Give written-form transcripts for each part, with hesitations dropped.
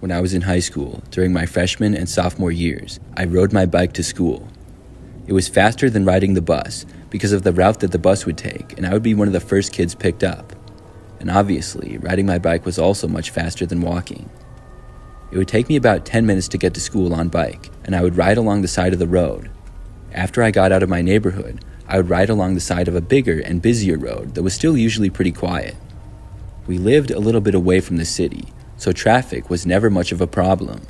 When I was in high school, during my freshman and sophomore years, I rode my bike to school. It was faster than riding the bus because of the route that the bus would take, and I would be one of the first kids picked up. And obviously, riding my bike was also much faster than walking. It would take me about 10 minutes to get to school on bike, and I would ride along the side of the road. After I got out of my neighborhood, I would ride along the side of a bigger and busier road that was still usually pretty quiet. We lived a little bit away from the city, so traffic was never much of a problem.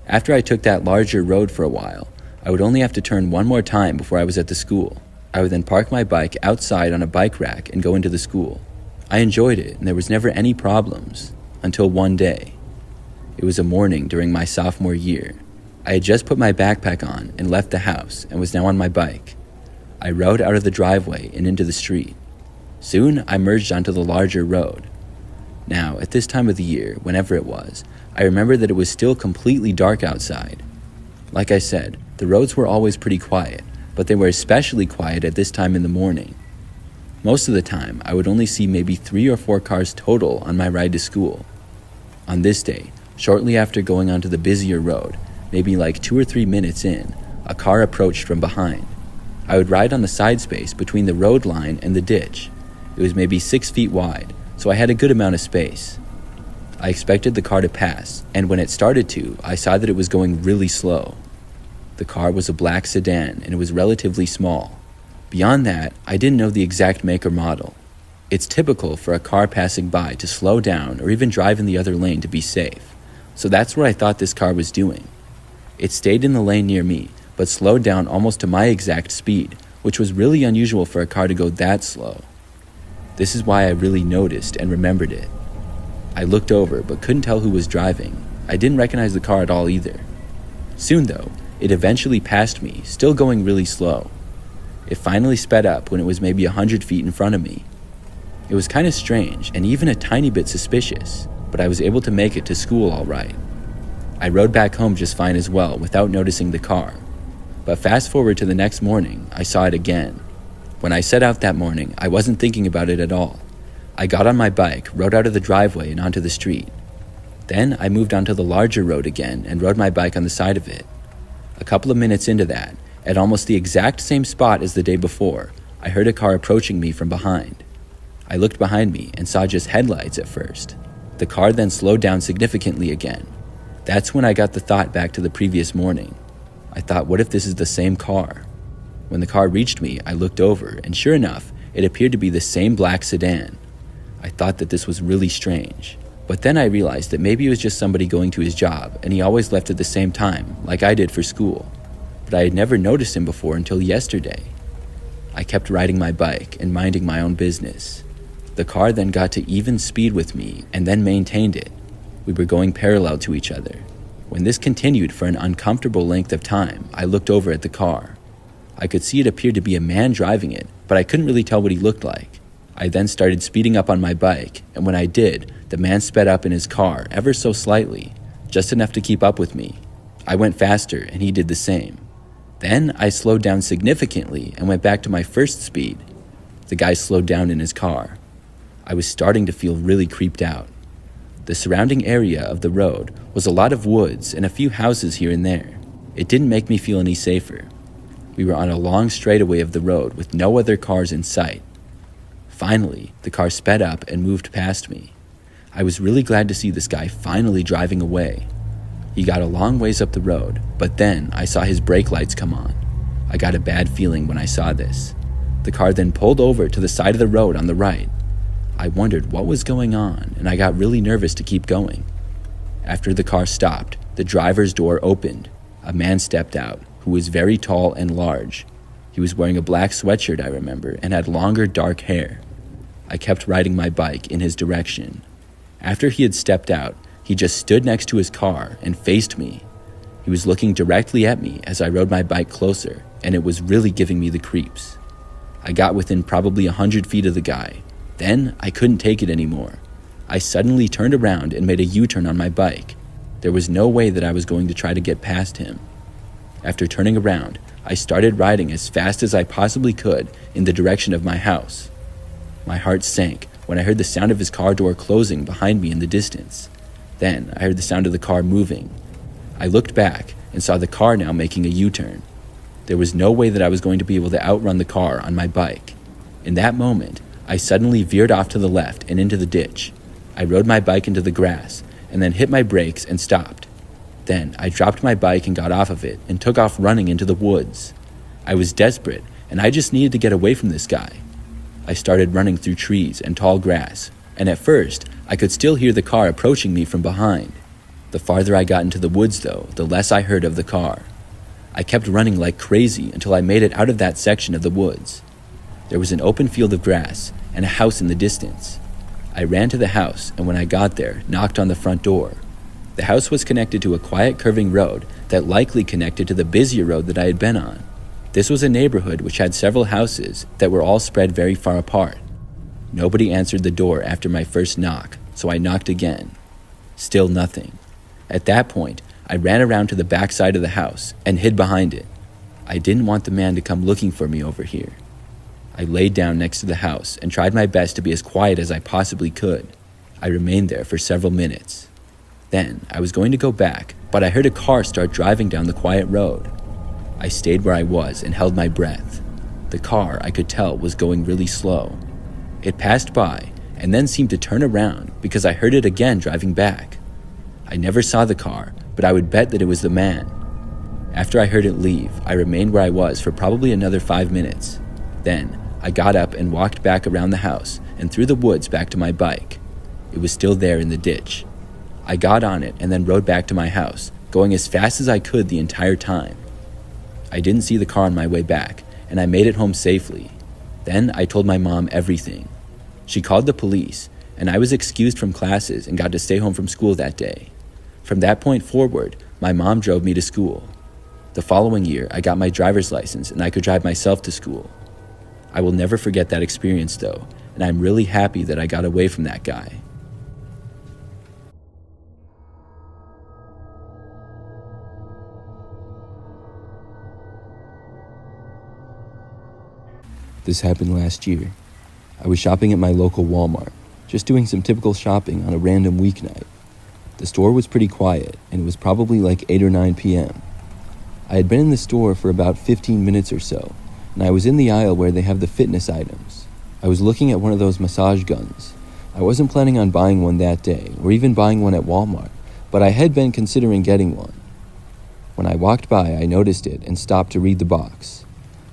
After I took that larger road for a while, I would only have to turn one more time before I was at the school. I would then park my bike outside on a bike rack and go into the school. I enjoyed it, and there was never any problems, until one day. It was a morning during my sophomore year. I had just put my backpack on and left the house and was now on my bike. I rode out of the driveway and into the street. Soon, I merged onto the larger road. Now, at this time of the year, whenever it was, I remember that it was still completely dark outside. Like I said, the roads were always pretty quiet, but they were especially quiet at this time in the morning. Most of the time, I would only see maybe 3 or 4 cars total on my ride to school. On this day, shortly after going onto the busier road, maybe like 2 or 3 minutes in, a car approached from behind. I would ride on the side space between the road line and the ditch. It was maybe 6 feet wide, so I had a good amount of space. I expected the car to pass, and when it started to, I saw that it was going really slow. The car was a black sedan, and it was relatively small. Beyond that, I didn't know the exact make or model. It's typical for a car passing by to slow down or even drive in the other lane to be safe, so that's what I thought this car was doing. It stayed in the lane near me, but slowed down almost to my exact speed, which was really unusual for a car to go that slow. This is why I really noticed and remembered it. I looked over but couldn't tell who was driving. I didn't recognize the car at all either. Soon though, it eventually passed me, still going really slow. It finally sped up when it was maybe 100 feet in front of me. It was kind of strange and even a tiny bit suspicious, but I was able to make it to school all right. I rode back home just fine as well without noticing the car. But fast forward to the next morning, I saw it again. When I set out that morning, I wasn't thinking about it at all. I got on my bike, rode out of the driveway and onto the street. Then I moved onto the larger road again and rode my bike on the side of it. A couple of minutes into that, at almost the exact same spot as the day before, I heard a car approaching me from behind. I looked behind me and saw just headlights at first. The car then slowed down significantly again. That's when I got the thought back to the previous morning. I thought, what if this is the same car? When the car reached me, I looked over, and sure enough, it appeared to be the same black sedan. I thought that this was really strange. But then I realized that maybe it was just somebody going to his job, and he always left at the same time, like I did for school. But I had never noticed him before until yesterday. I kept riding my bike and minding my own business. The car then got to even speed with me and then maintained it. We were going parallel to each other. When this continued for an uncomfortable length of time, I looked over at the car. I could see it appeared to be a man driving it, but I couldn't really tell what he looked like. I then started speeding up on my bike, and when I did, the man sped up in his car ever so slightly, just enough to keep up with me. I went faster, and he did the same. Then I slowed down significantly and went back to my first speed. The guy slowed down in his car. I was starting to feel really creeped out. The surrounding area of the road was a lot of woods and a few houses here and there. It didn't make me feel any safer. We were on a long straightaway of the road with no other cars in sight. Finally, the car sped up and moved past me. I was really glad to see this guy finally driving away. He got a long ways up the road, but then I saw his brake lights come on. I got a bad feeling when I saw this. The car then pulled over to the side of the road on the right. I wondered what was going on, and I got really nervous to keep going. After the car stopped, the driver's door opened. A man stepped out, who was very tall and large. He was wearing a black sweatshirt, I remember, and had longer dark hair. I kept riding my bike in his direction. After he had stepped out, he just stood next to his car and faced me. He was looking directly at me as I rode my bike closer, and it was really giving me the creeps. I got within probably 100 feet of the guy. Then I couldn't take it anymore. I suddenly turned around and made a U-turn on my bike. There was no way that I was going to try to get past him. After turning around, I started riding as fast as I possibly could in the direction of my house. My heart sank when I heard the sound of his car door closing behind me in the distance. Then I heard the sound of the car moving. I looked back and saw the car now making a U-turn. There was no way that I was going to be able to outrun the car on my bike. In that moment, I suddenly veered off to the left and into the ditch. I rode my bike into the grass and then hit my brakes and stopped. Then I dropped my bike and got off of it and took off running into the woods. I was desperate and I just needed to get away from this guy. I started running through trees and tall grass, and at first, I could still hear the car approaching me from behind. The farther I got into the woods though, the less I heard of the car. I kept running like crazy until I made it out of that section of the woods. There was an open field of grass and a house in the distance. I ran to the house and when I got there, knocked on the front door. The house was connected to a quiet curving road that likely connected to the busier road that I had been on. This was a neighborhood which had several houses that were all spread very far apart. Nobody answered the door after my first knock, so I knocked again. Still nothing. At that point, I ran around to the back side of the house and hid behind it. I didn't want the man to come looking for me over here. I laid down next to the house and tried my best to be as quiet as I possibly could. I remained there for several minutes. Then I was going to go back, but I heard a car start driving down the quiet road. I stayed where I was and held my breath. The car, I could tell, was going really slow. It passed by and then seemed to turn around because I heard it again driving back. I never saw the car, but I would bet that it was the man. After I heard it leave, I remained where I was for probably another 5 minutes. Then I got up and walked back around the house and through the woods back to my bike. It was still there in the ditch. I got on it and then rode back to my house, going as fast as I could the entire time. I didn't see the car on my way back, and I made it home safely. Then I told my mom everything. She called the police, and I was excused from classes and got to stay home from school that day. From that point forward, my mom drove me to school. The following year, I got my driver's license and I could drive myself to school. I will never forget that experience though, and I'm really happy that I got away from that guy. This happened last year. I was shopping at my local Walmart, just doing some typical shopping on a random weeknight. The store was pretty quiet, and it was probably like 8 or 9 p.m. I had been in the store for about 15 minutes or so, and I was in the aisle where they have the fitness items. I was looking at one of those massage guns. I wasn't planning on buying one that day, or even buying one at Walmart, but I had been considering getting one. When I walked by, I noticed it and stopped to read the box.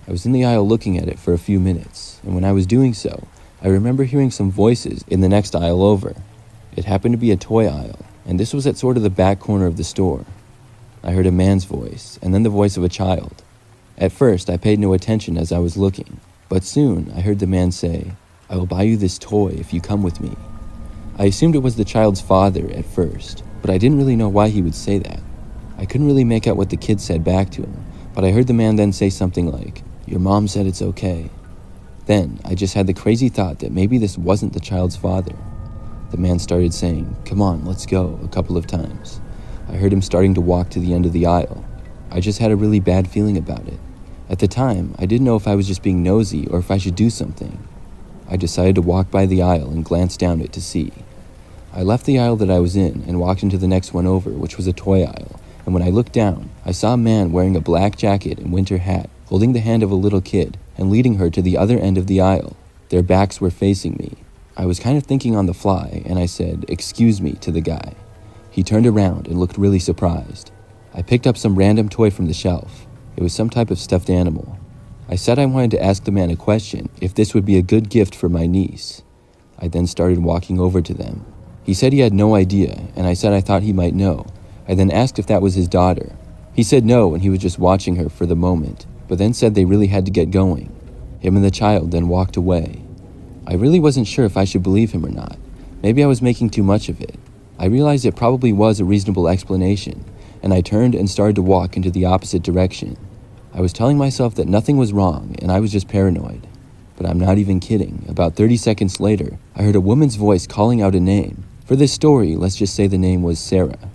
I was in the aisle looking at it for a few minutes, and when I was doing so, I remember hearing some voices in the next aisle over. It happened to be a toy aisle, and this was at sort of the back corner of the store. I heard a man's voice, and then the voice of a child. At first, I paid no attention as I was looking, but soon I heard the man say, "I will buy you this toy if you come with me." I assumed it was the child's father at first, but I didn't really know why he would say that. I couldn't really make out what the kid said back to him, but I heard the man then say something like, "Your mom said it's okay." Then I just had the crazy thought that maybe this wasn't the child's father. The man started saying, "Come on, let's go," a couple of times. I heard him starting to walk to the end of the aisle. I just had a really bad feeling about it. At the time, I didn't know if I was just being nosy or if I should do something. I decided to walk by the aisle and glance down it to see. I left the aisle that I was in and walked into the next one over, which was a toy aisle. And when I looked down, I saw a man wearing a black jacket and winter hat, holding the hand of a little kid and leading her to the other end of the aisle. Their backs were facing me. I was kind of thinking on the fly, and I said, "Excuse me," to the guy. He turned around and looked really surprised. I picked up some random toy from the shelf. It was some type of stuffed animal. I said I wanted to ask the man a question, if this would be a good gift for my niece. I then started walking over to them. He said he had no idea, and I said I thought he might know. I then asked if that was his daughter. He said no, and he was just watching her for the moment, but then said they really had to get going. Him and the child then walked away. I really wasn't sure if I should believe him or not. Maybe I was making too much of it. I realized it probably was a reasonable explanation, and I turned and started to walk into the opposite direction. I was telling myself that nothing was wrong, and I was just paranoid. But I'm not even kidding. About 30 seconds later, I heard a woman's voice calling out a name. For this story, let's just say the name was Sarah.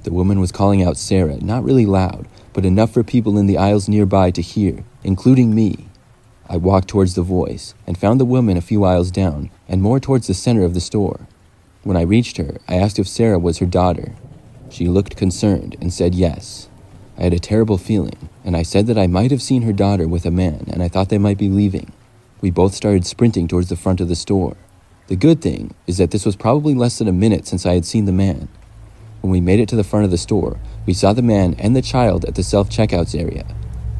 The woman was calling out Sarah, not really loud, but enough for people in the aisles nearby to hear, including me. I walked towards the voice and found the woman a few aisles down and more towards the center of the store. When I reached her, I asked if Sarah was her daughter. She looked concerned and said yes. I had a terrible feeling, and I said that I might have seen her daughter with a man and I thought they might be leaving. We both started sprinting towards the front of the store. The good thing is that this was probably less than a minute since I had seen the man. When we made it to the front of the store, we saw the man and the child at the self-checkouts area.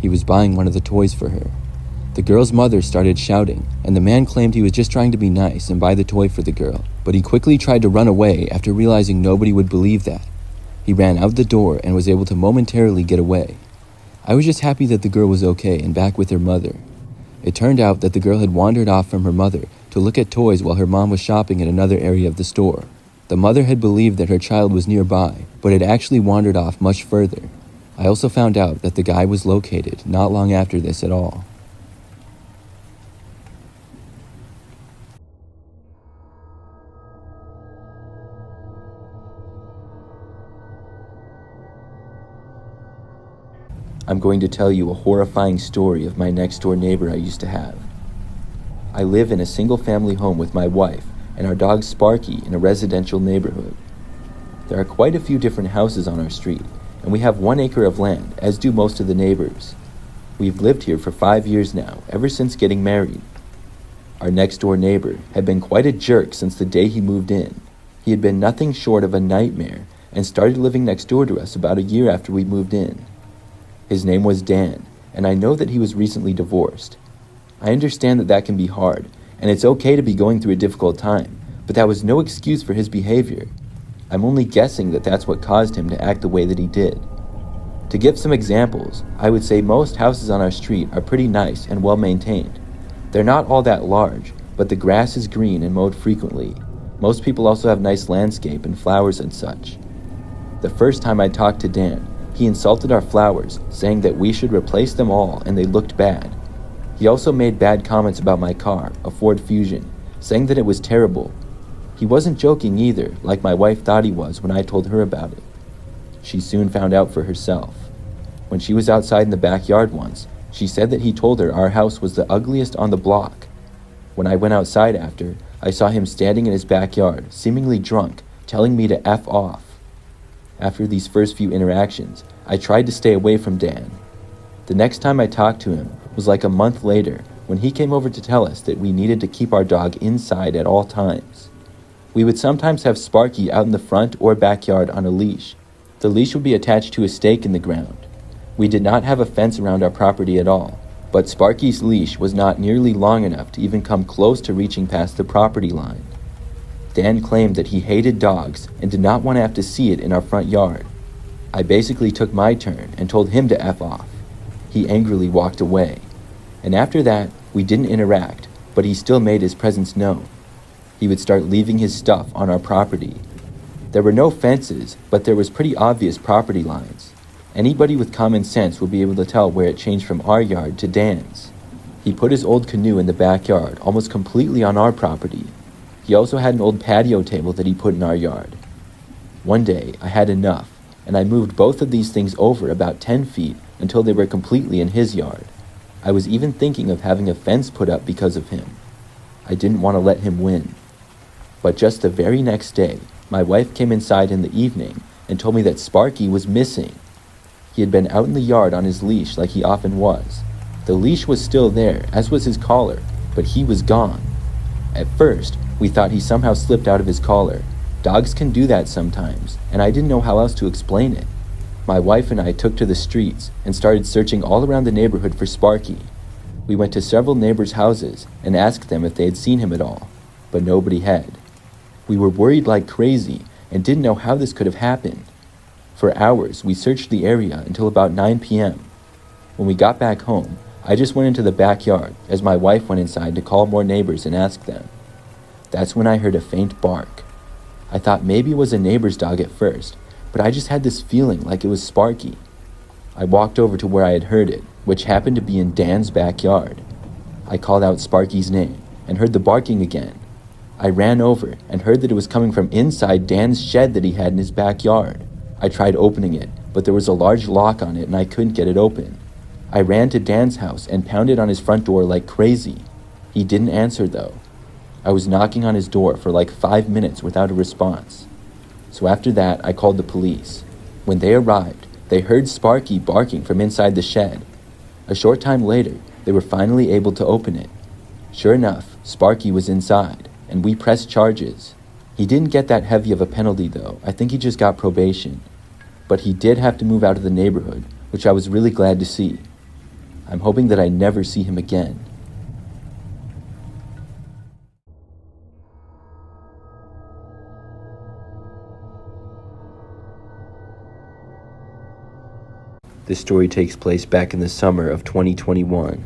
He was buying one of the toys for her. The girl's mother started shouting, and the man claimed he was just trying to be nice and buy the toy for the girl, but he quickly tried to run away after realizing nobody would believe that. He ran out the door and was able to momentarily get away. I was just happy that the girl was okay and back with her mother. It turned out that the girl had wandered off from her mother to look at toys while her mom was shopping in another area of the store. The mother had believed that her child was nearby, but had actually wandered off much further. I also found out that the guy was located not long after this at all. I'm going to tell you a horrifying story of my next-door neighbor I used to have. I live in a single-family home with my wife and our dog Sparky in a residential neighborhood. There are quite a few different houses on our street, and we have 1 acre of land, as do most of the neighbors. We've lived here for 5 years now, ever since getting married. Our next-door neighbor had been quite a jerk since the day he moved in. He had been nothing short of a nightmare and started living next door to us about a year after we moved in. His name was Dan, and I know that he was recently divorced. I understand that that can be hard, and it's okay to be going through a difficult time, but that was no excuse for his behavior. I'm only guessing that that's what caused him to act the way that he did. To give some examples, I would say most houses on our street are pretty nice and well maintained. They're not all that large, but the grass is green and mowed frequently. Most people also have nice landscape and flowers and such. The first time I talked to Dan, he insulted our flowers, saying that we should replace them all and they looked bad. He also made bad comments about my car, a Ford Fusion, saying that it was terrible. He wasn't joking either, like my wife thought he was when I told her about it. She soon found out for herself. When she was outside in the backyard once, she said that he told her our house was the ugliest on the block. When I went outside after, I saw him standing in his backyard, seemingly drunk, telling me to F off. After these first few interactions, I tried to stay away from Dan. The next time I talked to him was like a month later when he came over to tell us that we needed to keep our dog inside at all times. We would sometimes have Sparky out in the front or backyard on a leash. The leash would be attached to a stake in the ground. We did not have a fence around our property at all, but Sparky's leash was not nearly long enough to even come close to reaching past the property line. Dan claimed that he hated dogs and did not want to have to see it in our front yard. I basically took my turn and told him to F off. He angrily walked away. And after that, we didn't interact, but he still made his presence known. He would start leaving his stuff on our property. There were no fences, but there was pretty obvious property lines. Anybody with common sense would be able to tell where it changed from our yard to Dan's. He put his old canoe in the backyard, almost completely on our property. He also had an old patio table that he put in our yard. One day, I had enough, and I moved both of these things over about 10 feet until they were completely in his yard. I was even thinking of having a fence put up because of him. I didn't want to let him win. But just the very next day, my wife came inside in the evening and told me that Sparky was missing. He had been out in the yard on his leash like he often was. The leash was still there, as was his collar, but he was gone. At first, we thought he somehow slipped out of his collar. Dogs can do that sometimes, and I didn't know how else to explain it. My wife and I took to the streets and started searching all around the neighborhood for Sparky. We went to several neighbors' houses and asked them if they had seen him at all, but nobody had. We were worried like crazy and didn't know how this could have happened. For hours, we searched the area until about 9 p.m. When we got back home, I just went into the backyard as my wife went inside to call more neighbors and ask them. That's when I heard a faint bark. I thought maybe it was a neighbor's dog at first, but I just had this feeling like it was Sparky. I walked over to where I had heard it, which happened to be in Dan's backyard. I called out Sparky's name and heard the barking again. I ran over and heard that it was coming from inside Dan's shed that he had in his backyard. I tried opening it, but there was a large lock on it and I couldn't get it open. I ran to Dan's house and pounded on his front door like crazy. He didn't answer though. I was knocking on his door for like 5 minutes without a response. So after that, I called the police. When they arrived, they heard Sparky barking from inside the shed. A short time later, they were finally able to open it. Sure enough, Sparky was inside, and we pressed charges. He didn't get that heavy of a penalty though. I think he just got probation. But he did have to move out of the neighborhood, which I was really glad to see. I'm hoping that I never see him again. This story takes place back in the summer of 2021.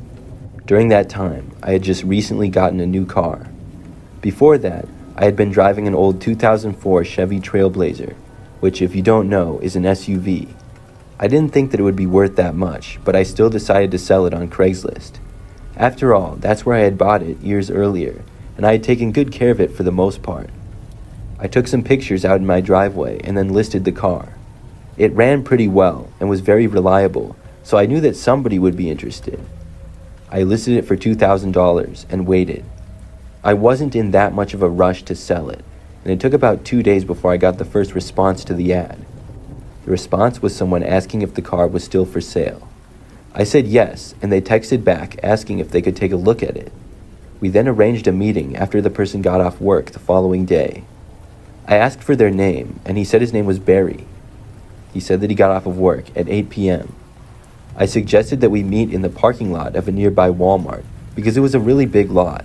During that time, I had just recently gotten a new car. Before that, I had been driving an old 2004 Chevy Trailblazer, which, if you don't know, is an SUV. I didn't think that it would be worth that much, but I still decided to sell it on Craigslist. After all, that's where I had bought it years earlier, and I had taken good care of it for the most part. I took some pictures out in my driveway and then listed the car. It ran pretty well and was very reliable, so I knew that somebody would be interested. I listed it for $2,000 and waited. I wasn't in that much of a rush to sell it, and it took about 2 days before I got the first response to the ad. The response was someone asking if the car was still for sale. I said yes, and they texted back asking if they could take a look at it. We then arranged a meeting after the person got off work the following day. I asked for their name, and he said his name was Barry. He said that he got off of work at 8 p.m. I suggested that we meet in the parking lot of a nearby Walmart because it was a really big lot.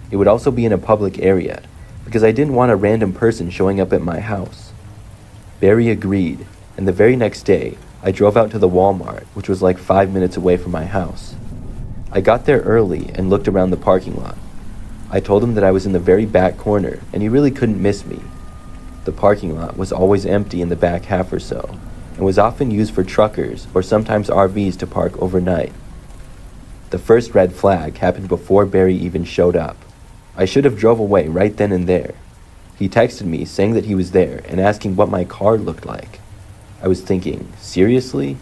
It would also be in a public area because I didn't want a random person showing up at my house. Barry agreed, and the very next day, I drove out to the Walmart, which was like 5 minutes away from my house. I got there early and looked around the parking lot. I told him that I was in the very back corner and he really couldn't miss me. The parking lot was always empty in the back half or so, and was often used for truckers or sometimes RVs to park overnight. The first red flag happened before Barry even showed up. I should have drove away right then and there. He texted me saying that he was there and asking what my car looked like. I was thinking, seriously?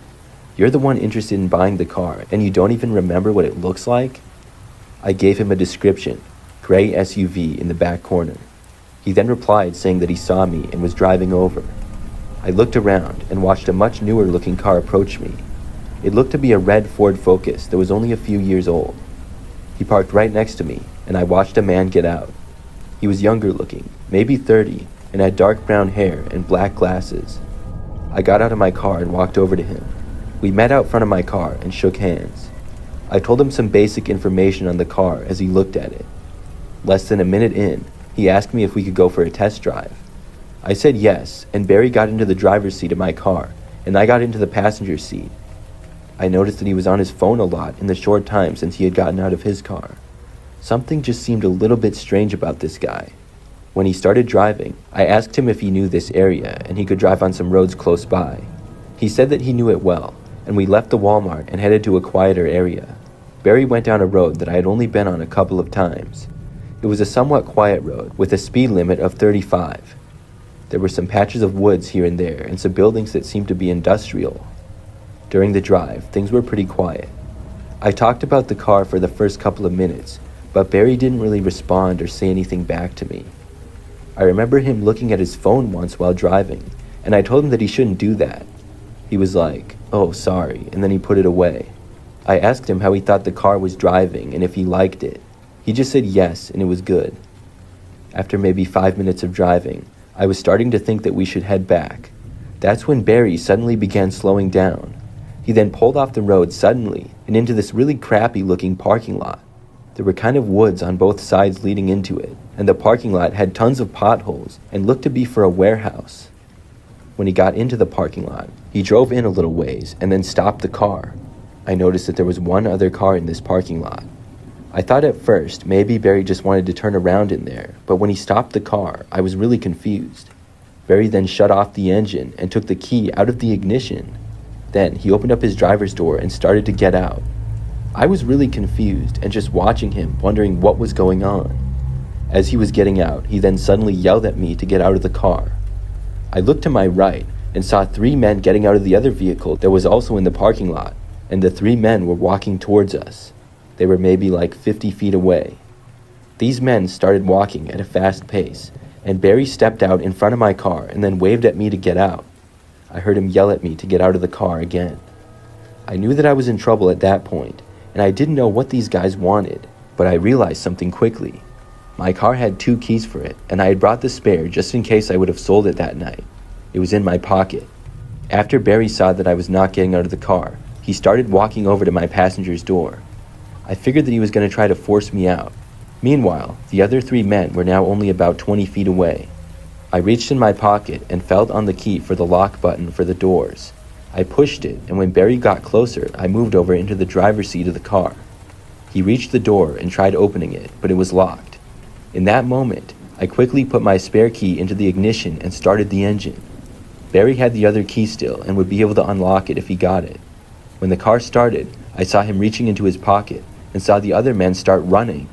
You're the one interested in buying the car and you don't even remember what it looks like? I gave him a description, gray SUV in the back corner. He then replied saying that he saw me and was driving over. I looked around and watched a much newer looking car approach me. It looked to be a red Ford Focus that was only a few years old. He parked right next to me and I watched a man get out. He was younger looking, maybe 30, and had dark brown hair and black glasses. I got out of my car and walked over to him. We met out front of my car and shook hands. I told him some basic information on the car as he looked at it. Less than a minute in, he asked me if we could go for a test drive. I said yes, and Barry got into the driver's seat of my car, and I got into the passenger seat. I noticed that he was on his phone a lot in the short time since he had gotten out of his car. Something just seemed a little bit strange about this guy. When he started driving, I asked him if he knew this area and he could drive on some roads close by. He said that he knew it well, and we left the Walmart and headed to a quieter area. Barry went down a road that I had only been on a couple of times. It was a somewhat quiet road with a speed limit of 35. There were some patches of woods here and there and some buildings that seemed to be industrial. During the drive, things were pretty quiet. I talked about the car for the first couple of minutes, but Barry didn't really respond or say anything back to me. I remember him looking at his phone once while driving, and I told him that he shouldn't do that. He was like, "Oh, sorry," and then he put it away. I asked him how he thought the car was driving and if he liked it. He just said yes, and it was good. After maybe 5 minutes of driving, I was starting to think that we should head back. That's when Barry suddenly began slowing down. He then pulled off the road suddenly and into this really crappy looking parking lot. There were kind of woods on both sides leading into it, and the parking lot had tons of potholes and looked to be for a warehouse. When he got into the parking lot, he drove in a little ways and then stopped the car. I noticed that there was one other car in this parking lot. I thought at first maybe Barry just wanted to turn around in there, but when he stopped the car, I was really confused. Barry then shut off the engine and took the key out of the ignition. Then he opened up his driver's door and started to get out. I was really confused and just watching him, wondering what was going on. As he was getting out, he then suddenly yelled at me to get out of the car. I looked to my right and saw 3 men getting out of the other vehicle that was also in the parking lot, and the 3 men were walking towards us. They were maybe like 50 feet away. These men started walking at a fast pace, and Barry stepped out in front of my car and then waved at me to get out. I heard him yell at me to get out of the car again. I knew that I was in trouble at that point, and I didn't know what these guys wanted, but I realized something quickly. My car had 2 keys for it, and I had brought the spare just in case I would have sold it that night. It was in my pocket. After Barry saw that I was not getting out of the car, he started walking over to my passenger's door. I figured that he was going to try to force me out. Meanwhile, the other 3 men were now only about 20 feet away. I reached in my pocket and felt on the key for the lock button for the doors. I pushed it, and when Barry got closer, I moved over into the driver's seat of the car. He reached the door and tried opening it, but it was locked. In that moment, I quickly put my spare key into the ignition and started the engine. Barry had the other key still and would be able to unlock it if he got it. When the car started, I saw him reaching into his pocket and saw the other men start running.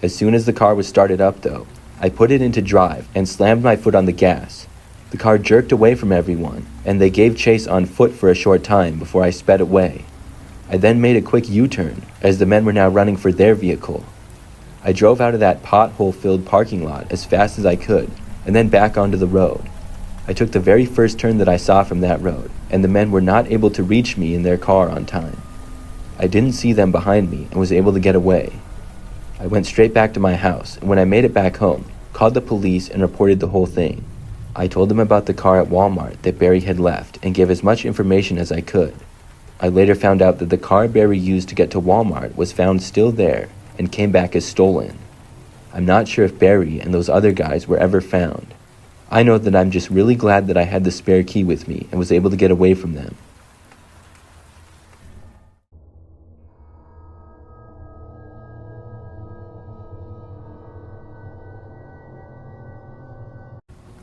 As soon as the car was started up though, I put it into drive and slammed my foot on the gas. The car jerked away from everyone, and they gave chase on foot for a short time before I sped away. I then made a quick U-turn, as the men were now running for their vehicle. I drove out of that pothole-filled parking lot as fast as I could, and then back onto the road. I took the very first turn that I saw from that road, and the men were not able to reach me in their car on time. I didn't see them behind me and was able to get away. I went straight back to my house, and when I made it back home, called the police and reported the whole thing. I told them about the car at Walmart that Barry had left and gave as much information as I could. I later found out that the car Barry used to get to Walmart was found still there and came back as stolen. I'm not sure if Barry and those other guys were ever found. I know that I'm just really glad that I had the spare key with me and was able to get away from them.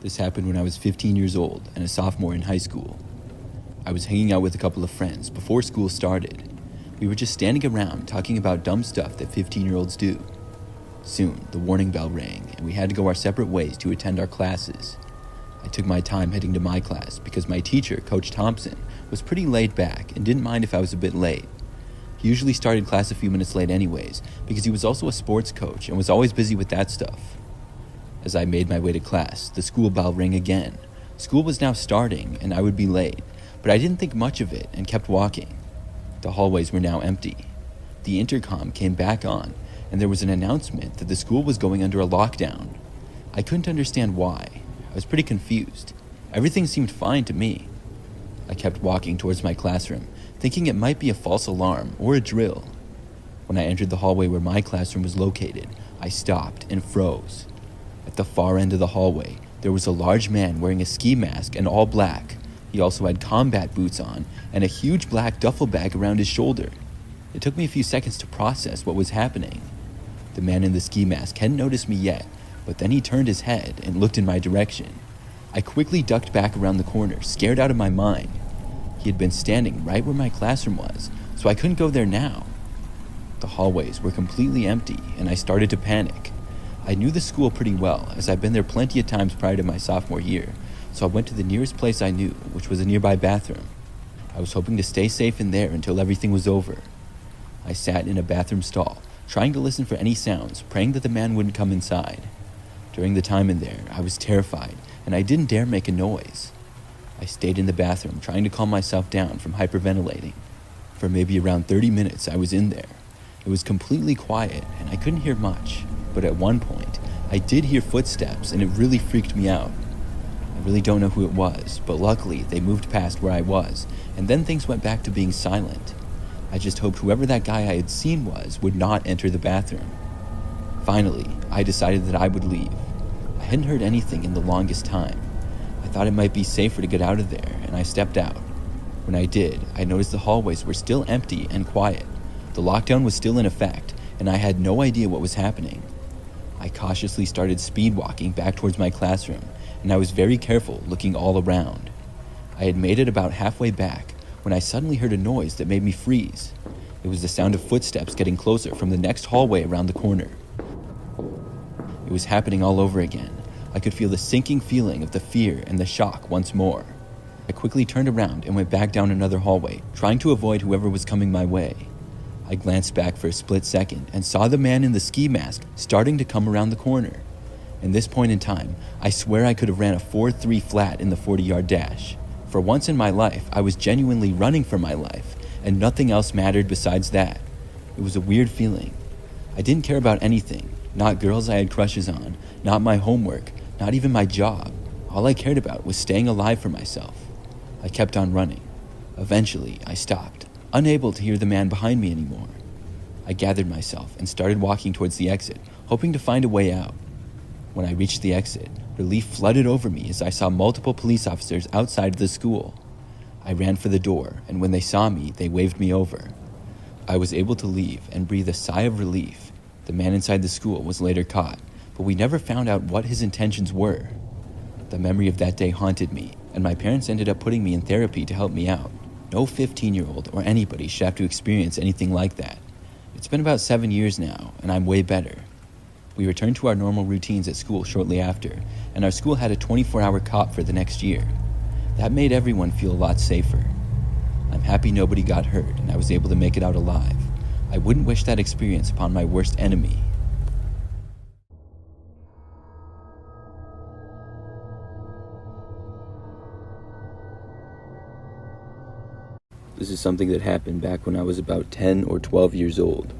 This happened when I was 15 years old and a sophomore in high school. I was hanging out with a couple of friends before school started. We were just standing around talking about dumb stuff that 15-year-olds do. Soon, the warning bell rang and we had to go our separate ways to attend our classes. I took my time heading to my class because my teacher, Coach Thompson, was pretty laid back and didn't mind if I was a bit late. He usually started class a few minutes late anyways because he was also a sports coach and was always busy with that stuff. As I made my way to class, the school bell rang again. School was now starting and I would be late, but I didn't think much of it and kept walking. The hallways were now empty. The intercom came back on and there was an announcement that the school was going under a lockdown. I couldn't understand why. I was pretty confused. Everything seemed fine to me. I kept walking towards my classroom, thinking it might be a false alarm or a drill. When I entered the hallway where my classroom was located, I stopped and froze. At the far end of the hallway, there was a large man wearing a ski mask and all black. He also had combat boots on and a huge black duffel bag around his shoulder. It took me a few seconds to process what was happening. The man in the ski mask hadn't noticed me yet, but then he turned his head and looked in my direction. I quickly ducked back around the corner, scared out of my mind. He had been standing right where my classroom was, so I couldn't go there now. The hallways were completely empty, and I started to panic. I knew the school pretty well, as I'd been there plenty of times prior to my sophomore year, so I went to the nearest place I knew, which was a nearby bathroom. I was hoping to stay safe in there until everything was over. I sat in a bathroom stall, trying to listen for any sounds, praying that the man wouldn't come inside. During the time in there, I was terrified, and I didn't dare make a noise. I stayed in the bathroom, trying to calm myself down from hyperventilating. For maybe around 30 minutes, I was in there. It was completely quiet, and I couldn't hear much. But at one point, I did hear footsteps, and it really freaked me out. I really don't know who it was, but luckily they moved past where I was, and then things went back to being silent. I just hoped whoever that guy I had seen was would not enter the bathroom. Finally, I decided that I would leave. I hadn't heard anything in the longest time. I thought it might be safer to get out of there, and I stepped out. When I did, I noticed the hallways were still empty and quiet. The lockdown was still in effect, and I had no idea what was happening. I cautiously started speed walking back towards my classroom, and I was very careful looking all around. I had made it about halfway back when I suddenly heard a noise that made me freeze. It was the sound of footsteps getting closer from the next hallway around the corner. It was happening all over again. I could feel the sinking feeling of the fear and the shock once more. I quickly turned around and went back down another hallway, trying to avoid whoever was coming my way. I glanced back for a split second and saw the man in the ski mask starting to come around the corner. In this point in time, I swear I could have ran a 4.3 flat in the 40-yard dash. For once in my life, I was genuinely running for my life, and nothing else mattered besides that. It was a weird feeling. I didn't care about anything, not girls I had crushes on, not my homework, not even my job. All I cared about was staying alive for myself. I kept on running. Eventually, I stopped, unable to hear the man behind me anymore. I gathered myself and started walking towards the exit, hoping to find a way out. When I reached the exit, relief flooded over me as I saw multiple police officers outside the school. I ran for the door, and when they saw me, they waved me over. I was able to leave and breathe a sigh of relief. The man inside the school was later caught, but we never found out what his intentions were. The memory of that day haunted me, and my parents ended up putting me in therapy to help me out. No 15-year-old or anybody should have to experience anything like that. It's been about 7 years now, and I'm way better. We returned to our normal routines at school shortly after, and our school had a 24-hour cop for the next year. That made everyone feel a lot safer. I'm happy nobody got hurt and I was able to make it out alive. I wouldn't wish that experience upon my worst enemy. This is something that happened back when I was about 10 or 12 years old.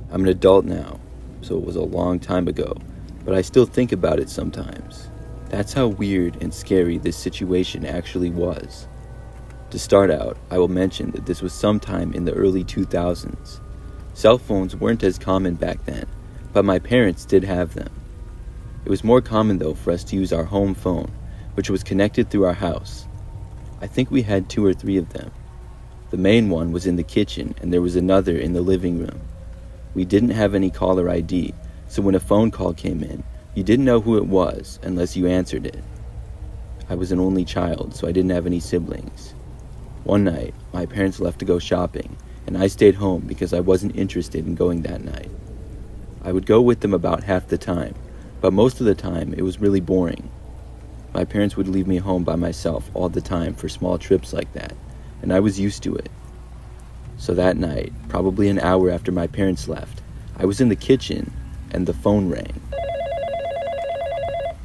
I'm an adult now, so it was a long time ago, but I still think about it sometimes. That's how weird and scary this situation actually was. To start out, I will mention that this was sometime in the early 2000s. Cell phones weren't as common back then, but my parents did have them. It was more common though for us to use our home phone, which was connected through our house. I think we had 2 or 3 of them. The main one was in the kitchen and there was another in the living room. We didn't have any caller ID, so when a phone call came in, you didn't know who it was unless you answered it. I was an only child, so I didn't have any siblings. One night, my parents left to go shopping, and I stayed home because I wasn't interested in going that night. I would go with them about half the time, but most of the time it was really boring. My parents would leave me home by myself all the time for small trips like that, and I was used to it. So that night, probably an hour after my parents left, I was in the kitchen and the phone rang.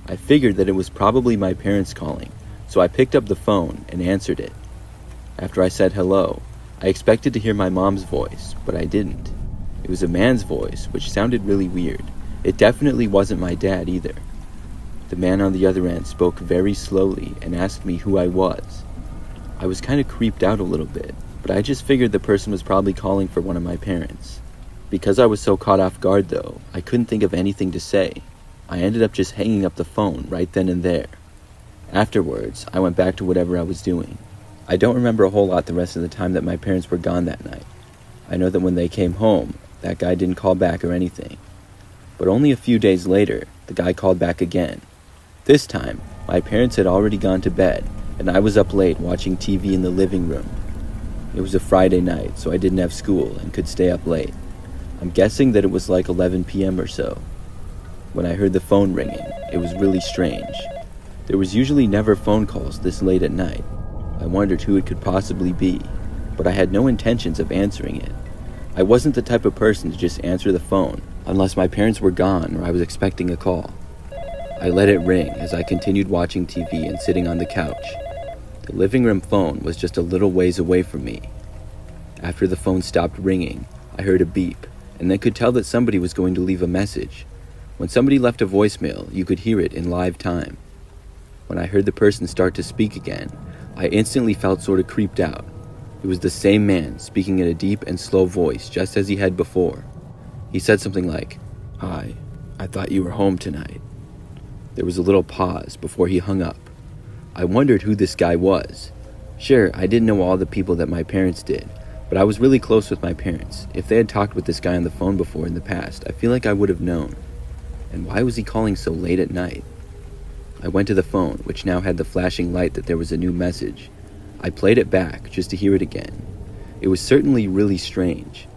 I figured that it was probably my parents calling, so I picked up the phone and answered it. After I said hello, I expected to hear my mom's voice, but I didn't. It was a man's voice, which sounded really weird. It definitely wasn't my dad either. The man on the other end spoke very slowly and asked me who I was. I was kind of creeped out a little bit, but I just figured the person was probably calling for one of my parents. Because I was so caught off guard though, I couldn't think of anything to say. I ended up just hanging up the phone right then and there. Afterwards, I went back to whatever I was doing. I don't remember a whole lot the rest of the time that my parents were gone that night. I know that when they came home, that guy didn't call back or anything. But only a few days later, the guy called back again. This time, my parents had already gone to bed, and I was up late watching TV in the living room. It was a Friday night, so I didn't have school and could stay up late. I'm guessing that it was like 11 p.m. or so. When I heard the phone ringing, it was really strange. There was usually never phone calls this late at night. I wondered who it could possibly be, but I had no intentions of answering it. I wasn't the type of person to just answer the phone unless my parents were gone or I was expecting a call. I let it ring as I continued watching TV and sitting on the couch. The living room phone was just a little ways away from me. After the phone stopped ringing, I heard a beep, and then could tell that somebody was going to leave a message. When somebody left a voicemail, you could hear it in live time. When I heard the person start to speak again, I instantly felt sort of creeped out. It was the same man speaking in a deep and slow voice just as he had before. He said something like, "Hi, I thought you were home tonight." There was a little pause before he hung up. I wondered who this guy was. Sure, I didn't know all the people that my parents did, but I was really close with my parents. If they had talked with this guy on the phone before in the past, I feel like I would have known. And why was he calling so late at night? I went to the phone, which now had the flashing light that there was a new message. I played it back just to hear it again. It was certainly really strange.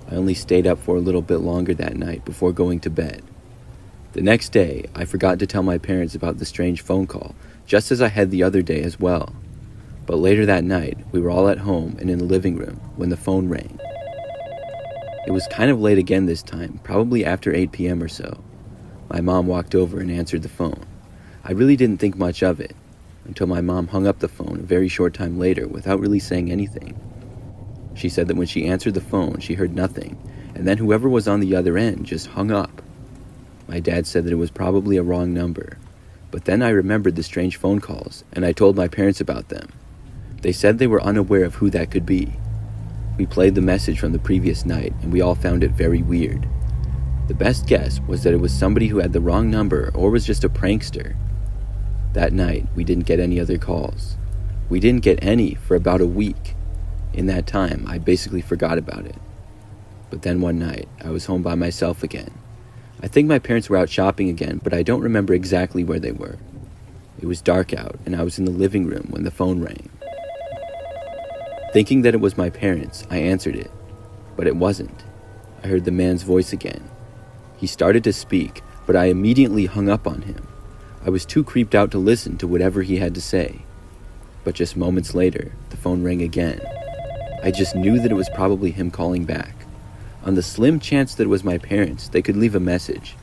I only stayed up for a little bit longer that night before going to bed. The next day, I forgot to tell my parents about the strange phone call, just as I had the other day as well. But later that night, we were all at home and in the living room when the phone rang. It was kind of late again this time, probably after 8 p.m. or so. My mom walked over and answered the phone. I really didn't think much of it, until my mom hung up the phone a very short time later without really saying anything. She said that when she answered the phone, she heard nothing, and then whoever was on the other end just hung up. My dad said that it was probably a wrong number, but then I remembered the strange phone calls, and I told my parents about them. They said they were unaware of who that could be. We played the message from the previous night, and we all found it very weird. The best guess was that it was somebody who had the wrong number or was just a prankster. That night, we didn't get any other calls. We didn't get any for about a week. In that time, I basically forgot about it. But then one night, I was home by myself again. I think my parents were out shopping again, but I don't remember exactly where they were. It was dark out, and I was in the living room when the phone rang. Thinking that it was my parents, I answered it, but it wasn't. I heard the man's voice again. He started to speak, but I immediately hung up on him. I was too creeped out to listen to whatever he had to say. But just moments later, the phone rang again. I just knew that it was probably him calling back. On the slim chance that it was my parents, they could leave a message.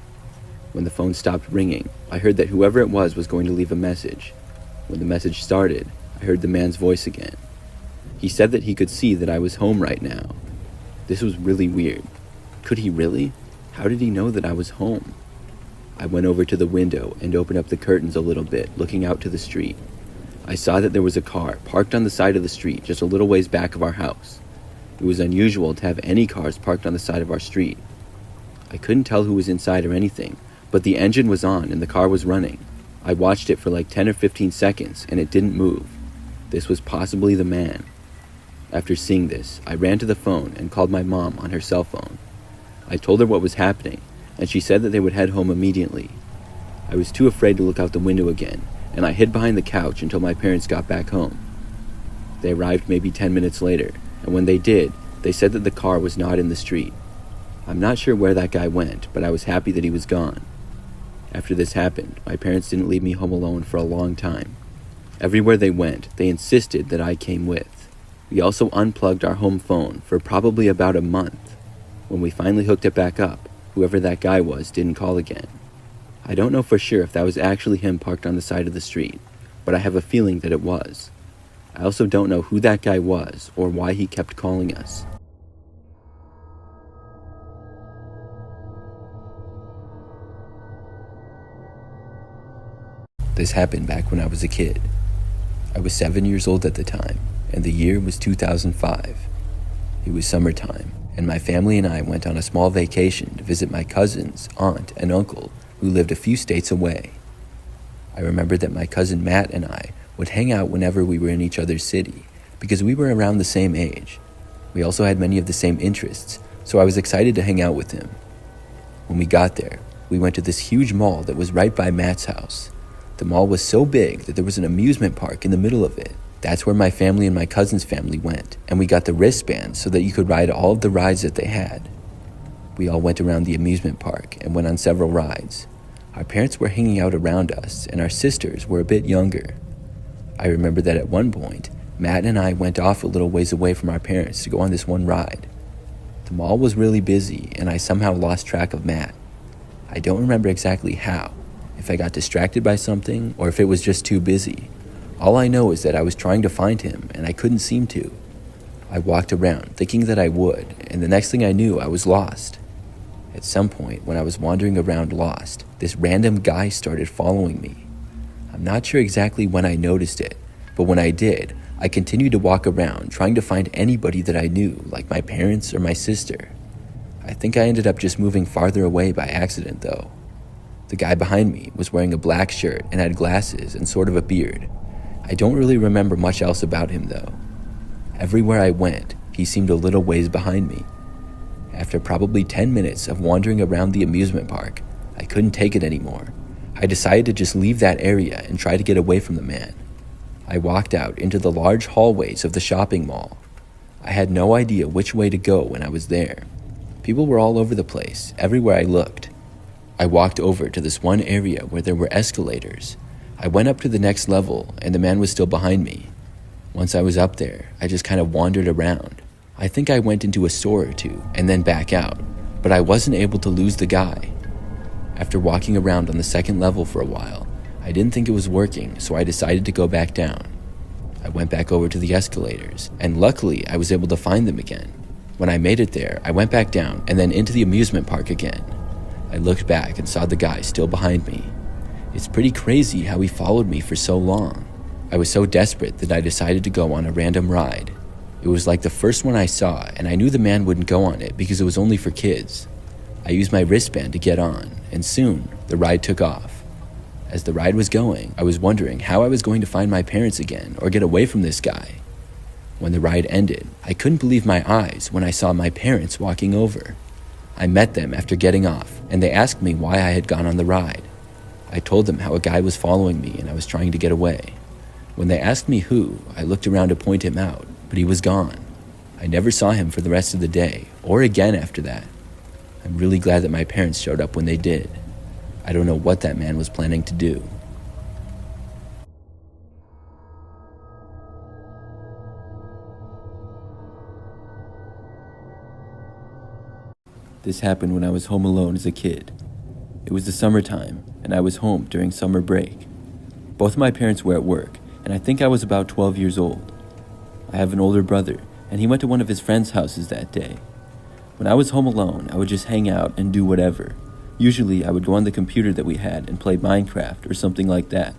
When the phone stopped ringing, I heard that whoever it was going to leave a message. When the message started, I heard the man's voice again. He said that he could see that I was home right now. This was really weird. Could he really? How did he know that I was home? I went over to the window and opened up the curtains a little bit, looking out to the street. I saw that there was a car parked on the side of the street just a little ways back of our house. It was unusual to have any cars parked on the side of our street. I couldn't tell who was inside or anything, but the engine was on and the car was running. I watched it for like 10 or 15 seconds and it didn't move. This was possibly the man. After seeing this, I ran to the phone and called my mom on her cell phone. I told her what was happening, and she said that they would head home immediately. I was too afraid to look out the window again, and I hid behind the couch until my parents got back home. They arrived maybe 10 minutes later, and when they did, they said that the car was not in the street. I'm not sure where that guy went, but I was happy that he was gone. After this happened, my parents didn't leave me home alone for a long time. Everywhere they went, they insisted that I came with. We also unplugged our home phone for probably about a month. When we finally hooked it back up, whoever that guy was didn't call again. I don't know for sure if that was actually him parked on the side of the street, but I have a feeling that it was. I also don't know who that guy was or why he kept calling us. This happened back when I was a kid. I was 7 years old at the time, and the year was 2005. It was summertime, and my family and I went on a small vacation to visit my cousins, aunt, and uncle who lived a few states away. I remember that my cousin Matt and I would hang out whenever we were in each other's city because we were around the same age. We also had many of the same interests, so I was excited to hang out with him. When we got there, we went to this huge mall that was right by Matt's house. The mall was so big that there was an amusement park in the middle of it. That's where my family and my cousin's family went, and we got the wristbands so that you could ride all of the rides that they had. We all went around the amusement park and went on several rides. Our parents were hanging out around us, and our sisters were a bit younger. I remember that at one point, Matt and I went off a little ways away from our parents to go on this one ride. The mall was really busy, and I somehow lost track of Matt. I don't remember exactly how, if I got distracted by something or if it was just too busy. All I know is that I was trying to find him, and I couldn't seem to. I walked around thinking that I would, and the next thing I knew, I was lost. At some point, when I was wandering around lost, this random guy started following me. I'm not sure exactly when I noticed it, but when I did, I continued to walk around trying to find anybody that I knew, like my parents or my sister. I think I ended up just moving farther away by accident, though. The guy behind me was wearing a black shirt and had glasses and sort of a beard. I don't really remember much else about him, though. Everywhere I went, he seemed a little ways behind me. After probably 10 minutes of wandering around the amusement park, I couldn't take it anymore. I decided to just leave that area and try to get away from the man. I walked out into the large hallways of the shopping mall. I had no idea which way to go when I was there. People were all over the place, everywhere I looked. I walked over to this one area where there were escalators. I went up to the next level, and the man was still behind me. Once I was up there, I just kind of wandered around. I think I went into a store or two and then back out, but I wasn't able to lose the guy. After walking around on the second level for a while, I didn't think it was working, so I decided to go back down. I went back over to the escalators, and luckily I was able to find them again. When I made it there, I went back down and then into the amusement park again. I looked back and saw the guy still behind me. It's pretty crazy how he followed me for so long. I was so desperate that I decided to go on a random ride. It was like the first one I saw, and I knew the man wouldn't go on it because it was only for kids. I used my wristband to get on, and soon the ride took off. As the ride was going, I was wondering how I was going to find my parents again or get away from this guy. When the ride ended, I couldn't believe my eyes when I saw my parents walking over. I met them after getting off, and they asked me why I had gone on the ride. I told them how a guy was following me and I was trying to get away. When they asked me who, I looked around to point him out, but he was gone. I never saw him for the rest of the day, or again after that. I'm really glad that my parents showed up when they did. I don't know what that man was planning to do. This happened when I was home alone as a kid. It was the summertime, and I was home during summer break. Both my parents were at work, and I think I was about 12 years old. I have an older brother, and he went to one of his friends' houses that day. When I was home alone, I would just hang out and do whatever. Usually, I would go on the computer that we had and play Minecraft or something like that.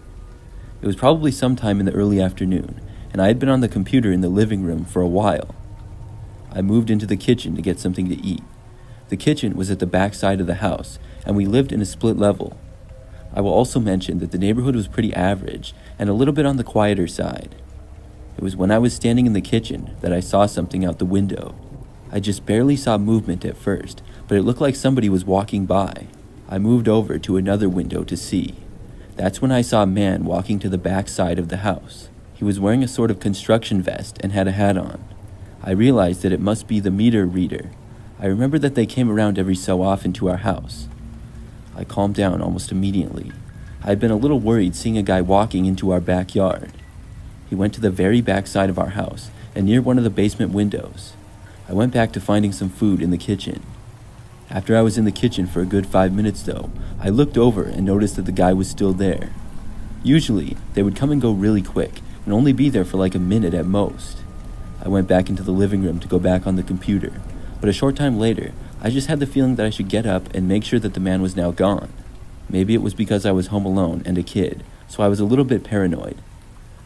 It was probably sometime in the early afternoon, and I had been on the computer in the living room for a while. I moved into the kitchen to get something to eat. The kitchen was at the back side of the house, and we lived in a split level. I will also mention that the neighborhood was pretty average and a little bit on the quieter side. It was when I was standing in the kitchen that I saw something out the window. I just barely saw movement at first, but it looked like somebody was walking by. I moved over to another window to see. That's when I saw a man walking to the back side of the house. He was wearing a sort of construction vest and had a hat on. I realized that it must be the meter reader. I remember that they came around every so often to our house. I calmed down almost immediately. I had been a little worried seeing a guy walking into our backyard. He went to the very back side of our house and near one of the basement windows. I went back to finding some food in the kitchen. After I was in the kitchen for a good 5 minutes though, I looked over and noticed that the guy was still there. Usually, they would come and go really quick and only be there for like a minute at most. I went back into the living room to go back on the computer, but a short time later, I just had the feeling that I should get up and make sure that the man was now gone. Maybe it was because I was home alone and a kid, so I was a little bit paranoid.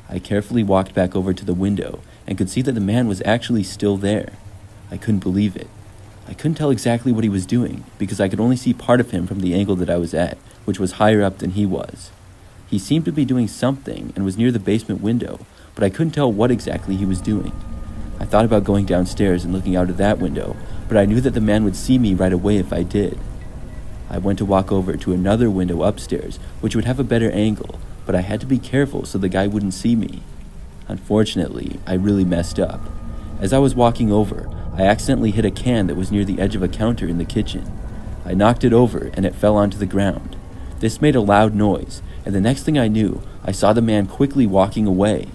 I carefully walked back over to the window and could see that the man was actually still there. I couldn't believe it. I couldn't tell exactly what he was doing because I could only see part of him from the angle that I was at, which was higher up than he was. He seemed to be doing something and was near the basement window, but I couldn't tell what exactly he was doing. I thought about going downstairs and looking out of that window, but I knew that the man would see me right away if I did. I went to walk over to another window upstairs, which would have a better angle, but I had to be careful so the guy wouldn't see me. Unfortunately, I really messed up. As I was walking over, I accidentally hit a can that was near the edge of a counter in the kitchen. I knocked it over and it fell onto the ground. This made a loud noise, and the next thing I knew, I saw the man quickly walking away.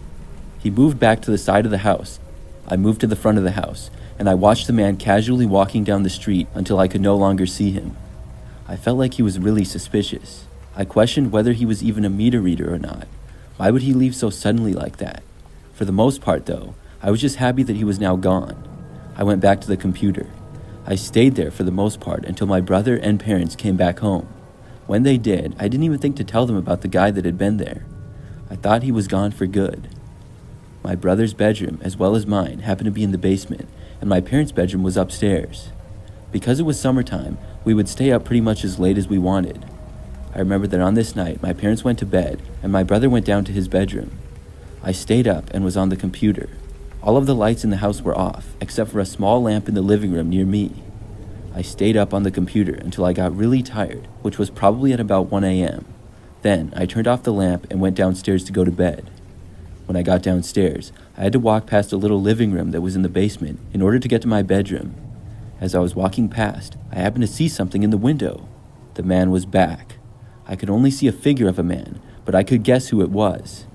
He moved back to the side of the house. I moved to the front of the house, and I watched the man casually walking down the street until I could no longer see him. I felt like he was really suspicious. I questioned whether he was even a meter reader or not. Why would he leave so suddenly like that? For the most part, though, I was just happy that he was now gone. I went back to the computer. I stayed there for the most part until my brother and parents came back home. When they did, I didn't even think to tell them about the guy that had been there. I thought he was gone for good. My brother's bedroom, as well as mine, happened to be in the basement, and my parents' bedroom was upstairs. Because it was summertime, we would stay up pretty much as late as we wanted. I remember that on this night, my parents went to bed, and my brother went down to his bedroom. I stayed up and was on the computer. All of the lights in the house were off, except for a small lamp in the living room near me. I stayed up on the computer until I got really tired, which was probably at about 1 a.m. Then, I turned off the lamp and went downstairs to go to bed. When I got downstairs, I had to walk past a little living room that was in the basement in order to get to my bedroom. As I was walking past, I happened to see something in the window. The man was back. I could only see a figure of a man, but I could guess who it was.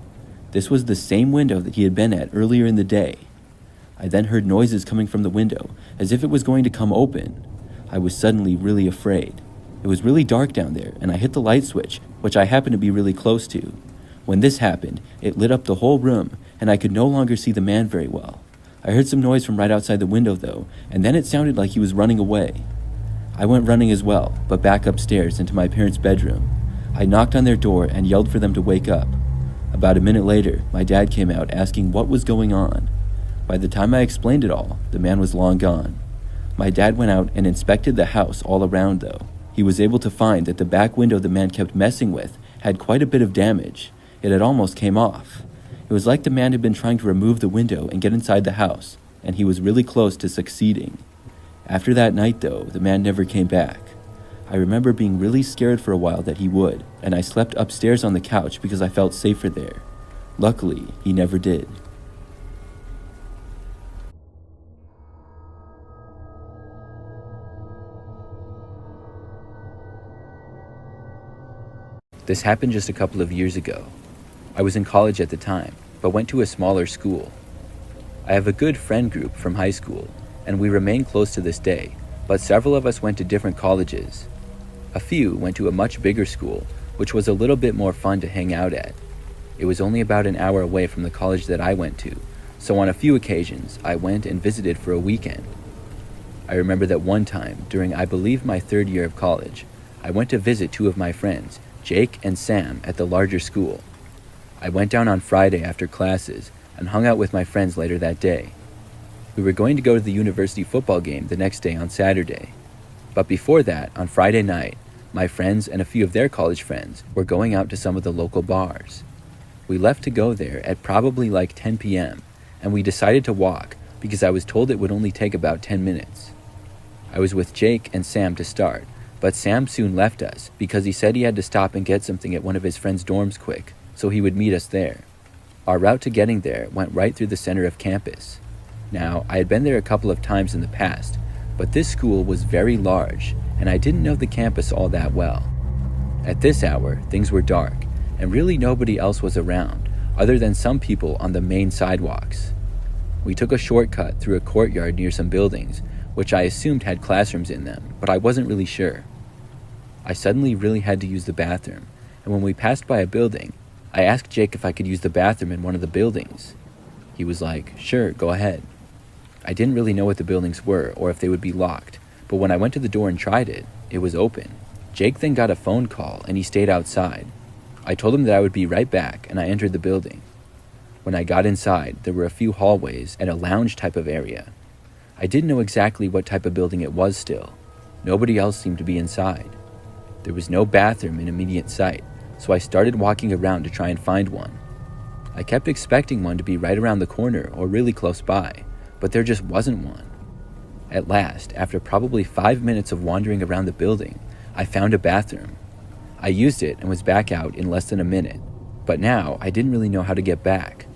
This was the same window that he had been at earlier in the day. I then heard noises coming from the window, as if it was going to come open. I was suddenly really afraid. It was really dark down there, and I hit the light switch, which I happened to be really close to. When this happened, it lit up the whole room, and I could no longer see the man very well. I heard some noise from right outside the window though, and then it sounded like he was running away. I went running as well, but back upstairs into my parents' bedroom. I knocked on their door and yelled for them to wake up. About a minute later, my dad came out asking what was going on. By the time I explained it all, the man was long gone. My dad went out and inspected the house all around though. He was able to find that the back window the man kept messing with had quite a bit of damage. It had almost came off. It was like the man had been trying to remove the window and get inside the house, and he was really close to succeeding. After that night though, the man never came back. I remember being really scared for a while that he would, and I slept upstairs on the couch because I felt safer there. Luckily, he never did. This happened just a couple of years ago. I was in college at the time, but went to a smaller school. I have a good friend group from high school, and we remain close to this day, but several of us went to different colleges. A few went to a much bigger school, which was a little bit more fun to hang out at. It was only about an hour away from the college that I went to, so on a few occasions, I went and visited for a weekend. I remember that one time, during I believe my third year of college, I went to visit two of my friends, Jake and Sam, at the larger school. I went down on Friday after classes and hung out with my friends later that day. We were going to go to the university football game the next day on Saturday. But before that, on Friday night, my friends and a few of their college friends were going out to some of the local bars. We left to go there at probably like 10 p.m., and we decided to walk because I was told it would only take about 10 minutes. I was with Jake and Sam to start, but Sam soon left us because he said he had to stop and get something at one of his friend's dorms quick, so he would meet us there. Our route to getting there went right through the center of campus. Now, I had been there a couple of times in the past, but this school was very large, and I didn't know the campus all that well. At this hour, things were dark, and really nobody else was around, other than some people on the main sidewalks. We took a shortcut through a courtyard near some buildings, which I assumed had classrooms in them, but I wasn't really sure. I suddenly really had to use the bathroom, and when we passed by a building, I asked Jake if I could use the bathroom in one of the buildings. He was like, "Sure, go ahead." I didn't really know what the buildings were or if they would be locked, but when I went to the door and tried it, it was open. Jake then got a phone call and he stayed outside. I told him that I would be right back and I entered the building. When I got inside, there were a few hallways and a lounge type of area. I didn't know exactly what type of building it was still. Nobody else seemed to be inside. There was no bathroom in immediate sight, so I started walking around to try and find one. I kept expecting one to be right around the corner or really close by, but there just wasn't one. At last, after probably 5 minutes of wandering around the building, I found a bathroom. I used it and was back out in less than a minute, but now I didn't really know how to get back.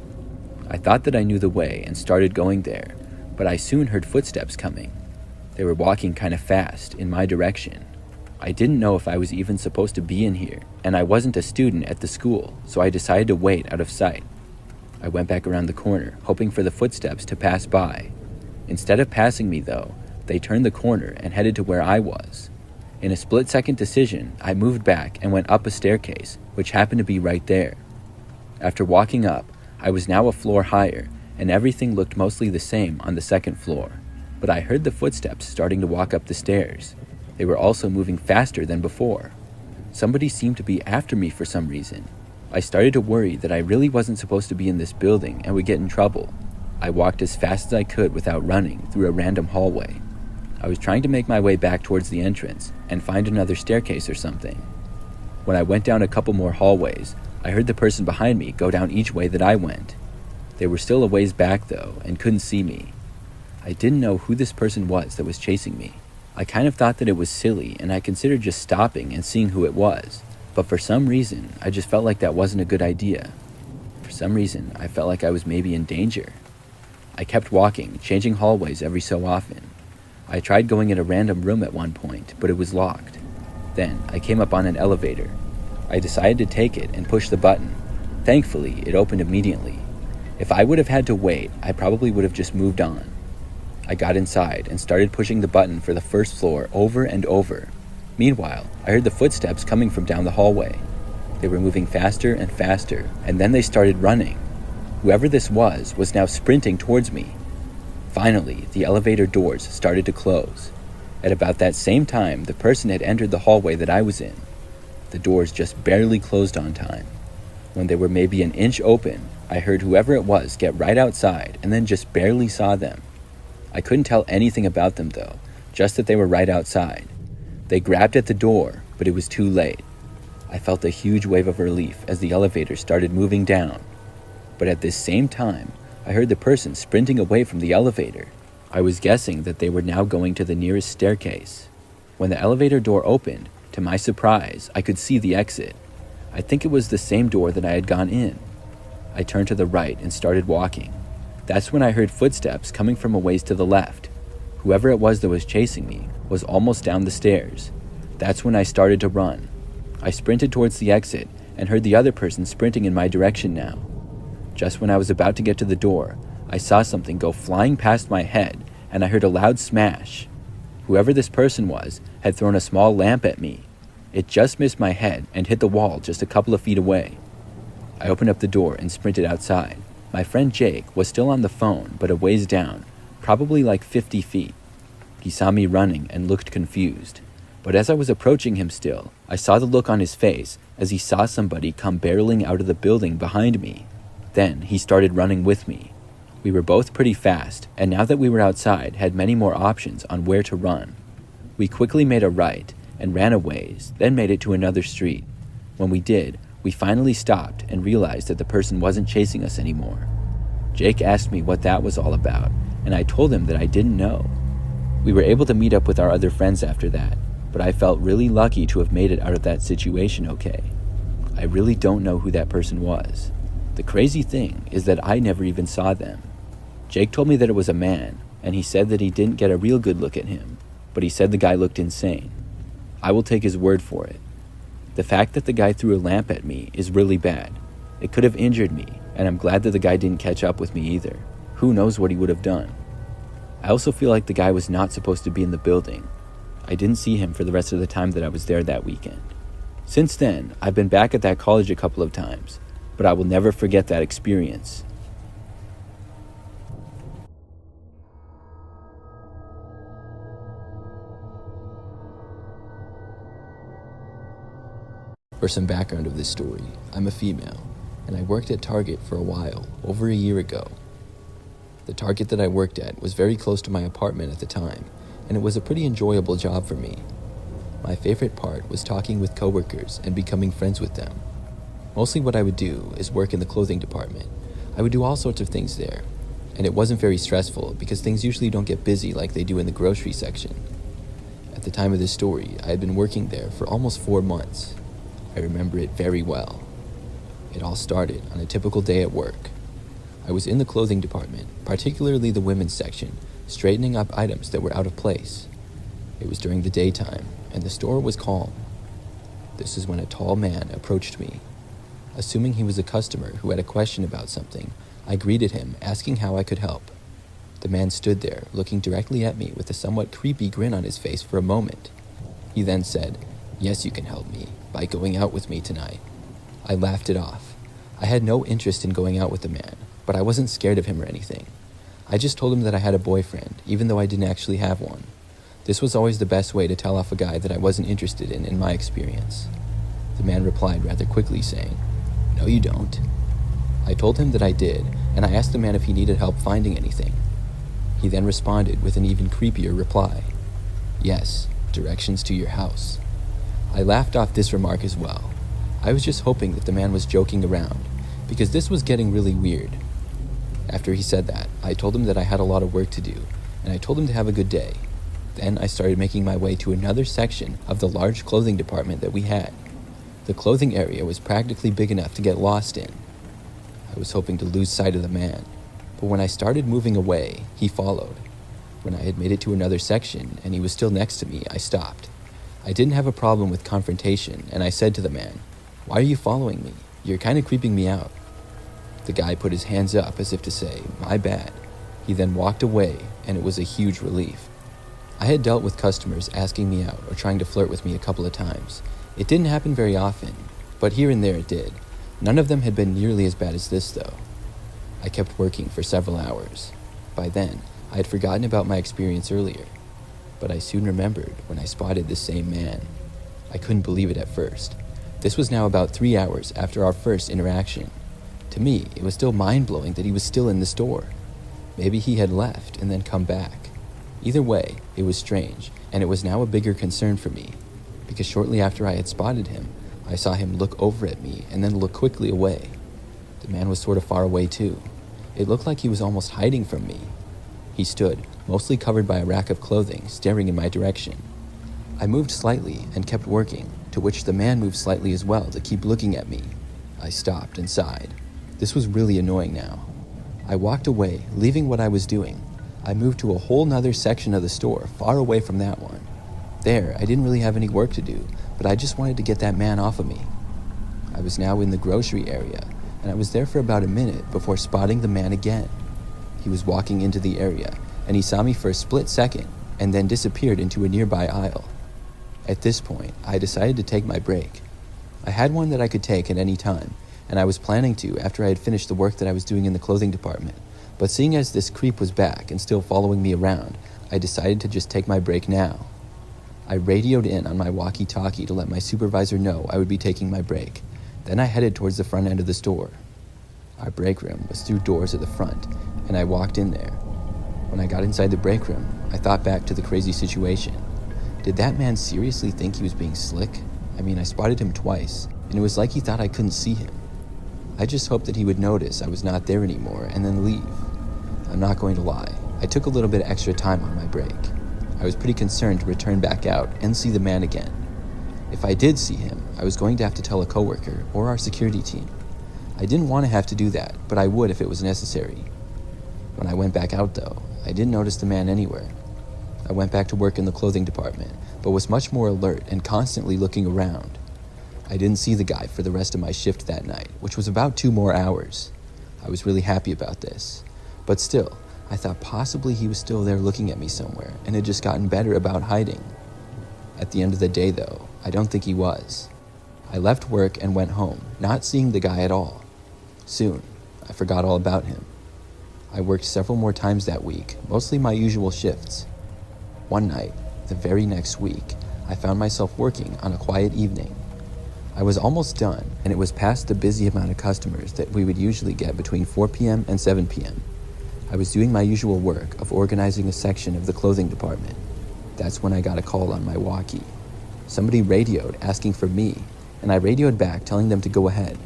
I thought that I knew the way and started going there, but I soon heard footsteps coming. They were walking kind of fast in my direction. I didn't know if I was even supposed to be in here, and I wasn't a student at the school, so I decided to wait out of sight. I went back around the corner, hoping for the footsteps to pass by. Instead of passing me though, they turned the corner and headed to where I was. In a split-second decision, I moved back and went up a staircase, which happened to be right there. After walking up, I was now a floor higher, and everything looked mostly the same on the second floor, but I heard the footsteps starting to walk up the stairs. They were also moving faster than before. Somebody seemed to be after me for some reason. I started to worry that I really wasn't supposed to be in this building and would get in trouble. I walked as fast as I could without running through a random hallway. I was trying to make my way back towards the entrance and find another staircase or something. When I went down a couple more hallways, I heard the person behind me go down each way that I went. They were still a ways back though and couldn't see me. I didn't know who this person was that was chasing me. I kind of thought that it was silly and I considered just stopping and seeing who it was, but for some reason, I just felt like that wasn't a good idea. For some reason, I felt like I was maybe in danger. I kept walking, changing hallways every so often. I tried going in a random room at one point, but it was locked. Then, I came up on an elevator. I decided to take it and push the button. Thankfully, it opened immediately. If I would have had to wait, I probably would have just moved on. I got inside and started pushing the button for the first floor over and over. Meanwhile, I heard the footsteps coming from down the hallway. They were moving faster and faster, and then they started running. Whoever this was now sprinting towards me. Finally, the elevator doors started to close. At about that same time, the person had entered the hallway that I was in. The doors just barely closed on time. When they were maybe an inch open, I heard whoever it was get right outside and then just barely saw them. I couldn't tell anything about them though, just that they were right outside. They grabbed at the door, but it was too late. I felt a huge wave of relief as the elevator started moving down. But at this same time, I heard the person sprinting away from the elevator. I was guessing that they were now going to the nearest staircase. When the elevator door opened, to my surprise, I could see the exit. I think it was the same door that I had gone in. I turned to the right and started walking. That's when I heard footsteps coming from a ways to the left. Whoever it was that was chasing me was almost down the stairs. That's when I started to run. I sprinted towards the exit and heard the other person sprinting in my direction now. Just when I was about to get to the door, I saw something go flying past my head and I heard a loud smash. Whoever this person was had thrown a small lamp at me. It just missed my head and hit the wall just a couple of feet away. I opened up the door and sprinted outside. My friend Jake was still on the phone, but a ways down, probably like 50 feet. He saw me running and looked confused. But as I was approaching him still, I saw the look on his face as he saw somebody come barreling out of the building behind me. Then he started running with me. We were both pretty fast, and now that we were outside, had many more options on where to run. We quickly made a right and ran a ways, then made it to another street. When we did, we finally stopped and realized that the person wasn't chasing us anymore. Jake asked me what that was all about, and I told him that I didn't know. We were able to meet up with our other friends after that, but I felt really lucky to have made it out of that situation okay. I really don't know who that person was. The crazy thing is that I never even saw them. Jake told me that it was a man, and he said that he didn't get a real good look at him, but he said the guy looked insane. I will take his word for it. The fact that the guy threw a lamp at me is really bad. It could have injured me, and I'm glad that the guy didn't catch up with me either. Who knows what he would have done. I also feel like the guy was not supposed to be in the building. I didn't see him for the rest of the time that I was there that weekend. Since then, I've been back at that college a couple of times, but I will never forget that experience. For some background of this story, I'm a female, and I worked at Target for a while, over a year ago. The Target that I worked at was very close to my apartment at the time, and it was a pretty enjoyable job for me. My favorite part was talking with coworkers and becoming friends with them. Mostly what I would do is work in the clothing department. I would do all sorts of things there, and it wasn't very stressful because things usually don't get busy like they do in the grocery section. At the time of this story, I had been working there for almost 4 months. I remember it very well. It all started on a typical day at work. I was in the clothing department, particularly the women's section, straightening up items that were out of place. It was during the daytime, and the store was calm. This is when a tall man approached me. Assuming he was a customer who had a question about something, I greeted him, asking how I could help. The man stood there, looking directly at me with a somewhat creepy grin on his face for a moment. He then said, "Yes, you can help me, by going out with me tonight." I laughed it off. I had no interest in going out with the man, but I wasn't scared of him or anything. I just told him that I had a boyfriend, even though I didn't actually have one. This was always the best way to tell off a guy that I wasn't interested in my experience. The man replied rather quickly, saying, "No, you don't." I told him that I did, and I asked the man if he needed help finding anything. He then responded with an even creepier reply. "Yes, directions to your house." I laughed off this remark as well. I was just hoping that the man was joking around, because this was getting really weird. After he said that, I told him that I had a lot of work to do, and I told him to have a good day. Then I started making my way to another section of the large clothing department that we had. The clothing area was practically big enough to get lost in. I was hoping to lose sight of the man, but when I started moving away, he followed. When I had made it to another section and he was still next to me, I stopped. I didn't have a problem with confrontation, and I said to the man, "Why are you following me? You're kind of creeping me out." The guy put his hands up as if to say, "My bad." He then walked away, and it was a huge relief. I had dealt with customers asking me out or trying to flirt with me a couple of times. It didn't happen very often, but here and there it did. None of them had been nearly as bad as this, though. I kept working for several hours. By then, I had forgotten about my experience earlier, but I soon remembered when I spotted the same man. I couldn't believe it at first. This was now about 3 hours after our first interaction. To me, it was still mind-blowing that he was still in the store. Maybe he had left and then come back. Either way, it was strange, and it was now a bigger concern for me, because shortly after I had spotted him, I saw him look over at me and then look quickly away. The man was sort of far away too. It looked like he was almost hiding from me. He stood, mostly covered by a rack of clothing, staring in my direction. I moved slightly and kept working, to which the man moved slightly as well to keep looking at me. I stopped and sighed. This was really annoying now. I walked away, leaving what I was doing. I moved to a whole nother section of the store, far away from that one. There, I didn't really have any work to do, but I just wanted to get that man off of me. I was now in the grocery area, and I was there for about a minute before spotting the man again. He was walking into the area, and he saw me for a split second, and then disappeared into a nearby aisle. At this point, I decided to take my break. I had one that I could take at any time, and I was planning to after I had finished the work that I was doing in the clothing department. But seeing as this creep was back and still following me around, I decided to just take my break now. I radioed in on my walkie-talkie to let my supervisor know I would be taking my break. Then I headed towards the front end of the store. Our break room was through doors at the front, and I walked in there. When I got inside the break room, I thought back to the crazy situation. Did that man seriously think he was being slick? I mean, I spotted him twice, and it was like he thought I couldn't see him. I just hoped that he would notice I was not there anymore and then leave. I'm not going to lie, I took a little bit extra time on my break. I was pretty concerned to return back out and see the man again. If I did see him, I was going to have to tell a coworker or our security team. I didn't want to have to do that, but I would if it was necessary. When I went back out though, I didn't notice the man anywhere. I went back to work in the clothing department, but was much more alert and constantly looking around. I didn't see the guy for the rest of my shift that night, which was about 2 more hours. I was really happy about this. But still, I thought possibly he was still there looking at me somewhere and had just gotten better about hiding. At the end of the day though, I don't think he was. I left work and went home, not seeing the guy at all. Soon, I forgot all about him. I worked several more times that week, mostly my usual shifts. One night, the very next week, I found myself working on a quiet evening. I was almost done, and it was past the busy amount of customers that we would usually get between 4 p.m. and 7 p.m. I was doing my usual work of organizing a section of the clothing department. That's when I got a call on my walkie. Somebody radioed asking for me, and I radioed back telling them to go ahead.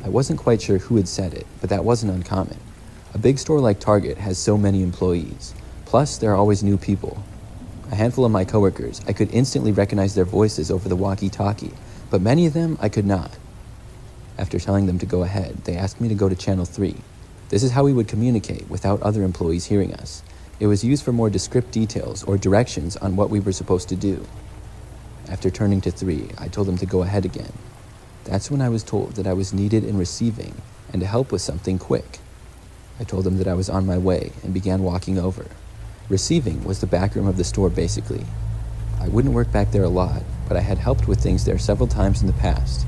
I wasn't quite sure who had said it, but that wasn't uncommon. A big store like Target has so many employees, plus there are always new people. A handful of my coworkers, I could instantly recognize their voices over the walkie-talkie, but many of them I could not. After telling them to go ahead, they asked me to go to channel 3. This is how we would communicate without other employees hearing us. It was used for more descriptive details or directions on what we were supposed to do. After turning to 3, I told them to go ahead again. That's when I was told that I was needed in receiving and to help with something quick. I told them that I was on my way and began walking over. Receiving was the back room of the store basically. I wouldn't work back there a lot, but I had helped with things there several times in the past.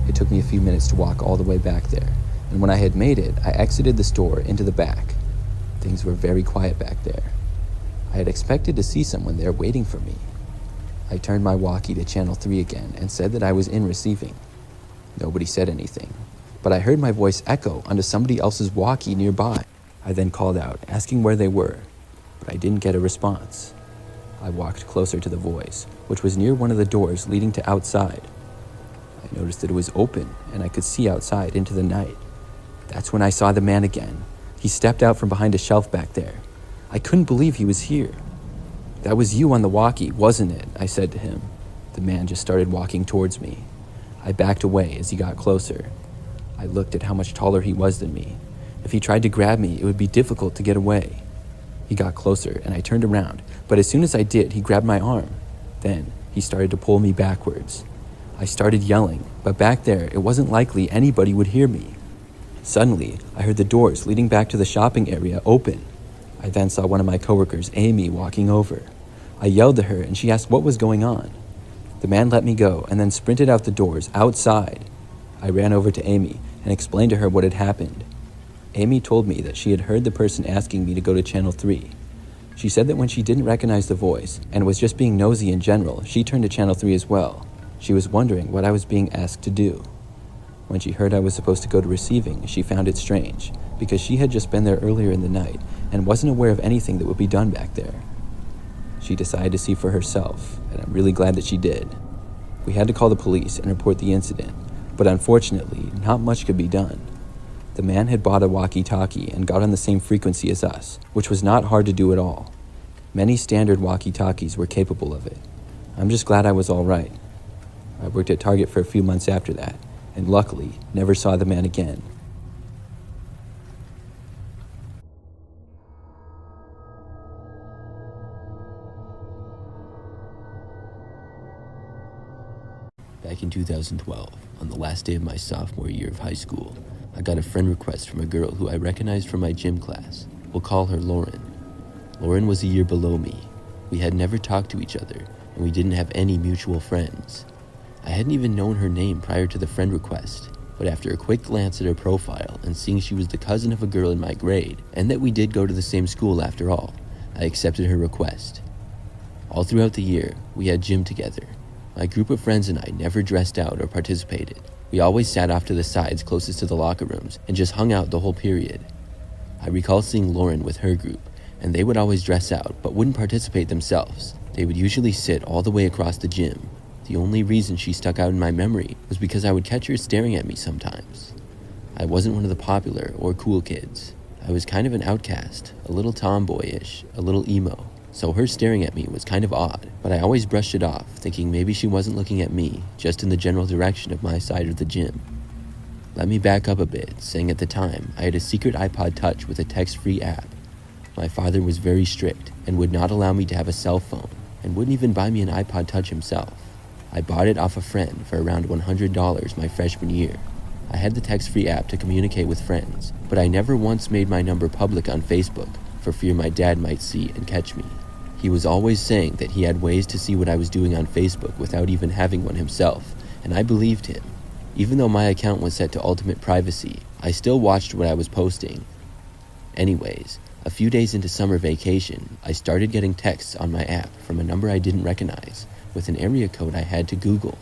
It took me a few minutes to walk all the way back there, and when I had made it, I exited the store into the back. Things were very quiet back there. I had expected to see someone there waiting for me. I turned my walkie to channel 3 again and said that I was in receiving. Nobody said anything, but I heard my voice echo onto somebody else's walkie nearby. I then called out, asking where they were, but I didn't get a response. I walked closer to the voice, which was near one of the doors leading to outside. I noticed that it was open, and I could see outside into the night. That's when I saw the man again. He stepped out from behind a shelf back there. I couldn't believe he was here. "That was you on the walkie, wasn't it?" I said to him. The man just started walking towards me. I backed away as he got closer. I looked at how much taller he was than me. If he tried to grab me, it would be difficult to get away. He got closer, and I turned around, but as soon as I did, he grabbed my arm. Then, he started to pull me backwards. I started yelling, but back there, it wasn't likely anybody would hear me. Suddenly, I heard the doors leading back to the shopping area open. I then saw one of my coworkers, Amy, walking over. I yelled at her and she asked what was going on. The man let me go and then sprinted out the doors outside. I ran over to Amy and explained to her what had happened. Amy told me that she had heard the person asking me to go to Channel 3. She said that when she didn't recognize the voice and was just being nosy in general, she turned to Channel 3 as well. She was wondering what I was being asked to do. When she heard I was supposed to go to receiving, she found it strange because she had just been there earlier in the night and wasn't aware of anything that would be done back there. She decided to see for herself, and I'm really glad that she did. We had to call the police and report the incident, but unfortunately, not much could be done. The man had bought a walkie-talkie and got on the same frequency as us, which was not hard to do at all. Many standard walkie-talkies were capable of it. I'm just glad I was all right. I worked at Target for a few months after that, and luckily, never saw the man again. Back in 2012, on the last day of my sophomore year of high school, I got a friend request from a girl who I recognized from my gym class. We'll call her Lauren. Lauren was a year below me. We had never talked to each other, and we didn't have any mutual friends. I hadn't even known her name prior to the friend request, but after a quick glance at her profile and seeing she was the cousin of a girl in my grade, and that we did go to the same school after all, I accepted her request. All throughout the year, we had gym together. My group of friends and I never dressed out or participated. We always sat off to the sides closest to the locker rooms and just hung out the whole period. I recall seeing Lauren with her group, and they would always dress out but wouldn't participate themselves. They would usually sit all the way across the gym. The only reason she stuck out in my memory was because I would catch her staring at me sometimes. I wasn't one of the popular or cool kids. I was kind of an outcast, a little tomboyish, a little emo. So her staring at me was kind of odd, but I always brushed it off, thinking maybe she wasn't looking at me, just in the general direction of my side of the gym. Let me back up a bit, saying at the time, I had a secret iPod Touch with a text-free app. My father was very strict and would not allow me to have a cell phone, and wouldn't even buy me an iPod Touch himself. I bought it off a friend for around $100 my freshman year. I had the text-free app to communicate with friends, but I never once made my number public on Facebook, for fear my dad might see and catch me. He was always saying that he had ways to see what I was doing on Facebook without even having one himself, and I believed him. Even though my account was set to ultimate privacy, I still watched what I was posting. Anyways, a few days into summer vacation, I started getting texts on my app from a number I didn't recognize, with an area code I had to Google.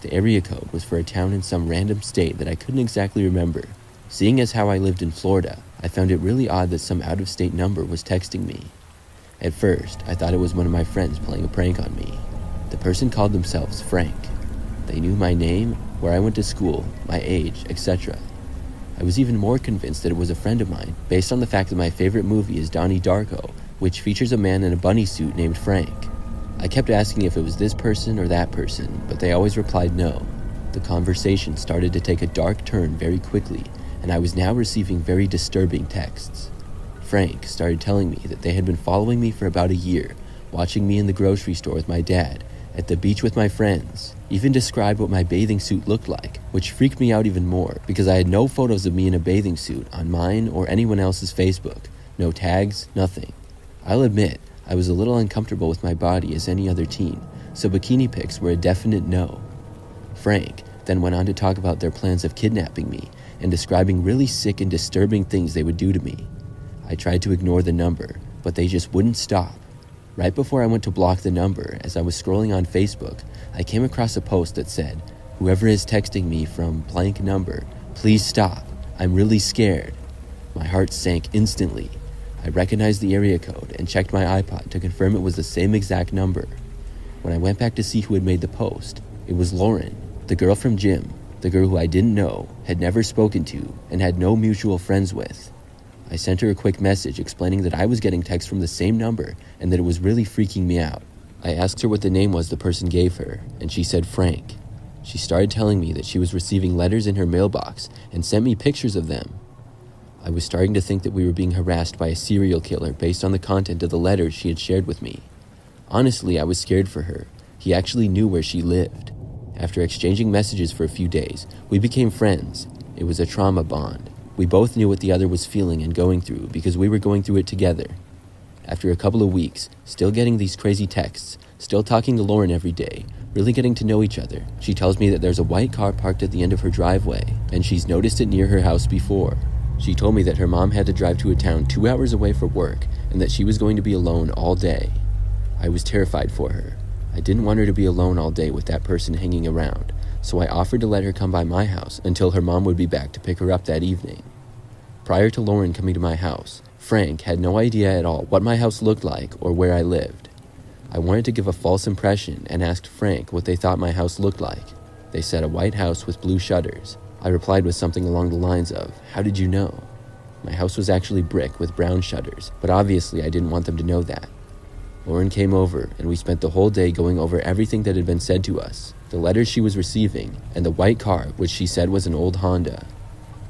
The area code was for a town in some random state that I couldn't exactly remember. Seeing as how I lived in Florida, I found it really odd that some out-of-state number was texting me. At first, I thought it was one of my friends playing a prank on me. The person called themselves Frank. They knew my name, where I went to school, my age, etc. I was even more convinced that it was a friend of mine, based on the fact that my favorite movie is Donnie Darko, which features a man in a bunny suit named Frank. I kept asking if it was this person or that person, but they always replied no. The conversation started to take a dark turn very quickly, and I was now receiving very disturbing texts. Frank started telling me that they had been following me for about a year, watching me in the grocery store with my dad, at the beach with my friends, even described what my bathing suit looked like, which freaked me out even more because I had no photos of me in a bathing suit on mine or anyone else's Facebook, no tags, nothing. I'll admit, I was a little uncomfortable with my body as any other teen, so bikini pics were a definite no. Frank then went on to talk about their plans of kidnapping me and describing really sick and disturbing things they would do to me. I tried to ignore the number, but they just wouldn't stop. Right before I went to block the number, as I was scrolling on Facebook, I came across a post that said, "Whoever is texting me from blank number, please stop. I'm really scared." My heart sank instantly. I recognized the area code and checked my iPod to confirm it was the same exact number. When I went back to see who had made the post, it was Lauren, the girl from gym, the girl who I didn't know, had never spoken to, and had no mutual friends with. I sent her a quick message explaining that I was getting texts from the same number and that it was really freaking me out. I asked her what the name was the person gave her, and she said Frank. She started telling me that she was receiving letters in her mailbox and sent me pictures of them. I was starting to think that we were being harassed by a serial killer based on the content of the letters she had shared with me. Honestly, I was scared for her. He actually knew where she lived. After exchanging messages for a few days, we became friends. It was a trauma bond. We both knew what the other was feeling and going through because we were going through it together. After a couple of weeks, still getting these crazy texts, still talking to Lauren every day, really getting to know each other, she tells me that there's a white car parked at the end of her driveway, and she's noticed it near her house before. She told me that her mom had to drive to a town 2 hours away for work, and that she was going to be alone all day. I was terrified for her. I didn't want her to be alone all day with that person hanging around, so I offered to let her come by my house until her mom would be back to pick her up that evening. Prior to Lauren coming to my house, Frank had no idea at all what my house looked like or where I lived. I wanted to give a false impression and asked Frank what they thought my house looked like. They said a white house with blue shutters. I replied with something along the lines of, "How did you know?" My house was actually brick with brown shutters, but obviously I didn't want them to know that. Lauren came over, and we spent the whole day going over everything that had been said to us, the letters she was receiving, and the white car, which she said was an old Honda.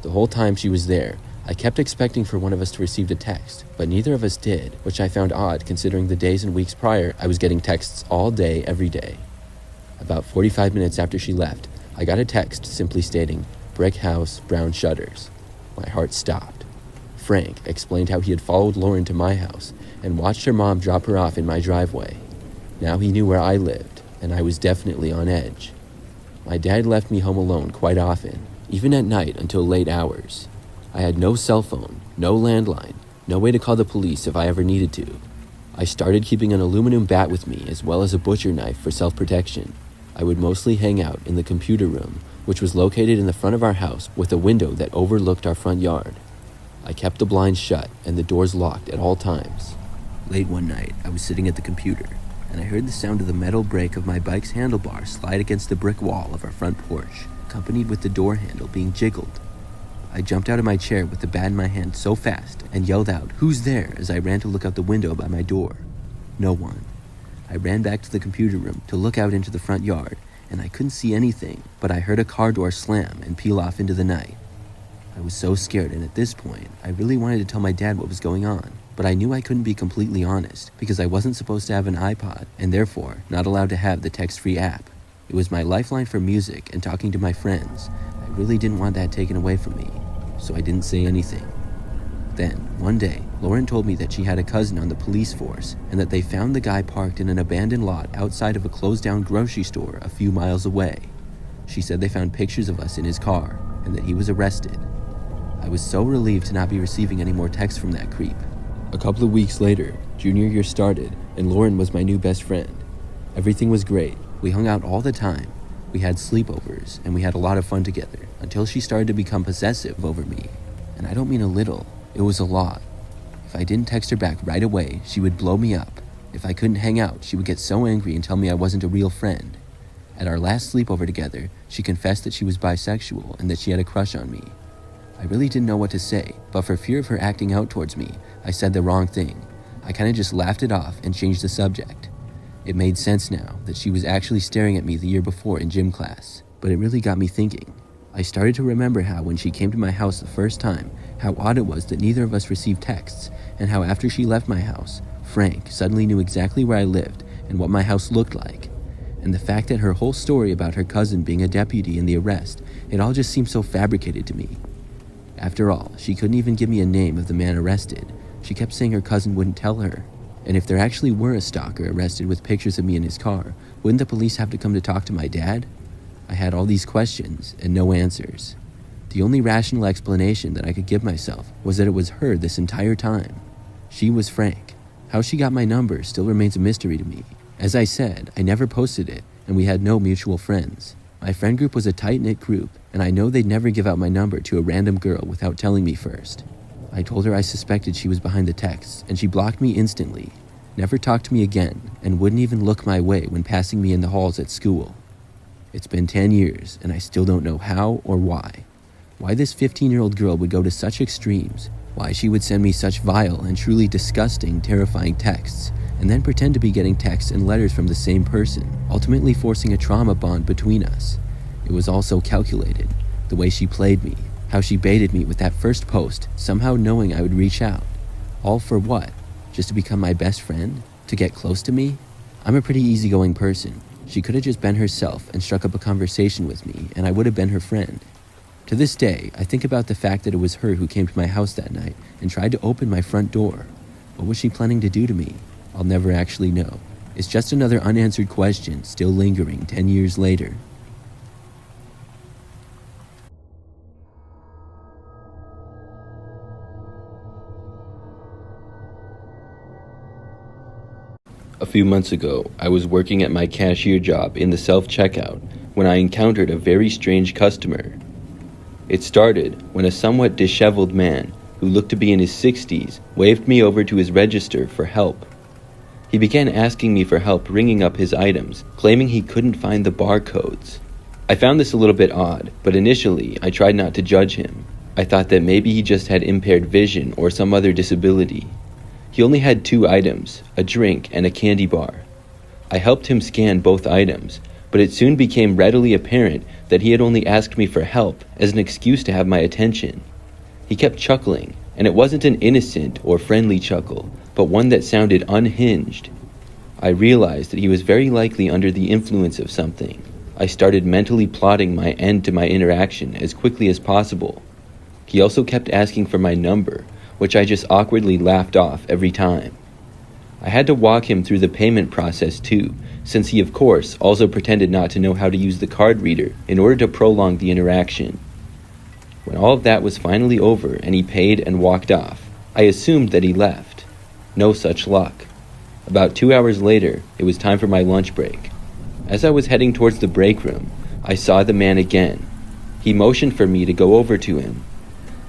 The whole time she was there, I kept expecting for one of us to receive a text, but neither of us did, which I found odd considering the days and weeks prior I was getting texts all day, every day. About 45 minutes after she left, I got a text simply stating, "Brick house, brown shutters." My heart stopped. Frank explained how he had followed Lauren to my house and watched her mom drop her off in my driveway. Now he knew where I lived, and I was definitely on edge. My dad left me home alone quite often, even at night until late hours. I had no cell phone, no landline, no way to call the police if I ever needed to. I started keeping an aluminum bat with me as well as a butcher knife for self-protection. I would mostly hang out in the computer room, which was located in the front of our house with a window that overlooked our front yard. I kept the blinds shut and the doors locked at all times. Late one night, I was sitting at the computer, and I heard the sound of the metal brake of my bike's handlebar slide against the brick wall of our front porch, accompanied with the door handle being jiggled. I jumped out of my chair with the bat in my hand so fast and yelled out, "Who's there?" as I ran to look out the window by my door. No one. I ran back to the computer room to look out into the front yard, and I couldn't see anything, but I heard a car door slam and peel off into the night. I was so scared, and at this point, I really wanted to tell my dad what was going on, but I knew I couldn't be completely honest because I wasn't supposed to have an iPod and therefore not allowed to have the text-free app. It was my lifeline for music and talking to my friends. I really didn't want that taken away from me, so I didn't say anything. Then, one day, Lauren told me that she had a cousin on the police force and that they found the guy parked in an abandoned lot outside of a closed-down grocery store a few miles away. She said they found pictures of us in his car and that he was arrested. I was so relieved to not be receiving any more texts from that creep. A couple of weeks later, junior year started, and Lauren was my new best friend. Everything was great. We hung out all the time. We had sleepovers, and we had a lot of fun together, until she started to become possessive over me. And I don't mean a little, it was a lot. If I didn't text her back right away, she would blow me up. If I couldn't hang out, she would get so angry and tell me I wasn't a real friend. At our last sleepover together, she confessed that she was bisexual and that she had a crush on me. I really didn't know what to say, but for fear of her acting out towards me, I said the wrong thing. I kinda just laughed it off and changed the subject. It made sense now that she was actually staring at me the year before in gym class, but it really got me thinking. I started to remember how when she came to my house the first time, how odd it was that neither of us received texts, and how after she left my house, Frank suddenly knew exactly where I lived and what my house looked like. And the fact that her whole story about her cousin being a deputy in the arrest, it all just seemed so fabricated to me. After all, she couldn't even give me a name of the man arrested. She kept saying her cousin wouldn't tell her. And if there actually were a stalker arrested with pictures of me in his car, wouldn't the police have to come to talk to my dad? I had all these questions and no answers. The only rational explanation that I could give myself was that it was her this entire time. She was Frank. How she got my number still remains a mystery to me. As I said, I never posted it, and we had no mutual friends. My friend group was a tight-knit group, and I know they'd never give out my number to a random girl without telling me first. I told her I suspected she was behind the texts, and she blocked me instantly, never talked to me again, and wouldn't even look my way when passing me in the halls at school. It's been 10 years, and I still don't know how or why. Why this 15-year-old girl would go to such extremes, why she would send me such vile and truly disgusting, terrifying texts, and then pretend to be getting texts and letters from the same person, ultimately forcing a trauma bond between us. It was all so calculated. The way she played me, how she baited me with that first post, somehow knowing I would reach out. All for what? Just to become my best friend? To get close to me? I'm a pretty easygoing person. She could have just been herself and struck up a conversation with me, and I would have been her friend. To this day, I think about the fact that it was her who came to my house that night and tried to open my front door. What was she planning to do to me? I'll never actually know. It's just another unanswered question still lingering 10 years later. A few months ago, I was working at my cashier job in the self-checkout when I encountered a very strange customer. It started when a somewhat disheveled man, who looked to be in his 60s, waved me over to his register for help. He began asking me for help ringing up his items, claiming he couldn't find the barcodes. I found this a little bit odd, but initially I tried not to judge him. I thought that maybe he just had impaired vision or some other disability. He only had 2 items, a drink and a candy bar. I helped him scan both items, but it soon became readily apparent that he had only asked me for help as an excuse to have my attention. He kept chuckling, and it wasn't an innocent or friendly chuckle, but one that sounded unhinged. I realized that he was very likely under the influence of something. I started mentally plotting my end to my interaction as quickly as possible. He also kept asking for my number, which I just awkwardly laughed off every time. I had to walk him through the payment process too, since he of course also pretended not to know how to use the card reader in order to prolong the interaction. When all of that was finally over and he paid and walked off, I assumed that he left. No such luck. About 2 hours later, it was time for my lunch break. As I was heading towards the break room, I saw the man again. He motioned for me to go over to him.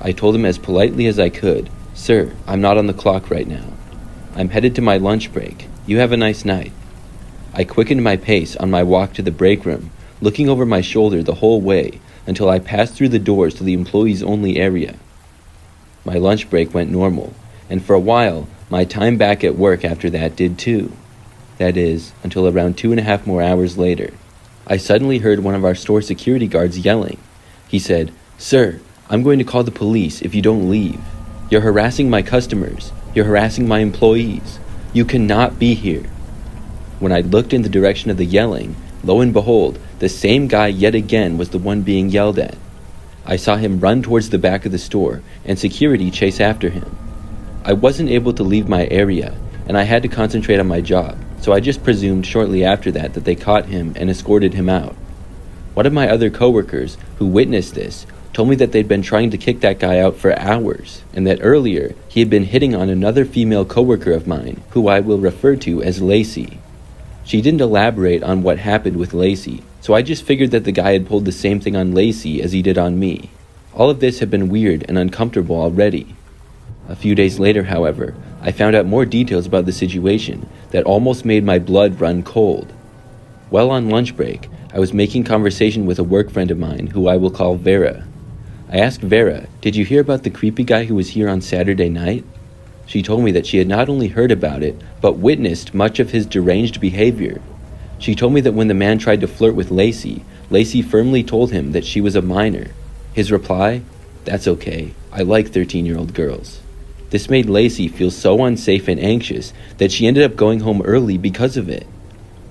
I told him as politely as I could, "Sir, I'm not on the clock right now. I'm headed to my lunch break. You have a nice night." I quickened my pace on my walk to the break room, looking over my shoulder the whole way until I passed through the doors to the employees-only area. My lunch break went normal, and for a while, my time back at work after that did too. That is, until around 2.5 more hours later. I suddenly heard one of our store security guards yelling. He said, "Sir, I'm going to call the police if you don't leave. You're harassing my customers. You're harassing my employees. You cannot be here." When I looked in the direction of the yelling, lo and behold, the same guy yet again was the one being yelled at. I saw him run towards the back of the store and security chase after him. I wasn't able to leave my area, and I had to concentrate on my job, so I just presumed shortly after that they caught him and escorted him out. One of my other coworkers who witnessed this told me that they'd been trying to kick that guy out for hours, and that earlier he had been hitting on another female coworker of mine, who I will refer to as Lacey. She didn't elaborate on what happened with Lacey, so I just figured that the guy had pulled the same thing on Lacey as he did on me. All of this had been weird and uncomfortable already. A few days later, however, I found out more details about the situation that almost made my blood run cold. While on lunch break, I was making conversation with a work friend of mine who I will call Vera. I asked Vera, "Did you hear about the creepy guy who was here on Saturday night?" She told me that she had not only heard about it, but witnessed much of his deranged behavior. She told me that when the man tried to flirt with Lacey, Lacey firmly told him that she was a minor. His reply? "That's okay. I like 13-year-old girls." This made Lacey feel so unsafe and anxious that she ended up going home early because of it.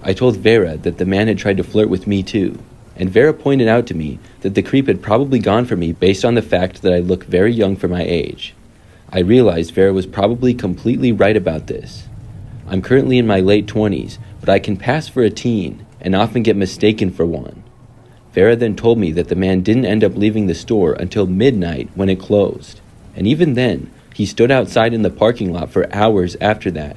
I told Vera that the man had tried to flirt with me too, and Vera pointed out to me that the creep had probably gone for me based on the fact that I look very young for my age. I realized Vera was probably completely right about this. I'm currently in my late 20s, but I can pass for a teen and often get mistaken for one. Vera then told me that the man didn't end up leaving the store until midnight when it closed, and even then, he stood outside in the parking lot for hours after that.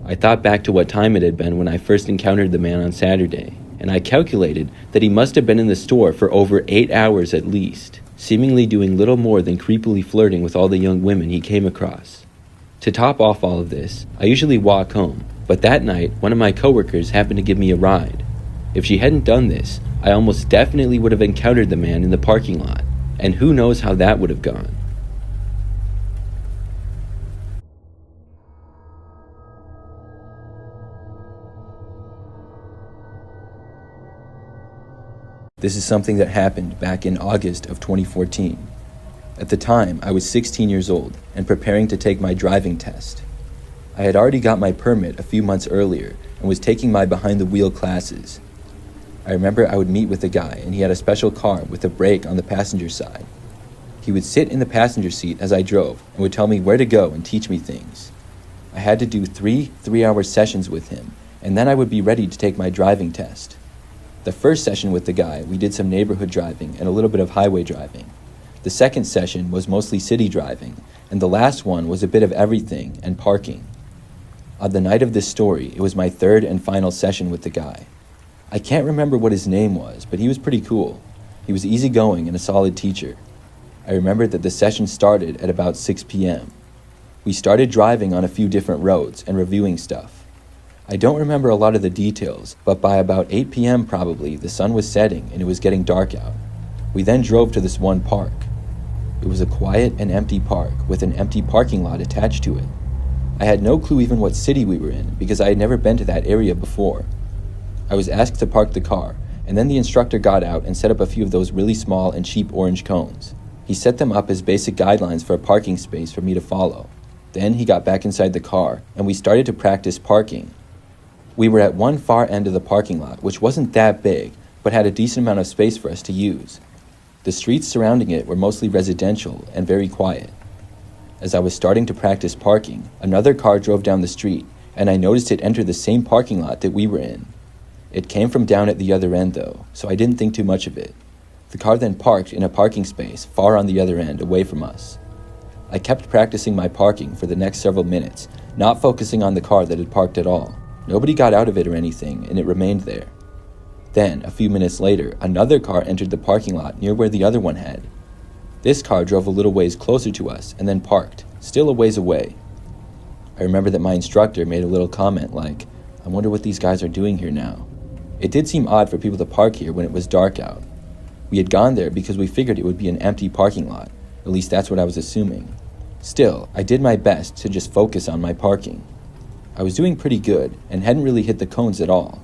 I thought back to what time it had been when I first encountered the man on Saturday, and I calculated that he must have been in the store for over 8 hours at least, seemingly doing little more than creepily flirting with all the young women he came across. To top off all of this, I usually walk home, but that night, one of my coworkers happened to give me a ride. If she hadn't done this, I almost definitely would have encountered the man in the parking lot, and who knows how that would have gone. This is something that happened back in August of 2014. At the time, I was 16 years old and preparing to take my driving test. I had already got my permit a few months earlier and was taking my behind-the-wheel classes. I remember I would meet with a guy and he had a special car with a brake on the passenger side. He would sit in the passenger seat as I drove and would tell me where to go and teach me things. I had to do 3-hour sessions with him, and then I would be ready to take my driving test. The first session with the guy, we did some neighborhood driving and a little bit of highway driving. The second session was mostly city driving, and the last one was a bit of everything and parking. On the night of this story, it was my third and final session with the guy. I can't remember what his name was, but he was pretty cool. He was easygoing and a solid teacher. I remember that the session started at about 6 p.m. We started driving on a few different roads and reviewing stuff. I don't remember a lot of the details, but by about 8 p.m. probably, the sun was setting and it was getting dark out. We then drove to this one park. It was a quiet and empty park with an empty parking lot attached to it. I had no clue even what city we were in because I had never been to that area before. I was asked to park the car, and then the instructor got out and set up a few of those really small and cheap orange cones. He set them up as basic guidelines for a parking space for me to follow. Then he got back inside the car, and we started to practice parking. We were at one far end of the parking lot, which wasn't that big, but had a decent amount of space for us to use. The streets surrounding it were mostly residential and very quiet. As I was starting to practice parking, another car drove down the street, and I noticed it entered the same parking lot that we were in. It came from down at the other end though, so I didn't think too much of it. The car then parked in a parking space far on the other end, away from us. I kept practicing my parking for the next several minutes, not focusing on the car that had parked at all. Nobody got out of it or anything, and it remained there. Then, a few minutes later, another car entered the parking lot near where the other one had. This car drove a little ways closer to us and then parked, still a ways away. I remember that my instructor made a little comment like, "I wonder what these guys are doing here now." It did seem odd for people to park here when it was dark out. We had gone there because we figured it would be an empty parking lot. At least that's what I was assuming. Still, I did my best to just focus on my parking. I was doing pretty good and hadn't really hit the cones at all.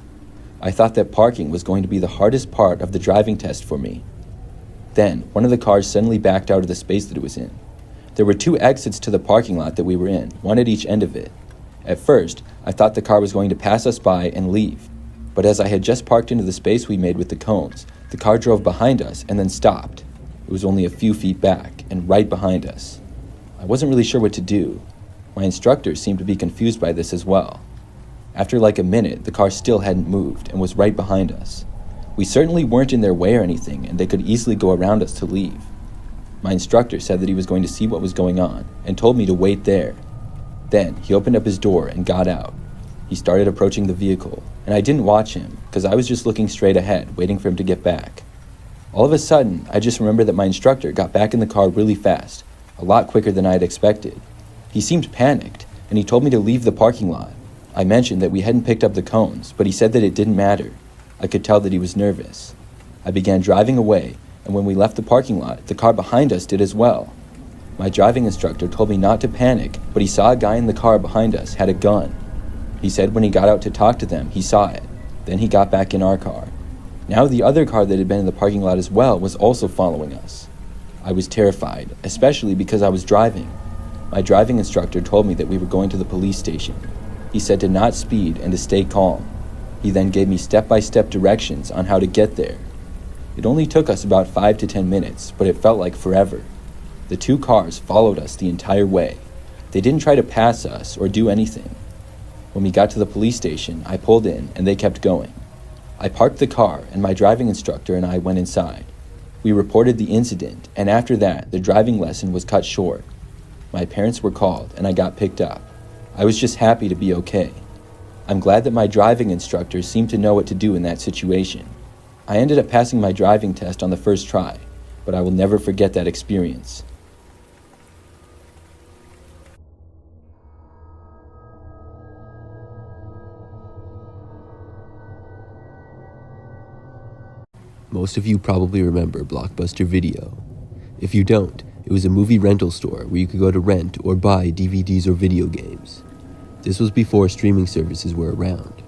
I thought that parking was going to be the hardest part of the driving test for me. Then, one of the cars suddenly backed out of the space that it was in. There were 2 exits to the parking lot that we were in, one at each end of it. At first, I thought the car was going to pass us by and leave. But as I had just parked into the space we made with the cones, the car drove behind us and then stopped. It was only a few feet back and right behind us. I wasn't really sure what to do. My instructor seemed to be confused by this as well. After like a minute, the car still hadn't moved and was right behind us. We certainly weren't in their way or anything, and they could easily go around us to leave. My instructor said that he was going to see what was going on and told me to wait there. Then he opened up his door and got out. He started approaching the vehicle, and I didn't watch him because I was just looking straight ahead, waiting for him to get back. All of a sudden, I just remembered that my instructor got back in the car really fast, a lot quicker than I had expected. He seemed panicked, and he told me to leave the parking lot. I mentioned that we hadn't picked up the cones, but he said that it didn't matter. I could tell that he was nervous. I began driving away, and when we left the parking lot, the car behind us did as well. My driving instructor told me not to panic, but he saw a guy in the car behind us had a gun. He said when he got out to talk to them, he saw it. Then he got back in our car. Now the other car that had been in the parking lot as well was also following us. I was terrified, especially because I was driving. My driving instructor told me that we were going to the police station. He said to not speed and to stay calm. He then gave me step-by-step directions on how to get there. It only took us about 5 to 10 minutes, but it felt like forever. The 2 cars followed us the entire way. They didn't try to pass us or do anything. When we got to the police station, I pulled in and they kept going. I parked the car and my driving instructor and I went inside. We reported the incident, and after that, the driving lesson was cut short. My parents were called and I got picked up. I was just happy to be okay. I'm glad that my driving instructor seemed to know what to do in that situation. I ended up passing my driving test on the first try, but I will never forget that experience. Most of you probably remember Blockbuster Video. If you don't, it was a movie rental store where you could go to rent or buy DVDs or video games. This was before streaming services were around.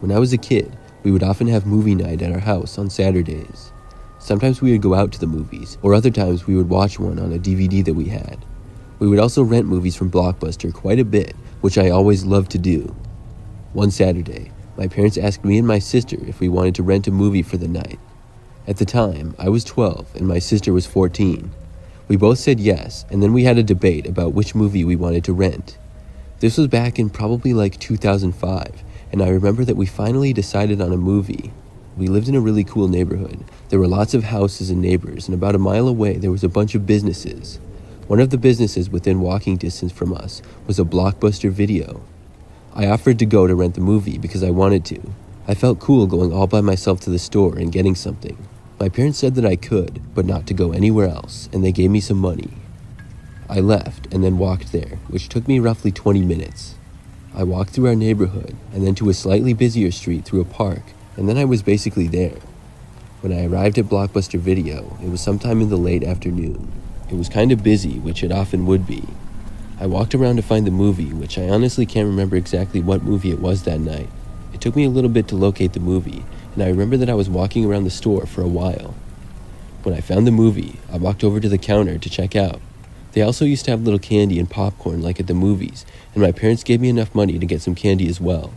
When I was a kid, we would often have movie night at our house on Saturdays. Sometimes we would go out to the movies, or other times we would watch one on a DVD that we had. We would also rent movies from Blockbuster quite a bit, which I always loved to do. One Saturday, My parents asked me and my sister if we wanted to rent a movie for the night. At the time, I was 12 and my sister was 14. We both said yes, and then we had a debate about which movie we wanted to rent. This was back in probably like 2005, and I remember that we finally decided on a movie. We lived in a really cool neighborhood. There were lots of houses and neighbors, and about a mile away there was a bunch of businesses. One of the businesses within walking distance from us was a Blockbuster video. I offered to go to rent the movie because I wanted to. I felt cool going all by myself to the store and getting something. My parents said that I could, but not to go anywhere else, and they gave me some money. I left and then walked there, which took me roughly 20 minutes. I walked through our neighborhood and then to a slightly busier street through a park, and then I was basically there. When I arrived at Blockbuster Video, it was sometime in the late afternoon. It was kind of busy, which it often would be. I walked around to find the movie, which I honestly can't remember exactly what movie it was that night. It took me a little bit to locate the movie, and I remember that I was walking around the store for a while. When I found the movie, I walked over to the counter to check out. They also used to have little candy and popcorn like at the movies, and my parents gave me enough money to get some candy as well.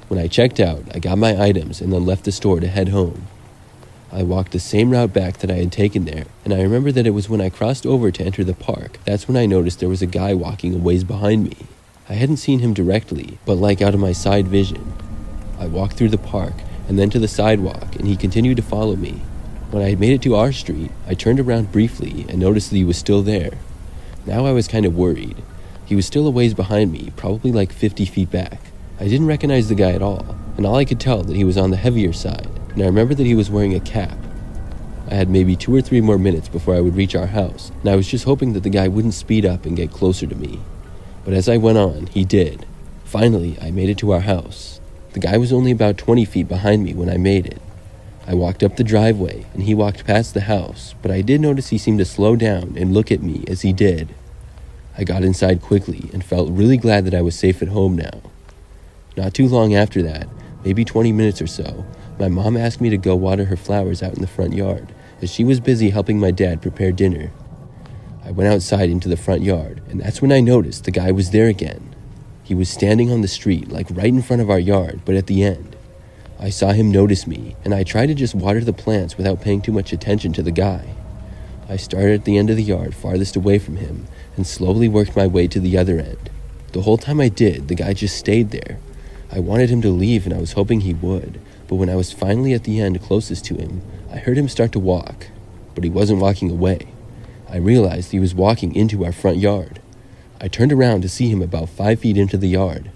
When I checked out, I got my items and then left the store to head home. I walked the same route back that I had taken there, and I remember that it was when I crossed over to enter the park, that's when I noticed there was a guy walking a ways behind me. I hadn't seen him directly, but like out of my side vision. I walked through the park and then to the sidewalk, and he continued to follow me. When I had made it to our street, I turned around briefly and noticed that he was still there. Now I was kind of worried. He was still a ways behind me, probably like 50 feet back. I didn't recognize the guy at all, and all I could tell that he was on the heavier side, and I remember that he was wearing a cap. I had maybe 2 or 3 more minutes before I would reach our house, and I was just hoping that the guy wouldn't speed up and get closer to me. But as I went on, he did. Finally, I made it to our house. The guy was only about 20 feet behind me when I made it. I walked up the driveway, and he walked past the house, but I did notice he seemed to slow down and look at me as he did. I got inside quickly and felt really glad that I was safe at home now. Not too long after that, maybe 20 minutes or so, my mom asked me to go water her flowers out in the front yard, as she was busy helping my dad prepare dinner. I went outside into the front yard, and that's when I noticed the guy was there again. He was standing on the street, like right in front of our yard, but at the end. I saw him notice me, and I tried to just water the plants without paying too much attention to the guy. I started at the end of the yard farthest away from him, and slowly worked my way to the other end. The whole time I did, the guy just stayed there. I wanted him to leave, and I was hoping he would, but when I was finally at the end closest to him, I heard him start to walk, but he wasn't walking away. I realized he was walking into our front yard. I turned around to see him about 5 feet into the yard.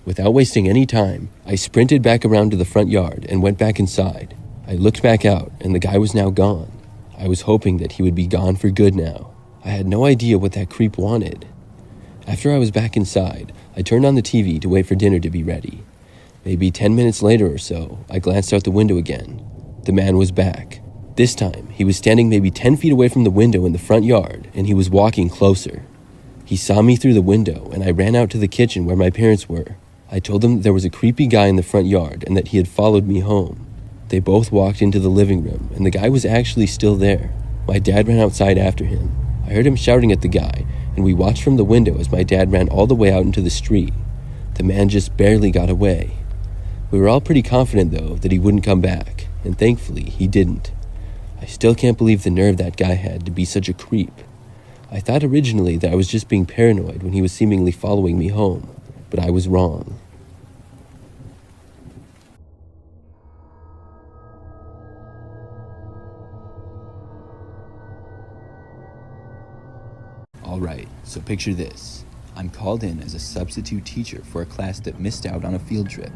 Without wasting any time, I sprinted back around to the front yard and went back inside. I looked back out, and the guy was now gone. I was hoping that he would be gone for good now. I had no idea what that creep wanted. After I was back inside, I turned on the TV to wait for dinner to be ready. Maybe 10 minutes later or so, I glanced out the window again. The man was back. This time, he was standing maybe 10 feet away from the window in the front yard, and he was walking closer. He saw me through the window, and I ran out to the kitchen where my parents were. I told them that there was a creepy guy in the front yard and that he had followed me home. They both walked into the living room, and the guy was actually still there. My dad ran outside after him. I heard him shouting at the guy, and we watched from the window as my dad ran all the way out into the street. The man just barely got away. We were all pretty confident, though, that he wouldn't come back, and thankfully, he didn't. I still can't believe the nerve that guy had to be such a creep. I thought originally that I was just being paranoid when he was seemingly following me home, but I was wrong. Alright, so picture this. I'm called in as a substitute teacher for a class that missed out on a field trip.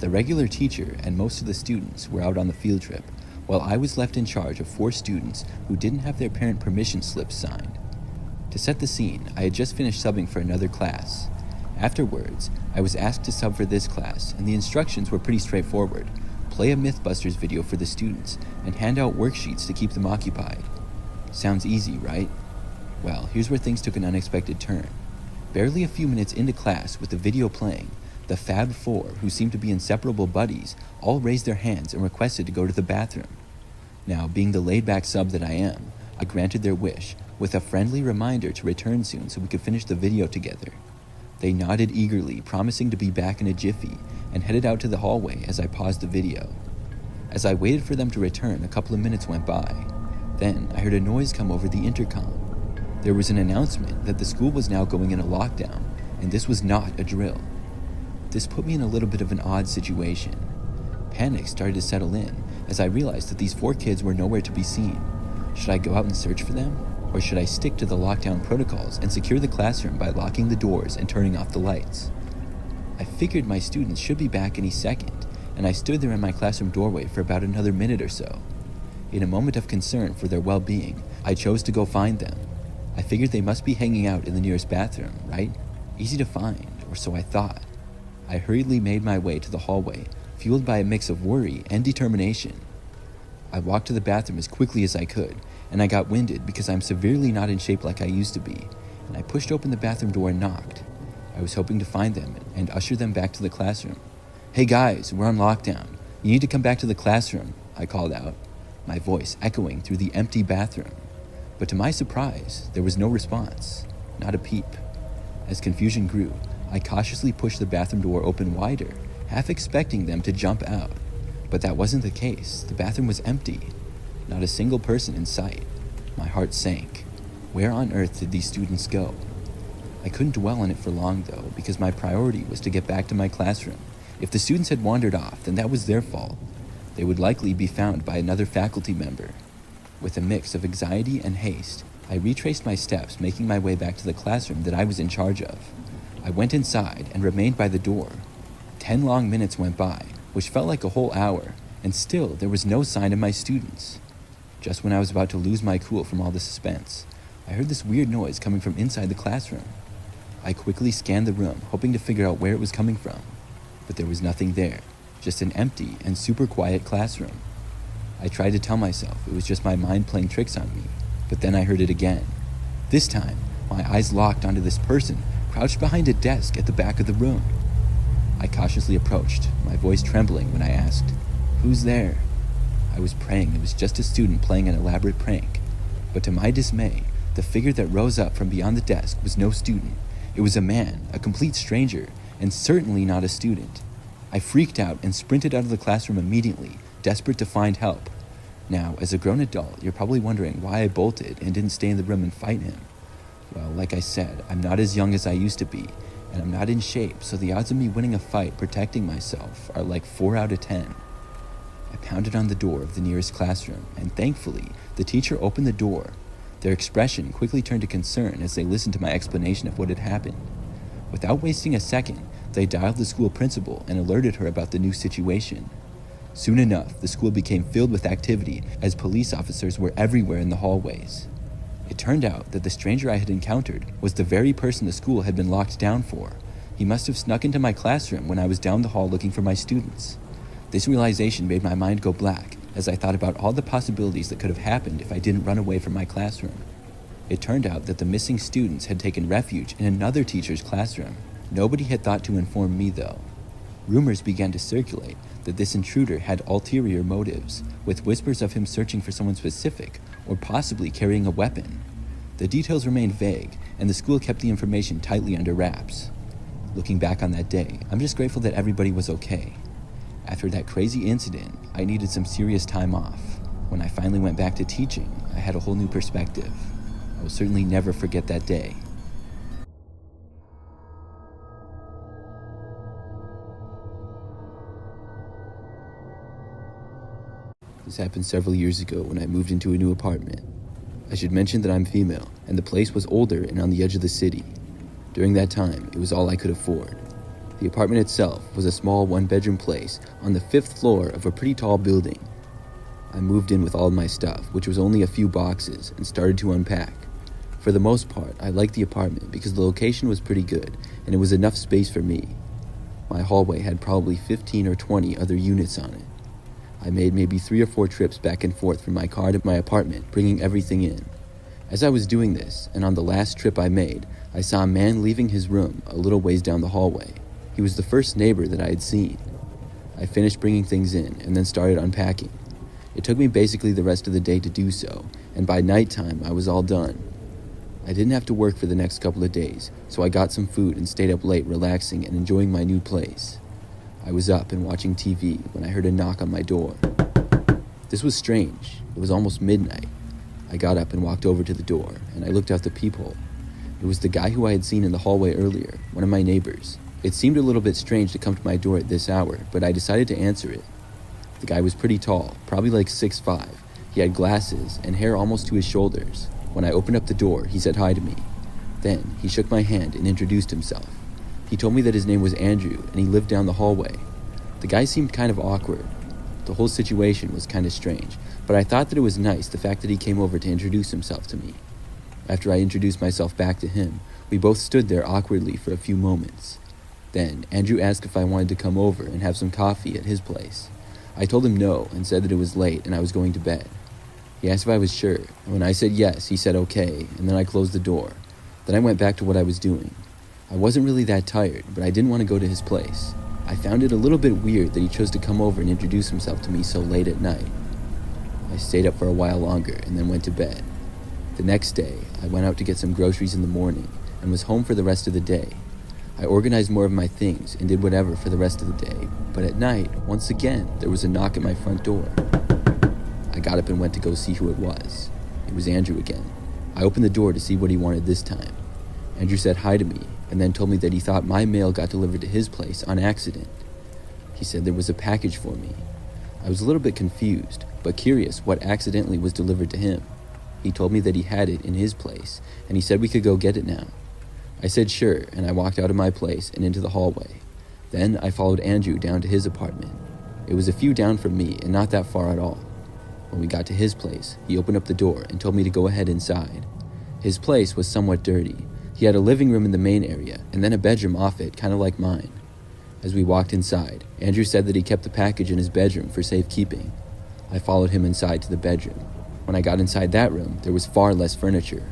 The regular teacher and most of the students were out on the field trip, while I was left in charge of 4 students who didn't have their parent permission slips signed. To set the scene, I had just finished subbing for another class. Afterwards, I was asked to sub for this class, and the instructions were pretty straightforward. Play a Mythbusters video for the students, and hand out worksheets to keep them occupied. Sounds easy, right? Well, here's where things took an unexpected turn. Barely a few minutes into class with the video playing, the Fab Four, who seemed to be inseparable buddies, all raised their hands and requested to go to the bathroom. Now, being the laid-back sub that I am, I granted their wish, with a friendly reminder to return soon so we could finish the video together. They nodded eagerly, promising to be back in a jiffy, and headed out to the hallway as I paused the video. As I waited for them to return, a couple of minutes went by. Then I heard a noise come over the intercom. There was an announcement that the school was now going in a lockdown, and this was not a drill. This put me in a little bit of an odd situation. Panic started to settle in as I realized that these 4 kids were nowhere to be seen. Should I go out and search for them? Or should I stick to the lockdown protocols and secure the classroom by locking the doors and turning off the lights? I figured my students should be back any second, and I stood there in my classroom doorway for about another minute or so. In a moment of concern for their well-being, I chose to go find them. I figured they must be hanging out in the nearest bathroom, right? Easy to find, or so I thought. I hurriedly made my way to the hallway, fueled by a mix of worry and determination. I walked to the bathroom as quickly as I could, and I got winded because I'm severely not in shape like I used to be, and I pushed open the bathroom door and knocked. I was hoping to find them and usher them back to the classroom. "Hey guys, we're on lockdown. You need to come back to the classroom," I called out, my voice echoing through the empty bathroom. But to my surprise, there was no response, not a peep. As confusion grew, I cautiously pushed the bathroom door open wider, half expecting them to jump out. But that wasn't the case. The bathroom was empty. Not a single person in sight. My heart sank. Where on earth did these students go? I couldn't dwell on it for long though, because my priority was to get back to my classroom. If the students had wandered off, then that was their fault. They would likely be found by another faculty member. With a mix of anxiety and haste, I retraced my steps, making my way back to the classroom that I was in charge of. I went inside and remained by the door. 10 long minutes went by, which felt like a whole hour, and still there was no sign of my students. Just when I was about to lose my cool from all the suspense, I heard this weird noise coming from inside the classroom. I quickly scanned the room, hoping to figure out where it was coming from, but there was nothing there, just an empty and super quiet classroom. I tried to tell myself it was just my mind playing tricks on me, but then I heard it again. This time, my eyes locked onto this person crouched behind a desk at the back of the room. I cautiously approached, my voice trembling when I asked, "Who's there?" I was praying it was just a student playing an elaborate prank, but to my dismay, the figure that rose up from beyond the desk was no student. It was a man, a complete stranger, and certainly not a student. I freaked out and sprinted out of the classroom immediately, desperate to find help. Now, as a grown adult, you're probably wondering why I bolted and didn't stay in the room and fight him. Well, like I said, I'm not as young as I used to be, and I'm not in shape, so the odds of me winning a fight protecting myself are like 4 out of 10. I pounded on the door of the nearest classroom, and thankfully, the teacher opened the door. Their expression quickly turned to concern as they listened to my explanation of what had happened. Without wasting a second, they dialed the school principal and alerted her about the new situation. Soon enough, the school became filled with activity as police officers were everywhere in the hallways. It turned out that the stranger I had encountered was the very person the school had been locked down for. He must have snuck into my classroom when I was down the hall looking for my students. This realization made my mind go black as I thought about all the possibilities that could have happened if I didn't run away from my classroom. It turned out that the missing students had taken refuge in another teacher's classroom. Nobody had thought to inform me though. Rumors began to circulate that this intruder had ulterior motives, with whispers of him searching for someone specific or possibly carrying a weapon. The details remained vague, and the school kept the information tightly under wraps. Looking back on that day, I'm just grateful that everybody was okay. After that crazy incident, I needed some serious time off. When I finally went back to teaching, I had a whole new perspective. I will certainly never forget that day. This happened several years ago when I moved into a new apartment. I should mention that I'm female, and the place was older and on the edge of the city. During that time, it was all I could afford. The apartment itself was a small one-bedroom place on the 5th floor of a pretty tall building. I moved in with all of my stuff, which was only a few boxes, and started to unpack. For the most part, I liked the apartment because the location was pretty good, and it was enough space for me. My hallway had probably 15 or 20 other units on it. I made maybe 3 or 4 trips back and forth from my car to my apartment, bringing everything in. As I was doing this, and on the last trip I made, I saw a man leaving his room a little ways down the hallway. He was the first neighbor that I had seen. I finished bringing things in and then started unpacking. It took me basically the rest of the day to do so, and by nighttime I was all done. I didn't have to work for the next couple of days, so I got some food and stayed up late relaxing and enjoying my new place. I was up and watching TV when I heard a knock on my door. This was strange. It was almost midnight. I got up and walked over to the door, and I looked out the peephole. It was the guy who I had seen in the hallway earlier, one of my neighbors. It seemed a little bit strange to come to my door at this hour, but I decided to answer it. The guy was pretty tall, probably like 6'5". He had glasses and hair almost to his shoulders. When I opened up the door, he said hi to me. Then, he shook my hand and introduced himself. He told me that his name was Andrew and he lived down the hallway. The guy seemed kind of awkward. The whole situation was kind of strange, but I thought that it was nice the fact that he came over to introduce himself to me. After I introduced myself back to him, we both stood there awkwardly for a few moments. Then, Andrew asked if I wanted to come over and have some coffee at his place. I told him no and said that it was late and I was going to bed. He asked if I was sure, and when I said yes, he said okay, and then I closed the door. Then I went back to what I was doing. I wasn't really that tired, but I didn't want to go to his place. I found it a little bit weird that he chose to come over and introduce himself to me so late at night. I stayed up for a while longer and then went to bed. The next day, I went out to get some groceries in the morning and was home for the rest of the day. I organized more of my things and did whatever for the rest of the day, but at night, once again, there was a knock at my front door. I got up and went to go see who it was. It was Andrew again. I opened the door to see what he wanted this time. Andrew said hi to me and then told me that he thought my mail got delivered to his place on accident. He said there was a package for me. I was a little bit confused, but curious what accidentally was delivered to him. He told me that he had it in his place, and he said we could go get it now. I said sure, and I walked out of my place and into the hallway. Then I followed Andrew down to his apartment. It was a few down from me and not that far at all. When we got to his place, he opened up the door and told me to go ahead inside. His place was somewhat dirty. He had a living room in the main area and then a bedroom off it, kind of like mine. As we walked inside, Andrew said that he kept the package in his bedroom for safekeeping. I followed him inside to the bedroom. When I got inside that room, there was far less furniture.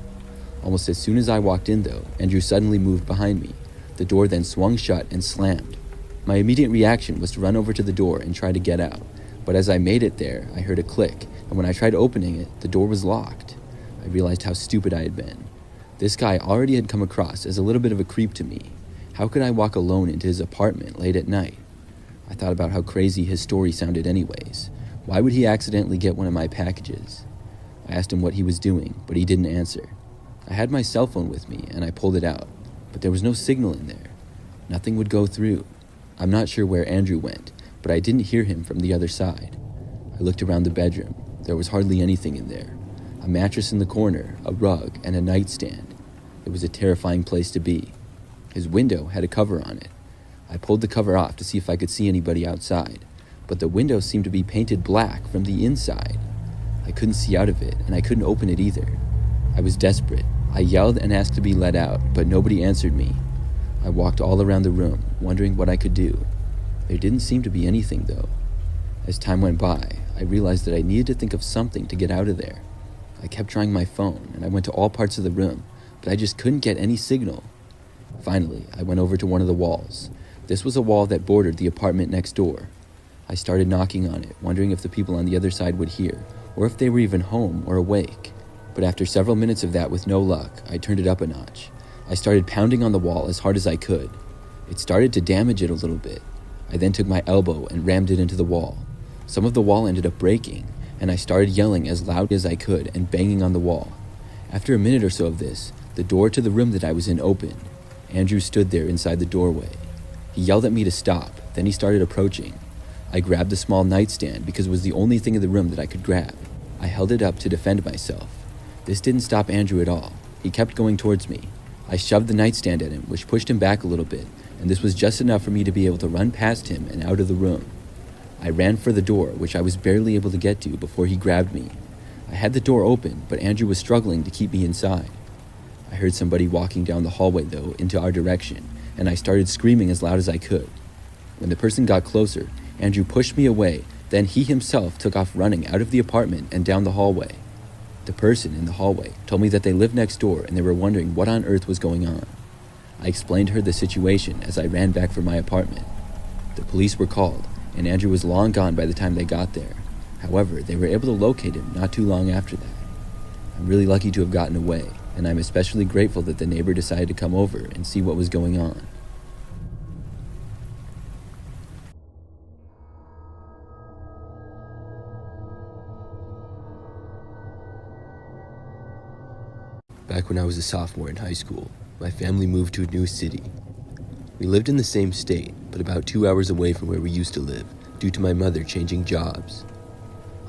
Almost as soon as I walked in though, Andrew suddenly moved behind me. The door then swung shut and slammed. My immediate reaction was to run over to the door and try to get out, but as I made it there, I heard a click, and when I tried opening it, the door was locked. I realized how stupid I had been. This guy already had come across as a little bit of a creep to me. How could I walk alone into his apartment late at night? I thought about how crazy his story sounded anyways. Why would he accidentally get one of my packages? I asked him what he was doing, but he didn't answer. I had my cell phone with me, and I pulled it out, but there was no signal in there. Nothing would go through. I'm not sure where Andrew went, but I didn't hear him from the other side. I looked around the bedroom. There was hardly anything in there. A mattress in the corner, a rug, and a nightstand. It was a terrifying place to be. His window had a cover on it. I pulled the cover off to see if I could see anybody outside, but the window seemed to be painted black from the inside. I couldn't see out of it, and I couldn't open it either. I was desperate. I yelled and asked to be let out, but nobody answered me. I walked all around the room, wondering what I could do. There didn't seem to be anything, though. As time went by, I realized that I needed to think of something to get out of there. I kept trying my phone, and I went to all parts of the room, but I just couldn't get any signal. Finally, I went over to one of the walls. This was a wall that bordered the apartment next door. I started knocking on it, wondering if the people on the other side would hear, or if they were even home or awake. But after several minutes of that with no luck, I turned it up a notch. I started pounding on the wall as hard as I could. It started to damage it a little bit. I then took my elbow and rammed it into the wall. Some of the wall ended up breaking, and I started yelling as loud as I could and banging on the wall. After a minute or so of this, the door to the room that I was in opened. Andrew stood there inside the doorway. He yelled at me to stop, then he started approaching. I grabbed the small nightstand because it was the only thing in the room that I could grab. I held it up to defend myself. This didn't stop Andrew at all. He kept going towards me. I shoved the nightstand at him, which pushed him back a little bit, and this was just enough for me to be able to run past him and out of the room. I ran for the door, which I was barely able to get to before he grabbed me. I had the door open, but Andrew was struggling to keep me inside. I heard somebody walking down the hallway, though, into our direction, and I started screaming as loud as I could. When the person got closer, Andrew pushed me away, then he himself took off running out of the apartment and down the hallway. The person in the hallway told me that they lived next door and they were wondering what on earth was going on. I explained to her the situation as I ran back for my apartment. The police were called, and Andrew was long gone by the time they got there. However, they were able to locate him not too long after that. I'm really lucky to have gotten away, and I'm especially grateful that the neighbor decided to come over and see what was going on. Back when I was a sophomore in high school, my family moved to a new city. We lived in the same state, but about 2 hours away from where we used to live, due to my mother changing jobs.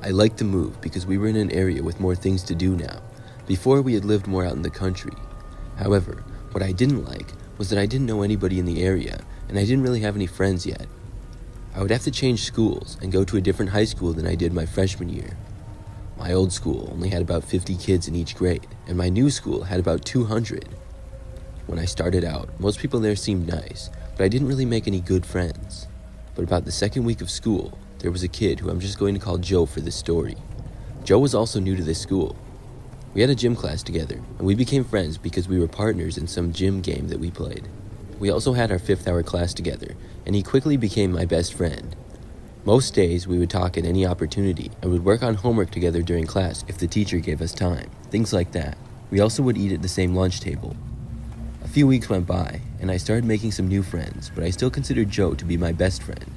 I liked the move because we were in an area with more things to do now. Before, we had lived more out in the country. However, what I didn't like was that I didn't know anybody in the area, and I didn't really have any friends yet. I would have to change schools and go to a different high school than I did my freshman year. My old school only had about 50 kids in each grade, and my new school had about 200. When I started out, most people there seemed nice, but I didn't really make any good friends. But about the second week of school, there was a kid who I'm just going to call Joe for this story. Joe was also new to this school. We had a gym class together, and we became friends because we were partners in some gym game that we played. We also had our 5th hour class together, and he quickly became my best friend. Most days, we would talk at any opportunity and would work on homework together during class if the teacher gave us time, things like that. We also would eat at the same lunch table. A few weeks went by, and I started making some new friends, but I still considered Joe to be my best friend.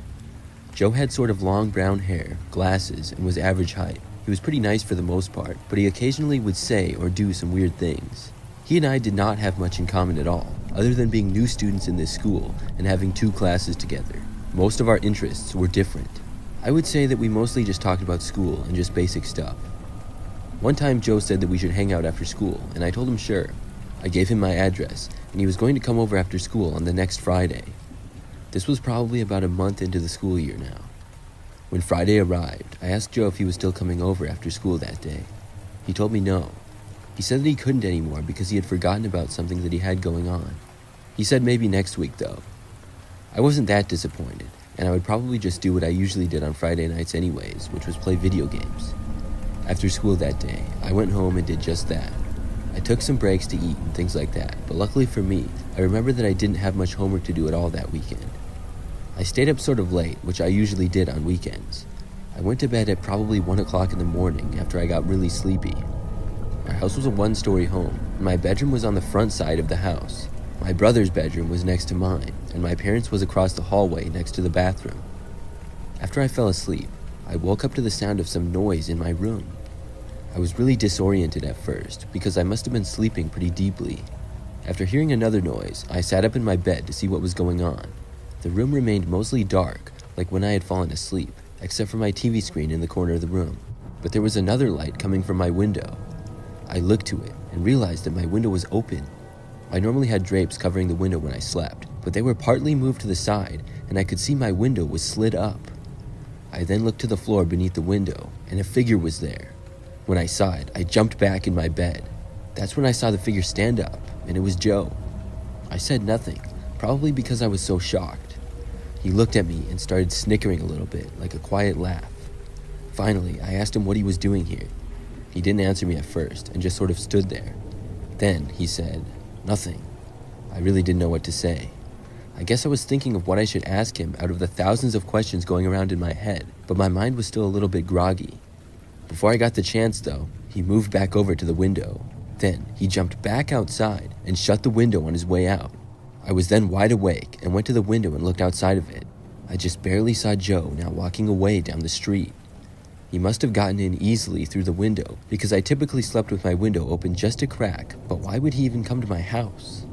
Joe had sort of long brown hair, glasses, and was average height. He was pretty nice for the most part, but he occasionally would say or do some weird things. He and I did not have much in common at all, other than being new students in this school and having 2 classes together. Most of our interests were different. I would say that we mostly just talked about school and just basic stuff. One time Joe said that we should hang out after school, and I told him sure. I gave him my address, and he was going to come over after school on the next Friday. This was probably about a month into the school year now. When Friday arrived, I asked Joe if he was still coming over after school that day. He told me no. He said that he couldn't anymore because he had forgotten about something that he had going on. He said maybe next week though. I wasn't that disappointed, and I would probably just do what I usually did on Friday nights anyways, which was play video games. After school that day, I went home and did just that. I took some breaks to eat and things like that, but luckily for me, I remembered that I didn't have much homework to do at all that weekend. I stayed up sort of late, which I usually did on weekends. I went to bed at probably 1 o'clock in the morning after I got really sleepy. Our house was a 1-story home, and my bedroom was on the front side of the house. My brother's bedroom was next to mine, and my parents' was across the hallway next to the bathroom. After I fell asleep, I woke up to the sound of some noise in my room. I was really disoriented at first because I must have been sleeping pretty deeply. After hearing another noise, I sat up in my bed to see what was going on. The room remained mostly dark, like when I had fallen asleep, except for my TV screen in the corner of the room. But there was another light coming from my window. I looked to it and realized that my window was open. I normally had drapes covering the window when I slept, but they were partly moved to the side, and I could see my window was slid up. I then looked to the floor beneath the window, and a figure was there. When I saw it, I jumped back in my bed. That's when I saw the figure stand up, and it was Joe. I said nothing, probably because I was so shocked. He looked at me and started snickering a little bit, like a quiet laugh. Finally, I asked him what he was doing here. He didn't answer me at first, and just sort of stood there. Then he said, "Nothing." I really didn't know what to say. I guess I was thinking of what I should ask him out of the thousands of questions going around in my head, but my mind was still a little bit groggy. Before I got the chance, though, he moved back over to the window. Then he jumped back outside and shut the window on his way out. I was then wide awake and went to the window and looked outside of it. I just barely saw Joe now walking away down the street. He must have gotten in easily through the window because I typically slept with my window open just a crack, but why would he even come to my house?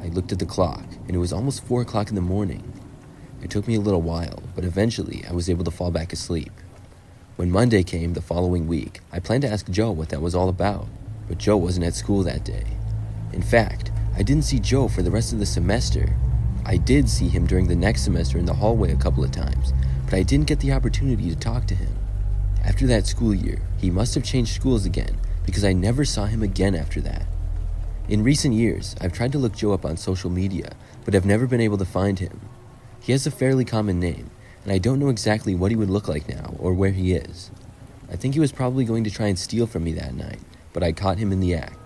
I looked at the clock, and it was almost 4 o'clock in the morning. It took me a little while, but eventually I was able to fall back asleep. When Monday came the following week, I planned to ask Joe what that was all about, but Joe wasn't at school that day. In fact, I didn't see Joe for the rest of the semester. I did see him during the next semester in the hallway a couple of times, but I didn't get the opportunity to talk to him. After that school year, he must have changed schools again because I never saw him again after that. In recent years, I've tried to look Joe up on social media, but I've never been able to find him. He has a fairly common name, and I don't know exactly what he would look like now or where he is. I think he was probably going to try and steal from me that night, but I caught him in the act.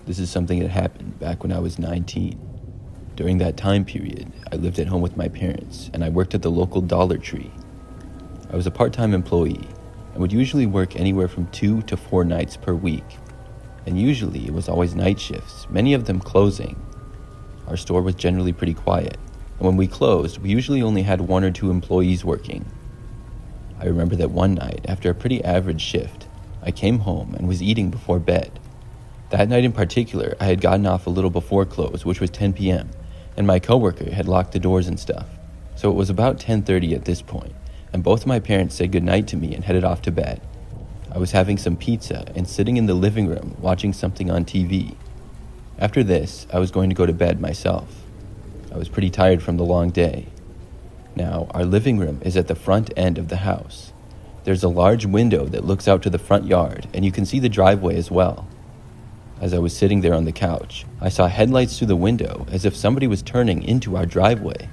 This is something that happened back when I was 19. During that time period, I lived at home with my parents, and I worked at the local Dollar Tree. I was a part-time employee, and would usually work anywhere from 2 to 4 nights per week. And usually it was always night shifts, many of them closing. Our store was generally pretty quiet, and when we closed, we usually only had 1 or 2 employees working. I remember that one night, after a pretty average shift, I came home and was eating before bed. That night in particular, I had gotten off a little before close, which was 10 p.m., and my coworker had locked the doors and stuff. So it was about 10:30 at this point, and both of my parents said goodnight to me and headed off to bed. I was having some pizza and sitting in the living room watching something on TV. After this, I was going to go to bed myself. I was pretty tired from the long day. Now, our living room is at the front end of the house. There's a large window that looks out to the front yard, and you can see the driveway as well. As I was sitting there on the couch, I saw headlights through the window as if somebody was turning into our driveway.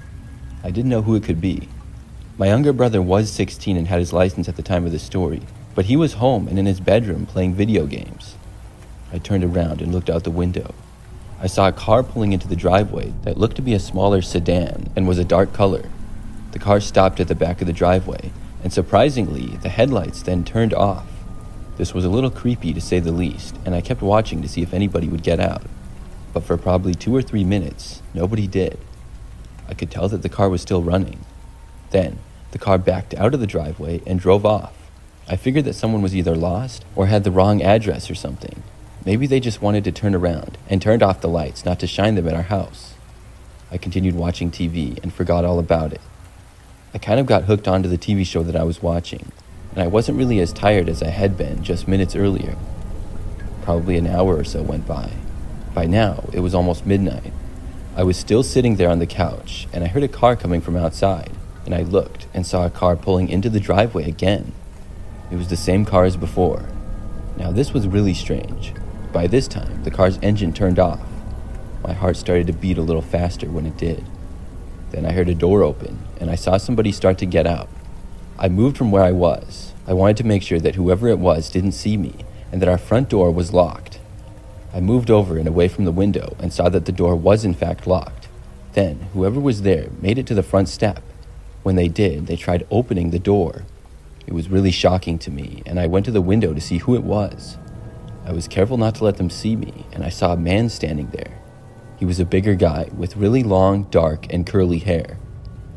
I didn't know who it could be. My younger brother was 16 and had his license at the time of the story, but he was home and in his bedroom playing video games. I turned around and looked out the window. I saw a car pulling into the driveway that looked to be a smaller sedan and was a dark color. The car stopped at the back of the driveway, and surprisingly, the headlights then turned off. This was a little creepy to say the least, and I kept watching to see if anybody would get out. But for probably 2 or 3 minutes, nobody did. I could tell that the car was still running. Then, the car backed out of the driveway and drove off. I figured that someone was either lost or had the wrong address or something. Maybe they just wanted to turn around and turned off the lights not to shine them at our house. I continued watching TV and forgot all about it. I kind of got hooked onto the TV show that I was watching, and I wasn't really as tired as I had been just minutes earlier. Probably an hour or so went by. By now, it was almost midnight. I was still sitting there on the couch, and I heard a car coming from outside, and I looked and saw a car pulling into the driveway again. It was the same car as before. Now this was really strange. By this time, the car's engine turned off. My heart started to beat a little faster when it did. Then I heard a door open, and I saw somebody start to get out. I moved from where I was. I wanted to make sure that whoever it was didn't see me, and that our front door was locked. I moved over and away from the window and saw that the door was in fact locked. Then, whoever was there made it to the front step. When they did, they tried opening the door. It was really shocking to me, and I went to the window to see who it was. I was careful not to let them see me, and I saw a man standing there. He was a bigger guy with really long, dark, and curly hair.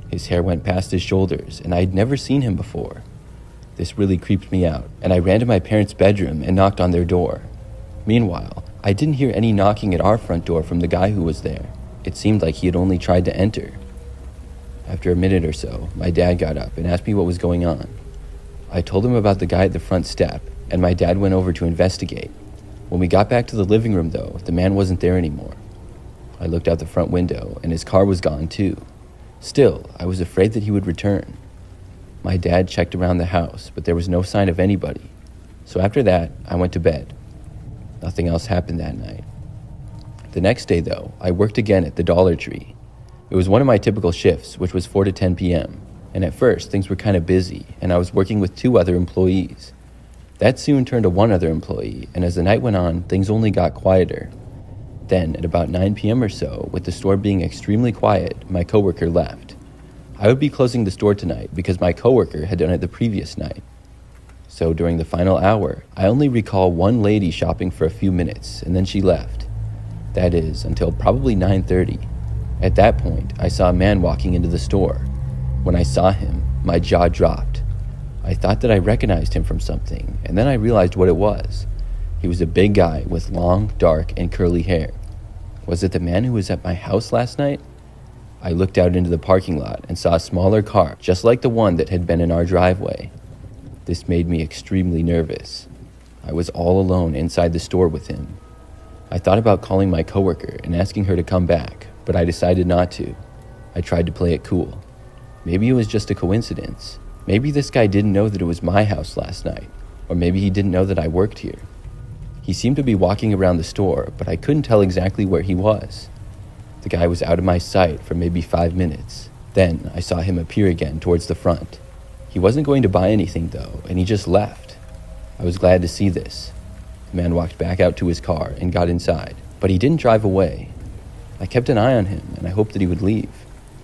His hair went past his shoulders, and I had never seen him before. This really creeped me out, and I ran to my parents' bedroom and knocked on their door. Meanwhile, I didn't hear any knocking at our front door from the guy who was there. It seemed like he had only tried to enter. After a minute or so, my dad got up and asked me what was going on. I told him about the guy at the front step, and my dad went over to investigate. When we got back to the living room, though, the man wasn't there anymore. I looked out the front window, and his car was gone too. Still, I was afraid that he would return. My dad checked around the house, but there was no sign of anybody. So after that, I went to bed. Nothing else happened that night. The next day, though, I worked again at the Dollar Tree. It was one of my typical shifts, which was 4 to 10 p.m., and at first, things were kind of busy, and I was working with 2 other employees. That soon turned to 1 other employee, and as the night went on, things only got quieter. Then, at about 9 p.m. or so, with the store being extremely quiet, my coworker left. I would be closing the store tonight because my coworker had done it the previous night. So during the final hour, I only recall one lady shopping for a few minutes, and then she left. That is, until probably 9:30. At that point, I saw a man walking into the store. When I saw him, my jaw dropped. I thought that I recognized him from something, and then I realized what it was. He was a big guy with long, dark, and curly hair. Was it the man who was at my house last night? I looked out into the parking lot and saw a smaller car, just like the one that had been in our driveway. This made me extremely nervous. I was all alone inside the store with him. I thought about calling my coworker and asking her to come back, but I decided not to. I tried to play it cool. Maybe it was just a coincidence. Maybe this guy didn't know that it was my house last night, or maybe he didn't know that I worked here. He seemed to be walking around the store, but I couldn't tell exactly where he was. The guy was out of my sight for maybe 5 minutes. Then I saw him appear again towards the front. He wasn't going to buy anything though, and he just left. I was glad to see this. The man walked back out to his car and got inside, but he didn't drive away. I kept an eye on him, and I hoped that he would leave.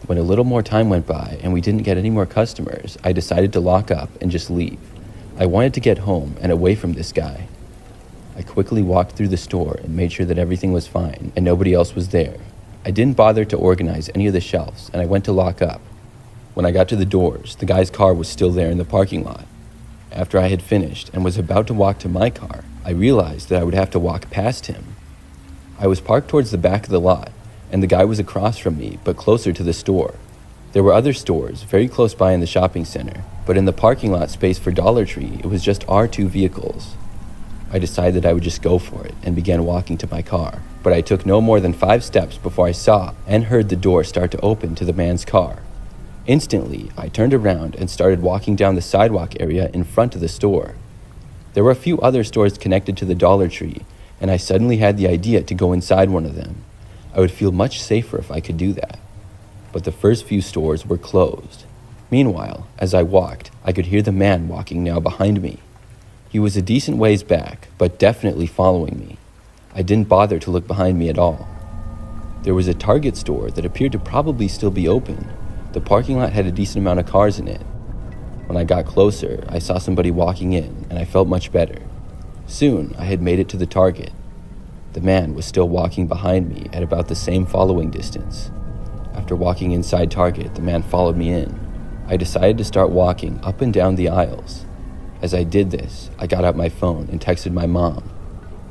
When a little more time went by and we didn't get any more customers, I decided to lock up and just leave. I wanted to get home and away from this guy. I quickly walked through the store and made sure that everything was fine and nobody else was there. I didn't bother to organize any of the shelves, and I went to lock up. When I got to the doors, the guy's car was still there in the parking lot. After I had finished and was about to walk to my car, I realized that I would have to walk past him. I was parked towards the back of the lot, and the guy was across from me, but closer to the store. There were other stores very close by in the shopping center, but in the parking lot space for Dollar Tree, it was just our two vehicles. I decided I would just go for it and began walking to my car, but I took no more than 5 steps before I saw and heard the door start to open to the man's car. Instantly, I turned around and started walking down the sidewalk area in front of the store. There were a few other stores connected to the Dollar Tree, and I suddenly had the idea to go inside one of them. I would feel much safer if I could do that. But the first few stores were closed. Meanwhile, as I walked, I could hear the man walking now behind me. He was a decent ways back, but definitely following me. I didn't bother to look behind me at all. There was a Target store that appeared to probably still be open. The parking lot had a decent amount of cars in it. When I got closer, I saw somebody walking in, and I felt much better. Soon, I had made it to the Target. The man was still walking behind me at about the same following distance. After walking inside Target, the man followed me in. I decided to start walking up and down the aisles. As I did this, I got out my phone and texted my mom.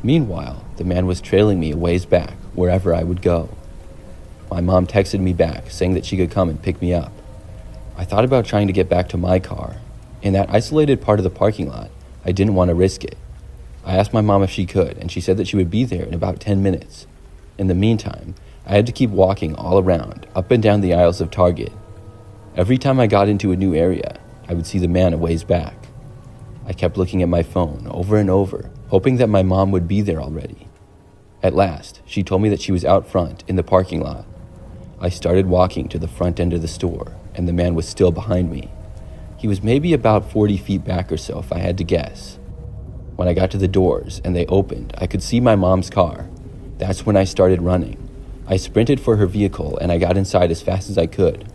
Meanwhile, the man was trailing me a ways back, wherever I would go. My mom texted me back, saying that she could come and pick me up. I thought about trying to get back to my car. In that isolated part of the parking lot, I didn't want to risk it. I asked my mom if she could, and she said that she would be there in about 10 minutes. In the meantime, I had to keep walking all around, up and down the aisles of Target. Every time I got into a new area, I would see the man a ways back. I kept looking at my phone over and over, hoping that my mom would be there already. At last, she told me that she was out front in the parking lot. I started walking to the front end of the store, and the man was still behind me. He was maybe about 40 feet back or so, if I had to guess. When I got to the doors and they opened, I could see my mom's car. That's when I started running. I sprinted for her vehicle, and I got inside as fast as I could.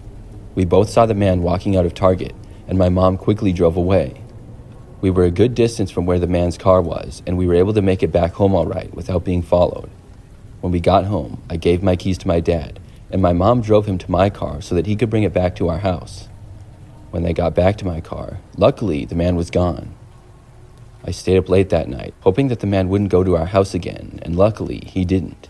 We both saw the man walking out of Target, and my mom quickly drove away. We were a good distance from where the man's car was, and we were able to make it back home all right without being followed. When we got home, I gave my keys to my dad, and my mom drove him to my car so that he could bring it back to our house. When they got back to my car, luckily the man was gone. I stayed up late that night, hoping that the man wouldn't go to our house again, and luckily he didn't.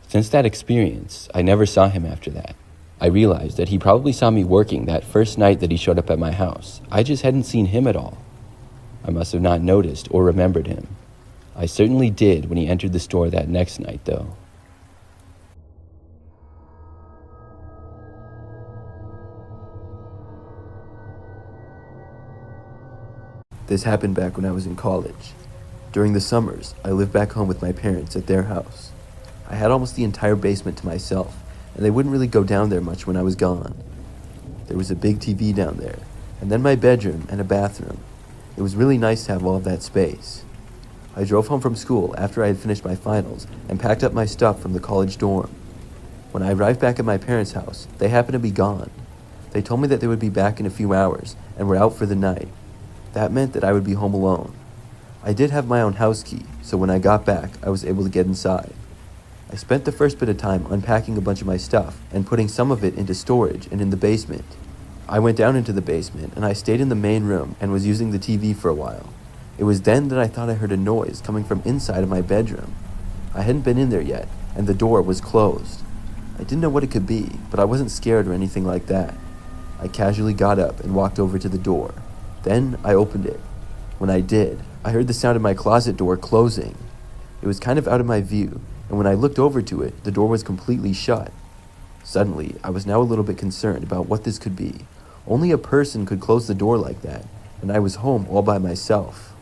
Since that experience, I never saw him after that. I realized that he probably saw me working that first night that he showed up at my house. I just hadn't seen him at all. I must have not noticed or remembered him. I certainly did when he entered the store that next night, though. This happened back when I was in college. During the summers, I lived back home with my parents at their house. I had almost the entire basement to myself, and they wouldn't really go down there much when I was gone. There was a big TV down there, and then my bedroom and a bathroom. It was really nice to have all of that space. I drove home from school after I had finished my finals and packed up my stuff from the college dorm. When I arrived back at my parents' house, they happened to be gone. They told me that they would be back in a few hours and were out for the night. That meant that I would be home alone. I did have my own house key, so when I got back, I was able to get inside. I spent the first bit of time unpacking a bunch of my stuff and putting some of it into storage and in the basement. I went down into the basement and I stayed in the main room and was using the TV for a while. It was then that I thought I heard a noise coming from inside of my bedroom. I hadn't been in there yet, and the door was closed. I didn't know what it could be, but I wasn't scared or anything like that. I casually got up and walked over to the door. Then I opened it. When I did, I heard the sound of my closet door closing. It was kind of out of my view, and when I looked over to it, the door was completely shut. Suddenly, I was now a little bit concerned about what this could be. Only a person could close the door like that, and I was home all by myself.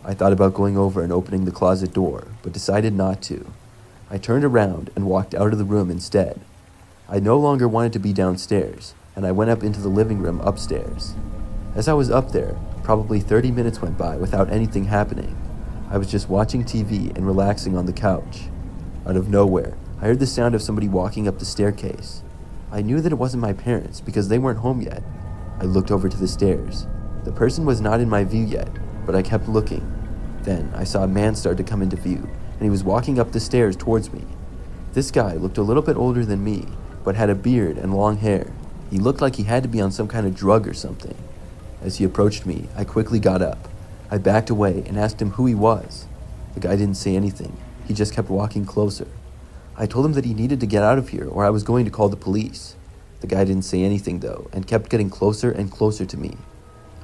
I thought about going over and opening the closet door, but decided not to. I turned around and walked out of the room instead. I no longer wanted to be downstairs, and I went up into the living room upstairs. As I was up there, probably 30 minutes went by without anything happening. I was just watching TV and relaxing on the couch. Out of nowhere, I heard the sound of somebody walking up the staircase. I knew that it wasn't my parents because they weren't home yet. I looked over to the stairs. The person was not in my view yet, but I kept looking. Then I saw a man start to come into view, and he was walking up the stairs towards me. This guy looked a little bit older than me, but had a beard and long hair. He looked like he had to be on some kind of drug or something. As he approached me, I quickly got up. I backed away and asked him who he was. The guy didn't say anything. He just kept walking closer. I told him that he needed to get out of here or I was going to call the police. The guy didn't say anything though and kept getting closer and closer to me.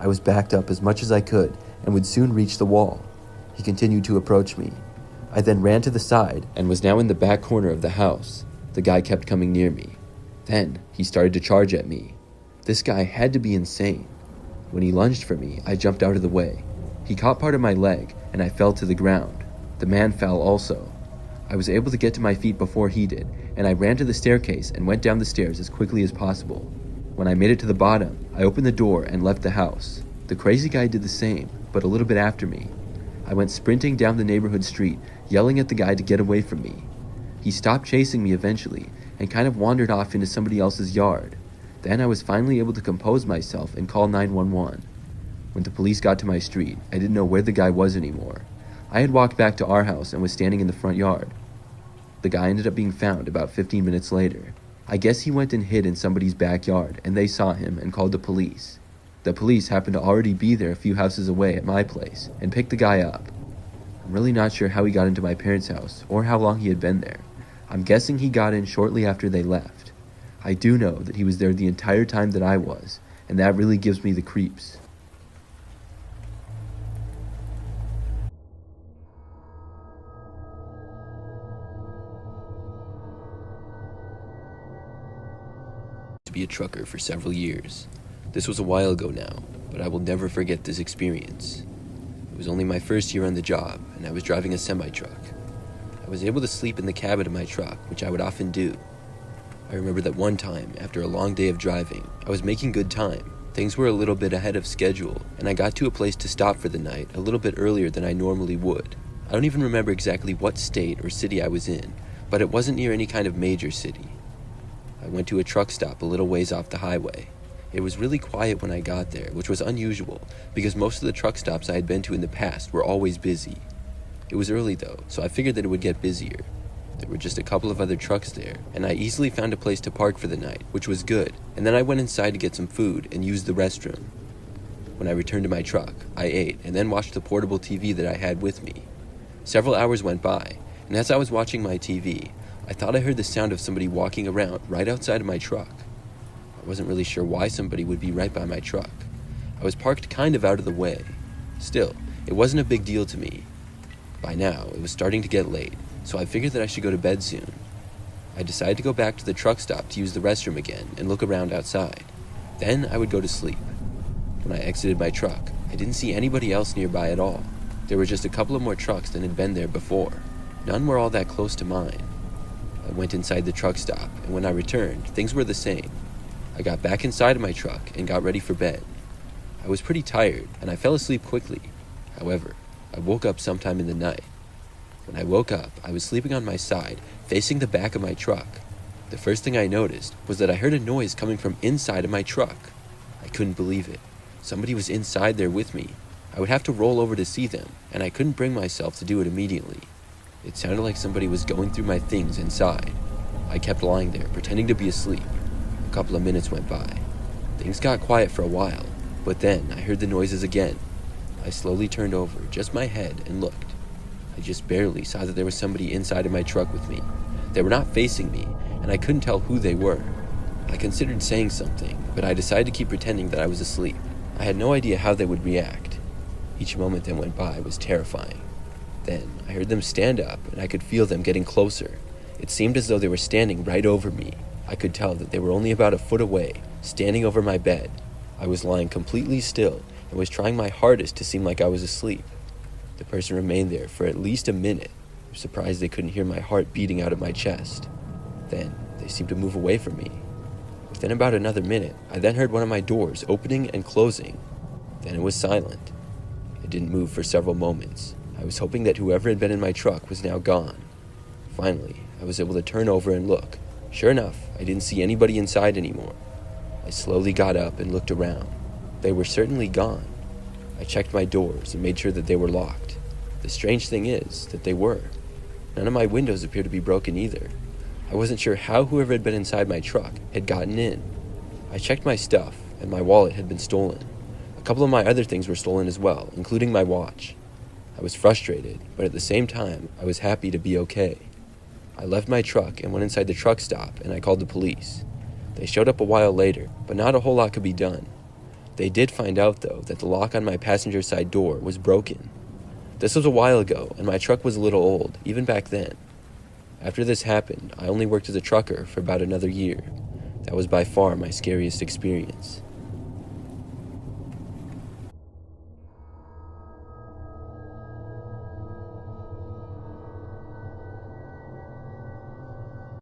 I was backed up as much as I could and would soon reach the wall. He continued to approach me. I then ran to the side and was now in the back corner of the house. The guy kept coming near me. Then he started to charge at me. This guy had to be insane. When he lunged for me, I jumped out of the way. He caught part of my leg and I fell to the ground. The man fell also. I was able to get to my feet before he did, and I ran to the staircase and went down the stairs as quickly as possible. When I made it to the bottom, I opened the door and left the house. The crazy guy did the same, but a little bit after me. I went sprinting down the neighborhood street, yelling at the guy to get away from me. He stopped chasing me eventually, and kind of wandered off into somebody else's yard. Then I was finally able to compose myself and call 911. When the police got to my street, I didn't know where the guy was anymore. I had walked back to our house and was standing in the front yard. The guy ended up being found about 15 minutes later. I guess he went and hid in somebody's backyard, and they saw him and called the police. The police happened to already be there a few houses away at my place and picked the guy up. I'm really not sure how he got into my parents' house or how long he had been there. I'm guessing he got in shortly after they left. I do know that he was there the entire time that I was, and that really gives me the creeps. To be a trucker for several years. This was a while ago now, but I will never forget this experience. It was only my first year on the job, and I was driving a semi-truck. I was able to sleep in the cabin of my truck, which I would often do. I remember that one time, after a long day of driving, I was making good time. Things were a little bit ahead of schedule, and I got to a place to stop for the night a little bit earlier than I normally would. I don't even remember exactly what state or city I was in, but it wasn't near any kind of major city. I went to a truck stop a little ways off the highway. It was really quiet when I got there, which was unusual, because most of the truck stops I had been to in the past were always busy. It was early though, so I figured that it would get busier. There were just a couple of other trucks there, and I easily found a place to park for the night, which was good, and then I went inside to get some food and used the restroom. When I returned to my truck, I ate and then watched the portable TV that I had with me. Several hours went by, and as I was watching my TV, I thought I heard the sound of somebody walking around right outside of my truck. I wasn't really sure why somebody would be right by my truck. I was parked kind of out of the way. Still, it wasn't a big deal to me. By now, it was starting to get late, so I figured that I should go to bed soon. I decided to go back to the truck stop to use the restroom again and look around outside. Then I would go to sleep. When I exited my truck, I didn't see anybody else nearby at all. There were just a couple of more trucks than had been there before. None were all that close to mine. I went inside the truck stop, and when I returned, things were the same. I got back inside of my truck and got ready for bed. I was pretty tired, and I fell asleep quickly. However, I woke up sometime in the night. When I woke up, I was sleeping on my side, facing the back of my truck. The first thing I noticed was that I heard a noise coming from inside of my truck. I couldn't believe it. Somebody was inside there with me. I would have to roll over to see them, and I couldn't bring myself to do it immediately. It sounded like somebody was going through my things inside. I kept lying there, pretending to be asleep. A couple of minutes went by. Things got quiet for a while, but then I heard the noises again. I slowly turned over, just my head, and looked. I just barely saw that there was somebody inside of my truck with me. They were not facing me, and I couldn't tell who they were. I considered saying something, but I decided to keep pretending that I was asleep. I had no idea how they would react. Each moment that went by was terrifying. Then I heard them stand up, and I could feel them getting closer. It seemed as though they were standing right over me. I could tell that they were only about a foot away, standing over my bed. I was lying completely still and was trying my hardest to seem like I was asleep. The person remained there for at least a minute. I was surprised they couldn't hear my heart beating out of my chest. Then they seemed to move away from me. Within about another minute, I then heard one of my doors opening and closing. Then it was silent. It didn't move for several moments. I was hoping that whoever had been in my truck was now gone. Finally, I was able to turn over and look. Sure enough, I didn't see anybody inside anymore. I slowly got up and looked around. They were certainly gone. I checked my doors and made sure that they were locked. The strange thing is that they were. None of my windows appeared to be broken either. I wasn't sure how whoever had been inside my truck had gotten in. I checked my stuff, and my wallet had been stolen. A couple of my other things were stolen as well, including my watch. I was frustrated, but at the same time, I was happy to be okay. I left my truck and went inside the truck stop, and I called the police. They showed up a while later, but not a whole lot could be done. They did find out, though, that the lock on my passenger side door was broken. This was a while ago, and my truck was a little old, even back then. After this happened, I only worked as a trucker for about another year. That was by far my scariest experience.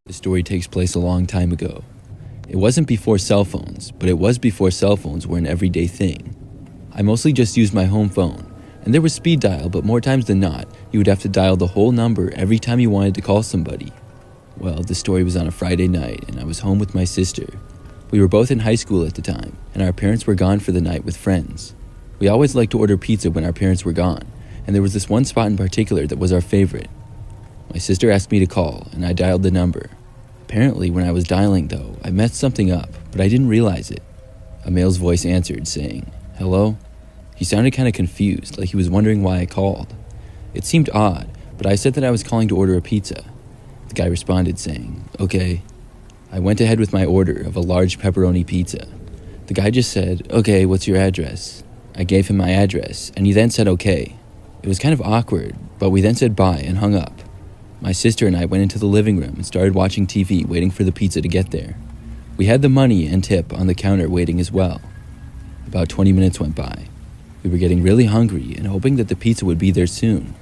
The story takes place a long time ago. It wasn't before cell phones, but it was before cell phones were an everyday thing. I mostly just used my home phone, and there was speed dial, but more times than not, you would have to dial the whole number every time you wanted to call somebody. Well, the story was on a Friday night, and I was home with my sister. We were both in high school at the time, and our parents were gone for the night with friends. We always liked to order pizza when our parents were gone, and there was this one spot in particular that was our favorite. My sister asked me to call, and I dialed the number. Apparently, when I was dialing, though, I messed something up, but I didn't realize it. A male's voice answered, saying, "Hello?" He sounded kind of confused, like he was wondering why I called. It seemed odd, but I said that I was calling to order a pizza. The guy responded, saying, "Okay." I went ahead with my order of a large pepperoni pizza. The guy just said, "Okay, what's your address?" I gave him my address, and he then said okay. It was kind of awkward, but we then said bye and hung up. My sister and I went into the living room and started watching TV, waiting for the pizza to get there. We had the money and tip on the counter waiting as well. About 20 minutes went by. We were getting really hungry and hoping that the pizza would be there soon.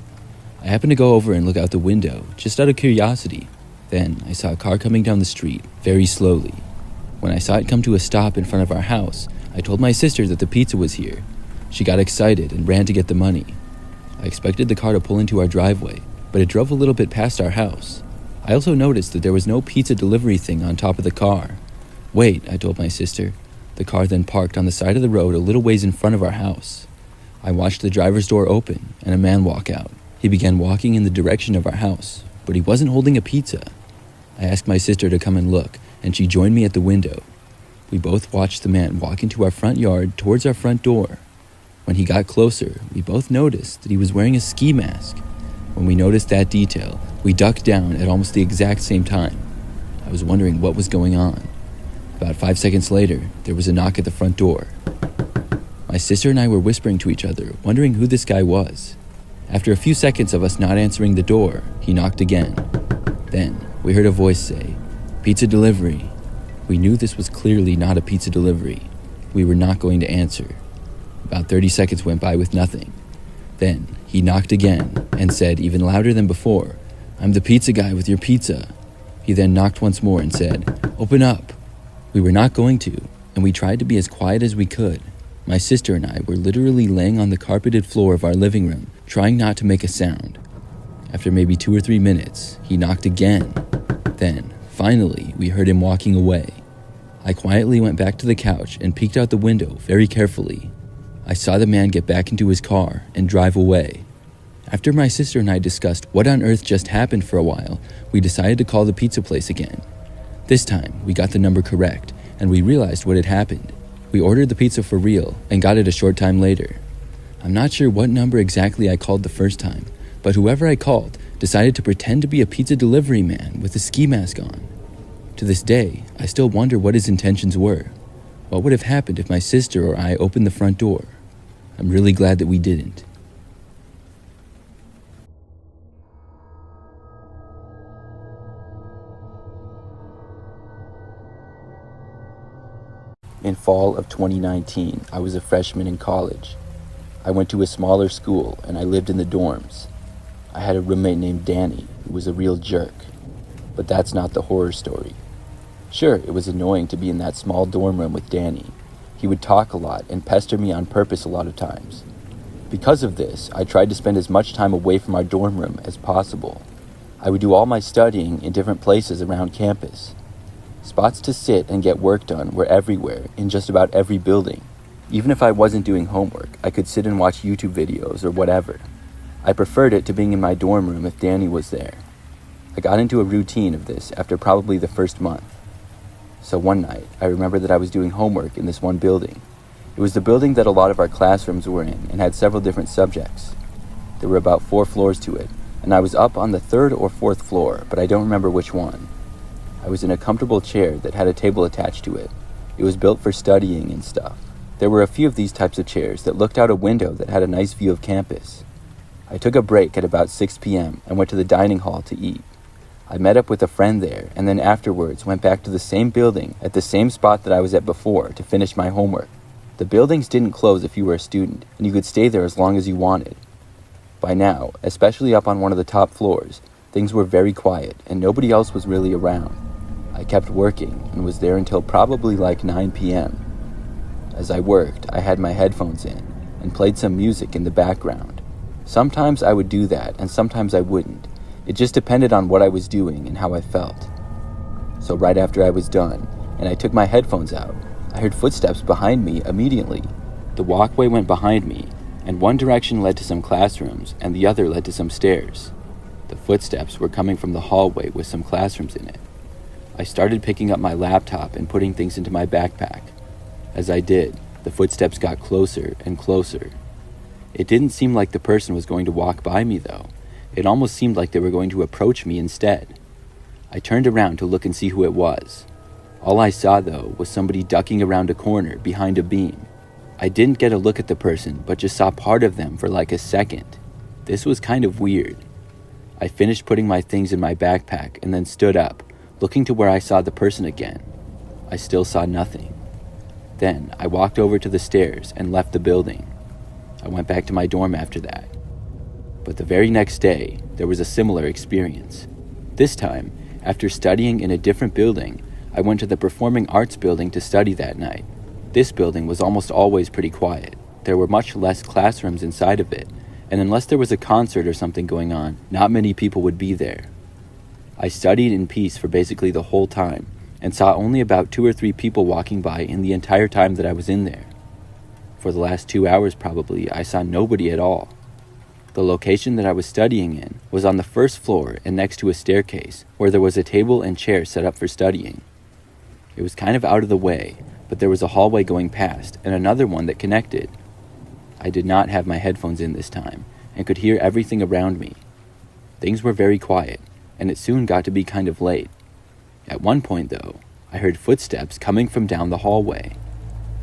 I happened to go over and look out the window, just out of curiosity. Then I saw a car coming down the street, very slowly. When I saw it come to a stop in front of our house, I told my sister that the pizza was here. She got excited and ran to get the money. I expected the car to pull into our driveway, but it drove a little bit past our house. I also noticed that there was no pizza delivery thing on top of the car. "Wait," I told my sister. The car then parked on the side of the road a little ways in front of our house. I watched the driver's door open and a man walk out. He began walking in the direction of our house, but he wasn't holding a pizza. I asked my sister to come and look, and she joined me at the window. We both watched the man walk into our front yard towards our front door. When he got closer, we both noticed that he was wearing a ski mask. When we noticed that detail, we ducked down at almost the exact same time. I was wondering what was going on. About 5 seconds later, there was a knock at the front door. My sister and I were whispering to each other, wondering who this guy was. After a few seconds of us not answering the door, he knocked again. Then, we heard a voice say, "Pizza delivery." We knew this was clearly not a pizza delivery. We were not going to answer. About 30 seconds went by with nothing. Then, he knocked again and said, even louder than before, "I'm the pizza guy with your pizza." He then knocked once more and said, "Open up." We were not going to, and we tried to be as quiet as we could. My sister and I were literally laying on the carpeted floor of our living room, trying not to make a sound. After maybe 2 or 3 minutes, he knocked again. Then, finally, we heard him walking away. I quietly went back to the couch and peeked out the window very carefully. I saw the man get back into his car and drive away. After my sister and I discussed what on earth just happened for a while, we decided to call the pizza place again. This time, we got the number correct, and we realized what had happened. We ordered the pizza for real and got it a short time later. I'm not sure what number exactly I called the first time, but whoever I called decided to pretend to be a pizza delivery man with a ski mask on. To this day, I still wonder what his intentions were. What would have happened if my sister or I opened the front door? I'm really glad that we didn't. In fall of 2019, I was a freshman in college. I went to a smaller school and I lived in the dorms. I had a roommate named Danny who was a real jerk. But that's not the horror story. Sure, it was annoying to be in that small dorm room with Danny. He would talk a lot and pester me on purpose a lot of times. Because of this, I tried to spend as much time away from our dorm room as possible. I would do all my studying in different places around campus. Spots to sit and get work done were everywhere, in just about every building. Even if I wasn't doing homework, I could sit and watch YouTube videos or whatever. I preferred it to being in my dorm room if Danny was there. I got into a routine of this after probably the first month. So one night, I remember that I was doing homework in this one building. It was the building that a lot of our classrooms were in and had several different subjects. There were about 4 floors to it, and I was up on the 3rd or 4th floor, but I don't remember which one. I was in a comfortable chair that had a table attached to it. It was built for studying and stuff. There were a few of these types of chairs that looked out a window that had a nice view of campus. I took a break at about 6 p.m. and went to the dining hall to eat. I met up with a friend there, and then afterwards went back to the same building at the same spot that I was at before to finish my homework. The buildings didn't close if you were a student, and you could stay there as long as you wanted. By now, especially up on one of the top floors, things were very quiet, and nobody else was really around. I kept working, and was there until probably like 9 p.m. As I worked, I had my headphones in, and played some music in the background. Sometimes I would do that, and sometimes I wouldn't. It just depended on what I was doing and how I felt. So right after I was done, and I took my headphones out, I heard footsteps behind me immediately. The walkway went behind me, and one direction led to some classrooms, and the other led to some stairs. The footsteps were coming from the hallway with some classrooms in it. I started picking up my laptop and putting things into my backpack. As I did, the footsteps got closer and closer. It didn't seem like the person was going to walk by me, though. It almost seemed like they were going to approach me instead. I turned around to look and see who it was. All I saw, though, was somebody ducking around a corner behind a beam. I didn't get a look at the person, but just saw part of them for like a second. This was kind of weird. I finished putting my things in my backpack and then stood up, looking to where I saw the person again. I still saw nothing. Then I walked over to the stairs and left the building. I went back to my dorm after that. But the very next day, there was a similar experience. This time, after studying in a different building, I went to the performing arts building to study that night. This building was almost always pretty quiet. There were much less classrooms inside of it, and unless there was a concert or something going on, not many people would be there. I studied in peace for basically the whole time, and saw only about 2 or 3 people walking by in the entire time that I was in there. For the last 2 hours probably, I saw nobody at all. The location that I was studying in was on the 1st floor and next to a staircase, where there was a table and chair set up for studying. It was kind of out of the way, but there was a hallway going past and another one that connected. I did not have my headphones in this time and could hear everything around me. Things were very quiet, and it soon got to be kind of late. At one point, though, I heard footsteps coming from down the hallway.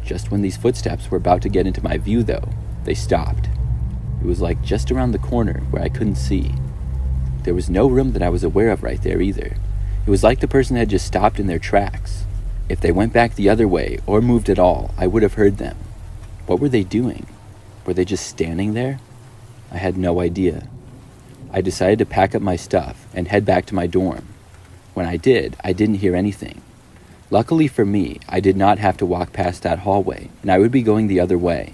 Just when these footsteps were about to get into my view, though, they stopped. It was like just around the corner where I couldn't see. There was no room that I was aware of right there either. It was like the person had just stopped in their tracks. If they went back the other way or moved at all, I would have heard them. What were they doing? Were they just standing there? I had no idea. I decided to pack up my stuff and head back to my dorm. When I did, I didn't hear anything. Luckily for me, I did not have to walk past that hallway, and I would be going the other way.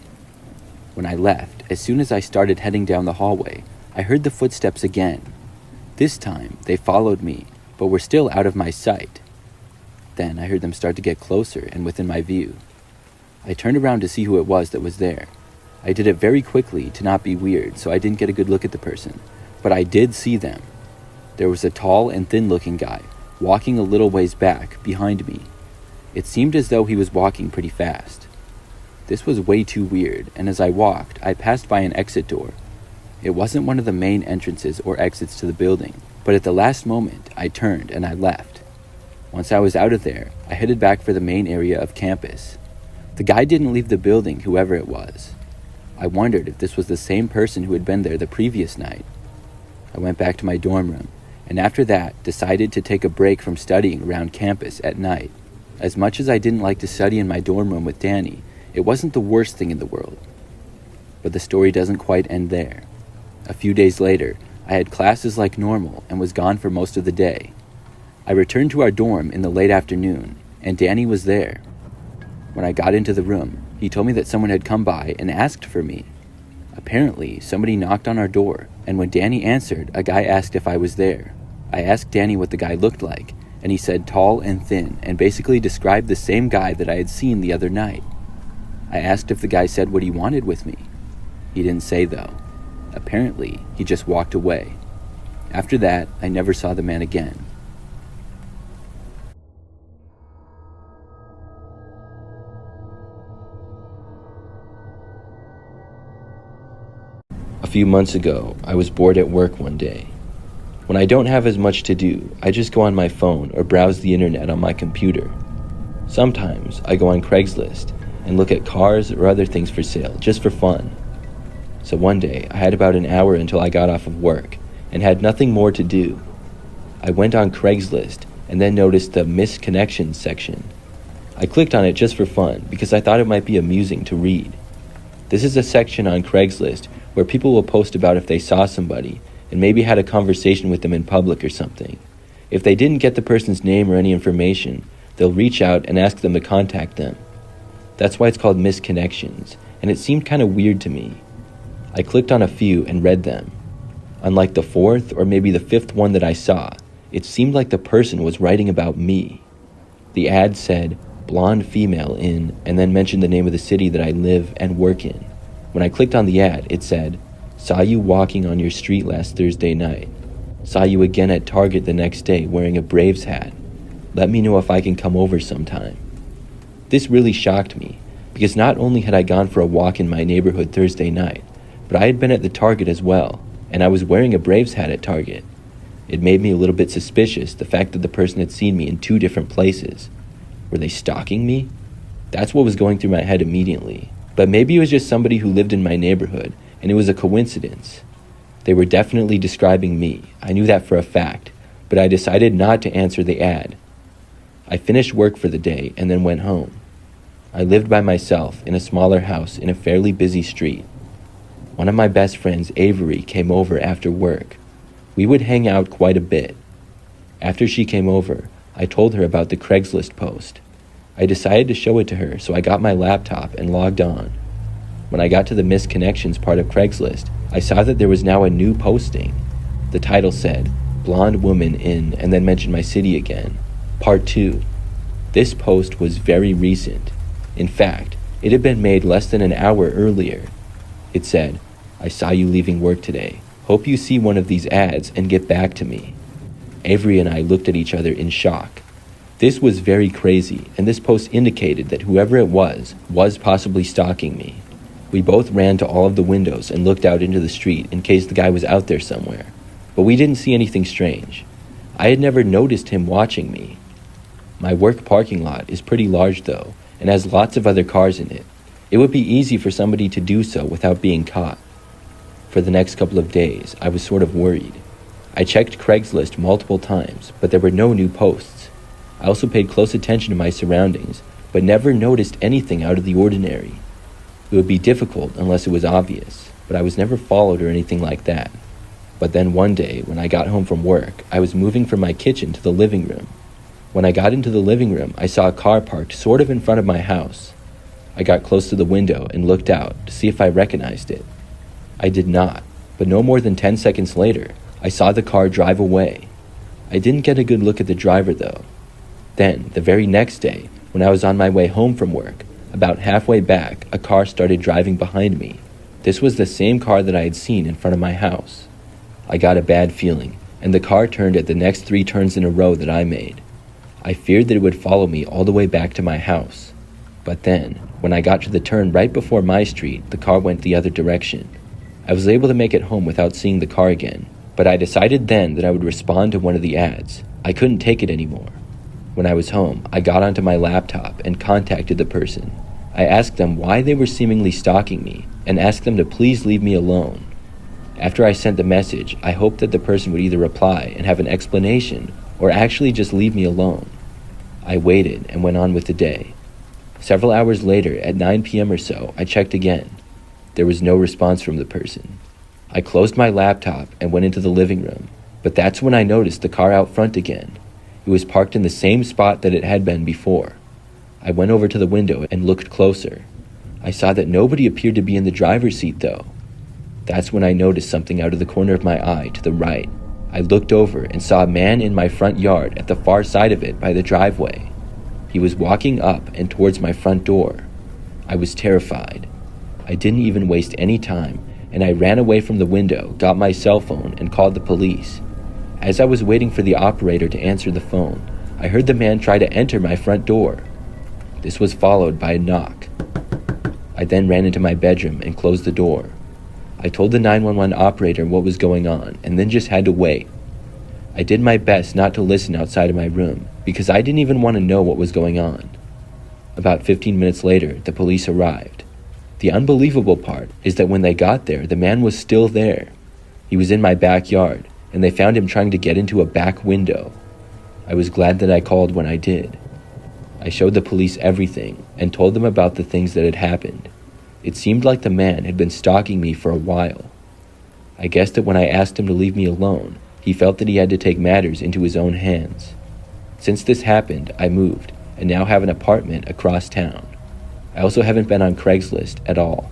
When I left, as soon as I started heading down the hallway, I heard the footsteps again. This time, they followed me, but were still out of my sight. Then I heard them start to get closer and within my view. I turned around to see who it was that was there. I did it very quickly to not be weird, so I didn't get a good look at the person, but I did see them. There was a tall and thin-looking guy, walking a little ways back, behind me. It seemed as though he was walking pretty fast. This was way too weird, and as I walked, I passed by an exit door. It wasn't one of the main entrances or exits to the building, but at the last moment, I turned and I left. Once I was out of there, I headed back for the main area of campus. The guy didn't leave the building, whoever it was. I wondered if this was the same person who had been there the previous night. I went back to my dorm room, and after that, decided to take a break from studying around campus at night. As much as I didn't like to study in my dorm room with Danny, it wasn't the worst thing in the world. But the story doesn't quite end there. A few days later, I had classes like normal and was gone for most of the day. I returned to our dorm in the late afternoon, and Danny was there. When I got into the room, he told me that someone had come by and asked for me. Apparently, somebody knocked on our door, and when Danny answered, a guy asked if I was there. I asked Danny what the guy looked like, and he said tall and thin, and basically described the same guy that I had seen the other night. I asked if the guy said what he wanted with me. He didn't say, though. Apparently, he just walked away. After that, I never saw the man again. A few months ago, I was bored at work one day. When I don't have as much to do, I just go on my phone or browse the internet on my computer. Sometimes I go on Craigslist and look at cars or other things for sale just for fun. So one day, I had about an hour until I got off of work and had nothing more to do. I went on Craigslist and then noticed the missed connections section. I clicked on it just for fun because I thought it might be amusing to read. This is a section on Craigslist where people will post about if they saw somebody and maybe had a conversation with them in public or something. If they didn't get the person's name or any information, they'll reach out and ask them to contact them. That's why it's called missed connections, and it seemed kind of weird to me. I clicked on a few and read them. Unlike the fourth or maybe the fifth one that I saw, it seemed like the person was writing about me. The ad said, blonde female in, and then mentioned the name of the city that I live and work in. When I clicked on the ad, it said, saw you walking on your street last Thursday night. Saw you again at Target the next day wearing a Braves hat. Let me know if I can come over sometime. This really shocked me, because not only had I gone for a walk in my neighborhood Thursday night, but I had been at the Target as well, and I was wearing a Braves hat at Target. It made me a little bit suspicious, the fact that the person had seen me in two different places. Were they stalking me? That's what was going through my head immediately. But maybe it was just somebody who lived in my neighborhood, and it was a coincidence. They were definitely describing me. I knew that for a fact, but I decided not to answer the ad. I finished work for the day and then went home. I lived by myself in a smaller house in a fairly busy street. One of my best friends, Avery, came over after work. We would hang out quite a bit. After she came over, I told her about the Craigslist post. I decided to show it to her, so I got my laptop and logged on. When I got to the missed connections part of Craigslist, I saw that there was now a new posting. The title said, blonde woman in, and then mentioned my city again. Part 2. This post was very recent. In fact, it had been made less than an hour earlier. It said, I saw you leaving work today. Hope you see one of these ads and get back to me. Avery and I looked at each other in shock. This was very crazy, and this post indicated that whoever it was possibly stalking me. We both ran to all of the windows and looked out into the street in case the guy was out there somewhere, but we didn't see anything strange. I had never noticed him watching me. My work parking lot is pretty large though, and has lots of other cars in it. It would be easy for somebody to do so without being caught. For the next couple of days, I was sort of worried. I checked Craigslist multiple times, but there were no new posts. I also paid close attention to my surroundings, but never noticed anything out of the ordinary. It would be difficult unless it was obvious, but I was never followed or anything like that. But then one day, when I got home from work, I was moving from my kitchen to the living room. When I got into the living room, I saw a car parked sort of in front of my house. I got close to the window and looked out to see if I recognized it. I did not, but no more than 10 seconds later, I saw the car drive away. I didn't get a good look at the driver though. Then, the very next day, when I was on my way home from work, about halfway back, a car started driving behind me. This was the same car that I had seen in front of my house. I got a bad feeling, and the car turned at the next 3 turns in a row that I made. I feared that it would follow me all the way back to my house. But then, when I got to the turn right before my street, the car went the other direction. I was able to make it home without seeing the car again, but I decided then that I would respond to one of the ads. I couldn't take it anymore. When I was home, I got onto my laptop and contacted the person. I asked them why they were seemingly stalking me and asked them to please leave me alone. After I sent the message, I hoped that the person would either reply and have an explanation or actually just leave me alone. I waited and went on with the day. Several hours later, at 9 p.m. or so, I checked again. There was no response from the person. I closed my laptop and went into the living room, but that's when I noticed the car out front again. It was parked in the same spot that it had been before. I went over to the window and looked closer. I saw that nobody appeared to be in the driver's seat though. That's when I noticed something out of the corner of my eye to the right. I looked over and saw a man in my front yard at the far side of it by the driveway. He was walking up and towards my front door. I was terrified. I didn't even waste any time, and I ran away from the window, got my cell phone, and called the police. As I was waiting for the operator to answer the phone, I heard the man try to enter my front door. This was followed by a knock. I then ran into my bedroom and closed the door. I told the 911 operator what was going on and then just had to wait. I did my best not to listen outside of my room because I didn't even want to know what was going on. About 15 minutes later, the police arrived. The unbelievable part is that when they got there, the man was still there. He was in my backyard, and they found him trying to get into a back window. I was glad that I called when I did. I showed the police everything and told them about the things that had happened. It seemed like the man had been stalking me for a while. I guessed that when I asked him to leave me alone, he felt that he had to take matters into his own hands. Since this happened, I moved and now have an apartment across town. I also haven't been on Craigslist at all.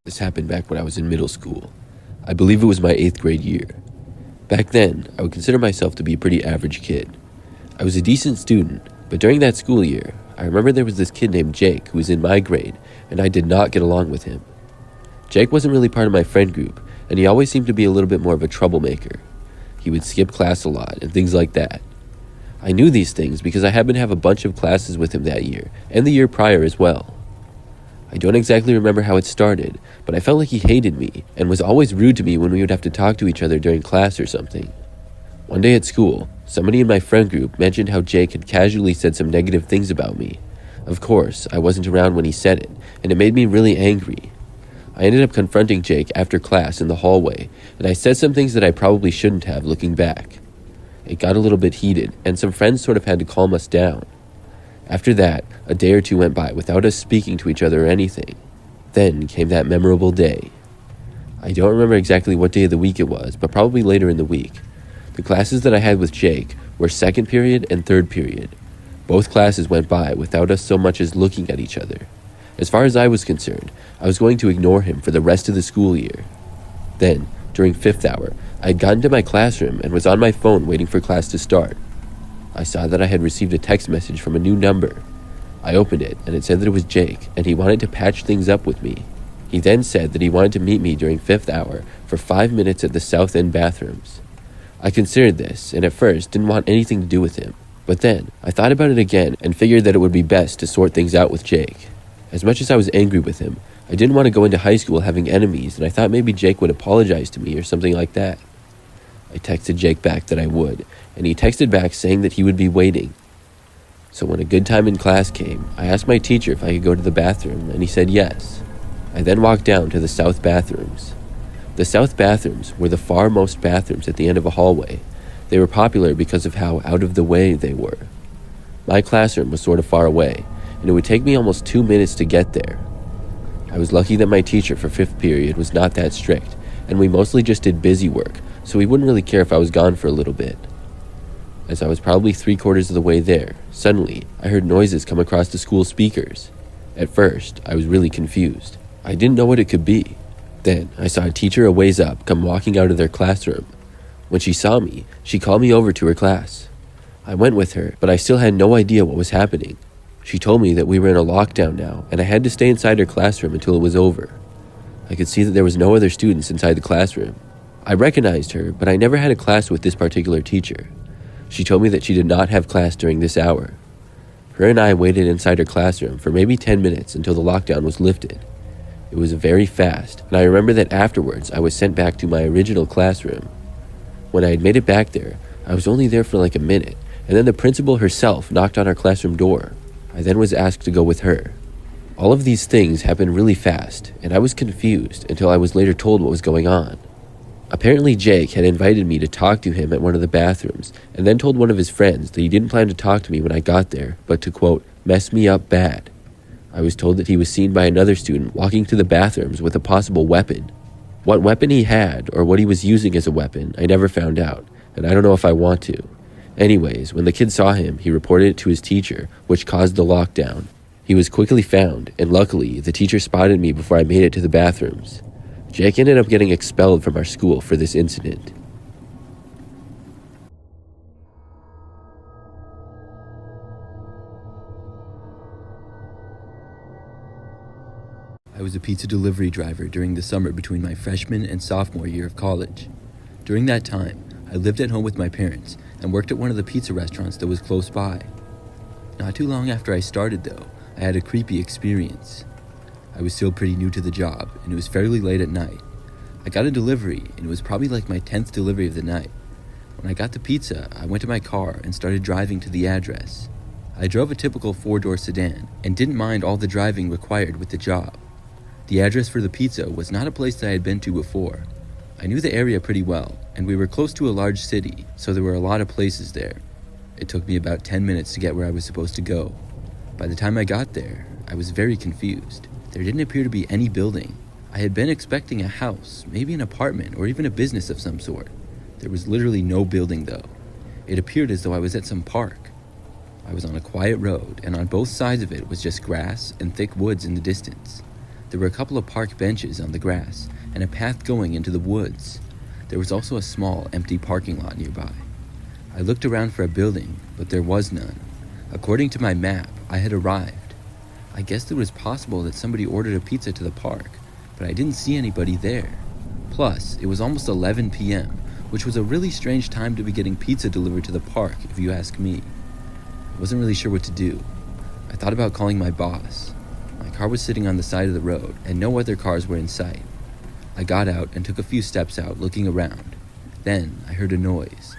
This happened back when I was in middle school. I believe it was my 8th grade year. Back then, I would consider myself to be a pretty average kid. I was a decent student, but during that school year, I remember there was this kid named Jake who was in my grade, and I did not get along with him. Jake wasn't really part of my friend group, and he always seemed to be a little bit more of a troublemaker. He would skip class a lot and things like that. I knew these things because I happened to have a bunch of classes with him that year, and the year prior as well. I don't exactly remember how it started, but I felt like he hated me and was always rude to me when we would have to talk to each other during class or something. One day at school, somebody in my friend group mentioned how Jake had casually said some negative things about me. Of course, I wasn't around when he said it, and it made me really angry. I ended up confronting Jake after class in the hallway, and I said some things that I probably shouldn't have looking back. It got a little bit heated, and some friends sort of had to calm us down. After that, a day or two went by without us speaking to each other or anything. Then came that memorable day. I don't remember exactly what day of the week it was, but probably later in the week. The classes that I had with Jake were 2nd period and 3rd period. Both classes went by without us so much as looking at each other. As far as I was concerned, I was going to ignore him for the rest of the school year. Then, during 5th hour, I had gotten to my classroom and was on my phone waiting for class to start. I saw that I had received a text message from a new number. I opened it, and it said that it was Jake, and he wanted to patch things up with me. He then said that he wanted to meet me during 5th hour for 5 minutes at the South End bathrooms. I considered this, and at first didn't want anything to do with him. But then, I thought about it again and figured that it would be best to sort things out with Jake. As much as I was angry with him, I didn't want to go into high school having enemies, and I thought maybe Jake would apologize to me or something like that. I texted Jake back that I would, and he texted back saying that he would be waiting. So when a good time in class came, I asked my teacher if I could go to the bathroom, and he said yes. I then walked down to the south bathrooms. The south bathrooms were the farmost bathrooms at the end of a hallway. They were popular because of how out of the way they were. My classroom was sort of far away, and it would take me almost 2 minutes to get there. I was lucky that my teacher for 5th period was not that strict, and we mostly just did busy work, so he wouldn't really care if I was gone for a little bit. As I was probably 3/4 of the way there, suddenly I heard noises come across the school speakers. At first, I was really confused. I didn't know what it could be. Then I saw a teacher a ways up come walking out of their classroom. When she saw me, she called me over to her class. I went with her, but I still had no idea what was happening. She told me that we were in a lockdown now, and I had to stay inside her classroom until it was over. I could see that there was no other students inside the classroom. I recognized her, but I never had a class with this particular teacher. She told me that she did not have class during this hour. Her and I waited inside her classroom for maybe 10 minutes until the lockdown was lifted. It was very fast, and I remember that afterwards I was sent back to my original classroom. When I had made it back there, I was only there for like a minute, and then the principal herself knocked on our classroom door. I then was asked to go with her. All of these things happened really fast, and I was confused until I was later told what was going on. Apparently Jake had invited me to talk to him at one of the bathrooms, and then told one of his friends that he didn't plan to talk to me when I got there, but to, quote, mess me up bad. I was told that he was seen by another student walking to the bathrooms with a possible weapon. What weapon he had, or what he was using as a weapon, I never found out, and I don't know if I want to. Anyways, when the kid saw him, he reported it to his teacher, which caused the lockdown. He was quickly found, and luckily, the teacher spotted me before I made it to the bathrooms. Jake ended up getting expelled from our school for this incident. I was a pizza delivery driver during the summer between my freshman and sophomore year of college. During that time, I lived at home with my parents and worked at one of the pizza restaurants that was close by. Not too long after I started, though, I had a creepy experience. I was still pretty new to the job, and it was fairly late at night. I got a delivery, and it was probably like my 10th delivery of the night. When I got the pizza, I went to my car and started driving to the address. I drove a typical 4-door sedan and didn't mind all the driving required with the job. The address for the pizza was not a place that I had been to before. I knew the area pretty well, and we were close to a large city, so there were a lot of places there. It took me about 10 minutes to get where I was supposed to go. By the time I got there, I was very confused. There didn't appear to be any building. I had been expecting a house, maybe an apartment, or even a business of some sort. There was literally no building though. It appeared as though I was at some park. I was on a quiet road, and on both sides of it was just grass and thick woods in the distance. There were a couple of park benches on the grass, and a path going into the woods. There was also a small, empty parking lot nearby. I looked around for a building, but there was none. According to my map, I had arrived. I guessed it was possible that somebody ordered a pizza to the park, but I didn't see anybody there. Plus, it was almost 11 p.m., which was a really strange time to be getting pizza delivered to the park, if you ask me. I wasn't really sure what to do. I thought about calling my boss. My car was sitting on the side of the road, and no other cars were in sight. I got out and took a few steps out, looking around. Then, I heard a noise.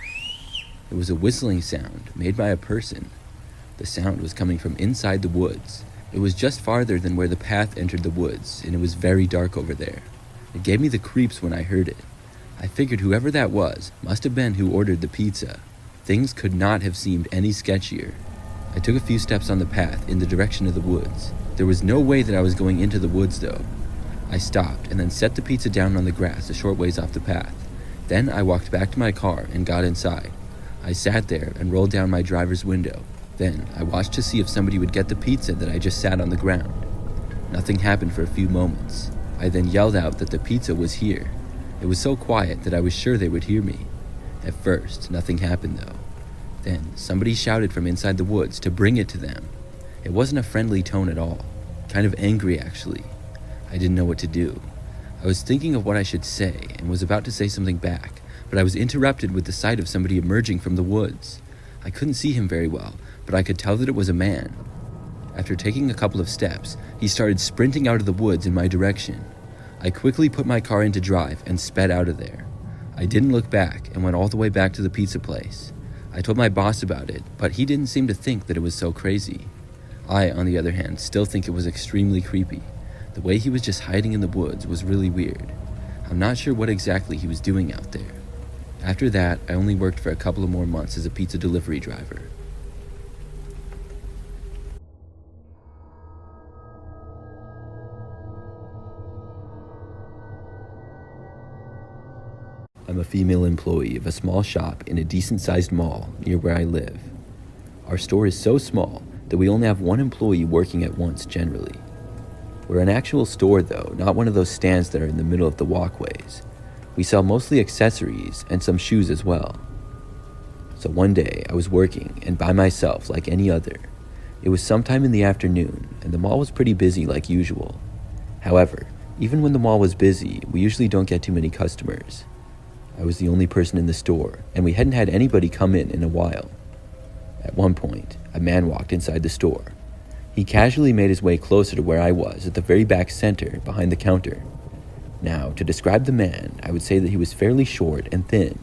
It was a whistling sound made by a person. The sound was coming from inside the woods. It was just farther than where the path entered the woods, and it was very dark over there. It gave me the creeps when I heard it. I figured whoever that was must have been who ordered the pizza. Things could not have seemed any sketchier. I took a few steps on the path in the direction of the woods. There was no way that I was going into the woods though. I stopped and then set the pizza down on the grass a short ways off the path. Then I walked back to my car and got inside. I sat there and rolled down my driver's window. Then I watched to see if somebody would get the pizza that I just sat on the ground. Nothing happened for a few moments. I then yelled out that the pizza was here. It was so quiet that I was sure they would hear me. At first, nothing happened though. Then somebody shouted from inside the woods to bring it to them. It wasn't a friendly tone at all. Kind of angry actually. I didn't know what to do. I was thinking of what I should say and was about to say something back, but I was interrupted with the sight of somebody emerging from the woods. I couldn't see him very well, but I could tell that it was a man. After taking a couple of steps, he started sprinting out of the woods in my direction. I quickly put my car into drive and sped out of there. I didn't look back and went all the way back to the pizza place. I told my boss about it, but he didn't seem to think that it was so crazy. I, on the other hand, still think it was extremely creepy. The way he was just hiding in the woods was really weird. I'm not sure what exactly he was doing out there. After that, I only worked for a couple of more months as a pizza delivery driver. I'm a female employee of a small shop in a decent-sized mall near where I live. Our store is so small that we only have one employee working at once generally. We're an actual store though, not one of those stands that are in the middle of the walkways. We sell mostly accessories and some shoes as well. So one day I was working and by myself like any other. It was sometime in the afternoon and the mall was pretty busy like usual. However, even when the mall was busy, we usually don't get too many customers. I was the only person in the store, and we hadn't had anybody come in a while. At one point, a man walked inside the store. He casually made his way closer to where I was at the very back center, behind the counter. Now, to describe the man, I would say that he was fairly short and thin.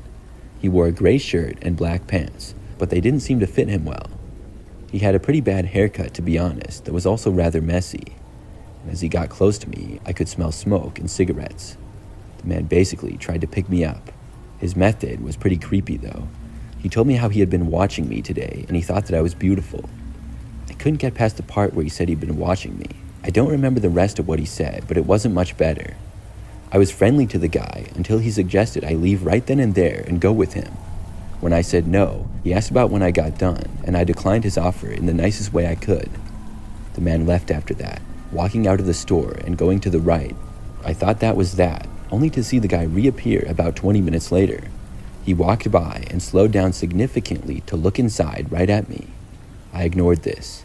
He wore a gray shirt and black pants, but they didn't seem to fit him well. He had a pretty bad haircut, to be honest, that was also rather messy. And as he got close to me, I could smell smoke and cigarettes. The man basically tried to pick me up. His method was pretty creepy though. He told me how he had been watching me today and he thought that I was beautiful. I couldn't get past the part where he said he'd been watching me. I don't remember the rest of what he said, but it wasn't much better. I was friendly to the guy until he suggested I leave right then and there and go with him. When I said no, he asked about when I got done, and I declined his offer in the nicest way I could. The man left after that, walking out of the store and going to the right. I thought that was that, only to see the guy reappear about 20 minutes later. He walked by and slowed down significantly to look inside right at me. I ignored this.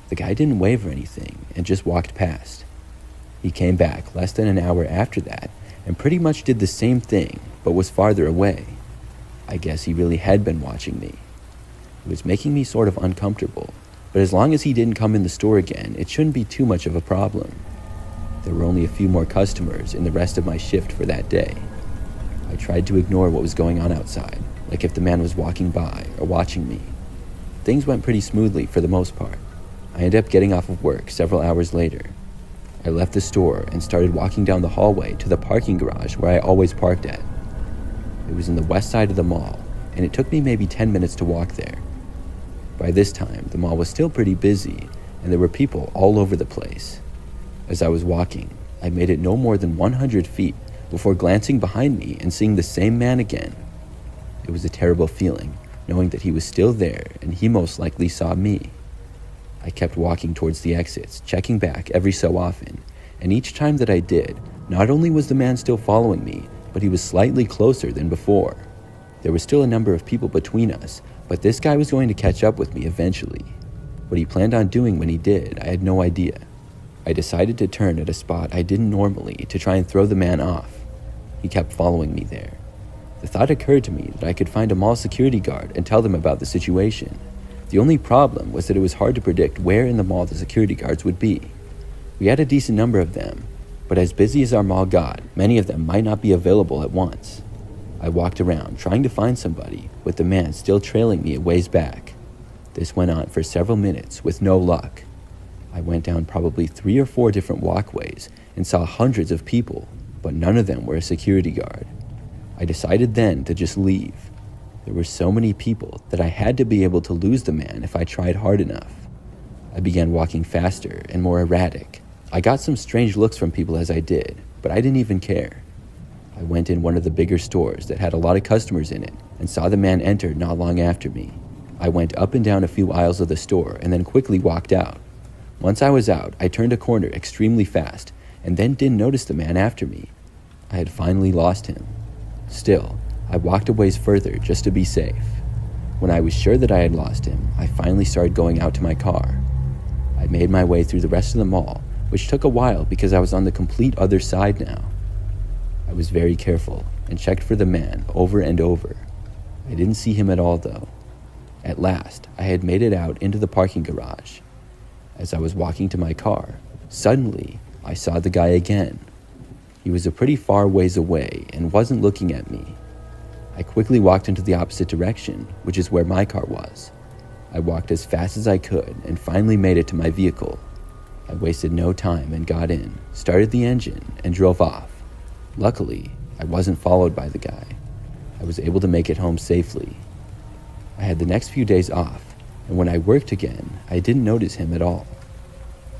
The guy didn't wave or anything and just walked past. He came back less than an hour after that and pretty much did the same thing, but was farther away. I guess he really had been watching me. It was making me sort of uncomfortable, but as long as he didn't come in the store again, it shouldn't be too much of a problem. There were only a few more customers in the rest of my shift for that day. I tried to ignore what was going on outside, like if the man was walking by or watching me. Things went pretty smoothly for the most part. I ended up getting off of work several hours later. I left the store and started walking down the hallway to the parking garage where I always parked at. It was in the west side of the mall, and it took me maybe 10 minutes to walk there. By this time, the mall was still pretty busy, and there were people all over the place. As I was walking, I made it no more than 100 feet before glancing behind me and seeing the same man again. It was a terrible feeling, knowing that he was still there and he most likely saw me. I kept walking towards the exits, checking back every so often, and each time that I did, not only was the man still following me, but he was slightly closer than before. There was still a number of people between us, but this guy was going to catch up with me eventually. What he planned on doing when he did, I had no idea. I decided to turn at a spot I didn't normally to try and throw the man off. He kept following me there. The thought occurred to me that I could find a mall security guard and tell them about the situation. The only problem was that it was hard to predict where in the mall the security guards would be. We had a decent number of them, but as busy as our mall got, many of them might not be available at once. I walked around trying to find somebody, with the man still trailing me a ways back. This went on for several minutes with no luck. I went down probably 3 or 4 different walkways and saw hundreds of people, but none of them were a security guard. I decided then to just leave. There were so many people that I had to be able to lose the man if I tried hard enough. I began walking faster and more erratic. I got some strange looks from people as I did, but I didn't even care. I went in one of the bigger stores that had a lot of customers in it and saw the man enter not long after me. I went up and down a few aisles of the store and then quickly walked out. Once I was out, I turned a corner extremely fast and then didn't notice the man after me. I had finally lost him. Still, I walked a ways further just to be safe. When I was sure that I had lost him, I finally started going out to my car. I made my way through the rest of the mall, which took a while because I was on the complete other side now. I was very careful and checked for the man over and over. I didn't see him at all though. At last, I had made it out into the parking garage. As I was walking to my car, suddenly I saw the guy again. He was a pretty far ways away and wasn't looking at me. I quickly walked into the opposite direction, which is where my car was. I walked as fast as I could and finally made it to my vehicle. I wasted no time and got in, started the engine, and drove off. Luckily, I wasn't followed by the guy. I was able to make it home safely. I had the next few days off, and when I worked again, I didn't notice him at all.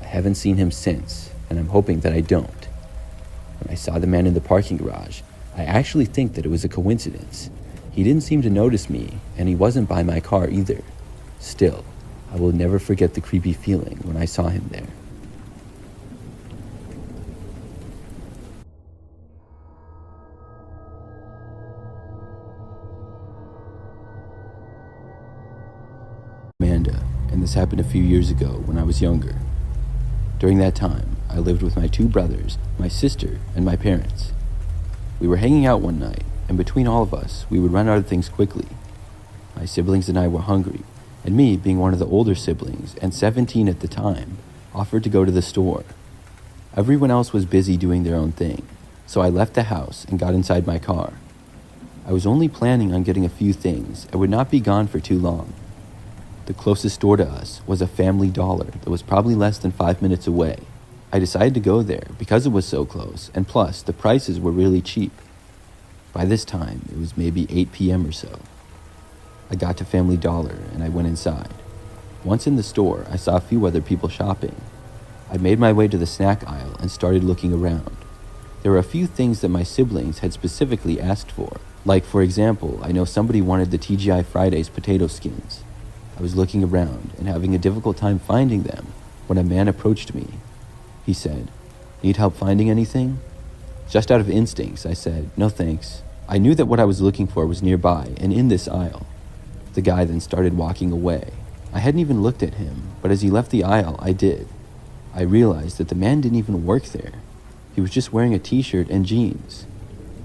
I haven't seen him since, and I'm hoping that I don't. When I saw the man in the parking garage, I actually think that it was a coincidence. He didn't seem to notice me, and he wasn't by my car either. Still, I will never forget the creepy feeling when I saw him there. Amanda, and this happened a few years ago when I was younger. During that time, I lived with my 2 brothers, my sister, and my parents. We were hanging out one night, and between all of us, we would run out of things quickly. My siblings and I were hungry, and me, being one of the older siblings, and 17 at the time, offered to go to the store. Everyone else was busy doing their own thing, so I left the house and got inside my car. I was only planning on getting a few things and would not be gone for too long. The closest store to us was a Family Dollar that was probably less than 5 minutes away. I decided to go there because it was so close, and plus, the prices were really cheap. By this time, it was maybe 8 p.m. or so. I got to Family Dollar and I went inside. Once in the store, I saw a few other people shopping. I made my way to the snack aisle and started looking around. There were a few things that my siblings had specifically asked for. Like, for example, I know somebody wanted the TGI Fridays potato skins. I was looking around and having a difficult time finding them when a man approached me. He said, "Need help finding anything?" Just out of instincts, I said, "No thanks." I knew that what I was looking for was nearby and in this aisle. The guy then started walking away. I hadn't even looked at him, but as he left the aisle, I did. I realized that the man didn't even work there. He was just wearing a t-shirt and jeans.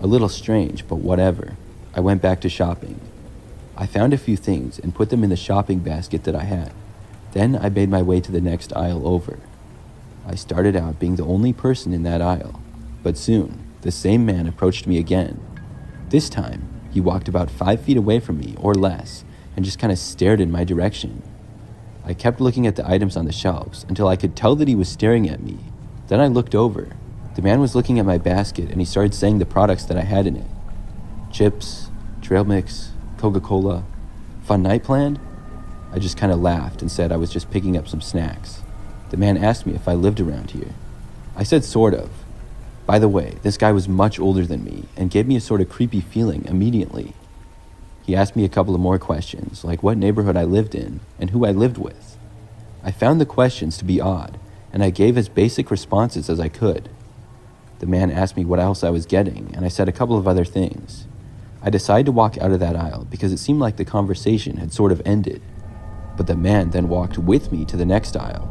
A little strange, but whatever. I went back to shopping. I found a few things and put them in the shopping basket that I had. Then I made my way to the next aisle over. I started out being the only person in that aisle, but soon the same man approached me again. This time, he walked about 5 feet away from me or less and just kind of stared in my direction. I kept looking at the items on the shelves until I could tell that he was staring at me. Then I looked over. The man was looking at my basket and he started saying the products that I had in it. Chips, trail mix, Coca-Cola. Fun night planned? I just kind of laughed and said I was just picking up some snacks. The man asked me if I lived around here. I said sort of. By the way, this guy was much older than me and gave me a sort of creepy feeling immediately. He asked me a couple of more questions, like what neighborhood I lived in and who I lived with. I found the questions to be odd, and I gave as basic responses as I could. The man asked me what else I was getting, and I said a couple of other things. I decided to walk out of that aisle because it seemed like the conversation had sort of ended. But the man then walked with me to the next aisle.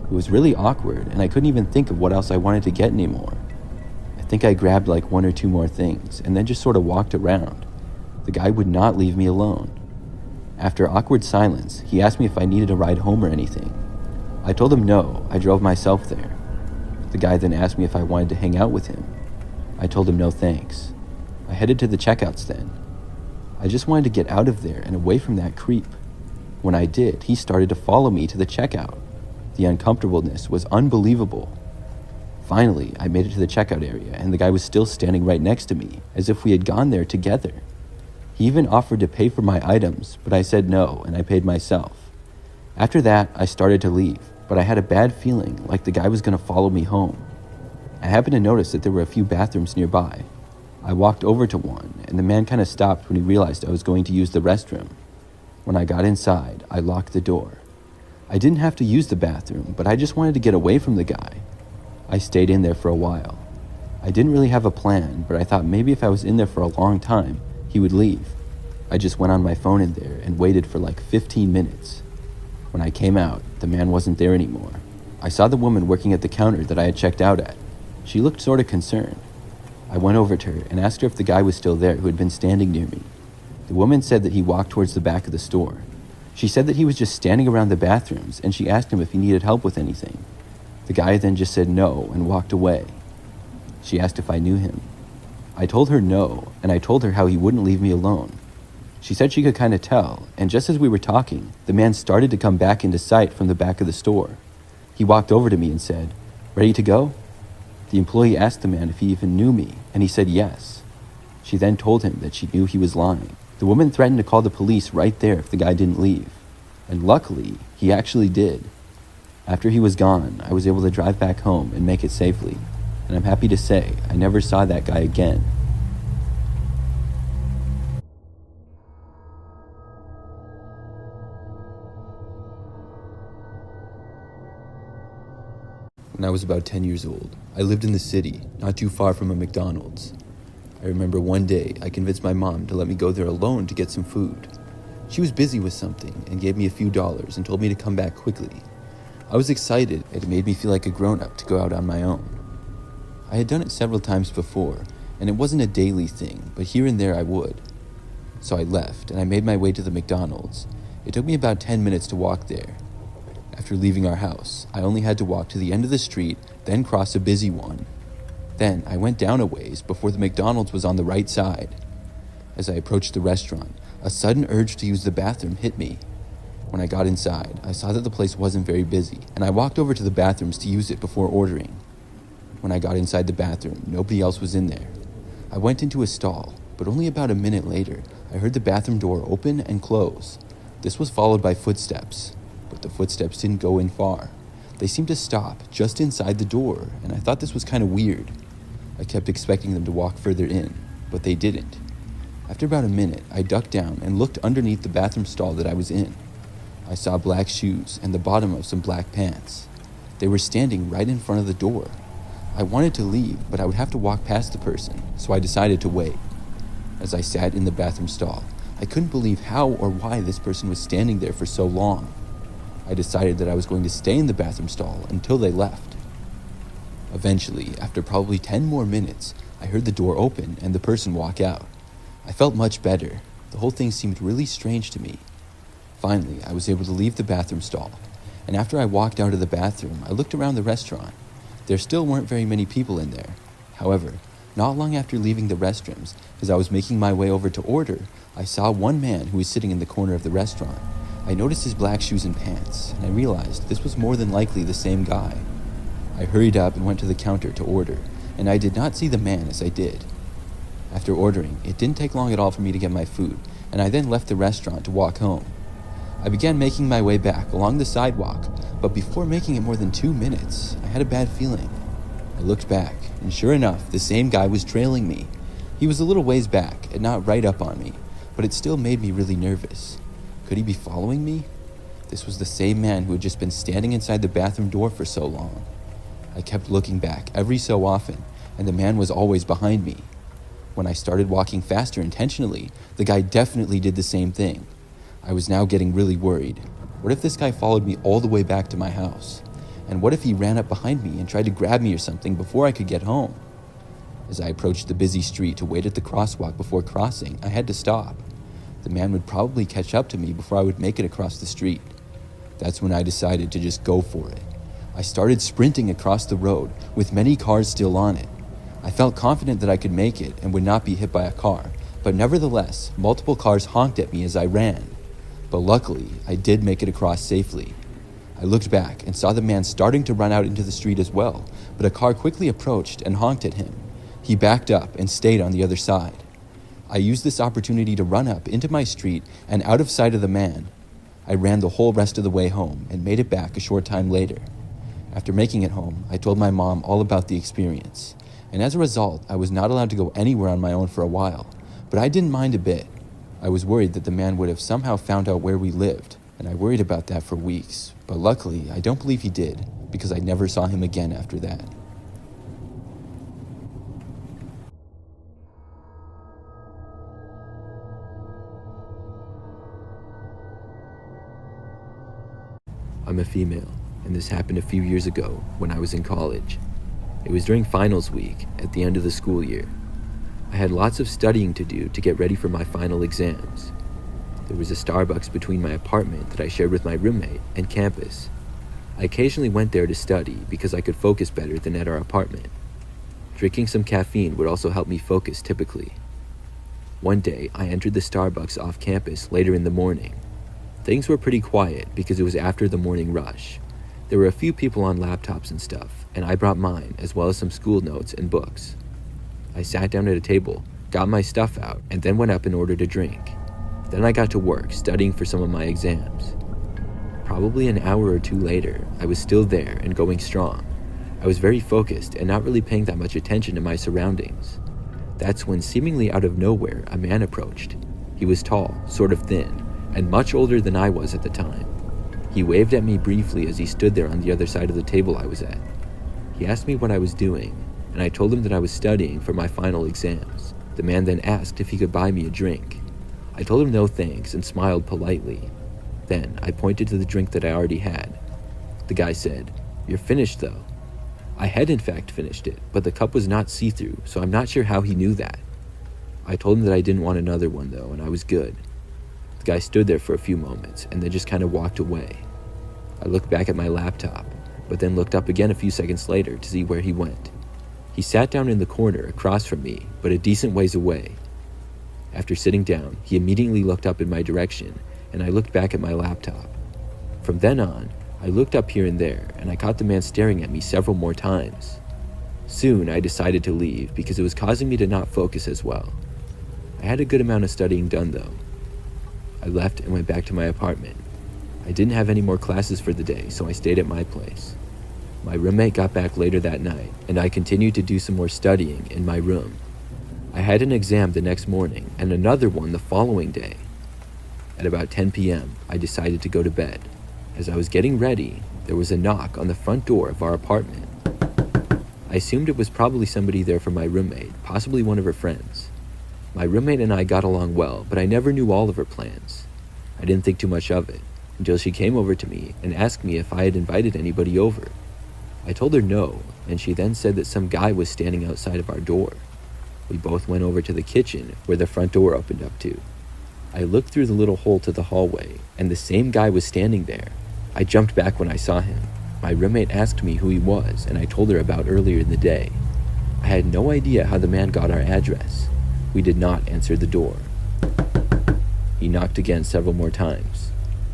It was really awkward, and I couldn't even think of what else I wanted to get anymore. I think I grabbed like 1 or 2 more things, and then just sort of walked around. The guy would not leave me alone. After awkward silence, he asked me if I needed a ride home or anything. I told him no, I drove myself there. The guy then asked me if I wanted to hang out with him. I told him no thanks. I headed to the checkouts then. I just wanted to get out of there and away from that creep. When I did, he started to follow me to the checkout. The uncomfortableness was unbelievable. Finally, I made it to the checkout area and the guy was still standing right next to me, as if we had gone there together. He even offered to pay for my items, but I said no and I paid myself. After that, I started to leave, but I had a bad feeling like the guy was going to follow me home. I happened to notice that there were a few bathrooms nearby. I walked over to one, and the man kind of stopped when he realized I was going to use the restroom. When I got inside, I locked the door. I didn't have to use the bathroom, but I just wanted to get away from the guy. I stayed in there for a while. I didn't really have a plan, but I thought maybe if I was in there for a long time, he would leave. I just went on my phone in there and waited for like 15 minutes. When I came out, the man wasn't there anymore. I saw the woman working at the counter that I had checked out at. She looked sort of concerned. I went over to her and asked her if the guy was still there who had been standing near me. The woman said that he walked towards the back of the store. She said that he was just standing around the bathrooms and she asked him if he needed help with anything. The guy then just said no and walked away. She asked if I knew him. I told her no, and I told her how he wouldn't leave me alone. She said she could kind of tell, and just as we were talking, the man started to come back into sight from the back of the store. He walked over to me and said, "Ready to go?" The employee asked the man if he even knew me, and he said yes. She then told him that she knew he was lying. The woman threatened to call the police right there if the guy didn't leave. And luckily, he actually did. After he was gone, I was able to drive back home and make it safely. And I'm happy to say I never saw that guy again. When I was about 10 years old, I lived in the city, not too far from a McDonald's. I remember one day I convinced my mom to let me go there alone to get some food. She was busy with something and gave me a few dollars and told me to come back quickly. I was excited. It made me feel like a grown-up to go out on my own. I had done it several times before, and it wasn't a daily thing, but here and there I would. So I left, and I made my way to the McDonald's. It took me about 10 minutes to walk there. After leaving our house, I only had to walk to the end of the street, then cross a busy one. Then I went down a ways before the McDonald's was on the right side. As I approached the restaurant, a sudden urge to use the bathroom hit me. When I got inside, I saw that the place wasn't very busy, and I walked over to the bathrooms to use it before ordering. When I got inside the bathroom, nobody else was in there. I went into a stall, but only about a minute later, I heard the bathroom door open and close. This was followed by footsteps, but the footsteps didn't go in far. They seemed to stop just inside the door, and I thought this was kind of weird. I kept expecting them to walk further in, but they didn't. After about a minute, I ducked down and looked underneath the bathroom stall that I was in. I saw black shoes and the bottom of some black pants. They were standing right in front of the door. I wanted to leave, but I would have to walk past the person, so I decided to wait. As I sat in the bathroom stall, I couldn't believe how or why this person was standing there for so long. I decided that I was going to stay in the bathroom stall until they left. Eventually, after probably 10 more minutes, I heard the door open and the person walk out. I felt much better. The whole thing seemed really strange to me. Finally, I was able to leave the bathroom stall, and after I walked out of the bathroom, I looked around the restaurant. There still weren't very many people in there. However, not long after leaving the restrooms, as I was making my way over to order, I saw one man who was sitting in the corner of the restaurant. I noticed his black shoes and pants, and I realized this was more than likely the same guy. I hurried up and went to the counter to order, and I did not see the man as I did. After ordering, it didn't take long at all for me to get my food, and I then left the restaurant to walk home. I began making my way back along the sidewalk, but before making it more than 2 minutes, I had a bad feeling. I looked back, and sure enough, the same guy was trailing me. He was a little ways back and not right up on me, but it still made me really nervous. Could he be following me? This was the same man who had just been standing inside the bathroom door for so long. I kept looking back every so often, and the man was always behind me. When I started walking faster intentionally, the guy definitely did the same thing. I was now getting really worried. What if this guy followed me all the way back to my house? And what if he ran up behind me and tried to grab me or something before I could get home? As I approached the busy street to wait at the crosswalk before crossing, I had to stop. The man would probably catch up to me before I would make it across the street. That's when I decided to just go for it. I started sprinting across the road, with many cars still on it. I felt confident that I could make it and would not be hit by a car, but nevertheless, multiple cars honked at me as I ran. But luckily, I did make it across safely. I looked back and saw the man starting to run out into the street as well, but a car quickly approached and honked at him. He backed up and stayed on the other side. I used this opportunity to run up into my street and out of sight of the man. I ran the whole rest of the way home and made it back a short time later. After making it home, I told my mom all about the experience, and as a result, I was not allowed to go anywhere on my own for a while, but I didn't mind a bit. I was worried that the man would have somehow found out where we lived, and I worried about that for weeks, but luckily, I don't believe he did, because I never saw him again after that. I'm a female, and this happened a few years ago when I was in college. It was during finals week at the end of the school year. I had lots of studying to do to get ready for my final exams. There was a Starbucks between my apartment that I shared with my roommate and campus. I occasionally went there to study because I could focus better than at our apartment. Drinking some caffeine would also help me focus typically. One day, I entered the Starbucks off campus later in the morning. Things were pretty quiet because it was after the morning rush. There were a few people on laptops and stuff, and I brought mine as well as some school notes and books. I sat down at a table, got my stuff out, and then went up and ordered a drink. Then I got to work studying for some of my exams. Probably an hour or two later, I was still there and going strong. I was very focused and not really paying that much attention to my surroundings. That's when seemingly out of nowhere, a man approached. He was tall, sort of thin, and much older than I was at the time. He waved at me briefly as he stood there on the other side of the table I was at. He asked me what I was doing, and I told him that I was studying for my final exams. The man then asked if he could buy me a drink. I told him no thanks and smiled politely. Then I pointed to the drink that I already had. The guy said, "You're finished though." I had in fact finished it, but the cup was not see-through, so I'm not sure how he knew that. I told him that I didn't want another one though, and I was good. The guy stood there for a few moments and then just kind of walked away. I looked back at my laptop, but then looked up again a few seconds later to see where he went. He sat down in the corner across from me, but a decent ways away. After sitting down, he immediately looked up in my direction, and I looked back at my laptop. From then on, I looked up here and there, and I caught the man staring at me several more times. Soon, I decided to leave because it was causing me to not focus as well. I had a good amount of studying done though. I left and went back to my apartment. I didn't have any more classes for the day, so I stayed at my place. My roommate got back later that night, and I continued to do some more studying in my room. I had an exam the next morning and another one the following day. At about 10 p.m., I decided to go to bed. As I was getting ready, there was a knock on the front door of our apartment. I assumed it was probably somebody there from my roommate, possibly one of her friends. My roommate and I got along well, but I never knew all of her plans. I didn't think too much of it until she came over to me and asked me if I had invited anybody over. I told her no, and she then said that some guy was standing outside of our door. We both went over to the kitchen where the front door opened up to. I looked through the little hole to the hallway, and the same guy was standing there. I jumped back when I saw him. My roommate asked me who he was, and I told her about earlier in the day. I had no idea how the man got our address. We did not answer the door. He knocked again several more times.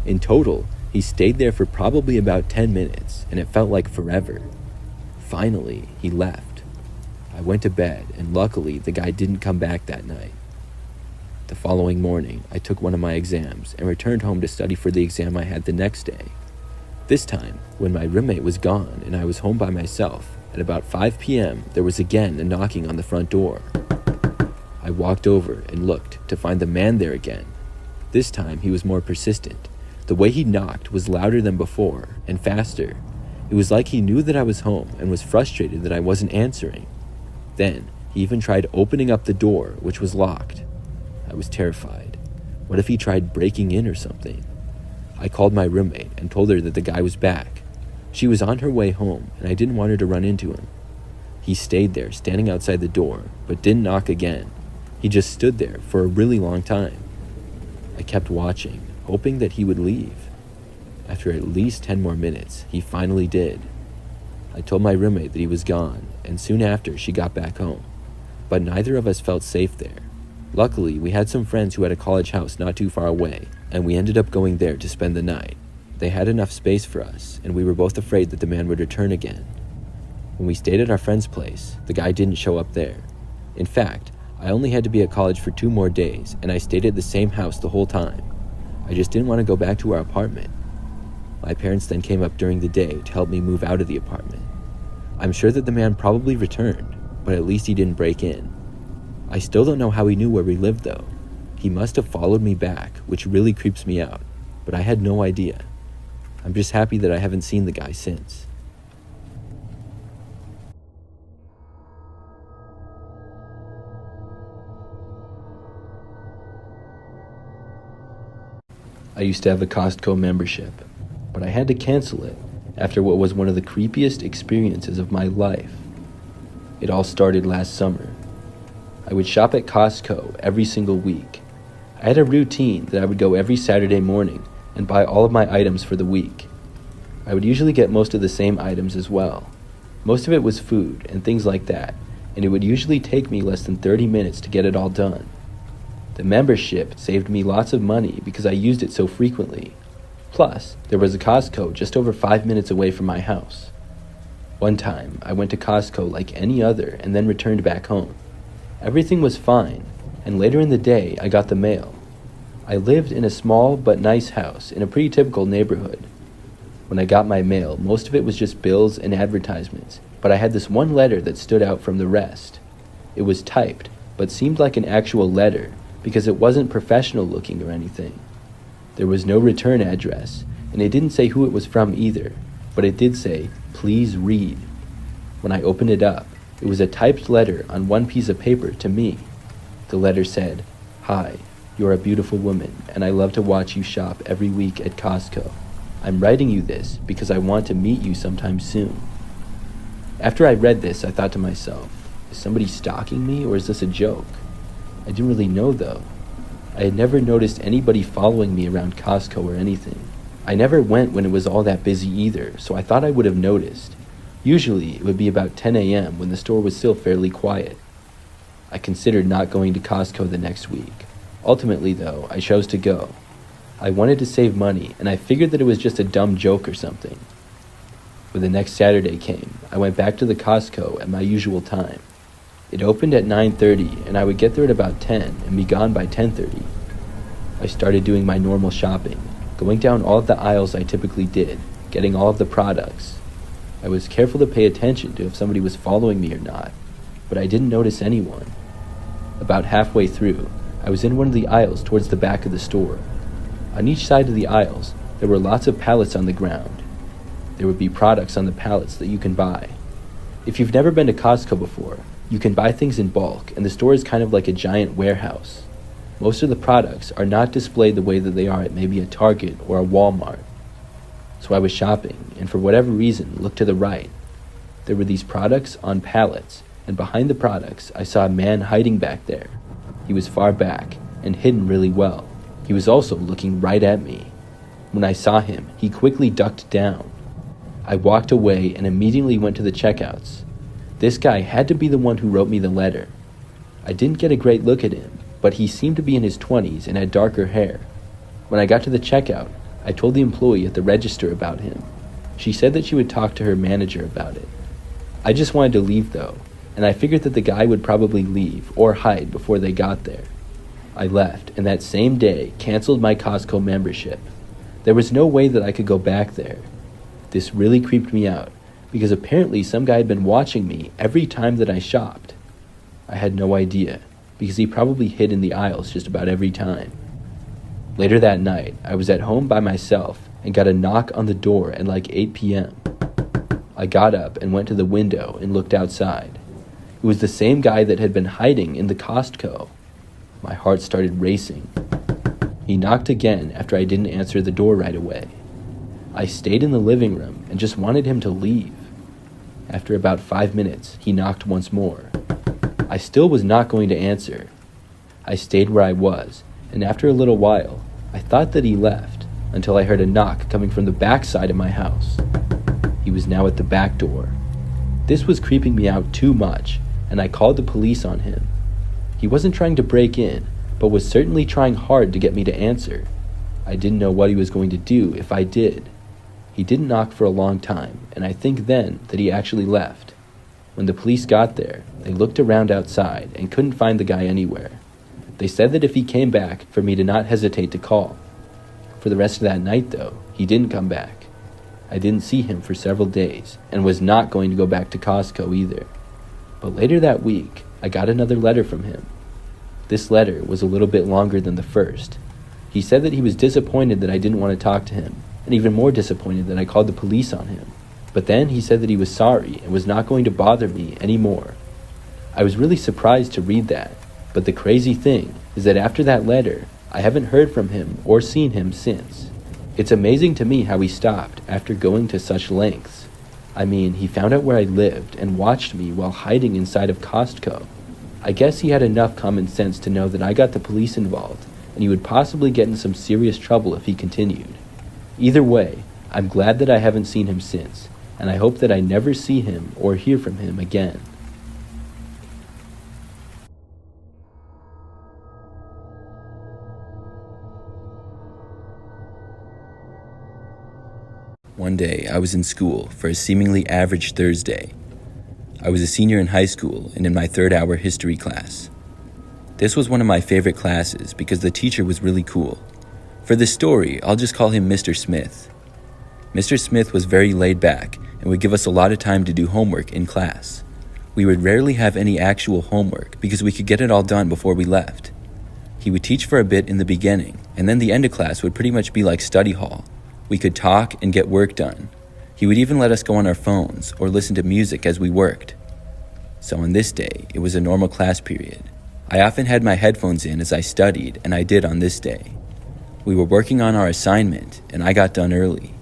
In total, he stayed there for probably about 10 minutes, and it felt like forever. Finally, he left. I went to bed, and luckily, the guy didn't come back that night. The following morning, I took one of my exams and returned home to study for the exam I had the next day. This time, when my roommate was gone and I was home by myself, at about 5 p.m., there was again a knocking on the front door. I walked over and looked to find the man there again. This time, he was more persistent. The way he knocked was louder than before and faster. It was like he knew that I was home and was frustrated that I wasn't answering. Then, he even tried opening up the door, which was locked. I was terrified. What if he tried breaking in or something? I called my roommate and told her that the guy was back. She was on her way home, and I didn't want her to run into him. He stayed there, standing outside the door, but didn't knock again. He just stood there for a really long time. I kept watching, hoping that he would leave. After at least 10 more minutes, he finally did. I told my roommate that he was gone, and soon after she got back home. But neither of us felt safe there. Luckily, we had some friends who had a college house not too far away, and we ended up going there to spend the night. They had enough space for us, and we were both afraid that the man would return again. When we stayed at our friend's place, the guy didn't show up there. In fact, I only had to be at college for 2 more days, and I stayed at the same house the whole time. I just didn't want to go back to our apartment. My parents then came up during the day to help me move out of the apartment. I'm sure that the man probably returned, but at least he didn't break in. I still don't know how he knew where we lived though. He must have followed me back, which really creeps me out, but I had no idea. I'm just happy that I haven't seen the guy since. I used to have a Costco membership, but I had to cancel it after what was one of the creepiest experiences of my life. It all started last summer. I would shop at Costco every single week. I had a routine that I would go every Saturday morning and buy all of my items for the week. I would usually get most of the same items as well. Most of it was food and things like that, and it would usually take me less than 30 minutes to get it all done. The membership saved me lots of money because I used it so frequently. Plus, there was a Costco just over 5 minutes away from my house. One time, I went to Costco like any other and then returned back home. Everything was fine, and later in the day, I got the mail. I lived in a small but nice house in a pretty typical neighborhood. When I got my mail, most of it was just bills and advertisements, but I had this one letter that stood out from the rest. It was typed, but seemed like an actual letter because it wasn't professional looking or anything. There was no return address, and it didn't say who it was from either, but it did say, "Please read." When I opened it up, it was a typed letter on one piece of paper to me. The letter said, "Hi, you're a beautiful woman, and I love to watch you shop every week at Costco. I'm writing you this because I want to meet you sometime soon." After I read this, I thought to myself, is somebody stalking me or is this a joke? I didn't really know though. I had never noticed anybody following me around Costco or anything. I never went when it was all that busy either, so I thought I would have noticed. Usually, it would be about 10 a.m. when the store was still fairly quiet. I considered not going to Costco the next week. Ultimately, though, I chose to go. I wanted to save money, and I figured that it was just a dumb joke or something. When the next Saturday came, I went back to the Costco at my usual time. It opened at 9:30, and I would get there at about 10 and be gone by 10:30. I started doing my normal shopping, going down all of the aisles I typically did, getting all of the products. I was careful to pay attention to if somebody was following me or not, but I didn't notice anyone. About halfway through, I was in one of the aisles towards the back of the store. On each side of the aisles, there were lots of pallets on the ground. There would be products on the pallets that you can buy. If you've never been to Costco before, you can buy things in bulk, and the store is kind of like a giant warehouse. Most of the products are not displayed the way that they are at maybe a Target or a Walmart. So I was shopping, and for whatever reason, looked to the right. There were these products on pallets, and behind the products, I saw a man hiding back there. He was far back and hidden really well. He was also looking right at me. When I saw him, he quickly ducked down. I walked away and immediately went to the checkouts. This guy had to be the one who wrote me the letter. I didn't get a great look at him, but he seemed to be in his 20s and had darker hair. When I got to the checkout, I told the employee at the register about him. She said that she would talk to her manager about it. I just wanted to leave though, and I figured that the guy would probably leave or hide before they got there. I left, and that same day canceled my Costco membership. There was no way that I could go back there. This really creeped me out, because apparently some guy had been watching me every time that I shopped. I had no idea, because he probably hid in the aisles just about every time. Later that night, I was at home by myself and got a knock on the door at like 8 p.m. I got up and went to the window and looked outside. It was the same guy that had been hiding in the Costco. My heart started racing. He knocked again after I didn't answer the door right away. I stayed in the living room and just wanted him to leave. After about 5 minutes, he knocked once more. I still was not going to answer. I stayed where I was, and after a little while, I thought that he left until I heard a knock coming from the back side of my house. He was now at the back door. This was creeping me out too much, and I called the police on him. He wasn't trying to break in, but was certainly trying hard to get me to answer. I didn't know what he was going to do if I did. He didn't knock for a long time, and I think then that he actually left. When the police got there, they looked around outside and couldn't find the guy anywhere. They said that if he came back, for me to not hesitate to call. For the rest of that night, though, he didn't come back. I didn't see him for several days, and was not going to go back to Costco either. But later that week, I got another letter from him. This letter was a little bit longer than the first. He said that he was disappointed that I didn't want to talk to him, and even more disappointed that I called the police on him. But then he said that he was sorry and was not going to bother me anymore. I was really surprised to read that, but the crazy thing is that after that letter, I haven't heard from him or seen him since. It's amazing to me how he stopped after going to such lengths. I mean, he found out where I lived and watched me while hiding inside of Costco. I guess he had enough common sense to know that I got the police involved, and he would possibly get in some serious trouble if he continued. Either way, I'm glad that I haven't seen him since, and I hope that I never see him or hear from him again. One day, I was in school for a seemingly average Thursday. I was a senior in high school and in my third-hour history class. This was one of my favorite classes because the teacher was really cool. For this story, I'll just call him Mr. Smith. Mr. Smith was very laid back and would give us a lot of time to do homework in class. We would rarely have any actual homework because we could get it all done before we left. He would teach for a bit in the beginning, and then the end of class would pretty much be like study hall. We could talk and get work done. He would even let us go on our phones or listen to music as we worked. So on this day, it was a normal class period. I often had my headphones in as I studied, and I did on this day. We were working on our assignment, and I got done early.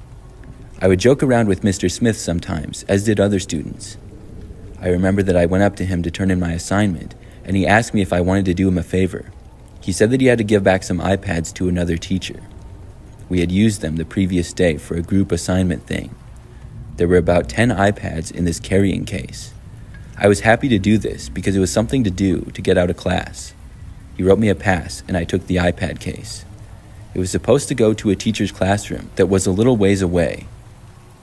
I would joke around with Mr. Smith sometimes, as did other students. I remember that I went up to him to turn in my assignment, and he asked me if I wanted to do him a favor. He said that he had to give back some iPads to another teacher. We had used them the previous day for a group assignment thing. There were about 10 iPads in this carrying case. I was happy to do this because it was something to do to get out of class. He wrote me a pass, and I took the iPad case. It was supposed to go to a teacher's classroom that was a little ways away.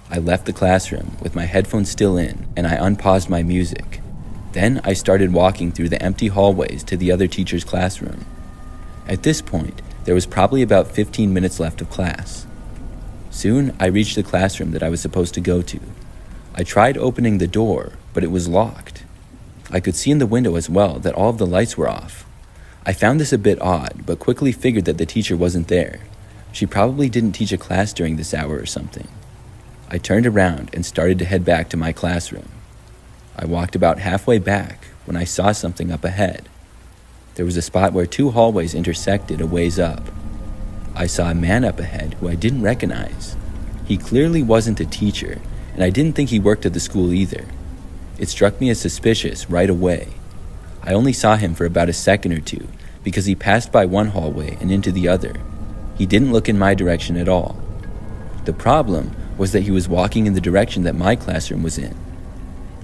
I left the classroom with my headphones still in, and I unpaused my music. Then I started walking through the empty hallways to the other teacher's classroom. At this point, there was probably about 15 minutes left of class. Soon, I reached the classroom that I was supposed to go to. I tried opening the door, but it was locked. I could see in the window as well that all of the lights were off. I found this a bit odd, but quickly figured that the teacher wasn't there. She probably didn't teach a class during this hour or something. I turned around and started to head back to my classroom. I walked about halfway back when I saw something up ahead. There was a spot where two hallways intersected a ways up. I saw a man up ahead who I didn't recognize. He clearly wasn't a teacher, and I didn't think he worked at the school either. It struck me as suspicious right away. I only saw him for about a second or two because he passed by one hallway and into the other. He didn't look in my direction at all. The problem was that he was walking in the direction that my classroom was in.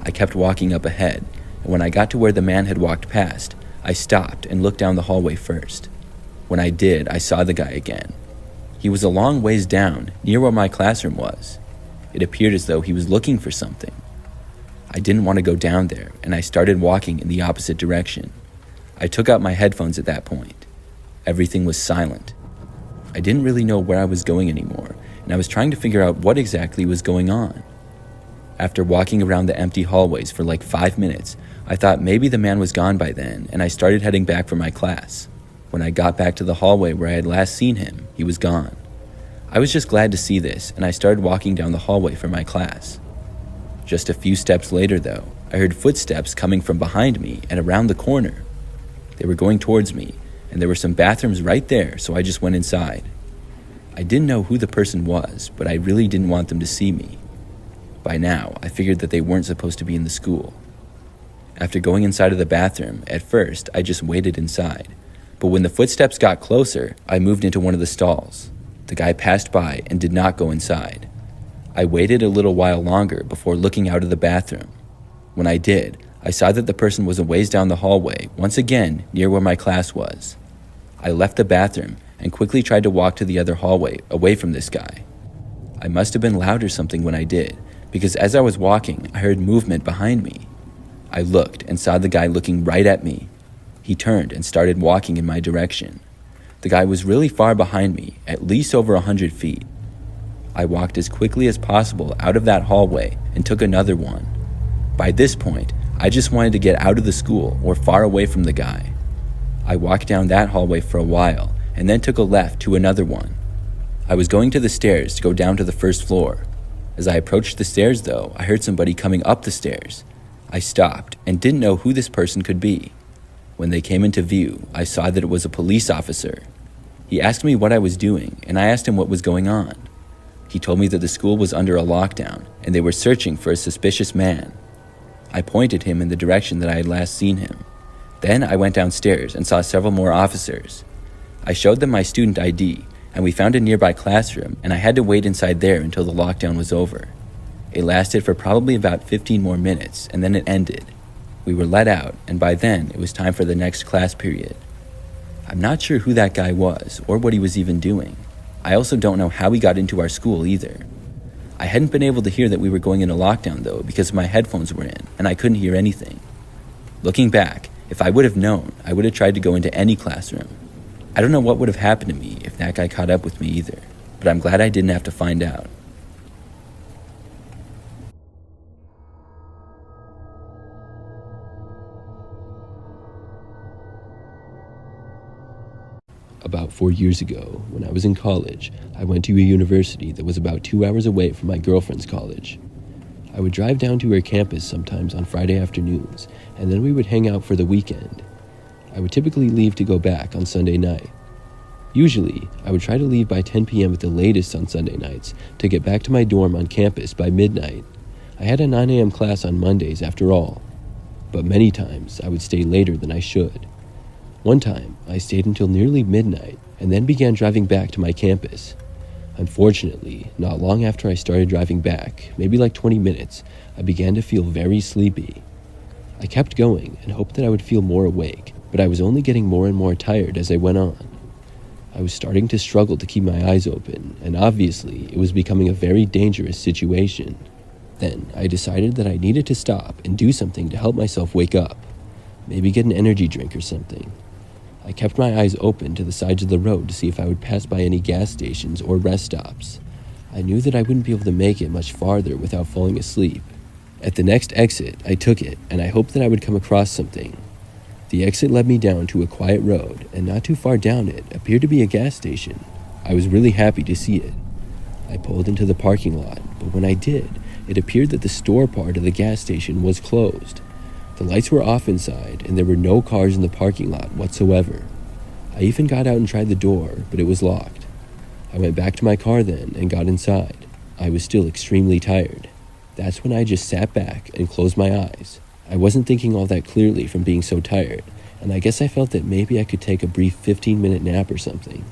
I kept walking up ahead, and when I got to where the man had walked past, I stopped and looked down the hallway first. When I did, I saw the guy again. He was a long ways down, near where my classroom was. It appeared as though he was looking for something. I didn't want to go down there, and I started walking in the opposite direction. I took out my headphones at that point. Everything was silent. I didn't really know where I was going anymore, and I was trying to figure out what exactly was going on. After walking around the empty hallways for like 5 minutes, I thought maybe the man was gone by then, and I started heading back for my class. When I got back to the hallway where I had last seen him, he was gone. I was just glad to see this, and I started walking down the hallway for my class. Just a few steps later, though, I heard footsteps coming from behind me and around the corner. They were going towards me, and there were some bathrooms right there, so I just went inside. I didn't know who the person was, but I really didn't want them to see me. By now, I figured that they weren't supposed to be in the school. After going inside of the bathroom, at first, I just waited inside. But when the footsteps got closer, I moved into one of the stalls. The guy passed by and did not go inside. I waited a little while longer before looking out of the bathroom. When I did, I saw that the person was a ways down the hallway, once again near where my class was. I left the bathroom and quickly tried to walk to the other hallway, away from this guy. I must have been loud or something when I did, because as I was walking, I heard movement behind me. I looked and saw the guy looking right at me. He turned and started walking in my direction. The guy was really far behind me, at least over 100 feet. I walked as quickly as possible out of that hallway and took another one. By this point, I just wanted to get out of the school or far away from the guy. I walked down that hallway for a while and then took a left to another one. I was going to the stairs to go down to the first floor. As I approached the stairs, though, I heard somebody coming up the stairs. I stopped and didn't know who this person could be. When they came into view, I saw that it was a police officer. He asked me what I was doing, and I asked him what was going on. He told me that the school was under a lockdown, and they were searching for a suspicious man. I pointed him in the direction that I had last seen him. Then I went downstairs and saw several more officers. I showed them my student ID, and we found a nearby classroom, and I had to wait inside there until the lockdown was over. It lasted for probably about 15 more minutes, and then it ended. We were let out, and by then it was time for the next class period. I'm not sure who that guy was, or what he was even doing. I also don't know how he got into our school either. I hadn't been able to hear that we were going into lockdown though, because my headphones were in, and I couldn't hear anything. Looking back, if I would have known, I would have tried to go into any classroom. I don't know what would have happened to me if that guy caught up with me either, but I'm glad I didn't have to find out. About 4 years ago, when I was in college, I went to a university that was about 2 hours away from my girlfriend's college. I would drive down to her campus sometimes on Friday afternoons, and then we would hang out for the weekend. I would typically leave to go back on Sunday night. Usually, I would try to leave by 10 p.m. at the latest on Sunday nights to get back to my dorm on campus by midnight. I had a 9 a.m. class on Mondays after all, but many times I would stay later than I should. One time, I stayed until nearly midnight and then began driving back to my campus. Unfortunately, not long after I started driving back, maybe like 20 minutes, I began to feel very sleepy. I kept going and hoped that I would feel more awake, but I was only getting more and more tired as I went on. I was starting to struggle to keep my eyes open, and obviously, it was becoming a very dangerous situation. Then, I decided that I needed to stop and do something to help myself wake up. Maybe get an energy drink or something. I kept my eyes open to the sides of the road to see if I would pass by any gas stations or rest stops. I knew that I wouldn't be able to make it much farther without falling asleep. At the next exit, I took it, and I hoped that I would come across something. The exit led me down to a quiet road, and not too far down it appeared to be a gas station. I was really happy to see it. I pulled into the parking lot, but when I did, it appeared that the store part of the gas station was closed. The lights were off inside, and there were no cars in the parking lot whatsoever. I even got out and tried the door, but it was locked. I went back to my car then and got inside. I was still extremely tired. That's when I just sat back and closed my eyes. I wasn't thinking all that clearly from being so tired, and I guess I felt that maybe I could take a brief 15-minute nap or something.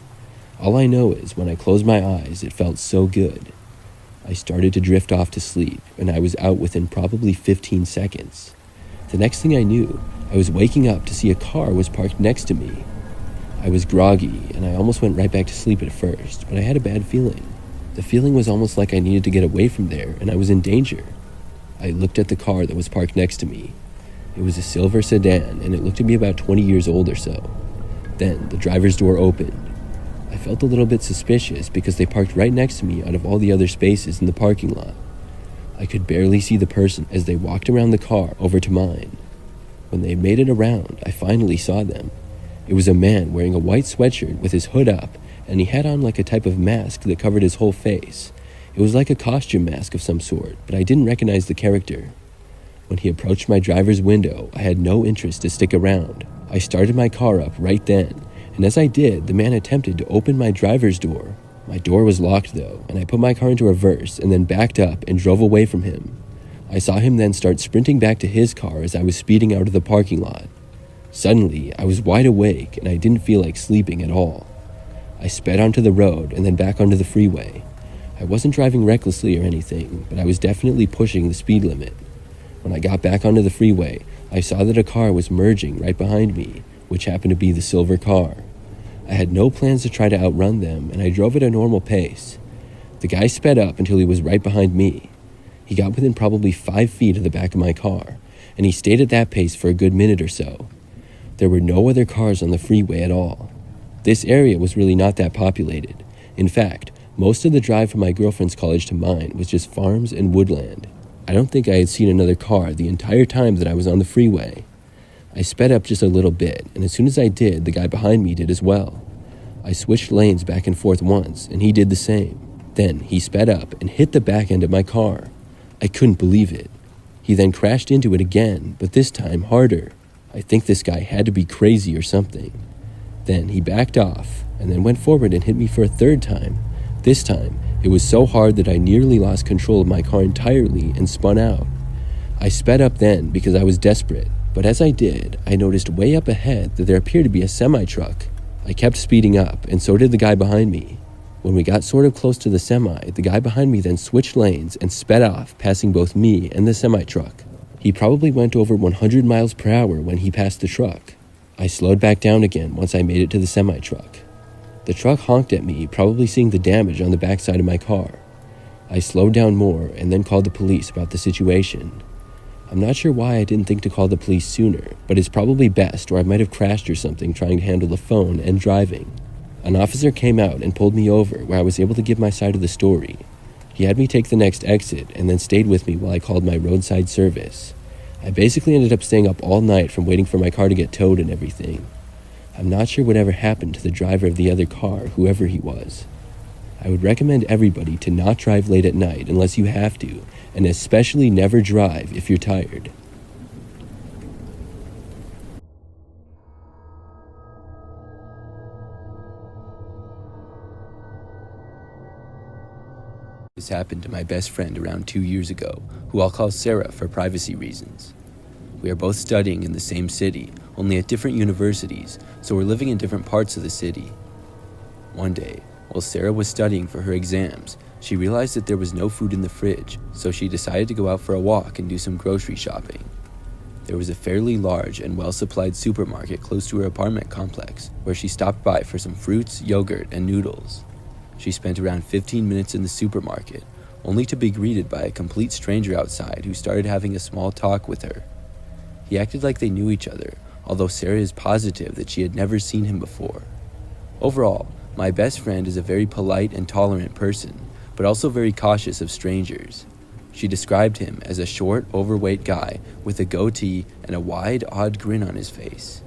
All I know is when I closed my eyes, it felt so good. I started to drift off to sleep, and I was out within probably 15 seconds. The next thing I knew, I was waking up to see a car was parked next to me. I was groggy, and I almost went right back to sleep at first, but I had a bad feeling. The feeling was almost like I needed to get away from there, and I was in danger. I looked at the car that was parked next to me. It was a silver sedan, and it looked to be about 20 years old or so. Then, the driver's door opened. I felt a little bit suspicious because they parked right next to me out of all the other spaces in the parking lot. I could barely see the person as they walked around the car over to mine. When they made it around, I finally saw them. It was a man wearing a white sweatshirt with his hood up, and he had on like a type of mask that covered his whole face. It was like a costume mask of some sort, but I didn't recognize the character. When he approached my driver's window, I had no interest to stick around. I started my car up right then, and as I did, the man attempted to open my driver's door. My door was locked though, and I put my car into reverse and then backed up and drove away from him. I saw him then start sprinting back to his car as I was speeding out of the parking lot. Suddenly, I was wide awake and I didn't feel like sleeping at all. I sped onto the road and then back onto the freeway. I wasn't driving recklessly or anything, but I was definitely pushing the speed limit. When I got back onto the freeway, I saw that a car was merging right behind me, which happened to be the silver car. I had no plans to try to outrun them, and I drove at a normal pace. The guy sped up until he was right behind me. He got within probably 5 feet of the back of my car, and he stayed at that pace for a good minute or so. There were no other cars on the freeway at all. This area was really not that populated. In fact, most of the drive from my girlfriend's college to mine was just farms and woodland. I don't think I had seen another car the entire time that I was on the freeway. I sped up just a little bit, and as soon as I did, the guy behind me did as well. I switched lanes back and forth once, and he did the same. Then he sped up and hit the back end of my car. I couldn't believe it. He then crashed into it again, but this time harder. I think this guy had to be crazy or something. Then he backed off, and then went forward and hit me for a third time. This time, it was so hard that I nearly lost control of my car entirely and spun out. I sped up then because I was desperate, but as I did, I noticed way up ahead that there appeared to be a semi-truck. I kept speeding up, and so did the guy behind me. When we got sort of close to the semi, the guy behind me then switched lanes and sped off, passing both me and the semi-truck. He probably went over 100 miles per hour when he passed the truck. I slowed back down again once I made it to the semi-truck. The truck honked at me, probably seeing the damage on the backside of my car. I slowed down more and then called the police about the situation. I'm not sure why I didn't think to call the police sooner, but it's probably best, or I might have crashed or something trying to handle the phone and driving. An officer came out and pulled me over, where I was able to give my side of the story. He had me take the next exit and then stayed with me while I called my roadside service. I basically ended up staying up all night from waiting for my car to get towed and everything. I'm not sure whatever happened to the driver of the other car, whoever he was. I would recommend everybody to not drive late at night unless you have to, and especially never drive if you're tired. This happened to my best friend around 2 years ago, who I'll call Sarah for privacy reasons. We are both studying in the same city, only at different universities, so we're living in different parts of the city. One day, while Sarah was studying for her exams, she realized that there was no food in the fridge, so she decided to go out for a walk and do some grocery shopping. There was a fairly large and well-supplied supermarket close to her apartment complex, where she stopped by for some fruits, yogurt, and noodles. She spent around 15 minutes in the supermarket, only to be greeted by a complete stranger outside who started having a small talk with her. He acted like they knew each other, although Sarah is positive that she had never seen him before. Overall, my best friend is a very polite and tolerant person, but also very cautious of strangers. She described him as a short, overweight guy with a goatee and a wide, odd grin on his face.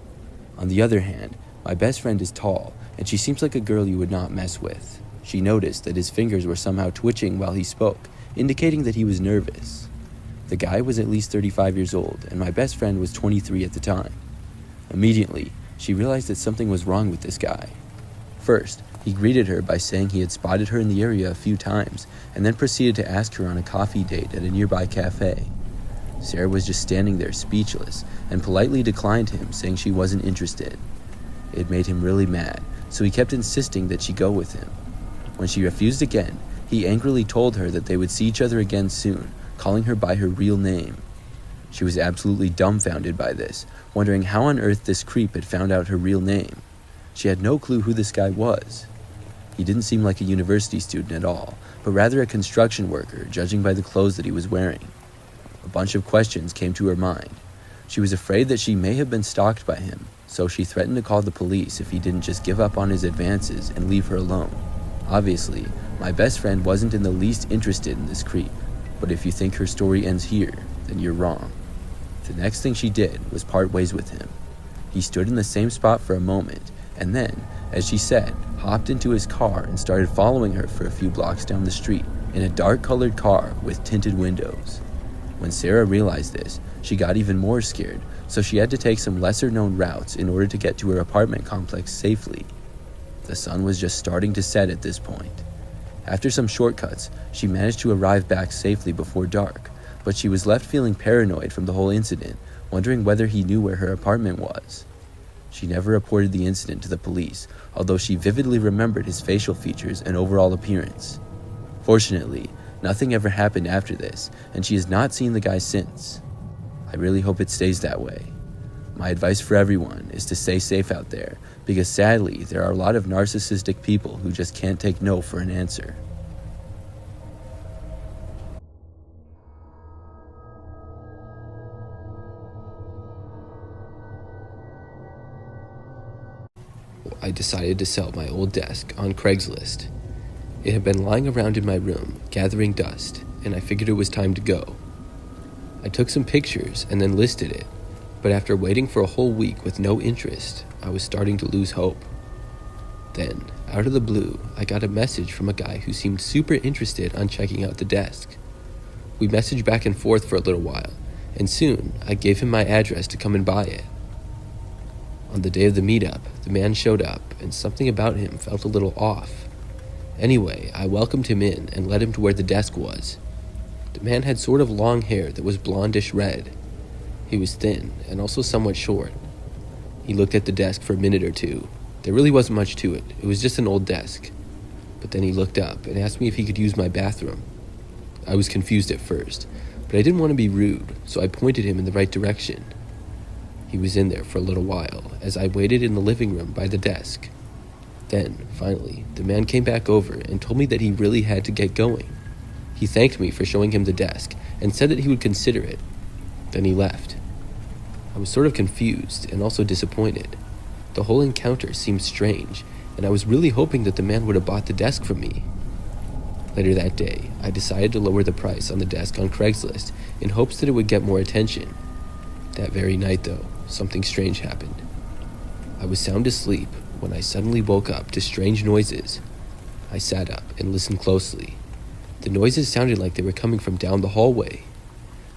On the other hand, my best friend is tall, and she seems like a girl you would not mess with. She noticed that his fingers were somehow twitching while he spoke, indicating that he was nervous. The guy was at least 35 years old, and my best friend was 23 at the time. Immediately, she realized that something was wrong with this guy. First, He greeted her by saying he had spotted her in the area a few times and then proceeded to ask her on a coffee date at a nearby cafe. Sarah was just standing there speechless and politely declined him, saying she wasn't interested. It made him really mad, so he kept insisting that she go with him. When she refused again, he angrily told her that they would see each other again soon, calling her by her real name. She was absolutely dumbfounded by this, wondering how on earth this creep had found out her real name. She had no clue who this guy was. He didn't seem like a university student at all, but rather a construction worker, judging by the clothes that he was wearing. A bunch of questions came to her mind. She was afraid that she may have been stalked by him, so she threatened to call the police if he didn't just give up on his advances and leave her alone. Obviously, my best friend wasn't in the least interested in this creep, but if you think her story ends here, then you're wrong. The next thing she did was part ways with him. He stood in the same spot for a moment, and then, as she said, hopped into his car and started following her for a few blocks down the street in a dark-colored car with tinted windows. When Sarah realized this, she got even more scared, so she had to take some lesser-known routes in order to get to her apartment complex safely. The sun was just starting to set at this point. After some shortcuts, she managed to arrive back safely before dark, but she was left feeling paranoid from the whole incident, wondering whether he knew where her apartment was. She never reported the incident to the police, although she vividly remembered his facial features and overall appearance. Fortunately, nothing ever happened after this, and she has not seen the guy since. I really hope it stays that way. My advice for everyone is to stay safe out there, because sadly, there are a lot of narcissistic people who just can't take no for an answer. I decided to sell my old desk on Craigslist. It had been lying around in my room, gathering dust, and I figured it was time to go. I took some pictures and then listed it, but after waiting for a whole week with no interest, I was starting to lose hope. Then, out of the blue, I got a message from a guy who seemed super interested on checking out the desk. We messaged back and forth for a little while, and soon I gave him my address to come and buy it. On the day of the meetup, the man showed up, and something about him felt a little off. Anyway, I welcomed him in and led him to where the desk was. The man had sort of long hair that was blondish red. He was thin and also somewhat short. He looked at the desk for a minute or two. There really wasn't much to it. It was just an old desk. But then he looked up and asked me if he could use my bathroom. I was confused at first, but I didn't want to be rude, so I pointed him in the right direction. He was in there for a little while as I waited in the living room by the desk. Then, finally, the man came back over and told me that he really had to get going. He thanked me for showing him the desk and said that he would consider it. Then he left. I was sort of confused and also disappointed. The whole encounter seemed strange, and I was really hoping that the man would have bought the desk from me. Later that day, I decided to lower the price on the desk on Craigslist in hopes that it would get more attention. That very night, though, something strange happened. I was sound asleep when I suddenly woke up to strange noises. I sat up and listened closely. The noises sounded like they were coming from down the hallway.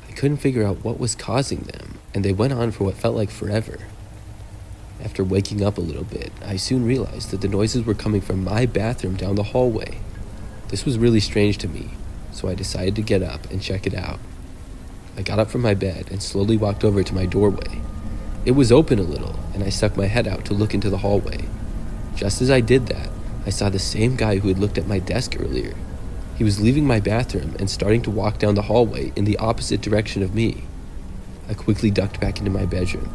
I couldn't figure out what was causing them, and they went on for what felt like forever. After waking up a little bit, I soon realized that the noises were coming from my bathroom down the hallway. This was really strange to me, so I decided to get up and check it out. I got up from my bed and slowly walked over to my doorway. It was open a little, and I stuck my head out to look into the hallway. Just as I did that, I saw the same guy who had looked at my desk earlier. He was leaving my bathroom and starting to walk down the hallway in the opposite direction of me. I quickly ducked back into my bedroom.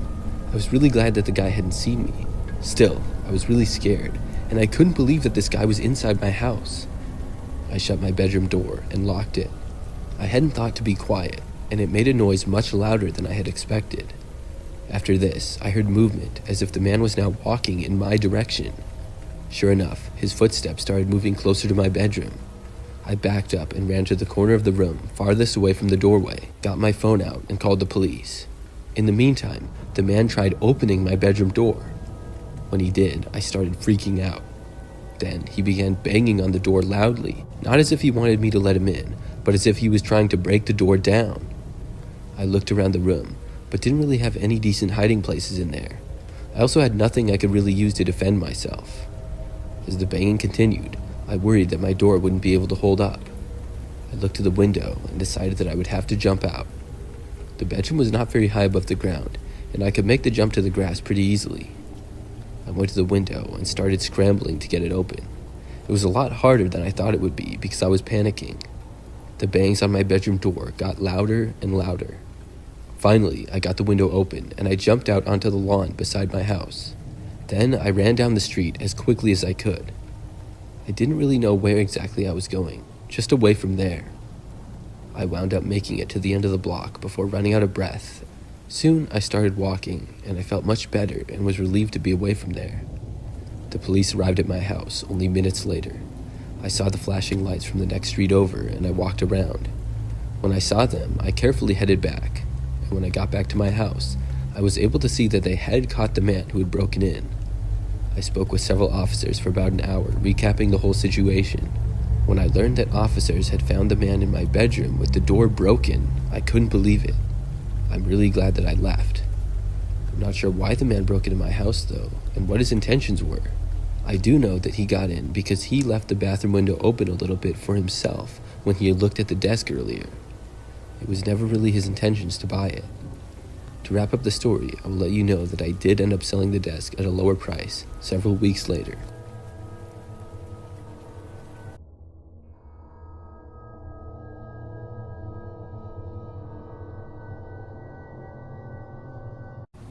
I was really glad that the guy hadn't seen me. Still, I was really scared, and I couldn't believe that this guy was inside my house. I shut my bedroom door and locked it. I hadn't thought to be quiet, and it made a noise much louder than I had expected. After this, I heard movement as if the man was now walking in my direction. Sure enough, his footsteps started moving closer to my bedroom. I backed up and ran to the corner of the room farthest away from the doorway, got my phone out, and called the police. In the meantime, the man tried opening my bedroom door. When he did, I started freaking out. Then he began banging on the door loudly, not as if he wanted me to let him in, but as if he was trying to break the door down. I looked around the room, but didn't really have any decent hiding places in there. I also had nothing I could really use to defend myself. As the banging continued, I worried that my door wouldn't be able to hold up. I looked to the window and decided that I would have to jump out. The bedroom was not very high above the ground, and I could make the jump to the grass pretty easily. I went to the window and started scrambling to get it open. It was a lot harder than I thought it would be because I was panicking. The bangs on my bedroom door got louder and louder. Finally, I got the window open and I jumped out onto the lawn beside my house. Then I ran down the street as quickly as I could. I didn't really know where exactly I was going, just away from there. I wound up making it to the end of the block before running out of breath. Soon I started walking and I felt much better and was relieved to be away from there. The police arrived at my house only minutes later. I saw the flashing lights from the next street over and I walked around. When I saw them, I carefully headed back, and when I got back to my house, I was able to see that they had caught the man who had broken in. I spoke with several officers for about an hour, recapping the whole situation. When I learned that officers had found the man in my bedroom with the door broken, I couldn't believe it. I'm really glad that I left. I'm not sure why the man broke into my house though, and what his intentions were. I do know that he got in because he left the bathroom window open a little bit for himself when he had looked at the desk earlier. It was never really his intentions to buy it. To wrap up the story, I will let you know that I did end up selling the desk at a lower price several weeks later.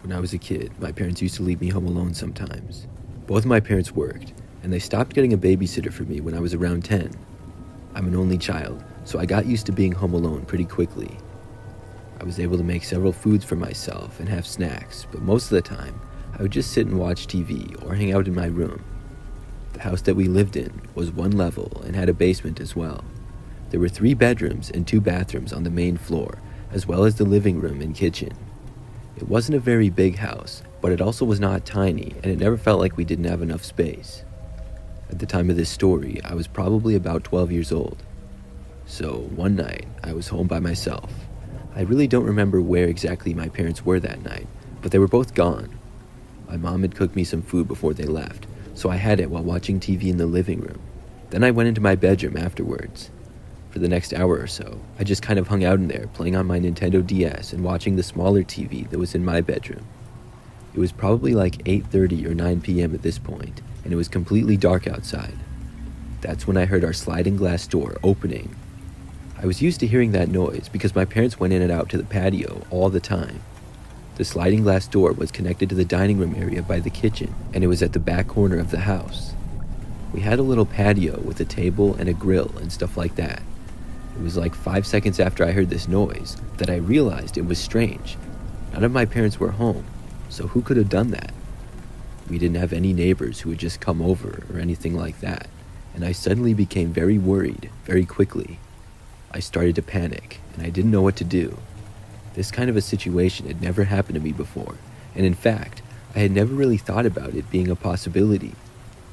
When I was a kid, my parents used to leave me home alone sometimes. Both of my parents worked, and they stopped getting a babysitter for me when I was around 10. I'm an only child, so I got used to being home alone pretty quickly. I was able to make several foods for myself and have snacks, but most of the time, I would just sit and watch TV or hang out in my room. The house that we lived in was one level and had a basement as well. There were 3 bedrooms and 2 bathrooms on the main floor, as well as the living room and kitchen. It wasn't a very big house, but it also was not tiny, and it never felt like we didn't have enough space. At the time of this story, I was probably about 12 years old. So one night, I was home by myself. I really don't remember where exactly my parents were that night, but they were both gone. My mom had cooked me some food before they left, so I had it while watching TV in the living room. Then I went into my bedroom afterwards. For the next hour or so, I just kind of hung out in there playing on my Nintendo DS and watching the smaller TV that was in my bedroom. It was probably like 8:30 or 9 p.m. at this point, and it was completely dark outside. That's when I heard our sliding glass door opening. I was used to hearing that noise because my parents went in and out to the patio all the time. The sliding glass door was connected to the dining room area by the kitchen, and it was at the back corner of the house. We had a little patio with a table and a grill and stuff like that. It was like 5 seconds after I heard this noise that I realized it was strange. None of my parents were home, so who could have done that? We didn't have any neighbors who had just come over or anything like that, and I suddenly became very worried very quickly. I started to panic, and I didn't know what to do. This kind of a situation had never happened to me before, and in fact, I had never really thought about it being a possibility.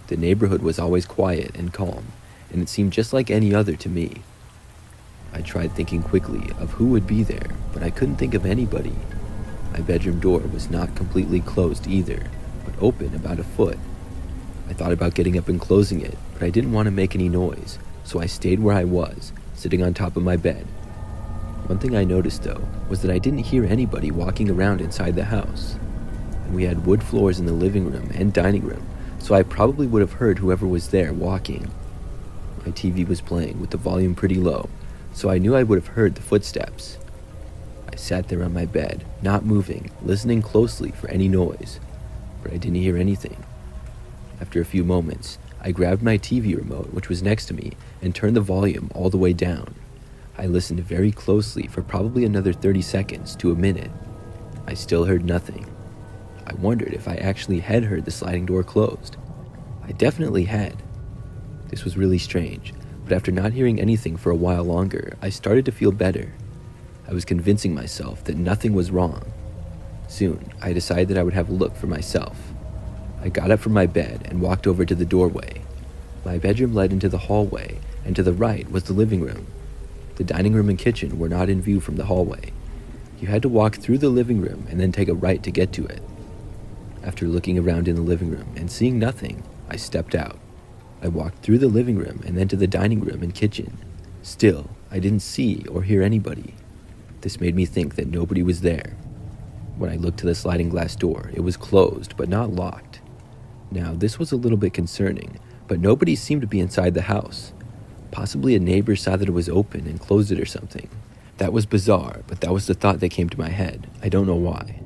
The neighborhood was always quiet and calm, and it seemed just like any other to me. I tried thinking quickly of who would be there, but I couldn't think of anybody. My bedroom door was not completely closed either, but open about a foot. I thought about getting up and closing it, but I didn't want to make any noise, so I stayed where I was, sitting on top of my bed. One thing I noticed though, was that I didn't hear anybody walking around inside the house. And we had wood floors in the living room and dining room, so I probably would have heard whoever was there walking. My TV was playing with the volume pretty low, so I knew I would have heard the footsteps. I sat there on my bed, not moving, listening closely for any noise, but I didn't hear anything. After a few moments, I grabbed my TV remote, which was next to me, and turned the volume all the way down. I listened very closely for probably another 30 seconds to a minute. I still heard nothing. I wondered if I actually had heard the sliding door closed. I definitely had. This was really strange, but after not hearing anything for a while longer, I started to feel better. I was convincing myself that nothing was wrong. Soon, I decided that I would have a look for myself. I got up from my bed and walked over to the doorway. My bedroom led into the hallway, and to the right was the living room. The dining room and kitchen were not in view from the hallway. You had to walk through the living room and then take a right to get to it. After looking around in the living room and seeing nothing, I stepped out. I walked through the living room and then to the dining room and kitchen. Still, I didn't see or hear anybody. This made me think that nobody was there. When I looked to the sliding glass door, it was closed but not locked. Now, this was a little bit concerning, but nobody seemed to be inside the house. Possibly a neighbor saw that it was open and closed it or something. That was bizarre, but that was the thought that came to my head. I don't know why.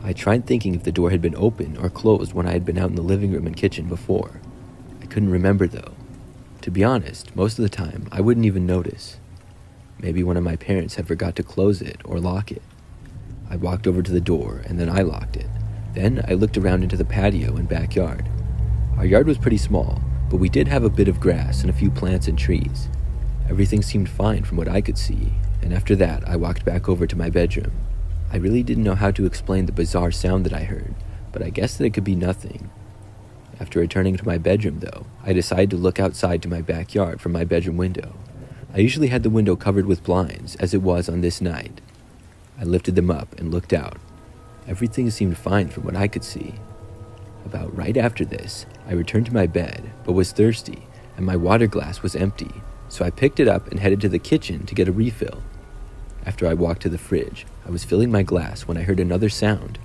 I tried thinking if the door had been open or closed when I had been out in the living room and kitchen before. I couldn't remember though. To be honest, most of the time, I wouldn't even notice. Maybe one of my parents had forgot to close it or lock it. I walked over to the door and then I locked it. Then I looked around into the patio and backyard. Our yard was pretty small, but we did have a bit of grass and a few plants and trees. Everything seemed fine from what I could see, and after that I walked back over to my bedroom. I really didn't know how to explain the bizarre sound that I heard, but I guessed that it could be nothing. After returning to my bedroom though, I decided to look outside to my backyard from my bedroom window. I usually had the window covered with blinds, as it was on this night. I lifted them up and looked out. Everything seemed fine from what I could see. About right after this, I returned to my bed, but was thirsty, and my water glass was empty, so I picked it up and headed to the kitchen to get a refill. After I walked to the fridge, I was filling my glass when I heard another sound.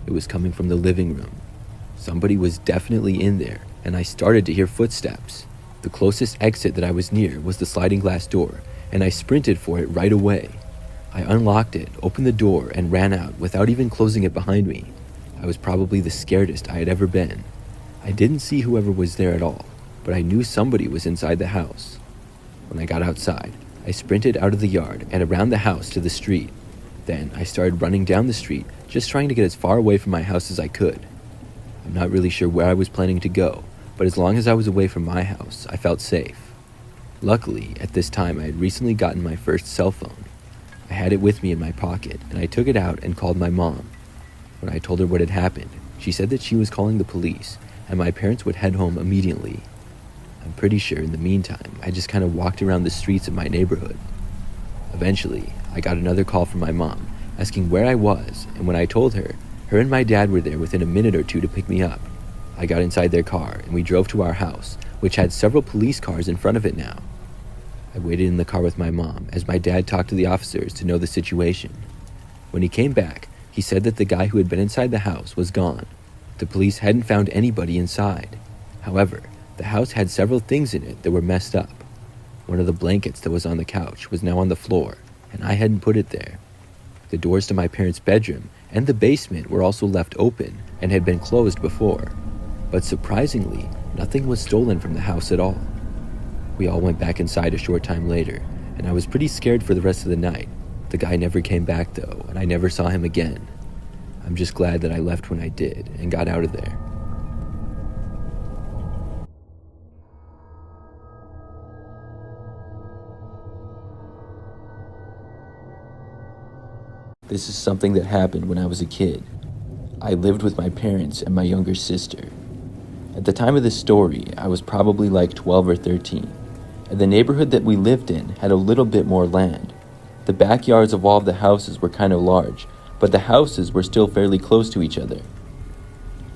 It was coming from the living room. Somebody was definitely in there, and I started to hear footsteps. The closest exit that I was near was the sliding glass door, and I sprinted for it right away. I unlocked it, opened the door, and ran out without even closing it behind me. I was probably the scaredest I had ever been. I didn't see whoever was there at all, but I knew somebody was inside the house. When I got outside, I sprinted out of the yard and around the house to the street. Then I started running down the street, just trying to get as far away from my house as I could. I'm not really sure where I was planning to go, but as long as I was away from my house, I felt safe. Luckily, at this time I had recently gotten my first cell phone. I had it with me in my pocket, and I took it out and called my mom. When I told her what had happened, she said that she was calling the police, and my parents would head home immediately. I'm pretty sure in the meantime, I just kind of walked around the streets of my neighborhood. Eventually, I got another call from my mom, asking where I was, and when I told her, her and my dad were there within a minute or two to pick me up. I got inside their car, and we drove to our house, which had several police cars in front of it now. I waited in the car with my mom as my dad talked to the officers to know the situation. When he came back, he said that the guy who had been inside the house was gone. The police hadn't found anybody inside. However, the house had several things in it that were messed up. One of the blankets that was on the couch was now on the floor, and I hadn't put it there. The doors to my parents' bedroom and the basement were also left open and had been closed before. But surprisingly, nothing was stolen from the house at all. We all went back inside a short time later, and I was pretty scared for the rest of the night. The guy never came back though, and I never saw him again. I'm just glad that I left when I did and got out of there. This is something that happened when I was a kid. I lived with my parents and my younger sister. At the time of this story, I was probably like 12 or 13, and the neighborhood that we lived in had a little bit more land. The backyards of all of the houses were kind of large, but the houses were still fairly close to each other.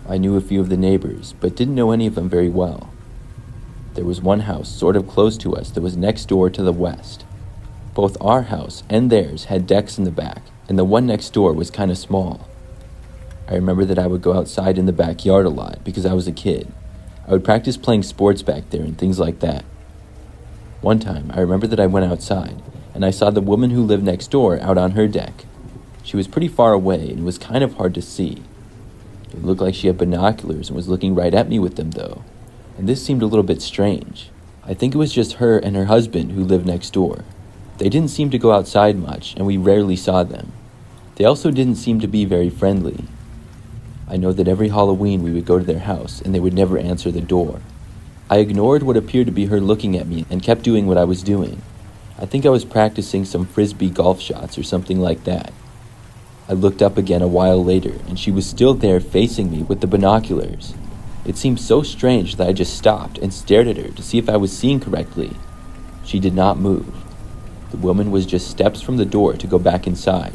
I knew a few of the neighbors, but didn't know any of them very well. There was one house sort of close to us that was next door to the west. Both our house and theirs had decks in the back, and the one next door was kind of small. I remember that I would go outside in the backyard a lot because I was a kid. I would practice playing sports back there and things like that. One time, I remember that I went outside, and I saw the woman who lived next door out on her deck. She was pretty far away and was kind of hard to see. It looked like she had binoculars and was looking right at me with them though, and this seemed a little bit strange. I think it was just her and her husband who lived next door. They didn't seem to go outside much, and we rarely saw them. They also didn't seem to be very friendly. I know that every Halloween we would go to their house, and they would never answer the door. I ignored what appeared to be her looking at me and kept doing what I was doing. I think I was practicing some frisbee golf shots or something like that. I looked up again a while later, and she was still there facing me with the binoculars. It seemed so strange that I just stopped and stared at her to see if I was seeing correctly. She did not move. The woman was just steps from the door to go back inside.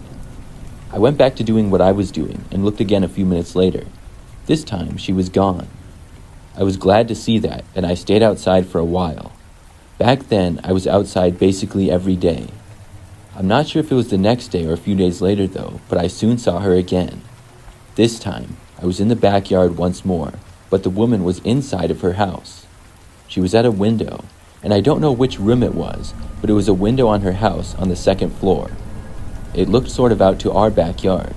I went back to doing what I was doing and looked again a few minutes later. This time, she was gone. I was glad to see that, and I stayed outside for a while. Back then, I was outside basically every day. I'm not sure if it was the next day or a few days later though, but I soon saw her again. This time, I was in the backyard once more, but the woman was inside of her house. She was at a window, and I don't know which room it was, but it was a window on her house on the second floor. It looked sort of out to our backyard.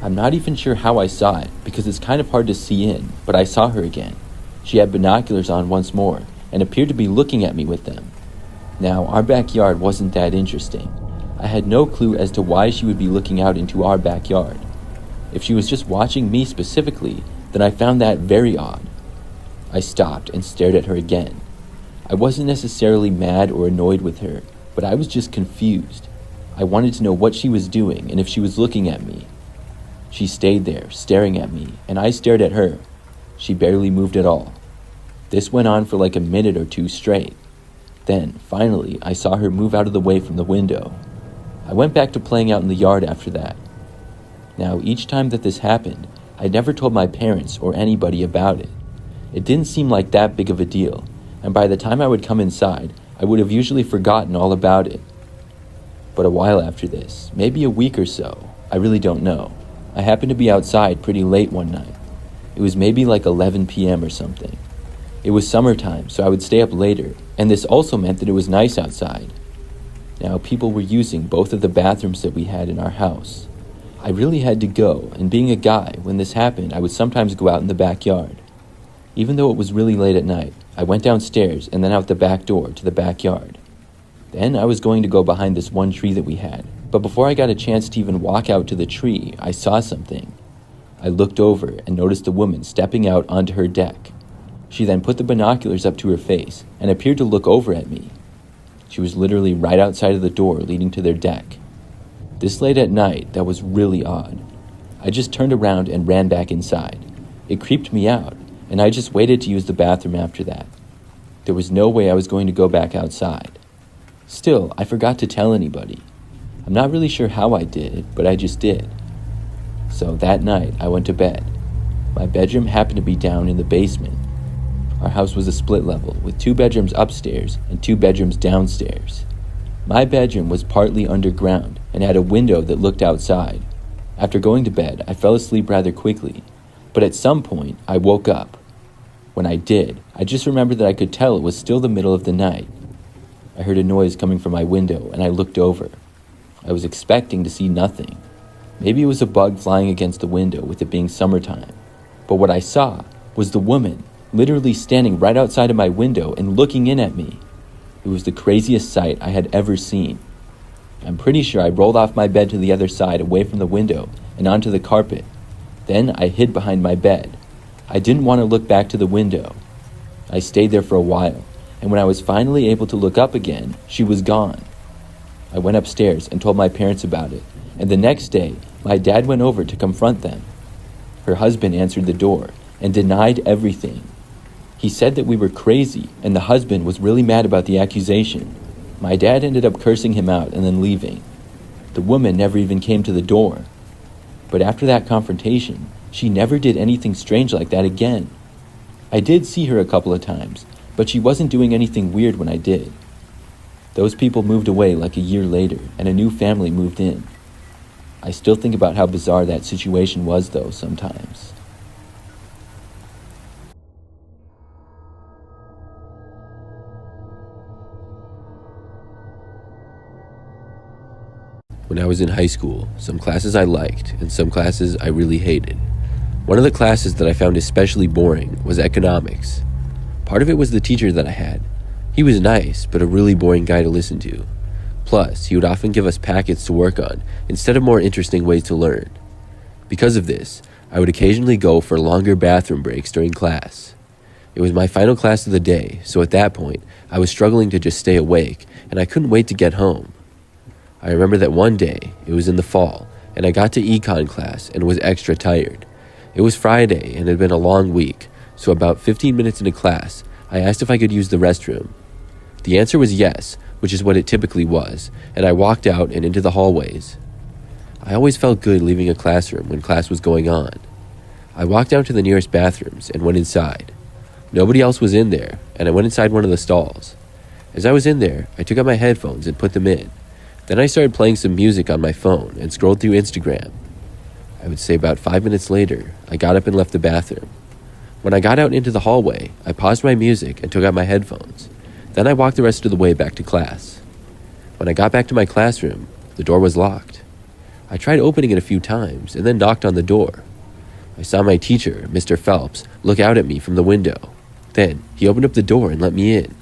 I'm not even sure how I saw it, because it's kind of hard to see in, but I saw her again. She had binoculars on once more, and appeared to be looking at me with them. Now, our backyard wasn't that interesting. I had no clue as to why she would be looking out into our backyard. If she was just watching me specifically, then I found that very odd. I stopped and stared at her again. I wasn't necessarily mad or annoyed with her, but I was just confused. I wanted to know what she was doing and if she was looking at me. She stayed there, staring at me, and I stared at her. She barely moved at all. This went on for like a minute or two straight. Then, finally, I saw her move out of the way from the window. I went back to playing out in the yard after that. Now, each time that this happened, I never told my parents or anybody about it. It didn't seem like that big of a deal, and by the time I would come inside, I would have usually forgotten all about it. But a while after this, maybe a week or so, I really don't know, I happened to be outside pretty late one night. It was maybe like 11 p.m. or something. It was summertime, so I would stay up later, and this also meant that it was nice outside. Now, people were using both of the bathrooms that we had in our house. I really had to go, and being a guy, when this happened, I would sometimes go out in the backyard. Even though it was really late at night, I went downstairs and then out the back door to the backyard. Then I was going to go behind this one tree that we had, but before I got a chance to even walk out to the tree, I saw something. I looked over and noticed a woman stepping out onto her deck. She then put the binoculars up to her face and appeared to look over at me. She was literally right outside of the door leading to their deck. This late at night, that was really odd. I just turned around and ran back inside. It creeped me out, and I just waited to use the bathroom after that. There was no way I was going to go back outside. Still, I forgot to tell anybody. I'm not really sure how I did, but I just did. So that night, I went to bed. My bedroom happened to be down in the basement. Our house was a split level, with 2 bedrooms upstairs and 2 bedrooms downstairs. My bedroom was partly underground and had a window that looked outside. After going to bed, I fell asleep rather quickly, but at some point, I woke up. When I did, I just remembered that I could tell it was still the middle of the night. I heard a noise coming from my window, and I looked over. I was expecting to see nothing. Maybe it was a bug flying against the window with it being summertime. But what I saw was the woman literally standing right outside of my window and looking in at me. It was the craziest sight I had ever seen. I'm pretty sure I rolled off my bed to the other side away from the window and onto the carpet. Then I hid behind my bed. I didn't want to look back to the window. I stayed there for a while, and when I was finally able to look up again, she was gone. I went upstairs and told my parents about it, and the next day, my dad went over to confront them. Her husband answered the door and denied everything. He said that we were crazy, and the husband was really mad about the accusation. My dad ended up cursing him out and then leaving. The woman never even came to the door. But after that confrontation, she never did anything strange like that again. I did see her a couple of times, but she wasn't doing anything weird when I did. Those people moved away like a year later, and a new family moved in. I still think about how bizarre that situation was, though, sometimes. When I was in high school, some classes I liked and some classes I really hated. One of the classes that I found especially boring was economics. Part of it was the teacher that I had. He was nice, but a really boring guy to listen to. Plus, he would often give us packets to work on instead of more interesting ways to learn. Because of this, I would occasionally go for longer bathroom breaks during class. It was my final class of the day, so at that point, I was struggling to just stay awake, and I couldn't wait to get home. I remember that one day, it was in the fall, and I got to econ class and was extra tired. It was Friday and it had been a long week, so about 15 minutes into class, I asked if I could use the restroom. The answer was yes, which is what it typically was, and I walked out and into the hallways. I always felt good leaving a classroom when class was going on. I walked down to the nearest bathrooms and went inside. Nobody else was in there, and I went inside one of the stalls. As I was in there, I took out my headphones and put them in. Then I started playing some music on my phone and scrolled through Instagram. I would say about 5 minutes later, I got up and left the bathroom. When I got out into the hallway, I paused my music and took out my headphones. Then I walked the rest of the way back to class. When I got back to my classroom, the door was locked. I tried opening it a few times and then knocked on the door. I saw my teacher, Mr. Phelps, look out at me from the window. Then he opened up the door and let me in.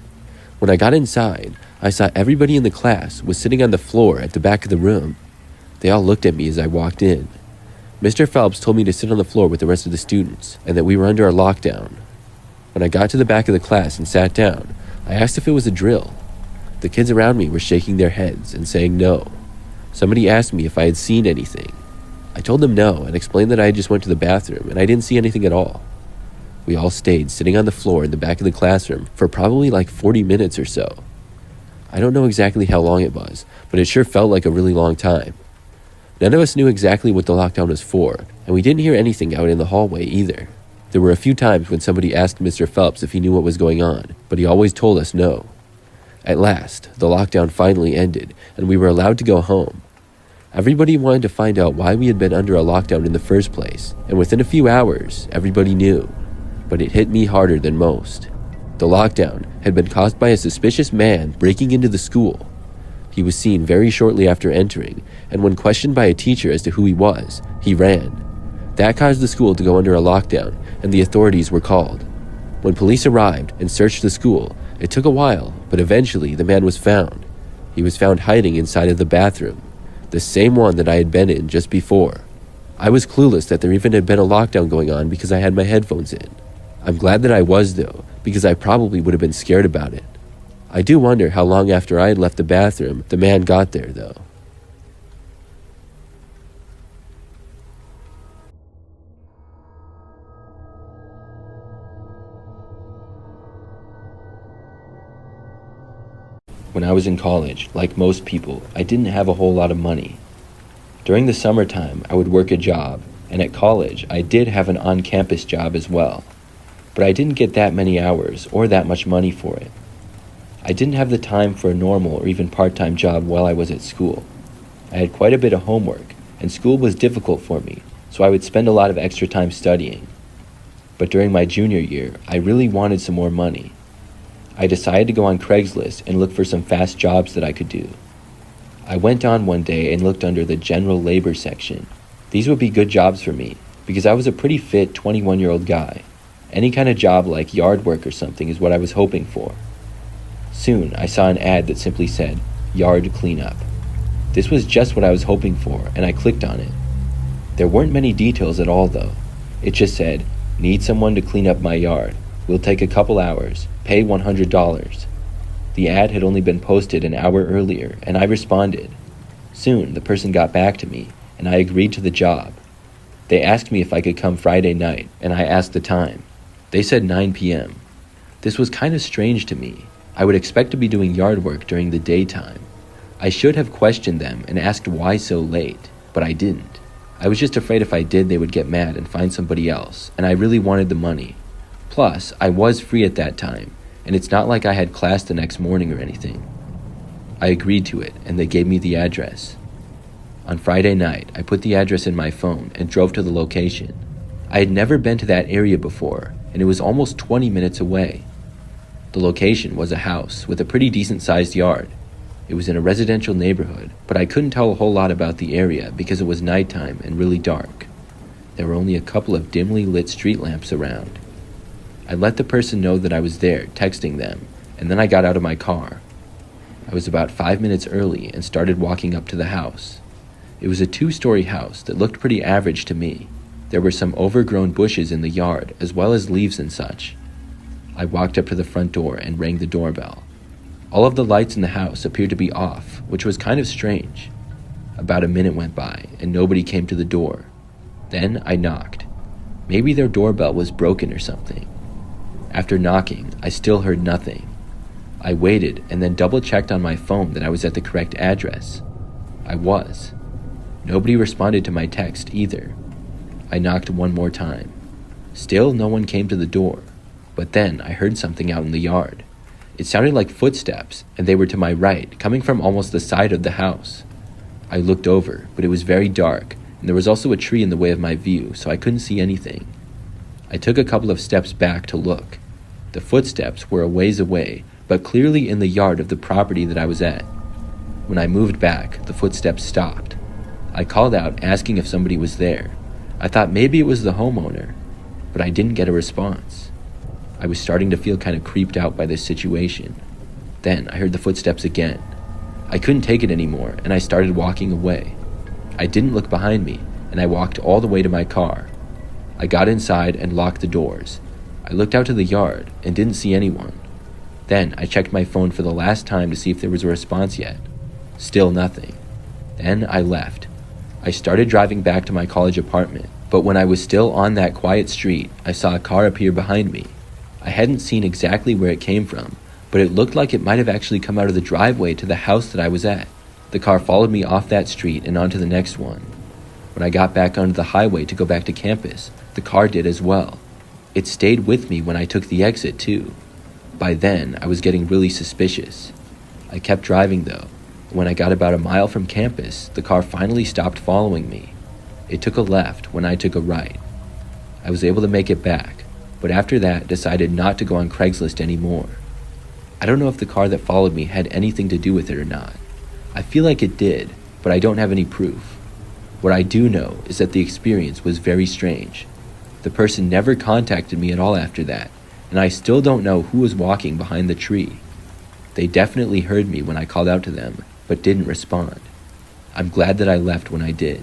When I got inside, I saw everybody in the class was sitting on the floor at the back of the room. They all looked at me as I walked in. Mr. Phelps told me to sit on the floor with the rest of the students and that we were under a lockdown. When I got to the back of the class and sat down, I asked if it was a drill. The kids around me were shaking their heads and saying no. Somebody asked me if I had seen anything. I told them no and explained that I had just went to the bathroom and I didn't see anything at all. We all stayed sitting on the floor in the back of the classroom for probably like 40 minutes or so. I don't know exactly how long it was, but it sure felt like a really long time. None of us knew exactly what the lockdown was for, and we didn't hear anything out in the hallway either. There were a few times when somebody asked Mr. Phelps if he knew what was going on, but he always told us no. At last, the lockdown finally ended, and we were allowed to go home. Everybody wanted to find out why we had been under a lockdown in the first place, and within a few hours, everybody knew. But it hit me harder than most. The lockdown had been caused by a suspicious man breaking into the school. He was seen very shortly after entering, and when questioned by a teacher as to who he was, he ran. That caused the school to go under a lockdown, and the authorities were called. When police arrived and searched the school, it took a while, but eventually the man was found. He was found hiding inside of the bathroom, the same one that I had been in just before. I was clueless that there even had been a lockdown going on because I had my headphones in. I'm glad that I was, though, because I probably would have been scared about it. I do wonder how long after I had left the bathroom the man got there, though. When I was in college, like most people, I didn't have a whole lot of money. During the summertime, I would work a job, and at college, I did have an on-campus job as well. But I didn't get that many hours or that much money for it. I didn't have the time for a normal or even part-time job while I was at school. I had quite a bit of homework, and school was difficult for me, so I would spend a lot of extra time studying. But during my junior year, I really wanted some more money. I decided to go on Craigslist and look for some fast jobs that I could do. I went on one day and looked under the general labor section. These would be good jobs for me, because I was a pretty fit 21-year-old guy. Any kind of job like yard work or something is what I was hoping for. Soon, I saw an ad that simply said, "Yard cleanup." This was just what I was hoping for, and I clicked on it. There weren't many details at all, though. It just said, "Need someone to clean up my yard. Will take a couple hours. Pay $100. The ad had only been posted an hour earlier, and I responded. Soon, the person got back to me, and I agreed to the job. They asked me if I could come Friday night, and I asked the time. They said 9 p.m. This was kind of strange to me. I would expect to be doing yard work during the daytime. I should have questioned them and asked why so late, but I didn't. I was just afraid if I did, they would get mad and find somebody else, and I really wanted the money. Plus, I was free at that time, and it's not like I had class the next morning or anything. I agreed to it, and they gave me the address. On Friday night, I put the address in my phone and drove to the location. I had never been to that area before, and it was almost 20 minutes away. The location was a house with a pretty decent-sized yard. It was in a residential neighborhood, but I couldn't tell a whole lot about the area because it was nighttime and really dark. There were only a couple of dimly lit street lamps around. I let the person know that I was there, texting them, and then I got out of my car. I was about 5 minutes early and started walking up to the house. It was a 2-story house that looked pretty average to me. There were some overgrown bushes in the yard, as well as leaves and such. I walked up to the front door and rang the doorbell. All of the lights in the house appeared to be off, which was kind of strange. About a minute went by, and nobody came to the door. Then I knocked. Maybe their doorbell was broken or something. After knocking, I still heard nothing. I waited and then double-checked on my phone that I was at the correct address. I was. Nobody responded to my text either. I knocked one more time. Still no one came to the door, But then I heard something out in the yard. It sounded like footsteps, and they were to my right, coming from almost the side of the house. I looked over, but it was very dark, and there was also a tree in the way of my view, so I couldn't see anything. I took a couple of steps back to look. The footsteps were a ways away, but clearly in the yard of the property that I was at. When I moved back, the footsteps stopped. I called out, asking if somebody was there. I thought maybe it was the homeowner, but I didn't get a response. I was starting to feel kind of creeped out by this situation. Then I heard the footsteps again. I couldn't take it anymore, and I started walking away. I didn't look behind me, and I walked all the way to my car. I got inside and locked the doors. I looked out to the yard and didn't see anyone. Then I checked my phone for the last time to see if there was a response yet. Still nothing. Then I left. I started driving back to my college apartment, but when I was still on that quiet street, I saw a car appear behind me. I hadn't seen exactly where it came from, but it looked like it might have actually come out of the driveway to the house that I was at. The car followed me off that street and onto the next one. When I got back onto the highway to go back to campus, the car did as well. It stayed with me when I took the exit too. By then, I was getting really suspicious. I kept driving though. When I got about a mile from campus, the car finally stopped following me. It took a left when I took a right. I was able to make it back, but after that decided not to go on Craigslist anymore. I don't know if the car that followed me had anything to do with it or not. I feel like it did, but I don't have any proof. What I do know is that the experience was very strange. The person never contacted me at all after that, and I still don't know who was walking behind the tree. They definitely heard me when I called out to them, but didn't respond. I'm glad that I left when I did.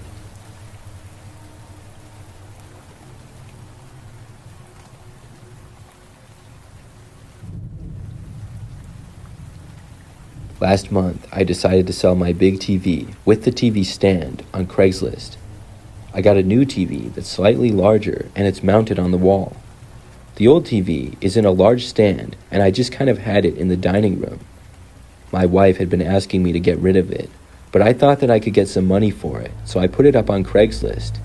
Last month, I decided to sell my big TV with the TV stand on Craigslist. I got a new TV that's slightly larger and it's mounted on the wall. The old TV is in a large stand and I just kind of had it in the dining room. My wife had been asking me to get rid of it, but I thought that I could get some money for it, so I put it up on Craigslist.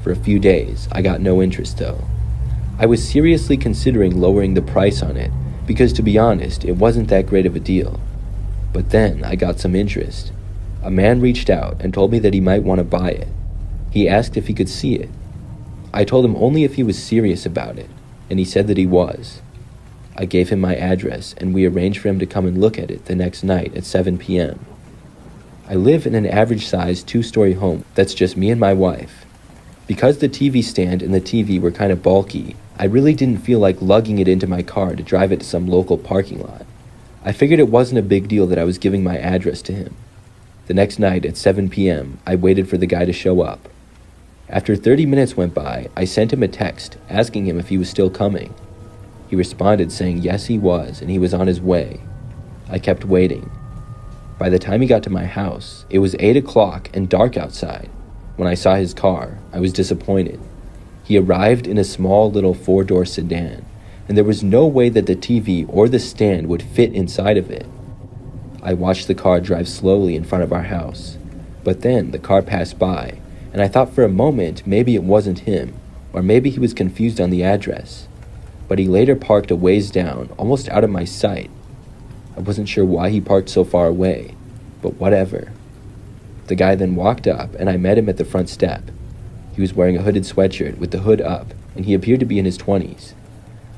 For a few days, I got no interest though. I was seriously considering lowering the price on it because, to be honest, it wasn't that great of a deal. But then I got some interest. A man reached out and told me that he might want to buy it. He asked if he could see it. I told him only if he was serious about it, and he said that he was. I gave him my address and we arranged for him to come and look at it the next night at 7 p.m. I live in an average-sized 2-story home that's just me and my wife. Because the TV stand and the TV were kind of bulky, I really didn't feel like lugging it into my car to drive it to some local parking lot. I figured it wasn't a big deal that I was giving my address to him. The next night at 7 p.m., I waited for the guy to show up. After 30 minutes went by, I sent him a text asking him if he was still coming. He responded saying yes he was and he was on his way. I kept waiting. By the time he got to my house, it was 8 o'clock and dark outside. When I saw his car, I was disappointed. He arrived in a small little 4-door sedan, and there was no way that the TV or the stand would fit inside of it. I watched the car drive slowly in front of our house, but then the car passed by, and I thought for a moment maybe it wasn't him, or maybe he was confused on the address. But he later parked a ways down, almost out of my sight. I wasn't sure why he parked so far away, but whatever. The guy then walked up, and I met him at the front step. He was wearing a hooded sweatshirt with the hood up, and he appeared to be in his 20s.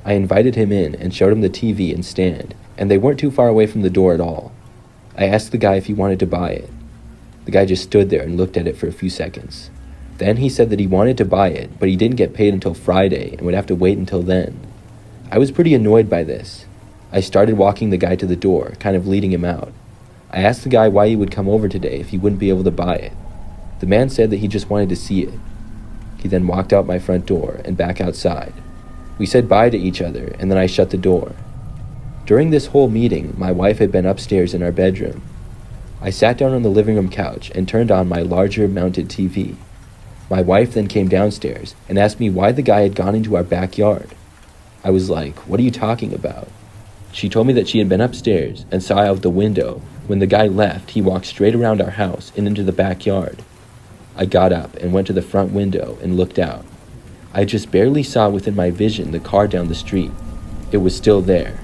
I invited him in and showed him the TV and stand, and they weren't too far away from the door at all. I asked the guy if he wanted to buy it. The guy just stood there and looked at it for a few seconds. Then he said that he wanted to buy it, but he didn't get paid until Friday and would have to wait until then. I was pretty annoyed by this. I started walking the guy to the door, kind of leading him out. I asked the guy why he would come over today if he wouldn't be able to buy it. The man said that he just wanted to see it. He then walked out my front door and back outside. We said bye to each other, and then I shut the door. During this whole meeting, my wife had been upstairs in our bedroom. I sat down on the living room couch and turned on my larger mounted TV. My wife then came downstairs and asked me why the guy had gone into our backyard. I was like, "What are you talking about?" She told me that she had been upstairs and saw out the window. When the guy left, he walked straight around our house and into the backyard. I got up and went to the front window and looked out. I just barely saw within my vision the car down the street. It was still there.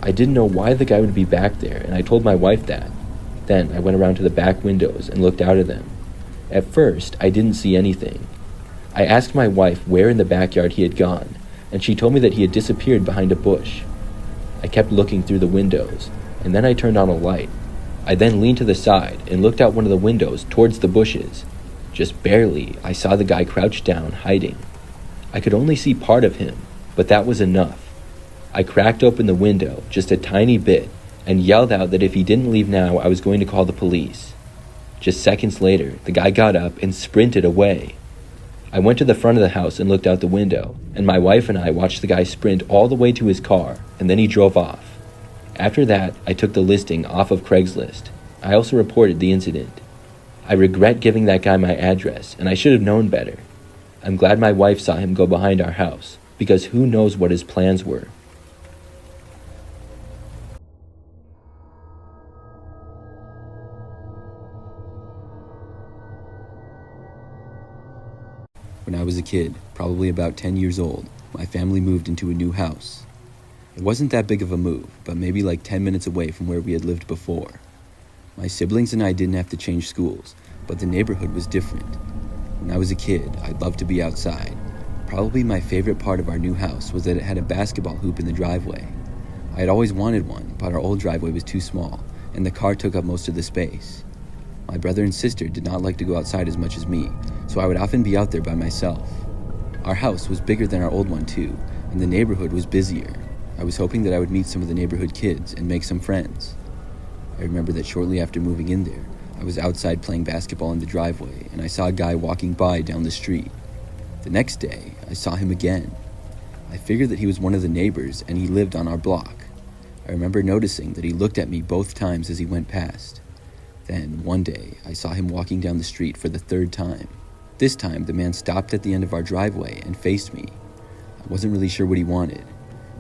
I didn't know why the guy would be back there, and I told my wife that. Then I went around to the back windows and looked out of them. At first, I didn't see anything. I asked my wife where in the backyard he had gone, and she told me that he had disappeared behind a bush. I kept looking through the windows, and then I turned on a light. I then leaned to the side and looked out one of the windows towards the bushes. Just barely, I saw the guy crouched down, hiding. I could only see part of him, but that was enough. I cracked open the window just a tiny bit and yelled out that if he didn't leave now, I was going to call the police. Just seconds later, the guy got up and sprinted away. I went to the front of the house and looked out the window, and my wife and I watched the guy sprint all the way to his car, and then he drove off. After that, I took the listing off of Craigslist. I also reported the incident. I regret giving that guy my address, and I should have known better. I'm glad my wife saw him go behind our house, because who knows what his plans were. When I was a kid, probably about 10 years old, my family moved into a new house. It wasn't that big of a move, but maybe like 10 minutes away from where we had lived before. My siblings and I didn't have to change schools, but the neighborhood was different. When I was a kid, I loved to be outside. Probably my favorite part of our new house was that it had a basketball hoop in the driveway. I had always wanted one, but our old driveway was too small, and the car took up most of the space. My brother and sister did not like to go outside as much as me, so I would often be out there by myself. Our house was bigger than our old one too, and the neighborhood was busier. I was hoping that I would meet some of the neighborhood kids and make some friends. I remember that shortly after moving in there, I was outside playing basketball in the driveway, and I saw a guy walking by down the street. The next day, I saw him again. I figured that he was one of the neighbors, and he lived on our block. I remember noticing that he looked at me both times as he went past. Then, one day, I saw him walking down the street for the third time. This time, the man stopped at the end of our driveway and faced me. I wasn't really sure what he wanted.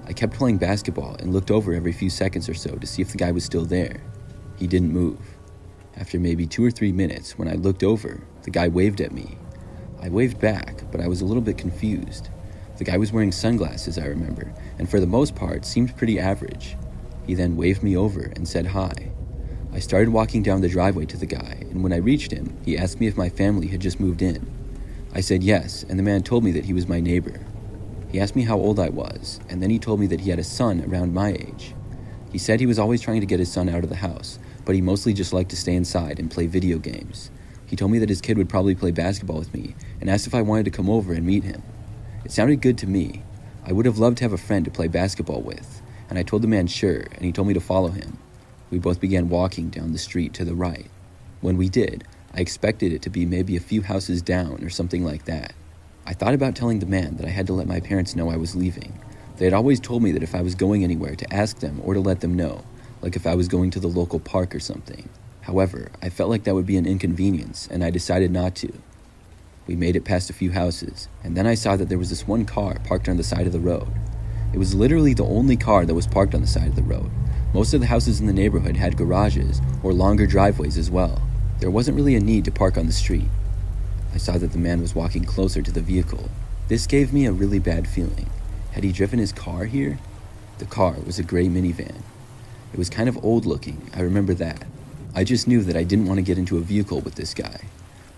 I kept playing basketball and looked over every few seconds or so to see if the guy was still there. He didn't move. After maybe 2 or 3 minutes, when I looked over, the guy waved at me. I waved back, but I was a little bit confused. The guy was wearing sunglasses, I remember, and for the most part seemed pretty average. He then waved me over and said hi. I started walking down the driveway to the guy, and when I reached him, he asked me if my family had just moved in. I said yes, and the man told me that he was my neighbor. He asked me how old I was, and then he told me that he had a son around my age. He said he was always trying to get his son out of the house, but he mostly just liked to stay inside and play video games. He told me that his kid would probably play basketball with me, and asked if I wanted to come over and meet him. It sounded good to me. I would have loved to have a friend to play basketball with, and I told the man sure, and he told me to follow him. We both began walking down the street to the right. When we did, I expected it to be maybe a few houses down or something like that. I thought about telling the man that I had to let my parents know I was leaving. They had always told me that if I was going anywhere to ask them or to let them know, like if I was going to the local park or something. However, I felt like that would be an inconvenience, and I decided not to. We made it past a few houses, and then I saw that there was this one car parked on the side of the road. It was literally the only car that was parked on the side of the road. Most of the houses in the neighborhood had garages or longer driveways as well. There wasn't really a need to park on the street. I saw that the man was walking closer to the vehicle. This gave me a really bad feeling. Had he driven his car here? The car was a gray minivan. It was kind of old looking, I remember that. I just knew that I didn't want to get into a vehicle with this guy.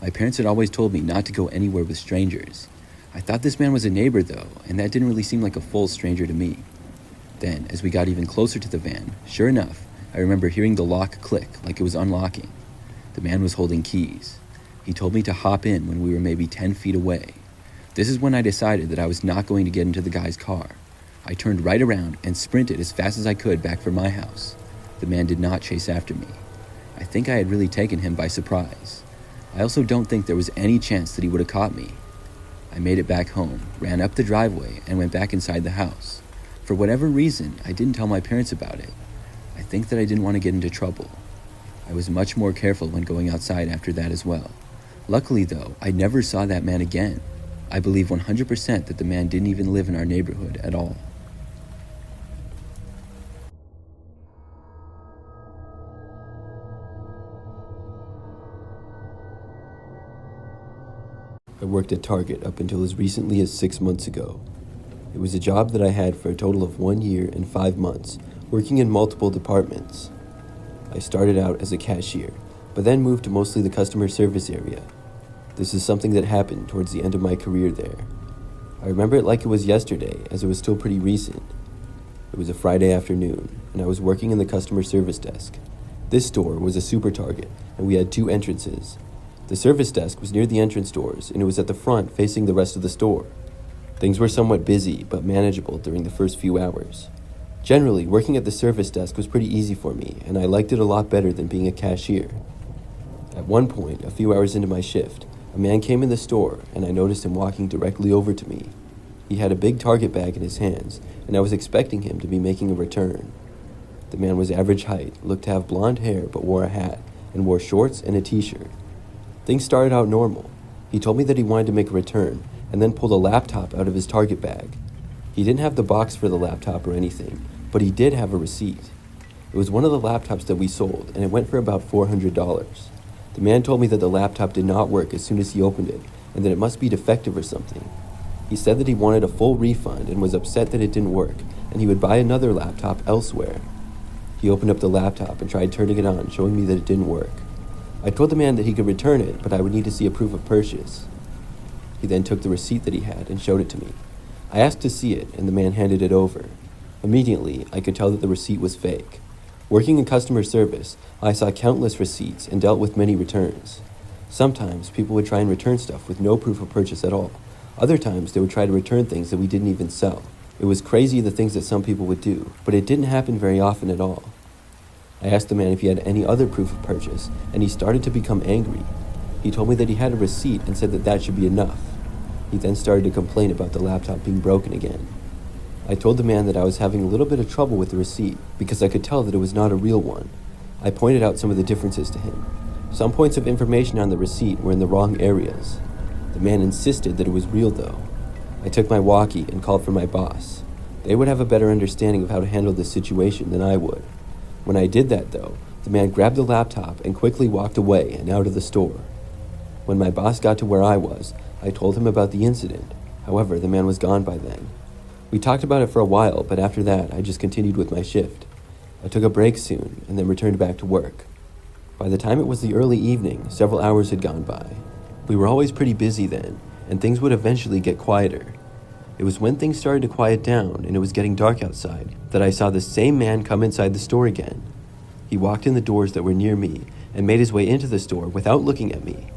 My parents had always told me not to go anywhere with strangers. I thought this man was a neighbor though, and that didn't really seem like a full stranger to me. Then, as we got even closer to the van, sure enough, I remember hearing the lock click like it was unlocking. The man was holding keys. He told me to hop in when we were maybe 10 feet away. This is when I decided that I was not going to get into the guy's car. I turned right around and sprinted as fast as I could back for my house. The man did not chase after me. I think I had really taken him by surprise. I also don't think there was any chance that he would have caught me. I made it back home, ran up the driveway, and went back inside the house. For whatever reason, I didn't tell my parents about it. I think that I didn't want to get into trouble. I was much more careful when going outside after that as well. Luckily though, I never saw that man again. I believe 100% that the man didn't even live in our neighborhood at all. I worked at Target up until as recently as 6 months ago. It was a job that I had for a total of 1 year and 5 months, working in multiple departments. I started out as a cashier, but then moved to mostly the customer service area. This is something that happened towards the end of my career there. I remember it like it was yesterday, as it was still pretty recent. It was a Friday afternoon, and I was working in the customer service desk. This store was a super Target, and we had 2 entrances. The service desk was near the entrance doors, and it was at the front facing the rest of the store. Things were somewhat busy, but manageable during the first few hours. Generally, working at the service desk was pretty easy for me, and I liked it a lot better than being a cashier. At one point, a few hours into my shift, a man came in the store, and I noticed him walking directly over to me. He had a big Target bag in his hands, and I was expecting him to be making a return. The man was average height, looked to have blonde hair, but wore a hat, and wore shorts and a t-shirt. Things started out normal. He told me that he wanted to make a return, and then pulled a laptop out of his Target bag. He didn't have the box for the laptop or anything, but he did have a receipt. It was one of the laptops that we sold, and it went for about $400. The man told me that the laptop did not work as soon as he opened it, and that it must be defective or something. He said that he wanted a full refund and was upset that it didn't work, and he would buy another laptop elsewhere. He opened up the laptop and tried turning it on, showing me that it didn't work. I told the man that he could return it, but I would need to see a proof of purchase. He then took the receipt that he had and showed it to me. I asked to see it, and the man handed it over. Immediately, I could tell that the receipt was fake. Working in customer service, I saw countless receipts and dealt with many returns. Sometimes, people would try and return stuff with no proof of purchase at all. Other times, they would try to return things that we didn't even sell. It was crazy the things that some people would do, but it didn't happen very often at all. I asked the man if he had any other proof of purchase, and he started to become angry. He told me that he had a receipt and said that that should be enough. He then started to complain about the laptop being broken again. I told the man that I was having a little bit of trouble with the receipt because I could tell that it was not a real one. I pointed out some of the differences to him. Some points of information on the receipt were in the wrong areas. The man insisted that it was real though. I took my walkie and called for my boss. They would have a better understanding of how to handle this situation than I would. When I did that though, the man grabbed the laptop and quickly walked away and out of the store. When my boss got to where I was, I told him about the incident. However, the man was gone by then. We talked about it for a while, but after that, I just continued with my shift. I took a break soon and then returned back to work. By the time it was the early evening, several hours had gone by. We were always pretty busy then, and things would eventually get quieter. It was when things started to quiet down and it was getting dark outside that I saw the same man come inside the store again. He walked in the doors that were near me and made his way into the store without looking at me.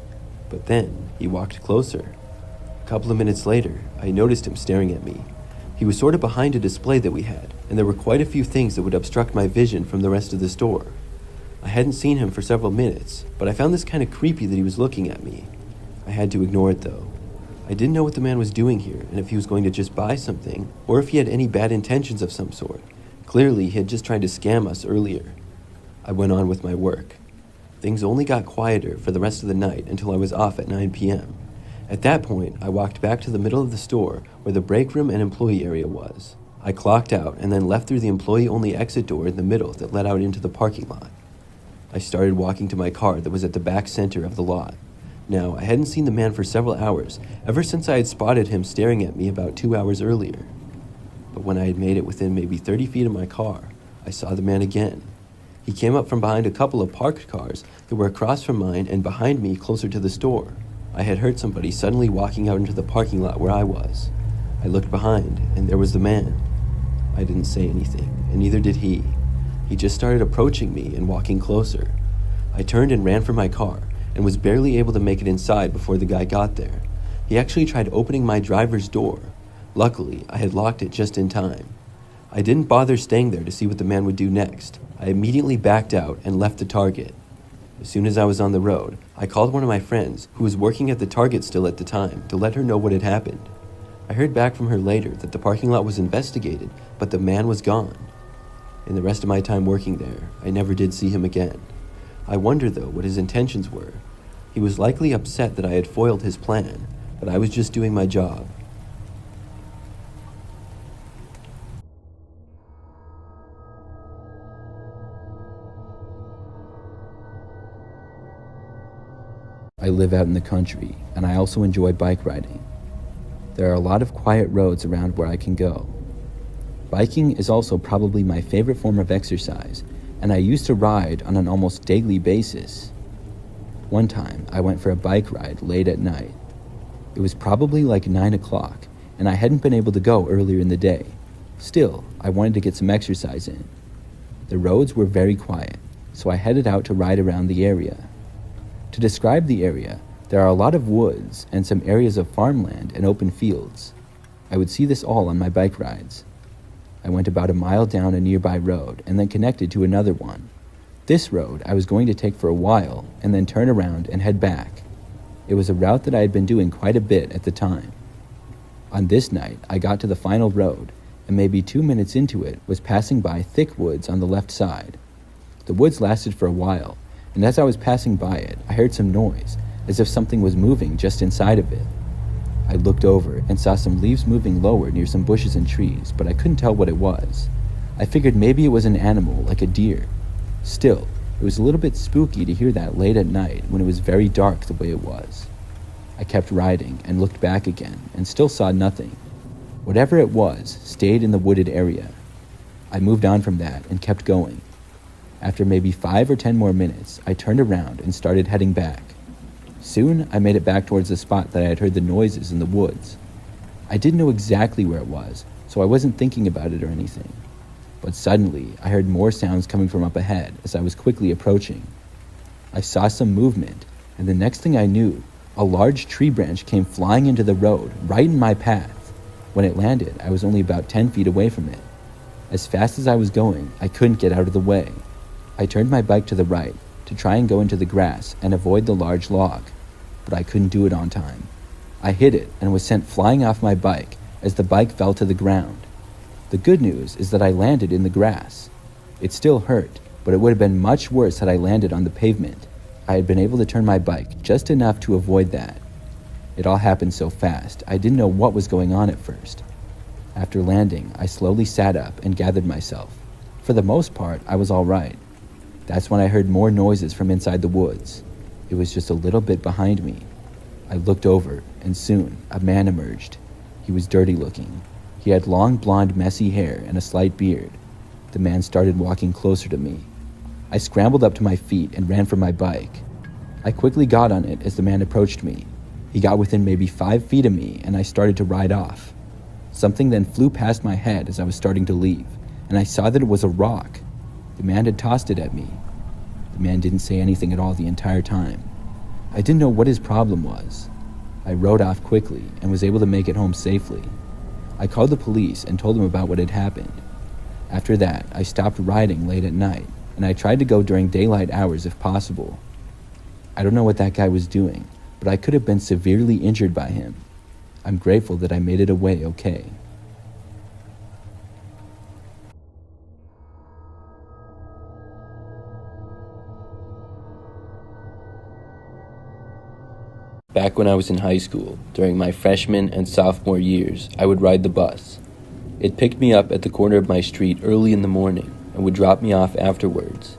But then he walked closer. A couple of minutes later, I noticed him staring at me. He was sort of behind a display that we had, and there were quite a few things that would obstruct my vision from the rest of the store. I hadn't seen him for several minutes, but I found this kind of creepy that he was looking at me. I had to ignore it though. I didn't know what the man was doing here, and if he was going to just buy something, or if he had any bad intentions of some sort. Clearly, he had just tried to scam us earlier. I went on with my work. Things only got quieter for the rest of the night until I was off at 9 p.m. At that point, I walked back to the middle of the store where the break room and employee area was. I clocked out and then left through the employee-only exit door in the middle that led out into the parking lot. I started walking to my car that was at the back center of the lot. Now, I hadn't seen the man for several hours, ever since I had spotted him staring at me about 2 hours earlier. But when I had made it within maybe 30 feet of my car, I saw the man again. He came up from behind a couple of parked cars that were across from mine and behind me closer to the store. I had heard somebody suddenly walking out into the parking lot where I was. I looked behind, and there was the man. I didn't say anything, and neither did he. He just started approaching me and walking closer. I turned and ran for my car, and was barely able to make it inside before the guy got there. He actually tried opening my driver's door. Luckily, I had locked it just in time. I didn't bother staying there to see what the man would do next. I immediately backed out and left the Target. As soon as I was on the road, I called one of my friends, who was working at the Target still at the time, to let her know what had happened. I heard back from her later that the parking lot was investigated, but the man was gone. In the rest of my time working there, I never did see him again. I wonder, though, what his intentions were. He was likely upset that I had foiled his plan, but I was just doing my job. I live out in the country, and I also enjoy bike riding. There are a lot of quiet roads around where I can go. Biking is also probably my favorite form of exercise, and I used to ride on an almost daily basis. One time, I went for a bike ride late at night. It was probably like 9 o'clock, and I hadn't been able to go earlier in the day. Still, I wanted to get some exercise in. The roads were very quiet, so I headed out to ride around the area. To describe the area, there are a lot of woods and some areas of farmland and open fields. I would see this all on my bike rides. I went about a mile down a nearby road and then connected to another one. This road I was going to take for a while and then turn around and head back. It was a route that I had been doing quite a bit at the time. On this night, I got to the final road, and maybe 2 minutes into it was passing by thick woods on the left side. The woods lasted for a while, and as I was passing by it, I heard some noise, as if something was moving just inside of it. I looked over and saw some leaves moving lower near some bushes and trees, but I couldn't tell what it was. I figured maybe it was an animal, like a deer. Still, it was a little bit spooky to hear that late at night when it was very dark the way it was. I kept riding and looked back again and still saw nothing. Whatever it was stayed in the wooded area. I moved on from that and kept going. After maybe 5 or 10 more minutes, I turned around and started heading back. Soon, I made it back towards the spot that I had heard the noises in the woods. I didn't know exactly where it was, so I wasn't thinking about it or anything. But suddenly, I heard more sounds coming from up ahead as I was quickly approaching. I saw some movement, and the next thing I knew, a large tree branch came flying into the road, right in my path. When it landed, I was only about 10 feet away from it. As fast as I was going, I couldn't get out of the way. I turned my bike to the right to try and go into the grass and avoid the large log, but I couldn't do it on time. I hit it and was sent flying off my bike as the bike fell to the ground. The good news is that I landed in the grass. It still hurt, but it would have been much worse had I landed on the pavement. I had been able to turn my bike just enough to avoid that. It all happened so fast, I didn't know what was going on at first. After landing, I slowly sat up and gathered myself. For the most part, I was all right. That's when I heard more noises from inside the woods. It was just a little bit behind me. I looked over, and soon, a man emerged. He was dirty looking. He had long blonde messy hair and a slight beard. The man started walking closer to me. I scrambled up to my feet and ran for my bike. I quickly got on it as the man approached me. He got within maybe 5 feet of me, and I started to ride off. Something then flew past my head as I was starting to leave, and I saw that it was a rock. The man had tossed it at me. The man didn't say anything at all the entire time. I didn't know what his problem was. I rode off quickly and was able to make it home safely. I called the police and told them about what had happened. After that, I stopped riding late at night, and I tried to go during daylight hours if possible. I don't know what that guy was doing, but I could have been severely injured by him. I'm grateful that I made it away okay. Back when I was in high school, during my freshman and sophomore years, I would ride the bus. It picked me up at the corner of my street early in the morning and would drop me off afterwards.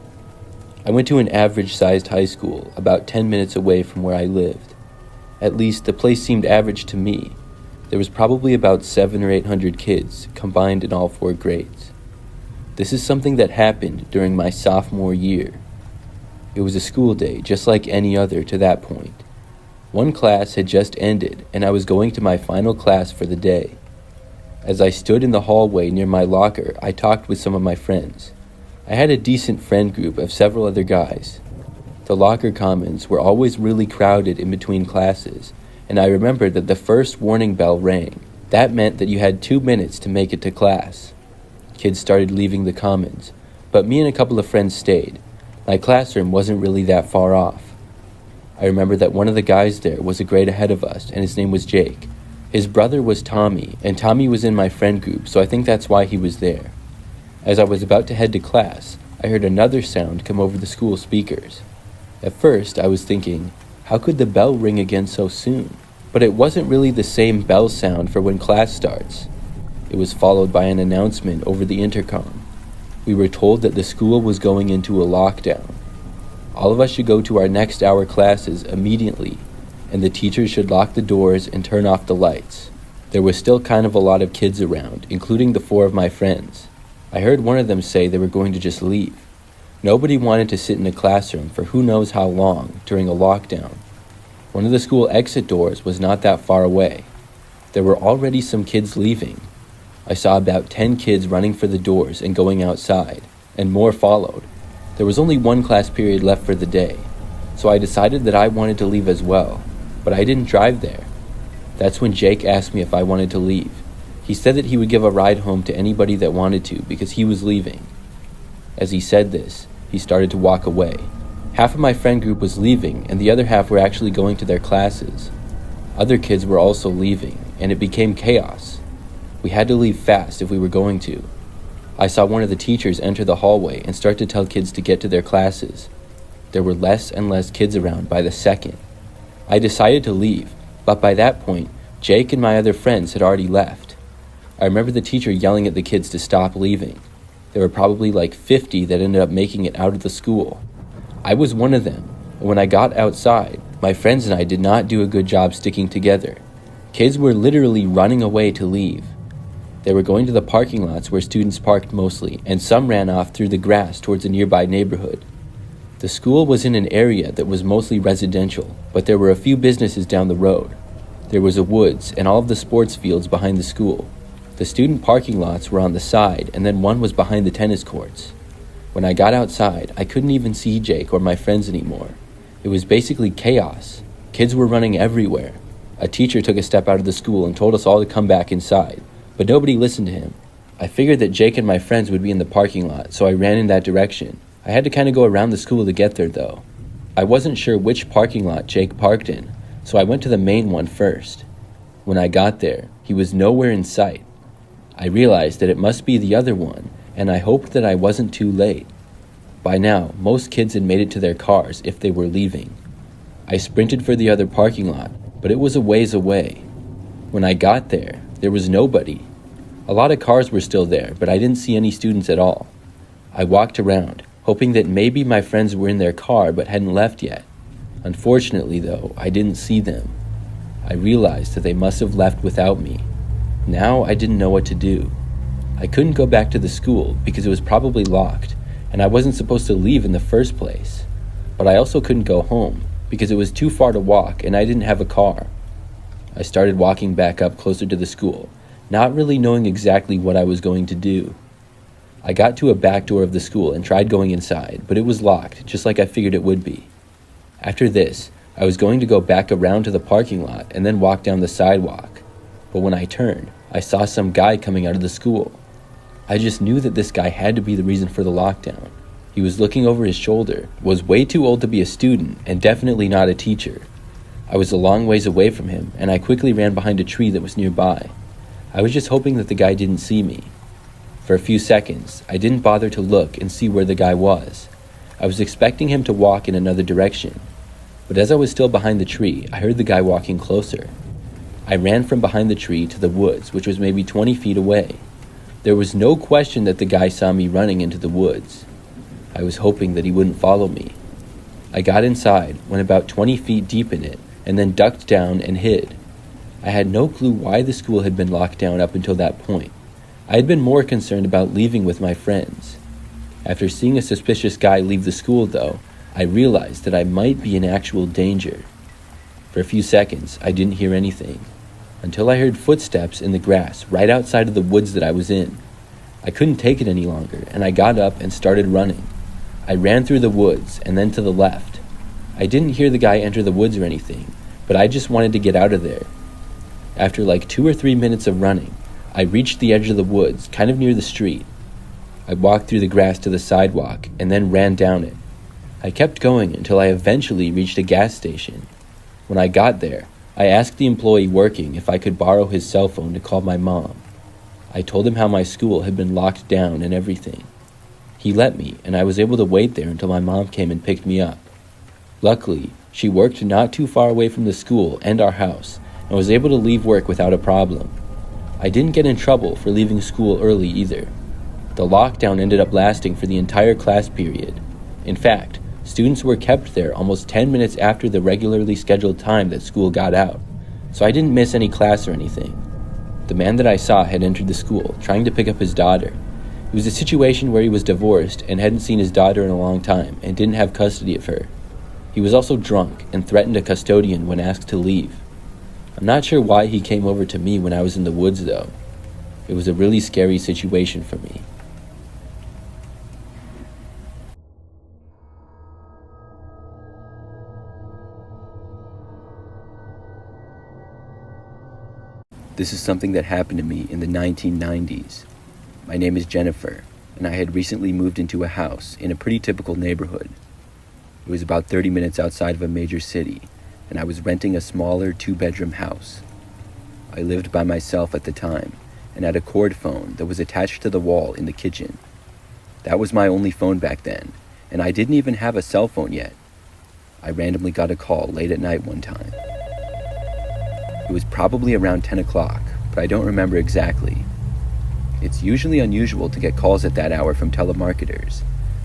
I went to an average-sized high school about 10 minutes away from where I lived. At least, the place seemed average to me. There was probably about 700 or 800 kids combined in all 4 grades. This is something that happened during my sophomore year. It was a school day just like any other to that point. One class had just ended, and I was going to my final class for the day. As I stood in the hallway near my locker, I talked with some of my friends. I had a decent friend group of several other guys. The locker commons were always really crowded in between classes, and I remembered that the first warning bell rang. That meant that you had 2 minutes to make it to class. Kids started leaving the commons, but me and a couple of friends stayed. My classroom wasn't really that far off. I remember that one of the guys there was a grade ahead of us, and his name was Jake. His brother was Tommy, and Tommy was in my friend group, so I think that's why he was there. As I was about to head to class, I heard another sound come over the school speakers. At first, I was thinking, how could the bell ring again so soon? But it wasn't really the same bell sound for when class starts. It was followed by an announcement over the intercom. We were told that the school was going into a lockdown. All of us should go to our next hour classes immediately, and the teachers should lock the doors and turn off the lights. There was still kind of a lot of kids around, including the 4 of my friends. I heard one of them say they were going to just leave. Nobody wanted to sit in a classroom for who knows how long during a lockdown. One of the school exit doors was not that far away. There were already some kids leaving. I saw about 10 kids running for the doors and going outside, and more followed. There was only one class period left for the day, so I decided that I wanted to leave as well, but I didn't drive there. That's when Jake asked me if I wanted to leave. He said that he would give a ride home to anybody that wanted to because he was leaving. As he said this, he started to walk away. Half of my friend group was leaving, and the other half were actually going to their classes. Other kids were also leaving, and it became chaos. We had to leave fast if we were going to. I saw one of the teachers enter the hallway and start to tell kids to get to their classes. There were less and less kids around by the second. I decided to leave, but by that point, Jake and my other friends had already left. I remember the teacher yelling at the kids to stop leaving. There were probably like 50 that ended up making it out of the school. I was one of them, and when I got outside, my friends and I did not do a good job sticking together. Kids were literally running away to leave. They were going to the parking lots where students parked mostly, and some ran off through the grass towards a nearby neighborhood. The school was in an area that was mostly residential, but there were a few businesses down the road. There was a woods and all of the sports fields behind the school. The student parking lots were on the side, and then one was behind the tennis courts. When I got outside, I couldn't even see Jake or my friends anymore. It was basically chaos. Kids were running everywhere. A teacher took a step out of the school and told us all to come back inside, but nobody listened to him. I figured that Jake and my friends would be in the parking lot, so I ran in that direction. I had to kind of go around the school to get there though. I wasn't sure which parking lot Jake parked in, so I went to the main one first. When I got there, he was nowhere in sight. I realized that it must be the other one, and I hoped that I wasn't too late. By now, most kids had made it to their cars if they were leaving. I sprinted for the other parking lot, but it was a ways away. When I got there, there was nobody. A lot of cars were still there, but I didn't see any students at all. I walked around, hoping that maybe my friends were in their car but hadn't left yet. Unfortunately, though, I didn't see them. I realized that they must have left without me. Now I didn't know what to do. I couldn't go back to the school because it was probably locked, and I wasn't supposed to leave in the first place. But I also couldn't go home because it was too far to walk and I didn't have a car. I started walking back up closer to the school, not really knowing exactly what I was going to do. I got to a back door of the school and tried going inside, but it was locked, just like I figured it would be. After this, I was going to go back around to the parking lot and then walk down the sidewalk. But when I turned, I saw some guy coming out of the school. I just knew that this guy had to be the reason for the lockdown. He was looking over his shoulder, was way too old to be a student, and definitely not a teacher. I was a long ways away from him, and I quickly ran behind a tree that was nearby. I was just hoping that the guy didn't see me. For a few seconds, I didn't bother to look and see where the guy was. I was expecting him to walk in another direction. But as I was still behind the tree, I heard the guy walking closer. I ran from behind the tree to the woods, which was maybe 20 feet away. There was no question that the guy saw me running into the woods. I was hoping that he wouldn't follow me. I got inside, went about 20 feet deep in it, and then ducked down and hid. I had no clue why the school had been locked down up until that point. I had been more concerned about leaving with my friends. After seeing a suspicious guy leave the school, though, I realized that I might be in actual danger. For a few seconds, I didn't hear anything, until I heard footsteps in the grass right outside of the woods that I was in. I couldn't take it any longer, and I got up and started running. I ran through the woods and then to the left. I didn't hear the guy enter the woods or anything, but I just wanted to get out of there. After like 2 or 3 minutes of running, I reached the edge of the woods, kind of near the street. I walked through the grass to the sidewalk and then ran down it. I kept going until I eventually reached a gas station. When I got there, I asked the employee working if I could borrow his cell phone to call my mom. I told him how my school had been locked down and everything. He let me, and I was able to wait there until my mom came and picked me up. Luckily, she worked not too far away from the school and our house, and was able to leave work without a problem. I didn't get in trouble for leaving school early either. The lockdown ended up lasting for the entire class period. In fact, students were kept there almost 10 minutes after the regularly scheduled time that school got out, so I didn't miss any class or anything. The man that I saw had entered the school, trying to pick up his daughter. It was a situation where he was divorced and hadn't seen his daughter in a long time and didn't have custody of her. He was also drunk and threatened a custodian when asked to leave. I'm not sure why he came over to me when I was in the woods, though. It was a really scary situation for me. This is something that happened to me in the 1990s. My name is Jennifer, and I had recently moved into a house in a pretty typical neighborhood. It was about 30 minutes outside of a major city, and I was renting a smaller 2-bedroom house. I lived by myself at the time, and had a cord phone that was attached to the wall in the kitchen. That was my only phone back then, and I didn't even have a cell phone yet. I randomly got a call late at night one time. It was probably around 10 o'clock, but I don't remember exactly. It's usually unusual to get calls at that hour from telemarketers.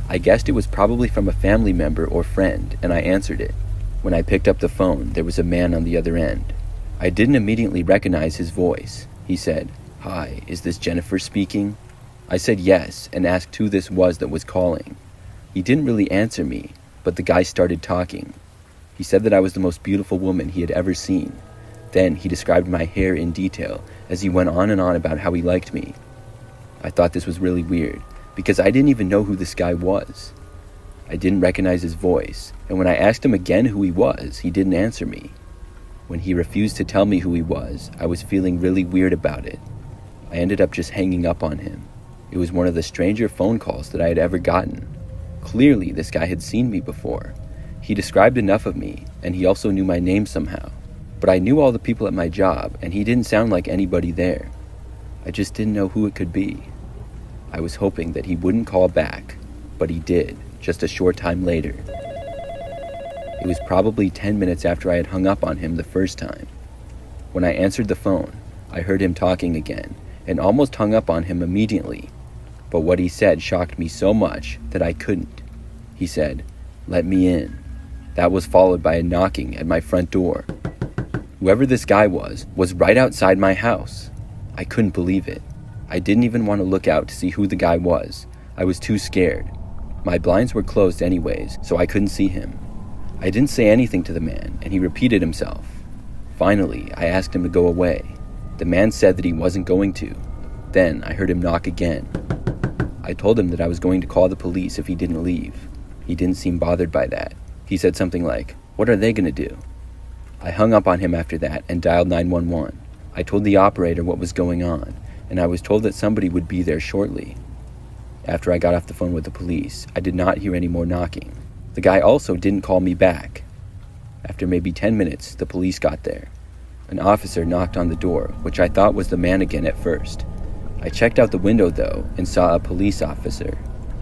I guessed it was probably from a family member or friend, and I answered it. When I picked up the phone, there was a man on the other end. I didn't immediately recognize his voice. He said, "Hi, is this Jennifer speaking?" I said yes, and asked who this was that was calling. He didn't really answer me, but the guy started talking. He said that I was the most beautiful woman he had ever seen. Then he described my hair in detail as he went on and on about how he liked me. I thought this was really weird, because I didn't even know who this guy was. I didn't recognize his voice, and when I asked him again who he was, he didn't answer me. When he refused to tell me who he was, I was feeling really weird about it. I ended up just hanging up on him. It was one of the stranger phone calls that I had ever gotten. Clearly, this guy had seen me before. He described enough of me, and he also knew my name somehow. But I knew all the people at my job, and he didn't sound like anybody there. I just didn't know who it could be. I was hoping that he wouldn't call back, but he did, just a short time later. It was probably 10 minutes after I had hung up on him the first time. When I answered the phone, I heard him talking again, and almost hung up on him immediately. But what he said shocked me so much that I couldn't. He said, "Let me in." That was followed by a knocking at my front door. Whoever this guy was right outside my house. I couldn't believe it. I didn't even want to look out to see who the guy was. I was too scared. My blinds were closed anyways, so I couldn't see him. I didn't say anything to the man, and he repeated himself. Finally, I asked him to go away. The man said that he wasn't going to. Then I heard him knock again. I told him that I was going to call the police if he didn't leave. He didn't seem bothered by that. He said something like, "What are they going to do?" I hung up on him after that and dialed 911. I told the operator what was going on, and I was told that somebody would be there shortly. After I got off the phone with the police, I did not hear any more knocking. The guy also didn't call me back. After maybe 10 minutes, the police got there. An officer knocked on the door, which I thought was the man again at first. I checked out the window, though, and saw a police officer.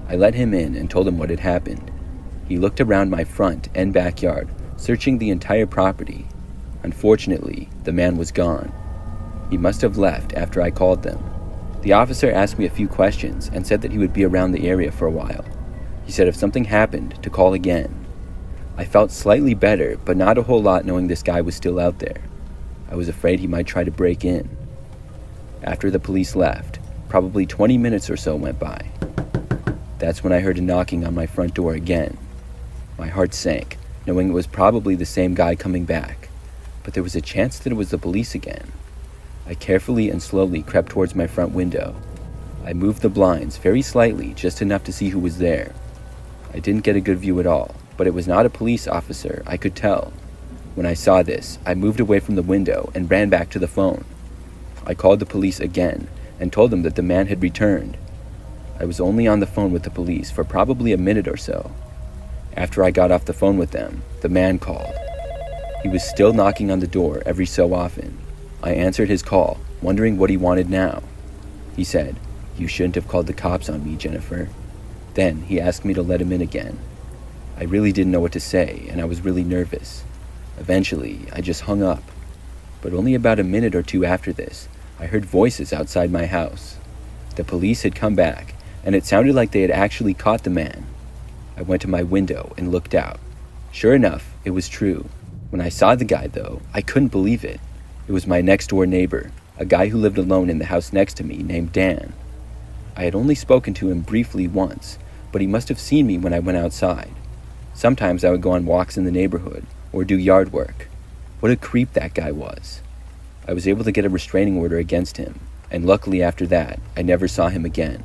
I let him in and told him what had happened. He looked around my front and backyard, searching the entire property. Unfortunately, the man was gone. He must have left after I called them. The officer asked me a few questions and said that he would be around the area for a while. He said if something happened, to call again. I felt slightly better, but not a whole lot knowing this guy was still out there. I was afraid he might try to break in. After the police left, probably 20 minutes or so went by. That's when I heard a knocking on my front door again. My heart sank, knowing it was probably the same guy coming back, but there was a chance that it was the police again. I carefully and slowly crept towards my front window. I moved the blinds very slightly, just enough to see who was there. I didn't get a good view at all, but it was not a police officer, I could tell. When I saw this, I moved away from the window and ran back to the phone. I called the police again and told them that the man had returned. I was only on the phone with the police for probably a minute or so. After I got off the phone with them, the man called. He was still knocking on the door every so often. I answered his call, wondering what he wanted now. He said, "You shouldn't have called the cops on me, Jennifer." Then he asked me to let him in again. I really didn't know what to say, and I was really nervous. Eventually, I just hung up. But only about a minute or two after this, I heard voices outside my house. The police had come back, and it sounded like they had actually caught the man. I went to my window and looked out. Sure enough, it was true. When I saw the guy, though, I couldn't believe it. It was my next-door neighbor, a guy who lived alone in the house next to me named Dan. I had only spoken to him briefly once, but he must have seen me when I went outside. Sometimes I would go on walks in the neighborhood or do yard work. What a creep that guy was. I was able to get a restraining order against him, and luckily after that, I never saw him again.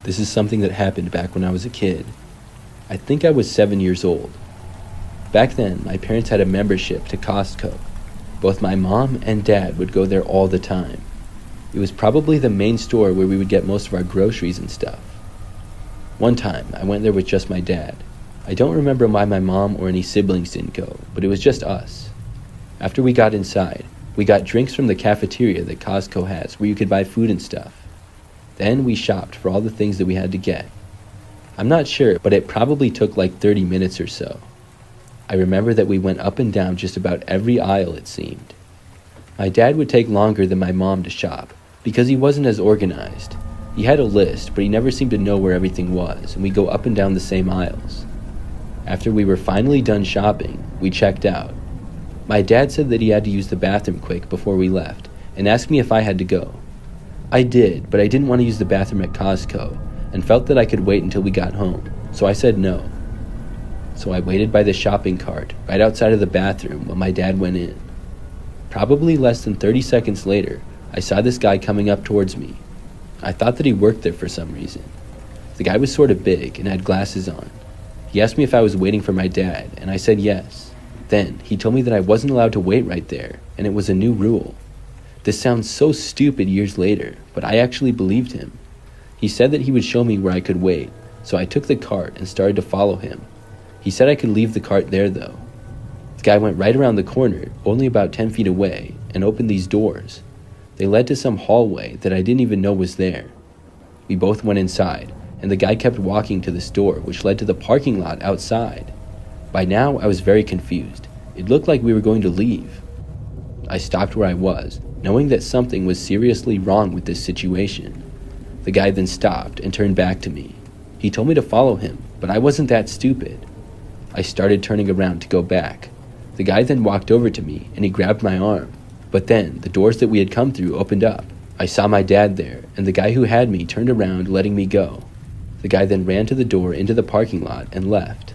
This is something that happened back when I was a kid. I think I was 7 years old. Back then, my parents had a membership to Costco. Both my mom and dad would go there all the time. It was probably the main store where we would get most of our groceries and stuff. One time, I went there with just my dad. I don't remember why my mom or any siblings didn't go, but it was just us. After we got inside, we got drinks from the cafeteria that Costco has where you could buy food and stuff. Then we shopped for all the things that we had to get. I'm not sure, but it probably took like 30 minutes or so. I remember that we went up and down just about every aisle, it seemed. My dad would take longer than my mom to shop because he wasn't as organized. He had a list, but he never seemed to know where everything was, and we'd go up and down the same aisles. After we were finally done shopping, we checked out. My dad said that he had to use the bathroom quick before we left and asked me if I had to go. I did, but I didn't want to use the bathroom at Costco and felt that I could wait until we got home, so I said no. So I waited by the shopping cart right outside of the bathroom while my dad went in. Probably less than 30 seconds later, I saw this guy coming up towards me. I thought that he worked there for some reason. The guy was sort of big and had glasses on. He asked me if I was waiting for my dad, and I said yes. Then he told me that I wasn't allowed to wait right there, and it was a new rule. This sounds so stupid years later, but I actually believed him. He said that he would show me where I could wait, so I took the cart and started to follow him. He said I could leave the cart there though. The guy went right around the corner, only about 10 feet away, and opened these doors. They led to some hallway that I didn't even know was there. We both went inside, and the guy kept walking to this door, which led to the parking lot outside. By now, I was very confused. It looked like we were going to leave. I stopped where I was, knowing that something was seriously wrong with this situation. The guy then stopped and turned back to me. He told me to follow him, but I wasn't that stupid. I started turning around to go back. The guy then walked over to me and he grabbed my arm. But then the doors that we had come through opened up. I saw my dad there, and the guy who had me turned around, letting me go. The guy then ran to the door into the parking lot and left.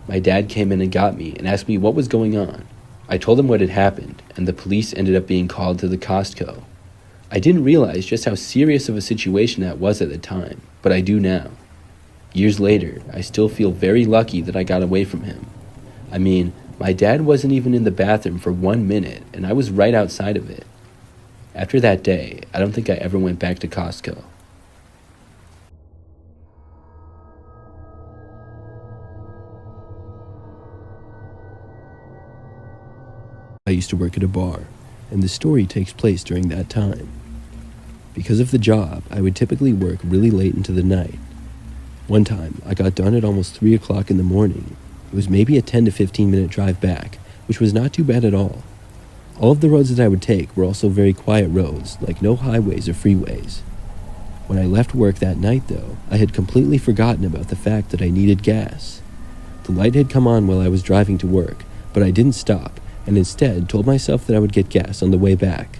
My dad came in and got me and asked me what was going on. I told him what had happened, and the police ended up being called to the Costco. I didn't realize just how serious of a situation that was at the time, but I do now. Years later, I still feel very lucky that I got away from him. I mean, my dad wasn't even in the bathroom for 1 minute, and I was right outside of it. After that day, I don't think I ever went back to Costco. I used to work at a bar, and the story takes place during that time. Because of the job, I would typically work really late into the night. One time, I got done at almost 3 o'clock in the morning. It was maybe a 10 to 15 minute drive back, which was not too bad at all. All of the roads that I would take were also very quiet roads, like no highways or freeways. When I left work that night though, I had completely forgotten about the fact that I needed gas. The light had come on while I was driving to work, but I didn't stop, and instead told myself that I would get gas on the way back.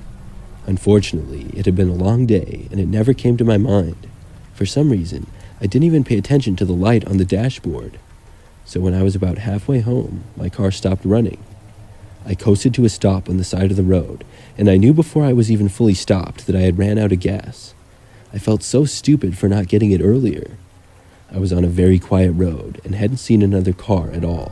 Unfortunately, it had been a long day, and it never came to my mind. For some reason, I didn't even pay attention to the light on the dashboard. So when I was about halfway home, my car stopped running. I coasted to a stop on the side of the road, and I knew before I was even fully stopped that I had ran out of gas. I felt so stupid for not getting it earlier. I was on a very quiet road and hadn't seen another car at all.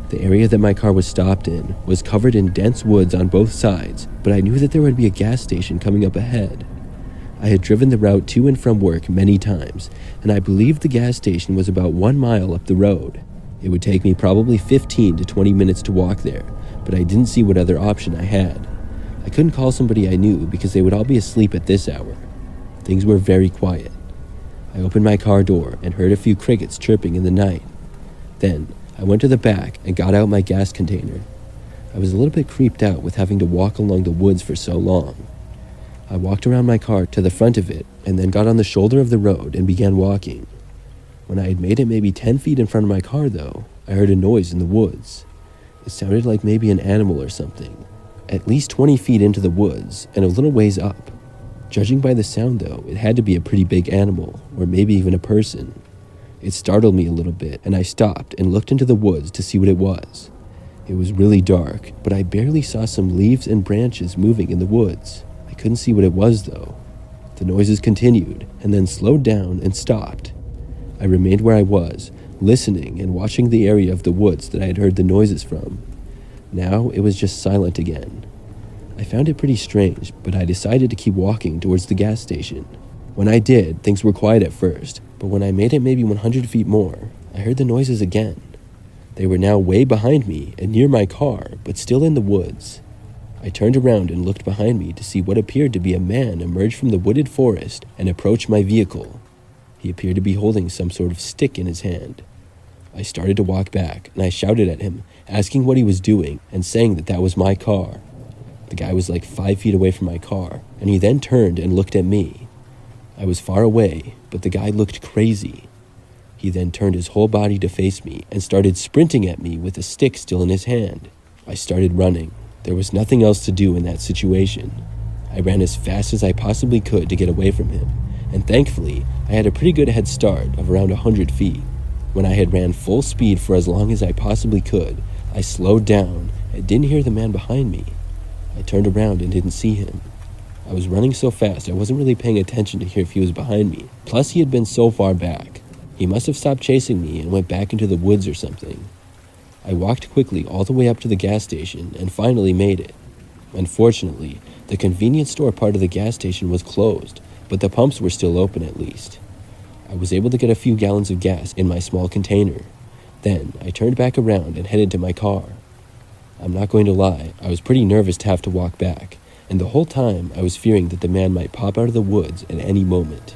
The area that my car was stopped in was covered in dense woods on both sides, but I knew that there would be a gas station coming up ahead. I had driven the route to and from work many times, and I believed the gas station was about 1 mile up the road. It would take me probably 15 to 20 minutes to walk there, but I didn't see what other option I had. I couldn't call somebody I knew because they would all be asleep at this hour. Things were very quiet. I opened my car door and heard a few crickets chirping in the night. Then, I went to the back and got out my gas container. I was a little bit creeped out with having to walk along the woods for so long. I walked around my car to the front of it and then got on the shoulder of the road and began walking. When I had made it maybe 10 feet in front of my car, though, I heard a noise in the woods. It sounded like maybe an animal or something, at least 20 feet into the woods and a little ways up. Judging by the sound, though, it had to be a pretty big animal, or maybe even a person. It startled me a little bit, and I stopped and looked into the woods to see what it was. It was really dark, but I barely saw some leaves and branches moving in the woods. I couldn't see what it was, though. The noises continued, and then slowed down and stopped. I remained where I was, listening and watching the area of the woods that I had heard the noises from. Now it was just silent again. I found it pretty strange, but I decided to keep walking towards the gas station. When I did, things were quiet at first, but when I made it maybe 100 feet more, I heard the noises again. They were now way behind me and near my car, but still in the woods. I turned around and looked behind me to see what appeared to be a man emerge from the wooded forest and approach my vehicle. He appeared to be holding some sort of stick in his hand. I started to walk back, and I shouted at him, asking what he was doing and saying that that was my car. The guy was like 5 feet away from my car, and he then turned and looked at me. I was far away, but the guy looked crazy. He then turned his whole body to face me and started sprinting at me with a stick still in his hand. I started running. There was nothing else to do in that situation. I ran as fast as I possibly could to get away from him, and thankfully, I had a pretty good head start of around 100 feet. When I had ran full speed for as long as I possibly could, I slowed down and didn't hear the man behind me. I turned around and didn't see him. I was running so fast I wasn't really paying attention to hear if he was behind me. Plus, he had been so far back. He must have stopped chasing me and went back into the woods or something. I walked quickly all the way up to the gas station and finally made it. Unfortunately, the convenience store part of the gas station was closed, but the pumps were still open at least. I was able to get a few gallons of gas in my small container. Then, I turned back around and headed to my car. I'm not going to lie, I was pretty nervous to have to walk back, and the whole time I was fearing that the man might pop out of the woods at any moment.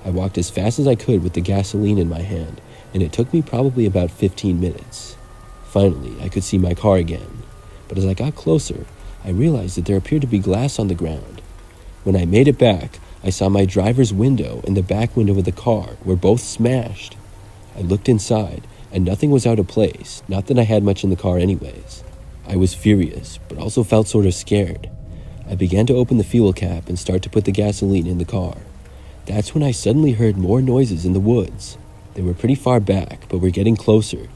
I walked as fast as I could with the gasoline in my hand, and it took me probably about 15 minutes. Finally, I could see my car again, but as I got closer, I realized that there appeared to be glass on the ground. When I made it back, I saw my driver's window and the back window of the car were both smashed. I looked inside, and nothing was out of place, not that I had much in the car anyways. I was furious, but also felt sort of scared. I began to open the fuel cap and start to put the gasoline in the car. That's when I suddenly heard more noises in the woods. They were pretty far back, but were getting closer.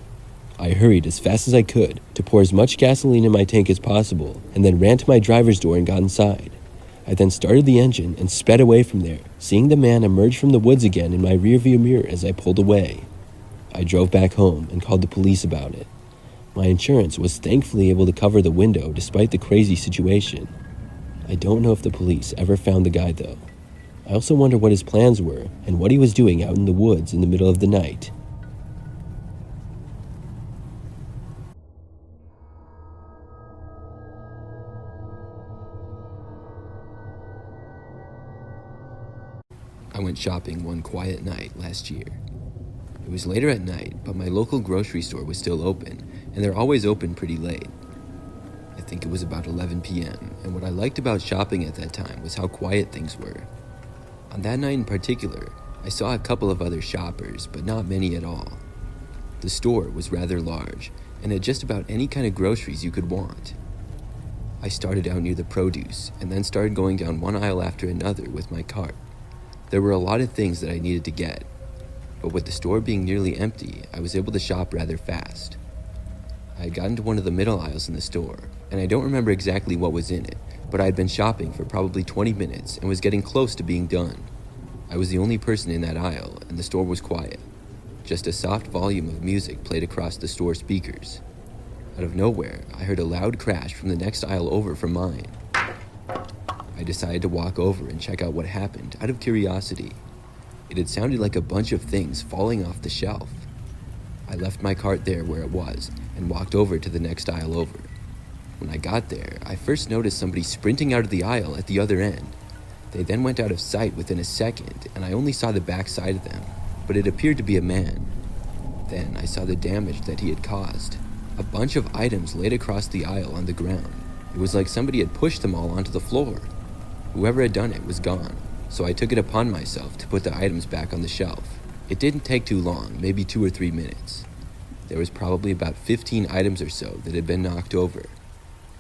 I hurried as fast as I could to pour as much gasoline in my tank as possible, and then ran to my driver's door and got inside. I then started the engine and sped away from there, seeing the man emerge from the woods again in my rearview mirror as I pulled away. I drove back home and called the police about it. My insurance was thankfully able to cover the window despite the crazy situation. I don't know if the police ever found the guy though. I also wonder what his plans were and what he was doing out in the woods in the middle of the night. I went shopping one quiet night last year. It was later at night, but my local grocery store was still open, and they're always open pretty late. I think it was about 11 p.m., and what I liked about shopping at that time was how quiet things were. On that night in particular, I saw a couple of other shoppers, but not many at all. The store was rather large, and had just about any kind of groceries you could want. I started out near the produce, and then started going down one aisle after another with my cart. There were a lot of things that I needed to get, but with the store being nearly empty, I was able to shop rather fast. I had gotten to one of the middle aisles in the store, and I don't remember exactly what was in it, but I had been shopping for probably 20 minutes and was getting close to being done. I was the only person in that aisle, and the store was quiet. Just a soft volume of music played across the store speakers. Out of nowhere, I heard a loud crash from the next aisle over from mine. I decided to walk over and check out what happened out of curiosity. It had sounded like a bunch of things falling off the shelf. I left my cart there where it was and walked over to the next aisle over. When I got there, I first noticed somebody sprinting out of the aisle at the other end. They then went out of sight within a second, and I only saw the back side of them, but it appeared to be a man. Then I saw the damage that he had caused. A bunch of items laid across the aisle on the ground. It was like somebody had pushed them all onto the floor. Whoever had done it was gone, so I took it upon myself to put the items back on the shelf. It didn't take too long, maybe 2 or 3 minutes. There was probably about 15 items or so that had been knocked over.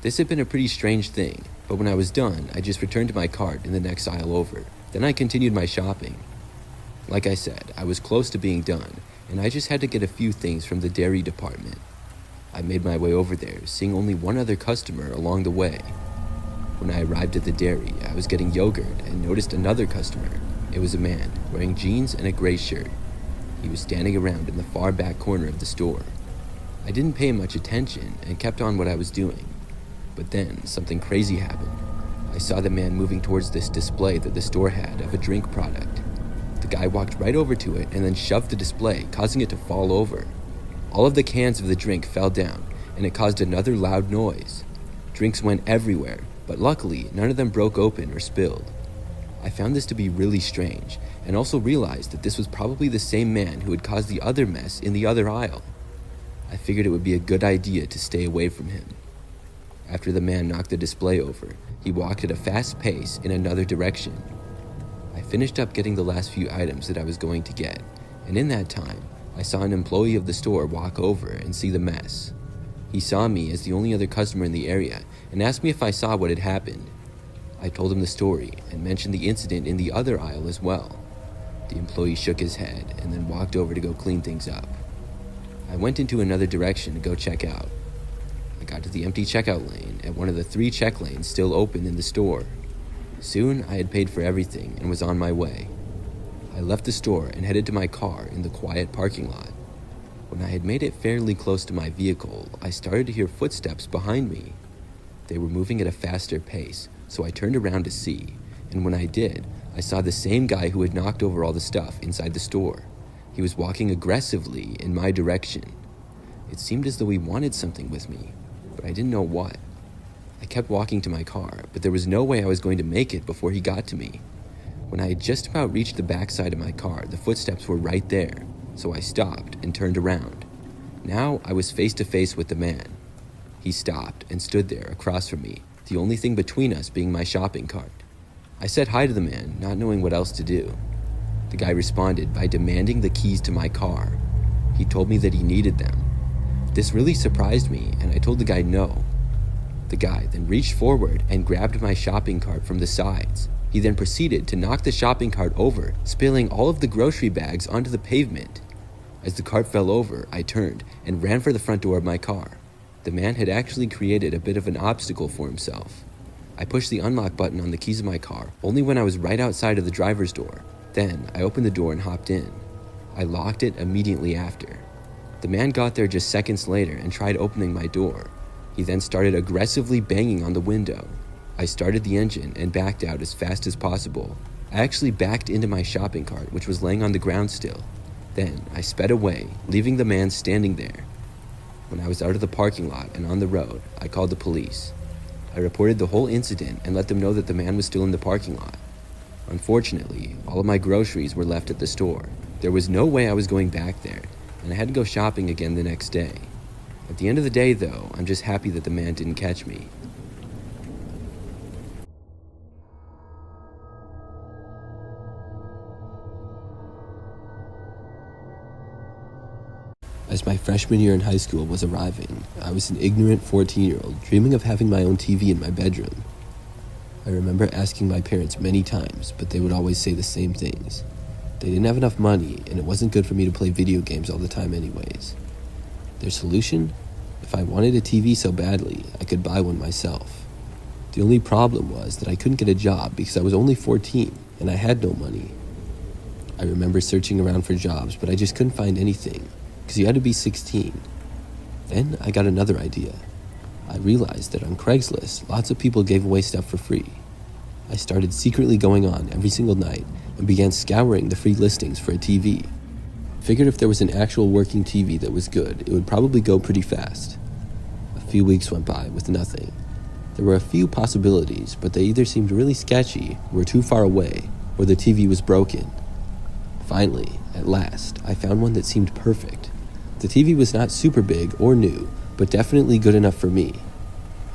This had been a pretty strange thing, but when I was done, I just returned to my cart in the next aisle over. Then I continued my shopping. Like I said, I was close to being done, and I just had to get a few things from the dairy department. I made my way over there, seeing only one other customer along the way. When I arrived at the dairy, I was getting yogurt and noticed another customer. It was a man wearing jeans and a gray shirt. He was standing around in the far back corner of the store. I didn't pay much attention and kept on what I was doing. But then something crazy happened. I saw the man moving towards this display that the store had of a drink product. The guy walked right over to it and then shoved the display, causing it to fall over. All of the cans of the drink fell down, and it caused another loud noise. Drinks went everywhere, but luckily none of them broke open or spilled. I found this to be really strange, and also realized that this was probably the same man who had caused the other mess in the other aisle. I figured it would be a good idea to stay away from him. After the man knocked the display over, he walked at a fast pace in another direction. I finished up getting the last few items that I was going to get, and in that time, I saw an employee of the store walk over and see the mess. He saw me as the only other customer in the area and asked me if I saw what had happened. I told him the story and mentioned the incident in the other aisle as well. The employee shook his head and then walked over to go clean things up. I went into another direction to go check out. I got to the empty checkout lane at one of the 3 check lanes still open in the store. Soon I had paid for everything and was on my way. I left the store and headed to my car in the quiet parking lot. When I had made it fairly close to my vehicle, I started to hear footsteps behind me. They were moving at a faster pace, so I turned around to see, and when I did, I saw the same guy who had knocked over all the stuff inside the store. He was walking aggressively in my direction. It seemed as though he wanted something with me, but I didn't know what. I kept walking to my car, but there was no way I was going to make it before he got to me. When I had just about reached the backside of my car, the footsteps were right there, so I stopped and turned around. Now I was face to face with the man. He stopped and stood there across from me, the only thing between us being my shopping cart. I said hi to the man, not knowing what else to do. The guy responded by demanding the keys to my car. He told me that he needed them. This really surprised me, and I told the guy no. The guy then reached forward and grabbed my shopping cart from the sides. He then proceeded to knock the shopping cart over, spilling all of the grocery bags onto the pavement. As the cart fell over, I turned and ran for the front door of my car. The man had actually created a bit of an obstacle for himself. I pushed the unlock button on the keys of my car only when I was right outside of the driver's door. Then I opened the door and hopped in. I locked it immediately after. The man got there just seconds later and tried opening my door. He then started aggressively banging on the window. I started the engine and backed out as fast as possible. I actually backed into my shopping cart, which was laying on the ground still. Then I sped away, leaving the man standing there. When I was out of the parking lot and on the road, I called the police. I reported the whole incident and let them know that the man was still in the parking lot. Unfortunately, all of my groceries were left at the store. There was no way I was going back there, and I had to go shopping again the next day. At the end of the day, though, I'm just happy that the man didn't catch me. As my freshman year in high school was arriving, I was an ignorant 14-year-old dreaming of having my own TV in my bedroom. I remember asking my parents many times, but they would always say the same things. They didn't have enough money, and it wasn't good for me to play video games all the time anyways. Their solution? If I wanted a TV so badly, I could buy one myself. The only problem was that I couldn't get a job because I was only 14, and I had no money. I remember searching around for jobs, but I just couldn't find anything, because you had to be 16. Then I got another idea. I realized that on Craigslist, lots of people gave away stuff for free. I started secretly going on every single night and began scouring the free listings for a TV. Figured if there was an actual working TV that was good, it would probably go pretty fast. A few weeks went by with nothing. There were a few possibilities, but they either seemed really sketchy, were too far away, or the TV was broken. Finally, at last, I found one that seemed perfect. The TV was not super big or new, but definitely good enough for me.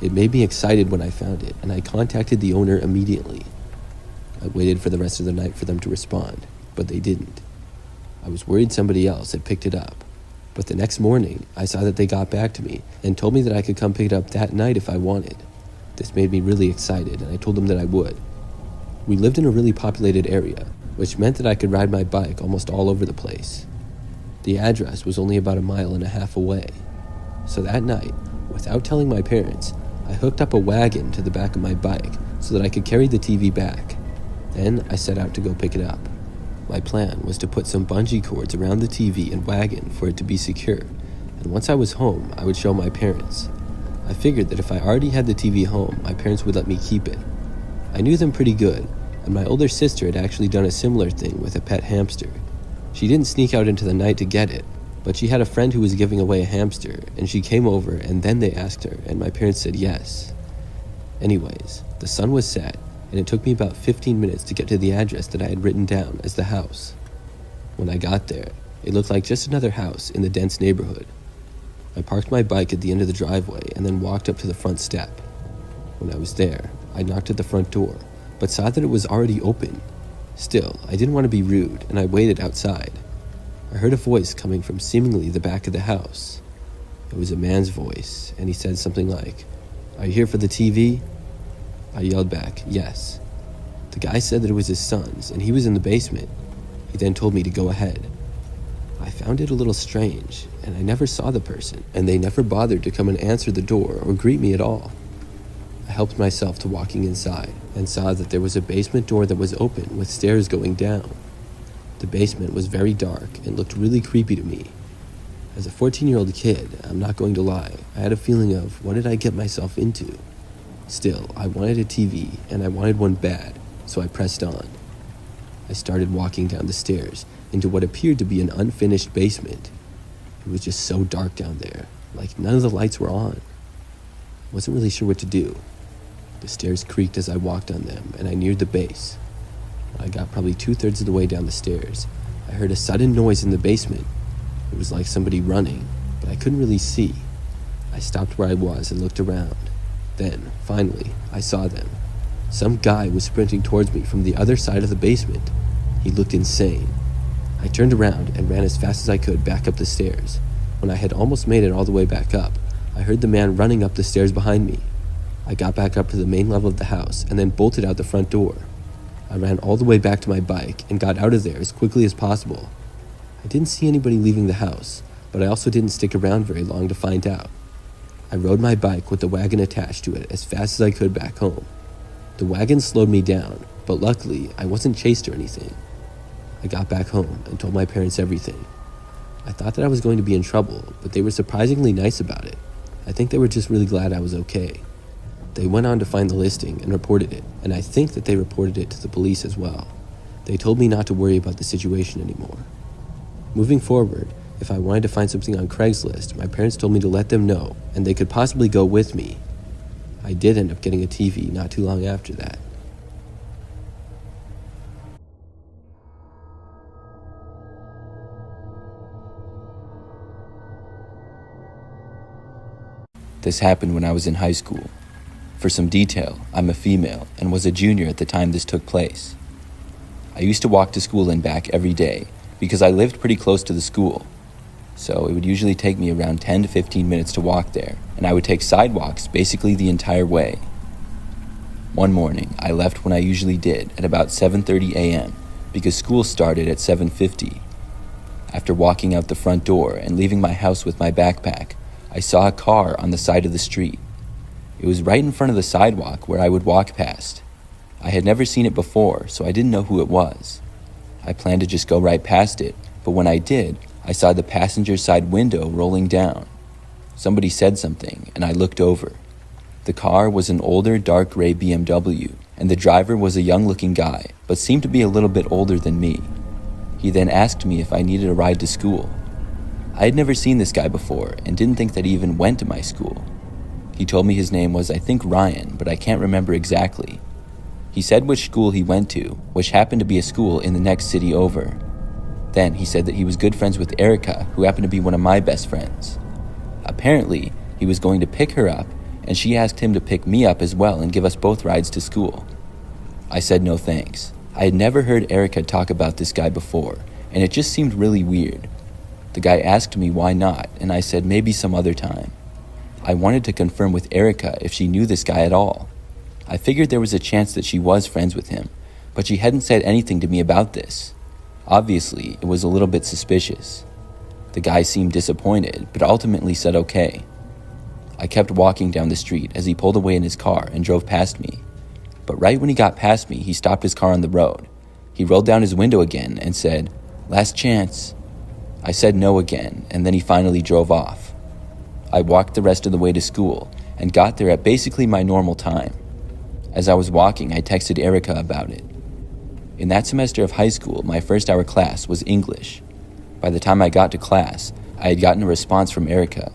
It made me excited when I found it, and I contacted the owner immediately. I waited for the rest of the night for them to respond, but they didn't. I was worried somebody else had picked it up. But the next morning, I saw that they got back to me and told me that I could come pick it up that night if I wanted. This made me really excited, and I told them that I would. We lived in a really populated area, which meant that I could ride my bike almost all over the place. The address was only about 1.5 miles away. So that night, without telling my parents, I hooked up a wagon to the back of my bike so that I could carry the TV back. Then I set out to go pick it up. My plan was to put some bungee cords around the TV and wagon for it to be secure, and once I was home, I would show my parents. I figured that if I already had the TV home, my parents would let me keep it. I knew them pretty good, and my older sister had actually done a similar thing with a pet hamster. She didn't sneak out into the night to get it, but she had a friend who was giving away a hamster, and she came over and then they asked her, and my parents said yes. Anyways, the sun was set, and it took me about 15 minutes to get to the address that I had written down as the house. When I got there, it looked like just another house in the dense neighborhood. I parked my bike at the end of the driveway and then walked up to the front step. When I was there, I knocked at the front door, but saw that it was already open. Still, I didn't want to be rude, and I waited outside. I heard a voice coming from seemingly the back of the house. It was a man's voice, and he said something like, "Are you here for the TV?" I yelled back, "Yes." The guy said that it was his son's, and he was in the basement. He then told me to go ahead. I found it a little strange, and I never saw the person, and they never bothered to come and answer the door or greet me at all. I helped myself to walking inside, and saw that there was a basement door that was open with stairs going down. The basement was very dark and looked really creepy to me. As a 14-year-old kid, I'm not going to lie, I had a feeling of, what did I get myself into? Still, I wanted a TV, and I wanted one bad, so I pressed on. I started walking down the stairs into what appeared to be an unfinished basement. It was just so dark down there, like none of the lights were on. I wasn't really sure what to do. The stairs creaked as I walked on them, and I neared the base. When I got probably 2/3 of the way down the stairs, I heard a sudden noise in the basement. It was like somebody running, but I couldn't really see. I stopped where I was and looked around. Then, finally, I saw them. Some guy was sprinting towards me from the other side of the basement. He looked insane. I turned around and ran as fast as I could back up the stairs. When I had almost made it all the way back up, I heard the man running up the stairs behind me. I got back up to the main level of the house and then bolted out the front door. I ran all the way back to my bike and got out of there as quickly as possible. I didn't see anybody leaving the house, but I also didn't stick around very long to find out. I rode my bike with the wagon attached to it as fast as I could back home. The wagon slowed me down, but luckily I wasn't chased or anything. I got back home and told my parents everything. I thought that I was going to be in trouble, but they were surprisingly nice about it. I think they were just really glad I was okay. They went on to find the listing and reported it, and I think that they reported it to the police as well. They told me not to worry about the situation anymore. Moving forward, if I wanted to find something on Craigslist, my parents told me to let them know, and they could possibly go with me. I did end up getting a TV not too long after that. This happened when I was in high school. For some detail, I'm a female and was a junior at the time this took place. I used to walk to school and back every day because I lived pretty close to the school. So it would usually take me around 10 to 15 minutes to walk there, and I would take sidewalks basically the entire way. One morning, I left when I usually did at about 7:30 a.m. because school started at 7:50. After walking out the front door and leaving my house with my backpack, I saw a car on the side of the street. It was right in front of the sidewalk where I would walk past. I had never seen it before, so I didn't know who it was. I planned to just go right past it, but when I did, I saw the passenger side window rolling down. Somebody said something, and I looked over. The car was an older dark gray BMW, and the driver was a young-looking guy, but seemed to be a little bit older than me. He then asked me if I needed a ride to school. I had never seen this guy before, and didn't think that he even went to my school. He told me his name was, I think, Ryan, but I can't remember exactly. He said which school he went to, which happened to be a school in the next city over. Then he said that he was good friends with Erica, who happened to be one of my best friends. Apparently, he was going to pick her up, and she asked him to pick me up as well and give us both rides to school. I said no thanks. I had never heard Erica talk about this guy before, and it just seemed really weird. The guy asked me why not, and I said maybe some other time. I wanted to confirm with Erica if she knew this guy at all. I figured there was a chance that she was friends with him, but she hadn't said anything to me about this. Obviously, it was a little bit suspicious. The guy seemed disappointed, but ultimately said okay. I kept walking down the street as he pulled away in his car and drove past me. But right when he got past me, he stopped his car on the road. He rolled down his window again and said, "Last chance." I said no again, and then he finally drove off. I walked the rest of the way to school and got there at basically my normal time. As I was walking, I texted Erica about it. In that semester of high school, my first hour class was English. By the time I got to class, I had gotten a response from Erica.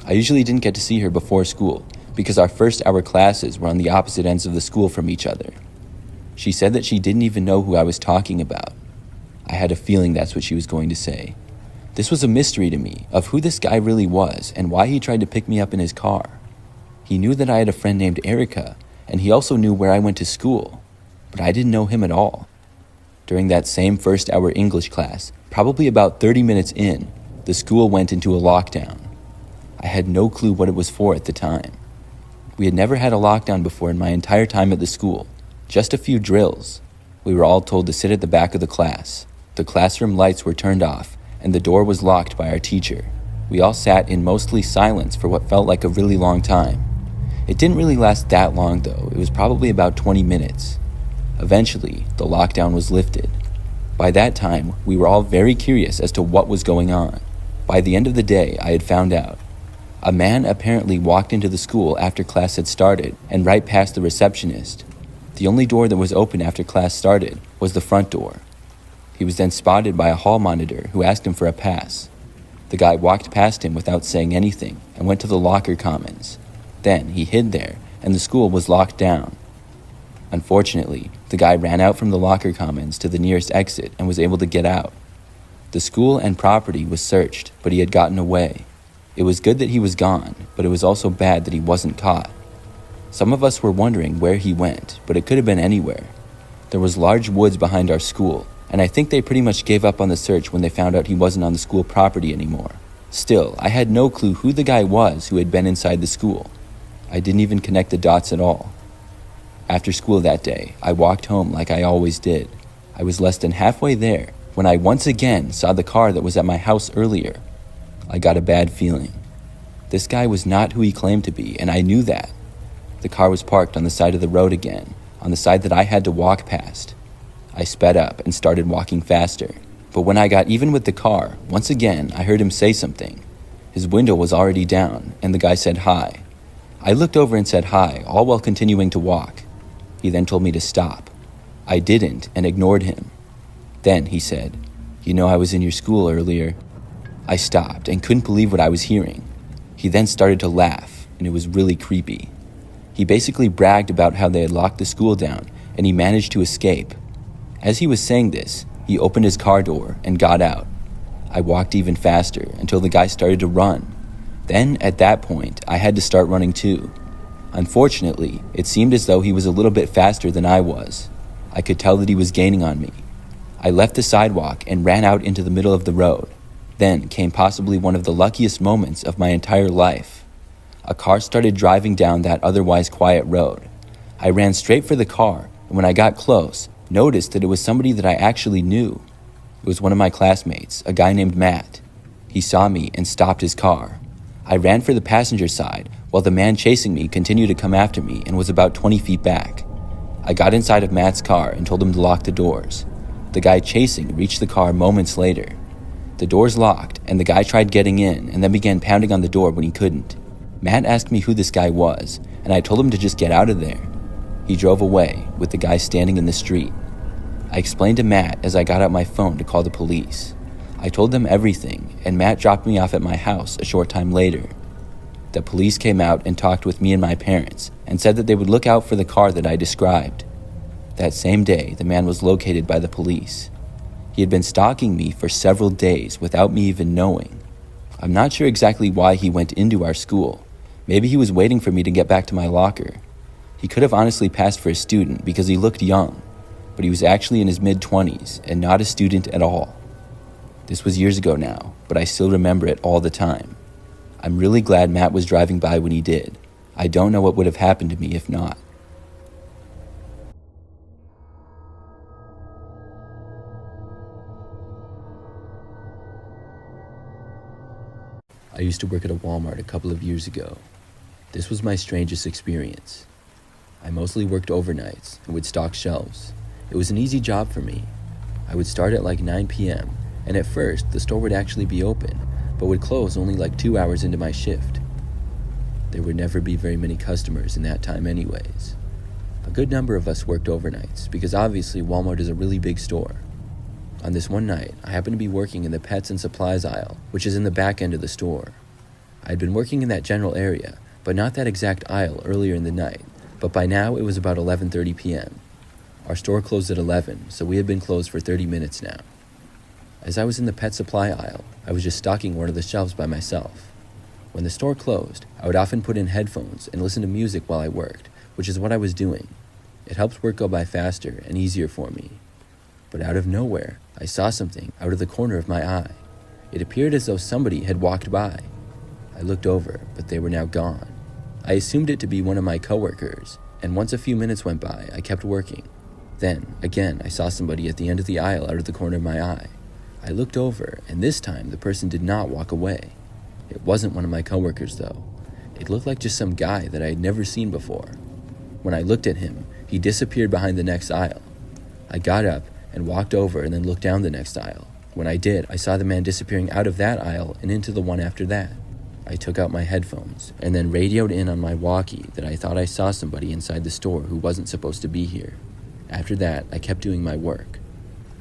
I usually didn't get to see her before school because our first hour classes were on the opposite ends of the school from each other. She said that she didn't even know who I was talking about. I had a feeling that's what she was going to say. This was a mystery to me of who this guy really was and why he tried to pick me up in his car. He knew that I had a friend named Erica, and he also knew where I went to school, but I didn't know him at all. During that same first hour English class, probably about 30 minutes in, the school went into a lockdown. I had no clue what it was for at the time. We had never had a lockdown before in my entire time at the school, just a few drills. We were all told to sit at the back of the class. The classroom lights were turned off, and the door was locked by our teacher. We all sat in mostly silence for what felt like a really long time. It didn't really last that long though, it was probably about 20 minutes. Eventually, the lockdown was lifted. By that time, we were all very curious as to what was going on. By the end of the day, I had found out. A man apparently walked into the school after class had started and right past the receptionist. The only door that was open after class started was the front door. He was then spotted by a hall monitor who asked him for a pass. The guy walked past him without saying anything and went to the locker commons. Then he hid there and the school was locked down. Unfortunately, the guy ran out from the locker commons to the nearest exit and was able to get out. The school and property was searched, but he had gotten away. It was good that he was gone, but it was also bad that he wasn't caught. Some of us were wondering where he went, but it could have been anywhere. There was large woods behind our school, and I think they pretty much gave up on the search when they found out he wasn't on the school property anymore. Still, I had no clue who the guy was who had been inside the school. I didn't even connect the dots at all. After school that day, I walked home like I always did. I was less than halfway there when I once again saw the car that was at my house earlier. I got a bad feeling. This guy was not who he claimed to be, and I knew that. The car was parked on the side of the road again, on the side that I had to walk past. I sped up and started walking faster, but when I got even with the car, once again I heard him say something. His window was already down, and the guy said hi. I looked over and said hi, all while continuing to walk. He then told me to stop. I didn't and ignored him. Then he said, "You know I was in your school earlier." I stopped and couldn't believe what I was hearing. He then started to laugh, and it was really creepy. He basically bragged about how they had locked the school down, and he managed to escape. As he was saying this, he opened his car door and got out. I walked even faster until the guy started to run. Then, at that point, I had to start running too. Unfortunately, it seemed as though he was a little bit faster than I was. I could tell that he was gaining on me. I left the sidewalk and ran out into the middle of the road. Then came possibly one of the luckiest moments of my entire life. A car started driving down that otherwise quiet road. I ran straight for the car, and when I got close, noticed that it was somebody that I actually knew. It was one of my classmates, a guy named Matt. He saw me and stopped his car. I ran for the passenger side, while the man chasing me continued to come after me and was about 20 feet back. I got inside of Matt's car and told him to lock the doors. The guy chasing reached the car moments later. The doors locked, and the guy tried getting in and then began pounding on the door when he couldn't. Matt asked me who this guy was, and I told him to just get out of there. He drove away, with the guy standing in the street. I explained to Matt as I got out my phone to call the police. I told them everything, and Matt dropped me off at my house a short time later. The police came out and talked with me and my parents, and said that they would look out for the car that I described. That same day, the man was located by the police. He had been stalking me for several days without me even knowing. I'm not sure exactly why he went into our school. Maybe he was waiting for me to get back to my locker. He could have honestly passed for a student because he looked young, but he was actually in his mid-20s and not a student at all. This was years ago now, but I still remember it all the time. I'm really glad Matt was driving by when he did. I don't know what would have happened to me if not. I used to work at a Walmart a couple of years ago. This was my strangest experience. I mostly worked overnights and would stock shelves. It was an easy job for me. I would start at like 9 p.m., and at first the store would actually be open, but would close only like 2 hours into my shift. There would never be very many customers in that time anyways. A good number of us worked overnights because obviously Walmart is a really big store. On this one night, I happened to be working in the pets and supplies aisle, which is in the back end of the store. I had been working in that general area, but not that exact aisle earlier in the night, but by now it was about 11:30 p.m. Our store closed at 11, so we had been closed for 30 minutes now. As I was in the pet supply aisle, I was just stocking one of the shelves by myself. When the store closed, I would often put in headphones and listen to music while I worked, which is what I was doing. It helped work go by faster and easier for me. But out of nowhere, I saw something out of the corner of my eye. It appeared as though somebody had walked by. I looked over, but they were now gone. I assumed it to be one of my coworkers, and once a few minutes went by, I kept working. Then, again, I saw somebody at the end of the aisle out of the corner of my eye. I looked over, and this time the person did not walk away. It wasn't one of my coworkers, though. It looked like just some guy that I had never seen before. When I looked at him, he disappeared behind the next aisle. I got up and walked over and then looked down the next aisle. When I did, I saw the man disappearing out of that aisle and into the one after that. I took out my headphones and then radioed in on my walkie that I thought I saw somebody inside the store who wasn't supposed to be here. After that, I kept doing my work.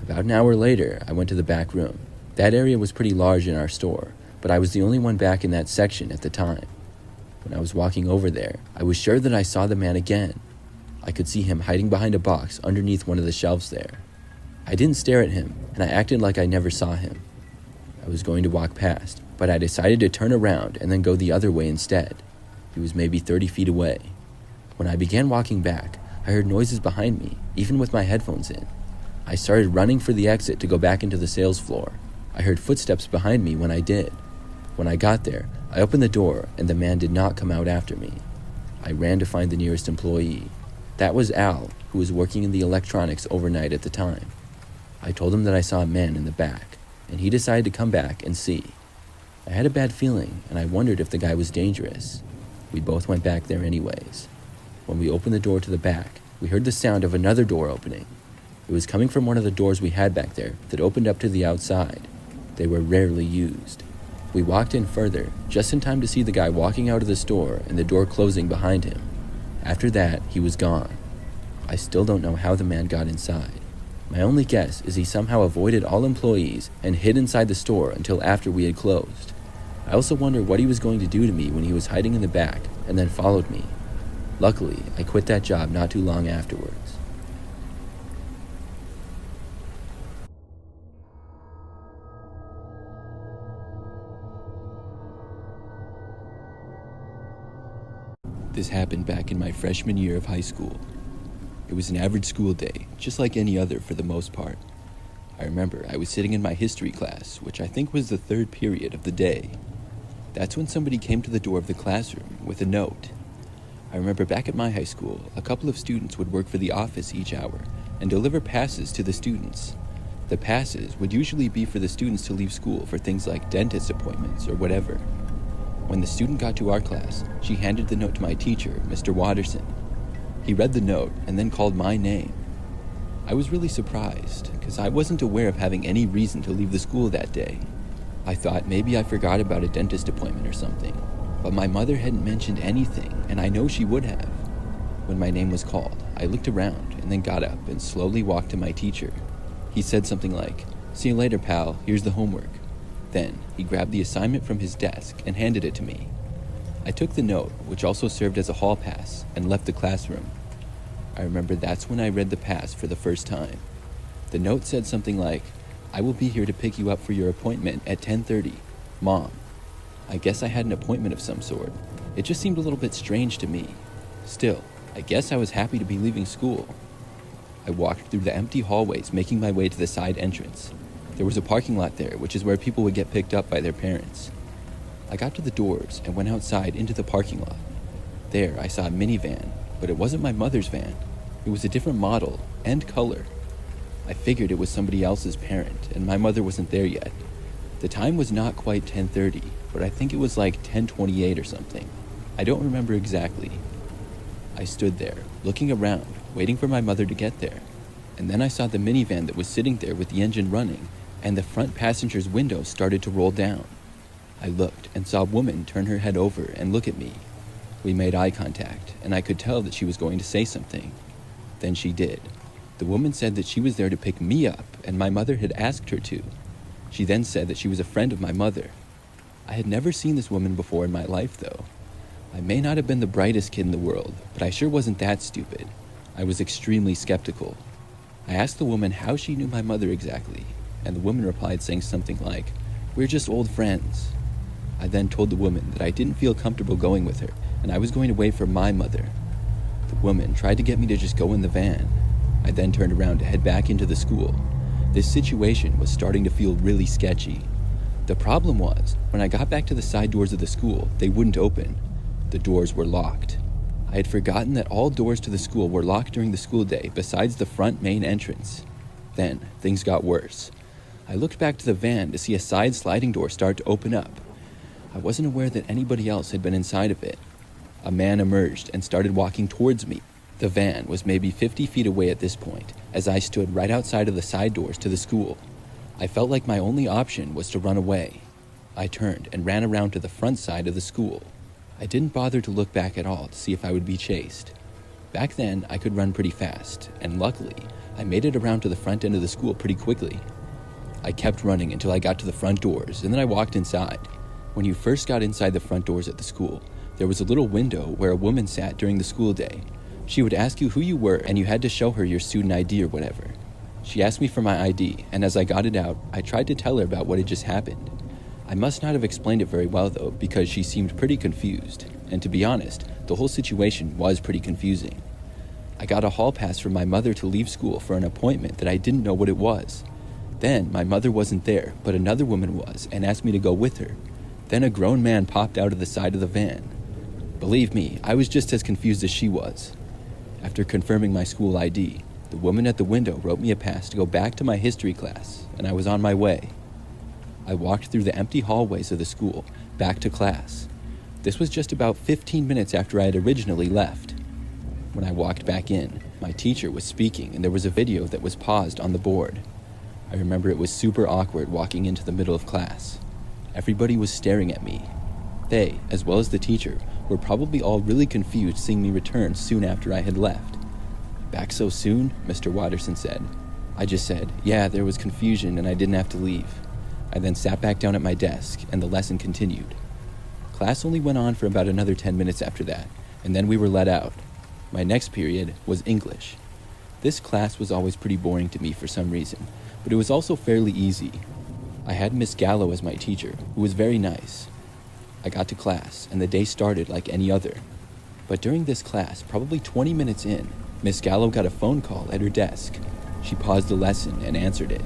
About an hour later, I went to the back room. That area was pretty large in our store, but I was the only one back in that section at the time. When I was walking over there, I was sure that I saw the man again. I could see him hiding behind a box underneath one of the shelves there. I didn't stare at him, and I acted like I never saw him. I was going to walk past, but I decided to turn around and then go the other way instead. He was maybe 30 feet away. When I began walking back, I heard noises behind me, even with my headphones in. I started running for the exit to go back into the sales floor. I heard footsteps behind me when I did. When I got there, I opened the door and the man did not come out after me. I ran to find the nearest employee. That was Al, who was working in the electronics overnight at the time. I told him that I saw a man in the back, and he decided to come back and see. I had a bad feeling, and I wondered if the guy was dangerous. We both went back there anyways. When we opened the door to the back, we heard the sound of another door opening. It was coming from one of the doors we had back there that opened up to the outside. They were rarely used. We walked in further, just in time to see the guy walking out of the store and the door closing behind him. After that, he was gone. I still don't know how the man got inside. My only guess is he somehow avoided all employees and hid inside the store until after we had closed. I also wonder what he was going to do to me when he was hiding in the back and then followed me. Luckily, I quit that job not too long afterwards. This happened back in my freshman year of high school. It was an average school day, just like any other for the most part. I remember I was sitting in my history class, which I think was the third period of the day. That's when somebody came to the door of the classroom with a note. I remember back at my high school, a couple of students would work for the office each hour and deliver passes to the students. The passes would usually be for the students to leave school for things like dentist appointments or whatever. When the student got to our class, she handed the note to my teacher, Mr. Watterson. He read the note and then called my name. I was really surprised because I wasn't aware of having any reason to leave the school that day. I thought maybe I forgot about a dentist appointment or something, but my mother hadn't mentioned anything, and I know she would have. When my name was called, I looked around and then got up and slowly walked to my teacher. He said something like, "See you later, pal, here's the homework." Then he grabbed the assignment from his desk and handed it to me. I took the note, which also served as a hall pass, and left the classroom. I remember that's when I read the pass for the first time. The note said something like, "I will be here to pick you up for your appointment at 10:30. Mom." I guess I had an appointment of some sort. It just seemed a little bit strange to me. Still, I guess I was happy to be leaving school. I walked through the empty hallways, making my way to the side entrance. There was a parking lot there, which is where people would get picked up by their parents. I got to the doors and went outside into the parking lot. There, I saw a minivan, but it wasn't my mother's van. It was a different model and color. I figured it was somebody else's parent, and my mother wasn't there yet. The time was not quite 10:30, but I think it was like 10:28 or something. I don't remember exactly. I stood there, looking around, waiting for my mother to get there. And then I saw the minivan that was sitting there with the engine running, and the front passenger's window started to roll down. I looked and saw a woman turn her head over and look at me. We made eye contact, and I could tell that she was going to say something. Then she did. The woman said that she was there to pick me up, and my mother had asked her to. She then said that she was a friend of my mother. I had never seen this woman before in my life, though. I may not have been the brightest kid in the world, but I sure wasn't that stupid. I was extremely skeptical. I asked the woman how she knew my mother exactly, and the woman replied saying something like, "We're just old friends." I then told the woman that I didn't feel comfortable going with her, and I was going to wait for my mother. The woman tried to get me to just go in the van. I then turned around to head back into the school. This situation was starting to feel really sketchy. The problem was, when I got back to the side doors of the school, they wouldn't open. The doors were locked. I had forgotten that all doors to the school were locked during the school day besides the front main entrance. Then, things got worse. I looked back to the van to see a side sliding door start to open up. I wasn't aware that anybody else had been inside of it. A man emerged and started walking towards me. The van was maybe 50 feet away at this point, as I stood right outside of the side doors to the school. I felt like my only option was to run away. I turned and ran around to the front side of the school. I didn't bother to look back at all to see if I would be chased. Back then, I could run pretty fast, and luckily, I made it around to the front end of the school pretty quickly. I kept running until I got to the front doors, and then I walked inside. When you first got inside the front doors at the school, there was a little window where a woman sat during the school day. She would ask you who you were, and you had to show her your student ID or whatever. She asked me for my ID, and as I got it out, I tried to tell her about what had just happened. I must not have explained it very well though, because she seemed pretty confused, and to be honest, the whole situation was pretty confusing. I got a hall pass from my mother to leave school for an appointment that I didn't know what it was. Then my mother wasn't there, but another woman was, and asked me to go with her. Then a grown man popped out of the side of the van. Believe me, I was just as confused as she was. After confirming my school ID, the woman at the window wrote me a pass to go back to my history class, and I was on my way. I walked through the empty hallways of the school, back to class. This was just about 15 minutes after I had originally left. When I walked back in, my teacher was speaking and there was a video that was paused on the board. I remember it was super awkward walking into the middle of class. Everybody was staring at me. They, as well as the teacher, were probably all really confused seeing me return soon after I had left. "Back so soon?" Mr. Watterson said. I just said, "Yeah, there was confusion and I didn't have to leave." I then sat back down at my desk and the lesson continued. Class only went on for about another 10 minutes after that, and then we were let out. My next period was English. This class was always pretty boring to me for some reason, but it was also fairly easy. I had Miss Gallo as my teacher, who was very nice. I got to class, and the day started like any other. But during this class, probably 20 minutes in, Miss Gallo got a phone call at her desk. She paused the lesson and answered it.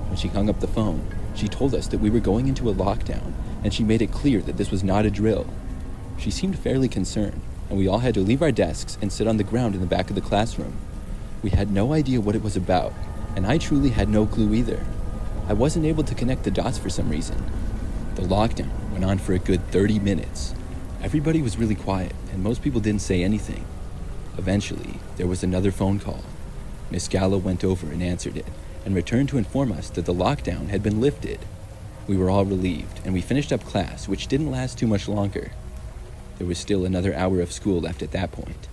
When she hung up the phone, she told us that we were going into a lockdown, and she made it clear that this was not a drill. She seemed fairly concerned, and we all had to leave our desks and sit on the ground in the back of the classroom. We had no idea what it was about, and I truly had no clue either. I wasn't able to connect the dots for some reason. The lockdown went on for a good 30 minutes. Everybody was really quiet, and most people didn't say anything. Eventually, there was another phone call. Miss Gallo went over and answered it, and returned to inform us that the lockdown had been lifted. We were all relieved, and we finished up class, which didn't last too much longer. There was still another hour of school left at that point.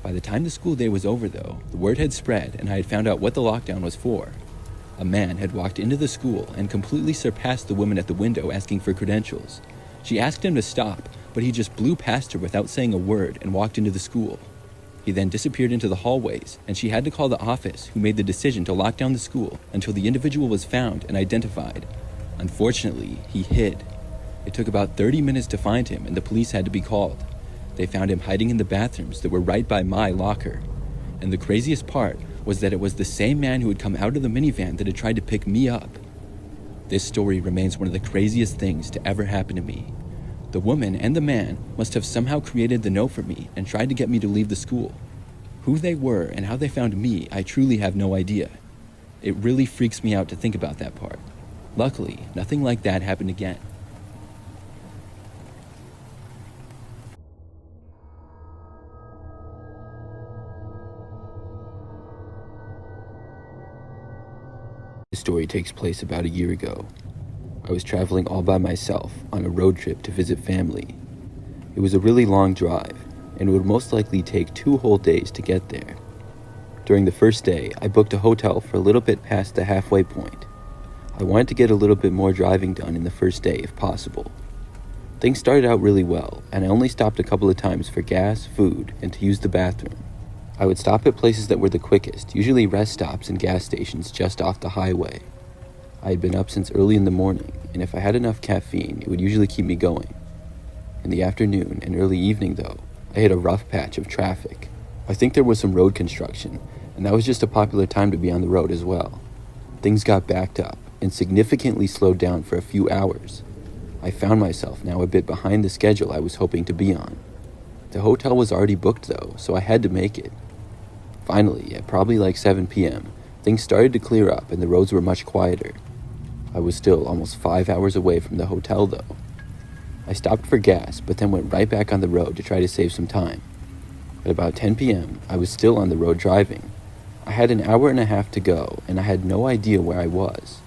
By the time the school day was over, though, the word had spread, and I had found out what the lockdown was for. A man had walked into the school and completely surpassed the woman at the window asking for credentials. She asked him to stop, but he just blew past her without saying a word and walked into the school. He then disappeared into the hallways, and she had to call the office, who made the decision to lock down the school until the individual was found and identified. Unfortunately, he hid. It took about 30 minutes to find him, and the police had to be called. They found him hiding in the bathrooms that were right by my locker. And the craziest part was that it was the same man who had come out of the minivan that had tried to pick me up. This story remains one of the craziest things to ever happen to me. The woman and the man must have somehow created the note for me and tried to get me to leave the school. Who they were and how they found me, I truly have no idea. It really freaks me out to think about that part. Luckily, nothing like that happened again. The story takes place about a year ago. I was traveling all by myself on a road trip to visit family. It was a really long drive, and it would most likely take 2 whole days to get there. During the first day, I booked a hotel for a little bit past the halfway point. I wanted to get a little bit more driving done in the first day if possible. Things started out really well, and I only stopped a couple of times for gas, food, and to use the bathroom. I would stop at places that were the quickest, usually rest stops and gas stations just off the highway. I had been up since early in the morning, and if I had enough caffeine, it would usually keep me going. In the afternoon and early evening, though, I hit a rough patch of traffic. I think there was some road construction, and that was just a popular time to be on the road as well. Things got backed up and significantly slowed down for a few hours. I found myself now a bit behind the schedule I was hoping to be on. The hotel was already booked though, so I had to make it. Finally, at probably like 7 p.m., things started to clear up and the roads were much quieter. I was still almost 5 hours away from the hotel though. I stopped for gas, but then went right back on the road to try to save some time. At about 10 p.m., I was still on the road driving. I had an hour and a half to go, and I had no idea where I was.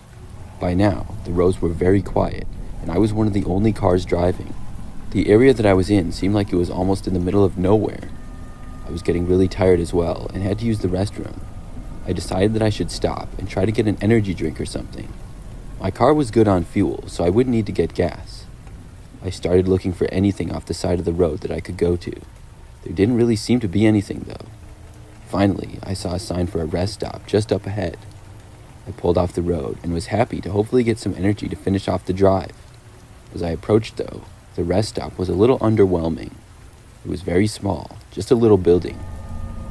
By now, the roads were very quiet, and I was one of the only cars driving. The area that I was in seemed like it was almost in the middle of nowhere. I was getting really tired as well and had to use the restroom. I decided that I should stop and try to get an energy drink or something. My car was good on fuel, so I wouldn't need to get gas. I started looking for anything off the side of the road that I could go to. There didn't really seem to be anything though. Finally, I saw a sign for a rest stop just up ahead. I pulled off the road and was happy to hopefully get some energy to finish off the drive. As I approached though, the rest stop was a little underwhelming. It was very small, just a little building.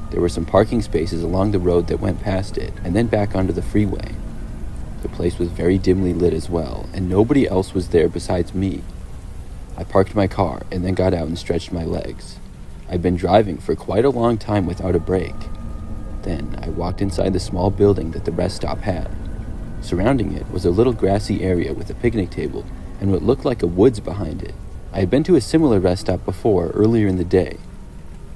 There were some parking spaces along the road that went past it and then back onto the freeway. The place was very dimly lit as well, and nobody else was there besides me. I parked my car and then got out and stretched my legs. I'd been driving for quite a long time without a break. Then I walked inside the small building that the rest stop had. Surrounding it was a little grassy area with a picnic table and what looked like a woods behind it. I had been to a similar rest stop before earlier in the day.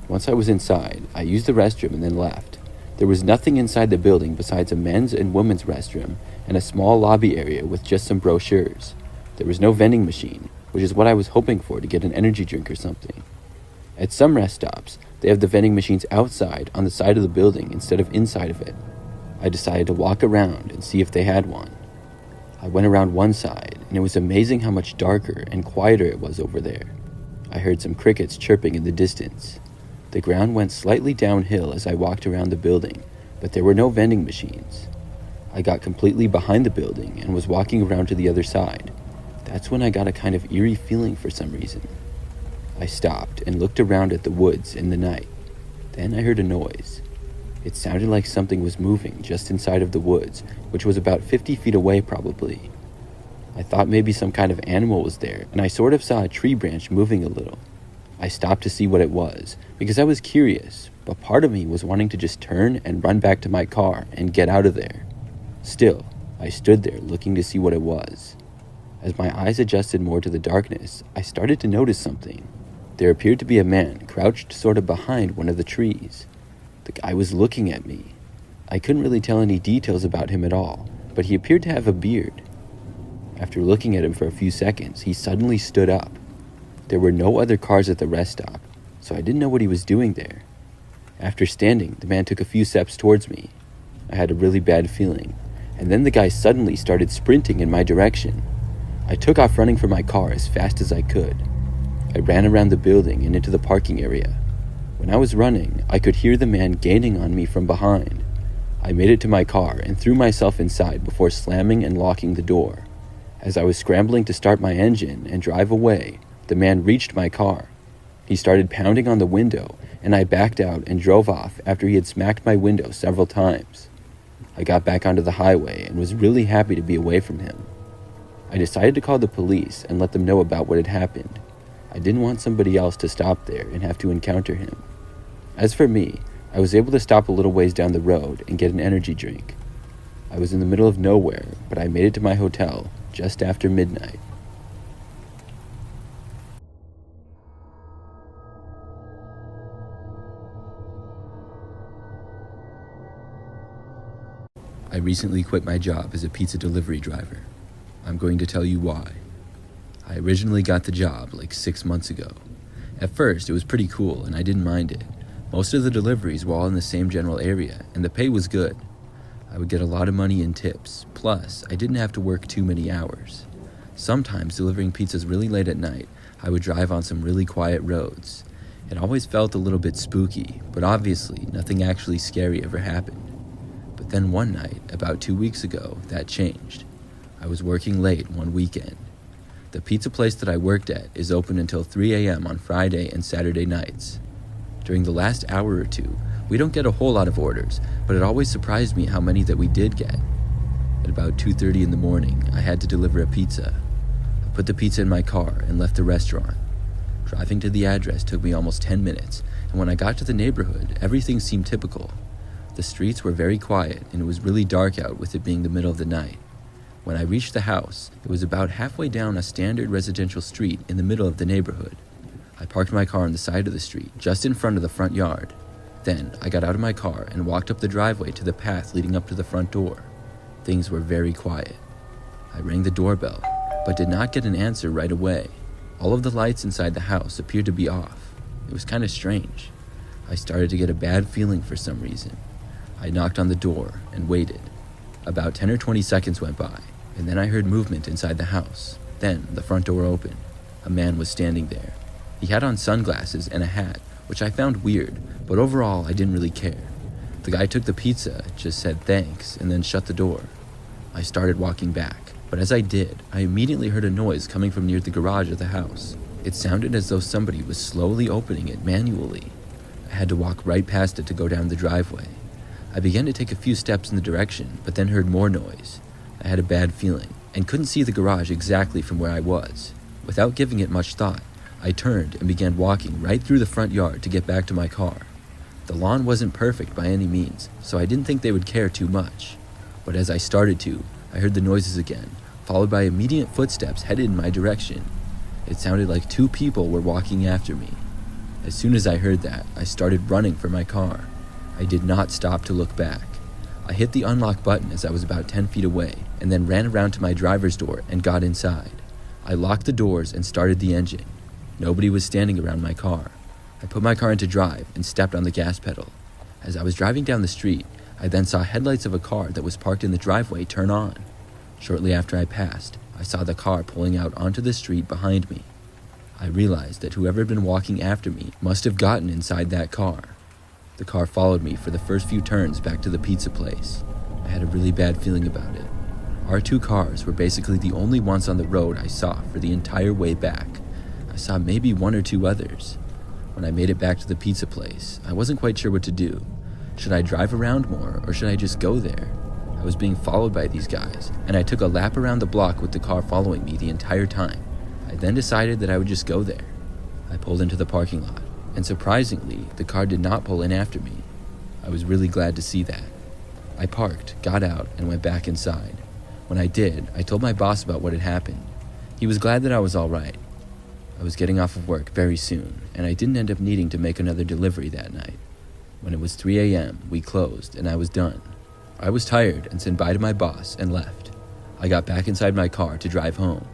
Once I was inside, I used the restroom and then left. There was nothing inside the building besides a men's and women's restroom and a small lobby area with just some brochures. There was no vending machine, which is what I was hoping for to get an energy drink or something. At some rest stops, they have the vending machines outside on the side of the building instead of inside of it. I decided to walk around and see if they had one. I went around one side, and it was amazing how much darker and quieter it was over there. I heard some crickets chirping in the distance. The ground went slightly downhill as I walked around the building, but there were no vending machines. I got completely behind the building and was walking around to the other side. That's when I got a kind of eerie feeling for some reason. I stopped and looked around at the woods in the night. Then I heard a noise. It sounded like something was moving just inside of the woods, which was about 50 feet away probably. I thought maybe some kind of animal was there, and I sort of saw a tree branch moving a little. I stopped to see what it was, because I was curious, but part of me was wanting to just turn and run back to my car and get out of there. Still, I stood there looking to see what it was. As my eyes adjusted more to the darkness, I started to notice something. There appeared to be a man crouched sort of behind one of the trees. The guy was looking at me. I couldn't really tell any details about him at all, but he appeared to have a beard. After looking at him for a few seconds, he suddenly stood up. There were no other cars at the rest stop, so I didn't know what he was doing there. After standing, the man took a few steps towards me. I had a really bad feeling, and then the guy suddenly started sprinting in my direction. I took off running for my car as fast as I could. I ran around the building and into the parking area. When I was running, I could hear the man gaining on me from behind. I made it to my car and threw myself inside before slamming and locking the door. As I was scrambling to start my engine and drive away, the man reached my car. He started pounding on the window, and I backed out and drove off after he had smacked my window several times. I got back onto the highway and was really happy to be away from him. I decided to call the police and let them know about what had happened. I didn't want somebody else to stop there and have to encounter him. As for me, I was able to stop a little ways down the road and get an energy drink. I was in the middle of nowhere, but I made it to my hotel just after midnight. I recently quit my job as a pizza delivery driver. I'm going to tell you why. I originally got the job like 6 months ago. At first, it was pretty cool and I didn't mind it. Most of the deliveries were all in the same general area and the pay was good. I would get a lot of money in tips, plus I didn't have to work too many hours. Sometimes delivering pizzas really late at night, I would drive on some really quiet roads. It always felt a little bit spooky, but obviously nothing actually scary ever happened. But then one night, about 2 weeks ago, that changed. I was working late one weekend. The pizza place that I worked at is open until 3 a.m. on Friday and Saturday nights. During the last hour or two, we don't get a whole lot of orders, but it always surprised me how many that we did get. At about 2:30 in the morning, I had to deliver a pizza. I put the pizza in my car and left the restaurant. Driving to the address took me almost 10 minutes, and when I got to the neighborhood, everything seemed typical. The streets were very quiet, and it was really dark out with it being the middle of the night. When I reached the house, it was about halfway down a standard residential street in the middle of the neighborhood. I parked my car on the side of the street, just in front of the front yard. Then, I got out of my car and walked up the driveway to the path leading up to the front door. Things were very quiet. I rang the doorbell, but did not get an answer right away. All of the lights inside the house appeared to be off. It was kind of strange. I started to get a bad feeling for some reason. I knocked on the door and waited. About 10 or 20 seconds went by, and then I heard movement inside the house. Then, the front door opened. A man was standing there. He had on sunglasses and a hat, which I found weird, but overall I didn't really care. The guy took the pizza, just said thanks, and then shut the door. I started walking back, but as I did, I immediately heard a noise coming from near the garage of the house. It sounded as though somebody was slowly opening it manually. I had to walk right past it to go down the driveway. I began to take a few steps in the direction, but then heard more noise. I had a bad feeling, and couldn't see the garage exactly from where I was. Without giving it much thought, I turned and began walking right through the front yard to get back to my car. The lawn wasn't perfect by any means, so I didn't think they would care too much. But as I started to, I heard the noises again, followed by immediate footsteps headed in my direction. It sounded like 2 people were walking after me. As soon as I heard that, I started running for my car. I did not stop to look back. I hit the unlock button as I was about 10 feet away, and then ran around to my driver's door and got inside. I locked the doors and started the engine. Nobody was standing around my car. I put my car into drive and stepped on the gas pedal. As I was driving down the street, I then saw headlights of a car that was parked in the driveway turn on. Shortly after I passed, I saw the car pulling out onto the street behind me. I realized that whoever had been walking after me must have gotten inside that car. The car followed me for the first few turns back to the pizza place. I had a really bad feeling about it. Our 2 cars were basically the only ones on the road I saw for the entire way back. I saw maybe 1 or 2 others. When I made it back to the pizza place, I wasn't quite sure what to do. Should I drive around more, or should I just go there? I was being followed by these guys, and I took a lap around the block with the car following me the entire time. I then decided that I would just go there. I pulled into the parking lot, and surprisingly, the car did not pull in after me. I was really glad to see that. I parked, got out, and went back inside. When I did, I told my boss about what had happened. He was glad that I was all right. I was getting off of work very soon, and I didn't end up needing to make another delivery that night. When it was 3 a.m., we closed, and I was done. I was tired and said bye to my boss and left. I got back inside my car to drive home.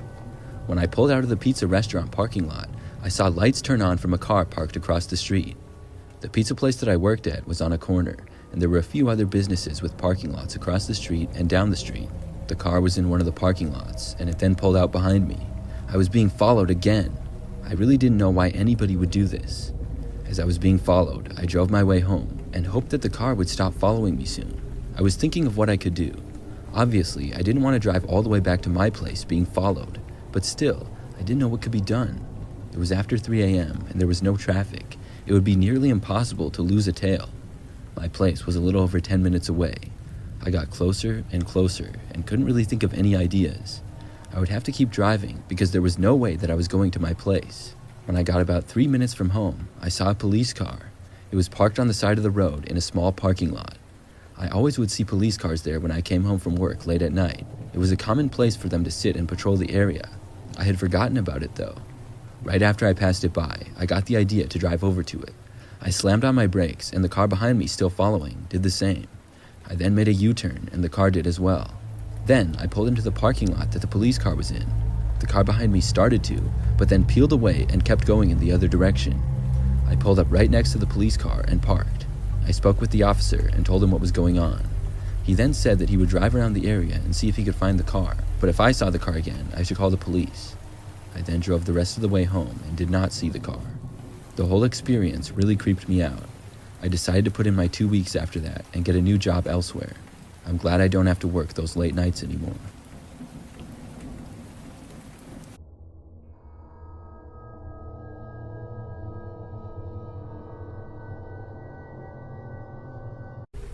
When I pulled out of the pizza restaurant parking lot, I saw lights turn on from a car parked across the street. The pizza place that I worked at was on a corner, and there were a few other businesses with parking lots across the street and down the street. The car was in one of the parking lots, and it then pulled out behind me. I was being followed again. I really didn't know why anybody would do this. As I was being followed, I drove my way home and hoped that the car would stop following me soon. I was thinking of what I could do. Obviously, I didn't want to drive all the way back to my place being followed, but still, I didn't know what could be done. It was after 3 a.m. and there was no traffic. It would be nearly impossible to lose a tail. My place was a little over 10 minutes away. I got closer and closer and couldn't really think of any ideas. I would have to keep driving because there was no way that I was going to my place. When I got about 3 minutes from home, I saw a police car. It was parked on the side of the road in a small parking lot. I always would see police cars there when I came home from work late at night. It was a common place for them to sit and patrol the area. I had forgotten about it though. Right after I passed it by, I got the idea to drive over to it. I slammed on my brakes and the car behind me, still following, did the same. I then made a U-turn and the car did as well. Then I pulled into the parking lot that the police car was in. The car behind me started to, but then peeled away and kept going in the other direction. I pulled up right next to the police car and parked. I spoke with the officer and told him what was going on. He then said that he would drive around the area and see if he could find the car, but if I saw the car again, I should call the police. I then drove the rest of the way home and did not see the car. The whole experience really creeped me out. I decided to put in my 2 weeks after that and get a new job elsewhere. I'm glad I don't have to work those late nights anymore.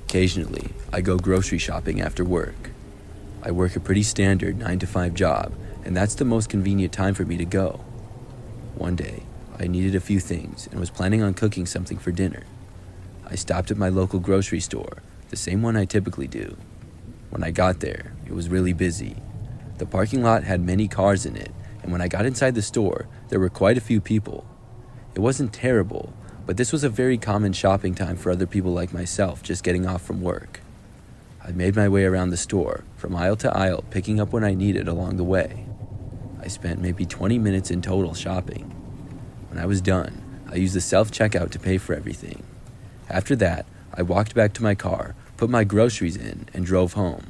Occasionally, I go grocery shopping after work. I work a pretty standard 9-to-5 job, and that's the most convenient time for me to go. One day, I needed a few things and was planning on cooking something for dinner. I stopped at my local grocery store, the same one I typically do. When I got there, it was really busy. The parking lot had many cars in it, and when I got inside the store, there were quite a few people. It wasn't terrible, but this was a very common shopping time for other people like myself just getting off from work. I made my way around the store, from aisle to aisle, picking up what I needed along the way. I spent maybe 20 minutes in total shopping. When I was done, I used the self-checkout to pay for everything. After that, I walked back to my car, put my groceries in, and drove home.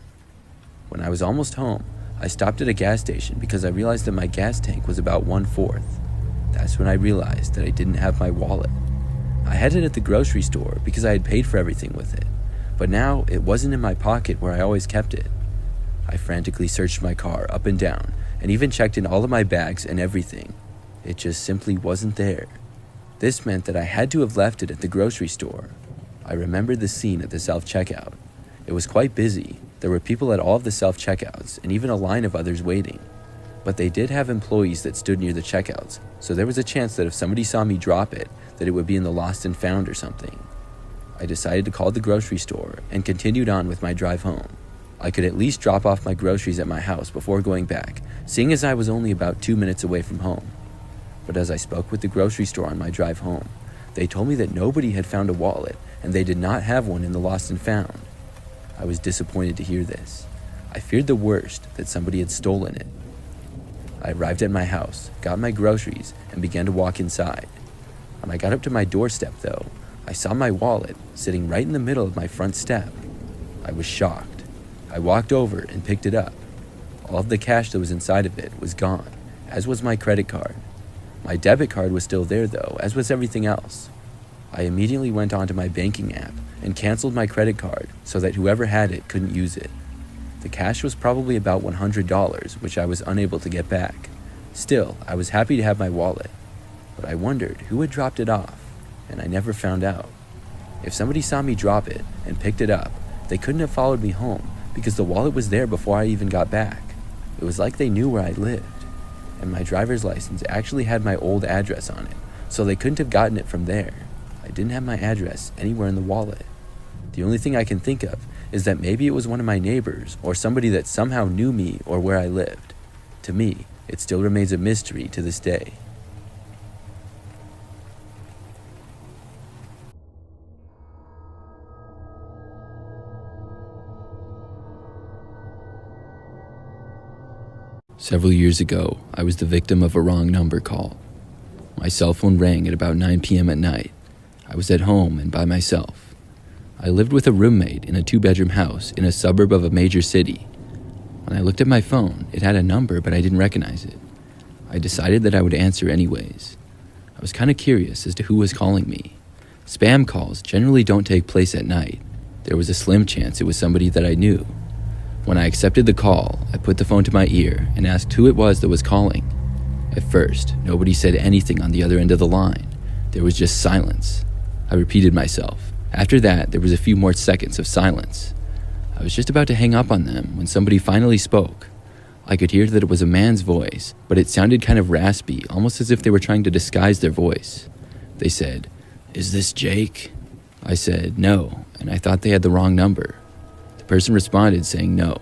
When I was almost home, I stopped at a gas station because I realized that my gas tank was about 1/4. That's when I realized that I didn't have my wallet. I had it at the grocery store because I had paid for everything with it, but now it wasn't in my pocket where I always kept it. I frantically searched my car up and down and even checked in all of my bags and everything. It just simply wasn't there. This meant that I had to have left it at the grocery store. I remembered the scene at the self-checkout. It was quite busy. There were people at all of the self-checkouts and even a line of others waiting. But they did have employees that stood near the checkouts, so there was a chance that if somebody saw me drop it, that it would be in the lost and found or something. I decided to call the grocery store and continued on with my drive home. I could at least drop off my groceries at my house before going back, seeing as I was only about 2 minutes away from home. But as I spoke with the grocery store on my drive home, they told me that nobody had found a wallet and they did not have one in the lost and found. I was disappointed to hear this. I feared the worst, that somebody had stolen it. I arrived at my house, got my groceries, and began to walk inside. When I got up to my doorstep, though, I saw my wallet sitting right in the middle of my front step. I was shocked. I walked over and picked it up. All of the cash that was inside of it was gone, as was my credit card. My debit card was still there, though, as was everything else. I immediately went onto my banking app and canceled my credit card so that whoever had it couldn't use it. The cash was probably about $100, which I was unable to get back. Still, I was happy to have my wallet. But I wondered who had dropped it off, and I never found out. If somebody saw me drop it and picked it up, they couldn't have followed me home because the wallet was there before I even got back. It was like they knew where I lived, and my driver's license actually had my old address on it, so they couldn't have gotten it from there. I didn't have my address anywhere in the wallet. The only thing I can think of is that maybe it was one of my neighbors or somebody that somehow knew me or where I lived. To me, it still remains a mystery to this day. Several years ago, I was the victim of a wrong number call. My cell phone rang at about 9 p.m. at night. I was at home and by myself. I lived with a roommate in a 2-bedroom house in a suburb of a major city. When I looked at my phone, it had a number, but I didn't recognize it. I decided that I would answer anyways. I was kind of curious as to who was calling me. Spam calls generally don't take place at night. There was a slim chance it was somebody that I knew. When I accepted the call, I put the phone to my ear and asked who it was that was calling. At first, nobody said anything on the other end of the line. There was just silence. I repeated myself. After that, there was a few more seconds of silence. I was just about to hang up on them when somebody finally spoke. I could hear that it was a man's voice, but it sounded kind of raspy, almost as if they were trying to disguise their voice. They said, "Is this Jake?" I said, "No," and I thought they had the wrong number. The person responded saying no.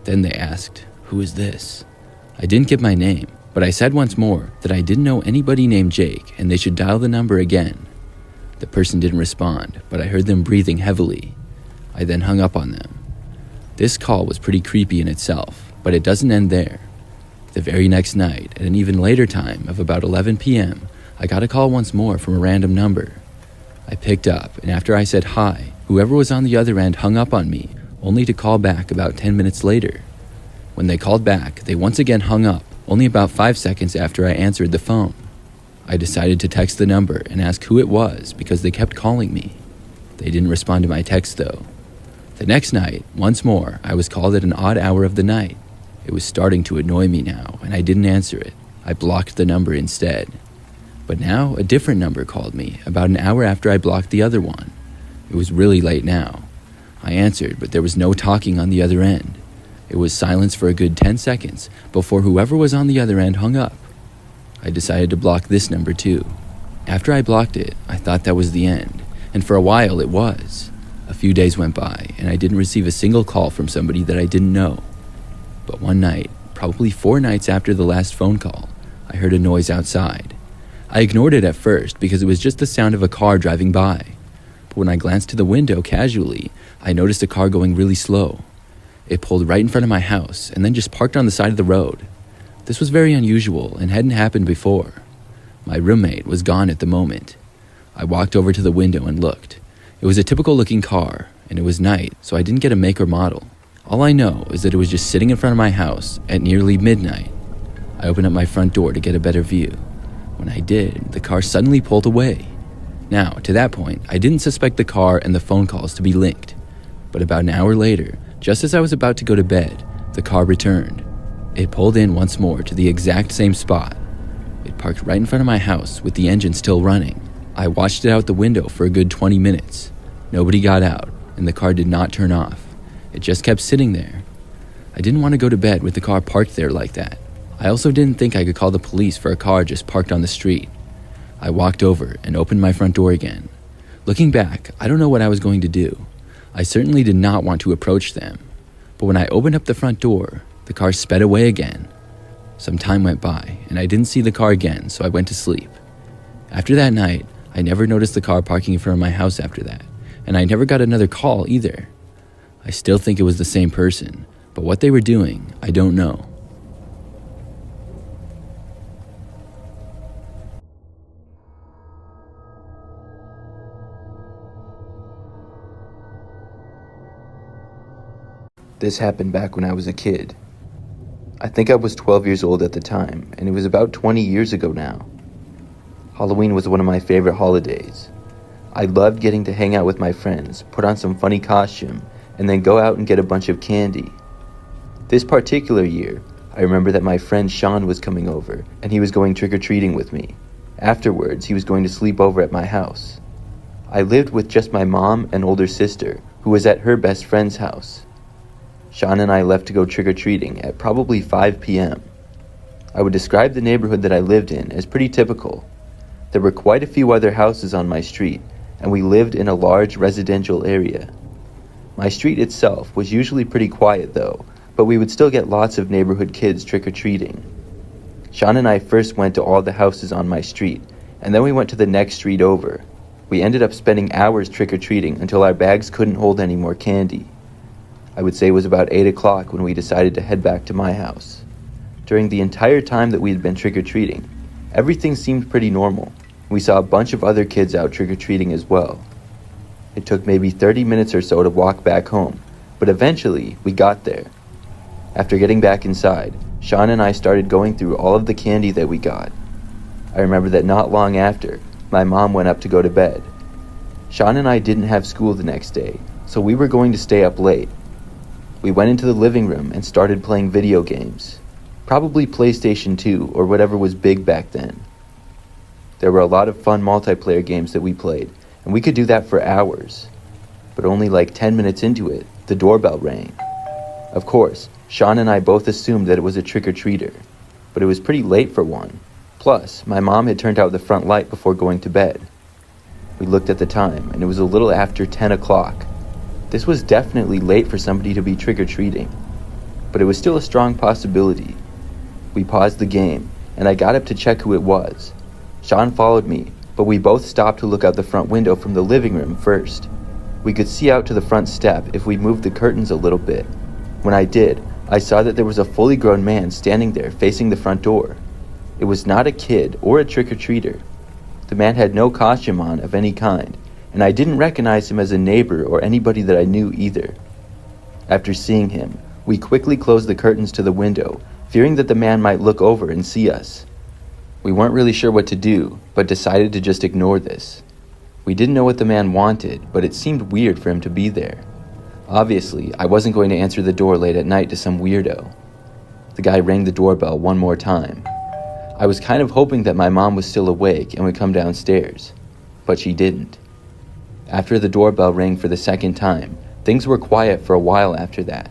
Then they asked, "Who is this?" I didn't give my name, but I said once more that I didn't know anybody named Jake and they should dial the number again. The person didn't respond, but I heard them breathing heavily. I then hung up on them. This call was pretty creepy in itself, but it doesn't end there. The very next night, at an even later time of about 11 p.m., I got a call once more from a random number. I picked up, and after I said hi, whoever was on the other end hung up on me, only to call back about 10 minutes later. When they called back, they once again hung up, only about 5 seconds after I answered the phone. I decided to text the number and ask who it was because they kept calling me. They didn't respond to my text though. The next night, once more, I was called at an odd hour of the night. It was starting to annoy me now, and I didn't answer it. I blocked the number instead. But now, a different number called me, about an hour after I blocked the other one. It was really late now. I answered, but there was no talking on the other end. It was silence for a good 10 seconds before whoever was on the other end hung up. I decided to block this number too. After I blocked it, I thought that was the end, and for a while it was. A few days went by, and I didn't receive a single call from somebody that I didn't know. But one night, probably 4 nights after the last phone call, I heard a noise outside. I ignored it at first because it was just the sound of a car driving by. But when I glanced to the window casually, I noticed a car going really slow. It pulled right in front of my house and then just parked on the side of the road. This was very unusual and hadn't happened before. My roommate was gone at the moment. I walked over to the window and looked. It was a typical looking car, and it was night, so I didn't get a make or model. All I know is that it was just sitting in front of my house at nearly midnight. I opened up my front door to get a better view. When I did, the car suddenly pulled away. Now, to that point, I didn't suspect the car and the phone calls to be linked. But about an hour later, just as I was about to go to bed, the car returned. It pulled in once more to the exact same spot. It parked right in front of my house with the engine still running. I watched it out the window for a good 20 minutes. Nobody got out, and the car did not turn off. It just kept sitting there. I didn't want to go to bed with the car parked there like that. I also didn't think I could call the police for a car just parked on the street. I walked over and opened my front door again. Looking back, I don't know what I was going to do. I certainly did not want to approach them. But when I opened up the front door, the car sped away again. Some time went by, and I didn't see the car again, so I went to sleep. After that night, I never noticed the car parking in front of my house after that, and I never got another call either. I still think it was the same person, but what they were doing, I don't know. This happened back when I was a kid. I think I was 12 years old at the time, and it was about 20 years ago now. Halloween was one of my favorite holidays. I loved getting to hang out with my friends, put on some funny costume, and then go out and get a bunch of candy. This particular year, I remember that my friend Sean was coming over, and he was going trick-or-treating with me. Afterwards, he was going to sleep over at my house. I lived with just my mom and older sister, who was at her best friend's house. Sean and I left to go trick-or-treating at probably 5 p.m. I would describe the neighborhood that I lived in as pretty typical. There were quite a few other houses on my street, and we lived in a large residential area. My street itself was usually pretty quiet though, but we would still get lots of neighborhood kids trick-or-treating. Sean and I first went to all the houses on my street, and then we went to the next street over. We ended up spending hours trick-or-treating until our bags couldn't hold any more candy. I would say it was about 8 o'clock when we decided to head back to my house. During the entire time that we had been trick-or-treating, everything seemed pretty normal. We saw a bunch of other kids out trick-or-treating as well. It took maybe 30 minutes or so to walk back home, but eventually we got there. After getting back inside, Sean and I started going through all of the candy that we got. I remember that not long after, my mom went up to go to bed. Sean and I didn't have school the next day, so we were going to stay up late. We went into the living room and started playing video games. Probably PlayStation 2 or whatever was big back then. There were a lot of fun multiplayer games that we played, and we could do that for hours. But only like 10 minutes into it, the doorbell rang. Of course, Sean and I both assumed that it was a trick-or-treater, but it was pretty late for one. Plus, my mom had turned out the front light before going to bed. We looked at the time, and it was a little after 10 o'clock. This was definitely late for somebody to be trick-or-treating, but it was still a strong possibility. We paused the game, and I got up to check who it was. Sean followed me, but we both stopped to look out the front window from the living room first. We could see out to the front step if we moved the curtains a little bit. When I did, I saw that there was a fully grown man standing there facing the front door. It was not a kid or a trick-or-treater. The man had no costume on of any kind, and I didn't recognize him as a neighbor or anybody that I knew either. After seeing him, we quickly closed the curtains to the window, fearing that the man might look over and see us. We weren't really sure what to do, but decided to just ignore this. We didn't know what the man wanted, but it seemed weird for him to be there. Obviously, I wasn't going to answer the door late at night to some weirdo. The guy rang the doorbell one more time. I was kind of hoping that my mom was still awake and would come downstairs, but she didn't. After the doorbell rang for the second time, things were quiet for a while after that.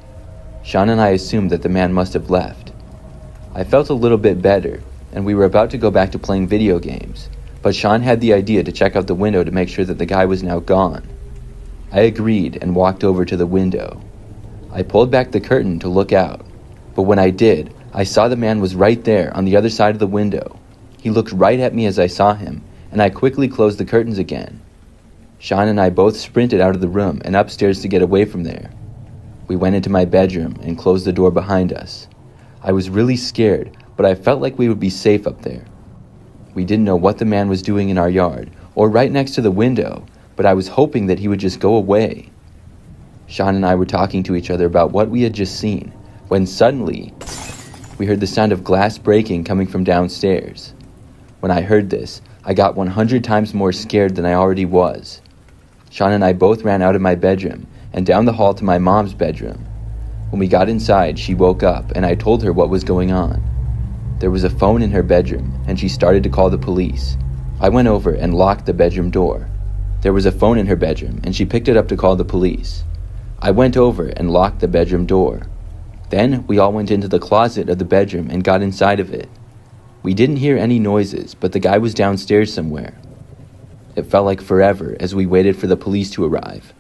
Sean and I assumed that the man must have left. I felt a little bit better, and we were about to go back to playing video games, but Sean had the idea to check out the window to make sure that the guy was now gone. I agreed and walked over to the window. I pulled back the curtain to look out, but when I did, I saw the man was right there on the other side of the window. He looked right at me as I saw him, and I quickly closed the curtains again. Sean and I both sprinted out of the room and upstairs to get away from there. We went into my bedroom and closed the door behind us. I was really scared, but I felt like we would be safe up there. We didn't know what the man was doing in our yard or right next to the window, but I was hoping that he would just go away. Sean and I were talking to each other about what we had just seen, when suddenly, we heard the sound of glass breaking coming from downstairs. When I heard this, I got 100 times more scared than I already was. Sean and I both ran out of my bedroom and down the hall to my mom's bedroom. When we got inside, she woke up and I told her what was going on. There was a phone in her bedroom and she started to call the police. I went over and locked the bedroom door. There was a phone in her bedroom and she picked it up to call the police. I went over and locked the bedroom door. Then we all went into the closet of the bedroom and got inside of it. We didn't hear any noises, but the guy was downstairs somewhere. It felt like forever as we waited for the police to arrive.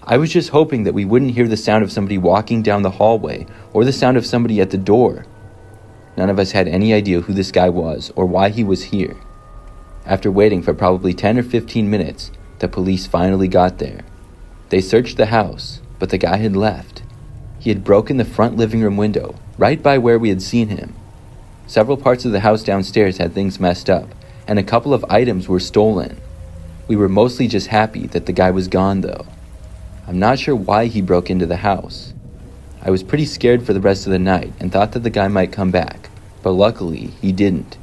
I was just hoping that we wouldn't hear the sound of somebody walking down the hallway or the sound of somebody at the door. None of us had any idea who this guy was or why he was here. After waiting for probably 10 or 15 minutes, the police finally got there. They searched the house, but the guy had left. He had broken the front living room window, right by where we had seen him. Several parts of the house downstairs had things messed up, and a couple of items were stolen. We were mostly just happy that the guy was gone, though. I'm not sure why he broke into the house. I was pretty scared for the rest of the night and thought that the guy might come back, but luckily he didn't.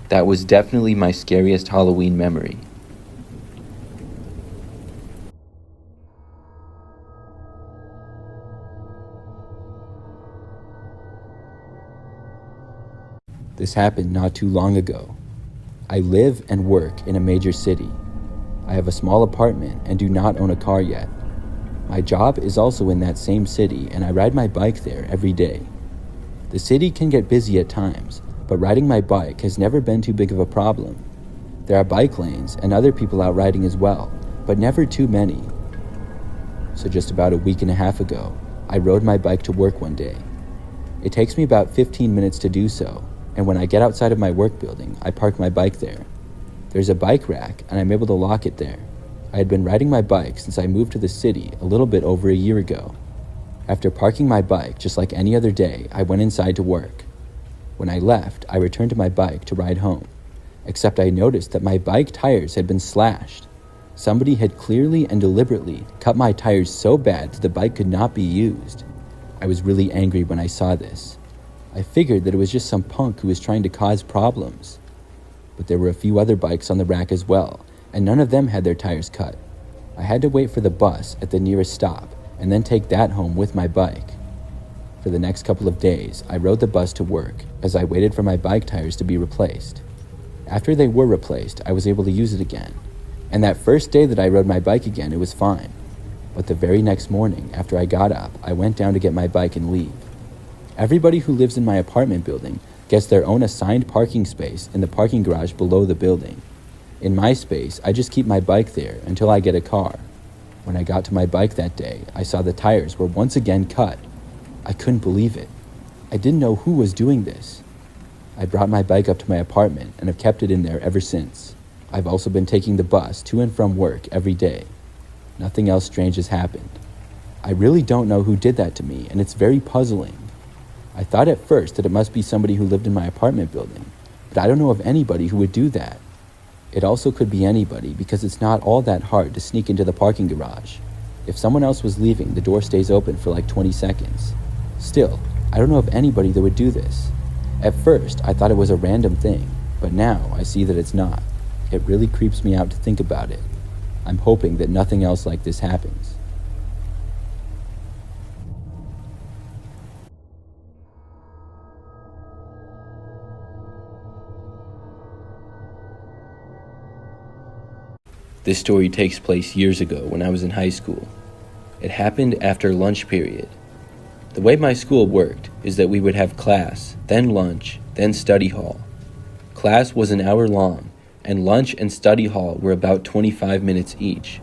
That was definitely my scariest Halloween memory. This happened not too long ago. I live and work in a major city. I have a small apartment and do not own a car yet. My job is also in that same city and I ride my bike there every day. The city can get busy at times, but riding my bike has never been too big of a problem. There are bike lanes and other people out riding as well, but never too many. So just about a week and a half ago, I rode my bike to work one day. It takes me about 15 minutes to do so, and when I get outside of my work building, I park my bike there. There's a bike rack, and I'm able to lock it there. I had been riding my bike since I moved to the city a little bit over a year ago. After parking my bike just like any other day, I went inside to work. When I left, I returned to my bike to ride home, except I noticed that my bike tires had been slashed. Somebody had clearly and deliberately cut my tires so bad that the bike could not be used. I was really angry when I saw this. I figured that it was just some punk who was trying to cause problems. But there were a few other bikes on the rack as well, and none of them had their tires cut. I had to wait for the bus at the nearest stop and then take that home with my bike. For the next couple of days, I rode the bus to work as I waited for my bike tires to be replaced. After they were replaced, I was able to use it again. And that first day that I rode my bike again, it was fine. but the very next morning, after I got up, I went down to get my bike and leave. Everybody who lives in my apartment building gets their own assigned parking space in the parking garage below the building. In my space, I just keep my bike there until I get a car. When I got to my bike that day, I saw the tires were once again cut. I couldn't believe it. I didn't know who was doing this. I brought my bike up to my apartment and have kept it in there ever since. I've also been taking the bus to and from work every day. Nothing else strange has happened. I really don't know who did that to me, and it's very puzzling. I thought at first that it must be somebody who lived in my apartment building, but I don't know of anybody who would do that. It also could be anybody because it's not all that hard to sneak into the parking garage. If someone else was leaving, the door stays open for like 20 seconds. Still, I don't know of anybody that would do this. At first, I thought it was a random thing, but now I see that it's not. It really creeps me out to think about it. I'm hoping that nothing else like this happens. This story takes place years ago when I was in high school. It happened after lunch period. The way my school worked is that we would have class, then lunch, then study hall. Class was an hour long, and lunch and study hall were about 25 minutes each.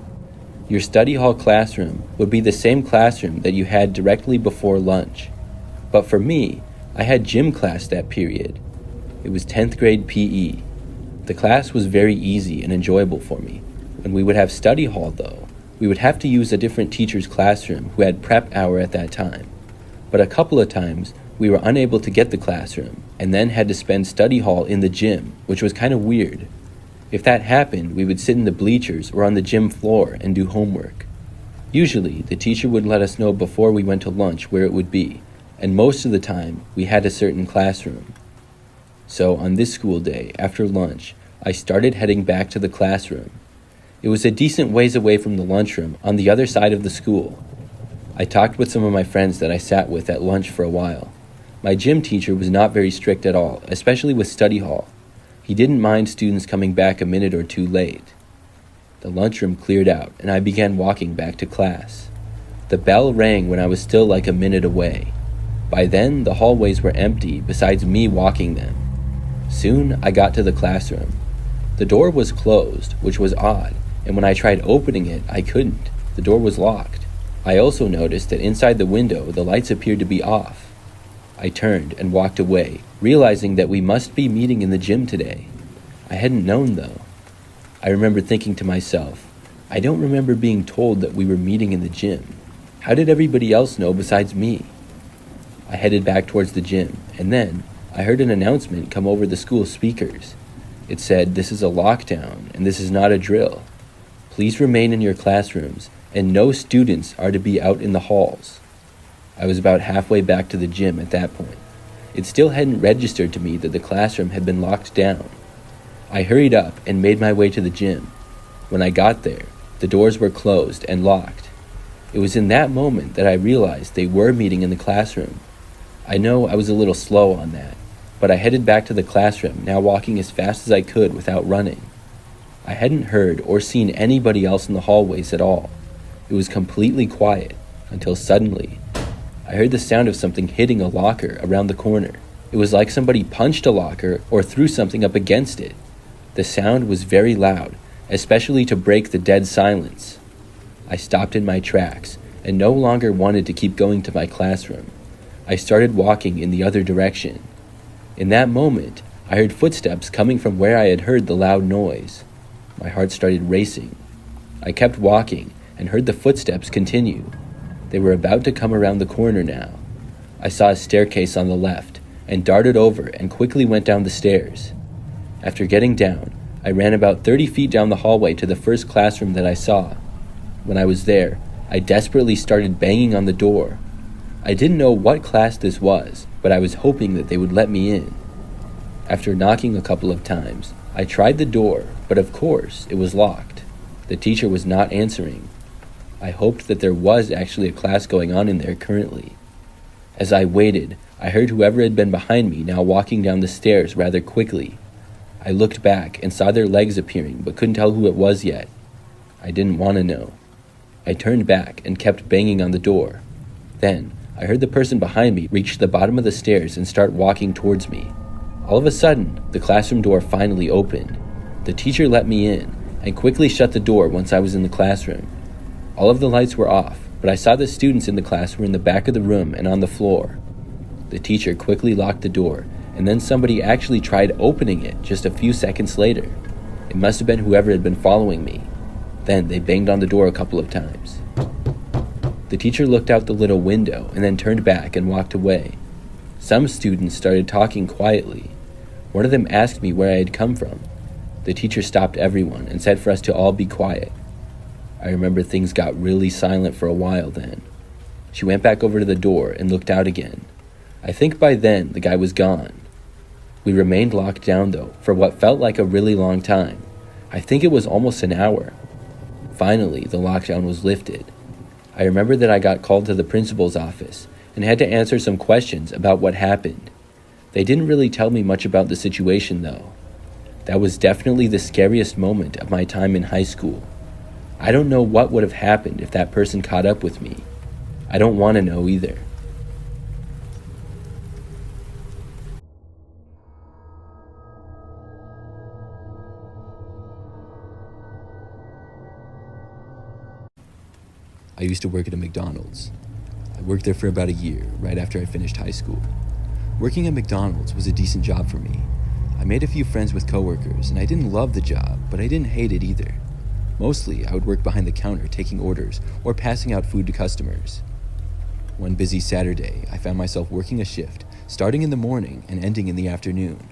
Your study hall classroom would be the same classroom that you had directly before lunch. But for me, I had gym class that period. It was 10th grade PE. The class was very easy and enjoyable for me. When we would have study hall, though, we would have to use a different teacher's classroom who had prep hour at that time. But a couple of times, we were unable to get the classroom and then had to spend study hall in the gym, which was kind of weird. If that happened, we would sit in the bleachers or on the gym floor and do homework. Usually, the teacher would let us know before we went to lunch where it would be, and most of the time, we had a certain classroom. So on this school day, after lunch, I started heading back to the classroom. It was a decent ways away from the lunchroom on the other side of the school. I talked with some of my friends that I sat with at lunch for a while. My gym teacher was not very strict at all, especially with study hall. He didn't mind students coming back a minute or two late. The lunchroom cleared out, and I began walking back to class. The bell rang when I was still like a minute away. By then, the hallways were empty besides me walking them. Soon, I got to the classroom. The door was closed, which was odd, and when I tried opening it, I couldn't. The door was locked. I also noticed that inside the window, the lights appeared to be off. I turned and walked away, realizing that we must be meeting in the gym today. I hadn't known, though. I remember thinking to myself, I don't remember being told that we were meeting in the gym. How did everybody else know besides me? I headed back towards the gym, and then I heard an announcement come over the school speakers. It said, "This is a lockdown, and this is not a drill. Please remain in your classrooms, and no students are to be out in the halls." I was about halfway back to the gym at that point. It still hadn't registered to me that the classroom had been locked down. I hurried up and made my way to the gym. When I got there, the doors were closed and locked. It was in that moment that I realized they were meeting in the classroom. I know I was a little slow on that, but I headed back to the classroom, now walking as fast as I could without running. I hadn't heard or seen anybody else in the hallways at all. It was completely quiet until suddenly I heard the sound of something hitting a locker around the corner. It was like somebody punched a locker or threw something up against it. The sound was very loud, especially to break the dead silence. I stopped in my tracks and no longer wanted to keep going to my classroom. I started walking in the other direction. In that moment, I heard footsteps coming from where I had heard the loud noise. My heart started racing. I kept walking and heard the footsteps continue. They were about to come around the corner now. I saw a staircase on the left and darted over and quickly went down the stairs. After getting down, I ran about 30 feet down the hallway to the first classroom that I saw. When I was there, I desperately started banging on the door. I didn't know what class this was, but I was hoping that they would let me in. After knocking a couple of times, I tried the door, but of course, it was locked. The teacher was not answering. I hoped that there was actually a class going on in there currently. As I waited, I heard whoever had been behind me now walking down the stairs rather quickly. I looked back and saw their legs appearing, but couldn't tell who it was yet. I didn't want to know. I turned back and kept banging on the door. Then, I heard the person behind me reach the bottom of the stairs and start walking towards me. All of a sudden, the classroom door finally opened. The teacher let me in and quickly shut the door once I was in the classroom. All of the lights were off, but I saw the students in the class were in the back of the room and on the floor. The teacher quickly locked the door, and then somebody actually tried opening it just a few seconds later. It must have been whoever had been following me. Then they banged on the door a couple of times. The teacher looked out the little window and then turned back and walked away. Some students started talking quietly. One of them asked me where I had come from. The teacher stopped everyone and said for us to all be quiet. I remember things got really silent for a while then. She went back over to the door and looked out again. I think by then the guy was gone. We remained locked down though for what felt like a really long time. I think it was almost an hour. Finally, the lockdown was lifted. I remember that I got called to the principal's office and had to answer some questions about what happened. They didn't really tell me much about the situation though. That was definitely the scariest moment of my time in high school. I don't know what would have happened if that person caught up with me. I don't want to know either. I used to work at a McDonald's. I worked there for about a year, right after I finished high school. Working at McDonald's was a decent job for me. I made a few friends with coworkers, and I didn't love the job, but I didn't hate it either. Mostly, I would work behind the counter taking orders or passing out food to customers. One busy Saturday, I found myself working a shift, starting in the morning and ending in the afternoon.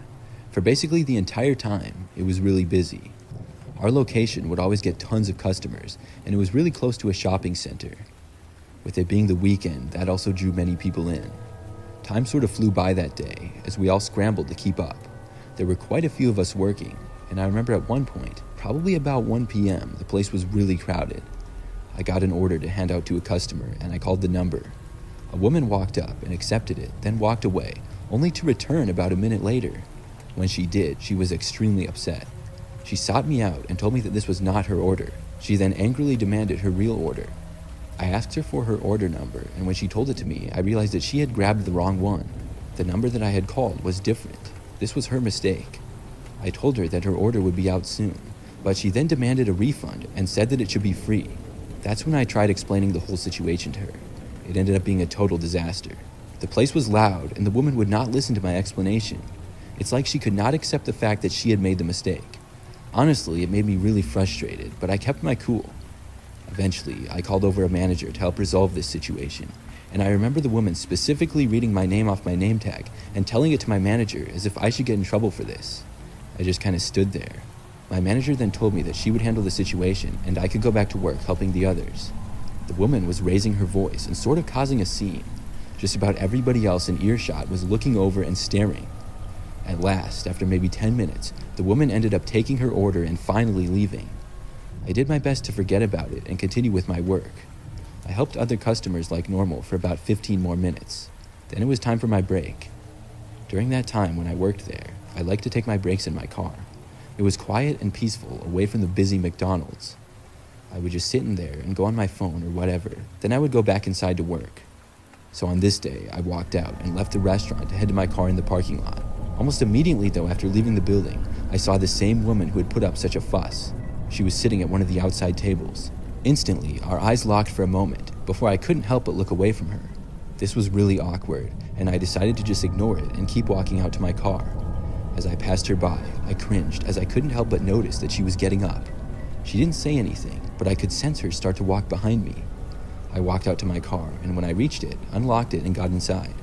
For basically the entire time, it was really busy. Our location would always get tons of customers, and it was really close to a shopping center. With it being the weekend, that also drew many people in. Time sort of flew by that day, as we all scrambled to keep up. There were quite a few of us working, and I remember at one point, probably about 1 p.m., the place was really crowded. I got an order to hand out to a customer, and I called the number. A woman walked up and accepted it, then walked away, only to return about a minute later. When she did, she was extremely upset. She sought me out and told me that this was not her order. She then angrily demanded her real order. I asked her for her order number, and when she told it to me, I realized that she had grabbed the wrong one. The number that I had called was different. This was her mistake. I told her that her order would be out soon, but she then demanded a refund and said that it should be free. That's when I tried explaining the whole situation to her. It ended up being a total disaster. The place was loud, and the woman would not listen to my explanation. It's like she could not accept the fact that she had made the mistake. Honestly, it made me really frustrated, but I kept my cool. Eventually, I called over a manager to help resolve this situation, and I remember the woman specifically reading my name off my name tag and telling it to my manager as if I should get in trouble for this. I just kind of stood there. My manager then told me that she would handle the situation and I could go back to work helping the others. The woman was raising her voice and sort of causing a scene. Just about everybody else in earshot was looking over and staring. At last, after maybe 10 minutes, the woman ended up taking her order and finally leaving. I did my best to forget about it and continue with my work. I helped other customers like normal for about 15 more minutes. Then it was time for my break. During that time when I worked there, I liked to take my breaks in my car. It was quiet and peaceful away from the busy McDonald's. I would just sit in there and go on my phone or whatever. Then I would go back inside to work. So on this day, I walked out and left the restaurant to head to my car in the parking lot. Almost immediately though, after leaving the building, I saw the same woman who had put up such a fuss. She was sitting at one of the outside tables. Instantly, our eyes locked for a moment before I couldn't help but look away from her. This was really awkward, and I decided to just ignore it and keep walking out to my car. As I passed her by, I cringed as I couldn't help but notice that she was getting up. She didn't say anything, but I could sense her start to walk behind me. I walked out to my car, and when I reached it, unlocked it and got inside.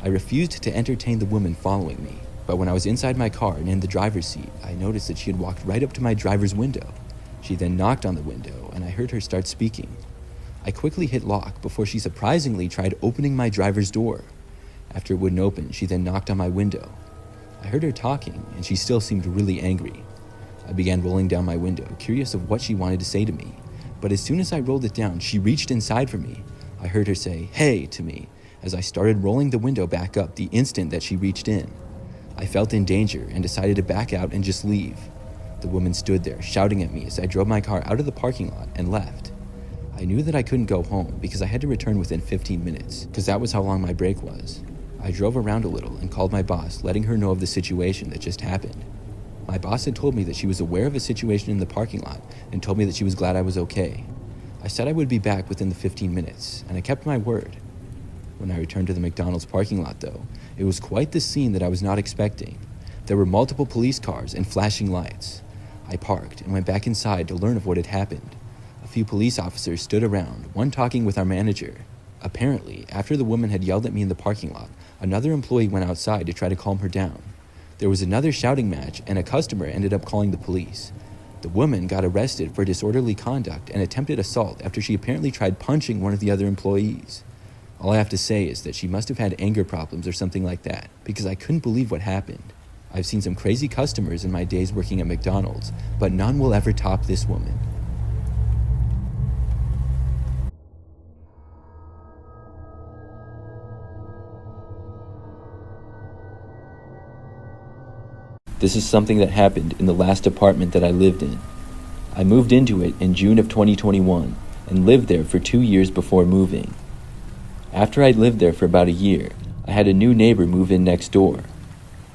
I refused to entertain the woman following me, but when I was inside my car and in the driver's seat, I noticed that she had walked right up to my driver's window. She then knocked on the window, and I heard her start speaking. I quickly hit lock before she surprisingly tried opening my driver's door. After it wouldn't open, she then knocked on my window. I heard her talking, and she still seemed really angry. I began rolling down my window, curious of what she wanted to say to me. But as soon as I rolled it down, she reached inside for me. I heard her say, "Hey," to me, as I started rolling the window back up the instant that she reached in. I felt in danger and decided to back out and just leave. The woman stood there, shouting at me as I drove my car out of the parking lot and left. I I knew that I couldn't go home because I had to return within 15 minutes, because that was how long my break was. I drove around a little and called my boss, letting her know of the situation that just happened. My boss had told me that she was aware of a situation in the parking lot and told me that she was glad I was okay. I said I would be back within the 15 minutes, and I kept my word. When I returned to the McDonald's parking lot, though, it was quite the scene that I was not expecting. There were multiple police cars and flashing lights. I parked and went back inside to learn of what had happened. A few police officers stood around, one talking with our manager. Apparently, after the woman had yelled at me in the parking lot, another employee went outside to try to calm her down. There was another shouting match, and a customer ended up calling the police. The woman got arrested for disorderly conduct and attempted assault after she apparently tried punching one of the other employees. All I have to say is that she must have had anger problems or something like that, because I couldn't believe what happened. I've seen some crazy customers in my days working at McDonald's, but none will ever top this woman. This is something that happened in the last apartment that I lived in. I moved into it in June of 2021 and lived there for 2 years before moving. After I'd lived there for about a year, I had a new neighbor move in next door.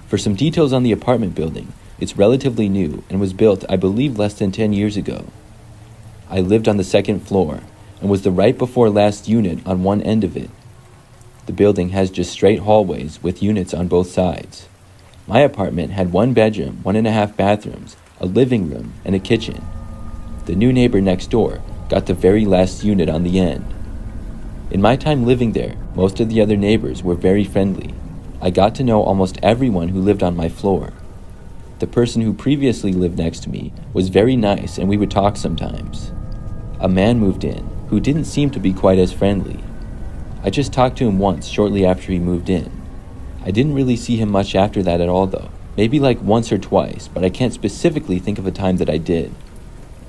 For some details on the apartment building, it's relatively new and was built, I believe, less than 10 years ago. I lived on the second floor and was the right before last unit on one end of it. The building has just straight hallways with units on both sides. My apartment had 1 bedroom, 1.5 bathrooms, a living room, and a kitchen. The new neighbor next door got the very last unit on the end. In my time living there, most of the other neighbors were very friendly. I got to know almost everyone who lived on my floor. The person who previously lived next to me was very nice and we would talk sometimes. A man moved in who didn't seem to be quite as friendly. I just talked to him once shortly after he moved in. I didn't really see him much after that at all though. Maybe like once or twice, but I can't specifically think of a time that I did.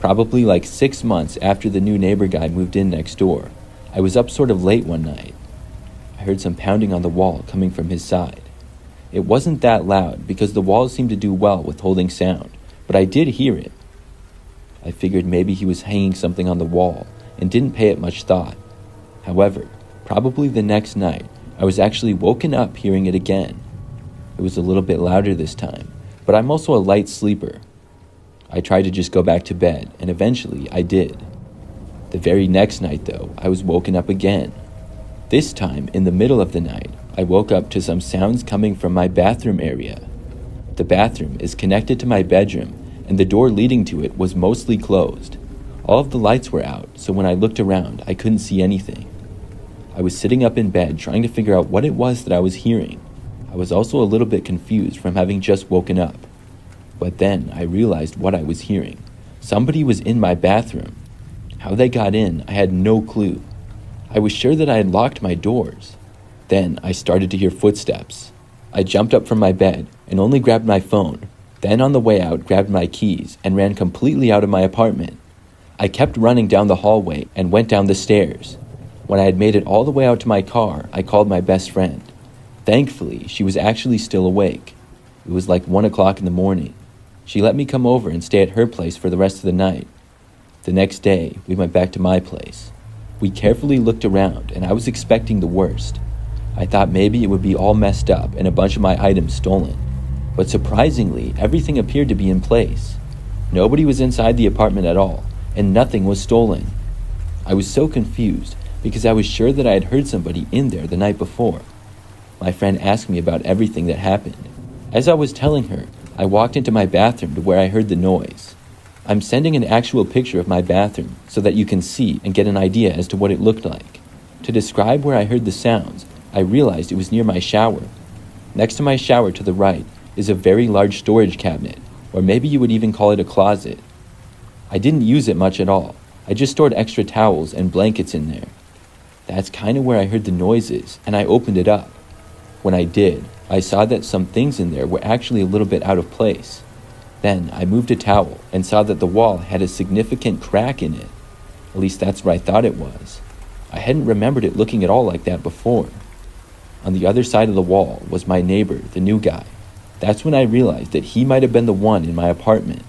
Probably like 6 months after the new neighbor guy moved in next door. I was up sort of late one night. I heard some pounding on the wall coming from his side. It wasn't that loud because the walls seemed to do well with holding sound, but I did hear it. I figured maybe he was hanging something on the wall and didn't pay it much thought. However, probably the next night, I was actually woken up hearing it again. It was a little bit louder this time, but I'm also a light sleeper. I tried to just go back to bed, and eventually I did. The very next night, though, I was woken up again. This time, in the middle of the night, I woke up to some sounds coming from my bathroom area. The bathroom is connected to my bedroom, and the door leading to it was mostly closed. All of the lights were out, so when I looked around, I couldn't see anything. I was sitting up in bed trying to figure out what it was that I was hearing. I was also a little bit confused from having just woken up. But then I realized what I was hearing. Somebody was in my bathroom. How they got in, I had no clue. I was sure that I had locked my doors. Then I started to hear footsteps. I jumped up from my bed and only grabbed my phone. Then on the way out, grabbed my keys and ran completely out of my apartment. I kept running down the hallway and went down the stairs. When I had made it all the way out to my car, I called my best friend. Thankfully, she was actually still awake. It was like 1 o'clock in the morning. She let me come over and stay at her place for the rest of the night. The next day, we went back to my place. We carefully looked around, and I was expecting the worst. I thought maybe it would be all messed up and a bunch of my items stolen. But surprisingly, everything appeared to be in place. Nobody was inside the apartment at all, and nothing was stolen. I was so confused because I was sure that I had heard somebody in there the night before. My friend asked me about everything that happened. As I was telling her, I walked into my bathroom to where I heard the noise. I'm sending an actual picture of my bathroom so that you can see and get an idea as to what it looked like. To describe where I heard the sounds, I realized it was near my shower. Next to my shower to the right is a very large storage cabinet, or maybe you would even call it a closet. I didn't use it much at all. I just stored extra towels and blankets in there. That's kind of where I heard the noises, and I opened it up. When I did, I saw that some things in there were actually a little bit out of place. Then I moved a towel and saw that the wall had a significant crack in it. At least that's where I thought it was. I hadn't remembered it looking at all like that before. On the other side of the wall was my neighbor, the new guy. That's when I realized that he might have been the one in my apartment.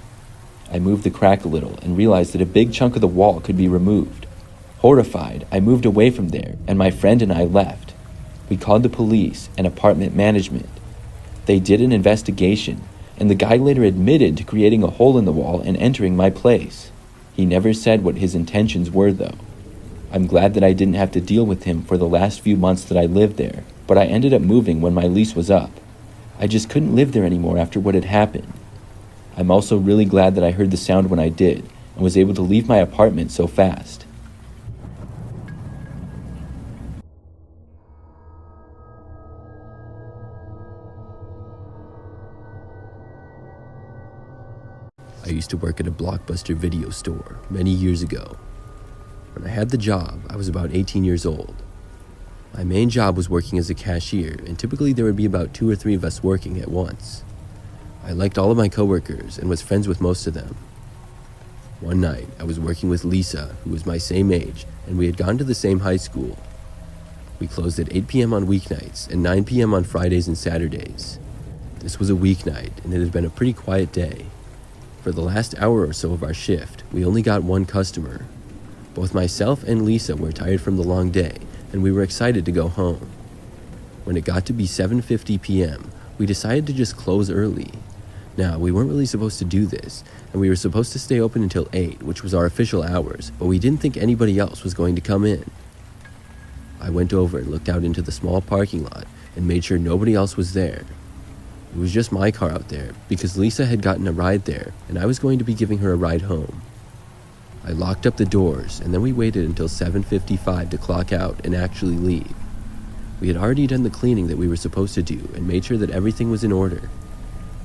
I moved the crack a little and realized that a big chunk of the wall could be removed. Horrified, I moved away from there, and my friend and I left. We called the police and apartment management. They did an investigation, and the guy later admitted to creating a hole in the wall and entering my place. He never said what his intentions were, though. I'm glad that I didn't have to deal with him for the last few months that I lived there, but I ended up moving when my lease was up. I just couldn't live there anymore after what had happened. I'm also really glad that I heard the sound when I did, and was able to leave my apartment so fast. I used to work at a Blockbuster video store many years ago. When I had the job, I was about 18 years old. My main job was working as a cashier, and typically there would be about 2 or 3 of us working at once. I liked all of my coworkers and was friends with most of them. One night, I was working with Lisa, who was my same age, and we had gone to the same high school. We closed at 8 p.m. on weeknights and 9 p.m. on Fridays and Saturdays. This was a weeknight, and it had been a pretty quiet day. For the last hour or so of our shift, we only got one customer. Both myself and Lisa were tired from the long day, and we were excited to go home. When it got to be 7:50 p.m., we decided to just close early. Now, we weren't really supposed to do this, and we were supposed to stay open until 8, which was our official hours, but we didn't think anybody else was going to come in. I went over and looked out into the small parking lot and made sure nobody else was there. It was just my car out there because Lisa had gotten a ride there, and I was going to be giving her a ride home. I locked up the doors, and then we waited until 7:55 to clock out and actually leave. We had already done the cleaning that we were supposed to do and made sure that everything was in order.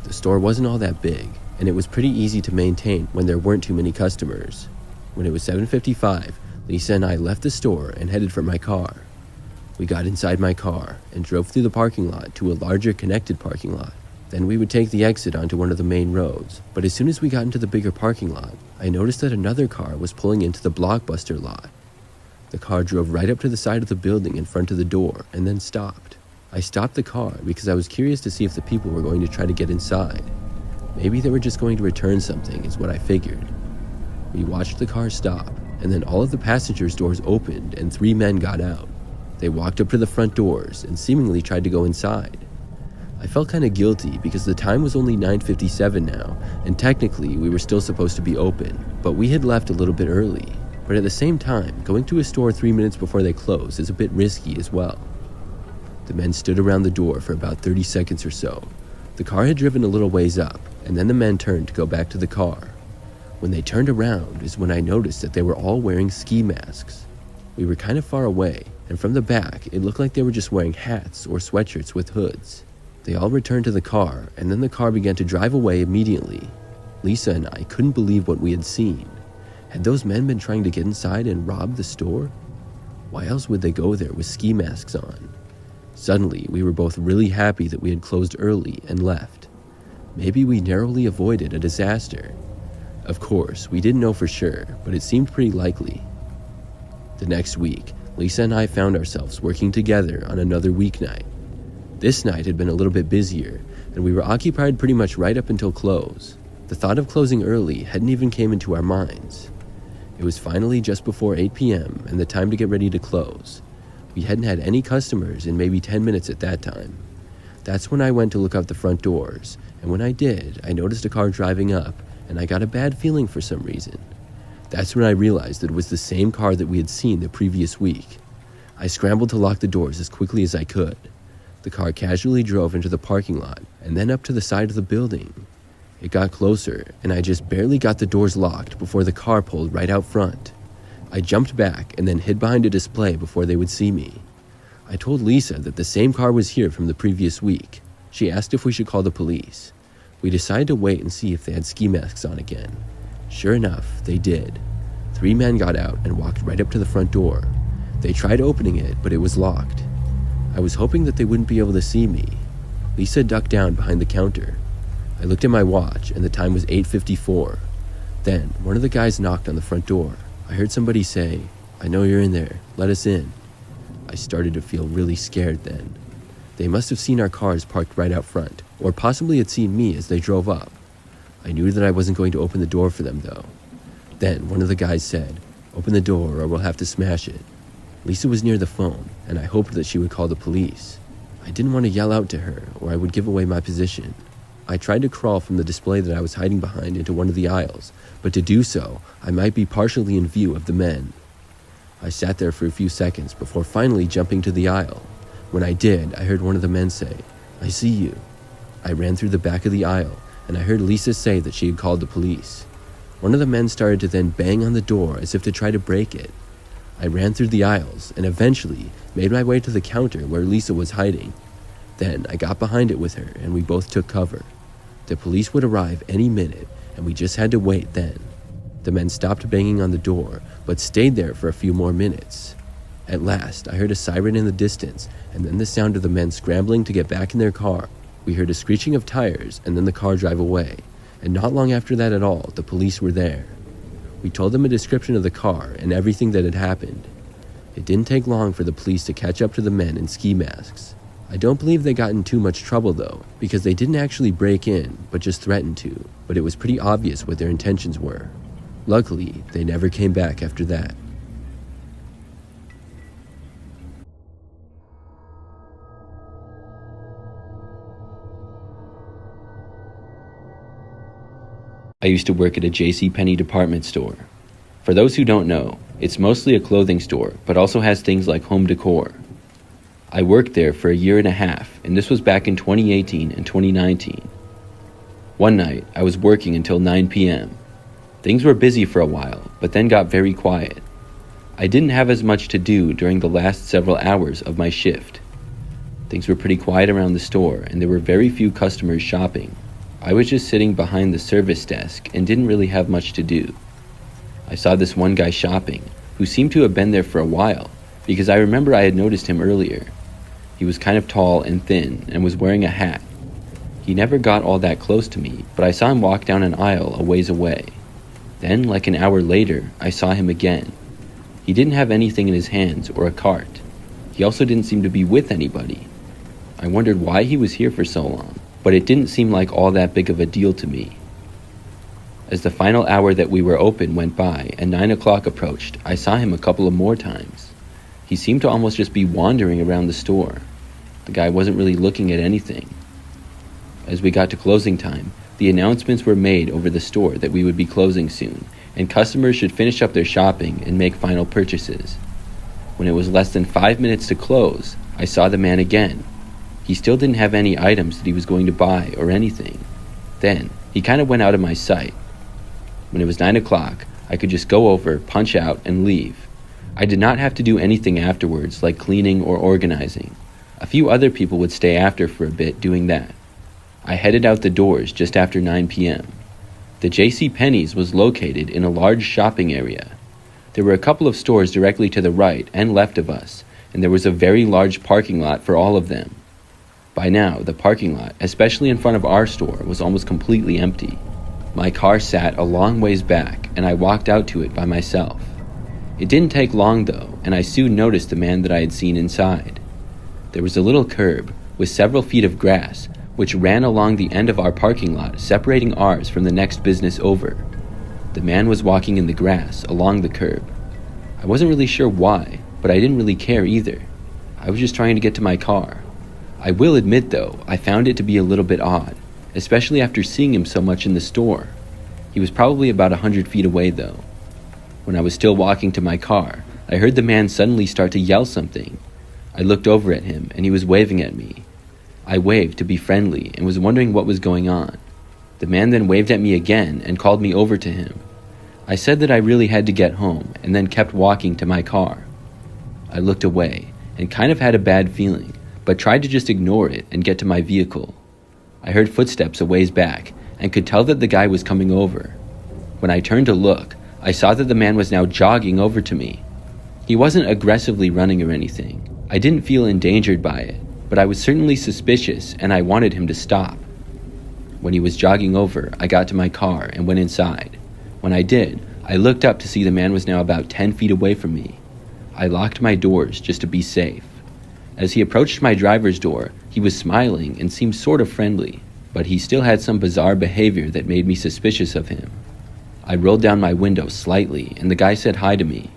The store wasn't all that big, and it was pretty easy to maintain when there weren't too many customers. When it was 7:55, Lisa and I left the store and headed for my car. We got inside my car and drove through the parking lot to a larger connected parking lot. Then we would take the exit onto one of the main roads, but as soon as we got into the bigger parking lot, I noticed that another car was pulling into the Blockbuster lot. The car drove right up to the side of the building in front of the door and then stopped. I stopped the car because I was curious to see if the people were going to try to get inside. Maybe they were just going to return something, is what I figured. We watched the car stop, and then all of the passengers' doors opened and 3 men got out. They walked up to the front doors and seemingly tried to go inside. I felt kind of guilty because the time was only 9:57 now, and technically we were still supposed to be open, but we had left a little bit early. But at the same time, going to a store 3 minutes before they close is a bit risky as well. The men stood around the door for about 30 seconds or so. The car had driven a little ways up, and then the men turned to go back to the car. When they turned around is when I noticed that they were all wearing ski masks. We were kind of far away, and from the back, it looked like they were just wearing hats or sweatshirts with hoods. They all returned to the car, and then the car began to drive away immediately. Lisa and I couldn't believe what we had seen. Had those men been trying to get inside and rob the store? Why else would they go there with ski masks on? Suddenly, we were both really happy that we had closed early and left. Maybe we narrowly avoided a disaster. Of course, we didn't know for sure, but it seemed pretty likely. The next week, Lisa and I found ourselves working together on another weeknight. This night had been a little bit busier, and we were occupied pretty much right up until close. The thought of closing early hadn't even came into our minds. It was finally just before 8 p.m. and the time to get ready to close. We hadn't had any customers in maybe 10 minutes at that time. That's when I went to look out the front doors, and when I did, I noticed a car driving up, and I got a bad feeling for some reason. That's when I realized that it was the same car that we had seen the previous week. I scrambled to lock the doors as quickly as I could. The car casually drove into the parking lot and then up to the side of the building. It got closer, and I just barely got the doors locked before the car pulled right out front. I jumped back and then hid behind a display before they would see me. I told Lisa that the same car was here from the previous week. She asked if we should call the police. We decided to wait and see if they had ski masks on again. Sure enough, they did. 3 men got out and walked right up to the front door. They tried opening it, but it was locked. I was hoping that they wouldn't be able to see me. Lisa ducked down behind the counter. I looked at my watch, and the time was 8:54. Then, one of the guys knocked on the front door. I heard somebody say, "I know you're in there. Let us in." I started to feel really scared then. They must have seen our cars parked right out front, or possibly had seen me as they drove up. I knew that I wasn't going to open the door for them, though. Then, one of the guys said, Open the door or we'll have to smash it. Lisa was near the phone, and I hoped that she would call the police. I didn't want to yell out to her, or I would give away my position. I tried to crawl from the display that I was hiding behind into one of the aisles, but to do so, I might be partially in view of the men. I sat there for a few seconds before finally jumping to the aisle. When I did, I heard one of the men say, "I see you." I ran through the back of the aisle, and I heard Lisa say that she had called the police. One of the men started to then bang on the door as if to try to break it. I ran through the aisles and eventually made my way to the counter where Lisa was hiding. Then I got behind it with her and we both took cover. The police would arrive any minute and we just had to wait then. The men stopped banging on the door but stayed there for a few more minutes. At last, I heard a siren in the distance and then the sound of the men scrambling to get back in their car. We heard a screeching of tires and then the car drive away. And not long after that at all, the police were there. We told them a description of the car and everything that had happened. It didn't take long for the police to catch up to the men in ski masks. I don't believe they got in too much trouble though, because they didn't actually break in, but just threatened to, but it was pretty obvious what their intentions were. Luckily, they never came back after that. I used to work at a JCPenney department store. For those who don't know, it's mostly a clothing store, but also has things like home decor. I worked there for a year and a half, and this was back in 2018 and 2019. One night, I was working until 9 p.m. Things were busy for a while, but then got very quiet. I didn't have as much to do during the last several hours of my shift. Things were pretty quiet around the store, and there were very few customers shopping. I was just sitting behind the service desk and didn't really have much to do. I saw this one guy shopping, who seemed to have been there for a while, because I remember I had noticed him earlier. He was kind of tall and thin and was wearing a hat. He never got all that close to me, but I saw him walk down an aisle a ways away. Then, like an hour later, I saw him again. He didn't have anything in his hands or a cart. He also didn't seem to be with anybody. I wondered why he was here for so long, but it didn't seem like all that big of a deal to me. As the final hour that we were open went by and 9 o'clock approached, I saw him a couple of more times. He seemed to almost just be wandering around the store. The guy wasn't really looking at anything. As we got to closing time, the announcements were made over the store that we would be closing soon, and customers should finish up their shopping and make final purchases. When it was less than 5 minutes to close, I saw the man again. He still didn't have any items that he was going to buy or anything. Then, he kind of went out of my sight. When it was 9 o'clock, I could just go over, punch out, and leave. I did not have to do anything afterwards, like cleaning or organizing. A few other people would stay after for a bit doing that. I headed out the doors just after 9 p.m. The JCPenney's was located in a large shopping area. There were a couple of stores directly to the right and left of us, and there was a very large parking lot for all of them. By now, the parking lot, especially in front of our store, was almost completely empty. My car sat a long ways back, and I walked out to it by myself. It didn't take long though, and I soon noticed the man that I had seen inside. There was a little curb with several feet of grass, which ran along the end of our parking lot, separating ours from the next business over. The man was walking in the grass along the curb. I wasn't really sure why, but I didn't really care either. I was just trying to get to my car. I will admit though, I found it to be a little bit odd, especially after seeing him so much in the store. He was probably about 100 feet away though. When I was still walking to my car, I heard the man suddenly start to yell something. I looked over at him and he was waving at me. I waved to be friendly and was wondering what was going on. The man then waved at me again and called me over to him. I said that I really had to get home and then kept walking to my car. I looked away and kind of had a bad feeling, but tried to just ignore it and get to my vehicle. I heard footsteps a ways back and could tell that the guy was coming over. When I turned to look, I saw that the man was now jogging over to me. He wasn't aggressively running or anything. I didn't feel endangered by it, but I was certainly suspicious and I wanted him to stop. When he was jogging over, I got to my car and went inside. When I did, I looked up to see the man was now about 10 feet away from me. I locked my doors just to be safe. As he approached my driver's door, he was smiling and seemed sort of friendly, but he still had some bizarre behavior that made me suspicious of him. I rolled down my window slightly, and the guy said hi to me.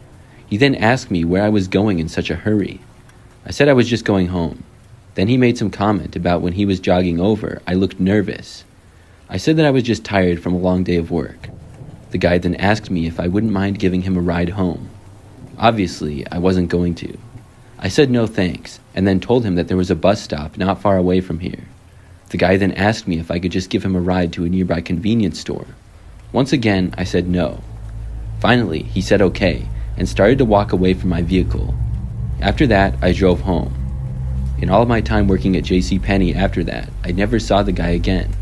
He then asked me where I was going in such a hurry. I said I was just going home. Then he made some comment about when he was jogging over, I looked nervous. I said that I was just tired from a long day of work. The guy then asked me if I wouldn't mind giving him a ride home. Obviously, I wasn't going to. I said no thanks, and then told him that there was a bus stop not far away from here. The guy then asked me if I could just give him a ride to a nearby convenience store. Once again, I said no. Finally, he said okay, and started to walk away from my vehicle. After that, I drove home. In all of my time working at JCPenney after that, I never saw the guy again.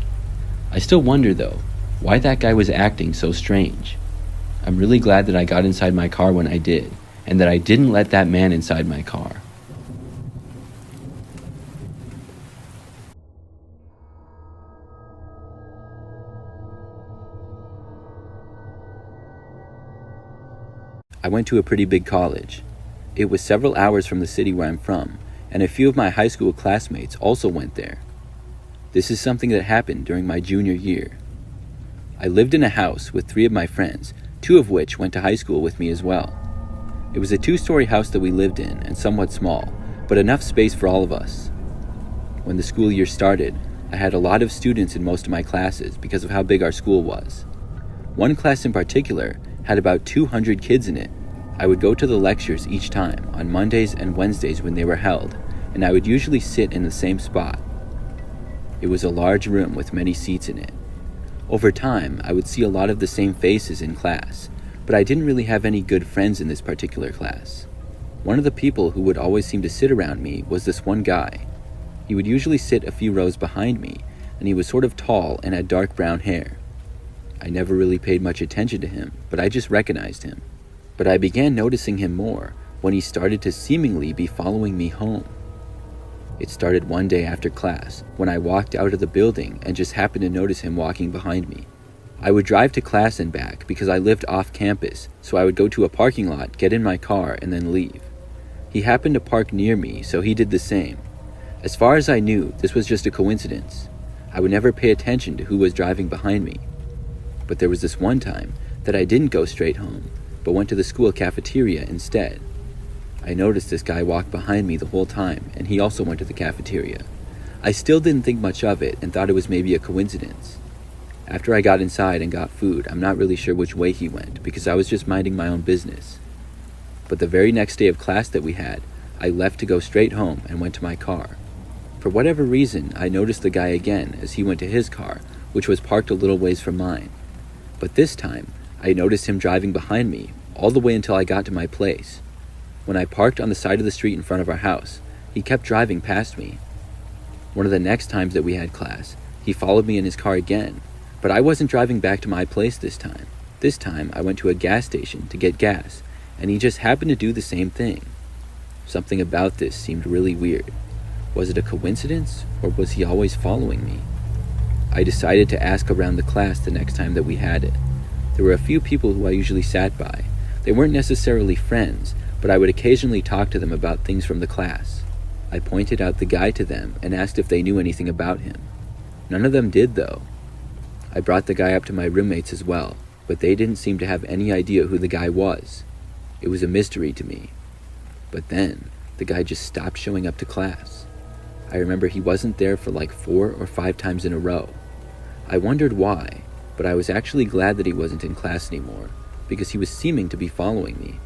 I still wonder, though, why that guy was acting so strange. I'm really glad that I got inside my car when I did, and that I didn't let that man inside my car. I went to a pretty big college. It was several hours from the city where I'm from, and a few of my high school classmates also went there. This is something that happened during my junior year. I lived in a house with 3 of my friends, 2 of which went to high school with me as well. It was a 2-story house that we lived in, and somewhat small, but enough space for all of us. When the school year started, I had a lot of students in most of my classes because of how big our school was. One class in particular had about 200 kids in it. I would go to the lectures each time on Mondays and Wednesdays when they were held, and I would usually sit in the same spot. It was a large room with many seats in it. Over time, I would see a lot of the same faces in class, but I didn't really have any good friends in this particular class. One of the people who would always seem to sit around me was this one guy. He would usually sit a few rows behind me, and he was sort of tall and had dark brown hair. I never really paid much attention to him, but I just recognized him. But I began noticing him more when he started to seemingly be following me home. It started one day after class, when I walked out of the building and just happened to notice him walking behind me. I would drive to class and back because I lived off campus, so I would go to a parking lot, get in my car, and then leave. He happened to park near me, so he did the same. As far as I knew, this was just a coincidence. I would never pay attention to who was driving behind me. But there was this one time that I didn't go straight home, but went to the school cafeteria instead. I noticed this guy walk behind me the whole time, and he also went to the cafeteria. I still didn't think much of it and thought it was maybe a coincidence. After I got inside and got food, I'm not really sure which way he went because I was just minding my own business. But the very next day of class that we had, I left to go straight home and went to my car. For whatever reason, I noticed the guy again as he went to his car, which was parked a little ways from mine. But this time, I noticed him driving behind me all the way until I got to my place. When I parked on the side of the street in front of our house, he kept driving past me. One of the next times that we had class, he followed me in his car again, but I wasn't driving back to my place this time. This time, I went to a gas station to get gas, and he just happened to do the same thing. Something about this seemed really weird. Was it a coincidence, or was he always following me? I decided to ask around the class the next time that we had it. There were a few people who I usually sat by. They weren't necessarily friends, but I would occasionally talk to them about things from the class. I pointed out the guy to them and asked if they knew anything about him. None of them did, though. I brought the guy up to my roommates as well, but they didn't seem to have any idea who the guy was. It was a mystery to me. But then, the guy just stopped showing up to class. I remember he wasn't there for like 4 or 5 times in a row. I wondered why, but I was actually glad that he wasn't in class anymore, because he was seeming to be following me.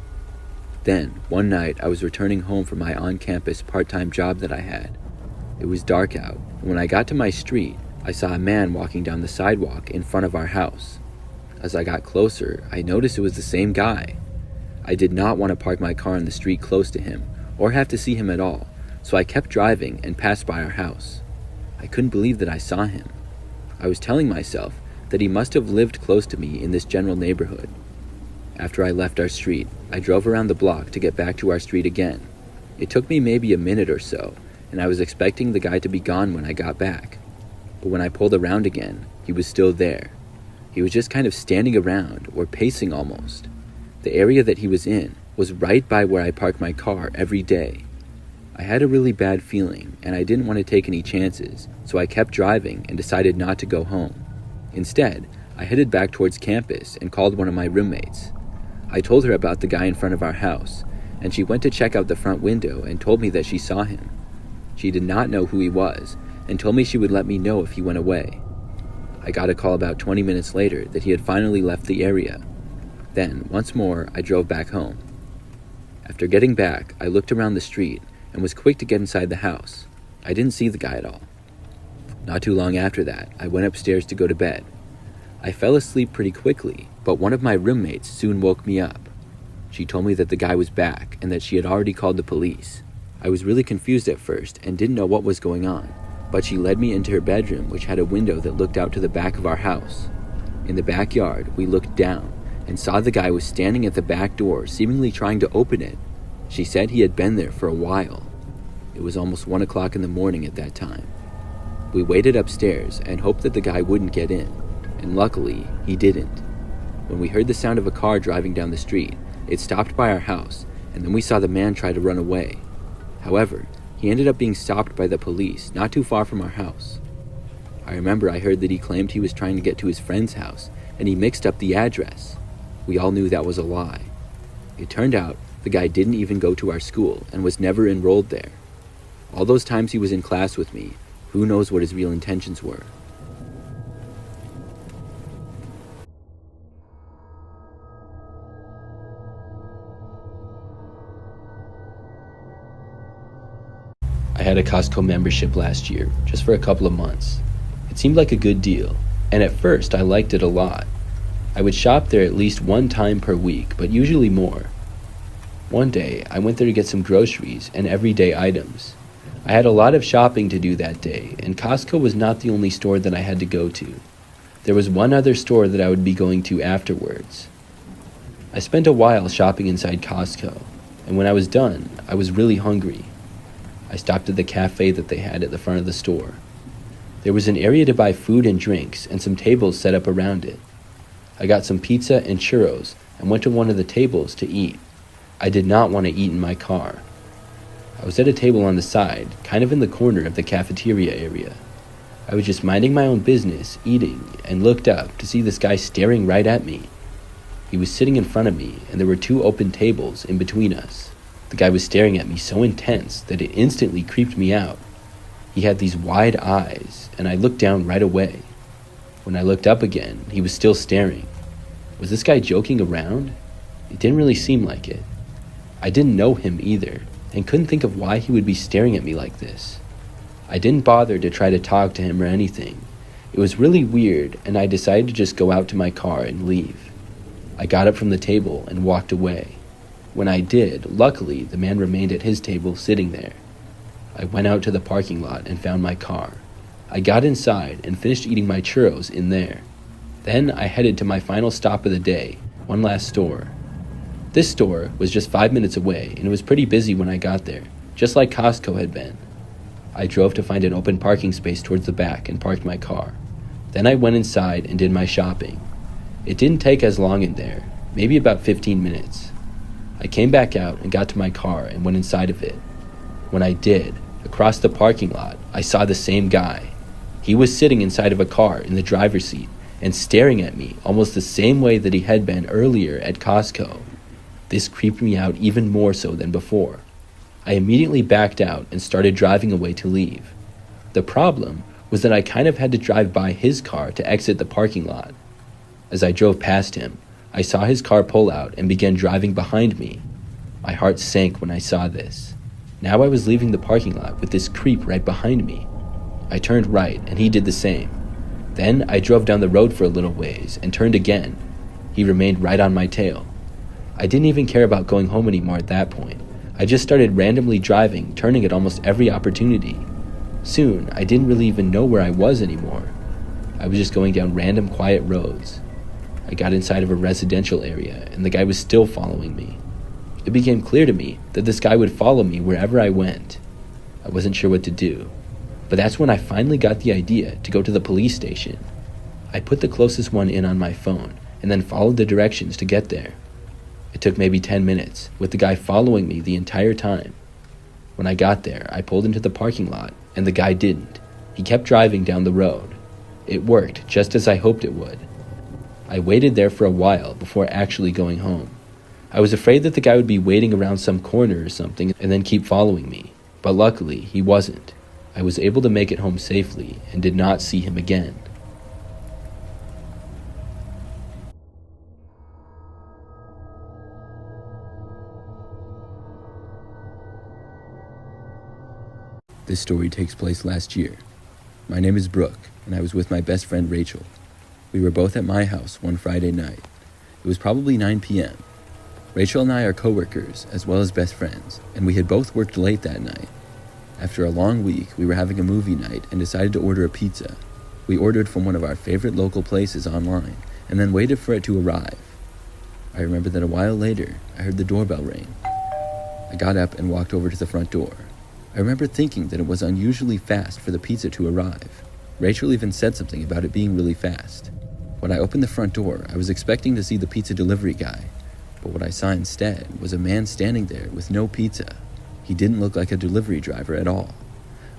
Then, one night, I was returning home from my on-campus part-time job that I had. It was dark out, and when I got to my street, I saw a man walking down the sidewalk in front of our house. As I got closer, I noticed it was the same guy. I did not want to park my car in the street close to him, or have to see him at all, so I kept driving and passed by our house. I couldn't believe that I saw him. I was telling myself that he must have lived close to me in this general neighborhood. After I left our street, I drove around the block to get back to our street again. It took me maybe a minute or so, and I was expecting the guy to be gone when I got back. But when I pulled around again, he was still there. He was just kind of standing around, or pacing almost. The area that he was in was right by where I park my car every day. I had a really bad feeling, and I didn't want to take any chances, so I kept driving and decided not to go home. Instead, I headed back towards campus and called one of my roommates. I told her about the guy in front of our house, and she went to check out the front window and told me that she saw him. She did not know who he was and told me she would let me know if he went away. I got a call about 20 minutes later that he had finally left the area. Then, once more, I drove back home. After getting back, I looked around the street and was quick to get inside the house. I didn't see the guy at all. Not too long after that, I went upstairs to go to bed. I fell asleep pretty quickly, but one of my roommates soon woke me up. She told me that the guy was back and that she had already called the police. I was really confused at first and didn't know what was going on, but she led me into her bedroom, which had a window that looked out to the back of our house. In the backyard, we looked down and saw the guy was standing at the back door, seemingly trying to open it. She said he had been there for a while. It was almost 1 o'clock in the morning at that time. We waited upstairs and hoped that the guy wouldn't get in, and luckily, he didn't. When we heard the sound of a car driving down the street, it stopped by our house, and then we saw the man try to run away. However, he ended up being stopped by the police not too far from our house. I remember I heard that he claimed he was trying to get to his friend's house, and he mixed up the address. We all knew that was a lie. It turned out the guy didn't even go to our school and was never enrolled there. All those times he was in class with me, who knows what his real intentions were. I had a Costco membership last year, just for a couple of months. It seemed like a good deal, and at first I liked it a lot. I would shop there at least one time per week, but usually more. One day, I went there to get some groceries and everyday items. I had a lot of shopping to do that day, and Costco was not the only store that I had to go to. There was one other store that I would be going to afterwards. I spent a while shopping inside Costco, and when I was done, I was really hungry. I stopped at the cafe that they had at the front of the store. There was an area to buy food and drinks and some tables set up around it. I got some pizza and churros and went to one of the tables to eat. I did not want to eat in my car. I was at a table on the side, kind of in the corner of the cafeteria area. I was just minding my own business, eating, and looked up to see this guy staring right at me. He was sitting in front of me, and there were 2 open tables in between us. The guy was staring at me so intense that it instantly creeped me out. He had these wide eyes, and I looked down right away. When I looked up again, he was still staring. Was this guy joking around? It didn't really seem like it. I didn't know him either, and couldn't think of why he would be staring at me like this. I didn't bother to try to talk to him or anything. It was really weird, and I decided to just go out to my car and leave. I got up from the table and walked away. When I did, luckily, the man remained at his table sitting there. I went out to the parking lot and found my car. I got inside and finished eating my churros in there. Then I headed to my final stop of the day, one last store. This store was just 5 minutes away, and it was pretty busy when I got there, just like Costco had been. I drove to find an open parking space towards the back and parked my car. Then I went inside and did my shopping. It didn't take as long in there, maybe about 15 minutes. I came back out and got to my car and went inside of it. When I did, across the parking lot, I saw the same guy. He was sitting inside of a car in the driver's seat and staring at me almost the same way that he had been earlier at Costco. This creeped me out even more so than before. I immediately backed out and started driving away to leave. The problem was that I kind of had to drive by his car to exit the parking lot. As I drove past him, I saw his car pull out and began driving behind me. My heart sank when I saw this. Now I was leaving the parking lot with this creep right behind me. I turned right and he did the same. Then I drove down the road for a little ways and turned again. He remained right on my tail. I didn't even care about going home anymore at that point. I just started randomly driving, turning at almost every opportunity. Soon, I didn't really even know where I was anymore. I was just going down random quiet roads. I got inside of a residential area, and the guy was still following me. It became clear to me that this guy would follow me wherever I went. I wasn't sure what to do, but that's when I finally got the idea to go to the police station. I put the closest one in on my phone, and then followed the directions to get there. It took maybe 10 minutes, with the guy following me the entire time. When I got there, I pulled into the parking lot, and the guy didn't. He kept driving down the road. It worked, just as I hoped it would. I waited there for a while before actually going home. I was afraid that the guy would be waiting around some corner or something and then keep following me, but luckily he wasn't. I was able to make it home safely and did not see him again. This story takes place last year. My name is Brooke, and I was with my best friend Rachel. We were both at my house one Friday night. It was probably 9 p.m. Rachel and I are coworkers, as well as best friends, and we had both worked late that night. After a long week, we were having a movie night and decided to order a pizza. We ordered from one of our favorite local places online, and then waited for it to arrive. I remember that a while later, I heard the doorbell ring. I got up and walked over to the front door. I remember thinking that it was unusually fast for the pizza to arrive. Rachel even said something about it being really fast. When I opened the front door, I was expecting to see the pizza delivery guy, but what I saw instead was a man standing there with no pizza. He didn't look like a delivery driver at all.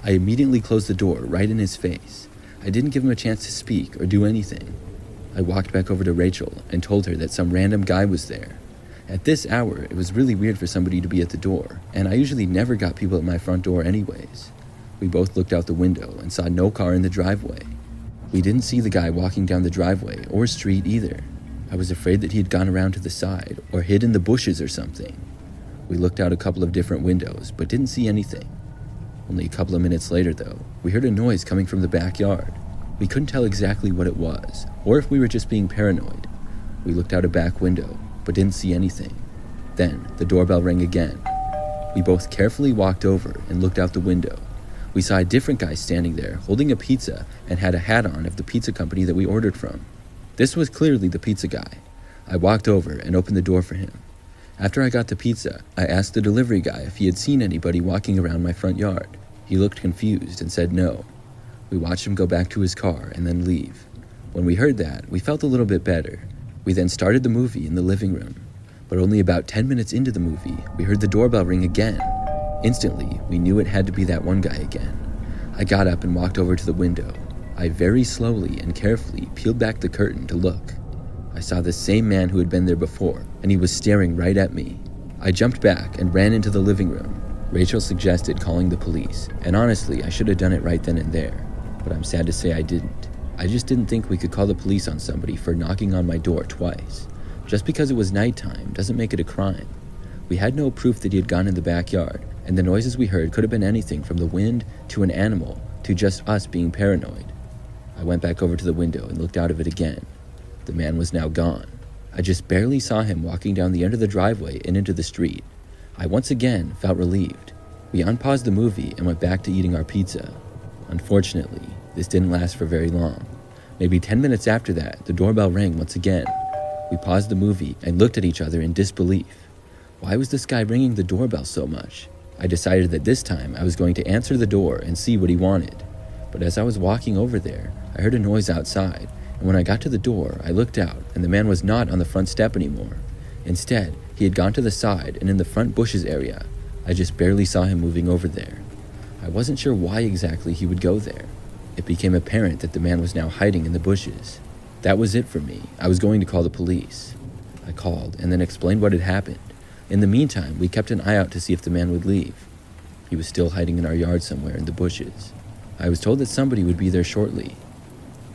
I immediately closed the door right in his face. I didn't give him a chance to speak or do anything. I walked back over to Rachel and told her that some random guy was there. At this hour, it was really weird for somebody to be at the door, and I usually never got people at my front door anyways. We both looked out the window and saw no car in the driveway. We didn't see the guy walking down the driveway or street either. I was afraid that he had gone around to the side or hid in the bushes or something. We looked out a couple of different windows, but didn't see anything. Only a couple of minutes later, though, we heard a noise coming from the backyard. We couldn't tell exactly what it was, or if we were just being paranoid. We looked out a back window, but didn't see anything. Then, the doorbell rang again. We both carefully walked over and looked out the window. We saw a different guy standing there, holding a pizza, and had a hat on of the pizza company that we ordered from. This was clearly the pizza guy. I walked over and opened the door for him. After I got the pizza, I asked the delivery guy if he had seen anybody walking around my front yard. He looked confused and said no. We watched him go back to his car and then leave. When we heard that, we felt a little bit better. We then started the movie in the living room. But only about 10 minutes into the movie, we heard the doorbell ring again. Instantly, we knew it had to be that one guy again. I got up and walked over to the window. I very slowly and carefully peeled back the curtain to look. I saw the same man who had been there before, and he was staring right at me. I jumped back and ran into the living room. Rachel suggested calling the police, and honestly, I should have done it right then and there, but I'm sad to say I didn't. I just didn't think we could call the police on somebody for knocking on my door twice. Just because it was nighttime doesn't make it a crime. We had no proof that he had gone in the backyard, and the noises we heard could have been anything from the wind to an animal to just us being paranoid. I went back over to the window and looked out of it again. The man was now gone. I just barely saw him walking down the end of the driveway and into the street. I once again felt relieved. We unpaused the movie and went back to eating our pizza. Unfortunately, this didn't last for very long. Maybe 10 minutes after that, the doorbell rang once again. We paused the movie and looked at each other in disbelief. Why was this guy ringing the doorbell so much? I decided that this time I was going to answer the door and see what he wanted. But as I was walking over there, I heard a noise outside. And when I got to the door, I looked out, and the man was not on the front step anymore. Instead, he had gone to the side and in the front bushes area. I just barely saw him moving over there. I wasn't sure why exactly he would go there. It became apparent that the man was now hiding in the bushes. That was it for me. I was going to call the police. I called and then explained what had happened. In the meantime, we kept an eye out to see if the man would leave. He was still hiding in our yard somewhere in the bushes. I was told that somebody would be there shortly.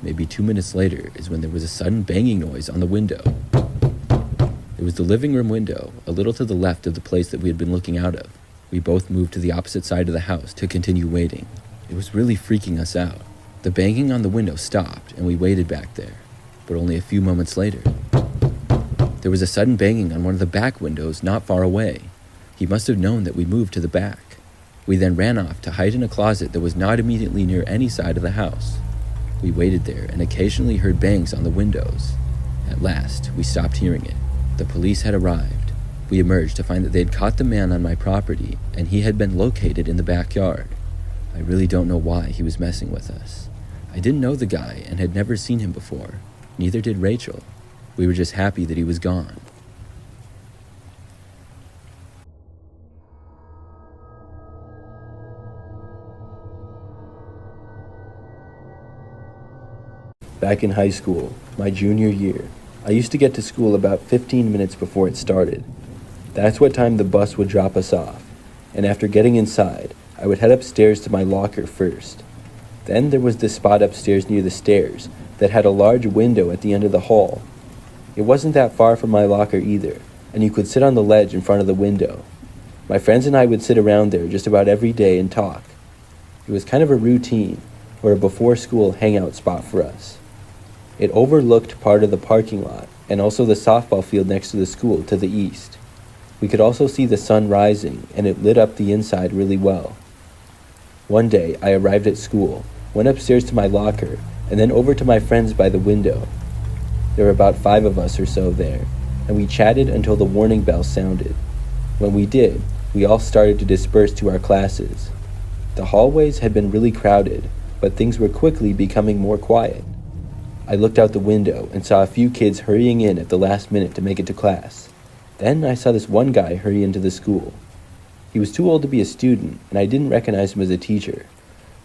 Maybe 2 minutes later is when there was a sudden banging noise on the window. It was the living room window, a little to the left of the place that we had been looking out of. We both moved to the opposite side of the house to continue waiting. It was really freaking us out. The banging on the window stopped and we waited back there. But only a few moments later, there was a sudden banging on one of the back windows not far away. He must have known that we moved to the back. We then ran off to hide in a closet that was not immediately near any side of the house. We waited there and occasionally heard bangs on the windows. At last, we stopped hearing it. The police had arrived. We emerged to find that they had caught the man on my property and he had been located in the backyard. I really don't know why he was messing with us. I didn't know the guy and had never seen him before. Neither did Rachel. We were just happy that he was gone. Back in high school, my junior year, I used to get to school about 15 minutes before it started. That's what time the bus would drop us off, and after getting inside, I would head upstairs to my locker first. Then there was this spot upstairs near the stairs that had a large window at the end of the hall. It wasn't that far from my locker either, and you could sit on the ledge in front of the window. My friends and I would sit around there just about every day and talk. It was kind of a routine, or a before-school hangout spot for us. It overlooked part of the parking lot, and also the softball field next to the school to the east. We could also see the sun rising, and it lit up the inside really well. One day, I arrived at school, went upstairs to my locker, and then over to my friends by the window. There were about 5 of us or so there, and we chatted until the warning bell sounded. When we did, we all started to disperse to our classes. The hallways had been really crowded, but things were quickly becoming more quiet. I looked out the window and saw a few kids hurrying in at the last minute to make it to class. Then I saw this one guy hurry into the school. He was too old to be a student, and I didn't recognize him as a teacher.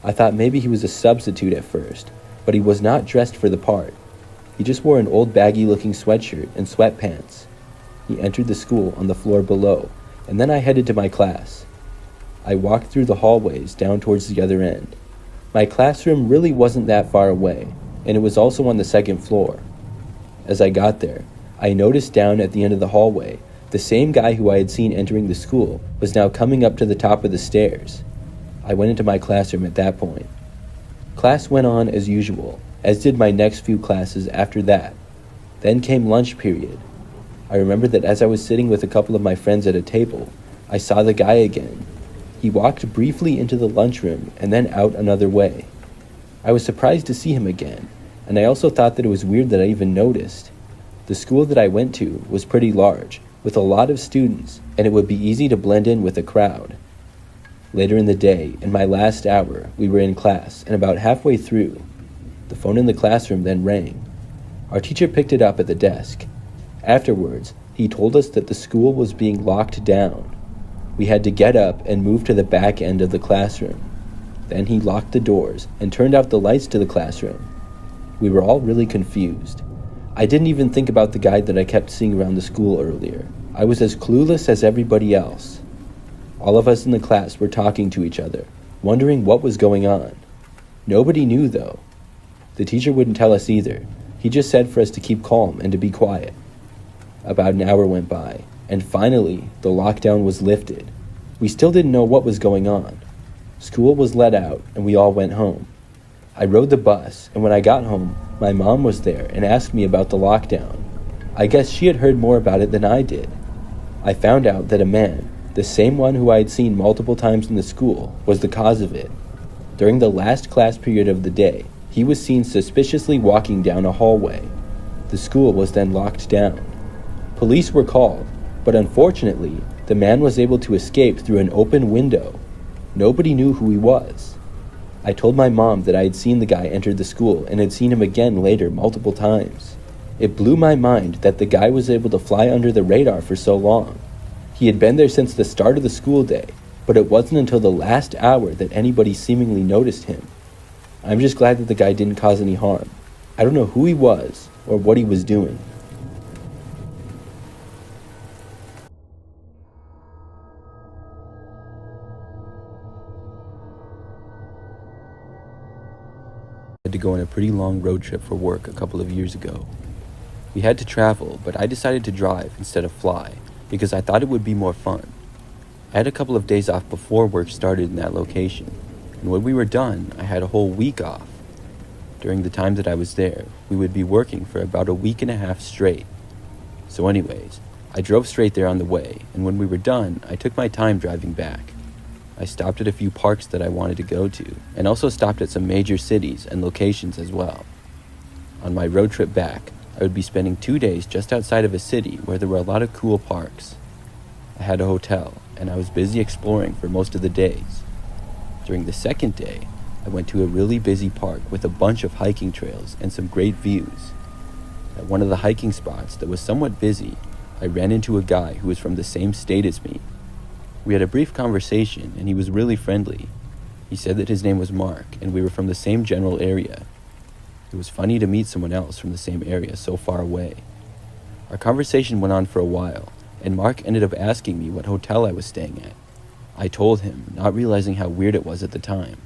I thought maybe he was a substitute at first, but he was not dressed for the part. He just wore an old baggy-looking sweatshirt and sweatpants. He entered the school on the floor below, and then I headed to my class. I walked through the hallways down towards the other end. My classroom really wasn't that far away, and it was also on the 2nd floor. As I got there, I noticed down at the end of the hallway, the same guy who I had seen entering the school was now coming up to the top of the stairs. I went into my classroom at that point. Class went on as usual, as did my next few classes after that. Then came lunch period. I remember that as I was sitting with a couple of my friends at a table, I saw the guy again. He walked briefly into the lunchroom and then out another way. I was surprised to see him again, and I also thought that it was weird that I even noticed. The school that I went to was pretty large, with a lot of students, and it would be easy to blend in with the crowd. Later in the day, in my last hour, we were in class, and about halfway through, the phone in the classroom then rang. Our teacher picked it up at the desk. Afterwards, he told us that the school was being locked down. We had to get up and move to the back end of the classroom. Then he locked the doors and turned out the lights to the classroom. We were all really confused. I didn't even think about the guy that I kept seeing around the school earlier. I was as clueless as everybody else. All of us in the class were talking to each other, wondering what was going on. Nobody knew, though. The teacher wouldn't tell us either. He just said for us to keep calm and to be quiet. About an hour went by, and finally, the lockdown was lifted. We still didn't know what was going on. School was let out, and we all went home. I rode the bus, and when I got home, my mom was there and asked me about the lockdown. I guess she had heard more about it than I did. I found out that a man, the same one who I had seen multiple times in the school, was the cause of it. During the last class period of the day, he was seen suspiciously walking down a hallway. The school was then locked down. Police were called, but unfortunately, the man was able to escape through an open window. Nobody knew who he was. I told my mom that I had seen the guy enter the school and had seen him again later multiple times. It blew my mind that the guy was able to fly under the radar for so long. He had been there since the start of the school day, but it wasn't until the last hour that anybody seemingly noticed him. I'm just glad that the guy didn't cause any harm. I don't know who he was or what he was doing. I had to go on a pretty long road trip for work a couple of years ago. We had to travel, but I decided to drive instead of fly because I thought it would be more fun. I had a couple of days off before work started in that location, and when we were done, I had a whole week off. During the time that I was there, we would be working for about a week and a half straight. So anyways, I drove straight there on the way, and when we were done, I took my time driving back. I stopped at a few parks that I wanted to go to, and also stopped at some major cities and locations as well. On my road trip back, I would be spending 2 days just outside of a city where there were a lot of cool parks. I had a hotel, and I was busy exploring for most of the days. During the second day, I went to a really busy park with a bunch of hiking trails and some great views. At one of the hiking spots that was somewhat busy, I ran into a guy who was from the same state as me. We had a brief conversation, and he was really friendly. He said that his name was Mark, and we were from the same general area. It was funny to meet someone else from the same area so far away. Our conversation went on for a while, and Mark ended up asking me what hotel I was staying at. I told him, not realizing how weird it was at the time.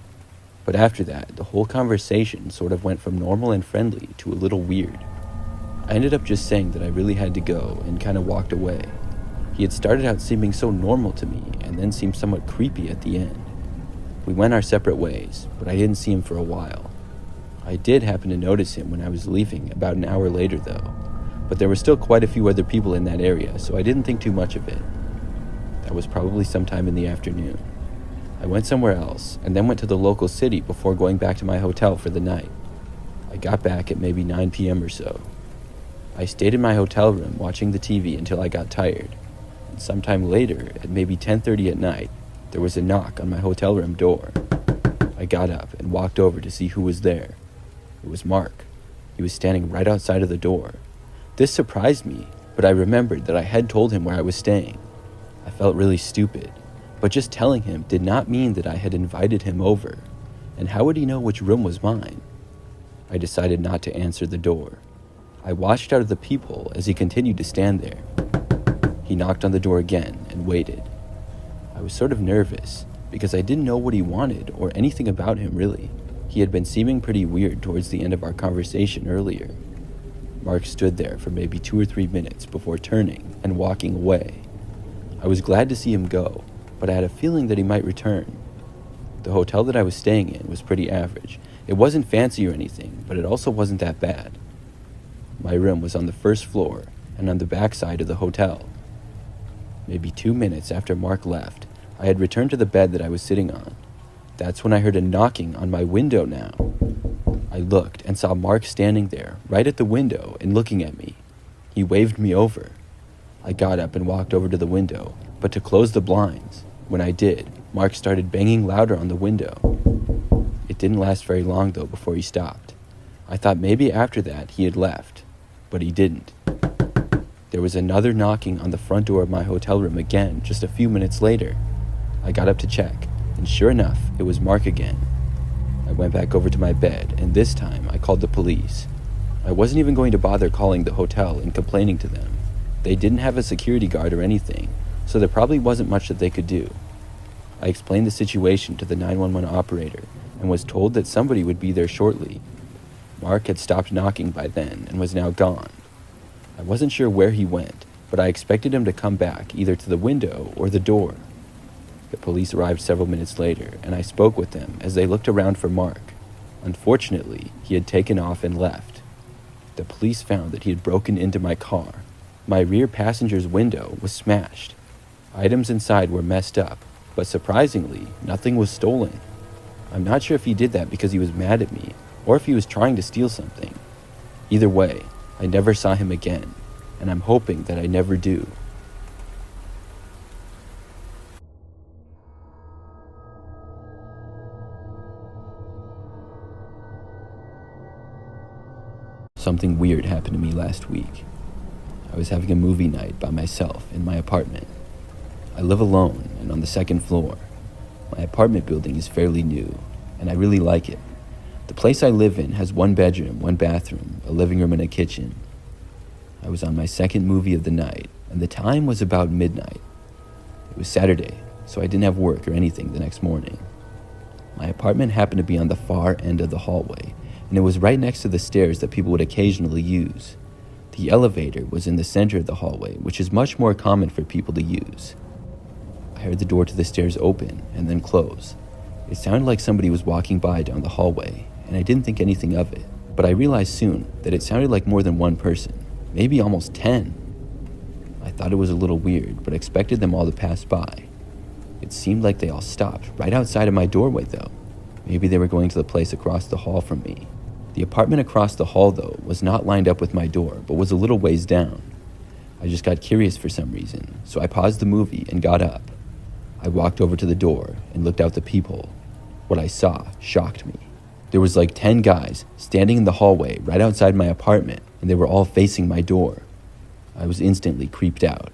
But after that, the whole conversation sort of went from normal and friendly to a little weird. I ended up just saying that I really had to go and kind of walked away. He had started out seeming so normal to me and then seemed somewhat creepy at the end. We went our separate ways, but I didn't see him for a while. I did happen to notice him when I was leaving about an hour later though, but there were still quite a few other people in that area, so I didn't think too much of it. That was probably sometime in the afternoon. I went somewhere else and then went to the local city before going back to my hotel for the night. I got back at maybe 9 p.m. or so. I stayed in my hotel room watching the TV until I got tired. And sometime later, at maybe 10:30 at night, there was a knock on my hotel room door. I got up and walked over to see who was there. It was Mark. He was standing right outside of the door. This surprised me, but I remembered that I had told him where I was staying. I felt really stupid, but just telling him did not mean that I had invited him over. And how would he know which room was mine? I decided not to answer the door. I watched out of the peephole as he continued to stand there. He knocked on the door again and waited. I was sort of nervous because I didn't know what he wanted or anything about him really. He had been seeming pretty weird towards the end of our conversation earlier. Mark stood there for maybe 2 or 3 minutes before turning and walking away. I was glad to see him go, but I had a feeling that he might return. The hotel that I was staying in was pretty average. It wasn't fancy or anything, but it also wasn't that bad. My room was on the first floor and on the back side of the hotel. Maybe 2 minutes after Mark left, I had returned to the bed that I was sitting on. That's when I heard a knocking on my window now. I looked and saw Mark standing there, right at the window and looking at me. He waved me over. I got up and walked over to the window, but to close the blinds. When I did, Mark started banging louder on the window. It didn't last very long though before he stopped. I thought maybe after that he had left, but he didn't. There was another knocking on the front door of my hotel room again just a few minutes later. I got up to check, and sure enough, it was Mark again. I went back over to my bed, and this time I called the police. I wasn't even going to bother calling the hotel and complaining to them. They didn't have a security guard or anything, so there probably wasn't much that they could do. I explained the situation to the 911 operator and was told that somebody would be there shortly. Mark had stopped knocking by then and was now gone. I wasn't sure where he went, but I expected him to come back either to the window or the door. The police arrived several minutes later, and I spoke with them as they looked around for Mark. Unfortunately, he had taken off and left. The police found that he had broken into my car. My rear passenger's window was smashed. Items inside were messed up, but surprisingly, nothing was stolen. I'm not sure if he did that because he was mad at me, or if he was trying to steal something. Either way, I never saw him again, and I'm hoping that I never do. Something weird happened to me last week. I was having a movie night by myself in my apartment. I live alone and on the second floor. My apartment building is fairly new, and I really like it. The place I live in has 1 bedroom, 1 bathroom, a living room and a kitchen. I was on my second movie of the night, and the time was about midnight. It was Saturday, so I didn't have work or anything the next morning. My apartment happened to be on the far end of the hallway, and it was right next to the stairs that people would occasionally use. The elevator was in the center of the hallway, which is much more common for people to use. I heard the door to the stairs open and then close. It sounded like somebody was walking by down the hallway, and I didn't think anything of it, but I realized soon that it sounded like more than 1 person, maybe almost 10. I thought it was a little weird, but expected them all to pass by. It seemed like they all stopped right outside of my doorway though. Maybe they were going to the place across the hall from me. The apartment across the hall though was not lined up with my door, but was a little ways down. I just got curious for some reason, so I paused the movie and got up. I walked over to the door and looked out the peephole. What I saw shocked me. There was like 10 guys standing in the hallway right outside my apartment, and they were all facing my door. I was instantly creeped out.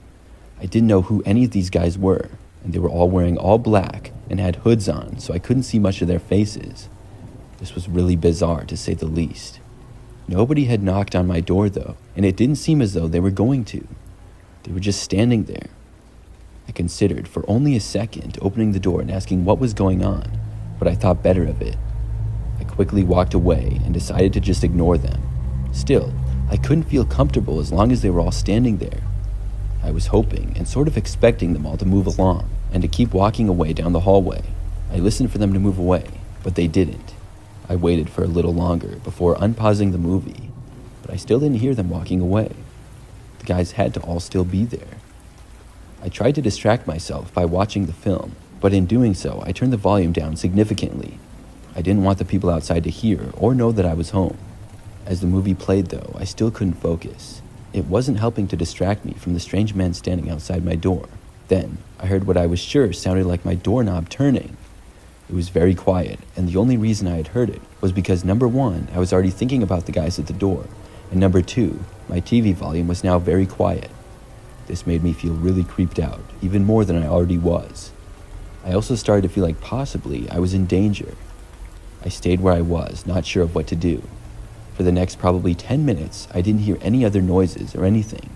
I didn't know who any of these guys were, and they were all wearing all black and had hoods on, so I couldn't see much of their faces. This was really bizarre to say the least. Nobody had knocked on my door though, and it didn't seem as though they were going to. They were just standing there. I considered for only a second opening the door and asking what was going on, but I thought better of it. I quickly walked away and decided to just ignore them. Still, I couldn't feel comfortable as long as they were all standing there. I was hoping and sort of expecting them all to move along and to keep walking away down the hallway. I listened for them to move away, but they didn't. I waited for a little longer before unpausing the movie, but I still didn't hear them walking away. The guys had to all still be there. I tried to distract myself by watching the film, but in doing so, I turned the volume down significantly. I didn't want the people outside to hear or know that I was home. As the movie played though, I still couldn't focus. It wasn't helping to distract me from the strange men standing outside my door. Then, I heard what I was sure sounded like my doorknob turning. It was very quiet, and the only reason I had heard it was because number one, I was already thinking about the guys at the door, and number two, my TV volume was now very quiet. This made me feel really creeped out, even more than I already was. I also started to feel like possibly I was in danger. I stayed where I was, not sure of what to do. For the next probably 10 minutes, I didn't hear any other noises or anything.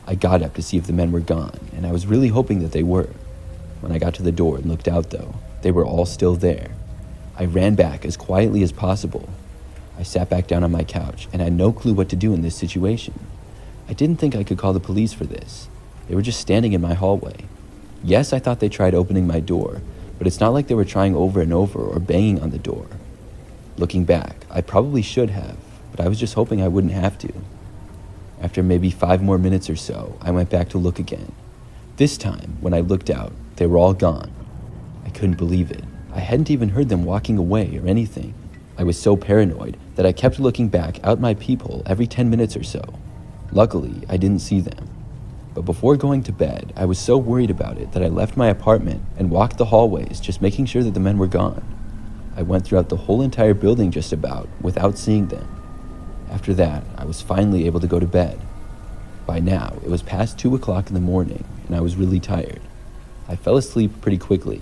I got up to see if the men were gone, and I was really hoping that they were. When I got to the door and looked out though, they were all still there. I ran back as quietly as possible. I sat back down on my couch and had no clue what to do in this situation. I didn't think I could call the police for this. They were just standing in my hallway. Yes, I thought they tried opening my door, but it's not like they were trying over and over or banging on the door. Looking back, I probably should have, but I was just hoping I wouldn't have to. After maybe 5 more minutes or so, I went back to look again. This time, when I looked out, they were all gone. I couldn't believe it. I hadn't even heard them walking away or anything. I was so paranoid that I kept looking back out my peephole every 10 minutes or so. Luckily, I didn't see them. But before going to bed, I was so worried about it that I left my apartment and walked the hallways, just making sure that the men were gone. I went throughout the whole entire building just about, without seeing them. After that, I was finally able to go to bed. By now, it was past 2 o'clock in the morning, and I was really tired. I fell asleep pretty quickly.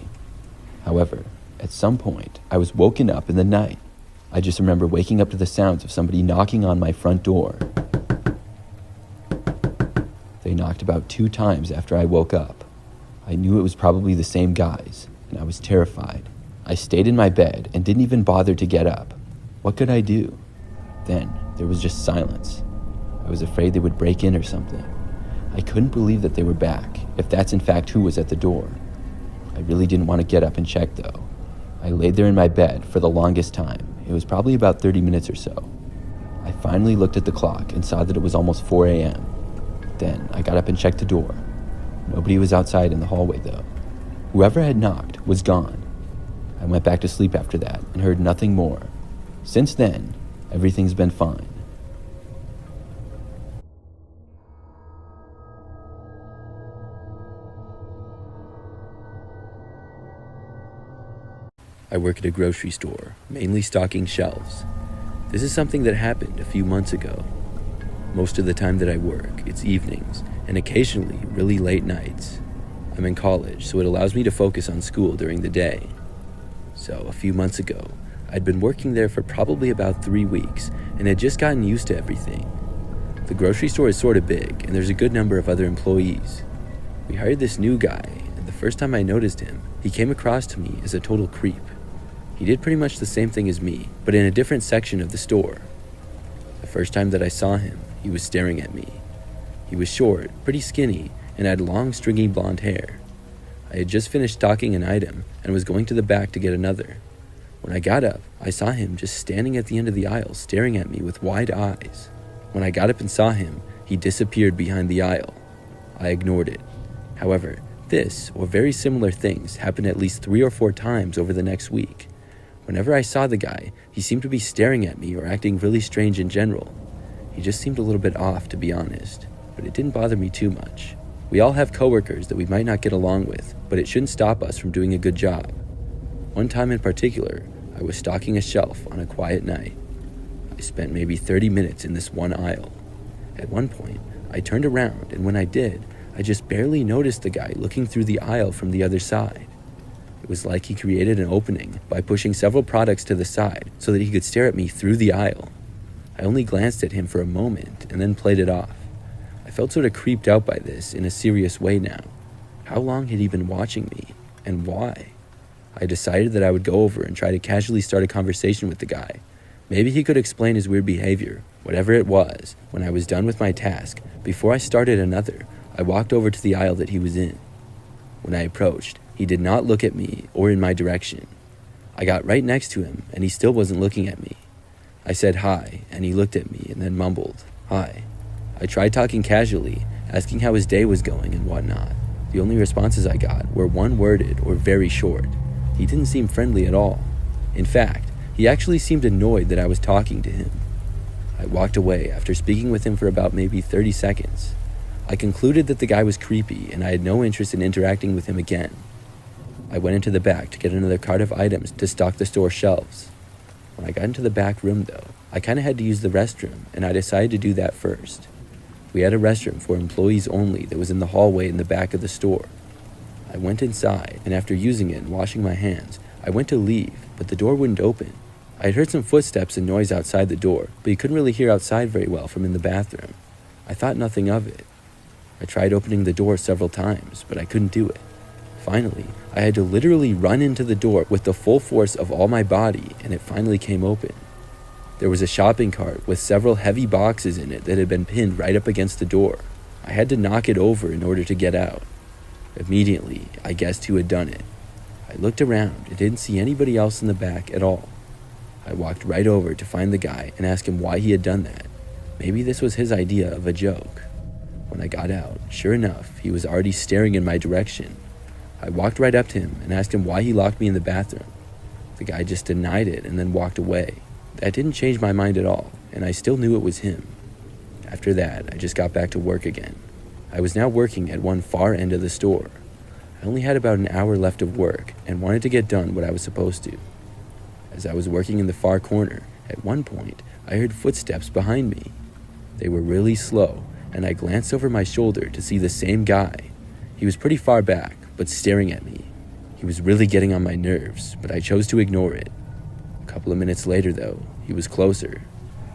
However, at some point, I was woken up in the night. I just remember waking up to the sounds of somebody knocking on my front door. They knocked about 2 times after I woke up. I knew it was probably the same guys, and I was terrified. I stayed in my bed and didn't even bother to get up. What could I do? Then, there was just silence. I was afraid they would break in or something. I couldn't believe that they were back, if that's in fact who was at the door. I really didn't want to get up and check though. I laid there in my bed for the longest time. It was probably about 30 minutes or so. I finally looked at the clock and saw that it was almost 4 a.m. Then I got up and checked the door. Nobody was outside in the hallway though. Whoever had knocked was gone. I went back to sleep after that and heard nothing more. Since then, everything's been fine. I work at a grocery store, mainly stocking shelves. This is something that happened a few months ago. Most of the time that I work, it's evenings, and occasionally really late nights. I'm in college, so it allows me to focus on school during the day. So a few months ago, I'd been working there for probably about 3 weeks, and had just gotten used to everything. The grocery store is sort of big, and there's a good number of other employees. We hired this new guy, and the first time I noticed him, he came across to me as a total creep. He did pretty much the same thing as me, but in a different section of the store. The first time that I saw him, he was staring at me. He was short, pretty skinny, and had long, stringy blonde hair. I had just finished stocking an item and was going to the back to get another. When I got up, I saw him just standing at the end of the aisle, staring at me with wide eyes. When I got up and saw him, he disappeared behind the aisle. I ignored it. However, this, or very similar things, happened at least 3 or 4 times over the next week. Whenever I saw the guy, he seemed to be staring at me or acting really strange in general. He just seemed a little bit off, to be honest, but it didn't bother me too much. We all have coworkers that we might not get along with, but it shouldn't stop us from doing a good job. One time in particular, I was stocking a shelf on a quiet night. I spent maybe 30 minutes in this one aisle. At one point, I turned around, and when I did, I just barely noticed the guy looking through the aisle from the other side. It was like he created an opening by pushing several products to the side so that he could stare at me through the aisle. I only glanced at him for a moment and then played it off. I felt sort of creeped out by this in a serious way now. How long had he been watching me, and why? I decided that I would go over and try to casually start a conversation with the guy. Maybe he could explain his weird behavior, whatever it was. When I was done with my task, before I started another, I walked over to the aisle that he was in. When I approached, he did not look at me or in my direction. I got right next to him, and he still wasn't looking at me. I said hi, and he looked at me and then mumbled, "Hi." I tried talking casually, asking how his day was going and whatnot. The only responses I got were one-worded or very short. He didn't seem friendly at all. In fact, he actually seemed annoyed that I was talking to him. I walked away after speaking with him for about maybe 30 seconds. I concluded that the guy was creepy and I had no interest in interacting with him again. I went into the back to get another cart of items to stock the store shelves. When I got into the back room though, I kinda had to use the restroom and I decided to do that first. We had a restroom for employees only that was in the hallway in the back of the store. I went inside and after using it and washing my hands, I went to leave, but the door wouldn't open. I had heard some footsteps and noise outside the door, but you couldn't really hear outside very well from in the bathroom. I thought nothing of it. I tried opening the door several times, but I couldn't do it. Finally, I had to literally run into the door with the full force of all my body, and it finally came open. There was a shopping cart with several heavy boxes in it that had been pinned right up against the door. I had to knock it over in order to get out. Immediately, I guessed who had done it. I looked around and didn't see anybody else in the back at all. I walked right over to find the guy and ask him why he had done that. Maybe this was his idea of a joke. When I got out, sure enough, he was already staring in my direction. I walked right up to him and asked him why he locked me in the bathroom. The guy just denied it and then walked away. That didn't change my mind at all, and I still knew it was him. After that, I just got back to work again. I was now working at one far end of the store. I only had about an hour left of work and wanted to get done what I was supposed to. As I was working in the far corner, at one point, I heard footsteps behind me. They were really slow, and I glanced over my shoulder to see the same guy. He was pretty far back, but staring at me. He was really getting on my nerves, but I chose to ignore it. A couple of minutes later, though, he was closer.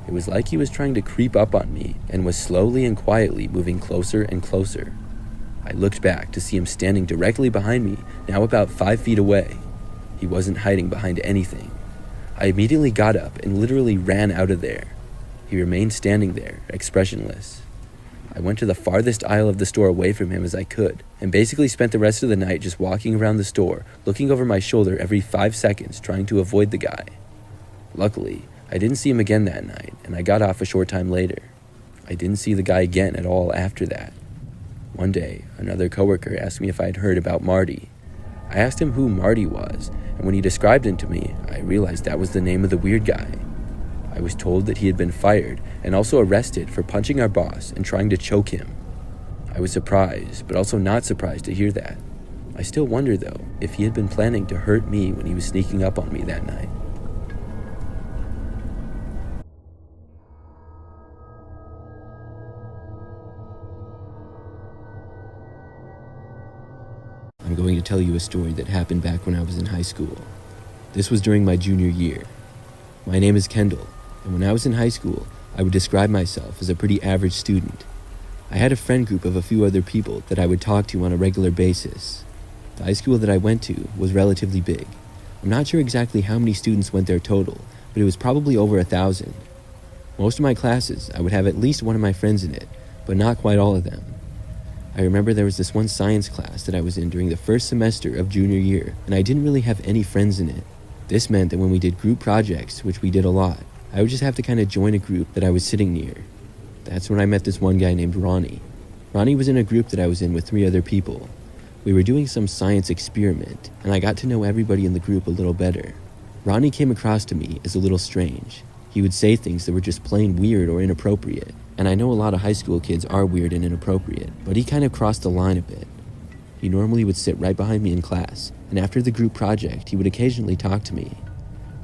It was like he was trying to creep up on me and was slowly and quietly moving closer and closer. I looked back to see him standing directly behind me, now about 5 feet away. He wasn't hiding behind anything. I immediately got up and literally ran out of there. He remained standing there, expressionless. I went to the farthest aisle of the store away from him as I could, and basically spent the rest of the night just walking around the store, looking over my shoulder every 5 seconds, trying to avoid the guy. Luckily, I didn't see him again that night, and I got off a short time later. I didn't see the guy again at all after that. One day, another coworker asked me if I had heard about Marty. I asked him who Marty was, and when he described him to me, I realized that was the name of the weird guy. I was told that he had been fired and also arrested for punching our boss and trying to choke him. I was surprised, but also not surprised to hear that. I still wonder, though, if he had been planning to hurt me when he was sneaking up on me that night. I'm going to tell you a story that happened back when I was in high school. This was during my junior year. My name is Kendall, and when I was in high school, I would describe myself as a pretty average student. I had a friend group of a few other people that I would talk to on a regular basis. The high school that I went to was relatively big. I'm not sure exactly how many students went there total, but it was probably over 1,000. Most of my classes, I would have at least one of my friends in it, but not quite all of them. I remember there was this one science class that I was in during the first semester of junior year, and I didn't really have any friends in it. This meant that when we did group projects, which we did a lot, I would just have to kind of join a group that I was sitting near. That's when I met this one guy named Ronnie. Ronnie was in a group that I was in with 3 other people. We were doing some science experiment, and I got to know everybody in the group a little better. Ronnie came across to me as a little strange. He would say things that were just plain weird or inappropriate, and I know a lot of high school kids are weird and inappropriate, but he kind of crossed the line a bit. He normally would sit right behind me in class, and after the group project, he would occasionally talk to me.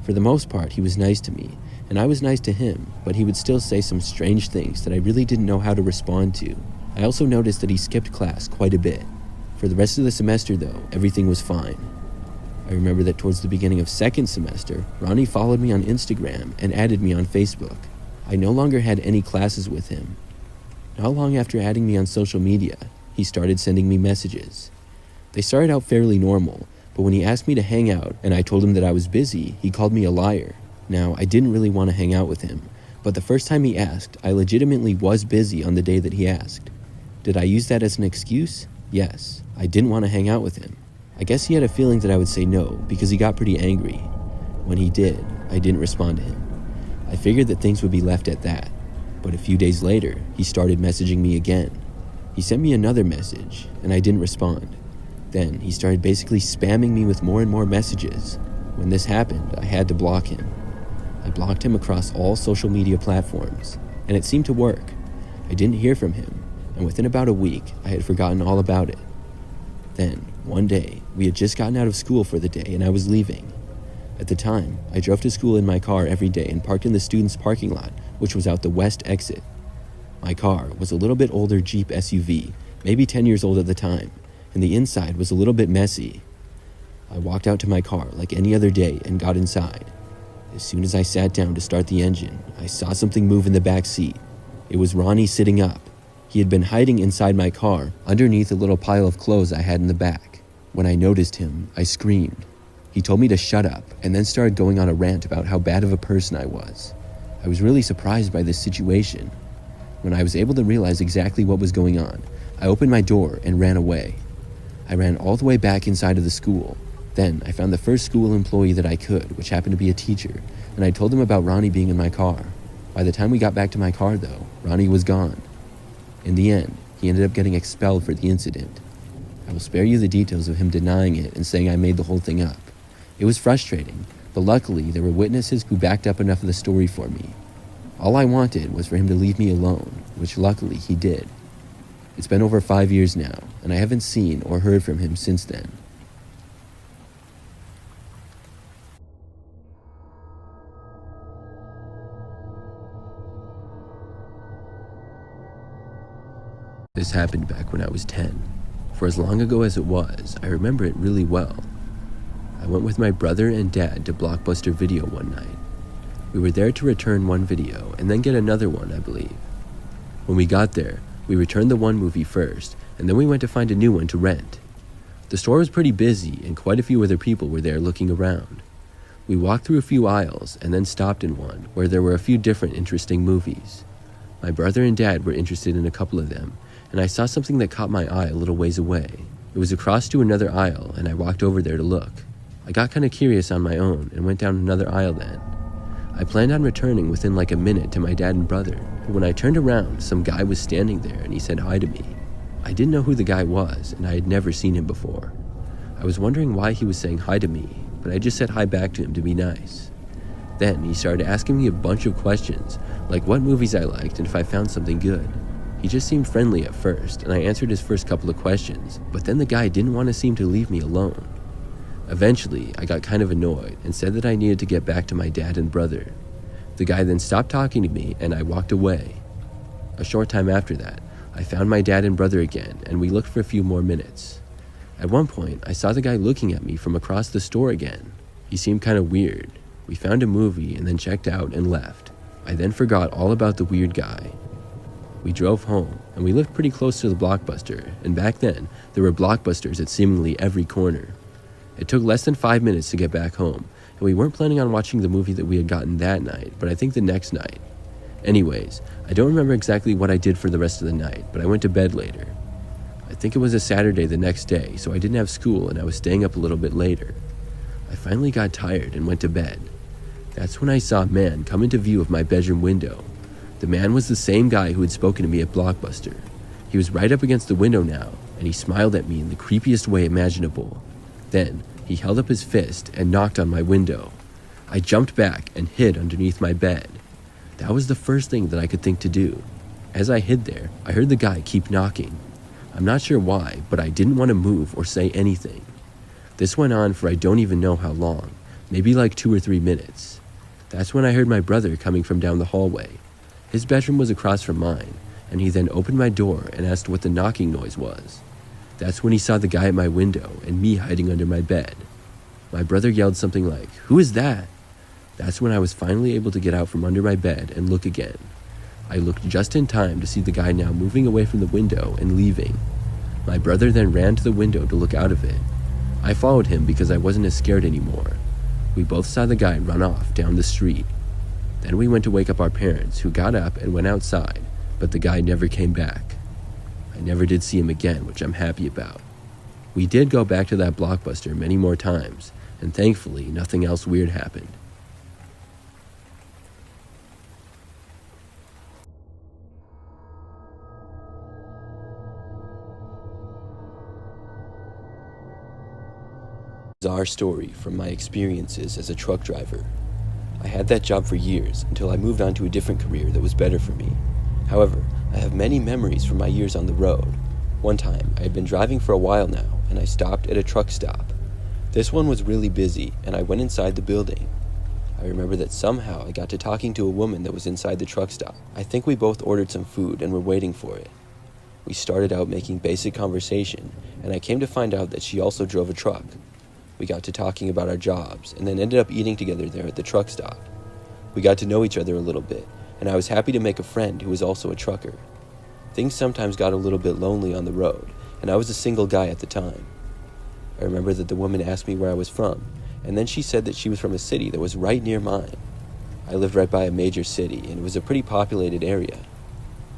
For the most part, he was nice to me, and I was nice to him, but he would still say some strange things that I really didn't know how to respond to. I also noticed that he skipped class quite a bit. For the rest of the semester, though, everything was fine. I remember that towards the beginning of second semester, Ronnie followed me on Instagram and added me on Facebook. I no longer had any classes with him. Not long after adding me on social media, he started sending me messages. They started out fairly normal, but when he asked me to hang out and I told him that I was busy, he called me a liar. Now, I didn't really want to hang out with him, but the first time he asked, I legitimately was busy on the day that he asked. Did I use that as an excuse? Yes, I didn't want to hang out with him. I guess he had a feeling that I would say no because he got pretty angry. When he did, I didn't respond to him. I figured that things would be left at that, but a few days later, he started messaging me again. He sent me another message, and I didn't respond. Then he started basically spamming me with more and more messages. When this happened, I had to block him. I blocked him across all social media platforms, and it seemed to work. I didn't hear from him, and within about a week, I had forgotten all about it. Then, one day, we had just gotten out of school for the day and I was leaving. At the time, I drove to school in my car every day and parked in the students' parking lot, which was out the west exit. My car was a little bit older Jeep SUV, maybe 10 years old at the time, and the inside was a little bit messy. I walked out to my car like any other day and got inside. As soon as I sat down to start the engine, I saw something move in the back seat. It was Ronnie sitting up. He had been hiding inside my car, underneath a little pile of clothes I had in the back. When I noticed him, I screamed. He told me to shut up and then started going on a rant about how bad of a person I was. I was really surprised by this situation. When I was able to realize exactly what was going on, I opened my door and ran away. I ran all the way back inside of the school. Then I found the first school employee that I could, which happened to be a teacher, and I told them about Ronnie being in my car. By the time we got back to my car though, Ronnie was gone. In the end, he ended up getting expelled for the incident. I will spare you the details of him denying it and saying I made the whole thing up. It was frustrating, but luckily there were witnesses who backed up enough of the story for me. All I wanted was for him to leave me alone, which luckily he did. It's been over 5 years now, and I haven't seen or heard from him since then. This happened back when I was 10. For as long ago as it was, I remember it really well. I went with my brother and dad to Blockbuster Video one night. We were there to return one video and then get another one, I believe. When we got there, we returned the one movie first, and then we went to find a new one to rent. The store was pretty busy, and quite a few other people were there looking around. We walked through a few aisles and then stopped in one where there were a few different interesting movies. My brother and dad were interested in a couple of them, and I saw something that caught my eye a little ways away. It was across to another aisle, and I walked over there to look. I got kind of curious on my own and went down another aisle then. I planned on returning within like a minute to my dad and brother, but when I turned around, some guy was standing there and he said hi to me. I didn't know who the guy was, and I had never seen him before. I was wondering why he was saying hi to me, but I just said hi back to him to be nice. Then he started asking me a bunch of questions, like what movies I liked and if I found something good. He just seemed friendly at first, and I answered his first couple of questions, but then the guy didn't want to seem to leave me alone. Eventually, I got kind of annoyed and said that I needed to get back to my dad and brother. The guy then stopped talking to me and I walked away. A short time after that, I found my dad and brother again and we looked for a few more minutes. At one point, I saw the guy looking at me from across the store again. He seemed kind of weird. We found a movie and then checked out and left. I then forgot all about the weird guy. We drove home, and we lived pretty close to the Blockbuster, and back then, there were Blockbusters at seemingly every corner. It took less than 5 minutes to get back home, and we weren't planning on watching the movie that we had gotten that night, but I think the next night. Anyways, I don't remember exactly what I did for the rest of the night, but I went to bed later. I think it was a Saturday the next day, so I didn't have school and I was staying up a little bit later. I finally got tired and went to bed. That's when I saw a man come into view of my bedroom window. The man was the same guy who had spoken to me at Blockbuster. He was right up against the window now, and he smiled at me in the creepiest way imaginable. Then, he held up his fist and knocked on my window. I jumped back and hid underneath my bed. That was the first thing that I could think to do. As I hid there, I heard the guy keep knocking. I'm not sure why, but I didn't want to move or say anything. This went on for I don't even know how long, maybe like 2 or 3 minutes. That's when I heard my brother coming from down the hallway. His bedroom was across from mine, and he then opened my door and asked what the knocking noise was. That's when he saw the guy at my window and me hiding under my bed. My brother yelled something like, "Who is that?" That's when I was finally able to get out from under my bed and look again. I looked just in time to see the guy now moving away from the window and leaving. My brother then ran to the window to look out of it. I followed him because I wasn't as scared anymore. We both saw the guy run off down the street. Then we went to wake up our parents, who got up and went outside, but the guy never came back. I never did see him again, which I'm happy about. We did go back to that Blockbuster many more times, and thankfully nothing else weird happened. Bizarre story from my experiences as a truck driver. I had that job for years until I moved on to a different career that was better for me. However, I have many memories from my years on the road. One time, I had been driving for a while now, and I stopped at a truck stop. This one was really busy, and I went inside the building. I remember that somehow I got to talking to a woman that was inside the truck stop. I think we both ordered some food and were waiting for it. We started out making basic conversation, and I came to find out that she also drove a truck. We got to talking about our jobs, and then ended up eating together there at the truck stop. We got to know each other a little bit, and I was happy to make a friend who was also a trucker. Things sometimes got a little bit lonely on the road, and I was a single guy at the time. I remember that the woman asked me where I was from, and then she said that she was from a city that was right near mine. I lived right by a major city, and it was a pretty populated area.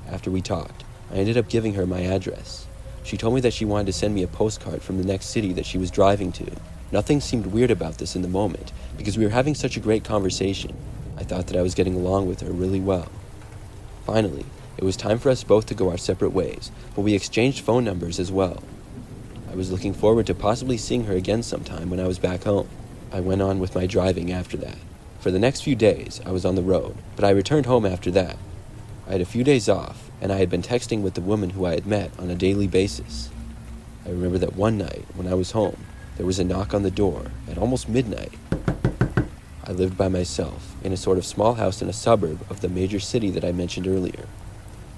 After we talked, I ended up giving her my address. She told me that she wanted to send me a postcard from the next city that she was driving to. Nothing seemed weird about this in the moment, because we were having such a great conversation. I thought that I was getting along with her really well. Finally, it was time for us both to go our separate ways, but we exchanged phone numbers as well. I was looking forward to possibly seeing her again sometime when I was back home. I went on with my driving after that. For the next few days, I was on the road, but I returned home after that. I had a few days off, and I had been texting with the woman who I had met on a daily basis. I remember that one night, when I was home, there was a knock on the door at almost midnight. I lived by myself in a sort of small house in a suburb of the major city that I mentioned earlier.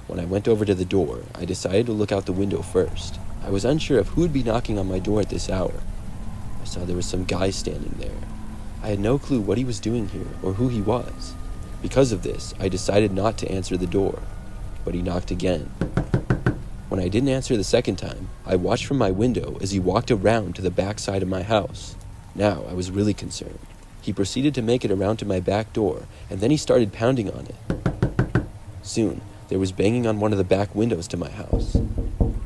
When I went over to the door, I decided to look out the window first. I was unsure of who would be knocking on my door at this hour. I saw there was some guy standing there. I had no clue what he was doing here or who he was. Because of this, I decided not to answer the door, but he knocked again. When I didn't answer the second time, I watched from my window as he walked around to the back side of my house. Now I was really concerned. He proceeded to make it around to my back door, and then he started pounding on it. Soon, there was banging on one of the back windows to my house.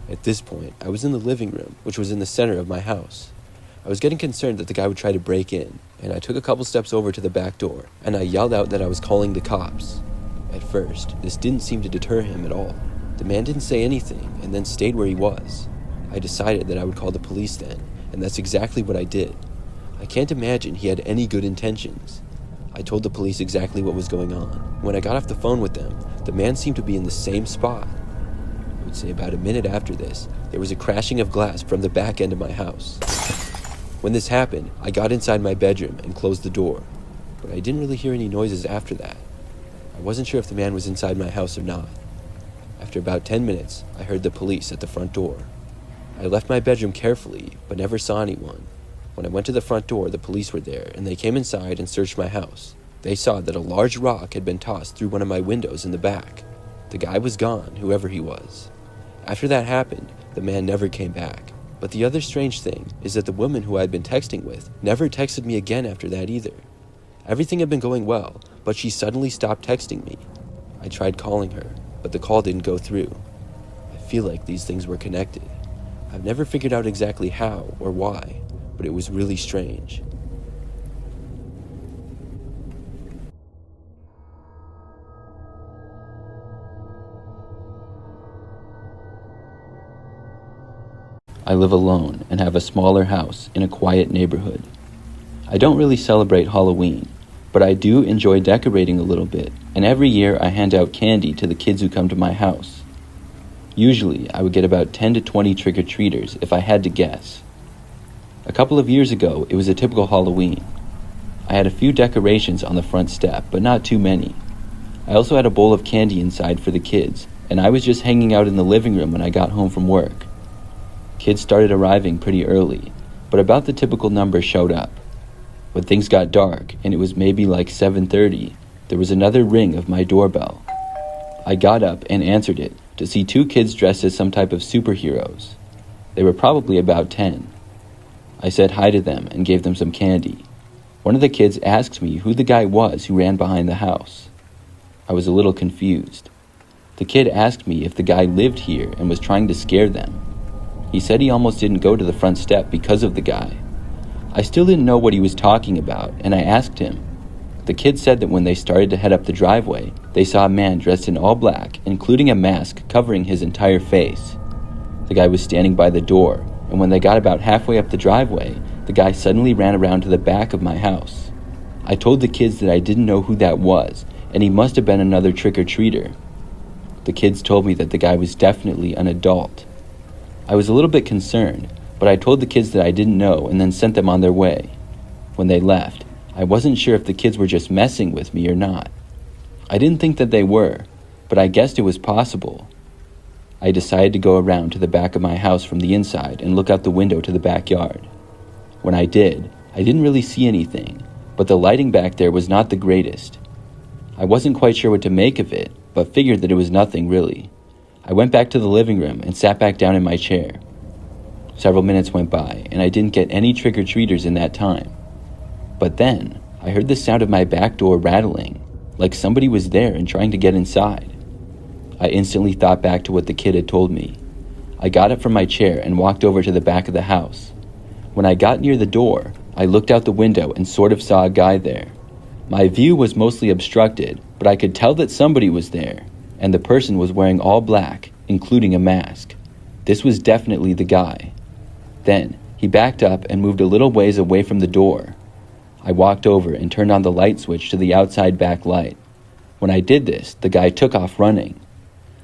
At this point, I was in the living room, which was in the center of my house. I was getting concerned that the guy would try to break in, and I took a couple steps over to the back door, and I yelled out that I was calling the cops. At first, this didn't seem to deter him at all. The man didn't say anything, and then stayed where he was. I decided that I would call the police then, and that's exactly what I did. I can't imagine he had any good intentions. I told the police exactly what was going on. When I got off the phone with them, the man seemed to be in the same spot. I would say about a minute after this, there was a crashing of glass from the back end of my house. When this happened, I got inside my bedroom and closed the door, but I didn't really hear any noises after that. I wasn't sure if the man was inside my house or not. After about 10 minutes, I heard the police at the front door. I left my bedroom carefully, but never saw anyone. When I went to the front door, the police were there, and they came inside and searched my house. They saw that a large rock had been tossed through one of my windows in the back. The guy was gone, whoever he was. After that happened, the man never came back. But the other strange thing is that the woman who I had been texting with never texted me again after that either. Everything had been going well, but she suddenly stopped texting me. I tried calling her, but the call didn't go through. I feel like these things were connected. I've never figured out exactly how or why, but it was really strange. I live alone and have a smaller house in a quiet neighborhood. I don't really celebrate Halloween, but I do enjoy decorating a little bit, and every year I hand out candy to the kids who come to my house. Usually, I would get about 10 to 20 trick-or-treaters if I had to guess. A couple of years ago, it was a typical Halloween. I had a few decorations on the front step, but not too many. I also had a bowl of candy inside for the kids, and I was just hanging out in the living room when I got home from work. Kids started arriving pretty early, but about the typical number showed up. When things got dark, and it was maybe like 7:30, there was another ring of my doorbell. I got up and answered it to see two kids dressed as some type of superheroes. They were probably about 10. I said hi to them and gave them some candy. One of the kids asked me who the guy was who ran behind the house. I was a little confused. The kid asked me if the guy lived here and was trying to scare them. He said he almost didn't go to the front step because of the guy. I still didn't know what he was talking about, and I asked him. The kid said that when they started to head up the driveway, they saw a man dressed in all black, including a mask covering his entire face. The guy was standing by the door, and when they got about halfway up the driveway, the guy suddenly ran around to the back of my house. I told the kids that I didn't know who that was, and he must have been another trick-or-treater. The kids told me that the guy was definitely an adult. I was a little bit concerned, but I told the kids that I didn't know and then sent them on their way. When they left, I wasn't sure if the kids were just messing with me or not. I didn't think that they were, but I guessed it was possible. I decided to go around to the back of my house from the inside and look out the window to the backyard. When I did, I didn't really see anything, but the lighting back there was not the greatest. I wasn't quite sure what to make of it, but figured that it was nothing really. I went back to the living room and sat back down in my chair. Several minutes went by, and I didn't get any trick-or-treaters in that time. But then, I heard the sound of my back door rattling, like somebody was there and trying to get inside. I instantly thought back to what the kid had told me. I got up from my chair and walked over to the back of the house. When I got near the door, I looked out the window and sort of saw a guy there. My view was mostly obstructed, but I could tell that somebody was there, and the person was wearing all black, including a mask. This was definitely the guy. Then, he backed up and moved a little ways away from the door. I walked over and turned on the light switch to the outside back light. When I did this, the guy took off running.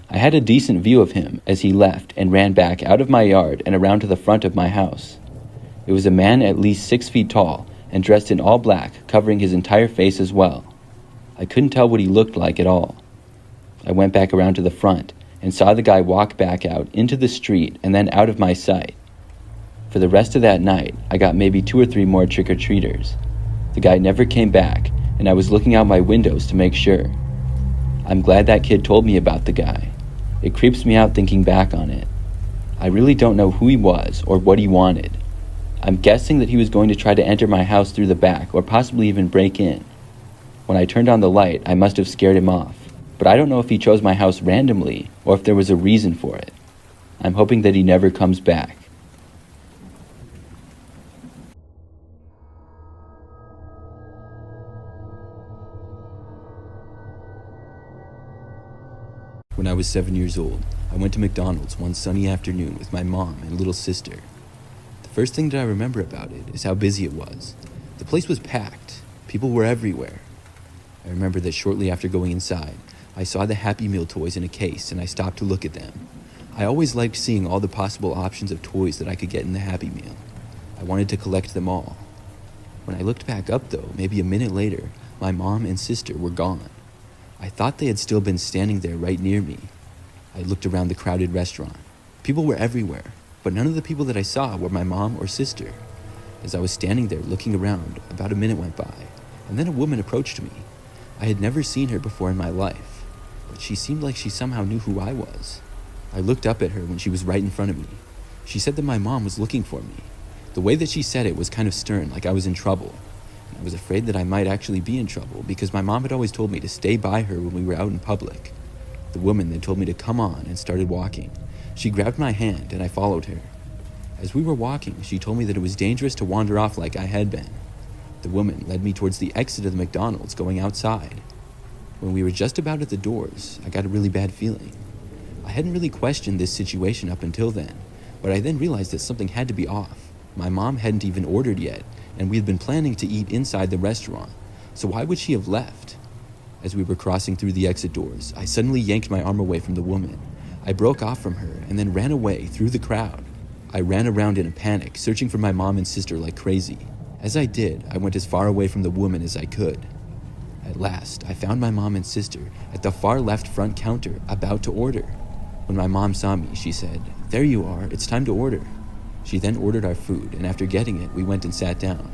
I had a decent view of him as he left and ran back out of my yard and around to the front of my house. It was a man at least 6 feet tall and dressed in all black, covering his entire face as well. I couldn't tell what he looked like at all. I went back around to the front and saw the guy walk back out into the street and then out of my sight. For the rest of that night, I got maybe 2 or 3 more trick-or-treaters. The guy never came back, and I was looking out my windows to make sure. I'm glad that kid told me about the guy. It creeps me out thinking back on it. I really don't know who he was or what he wanted. I'm guessing that he was going to try to enter my house through the back or possibly even break in. When I turned on the light, I must have scared him off, but I don't know if he chose my house randomly or if there was a reason for it. I'm hoping that he never comes back. When I was 7 years old, I went to McDonald's one sunny afternoon with my mom and little sister. The first thing that I remember about it is how busy it was. The place was packed. People were everywhere. I remember that shortly after going inside, I saw the Happy Meal toys in a case and I stopped to look at them. I always liked seeing all the possible options of toys that I could get in the Happy Meal. I wanted to collect them all. When I looked back up though, maybe a minute later, my mom and sister were gone. I thought they had still been standing there right near me. I looked around the crowded restaurant. People were everywhere, but none of the people that I saw were my mom or sister. As I was standing there looking around, about a minute went by, and then a woman approached me. I had never seen her before in my life, but she seemed like she somehow knew who I was. I looked up at her when she was right in front of me. She said that my mom was looking for me. The way that she said it was kind of stern, like I was in trouble. I was afraid that I might actually be in trouble because my mom had always told me to stay by her when we were out in public. The woman then told me to come on and started walking. She grabbed my hand and I followed her. As we were walking, she told me that it was dangerous to wander off like I had been. The woman led me towards the exit of the McDonald's going outside. When we were just about at the doors, I got a really bad feeling. I hadn't really questioned this situation up until then, but I then realized that something had to be off. My mom hadn't even ordered yet, and we had been planning to eat inside the restaurant, so why would she have left? As we were crossing through the exit doors, I suddenly yanked my arm away from the woman. I broke off from her and then ran away through the crowd. I ran around in a panic, searching for my mom and sister like crazy. As I did, I went as far away from the woman as I could. At last, I found my mom and sister at the far left front counter, about to order. When my mom saw me, she said, "There you are, it's time to order." She then ordered our food, and after getting it, we went and sat down.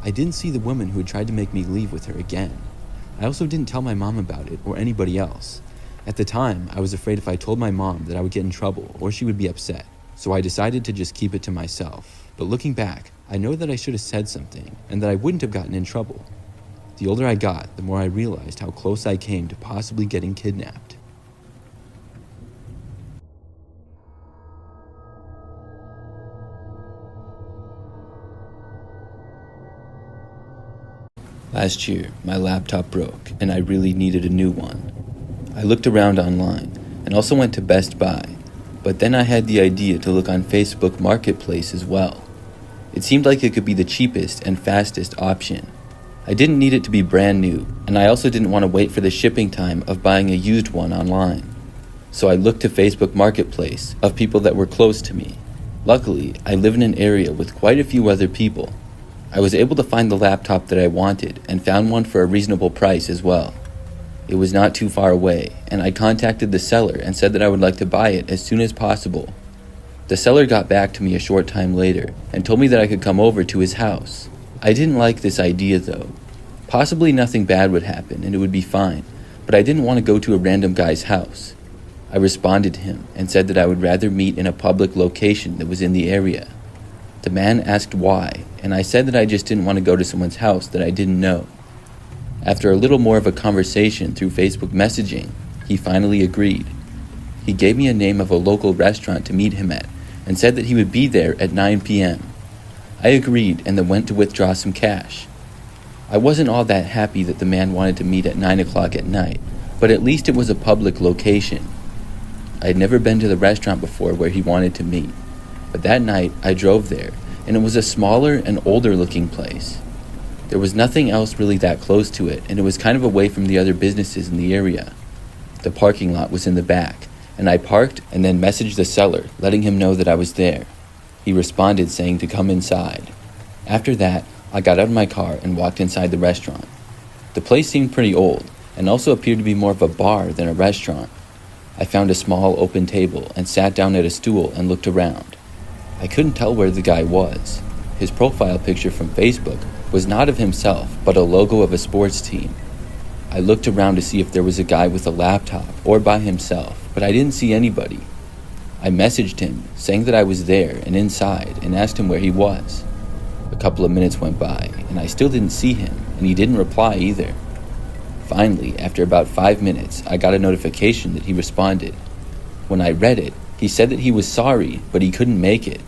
I didn't see the woman who had tried to make me leave with her again. I also didn't tell my mom about it or anybody else. At the time, I was afraid if I told my mom that I would get in trouble or she would be upset, so I decided to just keep it to myself. But looking back, I know that I should have said something and that I wouldn't have gotten in trouble. The older I got, the more I realized how close I came to possibly getting kidnapped. Last year, my laptop broke and I really needed a new one. I looked around online and also went to Best Buy, but then I had the idea to look on Facebook Marketplace as well. It seemed like it could be the cheapest and fastest option. I didn't need it to be brand new, and I also didn't want to wait for the shipping time of buying a used one online. So I looked to Facebook Marketplace of people that were close to me. Luckily, I live in an area with quite a few other people. I was able to find the laptop that I wanted and found one for a reasonable price as well. It was not too far away, and I contacted the seller and said that I would like to buy it as soon as possible. The seller got back to me a short time later and told me that I could come over to his house. I didn't like this idea though. Possibly nothing bad would happen and it would be fine, but I didn't want to go to a random guy's house. I responded to him and said that I would rather meet in a public location that was in the area. The man asked why, and I said that I just didn't want to go to someone's house that I didn't know. After a little more of a conversation through Facebook messaging, he finally agreed. He gave me a name of a local restaurant to meet him at and said that he would be there at 9 p.m. I agreed and then went to withdraw some cash. I wasn't all that happy that the man wanted to meet at 9 o'clock at night, but at least it was a public location. I had never been to the restaurant before where he wanted to meet, but that night I drove there, and it was a smaller and older looking place. There was nothing else really that close to it, and it was kind of away from the other businesses in the area. The parking lot was in the back, and I parked and then messaged the seller, letting him know that I was there. He responded saying to come inside. After that, I got out of my car and walked inside the restaurant. The place seemed pretty old and also appeared to be more of a bar than a restaurant. I found a small open table and sat down at a stool and looked around. I couldn't tell where the guy was. His profile picture from Facebook was not of himself, but a logo of a sports team. I looked around to see if there was a guy with a laptop or by himself, but I didn't see anybody. I messaged him, saying that I was there and inside, and asked him where he was. A couple of minutes went by, and I still didn't see him, and he didn't reply either. Finally, after about 5 minutes, I got a notification that he responded. When I read it, he said that he was sorry, but he couldn't make it.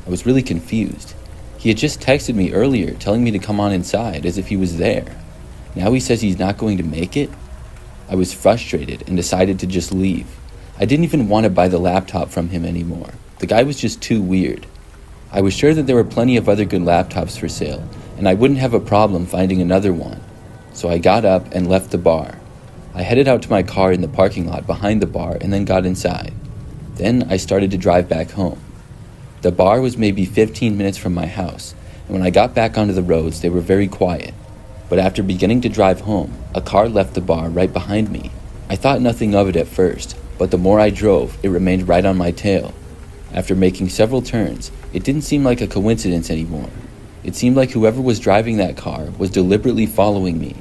I was really confused. He had just texted me earlier telling me to come on inside as if he was there. Now he says he's not going to make it? I was frustrated and decided to just leave. I didn't even want to buy the laptop from him anymore. The guy was just too weird. I was sure that there were plenty of other good laptops for sale, and I wouldn't have a problem finding another one. So I got up and left the bar. I headed out to my car in the parking lot behind the bar and then got inside. Then I started to drive back home. The bar was maybe 15 minutes from my house, and when I got back onto the roads, they were very quiet. But after beginning to drive home, a car left the bar right behind me. I thought nothing of it at first, but the more I drove, it remained right on my tail. After making several turns, it didn't seem like a coincidence anymore. It seemed like whoever was driving that car was deliberately following me,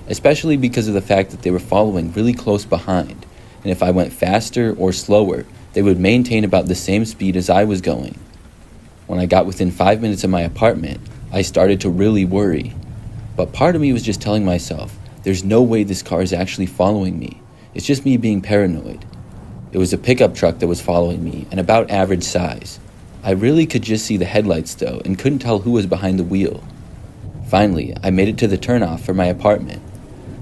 especially because of the fact that they were following really close behind, and if I went faster or slower, they would maintain about the same speed as I was going. When I got within 5 minutes of my apartment, I started to really worry. But part of me was just telling myself, there's no way this car is actually following me. It's just me being paranoid. It was a pickup truck that was following me, and about average size. I really could just see the headlights though, and couldn't tell who was behind the wheel. Finally, I made it to the turnoff for my apartment.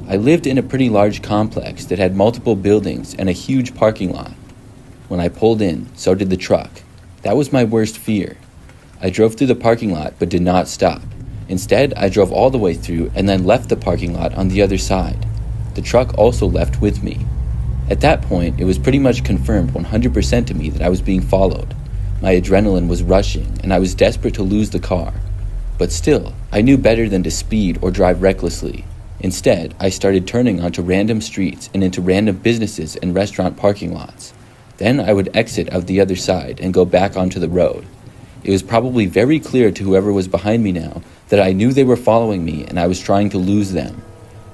I lived in a pretty large complex that had multiple buildings and a huge parking lot. When I pulled in, so did the truck. That was my worst fear. I drove through the parking lot but did not stop. Instead, I drove all the way through and then left the parking lot on the other side. The truck also left with me. At that point, it was pretty much confirmed 100% to me that I was being followed. My adrenaline was rushing, and I was desperate to lose the car. But still, I knew better than to speed or drive recklessly. Instead, I started turning onto random streets and into random businesses and restaurant parking lots. Then I would exit out the other side and go back onto the road. It was probably very clear to whoever was behind me now that I knew they were following me and I was trying to lose them.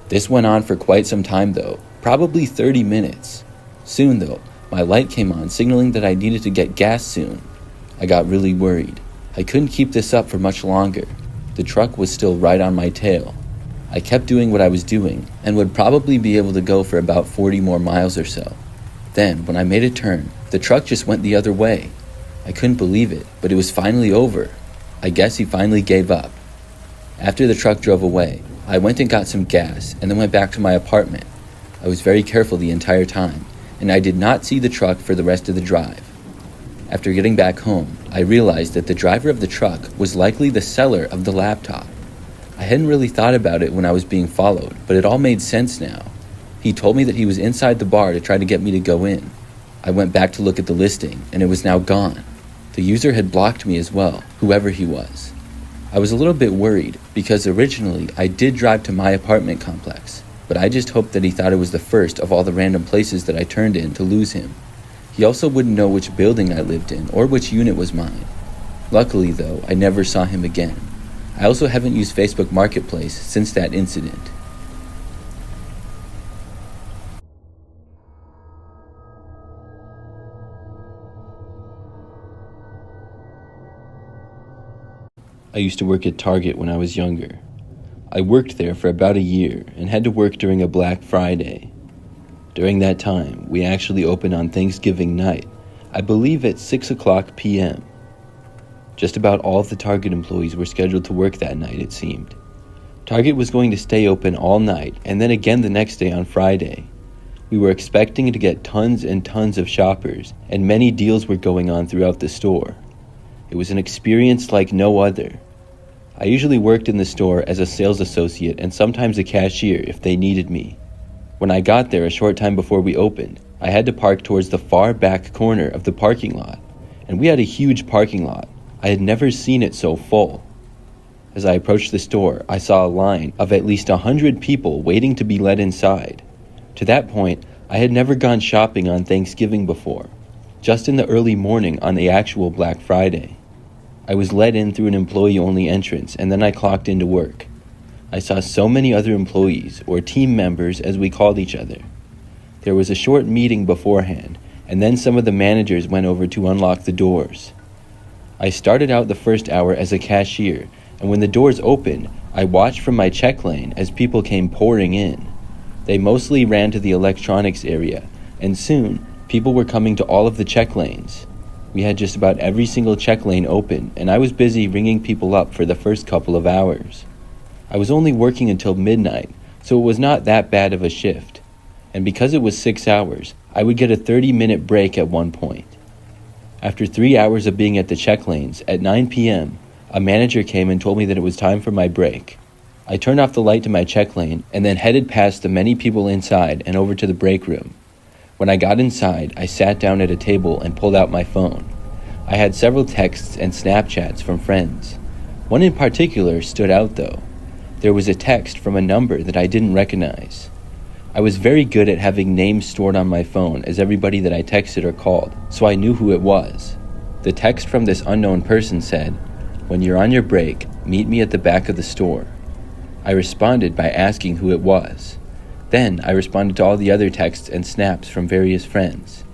This went on for quite some time though, probably 30 minutes. Soon though, my light came on signaling that I needed to get gas soon. I got really worried. I couldn't keep this up for much longer. The truck was still right on my tail. I kept doing what I was doing and would probably be able to go for about 40 more miles or so. Then, when I made a turn, the truck just went the other way. I couldn't believe it, but it was finally over. I guess he finally gave up. After the truck drove away, I went and got some gas and then went back to my apartment. I was very careful the entire time, and I did not see the truck for the rest of the drive. After getting back home, I realized that the driver of the truck was likely the seller of the laptop. I hadn't really thought about it when I was being followed, but it all made sense now. He told me that he was inside the bar to try to get me to go in. I went back to look at the listing, and it was now gone. The user had blocked me as well, whoever he was. I was a little bit worried because originally I did drive to my apartment complex, but I just hoped that he thought it was the first of all the random places that I turned in to lose him. He also wouldn't know which building I lived in or which unit was mine. Luckily though, I never saw him again. I also haven't used Facebook Marketplace since that incident. I used to work at Target when I was younger. I worked there for about a year and had to work during a Black Friday. During that time, we actually opened on Thanksgiving night, I believe at 6 o'clock p.m. Just about all of the Target employees were scheduled to work that night, it seemed. Target was going to stay open all night and then again the next day on Friday. We were expecting to get tons and tons of shoppers, and many deals were going on throughout the store. It was an experience like no other. I usually worked in the store as a sales associate and sometimes a cashier if they needed me. When I got there a short time before we opened, I had to park towards the far back corner of the parking lot, and we had a huge parking lot. I had never seen it so full. As I approached the store, I saw a line of at least 100 people waiting to be let inside. To that point, I had never gone shopping on Thanksgiving before, just in the early morning on the actual Black Friday. I was let in through an employee-only entrance, and then I clocked into work. I saw so many other employees, or team members as we called each other. There was a short meeting beforehand, and then some of the managers went over to unlock the doors. I started out the first hour as a cashier, and when the doors opened, I watched from my check lane as people came pouring in. They mostly ran to the electronics area, and soon, people were coming to all of the check lanes. We had just about every single check lane open, and I was busy ringing people up for the first couple of hours. I was only working until midnight, so it was not that bad of a shift. And because it was 6 hours, I would get a 30-minute break at one point. After 3 hours of being at the check lanes, at 9 p.m., a manager came and told me that it was time for my break. I turned off the light to my check lane and then headed past the many people inside and over to the break room. When I got inside, I sat down at a table and pulled out my phone. I had several texts and Snapchats from friends. One in particular stood out though. There was a text from a number that I didn't recognize. I was very good at having names stored on my phone as everybody that I texted or called, so I knew who it was. The text from this unknown person said, "When you're on your break, meet me at the back of the store." I responded by asking who it was. Then I responded to all the other texts and snaps from various friends.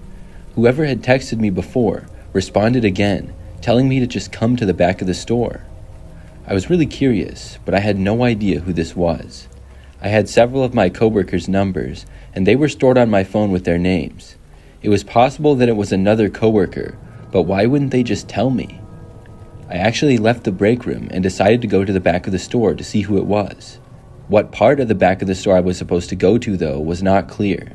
Whoever had texted me before responded again, telling me to just come to the back of the store. I was really curious, but I had no idea who this was. I had several of my coworkers' numbers, and they were stored on my phone with their names. It was possible that it was another coworker, but why wouldn't they just tell me? I actually left the break room and decided to go to the back of the store to see who it was. What part of the back of the store I was supposed to go to, though, was not clear.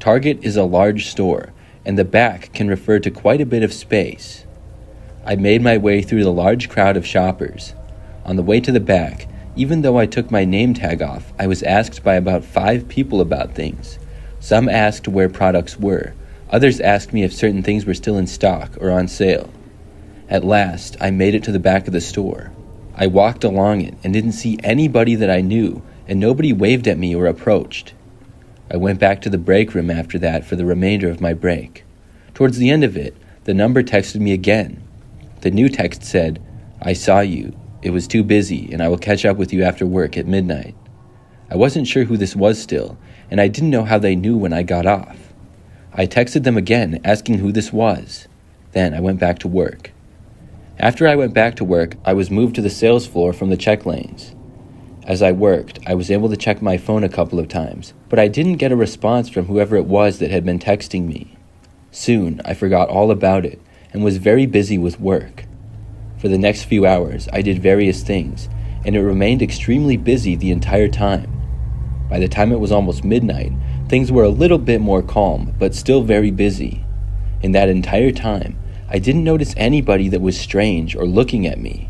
Target is a large store, and the back can refer to quite a bit of space. I made my way through the large crowd of shoppers. On the way to the back, even though I took my name tag off, I was asked by about 5 people about things. Some asked where products were. Others asked me if certain things were still in stock or on sale. At last, I made it to the back of the store. I walked along it and didn't see anybody that I knew, and nobody waved at me or approached. I went back to the break room after that for the remainder of my break. Towards the end of it, the number texted me again. The new text said, "I saw you. It was too busy, and I will catch up with you after work at midnight. I wasn't sure who this was still, and I didn't know how they knew when I got off. I texted them again, asking who this was. Then I went back to work. After I went back to work, I was moved to the sales floor from the check lanes. As I worked, I was able to check my phone a couple of times, but I didn't get a response from whoever it was that had been texting me. Soon, I forgot all about it and was very busy with work. For the next few hours, I did various things, and it remained extremely busy the entire time. By the time it was almost midnight, things were a little bit more calm, but still very busy. In that entire time, I didn't notice anybody that was strange or looking at me.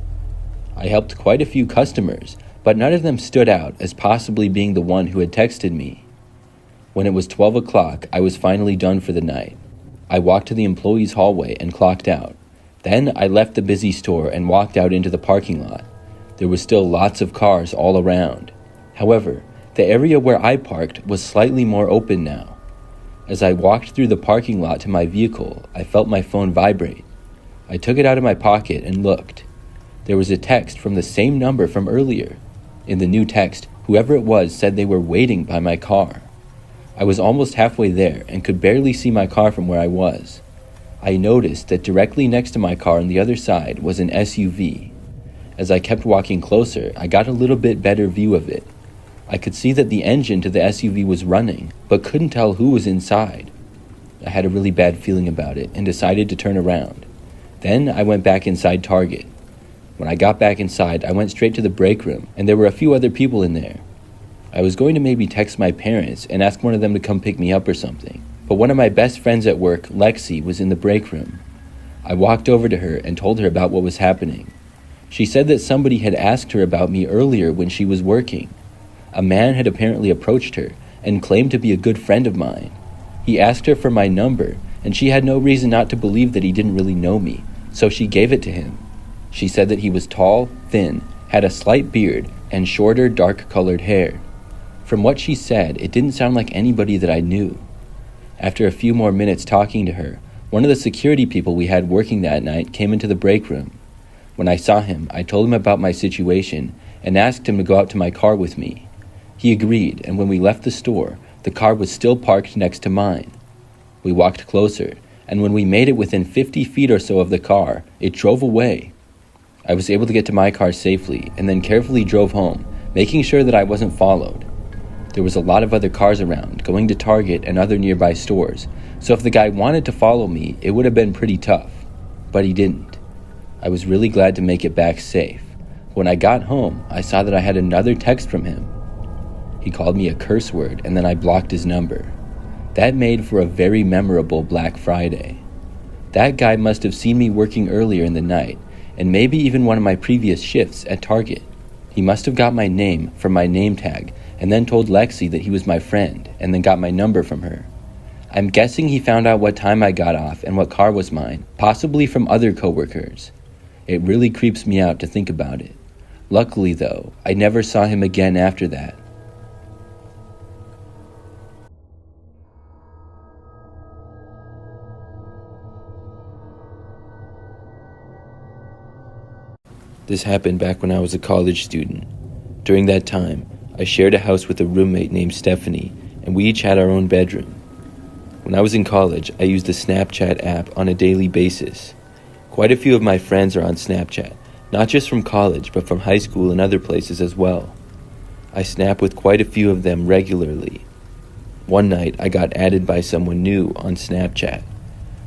I helped quite a few customers, but none of them stood out as possibly being the one who had texted me. When it was 12 o'clock, I was finally done for the night. I walked to the employees' hallway and clocked out. Then I left the busy store and walked out into the parking lot. There was still lots of cars all around. However, the area where I parked was slightly more open now. As I walked through the parking lot to my vehicle, I felt my phone vibrate. I took it out of my pocket and looked. There was a text from the same number from earlier. In the new text, whoever it was said they were waiting by my car. I was almost halfway there and could barely see my car from where I was. I noticed that directly next to my car on the other side was an SUV. As I kept walking closer, I got a little bit better view of it. I could see that the engine to the SUV was running, but couldn't tell who was inside. I had a really bad feeling about it and decided to turn around. Then I went back inside Target. When I got back inside, I went straight to the break room, and there were a few other people in there. I was going to maybe text my parents and ask one of them to come pick me up or something, but one of my best friends at work, Lexi, was in the break room. I walked over to her and told her about what was happening. She said that somebody had asked her about me earlier when she was working. A man had apparently approached her and claimed to be a good friend of mine. He asked her for my number, and she had no reason not to believe that he didn't really know me, so she gave it to him. She said that he was tall, thin, had a slight beard, and shorter, dark-colored hair. From what she said, it didn't sound like anybody that I knew. After a few more minutes talking to her, one of the security people we had working that night came into the break room. When I saw him, I told him about my situation and asked him to go out to my car with me. He agreed, and when we left the store, the car was still parked next to mine. We walked closer, and when we made it within 50 feet or so of the car, it drove away. I was able to get to my car safely and then carefully drove home, making sure that I wasn't followed. There was a lot of other cars around, going to Target and other nearby stores, so if the guy wanted to follow me, it would have been pretty tough. But he didn't. I was really glad to make it back safe. When I got home, I saw that I had another text from him. He called me a curse word, and then I blocked his number. That made for a very memorable Black Friday. That guy must have seen me working earlier in the night, and maybe even one of my previous shifts at Target. He must have got my name from my name tag, and then told Lexi that he was my friend, and then got my number from her. I'm guessing he found out what time I got off and what car was mine, possibly from other coworkers. It really creeps me out to think about it. Luckily, though, I never saw him again after that. This happened back when I was a college student. During that time, I shared a house with a roommate named Stephanie, and we each had our own bedroom. When I was in college, I used the Snapchat app on a daily basis. Quite a few of my friends are on Snapchat, not just from college, but from high school and other places as well. I snap with quite a few of them regularly. One night, I got added by someone new on Snapchat.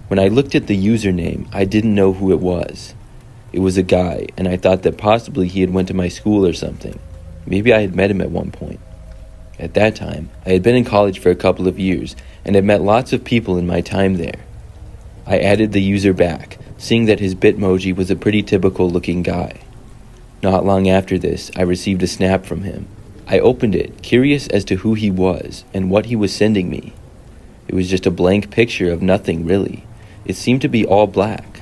When I looked at the username, I didn't know who it was. It was a guy, and I thought that possibly he had went to my school or something. Maybe I had met him at one point. At that time, I had been in college for a couple of years and had met lots of people in my time there. I added the user back, seeing that his Bitmoji was a pretty typical looking guy. Not long after this, I received a snap from him. I opened it, curious as to who he was and what he was sending me. It was just a blank picture of nothing really. It seemed to be all black.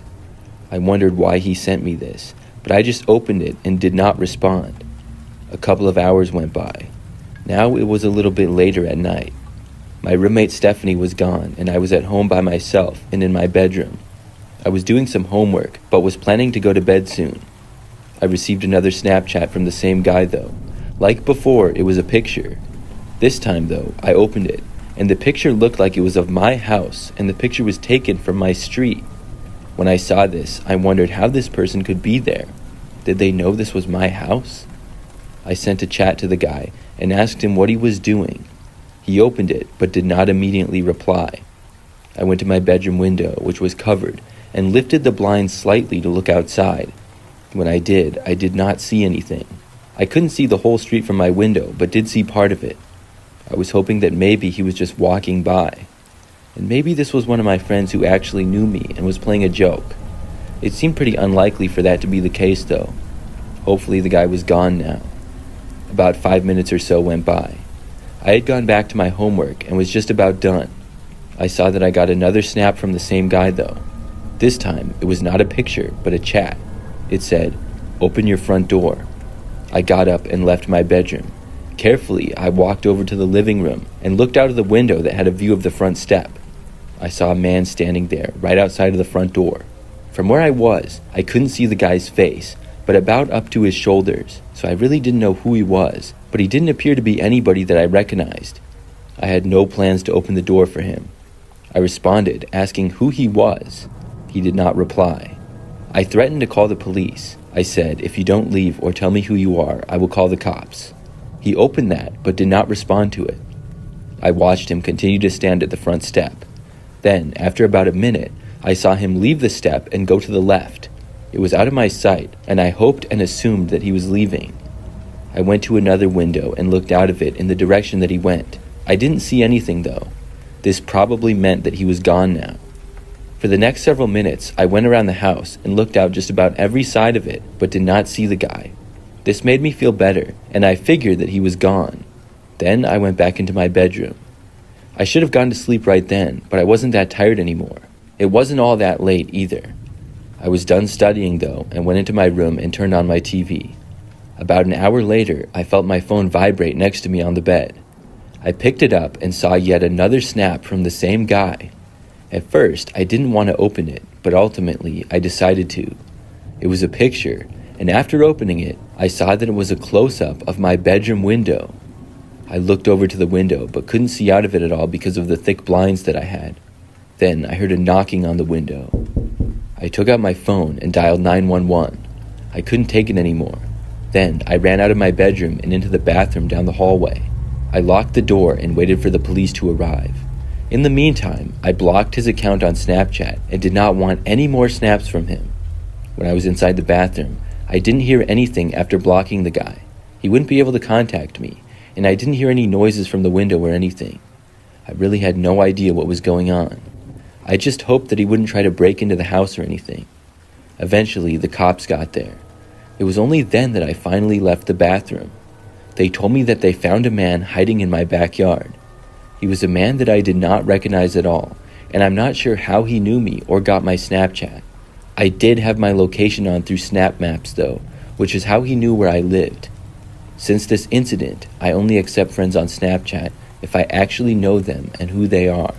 I wondered why he sent me this, but I just opened it and did not respond. A couple of hours went by. Now it was a little bit later at night. My roommate Stephanie was gone, and I was at home by myself and in my bedroom. I was doing some homework, but was planning to go to bed soon. I received another Snapchat from the same guy though. Like before, it was a picture. This time though, I opened it, and the picture looked like it was of my house, and the picture was taken from my street. When I saw this, I wondered how this person could be there. Did they know this was my house? I sent a chat to the guy and asked him what he was doing. He opened it, but did not immediately reply. I went to my bedroom window, which was covered, and lifted the blinds slightly to look outside. When I did not see anything. I couldn't see the whole street from my window, but did see part of it. I was hoping that maybe he was just walking by. And maybe this was one of my friends who actually knew me and was playing a joke. It seemed pretty unlikely for that to be the case though. Hopefully the guy was gone now. About 5 minutes or so went by. I had gone back to my homework and was just about done. I saw that I got another snap from the same guy though. This time, it was not a picture, but a chat. It said, "Open your front door." I got up and left my bedroom. Carefully, I walked over to the living room and looked out of the window that had a view of the front step. I saw a man standing there, right outside of the front door. From where I was, I couldn't see the guy's face, but about up to his shoulders, so I really didn't know who he was, but he didn't appear to be anybody that I recognized. I had no plans to open the door for him. I responded, asking who he was. He did not reply. I threatened to call the police. I said, "If you don't leave or tell me who you are, I will call the cops." He opened that, but did not respond to it. I watched him continue to stand at the front step. Then, after about a minute, I saw him leave the step and go to the left. It was out of my sight, and I hoped and assumed that he was leaving. I went to another window and looked out of it in the direction that he went. I didn't see anything though. This probably meant that he was gone now. For the next several minutes, I went around the house and looked out just about every side of it, but did not see the guy. This made me feel better, and I figured that he was gone. Then I went back into my bedroom. I should have gone to sleep right then, but I wasn't that tired anymore. It wasn't all that late either. I was done studying though, and went into my room and turned on my TV. About an hour later, I felt my phone vibrate next to me on the bed. I picked it up and saw yet another snap from the same guy. At first, I didn't want to open it, but ultimately, I decided to. It was a picture, and after opening it, I saw that it was a close-up of my bedroom window. I looked over to the window, but couldn't see out of it at all because of the thick blinds that I had. Then I heard a knocking on the window. I took out my phone and dialed 911. I couldn't take it anymore. Then I ran out of my bedroom and into the bathroom down the hallway. I locked the door and waited for the police to arrive. In the meantime, I blocked his account on Snapchat and did not want any more snaps from him. When I was inside the bathroom, I didn't hear anything after blocking the guy. He wouldn't be able to contact me, and I didn't hear any noises from the window or anything. I really had no idea what was going on. I just hoped that he wouldn't try to break into the house or anything. Eventually, the cops got there. It was only then that I finally left the bathroom. They told me that they found a man hiding in my backyard. He was a man that I did not recognize at all, and I'm not sure how he knew me or got my Snapchat. I did have my location on through Snap Maps though, which is how he knew where I lived. Since this incident, I only accept friends on Snapchat if I actually know them and who they are.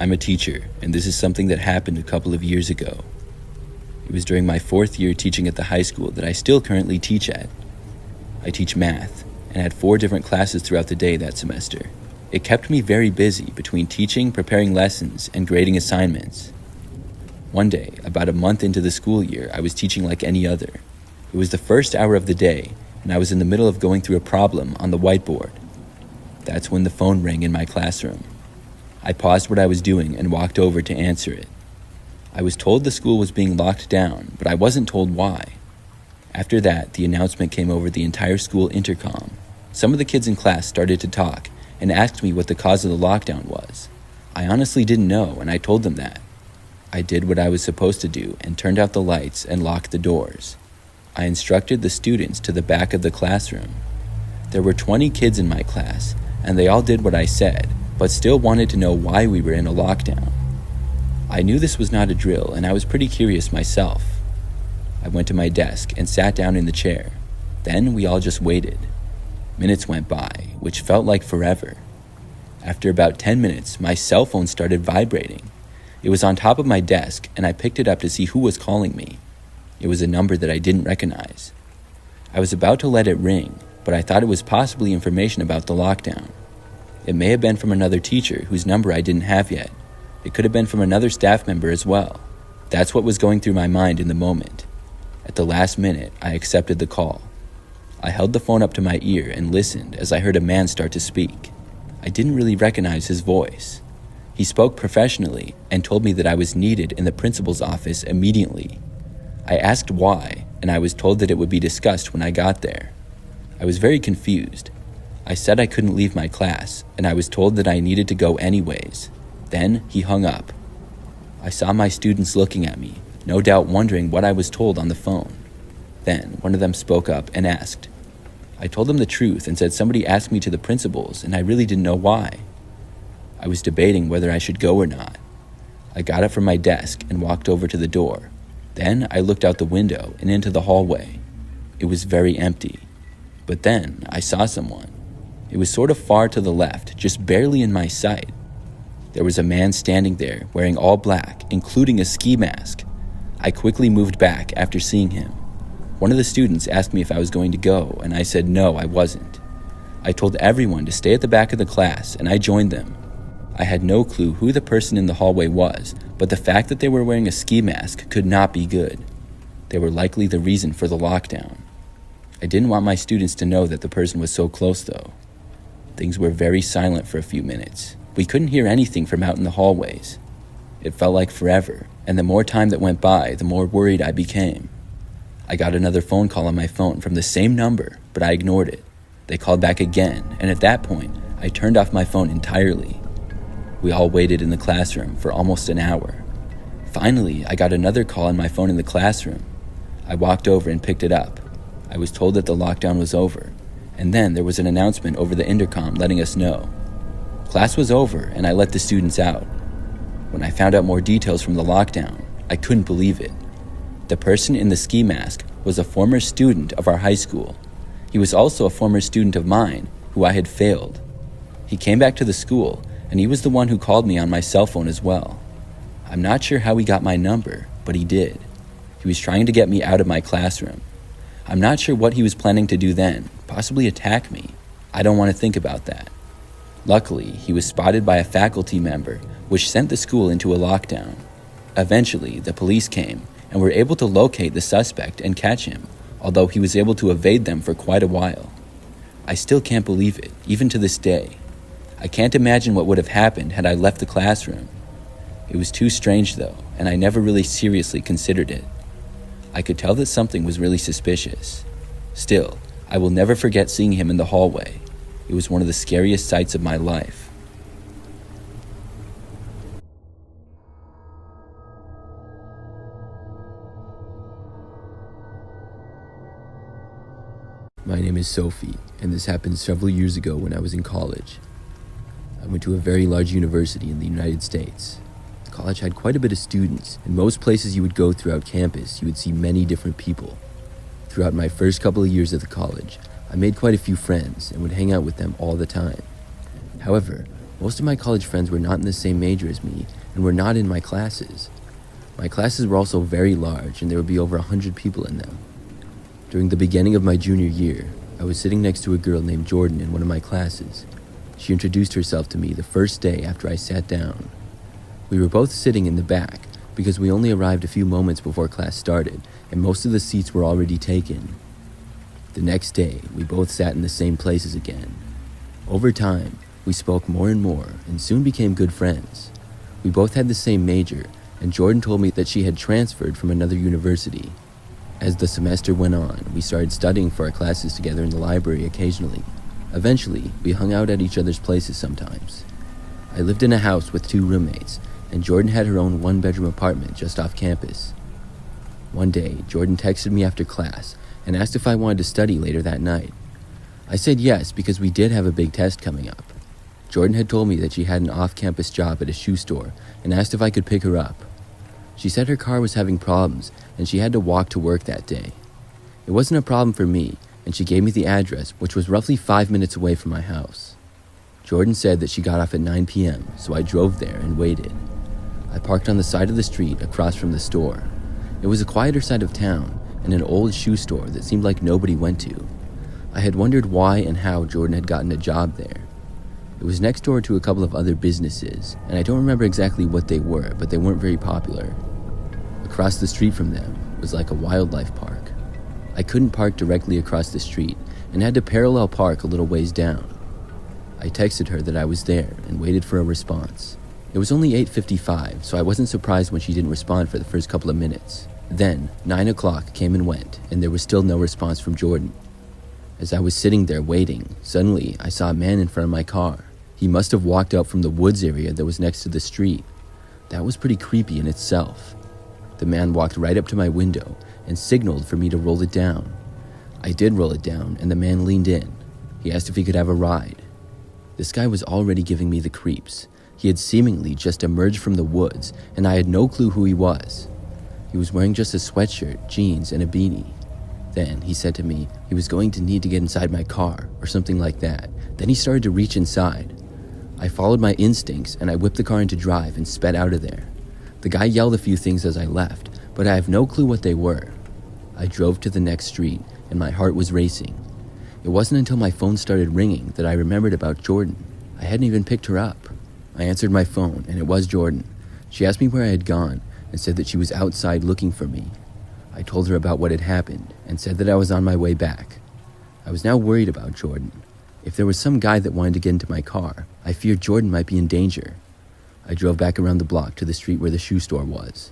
I'm a teacher, and this is something that happened a couple of years ago. It was during my 4th year teaching at the high school that I still currently teach at. I teach math, and had 4 different classes throughout the day that semester. It kept me very busy between teaching, preparing lessons, and grading assignments. One day, about a month into the school year, I was teaching like any other. It was the first hour of the day, and I was in the middle of going through a problem on the whiteboard. That's when the phone rang in my classroom. I paused what I was doing and walked over to answer it. I was told the school was being locked down, but I wasn't told why. After that, the announcement came over the entire school intercom. Some of the kids in class started to talk and asked me what the cause of the lockdown was. I honestly didn't know, and I told them that. I did what I was supposed to do and turned out the lights and locked the doors. I instructed the students to the back of the classroom. There were 20 kids in my class, and they all did what I said, but still wanted to know why we were in a lockdown. I knew this was not a drill, and I was pretty curious myself. I went to my desk and sat down in the chair. Then we all just waited. Minutes went by, which felt like forever. After about 10 minutes, my cell phone started vibrating. It was on top of my desk, and I picked it up to see who was calling me. It was a number that I didn't recognize. I was about to let it ring, but I thought it was possibly information about the lockdown. It may have been from another teacher whose number I didn't have yet. It could have been from another staff member as well. That's what was going through my mind in the moment. At the last minute, I accepted the call. I held the phone up to my ear and listened as I heard a man start to speak. I didn't really recognize his voice. He spoke professionally and told me that I was needed in the principal's office immediately. I asked why, and I was told that it would be discussed when I got there. I was very confused. I said I couldn't leave my class, and I was told that I needed to go anyways. Then he hung up. I saw my students looking at me, no doubt wondering what I was told on the phone. Then one of them spoke up and asked. I told them the truth and said somebody asked me to the principal's and I really didn't know why. I was debating whether I should go or not. I got up from my desk and walked over to the door. Then I looked out the window and into the hallway. It was very empty. But then I saw someone. It was sort of far to the left, just barely in my sight. There was a man standing there wearing all black, including a ski mask. I quickly moved back after seeing him. One of the students asked me if I was going to go, and I said no, I wasn't. I told everyone to stay at the back of the class, and I joined them. I had no clue who the person in the hallway was, but the fact that they were wearing a ski mask could not be good. They were likely the reason for the lockdown. I didn't want my students to know that the person was so close, though. Things were very silent for a few minutes. We couldn't hear anything from out in the hallways. It felt like forever, and the more time that went by, the more worried I became. I got another phone call on my phone from the same number, but I ignored it. They called back again, and at that point, I turned off my phone entirely. We all waited in the classroom for almost an hour. Finally, I got another call on my phone in the classroom. I walked over and picked it up. I was told that the lockdown was over, and then there was an announcement over the intercom letting us know. Class was over, and I let the students out. When I found out more details from the lockdown, I couldn't believe it. The person in the ski mask was a former student of our high school. He was also a former student of mine, who I had failed. He came back to the school, and he was the one who called me on my cell phone as well. I'm not sure how he got my number, but he did. He was trying to get me out of my classroom. I'm not sure what he was planning to do then, possibly attack me. I don't want to think about that. Luckily, he was spotted by a faculty member, which sent the school into a lockdown. Eventually, the police came and were able to locate the suspect and catch him, although he was able to evade them for quite a while. I still can't believe it, even to this day. I can't imagine what would have happened had I left the classroom. It was too strange though, and I never really seriously considered it. I could tell that something was really suspicious. Still, I will never forget seeing him in the hallway. It was one of the scariest sights of my life. My name is Sophie, and this happened several years ago when I was in college. I went to a very large university in the United States. The college had quite a bit of students, and most places you would go throughout campus, you would see many different people. Throughout my first couple of years at the college, I made quite a few friends and would hang out with them all the time. However, most of my college friends were not in the same major as me and were not in my classes. My classes were also very large, and there would be over 100 people in them. During the beginning of my junior year, I was sitting next to a girl named Jordan in one of my classes. She introduced herself to me the first day after I sat down. We were both sitting in the back because we only arrived a few moments before class started, and most of the seats were already taken. The next day, we both sat in the same places again. Over time, we spoke more and more and soon became good friends. We both had the same major, and Jordan told me that she had transferred from another university. As the semester went on, we started studying for our classes together in the library occasionally. Eventually, we hung out at each other's places sometimes. I lived in a house with 2 roommates, and Jordan had her own 1-bedroom apartment just off campus. One day, Jordan texted me after class and asked if I wanted to study later that night. I said yes because we did have a big test coming up. Jordan had told me that she had an off-campus job at a shoe store and asked if I could pick her up. She said her car was having problems and she had to walk to work that day. It wasn't a problem for me, and she gave me the address, which was roughly 5 minutes away from my house. Jordan said that she got off at 9 p.m., so I drove there and waited. I parked on the side of the street across from the store. It was a quieter side of town and an old shoe store that seemed like nobody went to. I had wondered why and how Jordan had gotten a job there. It was next door to a couple of other businesses, and I don't remember exactly what they were, but they weren't very popular. Across the street from them was like a wildlife park. I couldn't park directly across the street and had to parallel park a little ways down. I texted her that I was there and waited for a response. It was only 8:55, so I wasn't surprised when she didn't respond for the first couple of minutes. Then, 9 o'clock came and went, and there was still no response from Jordan. As I was sitting there waiting, suddenly I saw a man in front of my car. He must have walked out from the woods area that was next to the street. That was pretty creepy in itself. The man walked right up to my window and signaled for me to roll it down. I did roll it down, and the man leaned in. He asked if he could have a ride. This guy was already giving me the creeps. He had seemingly just emerged from the woods, and I had no clue who he was. He was wearing just a sweatshirt, jeans, and a beanie. Then he said to me he was going to need to get inside my car, or something like that. Then he started to reach inside. I followed my instincts, and I whipped the car into drive and sped out of there. The guy yelled a few things as I left, but I have no clue what they were. I drove to the next street, and my heart was racing. It wasn't until my phone started ringing that I remembered about Jordan. I hadn't even picked her up. I answered my phone, and it was Jordan. She asked me where I had gone and said that she was outside looking for me. I told her about what had happened and said that I was on my way back. I was now worried about Jordan. If there was some guy that wanted to get into my car, I feared Jordan might be in danger. I drove back around the block to the street where the shoe store was.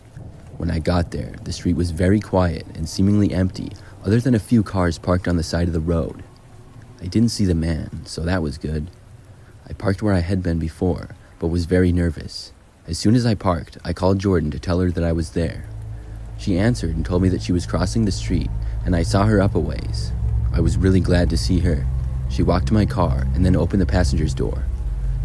When I got there, the street was very quiet and seemingly empty, other than a few cars parked on the side of the road. I didn't see the man, so that was good. I parked where I had been before, but was very nervous. As soon as I parked, I called Jordan to tell her that I was there. She answered and told me that she was crossing the street, and I saw her up a ways. I was really glad to see her. She walked to my car and then opened the passenger's door.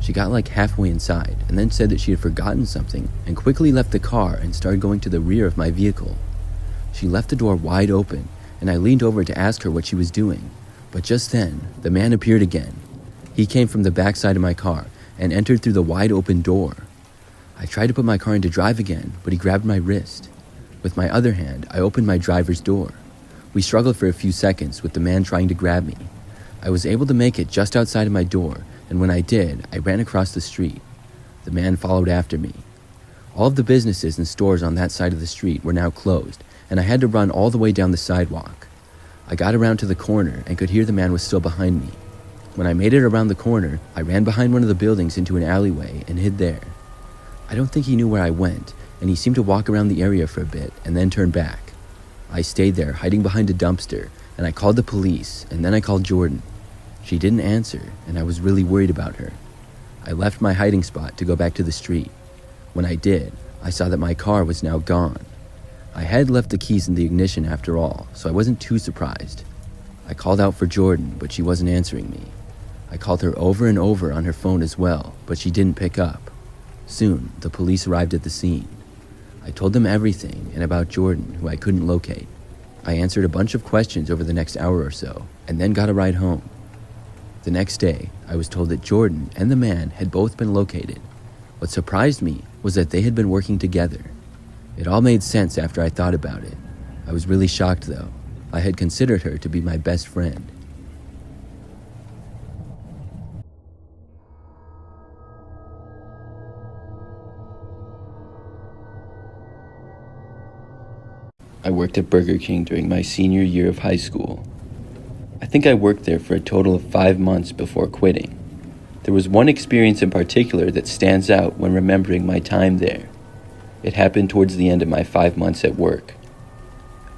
She got like halfway inside and then said that she had forgotten something and quickly left the car and started going to the rear of my vehicle. She left the door wide open, and I leaned over to ask her what she was doing. But just then, the man appeared again. He came from the back side of my car and entered through the wide open door. I tried to put my car into drive again, but he grabbed my wrist. With my other hand, I opened my driver's door. We struggled for a few seconds with the man trying to grab me. I was able to make it just outside of my door, and when I did, I ran across the street. The man followed after me. All of the businesses and stores on that side of the street were now closed, and I had to run all the way down the sidewalk. I got around to the corner and could hear the man was still behind me. When I made it around the corner, I ran behind one of the buildings into an alleyway and hid there. I don't think he knew where I went, and he seemed to walk around the area for a bit and then turn back. I stayed there, hiding behind a dumpster, and I called the police, and then I called Jordan. She didn't answer, and I was really worried about her. I left my hiding spot to go back to the street. When I did, I saw that my car was now gone. I had left the keys in the ignition after all, so I wasn't too surprised. I called out for Jordan, but she wasn't answering me. I called her over and over on her phone as well, but she didn't pick up. Soon, the police arrived at the scene. I told them everything and about Jordan, who I couldn't locate. I answered a bunch of questions over the next hour or so, and then got a ride home. The next day, I was told that Jordan and the man had both been located. What surprised me was that they had been working together. It all made sense after I thought about it. I was really shocked though. I had considered her to be my best friend. I worked at Burger King during my senior year of high school. I think I worked there for a total of 5 months before quitting. There was one experience in particular that stands out when remembering my time there. It happened towards the end of my 5 months at work.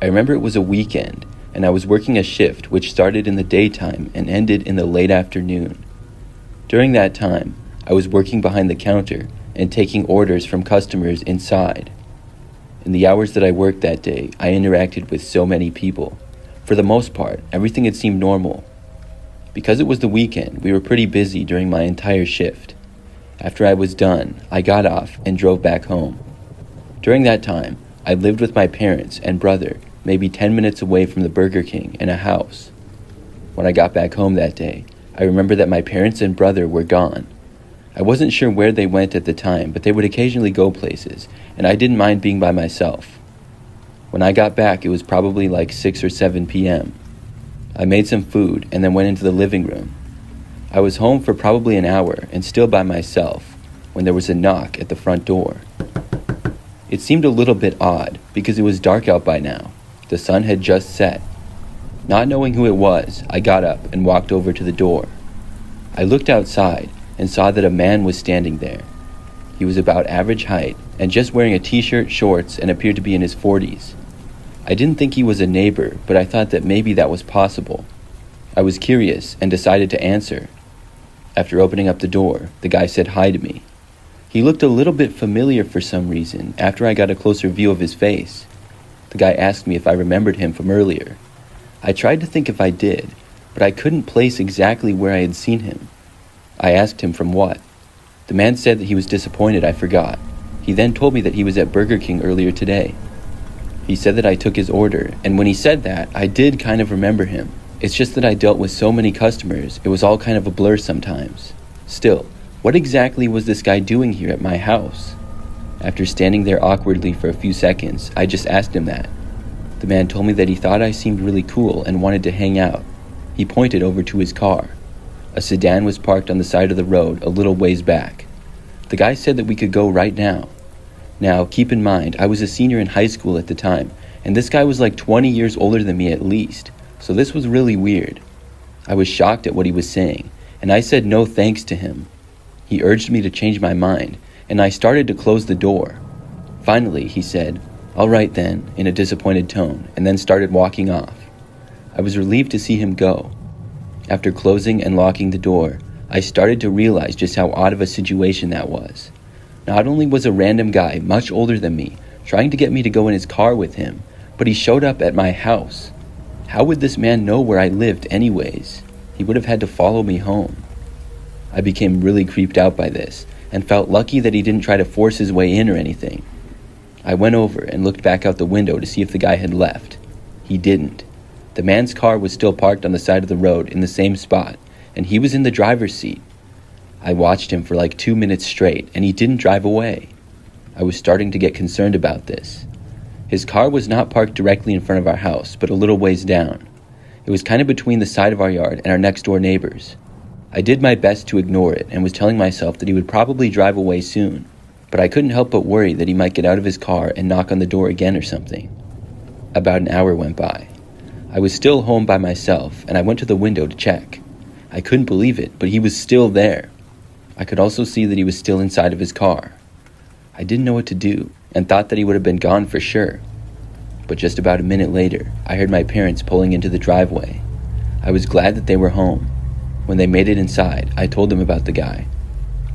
I remember it was a weekend, and I was working a shift which started in the daytime and ended in the late afternoon. During that time, I was working behind the counter and taking orders from customers inside. In the hours that I worked that day, I interacted with so many people. For the most part, everything had seemed normal. Because it was the weekend, we were pretty busy during my entire shift. After I was done, I got off and drove back home. During that time, I lived with my parents and brother, maybe 10 minutes away from the Burger King in a house. When I got back home that day, I remember that my parents and brother were gone. I wasn't sure where they went at the time, but they would occasionally go places, and I didn't mind being by myself. When I got back, it was probably like 6 or 7 p.m. I made some food and then went into the living room. I was home for probably an hour and still by myself when there was a knock at the front door. It seemed a little bit odd because it was dark out by now. The sun had just set. Not knowing who it was, I got up and walked over to the door. I looked outside and saw that a man was standing there. He was about average height and just wearing a t-shirt, shorts, and appeared to be in his 40s. I didn't think he was a neighbor, but I thought that maybe that was possible. I was curious and decided to answer. After opening up the door, the guy said hi to me. He looked a little bit familiar for some reason after I got a closer view of his face. The guy asked me if I remembered him from earlier. I tried to think if I did, but I couldn't place exactly where I had seen him. I asked him from what. The man said that he was disappointed I forgot. He then told me that he was at Burger King earlier today. He said that I took his order, and when he said that, I did kind of remember him. It's just that I dealt with so many customers, it was all kind of a blur sometimes. Still, what exactly was this guy doing here at my house? After standing there awkwardly for a few seconds, I just asked him that. The man told me that he thought I seemed really cool and wanted to hang out. He pointed over to his car. A sedan was parked on the side of the road a little ways back. The guy said that we could go right now. Now, keep in mind, I was a senior in high school at the time, and this guy was like 20 years older than me at least, so this was really weird. I was shocked at what he was saying, and I said no thanks to him. He urged me to change my mind, and I started to close the door. Finally, he said, "All right then," in a disappointed tone, and then started walking off. I was relieved to see him go. After closing and locking the door, I started to realize just how odd of a situation that was. Not only was a random guy much older than me trying to get me to go in his car with him, but he showed up at my house. How would this man know where I lived anyways? He would have had to follow me home. I became really creeped out by this and felt lucky that he didn't try to force his way in or anything. I went over and looked back out the window to see if the guy had left. He didn't. The man's car was still parked on the side of the road in the same spot, and he was in the driver's seat. I watched him for like 2 minutes straight, and he didn't drive away. I was starting to get concerned about this. His car was not parked directly in front of our house, but a little ways down. It was kind of between the side of our yard and our next door neighbors. I did my best to ignore it and was telling myself that he would probably drive away soon, but I couldn't help but worry that he might get out of his car and knock on the door again or something. About an hour went by. I was still home by myself, and I went to the window to check. I couldn't believe it, but he was still there. I could also see that he was still inside of his car. I didn't know what to do, and thought that he would have been gone for sure. But just about a minute later, I heard my parents pulling into the driveway. I was glad that they were home. When they made it inside, I told them about the guy.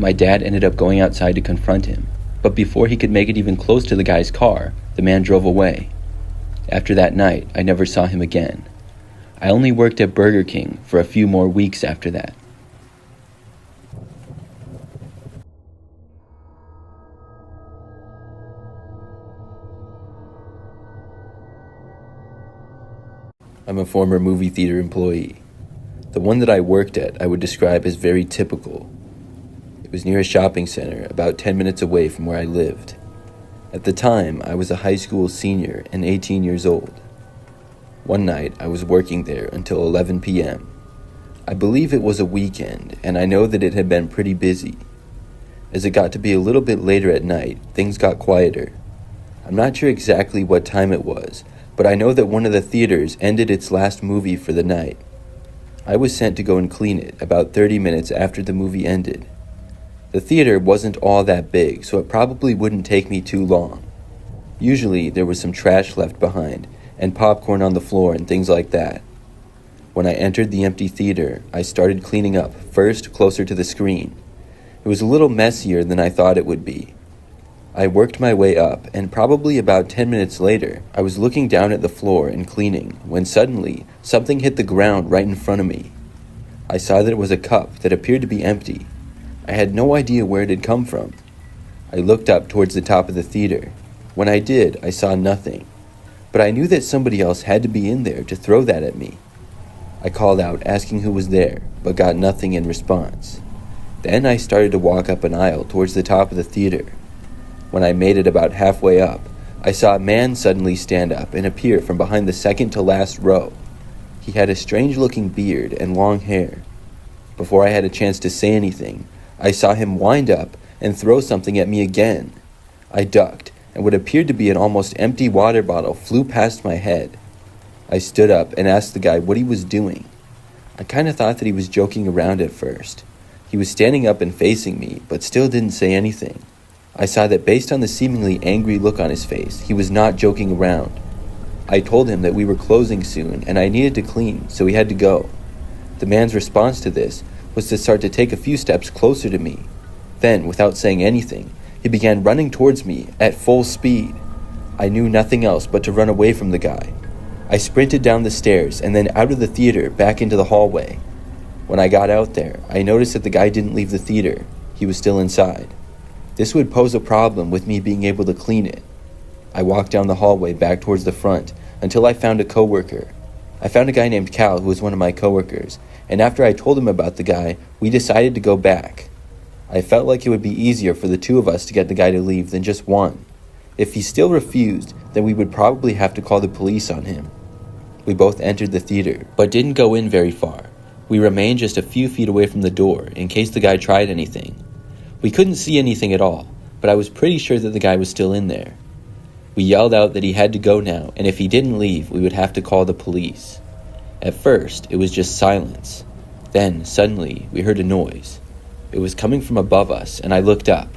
My dad ended up going outside to confront him, but before he could make it even close to the guy's car, the man drove away. After that night, I never saw him again. I only worked at Burger King for a few more weeks after that. I'm a former movie theater employee. The one that I worked at I would describe as very typical. It was near a shopping center about 10 minutes away from where I lived. At the time, I was a high school senior and 18 years old. One night, I was working there until 11 p.m. I believe it was a weekend, and I know that it had been pretty busy. As it got to be a little bit later at night, things got quieter. I'm not sure exactly what time it was, but I know that one of the theaters ended its last movie for the night. I was sent to go and clean it about 30 minutes after the movie ended. The theater wasn't all that big, so it probably wouldn't take me too long. Usually, there was some trash left behind, and popcorn on the floor and things like that. When I entered the empty theater, I started cleaning up, first closer to the screen. It was a little messier than I thought it would be. I worked my way up, and probably about 10 minutes later, I was looking down at the floor and cleaning, when suddenly, something hit the ground right in front of me. I saw that it was a cup that appeared to be empty. I had no idea where it had come from. I looked up towards the top of the theater. When I did, I saw nothing. But I knew that somebody else had to be in there to throw that at me. I called out, asking who was there, but got nothing in response. Then I started to walk up an aisle towards the top of the theater. When I made it about halfway up, I saw a man suddenly stand up and appear from behind the second to last row. He had a strange-looking beard and long hair. Before I had a chance to say anything, I saw him wind up and throw something at me again. I ducked, and what appeared to be an almost empty water bottle flew past my head. I stood up and asked the guy what he was doing. I kind of thought that he was joking around at first. He was standing up and facing me, but still didn't say anything. I saw that based on the seemingly angry look on his face, he was not joking around. I told him that we were closing soon and I needed to clean, so he had to go. The man's response to this was to start to take a few steps closer to me. Then, without saying anything, he began running towards me at full speed. I knew nothing else but to run away from the guy. I sprinted down the stairs and then out of the theater back into the hallway. When I got out there, I noticed that the guy didn't leave the theater. He was still inside. This would pose a problem with me being able to clean it. I walked down the hallway back towards the front until I found a coworker. I found a guy named Cal who was one of my coworkers, and after I told him about the guy, we decided to go back. I felt like it would be easier for the two of us to get the guy to leave than just one. If he still refused, then we would probably have to call the police on him. We both entered the theater, but didn't go in very far. We remained just a few feet away from the door in case the guy tried anything. We couldn't see anything at all, but I was pretty sure that the guy was still in there. We yelled out that he had to go now, and if he didn't leave, we would have to call the police. At first, it was just silence. Then, suddenly, we heard a noise. It was coming from above us, and I looked up.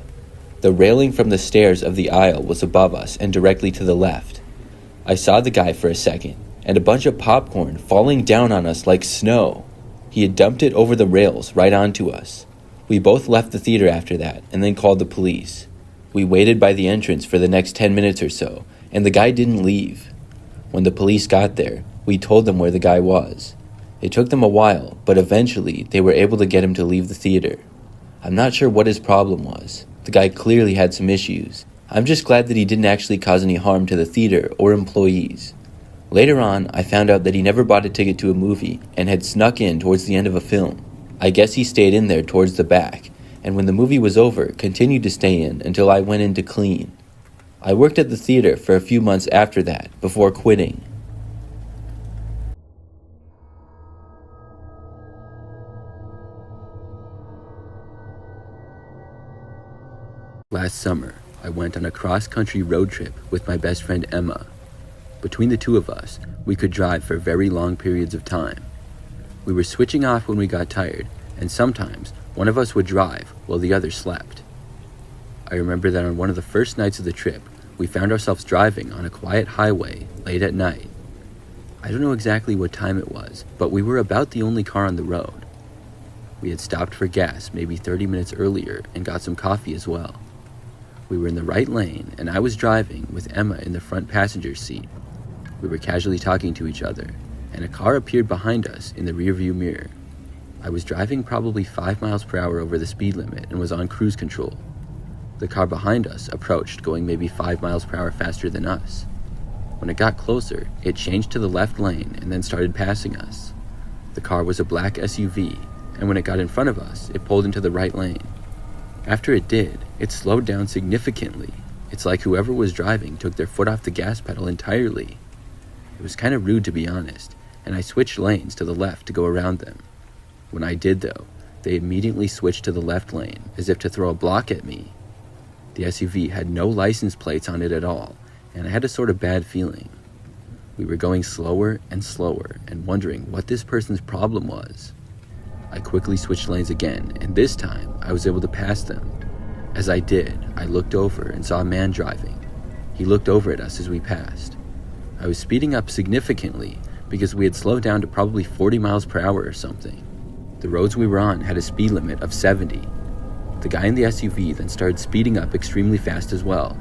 The railing from the stairs of the aisle was above us and directly to the left. I saw the guy for a second, and a bunch of popcorn falling down on us like snow. He had dumped it over the rails right onto us. We both left the theater after that, and then called the police. We waited by the entrance for the next 10 minutes or so, and the guy didn't leave. When the police got there, we told them where the guy was. It took them a while, but eventually they were able to get him to leave the theater. I'm not sure what his problem was. The guy clearly had some issues. I'm just glad that he didn't actually cause any harm to the theater or employees. Later on, I found out that he never bought a ticket to a movie and had snuck in towards the end of a film. I guess he stayed in there towards the back, and when the movie was over, continued to stay in until I went in to clean. I worked at the theater for a few months after that, before quitting. Last summer, I went on a cross-country road trip with my best friend Emma. Between the two of us, we could drive for very long periods of time. We were switching off when we got tired, and sometimes one of us would drive while the other slept. I remember that on one of the first nights of the trip, we found ourselves driving on a quiet highway late at night. I don't know exactly what time it was, but we were about the only car on the road. We had stopped for gas maybe 30 minutes earlier and got some coffee as well. We were in the right lane, and I was driving with Emma in the front passenger seat. We were casually talking to each other, and a car appeared behind us in the rearview mirror. I was driving probably 5 miles per hour over the speed limit and was on cruise control. The car behind us approached, going maybe 5 miles per hour faster than us. When it got closer, it changed to the left lane and then started passing us. The car was a black SUV, and when it got in front of us, it pulled into the right lane. After it did, it slowed down significantly. It's like whoever was driving took their foot off the gas pedal entirely. It was kind of rude, to be honest, and I switched lanes to the left to go around them. When I did, though, they immediately switched to the left lane, as if to throw a block at me. The SUV had no license plates on it at all, and I had a sort of bad feeling. We were going slower and slower, and wondering what this person's problem was. I quickly switched lanes again, and this time, I was able to pass them. As I did, I looked over and saw a man driving. He looked over at us as we passed. I was speeding up significantly because we had slowed down to probably 40 miles per hour or something. The roads we were on had a speed limit of 70. The guy in the SUV then started speeding up extremely fast as well.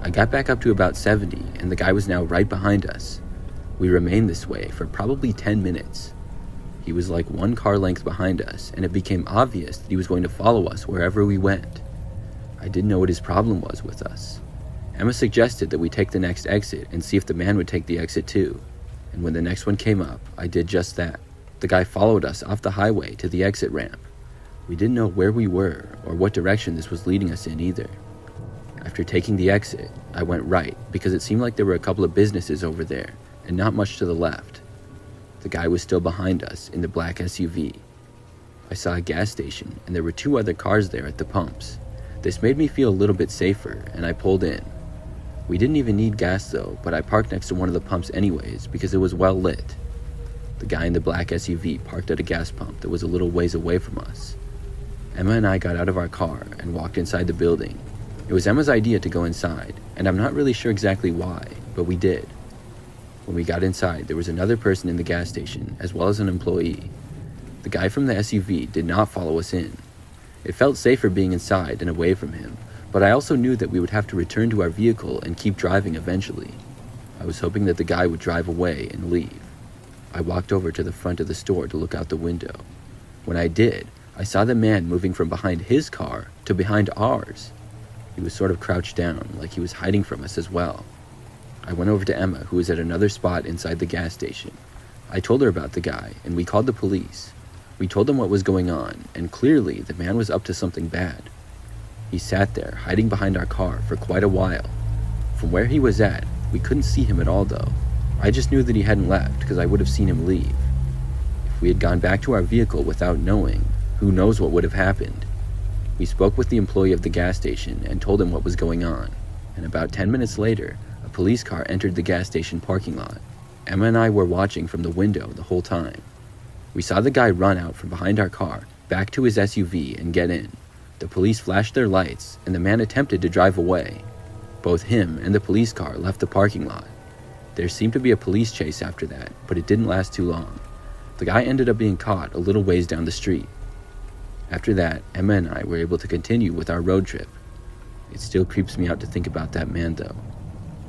I got back up to about 70, and the guy was now right behind us. We remained this way for probably 10 minutes. He was like one car length behind us, and it became obvious that he was going to follow us wherever we went. I didn't know what his problem was with us. Emma suggested that we take the next exit and see if the man would take the exit too. And when the next one came up, I did just that. The guy followed us off the highway to the exit ramp. We didn't know where we were or what direction this was leading us in either. After taking the exit, I went right because it seemed like there were a couple of businesses over there and not much to the left. The guy was still behind us in the black SUV. I saw a gas station and there were 2 other cars there at the pumps. This made me feel a little bit safer and I pulled in. We didn't even need gas though, but I parked next to one of the pumps anyways because it was well lit. The guy in the black SUV parked at a gas pump that was a little ways away from us. Emma and I got out of our car and walked inside the building. It was Emma's idea to go inside, and I'm not really sure exactly why, but we did. When we got inside, there was another person in the gas station, as well as an employee. The guy from the SUV did not follow us in. It felt safer being inside and away from him, but I also knew that we would have to return to our vehicle and keep driving eventually. I was hoping that the guy would drive away and leave. I walked over to the front of the store to look out the window. When I did, I saw the man moving from behind his car to behind ours. He was sort of crouched down, like he was hiding from us as well. I went over to Emma, who was at another spot inside the gas station. I told her about the guy, and we called the police. We told them what was going on, and clearly the man was up to something bad. He sat there, hiding behind our car for quite a while. From where he was at, we couldn't see him at all though. I just knew that he hadn't left because I would have seen him leave. If we had gone back to our vehicle without knowing, who knows what would have happened. We spoke with the employee of the gas station and told him what was going on, and about 10 minutes later, a police car entered the gas station parking lot. Emma and I were watching from the window the whole time. We saw the guy run out from behind our car, back to his SUV and get in. The police flashed their lights, and the man attempted to drive away. Both him and the police car left the parking lot. There seemed to be a police chase after that, but it didn't last too long. The guy ended up being caught a little ways down the street. After that, Emma and I were able to continue with our road trip. It still creeps me out to think about that man though.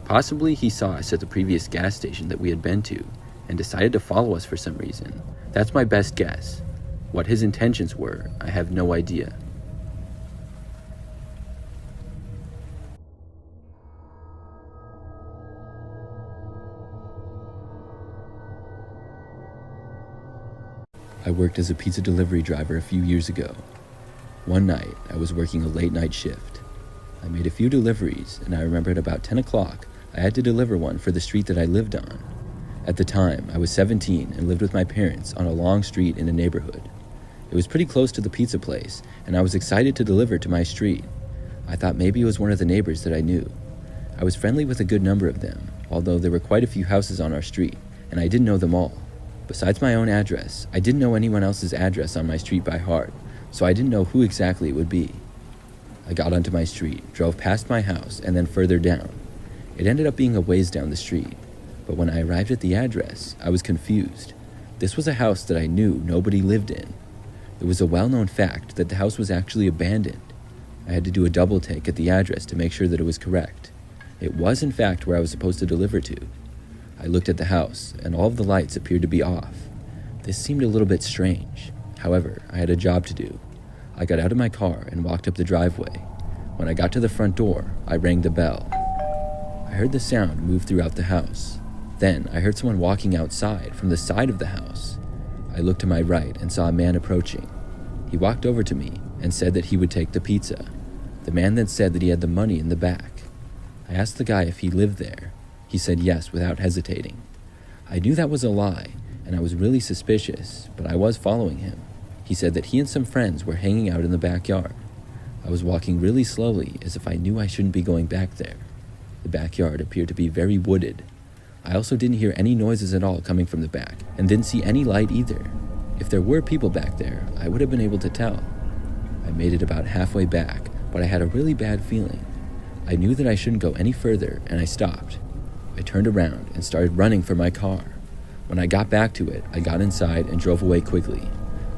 Possibly he saw us at the previous gas station that we had been to and decided to follow us for some reason. That's my best guess. What his intentions were, I have no idea. I worked as a pizza delivery driver a few years ago. One night, I was working a late night shift. I made a few deliveries, and I remember at about 10 o'clock, I had to deliver one for the street that I lived on. At the time, I was 17 and lived with my parents on a long street in a neighborhood. It was pretty close to the pizza place, and I was excited to deliver to my street. I thought maybe it was one of the neighbors that I knew. I was friendly with a good number of them, although there were quite a few houses on our street, and I didn't know them all. Besides my own address, I didn't know anyone else's address on my street by heart, so I didn't know who exactly it would be. I got onto my street, drove past my house, and then further down. It ended up being a ways down the street, but when I arrived at the address, I was confused. This was a house that I knew nobody lived in. It was a well-known fact that the house was actually abandoned. I had to do a double take at the address to make sure that it was correct. It was in fact where I was supposed to deliver to. I looked at the house, and all of the lights appeared to be off. This seemed a little bit strange. However, I had a job to do. I got out of my car and walked up the driveway. When I got to the front door, I rang the bell. I heard the sound move throughout the house. Then I heard someone walking outside from the side of the house. I looked to my right and saw a man approaching. He walked over to me and said that he would take the pizza. The man then said that he had the money in the back. I asked the guy if he lived there. He said yes without hesitating. I knew that was a lie, and I was really suspicious, but I was following him. He said that he and some friends were hanging out in the backyard. I was walking really slowly as if I knew I shouldn't be going back there. The backyard appeared to be very wooded. I also didn't hear any noises at all coming from the back, and didn't see any light either. If there were people back there, I would have been able to tell. I made it about halfway back, but I had a really bad feeling. I knew that I shouldn't go any further, and I stopped. I turned around and started running for my car. When I got back to it, I got inside and drove away quickly.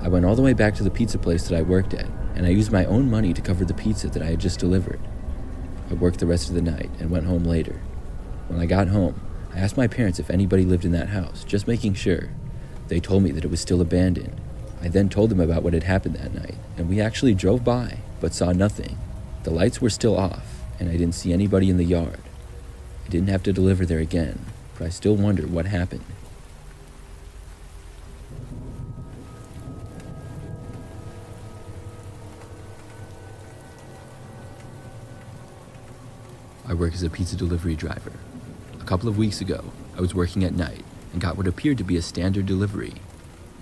I went all the way back to the pizza place that I worked at, and I used my own money to cover the pizza that I had just delivered. I worked the rest of the night and went home later. When I got home, I asked my parents if anybody lived in that house, just making sure. They told me that it was still abandoned. I then told them about what had happened that night, and we actually drove by, but saw nothing. The lights were still off, and I didn't see anybody in the yard. I didn't have to deliver there again, but I still wonder what happened. I work as a pizza delivery driver. A couple of weeks ago, I was working at night and got what appeared to be a standard delivery.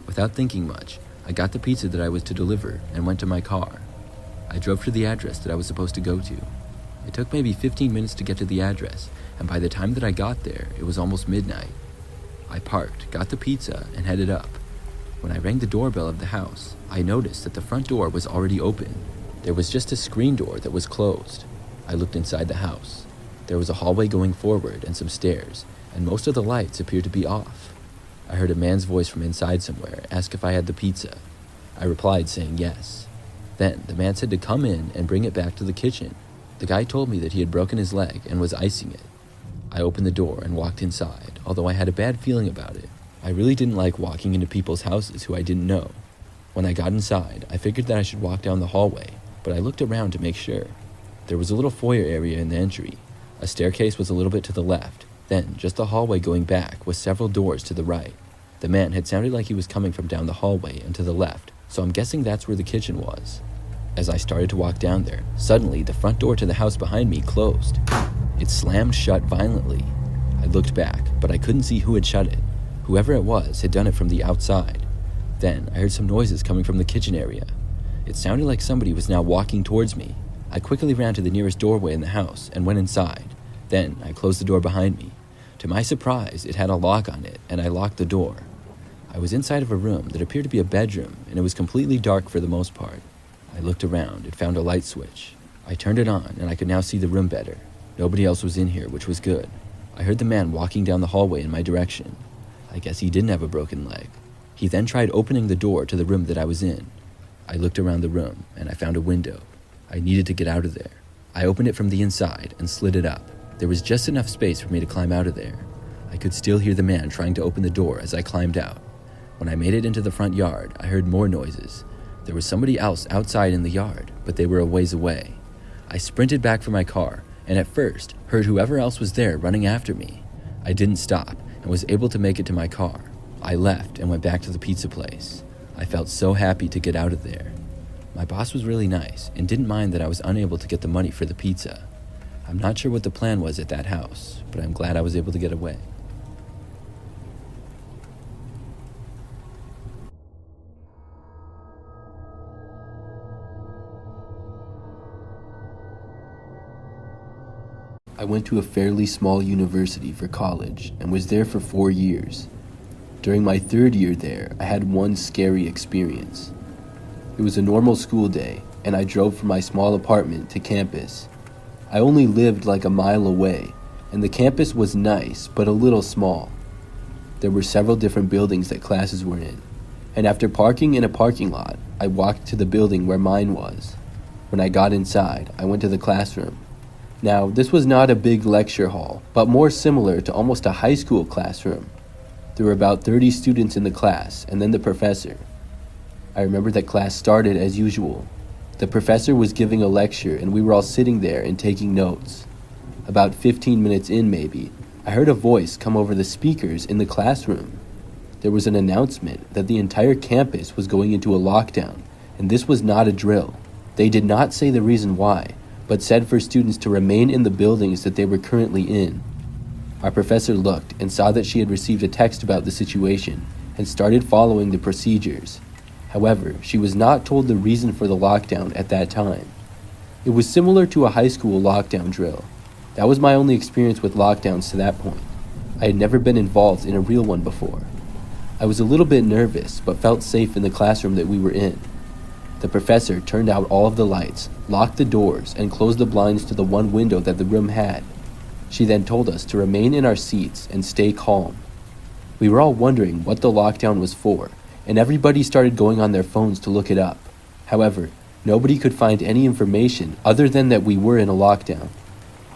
Without thinking much, I got the pizza that I was to deliver and went to my car. I drove to the address that I was supposed to go to. It took maybe 15 minutes to get to the address, and by the time that I got there, it was almost midnight. I parked, got the pizza, and headed up. When I rang the doorbell of the house, I noticed that the front door was already open. There was just a screen door that was closed. I looked inside the house. There was a hallway going forward and some stairs, and most of the lights appeared to be off. I heard a man's voice from inside somewhere ask if I had the pizza. I replied saying yes. Then the man said to come in and bring it back to the kitchen. The guy told me that he had broken his leg and was icing it. I opened the door and walked inside, although I had a bad feeling about it. I really didn't like walking into people's houses who I didn't know. When I got inside, I figured that I should walk down the hallway, but I looked around to make sure. There was a little foyer area in the entry. A staircase was a little bit to the left. Then, just a hallway going back with several doors to the right. The man had sounded like he was coming from down the hallway and to the left, so I'm guessing that's where the kitchen was. As I started to walk down there, suddenly the front door to the house behind me closed. It slammed shut violently. I looked back, but I couldn't see who had shut it. Whoever it was had done it from the outside. Then I heard some noises coming from the kitchen area. It sounded like somebody was now walking towards me. I quickly ran to the nearest doorway in the house and went inside. Then I closed the door behind me. To my surprise, it had a lock on it, and I locked the door. I was inside of a room that appeared to be a bedroom, and it was completely dark for the most part. I looked around and found a light switch. I turned it on, and I could now see the room better. Nobody else was in here, which was good. I heard the man walking down the hallway in my direction. I guess he didn't have a broken leg. He then tried opening the door to the room that I was in. I looked around the room, and I found a window. I needed to get out of there. I opened it from the inside and slid it up. There was just enough space for me to climb out of there. I could still hear the man trying to open the door as I climbed out. When I made it into the front yard, I heard more noises. There was somebody else outside in the yard, but they were a ways away. I sprinted back for my car, and at first heard whoever else was there running after me. I didn't stop and was able to make it to my car. I left and went back to the pizza place. I felt so happy to get out of there. My boss was really nice and didn't mind that I was unable to get the money for the pizza. I'm not sure what the plan was at that house, but I'm glad I was able to get away. I went to a fairly small university for college and was there for 4 years. During my 3rd year there, I had one scary experience. It was a normal school day, and I drove from my small apartment to campus. I only lived like a mile away, and the campus was nice, but a little small. There were several different buildings that classes were in, and after parking in a parking lot, I walked to the building where mine was. When I got inside, I went to the classroom. Now, this was not a big lecture hall, but more similar to almost a high school classroom. There were about 30 students in the class, and then the professor. I remember that class started as usual. The professor was giving a lecture, and we were all sitting there and taking notes. About 15 minutes in, maybe, I heard a voice come over the speakers in the classroom. There was an announcement that the entire campus was going into a lockdown, and this was not a drill. They did not say the reason why, but said for students to remain in the buildings that they were currently in. Our professor looked and saw that she had received a text about the situation and started following the procedures. However, she was not told the reason for the lockdown at that time. It was similar to a high school lockdown drill. That was my only experience with lockdowns to that point. I had never been involved in a real one before. I was a little bit nervous, but felt safe in the classroom that we were in. The professor turned out all of the lights, locked the doors, and closed the blinds to the one window that the room had. She then told us to remain in our seats and stay calm. We were all wondering what the lockdown was for, and everybody started going on their phones to look it up. However, nobody could find any information other than that we were in a lockdown.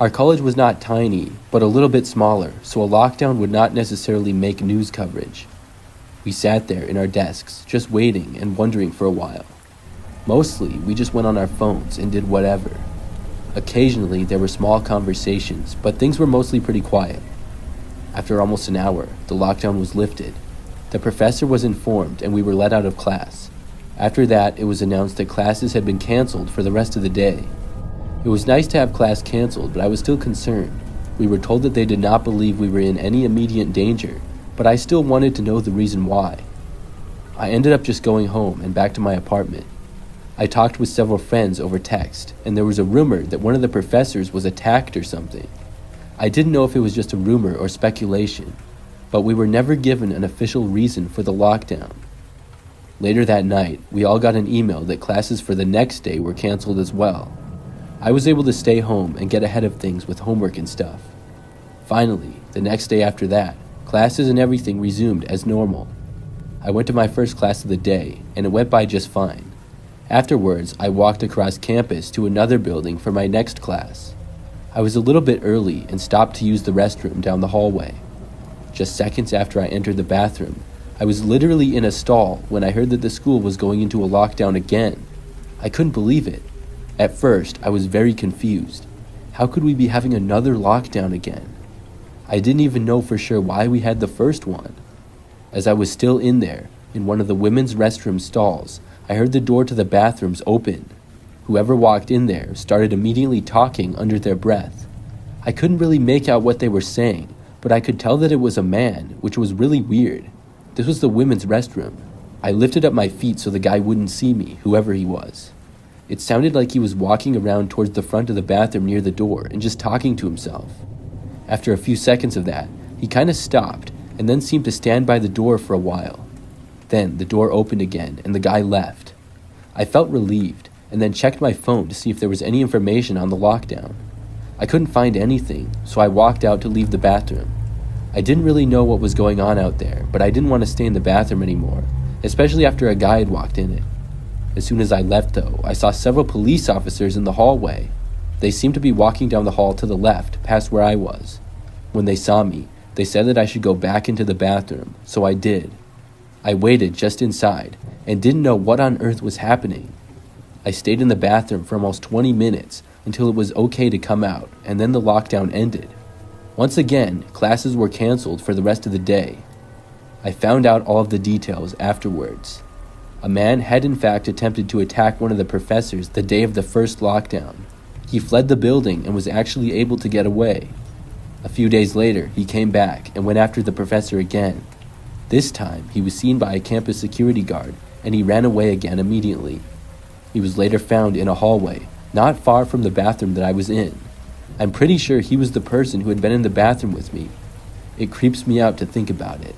Our college was not tiny, but a little bit smaller, so a lockdown would not necessarily make news coverage. We sat there in our desks, just waiting and wondering for a while. Mostly, we just went on our phones and did whatever. Occasionally, there were small conversations, but things were mostly pretty quiet. After almost an hour, the lockdown was lifted. The professor was informed and we were let out of class. After that, it was announced that classes had been canceled for the rest of the day. It was nice to have class canceled, but I was still concerned. We were told that they did not believe we were in any immediate danger, but I still wanted to know the reason why. I ended up just going home and back to my apartment. I talked with several friends over text, and there was a rumor that one of the professors was attacked or something. I didn't know if it was just a rumor or speculation, but we were never given an official reason for the lockdown. Later that night, we all got an email that classes for the next day were canceled as well. I was able to stay home and get ahead of things with homework and stuff. Finally, the next day after that, classes and everything resumed as normal. I went to my first class of the day, and it went by just fine. Afterwards, I walked across campus to another building for my next class. I was a little bit early and stopped to use the restroom down the hallway. Just seconds after I entered the bathroom, I was literally in a stall when I heard that the school was going into a lockdown again. I couldn't believe it. At first, I was very confused. How could we be having another lockdown again? I didn't even know for sure why we had the first one. As I was still in there, in one of the women's restroom stalls, I heard the door to the bathrooms open. Whoever walked in there started immediately talking under their breath. I couldn't really make out what they were saying, but I could tell that it was a man, which was really weird. This was the women's restroom. I lifted up my feet so the guy wouldn't see me, whoever he was. It sounded like he was walking around towards the front of the bathroom near the door and just talking to himself. After a few seconds of that, he kind of stopped and then seemed to stand by the door for a while. Then the door opened again and the guy left. I felt relieved and then checked my phone to see if there was any information on the lockdown. I couldn't find anything, so I walked out to leave the bathroom. I didn't really know what was going on out there, but I didn't want to stay in the bathroom anymore, especially after a guy had walked in it. As soon as I left, though, I saw several police officers in the hallway. They seemed to be walking down the hall to the left, past where I was. When they saw me, they said that I should go back into the bathroom, so I did. I waited just inside and didn't know what on earth was happening. I stayed in the bathroom for almost 20 minutes until it was okay to come out, and then the lockdown ended. Once again, classes were canceled for the rest of the day. I found out all of the details afterwards. A man had in fact attempted to attack one of the professors the day of the first lockdown. He fled the building and was actually able to get away. A few days later, he came back and went after the professor again. This time, he was seen by a campus security guard, and he ran away again immediately. He was later found in a hallway, not far from the bathroom that I was in. I'm pretty sure he was the person who had been in the bathroom with me. It creeps me out to think about it.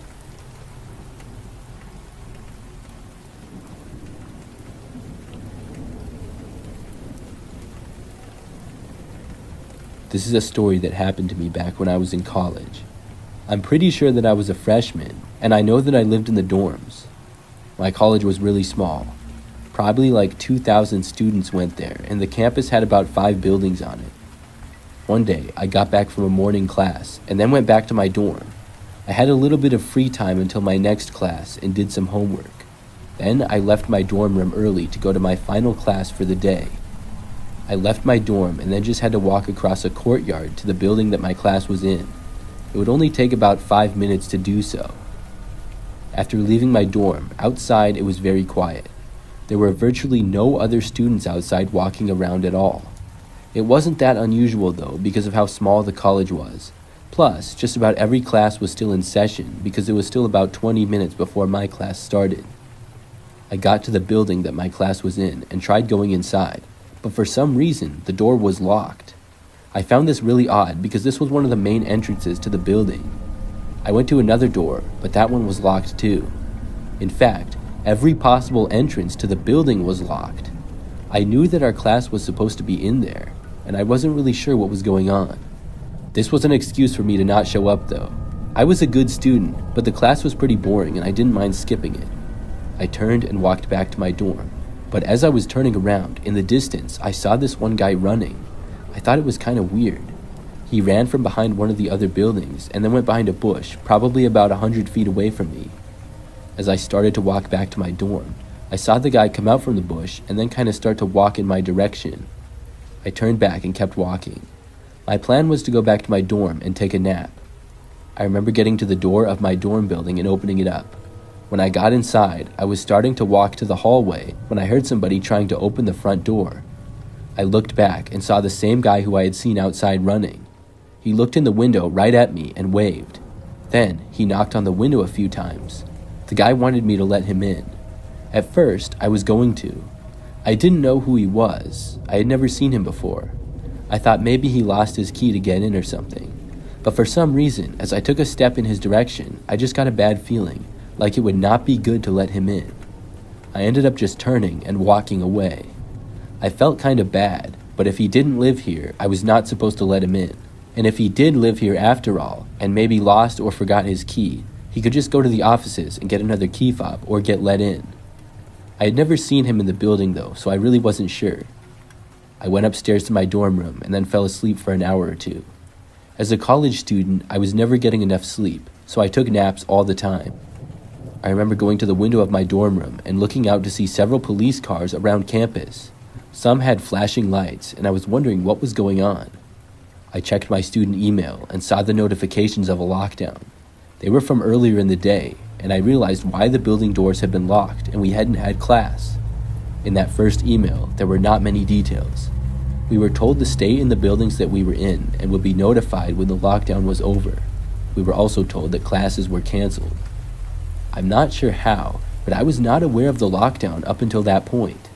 This is a story that happened to me back when I was in college. I'm pretty sure that I was a freshman, and I know that I lived in the dorms. My college was really small. Probably like 2,000 students went there, and the campus had about 5 buildings on it. One day, I got back from a morning class, and then went back to my dorm. I had a little bit of free time until my next class and did some homework. Then I left my dorm room early to go to my final class for the day. I left my dorm and then just had to walk across a courtyard to the building that my class was in. It would only take about 5 minutes to do so. After leaving my dorm, outside it was very quiet. There were virtually no other students outside walking around at all. It wasn't that unusual though because of how small the college was. Plus, just about every class was still in session because it was still about 20 minutes before my class started. I got to the building that my class was in and tried going inside, but for some reason, the door was locked. I found this really odd because this was one of the main entrances to the building. I went to another door, but that one was locked too. In fact, every possible entrance to the building was locked. I knew that our class was supposed to be in there, and I wasn't really sure what was going on. This was an excuse for me to not show up though. I was a good student, but the class was pretty boring and I didn't mind skipping it. I turned and walked back to my dorm. But as I was turning around, in the distance, I saw this one guy running. I thought it was kind of weird. He ran from behind one of the other buildings and then went behind a bush, probably about 100 feet away from me. As I started to walk back to my dorm, I saw the guy come out from the bush and then kind of start to walk in my direction. I turned back and kept walking. My plan was to go back to my dorm and take a nap. I remember getting to the door of my dorm building and opening it up. When I got inside, I was starting to walk to the hallway when I heard somebody trying to open the front door. I looked back and saw the same guy who I had seen outside running. He looked in the window right at me and waved. Then he knocked on the window a few times. The guy wanted me to let him in. At first, I was going to. I didn't know who he was. I had never seen him before. I thought maybe he lost his key to get in or something. But for some reason, as I took a step in his direction, I just got a bad feeling, like it would not be good to let him in. I ended up just turning and walking away. I felt kind of bad, but if he didn't live here, I was not supposed to let him in. And if he did live here after all, and maybe lost or forgot his key, he could just go to the offices and get another key fob or get let in. I had never seen him in the building though, so I really wasn't sure. I went upstairs to my dorm room and then fell asleep for an hour or two. As a college student, I was never getting enough sleep, so I took naps all the time. I remember going to the window of my dorm room and looking out to see several police cars around campus. Some had flashing lights, and I was wondering what was going on. I checked my student email and saw the notifications of a lockdown. They were from earlier in the day, and I realized why the building doors had been locked and we hadn't had class. In that first email, there were not many details. We were told to stay in the buildings that we were in and would be notified when the lockdown was over. We were also told that classes were canceled. I'm not sure how, but I was not aware of the lockdown up until that point.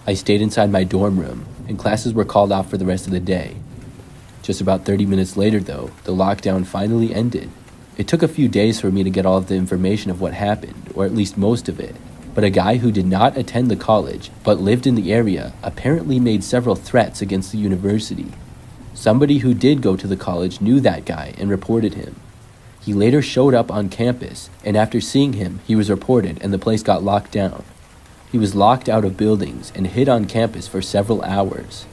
I stayed inside my dorm room, and classes were called off for the rest of the day. Just about 30 minutes later, though, the lockdown finally ended. It took a few days for me to get all of the information of what happened, or at least most of it. But a guy who did not attend the college, but lived in the area, apparently made several threats against the university. Somebody who did go to the college knew that guy and reported him. He later showed up on campus, and after seeing him, he was reported and the place got locked down. He was locked out of buildings and hid on campus for several hours.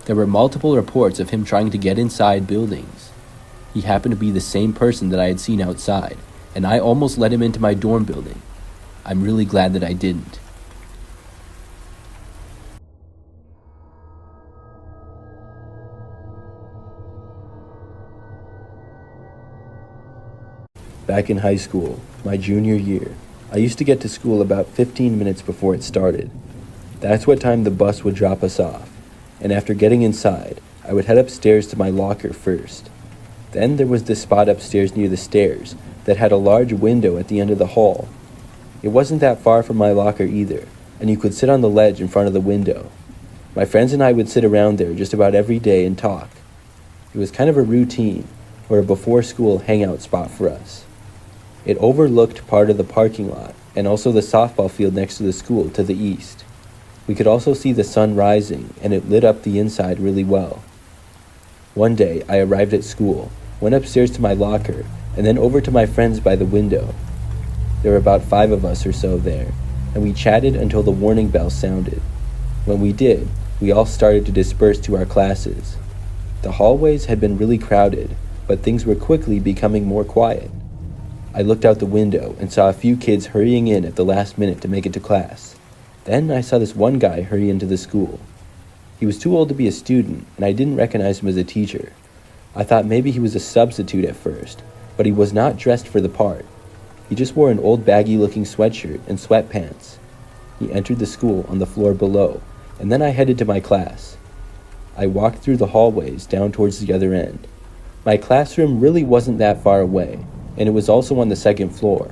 There were multiple reports of him trying to get inside buildings. He happened to be the same person that I had seen outside, and I almost let him into my dorm building. I'm really glad that I didn't. Back in high school, my junior year, I used to get to school about 15 minutes before it started. That's what time the bus would drop us off, and after getting inside, I would head upstairs to my locker first. Then there was this spot upstairs near the stairs that had a large window at the end of the hall. It wasn't that far from my locker either, and you could sit on the ledge in front of the window. My friends and I would sit around there just about every day and talk. It was kind of a routine, or a before-school hangout spot for us. It overlooked part of the parking lot and also the softball field next to the school to the east. We could also see the sun rising, and it lit up the inside really well. One day, I arrived at school, went upstairs to my locker, and then over to my friends by the window. There were about 5 of us or so there, and we chatted until the warning bell sounded. When we did, we all started to disperse to our classes. The hallways had been really crowded, but things were quickly becoming more quiet. I looked out the window and saw a few kids hurrying in at the last minute to make it to class. Then I saw this one guy hurry into the school. He was too old to be a student, and I didn't recognize him as a teacher. I thought maybe he was a substitute at first, but he was not dressed for the part. He just wore an old baggy-looking sweatshirt and sweatpants. He entered the school on the floor below, and then I headed to my class. I walked through the hallways down towards the other end. My classroom really wasn't that far away, and it was also on the second floor.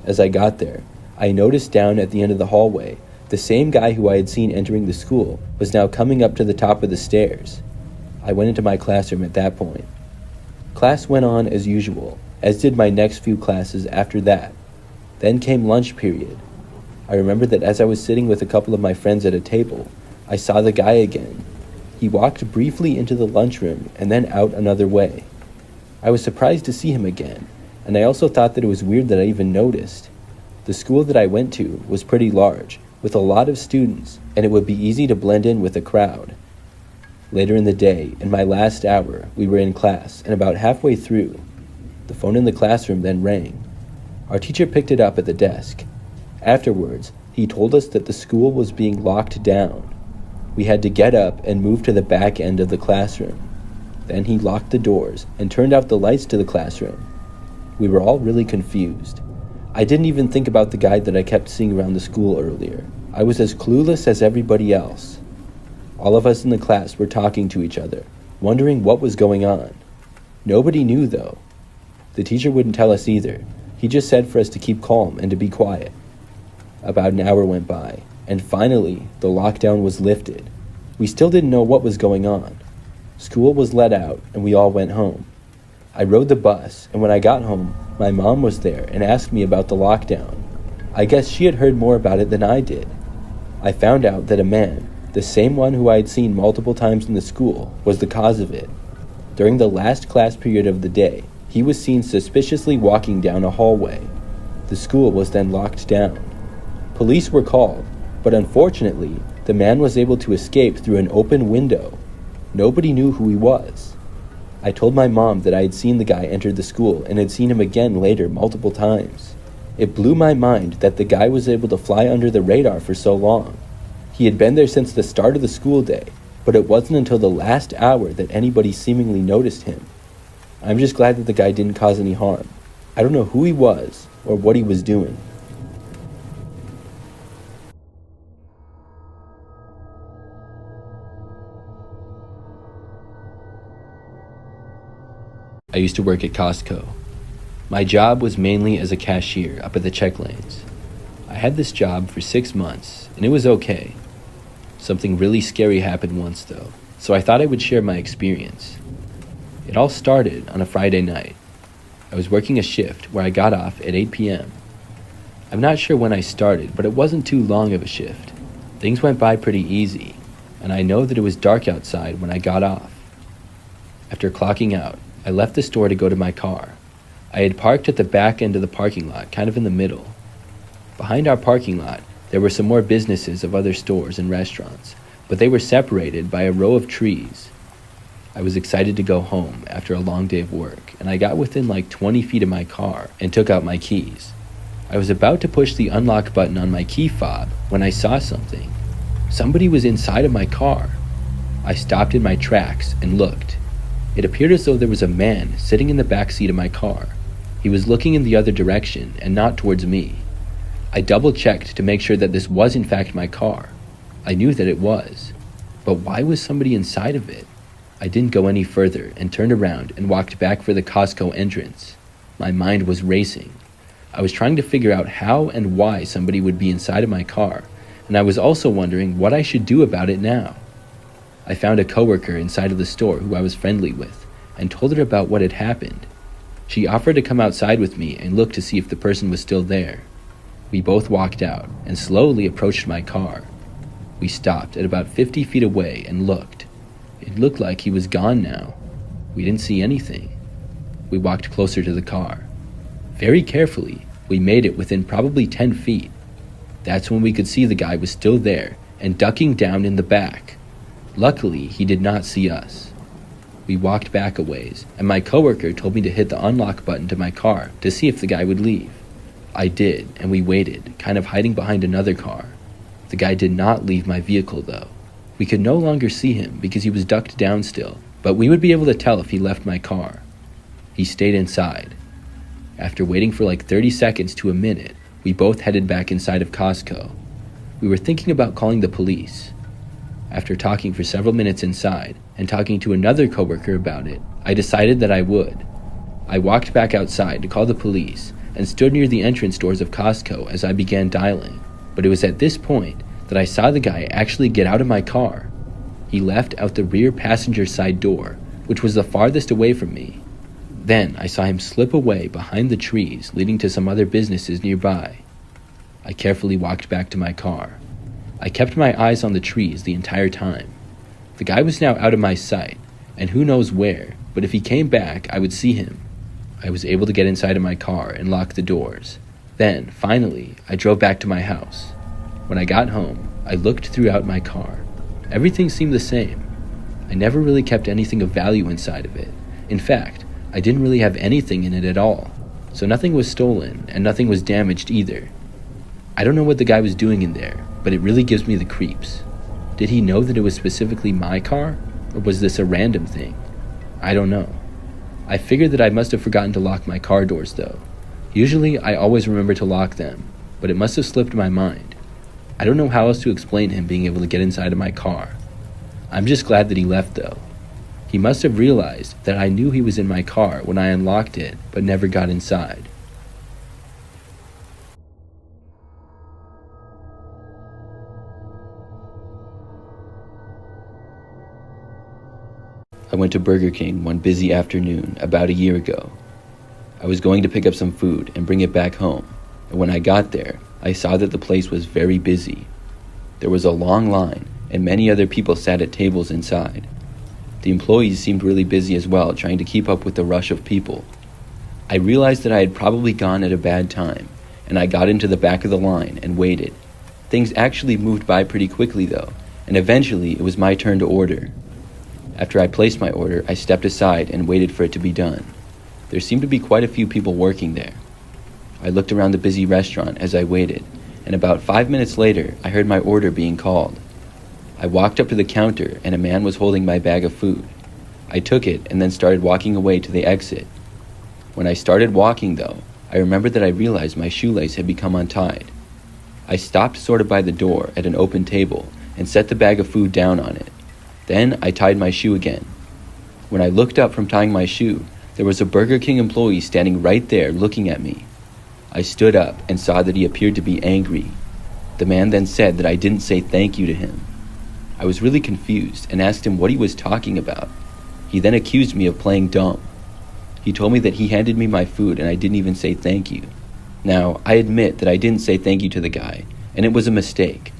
As I got there, I noticed down at the end of the hallway, the same guy who I had seen entering the school was now coming up to the top of the stairs. I went into my classroom at that point. Class went on as usual, as did my next few classes after that. Then came lunch period. I remember that as I was sitting with a couple of my friends at a table, I saw the guy again. He walked briefly into the lunchroom and then out another way. I was surprised to see him again, and I also thought that it was weird that I even noticed. The school that I went to was pretty large, with a lot of students, and it would be easy to blend in with the crowd. Later in the day, in my last hour, we were in class, and about halfway through, the phone in the classroom then rang. Our teacher picked it up at the desk. Afterwards, he told us that the school was being locked down. We had to get up and move to the back end of the classroom. Then he locked the doors and turned out the lights to the classroom. We were all really confused. I didn't even think about the guy that I kept seeing around the school earlier. I was as clueless as everybody else. All of us in the class were talking to each other, wondering what was going on. Nobody knew, though. The teacher wouldn't tell us either. He just said for us to keep calm and to be quiet. About an hour went by, and finally, the lockdown was lifted. We still didn't know what was going on. School was let out, and we all went home. I rode the bus, and when I got home, my mom was there and asked me about the lockdown. I guess she had heard more about it than I did. I found out that a man, the same one who I had seen multiple times in the school, was the cause of it. During the last class period of the day, he was seen suspiciously walking down a hallway. The school was then locked down. Police were called, but unfortunately, the man was able to escape through an open window. Nobody knew who he was. I told my mom that I had seen the guy enter the school and had seen him again later multiple times. It blew my mind that the guy was able to fly under the radar for so long. He had been there since the start of the school day, but it wasn't until the last hour that anybody seemingly noticed him. I'm just glad that the guy didn't cause any harm. I don't know who he was or what he was doing. I used to work at Costco. My job was mainly as a cashier up at the check lanes. I had this job for 6 months, and it was okay. Something really scary happened once, though, so I thought I would share my experience. It all started on a Friday night. I was working a shift where I got off at 8 p.m. I'm not sure when I started, but it wasn't too long of a shift. Things went by pretty easy, and I know that it was dark outside when I got off. After clocking out, I left the store to go to my car. I had parked at the back end of the parking lot, kind of in the middle. Behind our parking lot, there were some more businesses of other stores and restaurants, but they were separated by a row of trees. I was excited to go home after a long day of work, and I got within like 20 feet of my car and took out my keys. I was about to push the unlock button on my key fob when I saw something. Somebody was inside of my car. I stopped in my tracks and looked. It appeared as though there was a man sitting in the back seat of my car. He was looking in the other direction and not towards me. I double-checked to make sure that this was in fact my car. I knew that it was. But why was somebody inside of it? I didn't go any further and turned around and walked back for the Costco entrance. My mind was racing. I was trying to figure out how and why somebody would be inside of my car, and I was also wondering what I should do about it now. I found a coworker inside of the store who I was friendly with and told her about what had happened. She offered to come outside with me and look to see if the person was still there. We both walked out and slowly approached my car. We stopped at about 50 feet away and looked. It looked like he was gone now. We didn't see anything. We walked closer to the car. Very carefully, we made it within probably 10 feet. That's when we could see the guy was still there and ducking down in the back. Luckily, he did not see us. We walked back a ways, and my coworker told me to hit the unlock button to my car to see if the guy would leave. I did, and we waited, kind of hiding behind another car. The guy did not leave my vehicle, though. We could no longer see him because he was ducked down still, but we would be able to tell if he left my car. He stayed inside. After waiting for like 30 seconds to a minute, we both headed back inside of Costco. We were thinking about calling the police. After talking for several minutes inside and talking to another coworker about it, I decided that I would. I walked back outside to call the police and stood near the entrance doors of Costco as I began dialing, but it was at this point that I saw the guy actually get out of my car. He left out the rear passenger side door, which was the farthest away from me. Then I saw him slip away behind the trees leading to some other businesses nearby. I carefully walked back to my car. I kept my eyes on the trees the entire time. The guy was now out of my sight, and who knows where, but if he came back, I would see him. I was able to get inside of my car and lock the doors. Then, finally, I drove back to my house. When I got home, I looked throughout my car. Everything seemed the same. I never really kept anything of value inside of it. In fact, I didn't really have anything in it at all, so nothing was stolen and nothing was damaged either. I don't know what the guy was doing in there, but it really gives me the creeps. Did he know that it was specifically my car, or was this a random thing? I don't know. I figured that I must have forgotten to lock my car doors though. Usually I always remember to lock them, but it must have slipped my mind. I don't know how else to explain him being able to get inside of my car. I'm just glad that he left though. He must have realized that I knew he was in my car when I unlocked it, but never got inside. I went to Burger King one busy afternoon about a year ago. I was going to pick up some food and bring it back home, and when I got there, I saw that the place was very busy. There was a long line, and many other people sat at tables inside. The employees seemed really busy as well, trying to keep up with the rush of people. I realized that I had probably gone at a bad time, and I got into the back of the line and waited. Things actually moved by pretty quickly though, and eventually it was my turn to order. After I placed my order, I stepped aside and waited for it to be done. There seemed to be quite a few people working there. I looked around the busy restaurant as I waited, and about 5 minutes later, I heard my order being called. I walked up to the counter and a man was holding my bag of food. I took it and then started walking away to the exit. When I started walking though, I remembered that I realized my shoelace had become untied. I stopped sort of by the door at an open table and set the bag of food down on it. Then I tied my shoe again. When I looked up from tying my shoe, there was a Burger King employee standing right there looking at me. I stood up and saw that he appeared to be angry. The man then said that I didn't say thank you to him. I was really confused and asked him what he was talking about. He then accused me of playing dumb. He told me that he handed me my food and I didn't even say thank you. Now, I admit that I didn't say thank you to the guy, and it was a mistake.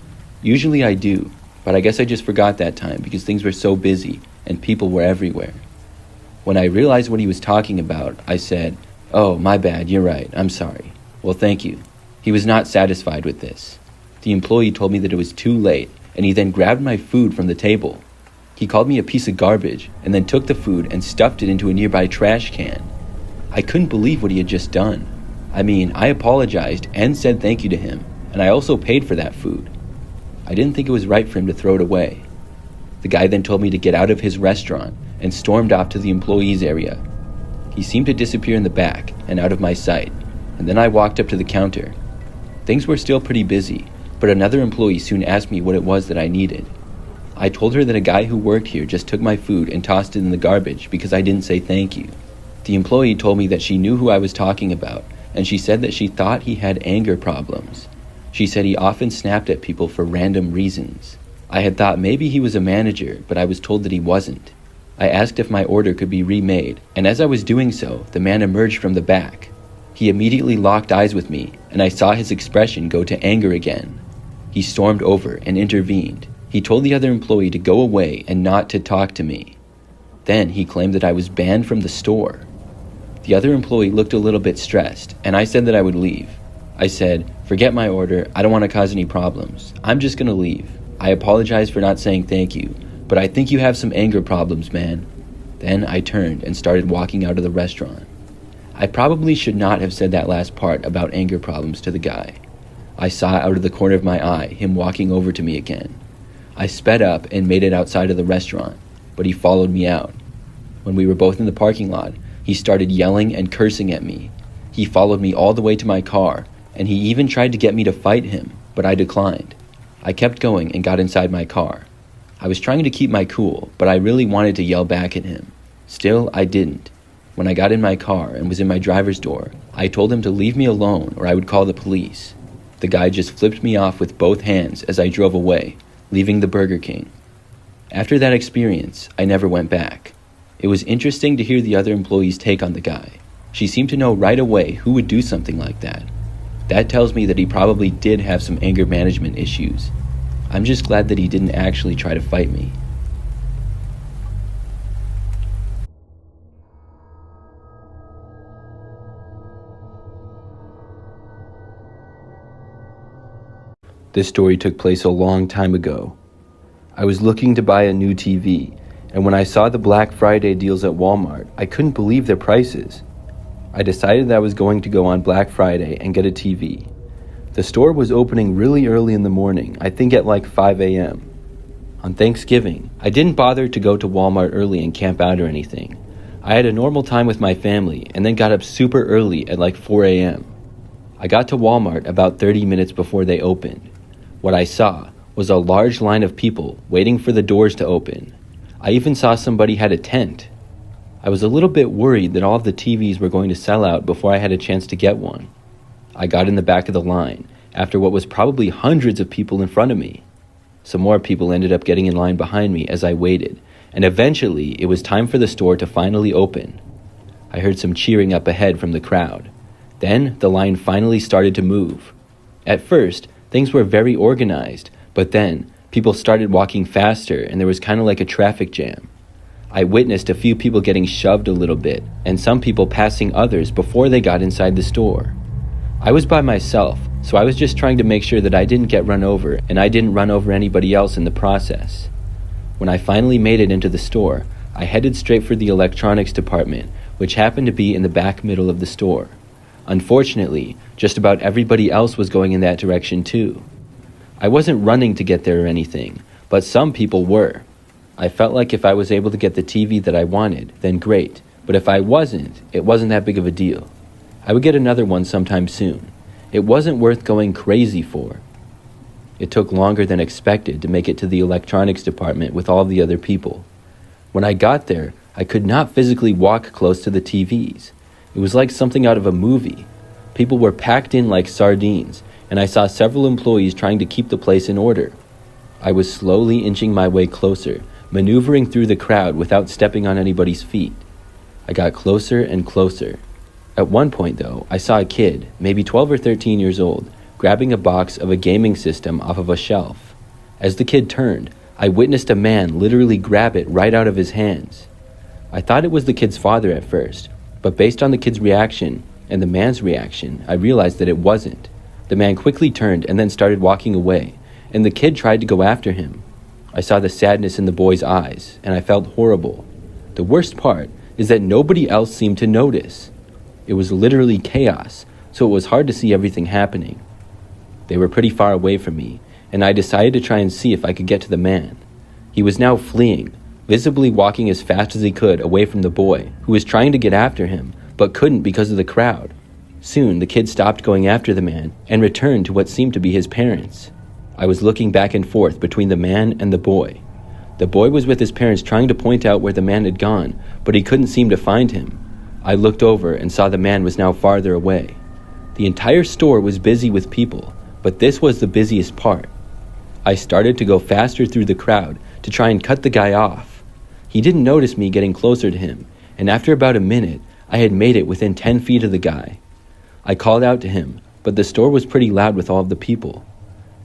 Usually I do, but I guess I just forgot that time because things were so busy and people were everywhere. When I realized what he was talking about, I said, "Oh, my bad, you're right, I'm sorry. Well, thank you." He was not satisfied with this. The employee told me that it was too late, and he then grabbed my food from the table. He called me a piece of garbage and then took the food and stuffed it into a nearby trash can. I couldn't believe what he had just done. I mean, I apologized and said thank you to him, and I also paid for that food. I didn't think it was right for him to throw it away. The guy then told me to get out of his restaurant and stormed off to the employees area. He seemed to disappear in the back and out of my sight, and then I walked up to the counter. Things were still pretty busy, but another employee soon asked me what it was that I needed. I told her that a guy who worked here just took my food and tossed it in the garbage because I didn't say thank you. The employee told me that she knew who I was talking about, and she said that she thought he had anger problems. She said he often snapped at people for random reasons. I had thought maybe he was a manager, but I was told that he wasn't. I asked if my order could be remade, and as I was doing so, the man emerged from the back. He immediately locked eyes with me, and I saw his expression go to anger again. He stormed over and intervened. He told the other employee to go away and not to talk to me. Then he claimed that I was banned from the store. The other employee looked a little bit stressed, and I said that I would leave. I said, "Forget my order, I don't want to cause any problems. I'm just gonna leave. I apologize for not saying thank you, but I think you have some anger problems, man." Then I turned and started walking out of the restaurant. I probably should not have said that last part about anger problems to the guy. I saw out of the corner of my eye him walking over to me again. I sped up and made it outside of the restaurant, but he followed me out. When we were both in the parking lot, he started yelling and cursing at me. He followed me all the way to my car, and he even tried to get me to fight him, but I declined. I kept going and got inside my car. I was trying to keep my cool, but I really wanted to yell back at him. Still, I didn't. When I got in my car and was in my driver's door, I told him to leave me alone or I would call the police. The guy just flipped me off with both hands as I drove away, leaving the Burger King. After that experience, I never went back. It was interesting to hear the other employee's take on the guy. She seemed to know right away who would do something like that. That tells me that he probably did have some anger management issues. I'm just glad that he didn't actually try to fight me. This story took place a long time ago. I was looking to buy a new TV, and when I saw the Black Friday deals at Walmart, I couldn't believe their prices. I decided that I was going to go on Black Friday and get a TV. The store was opening really early in the morning, I think at like 5 a.m. On Thanksgiving, I didn't bother to go to Walmart early and camp out or anything. I had a normal time with my family and then got up super early at like 4 a.m. I got to Walmart about 30 minutes before they opened. What I saw was a large line of people waiting for the doors to open. I even saw somebody had a tent. I was a little bit worried that all of the TVs were going to sell out before I had a chance to get one. I got in the back of the line after what was probably hundreds of people in front of me. Some more people ended up getting in line behind me as I waited, and eventually it was time for the store to finally open. I heard some cheering up ahead from the crowd. Then the line finally started to move. At first, things were very organized, but then people started walking faster and there was kind of like a traffic jam. I witnessed a few people getting shoved a little bit and some people passing others before they got inside the store. I was by myself, so I was just trying to make sure that I didn't get run over and I didn't run over anybody else in the process. When I finally made it into the store, I headed straight for the electronics department, which happened to be in the back middle of the store. Unfortunately, just about everybody else was going in that direction too. I wasn't running to get there or anything, but some people were. I felt like if I was able to get the TV that I wanted, then great, but if I wasn't, it wasn't that big of a deal. I would get another one sometime soon. It wasn't worth going crazy for. It took longer than expected to make it to the electronics department with all of the other people. When I got there, I could not physically walk close to the TVs. It was like something out of a movie. People were packed in like sardines, and I saw several employees trying to keep the place in order. I was slowly inching my way closer, maneuvering through the crowd without stepping on anybody's feet. I got closer and closer. At one point, though, I saw a kid, maybe 12 or 13 years old, grabbing a box of a gaming system off of a shelf. As the kid turned, I witnessed a man literally grab it right out of his hands. I thought it was the kid's father at first, but based on the kid's reaction and the man's reaction, I realized that it wasn't. The man quickly turned and then started walking away, and the kid tried to go after him. I saw the sadness in the boy's eyes, and I felt horrible. The worst part is that nobody else seemed to notice. It was literally chaos, so it was hard to see everything happening. They were pretty far away from me, and I decided to try and see if I could get to the man. He was now fleeing, visibly walking as fast as he could away from the boy, who was trying to get after him, but couldn't because of the crowd. Soon, the kid stopped going after the man and returned to what seemed to be his parents. I was looking back and forth between the man and the boy. The boy was with his parents trying to point out where the man had gone, but he couldn't seem to find him. I looked over and saw the man was now farther away. The entire store was busy with people, but this was the busiest part. I started to go faster through the crowd to try and cut the guy off. He didn't notice me getting closer to him, and after about a minute, I had made it within 10 feet of the guy. I called out to him, but the store was pretty loud with all of the people.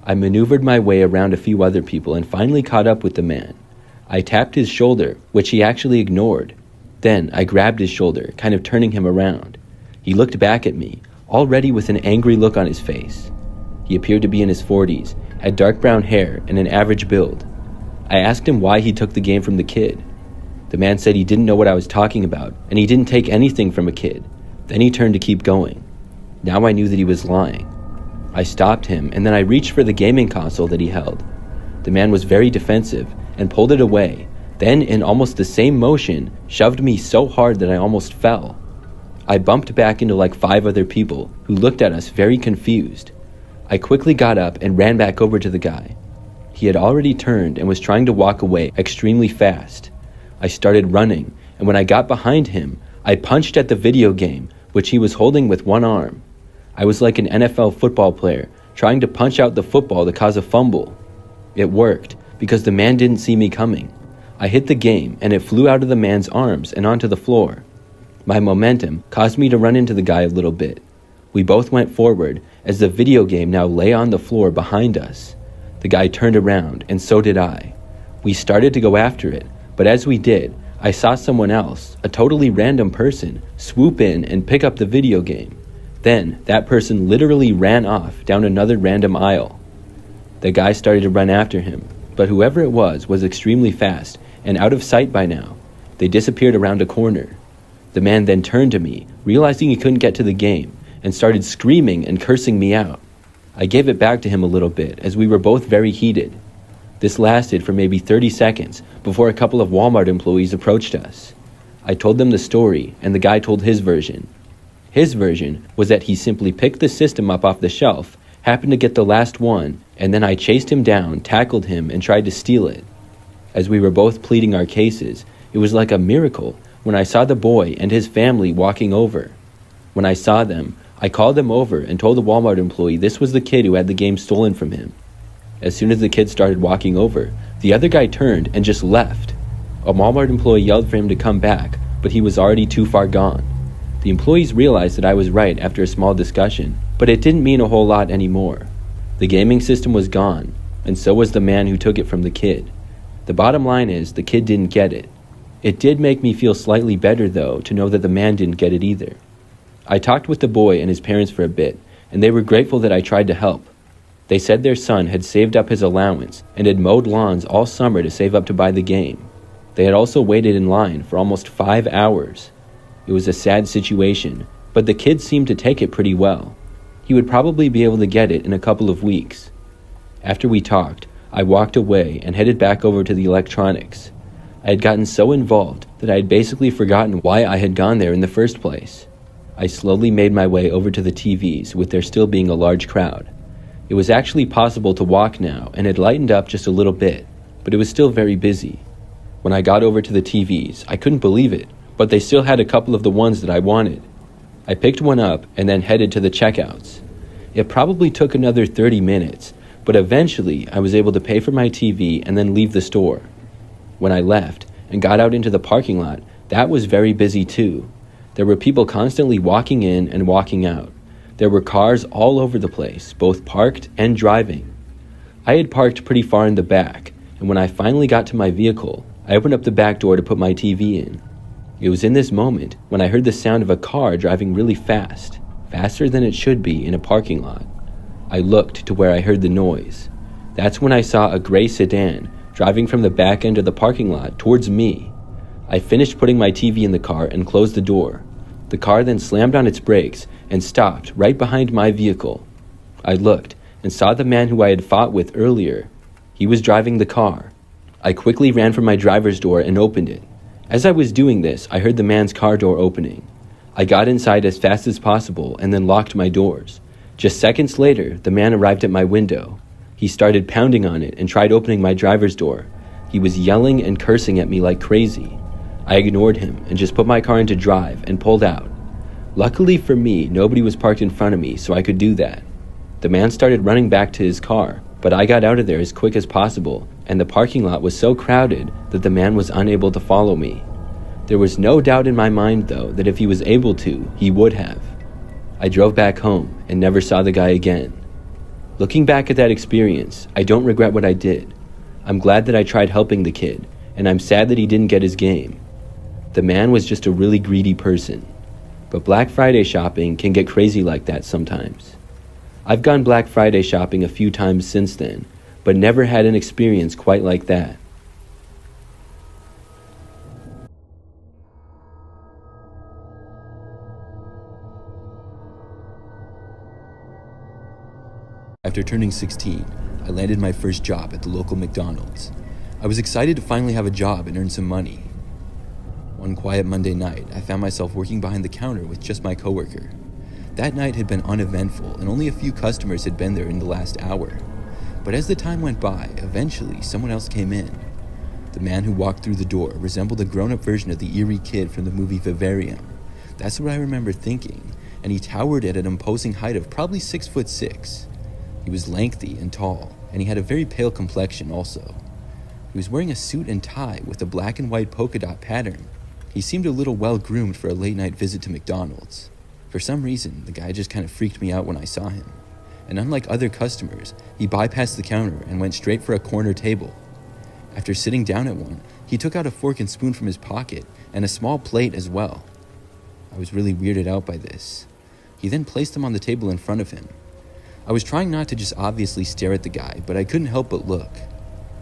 I maneuvered my way around a few other people and finally caught up with the man. I tapped his shoulder, which he actually ignored. Then I grabbed his shoulder, kind of turning him around. He looked back at me, already with an angry look on his face. He appeared to be in his 40s, had dark brown hair and an average build. I asked him why he took the game from the kid. The man said he didn't know what I was talking about, and he didn't take anything from a kid. Then he turned to keep going. Now I knew that he was lying. I stopped him, and then I reached for the gaming console that he held. The man was very defensive and pulled it away, then in almost the same motion, shoved me so hard that I almost fell. I bumped back into like 5 other people who looked at us very confused. I quickly got up and ran back over to the guy. He had already turned and was trying to walk away extremely fast. I started running, and when I got behind him, I punched at the video game, which he was holding with one arm. I was like an NFL football player trying to punch out the football to cause a fumble. It worked because the man didn't see me coming. I hit the game and it flew out of the man's arms and onto the floor. My momentum caused me to run into the guy a little bit. We both went forward as the video game now lay on the floor behind us. The guy turned around and so did I. We started to go after it, but as we did, I saw someone else, a totally random person, swoop in and pick up the video game. Then, that person literally ran off down another random aisle. The guy started to run after him, but whoever it was extremely fast and out of sight by now. They disappeared around a corner. The man then turned to me, realizing he couldn't get to the game, and started screaming and cursing me out. I gave it back to him a little bit, as we were both very heated. This lasted for maybe 30 seconds before a couple of Walmart employees approached us. I told them the story, and the guy told his version. His version was that he simply picked the system up off the shelf, happened to get the last one, and then I chased him down, tackled him, and tried to steal it. As we were both pleading our cases, it was like a miracle when I saw the boy and his family walking over. When I saw them, I called them over and told the Walmart employee this was the kid who had the game stolen from him. As soon as the kid started walking over, the other guy turned and just left. A Walmart employee yelled for him to come back, but he was already too far gone. The employees realized that I was right after a small discussion, but it didn't mean a whole lot anymore. The gaming system was gone, and so was the man who took it from the kid. The bottom line is, the kid didn't get it. It did make me feel slightly better, though, to know that the man didn't get it either. I talked with the boy and his parents for a bit, and they were grateful that I tried to help. They said their son had saved up his allowance and had mowed lawns all summer to save up to buy the game. They had also waited in line for almost 5 hours. It was a sad situation, but the kid seemed to take it pretty well. He would probably be able to get it in a couple of weeks. After we talked, I walked away and headed back over to the electronics. I had gotten so involved that I had basically forgotten why I had gone there in the first place. I slowly made my way over to the TVs, with there still being a large crowd. It was actually possible to walk now and had lightened up just a little bit, but it was still very busy. When I got over to the TVs, I couldn't believe it, but they still had a couple of the ones that I wanted. I picked one up and then headed to the checkouts. It probably took another 30 minutes, but eventually I was able to pay for my TV and then leave the store. When I left and got out into the parking lot, that was very busy too. There were people constantly walking in and walking out. There were cars all over the place, both parked and driving. I had parked pretty far in the back, and when I finally got to my vehicle, I opened up the back door to put my TV in. It was in this moment when I heard the sound of a car driving really fast, faster than it should be in a parking lot. I looked to where I heard the noise. That's when I saw a gray sedan driving from the back end of the parking lot towards me. I finished putting my TV in the car and closed the door. The car then slammed on its brakes and stopped right behind my vehicle. I looked and saw the man who I had fought with earlier. He was driving the car. I quickly ran for my driver's door and opened it. As I was doing this, I heard the man's car door opening. I got inside as fast as possible and then locked my doors. Just seconds later, the man arrived at my window. He started pounding on it and tried opening my driver's door. He was yelling and cursing at me like crazy. I ignored him and just put my car into drive and pulled out. Luckily for me, nobody was parked in front of me, so I could do that. The man started running back to his car, but I got out of there as quick as possible, and the parking lot was so crowded that the man was unable to follow me. There was no doubt in my mind, though, that if he was able to, he would have. I drove back home and never saw the guy again. Looking back at that experience, I don't regret what I did. I'm glad that I tried helping the kid, and I'm sad that he didn't get his game. The man was just a really greedy person. But Black Friday shopping can get crazy like that sometimes. I've gone Black Friday shopping a few times since then, but never had an experience quite like that. After turning 16, I landed my first job at the local McDonald's. I was excited to finally have a job and earn some money. One quiet Monday night, I found myself working behind the counter with just my coworker. That night had been uneventful, and only a few customers had been there in the last hour. But as the time went by, eventually someone else came in. The man who walked through the door resembled a grown-up version of the eerie kid from the movie Vivarium. That's what I remember thinking, and he towered at an imposing height of probably 6'6". He was lengthy and tall, and he had a very pale complexion also. He was wearing a suit and tie with a black and white polka dot pattern. He seemed a little well-groomed for a late-night visit to McDonald's. For some reason, the guy just kind of freaked me out when I saw him. And unlike other customers, he bypassed the counter and went straight for a corner table. After sitting down at one, he took out a fork and spoon from his pocket and a small plate as well. I was really weirded out by this. He then placed them on the table in front of him. I was trying not to just obviously stare at the guy, but I couldn't help but look.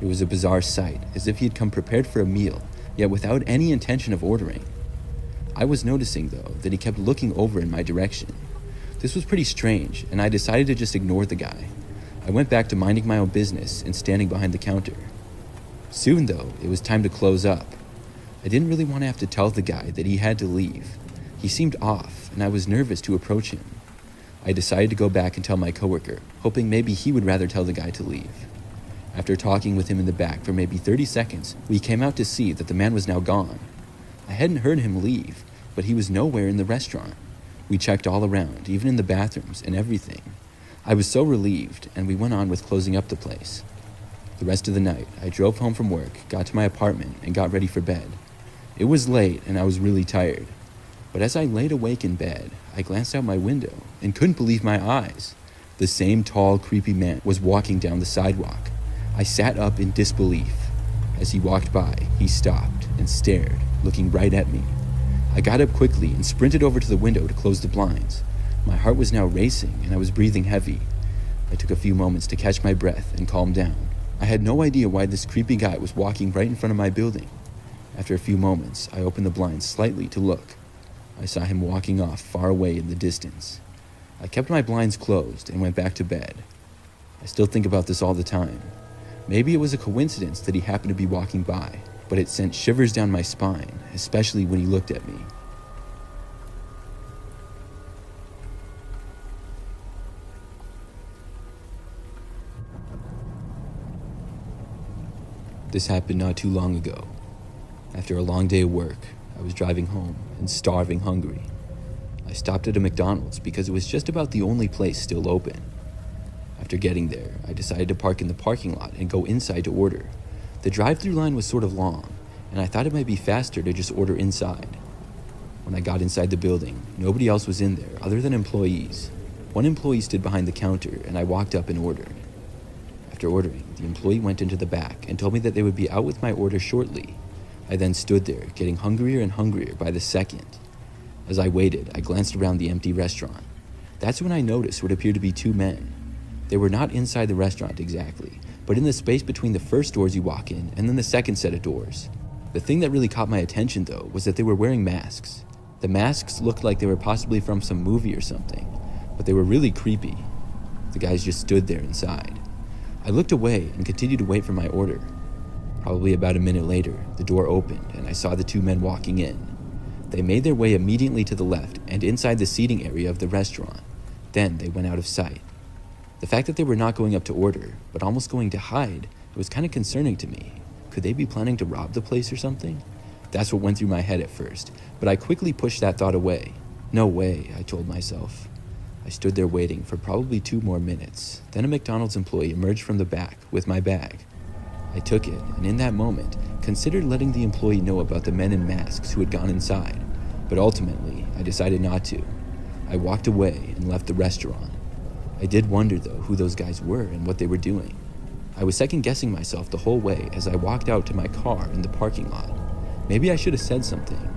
It was a bizarre sight, as if he had come prepared for a meal, yet without any intention of ordering. I was noticing, though, that he kept looking over in my direction. This was pretty strange, and I decided to just ignore the guy. I went back to minding my own business and standing behind the counter. Soon, though, it was time to close up. I didn't really want to have to tell the guy that he had to leave. He seemed off, and I was nervous to approach him. I decided to go back and tell my coworker, hoping maybe he would rather tell the guy to leave. After talking with him in the back for maybe 30 seconds, we came out to see that the man was now gone. I hadn't heard him leave, but he was nowhere in the restaurant. We checked all around, even in the bathrooms and everything. I was so relieved, and we went on with closing up the place. The rest of the night, I drove home from work, got to my apartment, and got ready for bed. It was late, and I was really tired. But as I laid awake in bed, I glanced out my window and couldn't believe my eyes. The same tall, creepy man was walking down the sidewalk. I sat up in disbelief. As he walked by, he stopped and stared, looking right at me. I got up quickly and sprinted over to the window to close the blinds. My heart was now racing and I was breathing heavy. I took a few moments to catch my breath and calm down. I had no idea why this creepy guy was walking right in front of my building. After a few moments, I opened the blinds slightly to look. I saw him walking off far away in the distance. I kept my blinds closed and went back to bed. I still think about this all the time. Maybe it was a coincidence that he happened to be walking by, but it sent shivers down my spine, especially when he looked at me. This happened not too long ago. After a long day of work, I was driving home and starving hungry. I stopped at a McDonald's because it was just about the only place still open. After getting there, I decided to park in the parking lot and go inside to order. The drive-thru line was sort of long, and I thought it might be faster to just order inside. When I got inside the building, nobody else was in there other than employees. One employee stood behind the counter, and I walked up and ordered. After ordering, the employee went into the back and told me that they would be out with my order shortly. I then stood there, getting hungrier and hungrier by the second. As I waited, I glanced around the empty restaurant. That's when I noticed what appeared to be two men. They were not inside the restaurant exactly, but in the space between the first doors you walk in and then the second set of doors. The thing that really caught my attention, though, was that they were wearing masks. The masks looked like they were possibly from some movie or something, but they were really creepy. The guys just stood there inside. I looked away and continued to wait for my order. Probably about a minute later, the door opened and I saw the two men walking in. They made their way immediately to the left and inside the seating area of the restaurant. Then they went out of sight. The fact that they were not going up to order, but almost going to hide, it was kind of concerning to me. Could they be planning to rob the place or something? That's what went through my head at first, but I quickly pushed that thought away. No way, I told myself. I stood there waiting for probably 2 more minutes. Then a McDonald's employee emerged from the back with my bag. I took it, and in that moment, considered letting the employee know about the men in masks who had gone inside, but ultimately, I decided not to. I walked away and left the restaurant. I did wonder, though, who those guys were and what they were doing. I was second-guessing myself the whole way as I walked out to my car in the parking lot. Maybe I should have said something,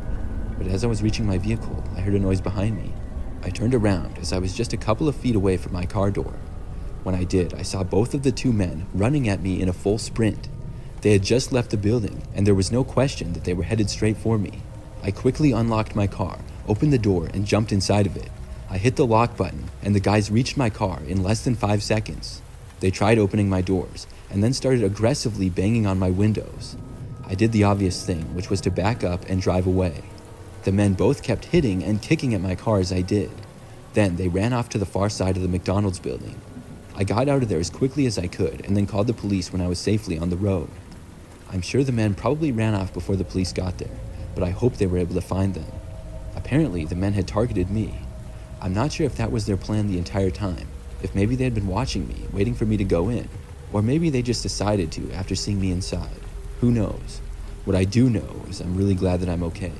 but as I was reaching my vehicle, I heard a noise behind me. I turned around as I was just a couple of feet away from my car door. When I did, I saw both of the two men running at me in a full sprint. They had just left the building, and there was no question that they were headed straight for me. I quickly unlocked my car, opened the door, and jumped inside of it. I hit the lock button, and the guys reached my car in less than 5 seconds. They tried opening my doors, and then started aggressively banging on my windows. I did the obvious thing, which was to back up and drive away. The men both kept hitting and kicking at my car as I did. Then they ran off to the far side of the McDonald's building. I got out of there as quickly as I could, and then called the police when I was safely on the road. I'm sure the men probably ran off before the police got there, but I hope they were able to find them. Apparently, the men had targeted me. I'm not sure if that was their plan the entire time, if maybe they had been watching me, waiting for me to go in, or maybe they just decided to after seeing me inside. Who knows? What I do know is I'm really glad that I'm okay.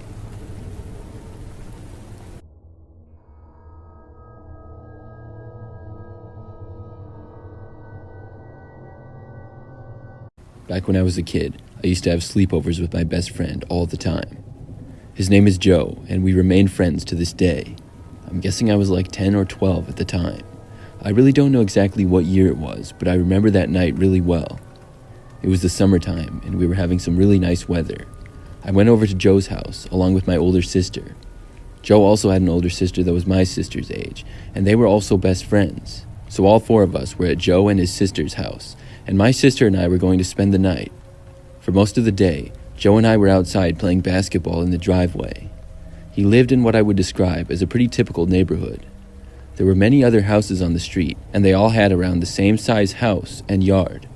Back when I was a kid, I used to have sleepovers with my best friend all the time. His name is Joe, and we remain friends to this day. I'm guessing I was like 10 or 12 at the time. I really don't know exactly what year it was, but I remember that night really well. It was the summertime, and we were having some really nice weather. I went over to Joe's house, along with my older sister. Joe also had an older sister that was my sister's age, and they were also best friends. So all 4 of us were at Joe and his sister's house, and my sister and I were going to spend the night. For most of the day, Joe and I were outside playing basketball in the driveway. He lived in what I would describe as a pretty typical neighborhood. There were many other houses on the street, and they all had around the same size house and yard.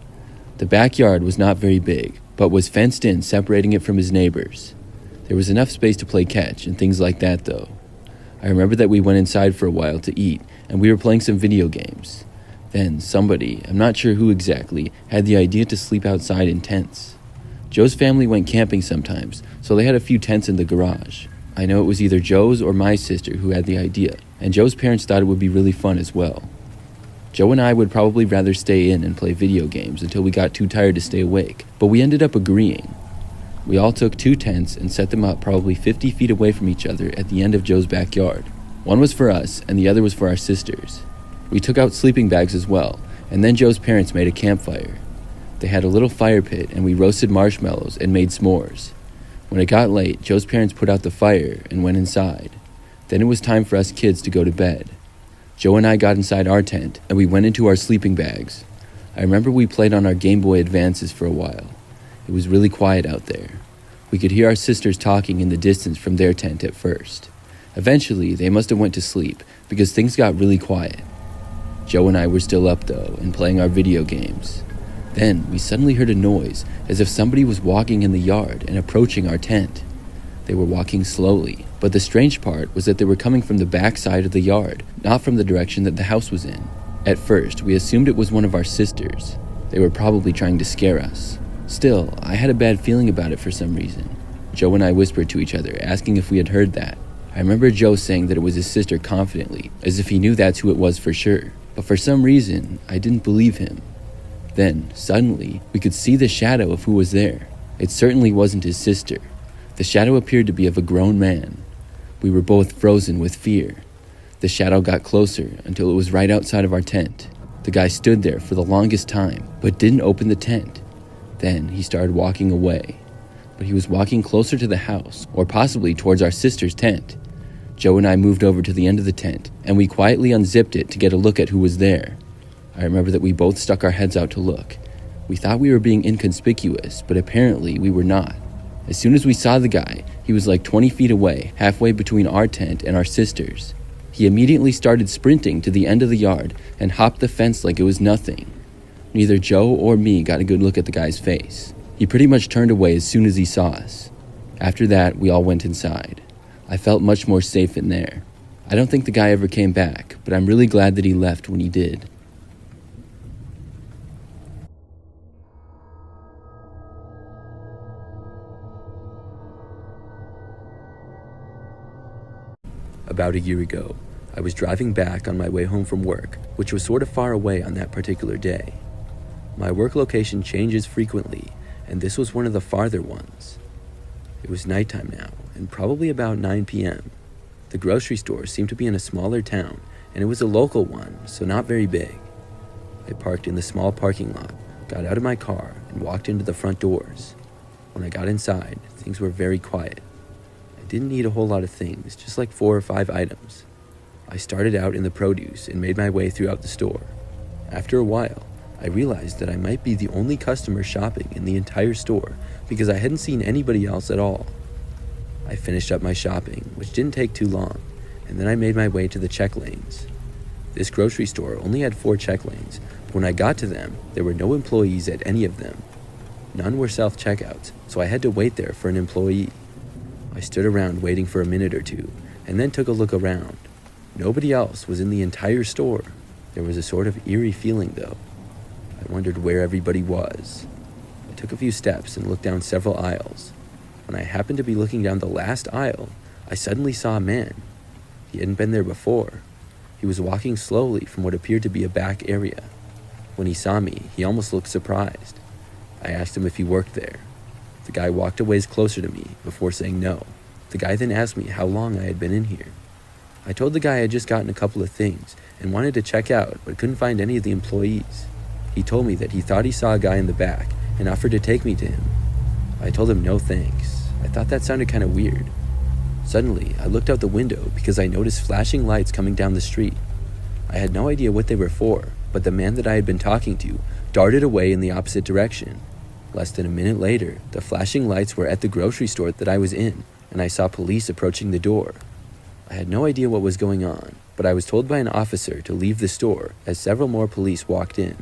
The backyard was not very big, but was fenced in, separating it from his neighbors. There was enough space to play catch and things like that, though. I remember that we went inside for a while to eat, and we were playing some video games. Then somebody, I'm not sure who exactly, had the idea to sleep outside in tents. Joe's family went camping sometimes, so they had a few tents in the garage. I know it was either Joe's or my sister who had the idea, and Joe's parents thought it would be really fun as well. Joe and I would probably rather stay in and play video games until we got too tired to stay awake, but we ended up agreeing. We all took 2 tents and set them up probably 50 feet away from each other at the end of Joe's backyard. One was for us, and the other was for our sisters. We took out sleeping bags as well, and then Joe's parents made a campfire. They had a little fire pit, and we roasted marshmallows and made s'mores. When it got late, Joe's parents put out the fire and went inside. Then it was time for us kids to go to bed. Joe and I got inside our tent, and we went into our sleeping bags. I remember we played on our Game Boy Advances for a while. It was really quiet out there. We could hear our sisters talking in the distance from their tent at first. Eventually, they must have went to sleep because things got really quiet. Joe and I were still up though and playing our video games. Then we suddenly heard a noise as if somebody was walking in the yard and approaching our tent. They were walking slowly, but the strange part was that they were coming from the back side of the yard, not from the direction that the house was in. At first, we assumed it was one of our sisters. They were probably trying to scare us. Still, I had a bad feeling about it for some reason. Joe and I whispered to each other, asking if we had heard that. I remember Joe saying that it was his sister confidently, as if he knew that's who it was for sure. But for some reason, I didn't believe him. Then, suddenly, we could see the shadow of who was there. It certainly wasn't his sister. The shadow appeared to be of a grown man. We were both frozen with fear. The shadow got closer until it was right outside of our tent. The guy stood there for the longest time, but didn't open the tent. Then he started walking away. But he was walking closer to the house, or possibly towards our sister's tent. Joe and I moved over to the end of the tent, and we quietly unzipped it to get a look at who was there. I remember that we both stuck our heads out to look. We thought we were being inconspicuous, but apparently we were not. As soon as we saw the guy, he was like 20 feet away, halfway between our tent and our sister's. He immediately started sprinting to the end of the yard and hopped the fence like it was nothing. Neither Joe or me got a good look at the guy's face. He pretty much turned away as soon as he saw us. After that, we all went inside. I felt much more safe in there. I don't think the guy ever came back, but I'm really glad that he left when he did. About a year ago, I was driving back on my way home from work, which was sort of far away on that particular day. My work location changes frequently, and this was one of the farther ones. It was nighttime now, and probably about 9 p.m. The grocery store seemed to be in a smaller town, and it was a local one, so not very big. I parked in the small parking lot, got out of my car, and walked into the front doors. When I got inside, things were very quiet. I didn't need a whole lot of things, just like 4 or 5 items. I started out in the produce and made my way throughout the store. After a while, I realized that I might be the only customer shopping in the entire store because I hadn't seen anybody else at all. I finished up my shopping, which didn't take too long, and then I made my way to the check lanes. This grocery store only had 4 check lanes, but when I got to them, there were no employees at any of them. None were self-checkouts, so I had to wait there for an employee. I stood around waiting for a minute or two, and then took a look around. Nobody else was in the entire store. There was a sort of eerie feeling, though. I wondered where everybody was. I took a few steps and looked down several aisles. When I happened to be looking down the last aisle, I suddenly saw a man. He hadn't been there before. He was walking slowly from what appeared to be a back area. When he saw me, he almost looked surprised. I asked him if he worked there. The guy walked a ways closer to me before saying no. The guy then asked me how long I had been in here. I told the guy I had just gotten a couple of things and wanted to check out, but couldn't find any of the employees. He told me that he thought he saw a guy in the back and offered to take me to him. I told him no thanks. I thought that sounded kind of weird. Suddenly, I looked out the window because I noticed flashing lights coming down the street. I had no idea what they were for, but the man that I had been talking to darted away in the opposite direction. Less than a minute later, the flashing lights were at the grocery store that I was in, and I saw police approaching the door. I had no idea what was going on, but I was told by an officer to leave the store as several more police walked in.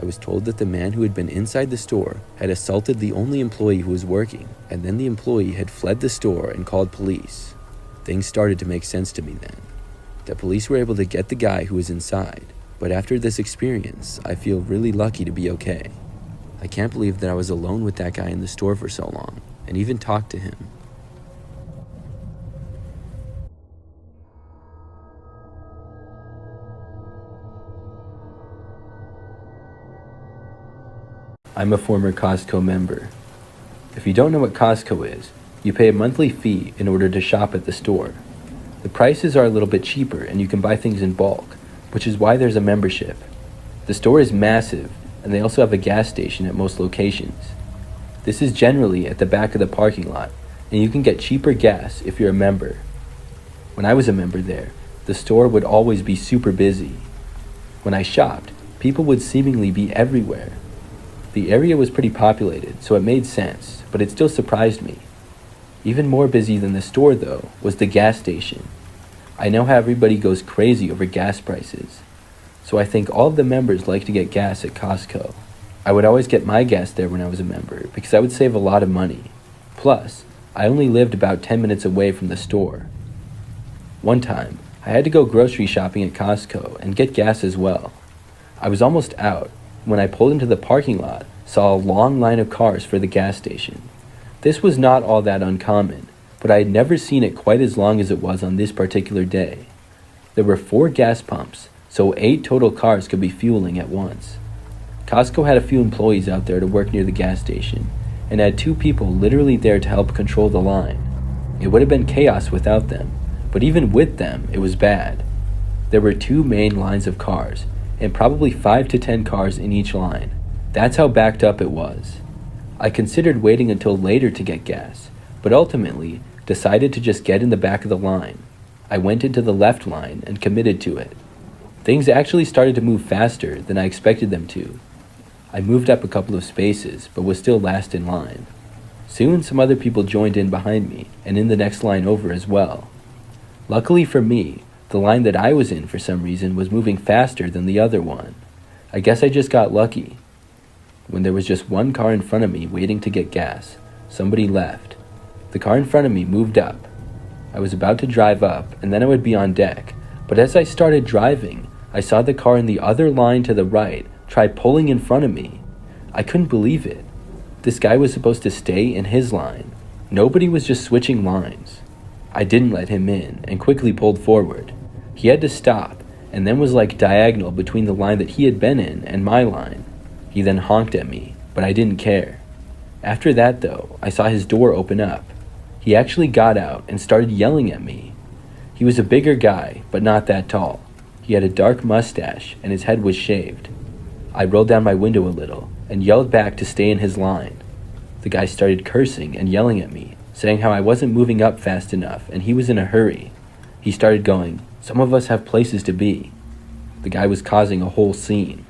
I was told that the man who had been inside the store had assaulted the only employee who was working, and then the employee had fled the store and called police. Things started to make sense to me then. The police were able to get the guy who was inside, but after this experience, I feel really lucky to be okay. I can't believe that I was alone with that guy in the store for so long, and even talked to him. I'm a former Costco member. If you don't know what Costco is, you pay a monthly fee in order to shop at the store. The prices are a little bit cheaper and you can buy things in bulk, which is why there's a membership. The store is massive, and they also have a gas station at most locations. This is generally at the back of the parking lot, and you can get cheaper gas if you're a member. When I was a member there, the store would always be super busy. When I shopped, people would seemingly be everywhere. The area was pretty populated, so it made sense, but it still surprised me. Even more busy than the store, though, was the gas station. I know how everybody goes crazy over gas prices, so I think all of the members like to get gas at Costco. I would always get my gas there when I was a member because I would save a lot of money. Plus, I only lived about 10 minutes away from the store. One time, I had to go grocery shopping at Costco and get gas as well. I was almost out when I pulled into the parking lot, saw a long line of cars for the gas station. This was not all that uncommon, but I had never seen it quite as long as it was on this particular day. There were 4 gas pumps, so 8 total cars could be fueling at once. Costco had a few employees out there to work near the gas station, and had 2 people literally there to help control the line. It would have been chaos without them, but even with them, it was bad. There were 2 main lines of cars, and probably 5 to 10 cars in each line. That's how backed up it was. I considered waiting until later to get gas, but ultimately decided to just get in the back of the line. I went into the left line and committed to it. Things actually started to move faster than I expected them to. I moved up a couple of spaces, but was still last in line. Soon some other people joined in behind me and in the next line over as well. Luckily for me, the line that I was in for some reason was moving faster than the other one. I guess I just got lucky. When there was just one car in front of me waiting to get gas, somebody left. The car in front of me moved up. I was about to drive up and then I would be on deck, but as I started driving, I saw the car in the other line to the right try pulling in front of me. I couldn't believe it. This guy was supposed to stay in his line. Nobody was just switching lines. I didn't let him in and quickly pulled forward. He had to stop and then was like diagonal between the line that he had been in and my line. He then honked at me, but I didn't care. After that though, I saw his door open up. He actually got out and started yelling at me. He was a bigger guy, but not that tall. He had a dark mustache and his head was shaved. I rolled down my window a little and yelled back to stay in his line. The guy started cursing and yelling at me, saying how I wasn't moving up fast enough and he was in a hurry. He started going, "Some of us have places to be." The guy was causing a whole scene.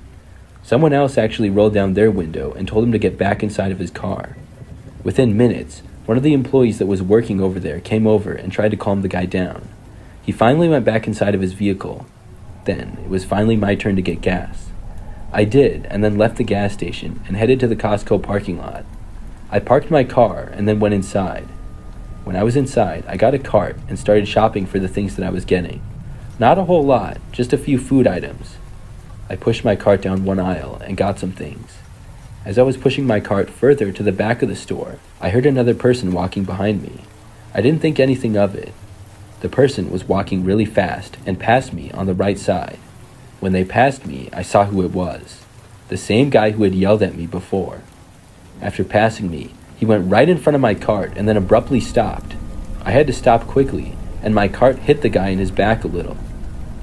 Someone else actually rolled down their window and told him to get back inside of his car. Within minutes, one of the employees that was working over there came over and tried to calm the guy down. He finally went back inside of his vehicle. Then it was finally my turn to get gas. I did, and then left the gas station and headed to the Costco parking lot. I parked my car and then went inside. When I was inside, I got a cart and started shopping for the things that I was getting. Not a whole lot, just a few food items. I pushed my cart down one aisle and got some things. As I was pushing my cart further to the back of the store, I heard another person walking behind me. I didn't think anything of it. The person was walking really fast and passed me on the right side. When they passed me, I saw who it was. The same guy who had yelled at me before. After passing me, he went right in front of my cart and then abruptly stopped. I had to stop quickly, and my cart hit the guy in his back a little.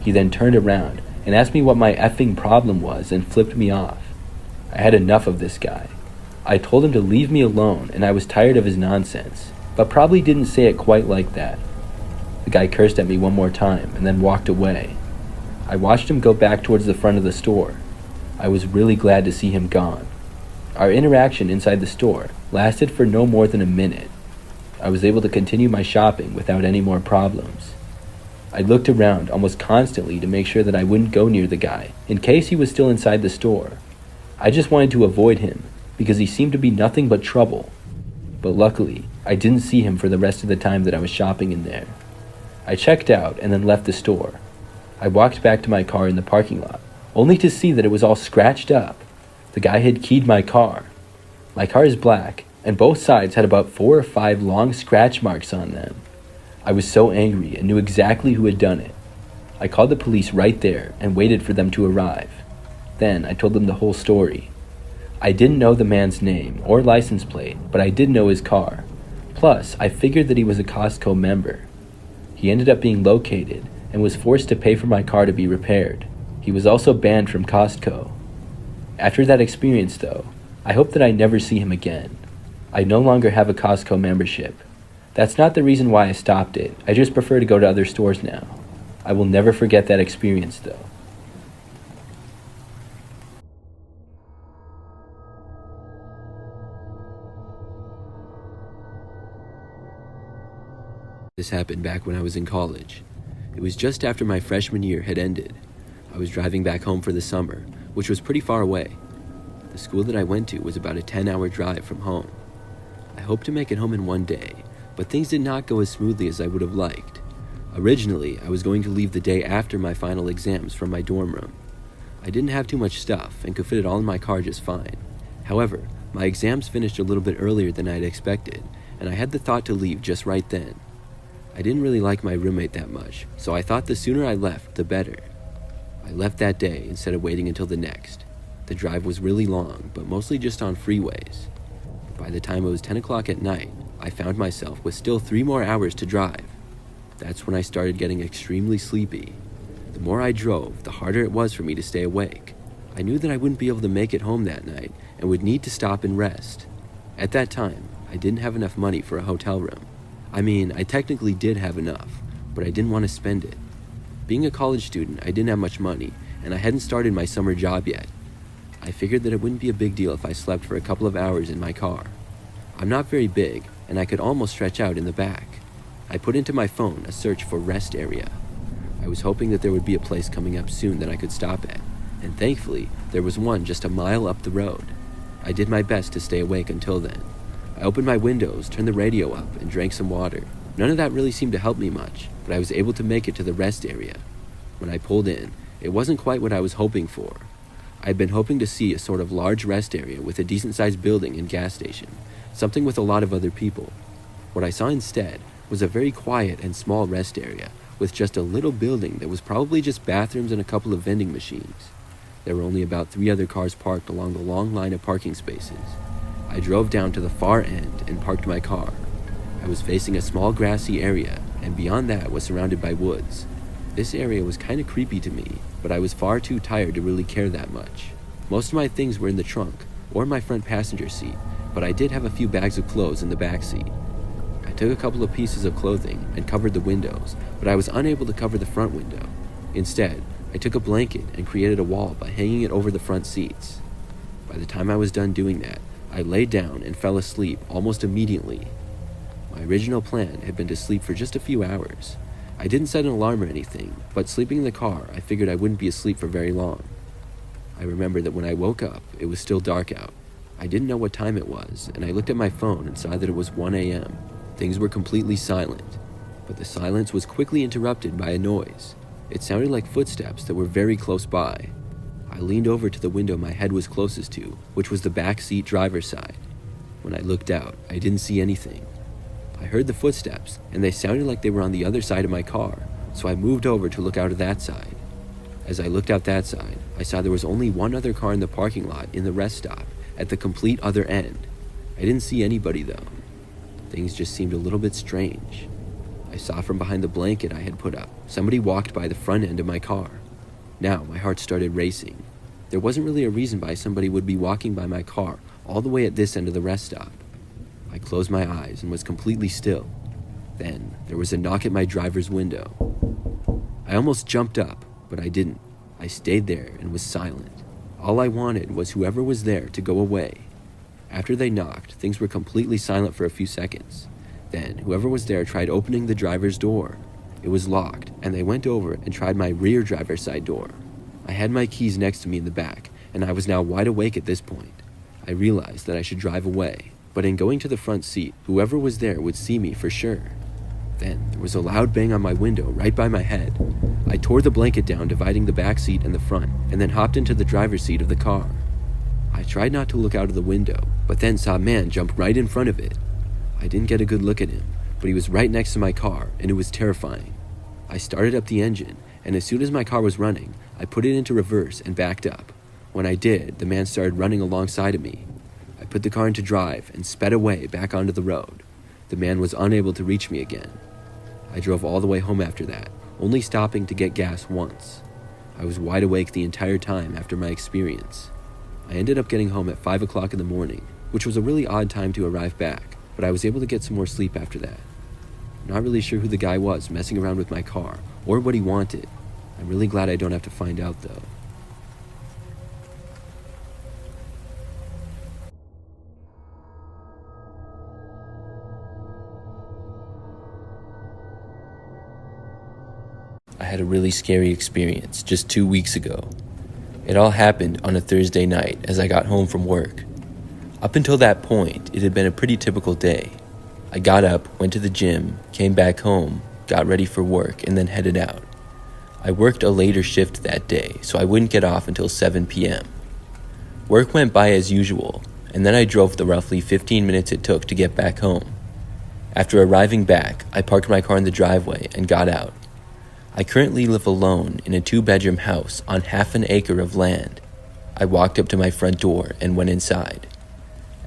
He then turned around and asked me what my effing problem was and flipped me off. I had enough of this guy. I told him to leave me alone and I was tired of his nonsense, but probably didn't say it quite like that. The guy cursed at me one more time and then walked away. I watched him go back towards the front of the store. I was really glad to see him gone. Our interaction inside the store lasted for no more than a minute. I was able to continue my shopping without any more problems. I looked around almost constantly to make sure that I wouldn't go near the guy, in case he was still inside the store. I just wanted to avoid him, because he seemed to be nothing but trouble. But luckily, I didn't see him for the rest of the time that I was shopping in there. I checked out and then left the store. I walked back to my car in the parking lot, only to see that it was all scratched up. The guy had keyed my car. My car is black, and both sides had about 4 or 5 long scratch marks on them. I was so angry and knew exactly who had done it. I called the police right there and waited for them to arrive. Then I told them the whole story. I didn't know the man's name or license plate, but I did know his car. Plus, I figured that he was a Costco member. He ended up being located and was forced to pay for my car to be repaired. He was also banned from Costco. After that experience, though, I hope that I never see him again. I no longer have a Costco membership. That's not the reason why I stopped it. I just prefer to go to other stores now. I will never forget that experience, though. This happened back when I was in college. It was just after my freshman year had ended. I was driving back home for the summer, which was pretty far away. The school that I went to was about a 10-hour drive from home. I hoped to make it home in one day, but things did not go as smoothly as I would have liked. Originally, I was going to leave the day after my final exams from my dorm room. I didn't have too much stuff and could fit it all in my car just fine. However, my exams finished a little bit earlier than I had expected, and I had the thought to leave just right then. I didn't really like my roommate that much, so I thought the sooner I left, the better. I left that day instead of waiting until the next. The drive was really long, but mostly just on freeways. By the time it was 10 o'clock at night, I found myself with still 3 more hours to drive. That's when I started getting extremely sleepy. The more I drove, the harder it was for me to stay awake. I knew that I wouldn't be able to make it home that night and would need to stop and rest. At that time, I didn't have enough money for a hotel room. I mean, I technically did have enough, but I didn't want to spend it. Being a college student, I didn't have much money, and I hadn't started my summer job yet. I figured that it wouldn't be a big deal if I slept for a couple of hours in my car. I'm not very big, and I could almost stretch out in the back. I put into my phone a search for rest area. I was hoping that there would be a place coming up soon that I could stop at, and thankfully, there was one just a mile up the road. I did my best to stay awake until then. I opened my windows, turned the radio up, and drank some water. None of that really seemed to help me much, but I was able to make it to the rest area. When I pulled in, it wasn't quite what I was hoping for. I had been hoping to see a sort of large rest area with a decent-sized building and gas station, something with a lot of other people. What I saw instead was a very quiet and small rest area with just a little building that was probably just bathrooms and a couple of vending machines. There were only about 3 other cars parked along the long line of parking spaces. I drove down to the far end and parked my car. I was facing a small grassy area, and beyond that was surrounded by woods. This area was kind of creepy to me, but I was far too tired to really care that much. Most of my things were in the trunk or my front passenger seat, but I did have a few bags of clothes in the back seat. I took a couple of pieces of clothing and covered the windows, but I was unable to cover the front window. Instead, I took a blanket and created a wall by hanging it over the front seats. By the time I was done doing that, I laid down and fell asleep almost immediately. My original plan had been to sleep for just a few hours. I didn't set an alarm or anything, but sleeping in the car, I figured I wouldn't be asleep for very long. I remember that when I woke up, it was still dark out. I didn't know what time it was, and I looked at my phone and saw that it was 1 a.m. Things were completely silent, but the silence was quickly interrupted by a noise. It sounded like footsteps that were very close by. I leaned over to the window my head was closest to, which was the back seat driver's side. When I looked out, I didn't see anything. I heard the footsteps, and they sounded like they were on the other side of my car, so I moved over to look out of that side. As I looked out that side, I saw there was only one other car in the parking lot in the rest stop, at the complete other end. I didn't see anybody though. Things just seemed a little bit strange. I saw from behind the blanket I had put up, somebody walked by the front end of my car. Now my heart started racing. There wasn't really a reason why somebody would be walking by my car all the way at this end of the rest stop. I closed my eyes and was completely still. Then there was a knock at my driver's window. I almost jumped up, but I didn't. I stayed there and was silent. All I wanted was whoever was there to go away. After they knocked, things were completely silent for a few seconds. Then whoever was there tried opening the driver's door. It was locked, and they went over and tried my rear driver's side door. I had my keys next to me in the back, and I was now wide awake at this point. I realized that I should drive away, but in going to the front seat, whoever was there would see me for sure. Then there was a loud bang on my window right by my head. I tore the blanket down, dividing the back seat and the front, and then hopped into the driver's seat of the car. I tried not to look out of the window, but then saw a man jump right in front of it. I didn't get a good look at him, but he was right next to my car, and it was terrifying. I started up the engine, and as soon as my car was running, I put it into reverse and backed up. When I did, the man started running alongside of me. I put the car into drive and sped away back onto the road. The man was unable to reach me again. I drove all the way home after that, only stopping to get gas once. I was wide awake the entire time after my experience. I ended up getting home at 5 o'clock in the morning, which was a really odd time to arrive back, but I was able to get some more sleep after that. I'm not really sure who the guy was messing around with my car, or what he wanted. I'm really glad I don't have to find out though. I had a really scary experience just 2 weeks ago. It all happened on a Thursday night as I got home from work. Up until that point, it had been a pretty typical day. I got up, went to the gym, came back home, got ready for work, and then headed out. I worked a later shift that day, so I wouldn't get off until 7 p.m. Work went by as usual, and then I drove the roughly 15 minutes it took to get back home. After arriving back, I parked my car in the driveway and got out. I currently live alone in a 2-bedroom house on half an acre of land. I walked up to my front door and went inside.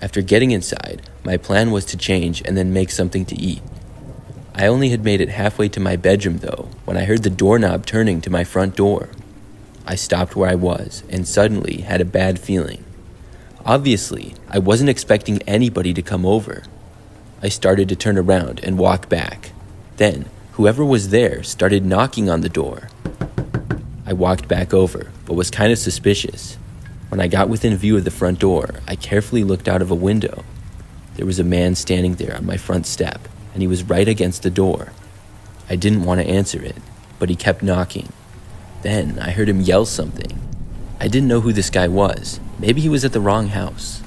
After getting inside, my plan was to change and then make something to eat. I only had made it halfway to my bedroom though, when I heard the doorknob turning to my front door. I stopped where I was and suddenly had a bad feeling. Obviously, I wasn't expecting anybody to come over. I started to turn around and walk back. Then, whoever was there started knocking on the door. I walked back over, but was kind of suspicious. When I got within view of the front door, I carefully looked out of a window. There was a man standing there on my front step, and he was right against the door. I didn't want to answer it, but he kept knocking. Then I heard him yell something. I didn't know who this guy was. Maybe he was at the wrong house.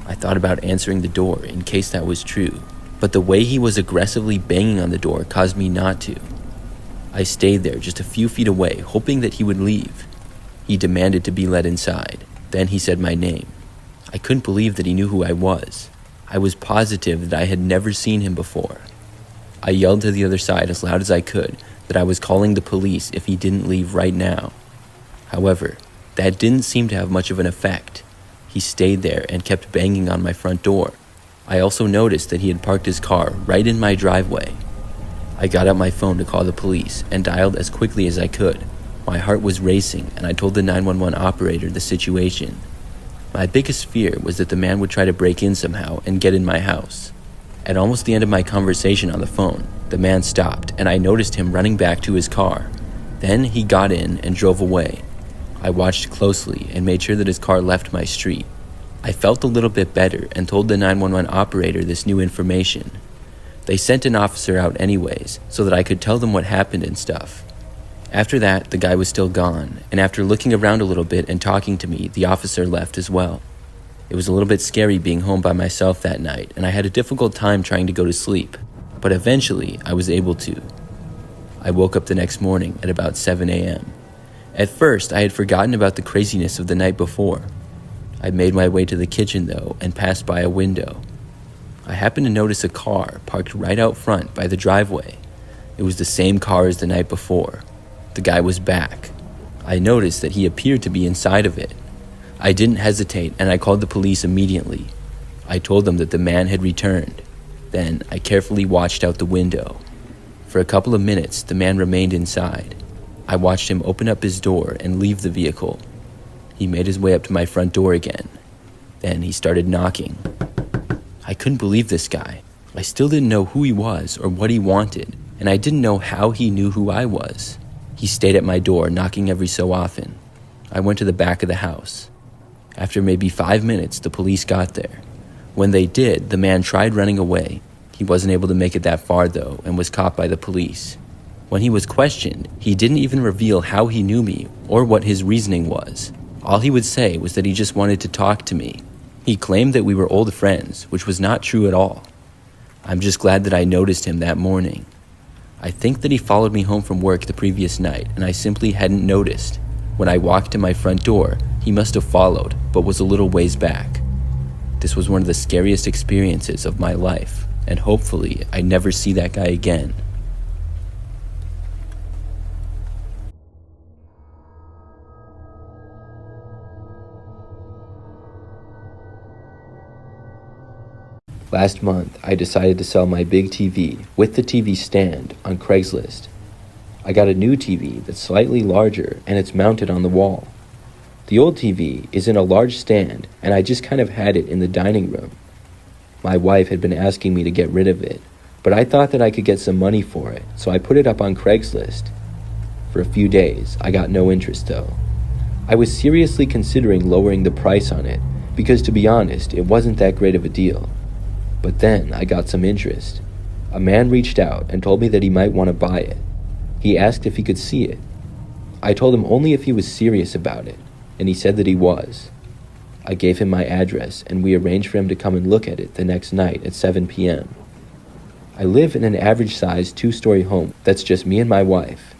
I thought about answering the door in case that was true, but the way he was aggressively banging on the door caused me not to. I stayed there just a few feet away, hoping that he would leave. He demanded to be let inside. Then he said my name. I couldn't believe that he knew who I was. I was positive that I had never seen him before. I yelled to the other side as loud as I could that I was calling the police if he didn't leave right now. However, that didn't seem to have much of an effect. He stayed there and kept banging on my front door. I also noticed that he had parked his car right in my driveway. I got out my phone to call the police and dialed as quickly as I could. My heart was racing and I told the 911 operator the situation. My biggest fear was that the man would try to break in somehow and get in my house. At almost the end of my conversation on the phone, the man stopped and I noticed him running back to his car. Then he got in and drove away. I watched closely and made sure that his car left my street. I felt a little bit better and told the 911 operator this new information. They sent an officer out anyways, so that I could tell them what happened and stuff. After that, the guy was still gone, and after looking around a little bit and talking to me, the officer left as well. It was a little bit scary being home by myself that night, and I had a difficult time trying to go to sleep, but eventually I was able to. I woke up the next morning at about 7 a.m. At first, I had forgotten about the craziness of the night before. I made my way to the kitchen though and passed by a window. I happened to notice a car parked right out front by the driveway. It was the same car as the night before. The guy was back. I noticed that he appeared to be inside of it. I didn't hesitate and I called the police immediately. I told them that the man had returned. Then I carefully watched out the window. For a couple of minutes, the man remained inside. I watched him open up his door and leave the vehicle. He made his way up to my front door again. Then he started knocking. I couldn't believe this guy. I still didn't know who he was or what he wanted, and I didn't know how he knew who I was. He stayed at my door, knocking every so often. I went to the back of the house. After maybe 5 minutes, the police got there. When they did, the man tried running away. He wasn't able to make it that far though, and was caught by the police. When he was questioned, he didn't even reveal how he knew me or what his reasoning was. All he would say was that he just wanted to talk to me. He claimed that we were old friends, which was not true at all. I'm just glad that I noticed him that morning. I think that he followed me home from work the previous night, and I simply hadn't noticed. When I walked to my front door, he must have followed, but was a little ways back. This was one of the scariest experiences of my life, and hopefully I never see that guy again. Last month, I decided to sell my big TV with the TV stand on Craigslist. I got a new TV that's slightly larger and it's mounted on the wall. The old TV is in a large stand and I just kind of had it in the dining room. My wife had been asking me to get rid of it, but I thought that I could get some money for it, so I put it up on Craigslist. For a few days, I got no interest though. I was seriously considering lowering the price on it because, to be honest, it wasn't that great of a deal. But then I got some interest. A man reached out and told me that he might want to buy it. He asked if he could see it. I told him only if he was serious about it, and he said that he was. I gave him my address and we arranged for him to come and look at it the next night at 7 p.m. I live in an average-sized 2-story home that's just me and my wife.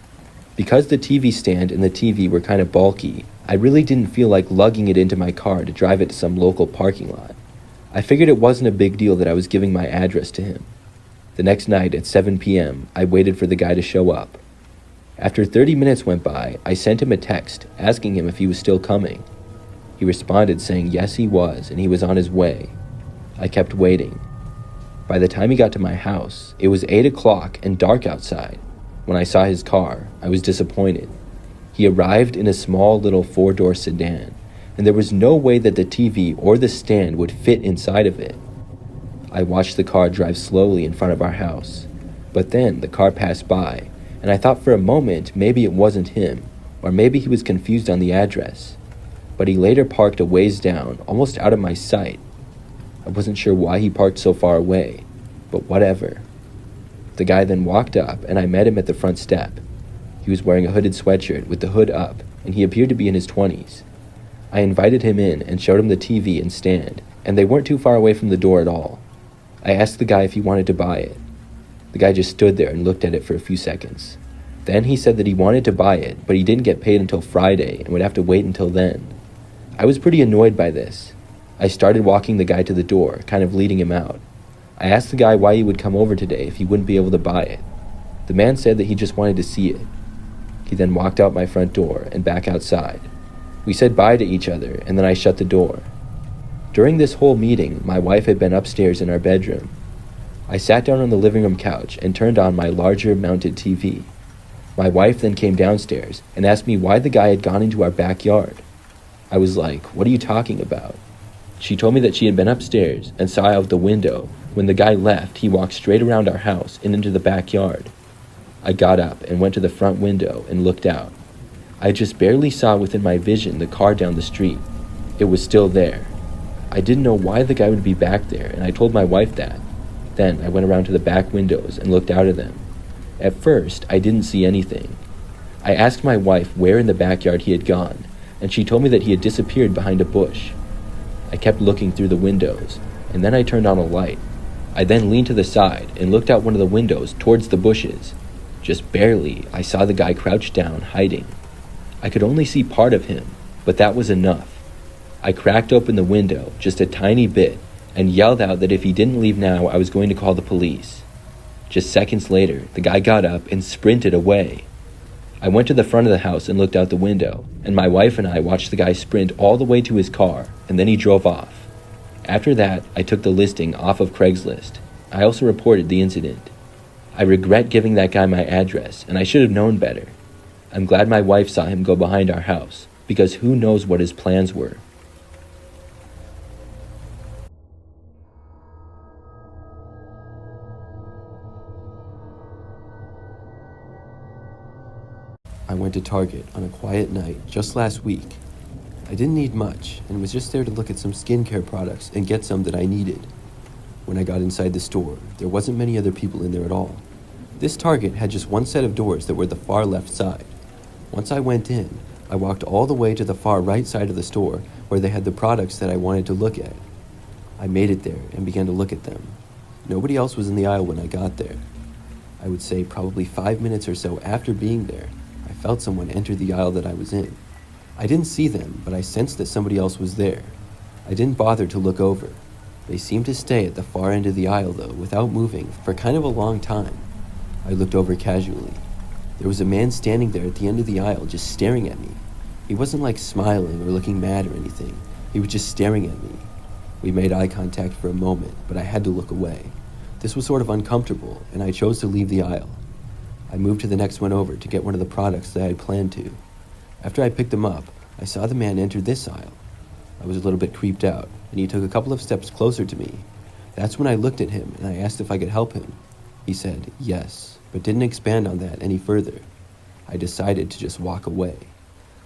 Because the TV stand and the TV were kind of bulky, I really didn't feel like lugging it into my car to drive it to some local parking lot. I figured it wasn't a big deal that I was giving my address to him. The next night at 7 p.m., I waited for the guy to show up. After 30 minutes went by, I sent him a text asking him if he was still coming. He responded saying yes he was and he was on his way. I kept waiting. By the time he got to my house, it was 8 o'clock and dark outside. When I saw his car, I was disappointed. He arrived in a small little 4-door sedan, and there was no way that the TV or the stand would fit inside of it. I watched the car drive slowly in front of our house, but then the car passed by, and I thought for a moment maybe it wasn't him, or maybe he was confused on the address. But he later parked a ways down, almost out of my sight. I wasn't sure why he parked so far away, but whatever. The guy then walked up, and I met him at the front step. He was wearing a hooded sweatshirt with the hood up, and he appeared to be in his 20s. I invited him in and showed him the TV and stand, and they weren't too far away from the door at all. I asked the guy if he wanted to buy it. The guy just stood there and looked at it for a few seconds. Then he said that he wanted to buy it, but he didn't get paid until Friday and would have to wait until then. I was pretty annoyed by this. I started walking the guy to the door, kind of leading him out. I asked the guy why he would come over today if he wouldn't be able to buy it. The man said that he just wanted to see it. He then walked out my front door and back outside. We said bye to each other, and then I shut the door. During this whole meeting, my wife had been upstairs in our bedroom. I sat down on the living room couch and turned on my larger mounted TV. My wife then came downstairs and asked me why the guy had gone into our backyard. I was like, "What are you talking about?" She told me that she had been upstairs and saw out the window. When the guy left, he walked straight around our house and into the backyard. I got up and went to the front window and looked out. I just barely saw within my vision the car down the street. It was still there. I didn't know why the guy would be back there, and I told my wife that. Then I went around to the back windows and looked out of them. At first, I didn't see anything. I asked my wife where in the backyard he had gone, and she told me that he had disappeared behind a bush. I kept looking through the windows, and then I turned on a light. I then leaned to the side and looked out one of the windows towards the bushes. Just barely, I saw the guy crouched down, hiding. I could only see part of him, but that was enough. I cracked open the window just a tiny bit and yelled out that if he didn't leave now, I was going to call the police. Just seconds later, the guy got up and sprinted away. I went to the front of the house and looked out the window, and my wife and I watched the guy sprint all the way to his car, and then he drove off. After that, I took the listing off of Craigslist. I also reported the incident. I regret giving that guy my address, and I should have known better. I'm glad my wife saw him go behind our house, because who knows what his plans were. I went to Target on a quiet night just last week. I didn't need much and was just there to look at some skincare products and get some that I needed. When I got inside the store, there wasn't many other people in there at all. This Target had just one set of doors that were the far left side. Once I went in, I walked all the way to the far right side of the store where they had the products that I wanted to look at. I made it there and began to look at them. Nobody else was in the aisle when I got there. I would say probably 5 minutes or so after being there, I felt someone enter the aisle that I was in. I didn't see them, but I sensed that somebody else was there. I didn't bother to look over. They seemed to stay at the far end of the aisle though, without moving, for kind of a long time. I looked over casually. There was a man standing there at the end of the aisle just staring at me. He wasn't like smiling or looking mad or anything. He was just staring at me. We made eye contact for a moment, but I had to look away. This was sort of uncomfortable, and I chose to leave the aisle. I moved to the next one over to get one of the products that I had planned to. After I picked them up, I saw the man enter this aisle. I was a little bit creeped out, and he took a couple of steps closer to me. That's when I looked at him, and I asked if I could help him. He said yes, but didn't expand on that any further. I decided to just walk away.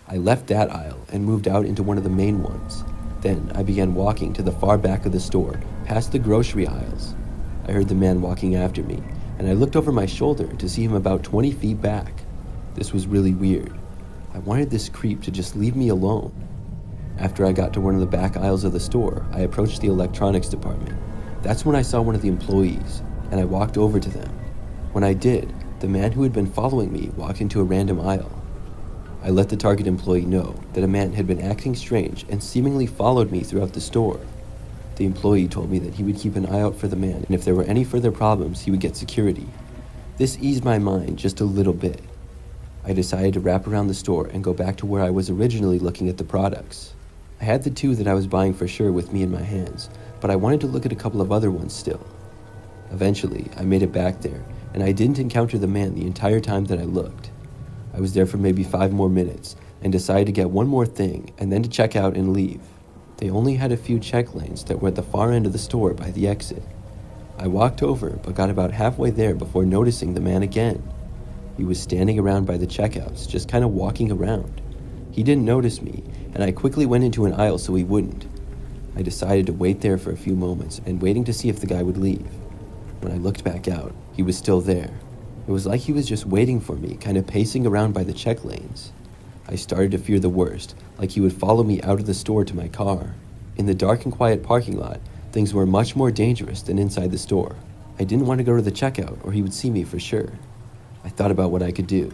I left that aisle and moved out into one of the main ones. Then I began walking to the far back of the store, past the grocery aisles. I heard the man walking after me, and I looked over my shoulder to see him about 20 feet back. This was really weird. I wanted this creep to just leave me alone. After I got to one of the back aisles of the store, I approached the electronics department. That's when I saw one of the employees, and I walked over to them. When I did, the man who had been following me walked into a random aisle. I let the Target employee know that a man had been acting strange and seemingly followed me throughout the store. The employee told me that he would keep an eye out for the man, and if there were any further problems, he would get security. This eased my mind just a little bit. I decided to wrap around the store and go back to where I was originally looking at the products. I had the two that I was buying for sure with me in my hands, but I wanted to look at a couple of other ones still. Eventually, I made it back there, and I didn't encounter the man the entire time that I looked. I was there for maybe 5 more minutes and decided to get one more thing and then to check out and leave. They only had a few check lanes that were at the far end of the store by the exit. I walked over but got about halfway there before noticing the man again. He was standing around by the checkouts, just kind of walking around. He didn't notice me, and I quickly went into an aisle so he wouldn't. I decided to wait there for a few moments and waiting to see if the guy would leave. When I looked back out, he was still there. It was like he was just waiting for me, kind of pacing around by the check lanes. I started to fear the worst, like he would follow me out of the store to my car. In the dark and quiet parking lot, things were much more dangerous than inside the store. I didn't want to go to the checkout or he would see me for sure. I thought about what I could do.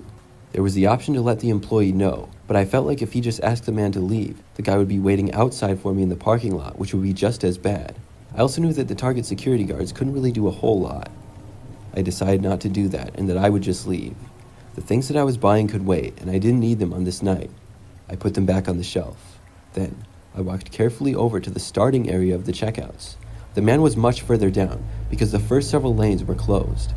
There was the option to let the employee know, but I felt like if he just asked the man to leave, the guy would be waiting outside for me in the parking lot, which would be just as bad. I also knew that the Target security guards couldn't really do a whole lot. I decided not to do that and that I would just leave. The things that I was buying could wait, and I didn't need them on this night. I put them back on the shelf. Then, I walked carefully over to the starting area of the checkouts. The man was much further down, because the first several lanes were closed.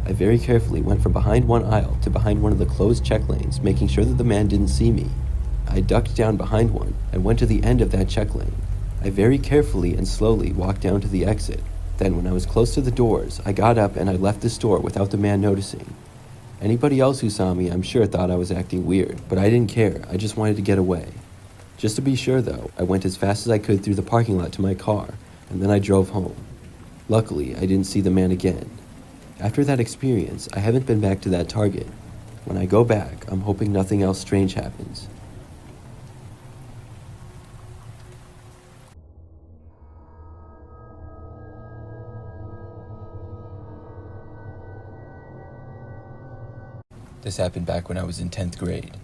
I very carefully went from behind one aisle to behind one of the closed check lanes, making sure that the man didn't see me. I ducked down behind one and went to the end of that check lane. I very carefully and slowly walked down to the exit. Then, when I was close to the doors, I got up and I left the store without the man noticing. Anybody else who saw me, I'm sure, thought I was acting weird, but I didn't care. I just wanted to get away. Just to be sure, though, I went as fast as I could through the parking lot to my car, and then I drove home. Luckily, I didn't see the man again. After that experience, I haven't been back to that Target. When I go back, I'm hoping nothing else strange happens. This happened back when I was in 10th grade.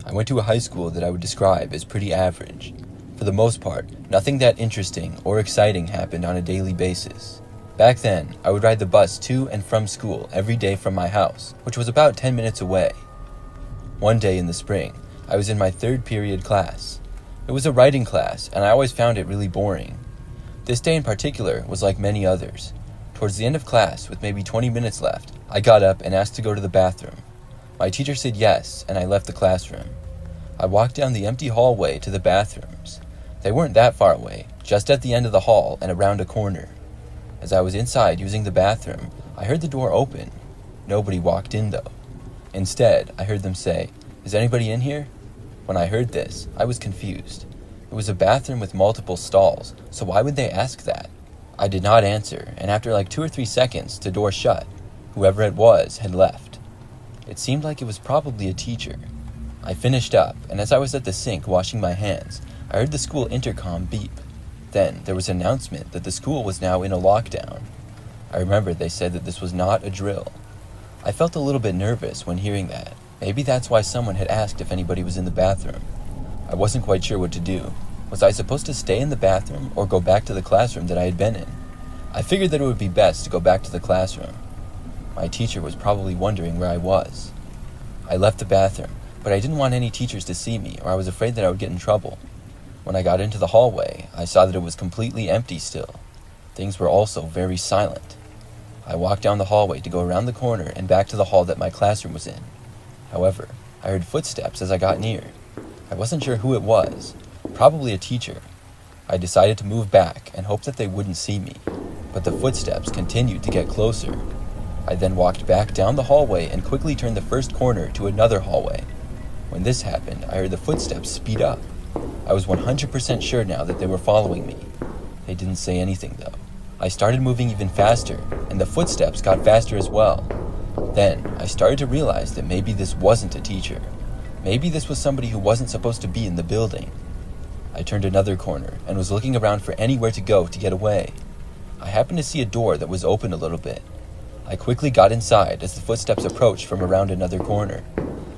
I went to a high school that I would describe as pretty average. For the most part, nothing that interesting or exciting happened on a daily basis. Back then, I would ride the bus to and from school every day from my house, which was about 10 minutes away. One day in the spring, I was in my 3rd period class. It was a writing class, and I always found it really boring. This day in particular was like many others. Towards the end of class, with maybe 20 minutes left, I got up and asked to go to the bathroom. My teacher said yes, and I left the classroom. I walked down the empty hallway to the bathrooms. They weren't that far away, just at the end of the hall and around a corner. As I was inside using the bathroom, I heard the door open. Nobody walked in though. Instead, I heard them say, "Is anybody in here?" When I heard this, I was confused. It was a bathroom with multiple stalls, so why would they ask that? I did not answer, and after like 2 or 3 seconds, the door shut. Whoever it was had left. It seemed like it was probably a teacher. I finished up, and as I was at the sink washing my hands, I heard the school intercom beep. Then there was an announcement that the school was now in a lockdown. I remember they said that this was not a drill. I felt a little bit nervous when hearing that. Maybe that's why someone had asked if anybody was in the bathroom. I wasn't quite sure what to do. Was I supposed to stay in the bathroom or go back to the classroom that I had been in? I figured that it would be best to go back to the classroom. My teacher was probably wondering where I was. I left the bathroom, but I didn't want any teachers to see me, or I was afraid that I would get in trouble. When I got into the hallway, I saw that it was completely empty still. Things were also very silent. I walked down the hallway to go around the corner and back to the hall that my classroom was in. However, I heard footsteps as I got near. I wasn't sure who it was, probably a teacher. I decided to move back and hope that they wouldn't see me, but the footsteps continued to get closer. I then walked back down the hallway and quickly turned the first corner to another hallway. When this happened, I heard the footsteps speed up. I was 100% sure now that they were following me. They didn't say anything though. I started moving even faster, and the footsteps got faster as well. Then, I started to realize that maybe this wasn't a teacher. Maybe this was somebody who wasn't supposed to be in the building. I turned another corner and was looking around for anywhere to go to get away. I happened to see a door that was open a little bit. I quickly got inside as the footsteps approached from around another corner.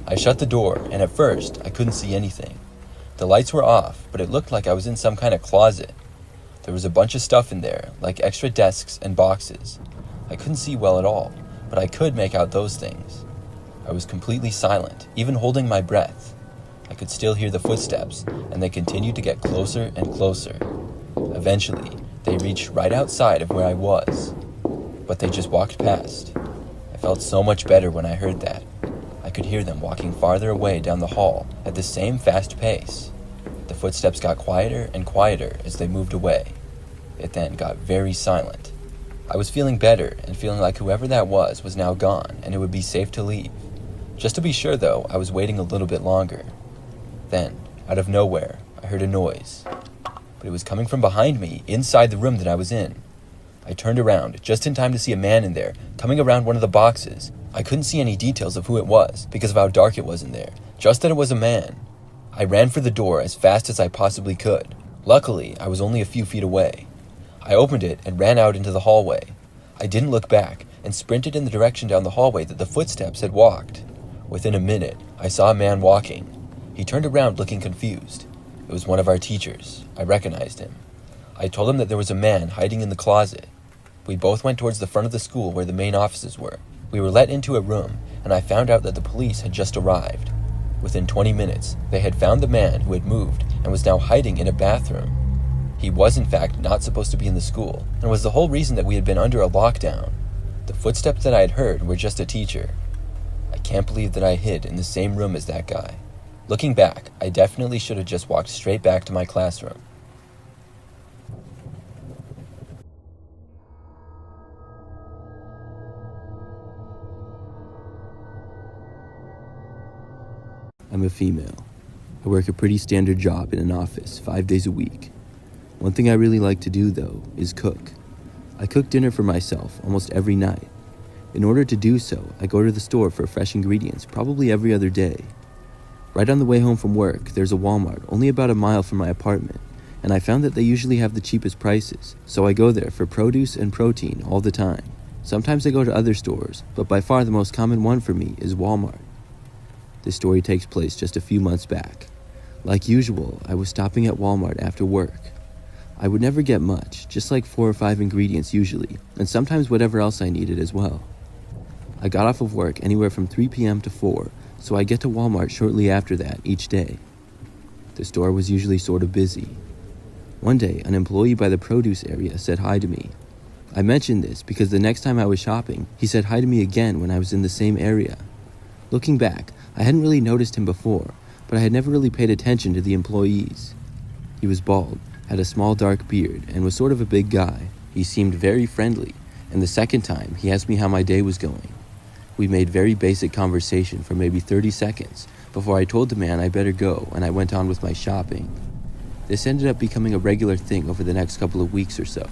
I shut the door, and at first, I couldn't see anything. The lights were off, but it looked like I was in some kind of closet. There was a bunch of stuff in there, like extra desks and boxes. I couldn't see well at all, but I could make out those things. I was completely silent, even holding my breath. I could still hear the footsteps, and they continued to get closer and closer. Eventually, they reached right outside of where I was, but they just walked past. I felt so much better when I heard that. I could hear them walking farther away down the hall at the same fast pace. The footsteps got quieter and quieter as they moved away. It then got very silent. I was feeling better and feeling like whoever that was now gone and it would be safe to leave. Just to be sure though, I was waiting a little bit longer. Then, out of nowhere, I heard a noise. But it was coming from behind me, inside the room that I was in. I turned around just in time to see a man in there, coming around one of the boxes. I couldn't see any details of who it was because of how dark it was in there, just that it was a man. I ran for the door as fast as I possibly could. Luckily, I was only a few feet away. I opened it and ran out into the hallway. I didn't look back and sprinted in the direction down the hallway that the footsteps had walked. Within a minute, I saw a man walking. He turned around looking confused. It was one of our teachers. I recognized him. I told him that there was a man hiding in the closet. We both went towards the front of the school where the main offices were. We were let into a room, and I found out that the police had just arrived. Within 20 minutes, they had found the man who had moved and was now hiding in a bathroom. He was in fact not supposed to be in the school, and was the whole reason that we had been under a lockdown. The footsteps that I had heard were just a teacher. I can't believe that I hid in the same room as that guy. Looking back, I definitely should have just walked straight back to my classroom. I'm a female. I work a pretty standard job in an office 5 days a week. One thing I really like to do, though, is cook. I cook dinner for myself almost every night. In order to do so, I go to the store for fresh ingredients probably every other day. Right on the way home from work, there's a Walmart only about a mile from my apartment, and I found that they usually have the cheapest prices, so I go there for produce and protein all the time. Sometimes I go to other stores, but by far the most common one for me is Walmart. This story takes place just a few months back. Like usual, I was stopping at Walmart after work. I would never get much, just like 4 or 5 ingredients usually, and sometimes whatever else I needed as well. I got off of work anywhere from 3 p.m. to 4, so I get to Walmart shortly after that each day. The store was usually sort of busy. One day, an employee by the produce area said hi to me. I mentioned this because the next time I was shopping, he said hi to me again when I was in the same area. Looking back, I hadn't really noticed him before, but I had never really paid attention to the employees. He was bald, had a small dark beard, and was sort of a big guy. He seemed very friendly, and the second time, he asked me how my day was going. We made very basic conversation for maybe 30 seconds before I told the man I better go and I went on with my shopping. This ended up becoming a regular thing over the next couple of weeks or so.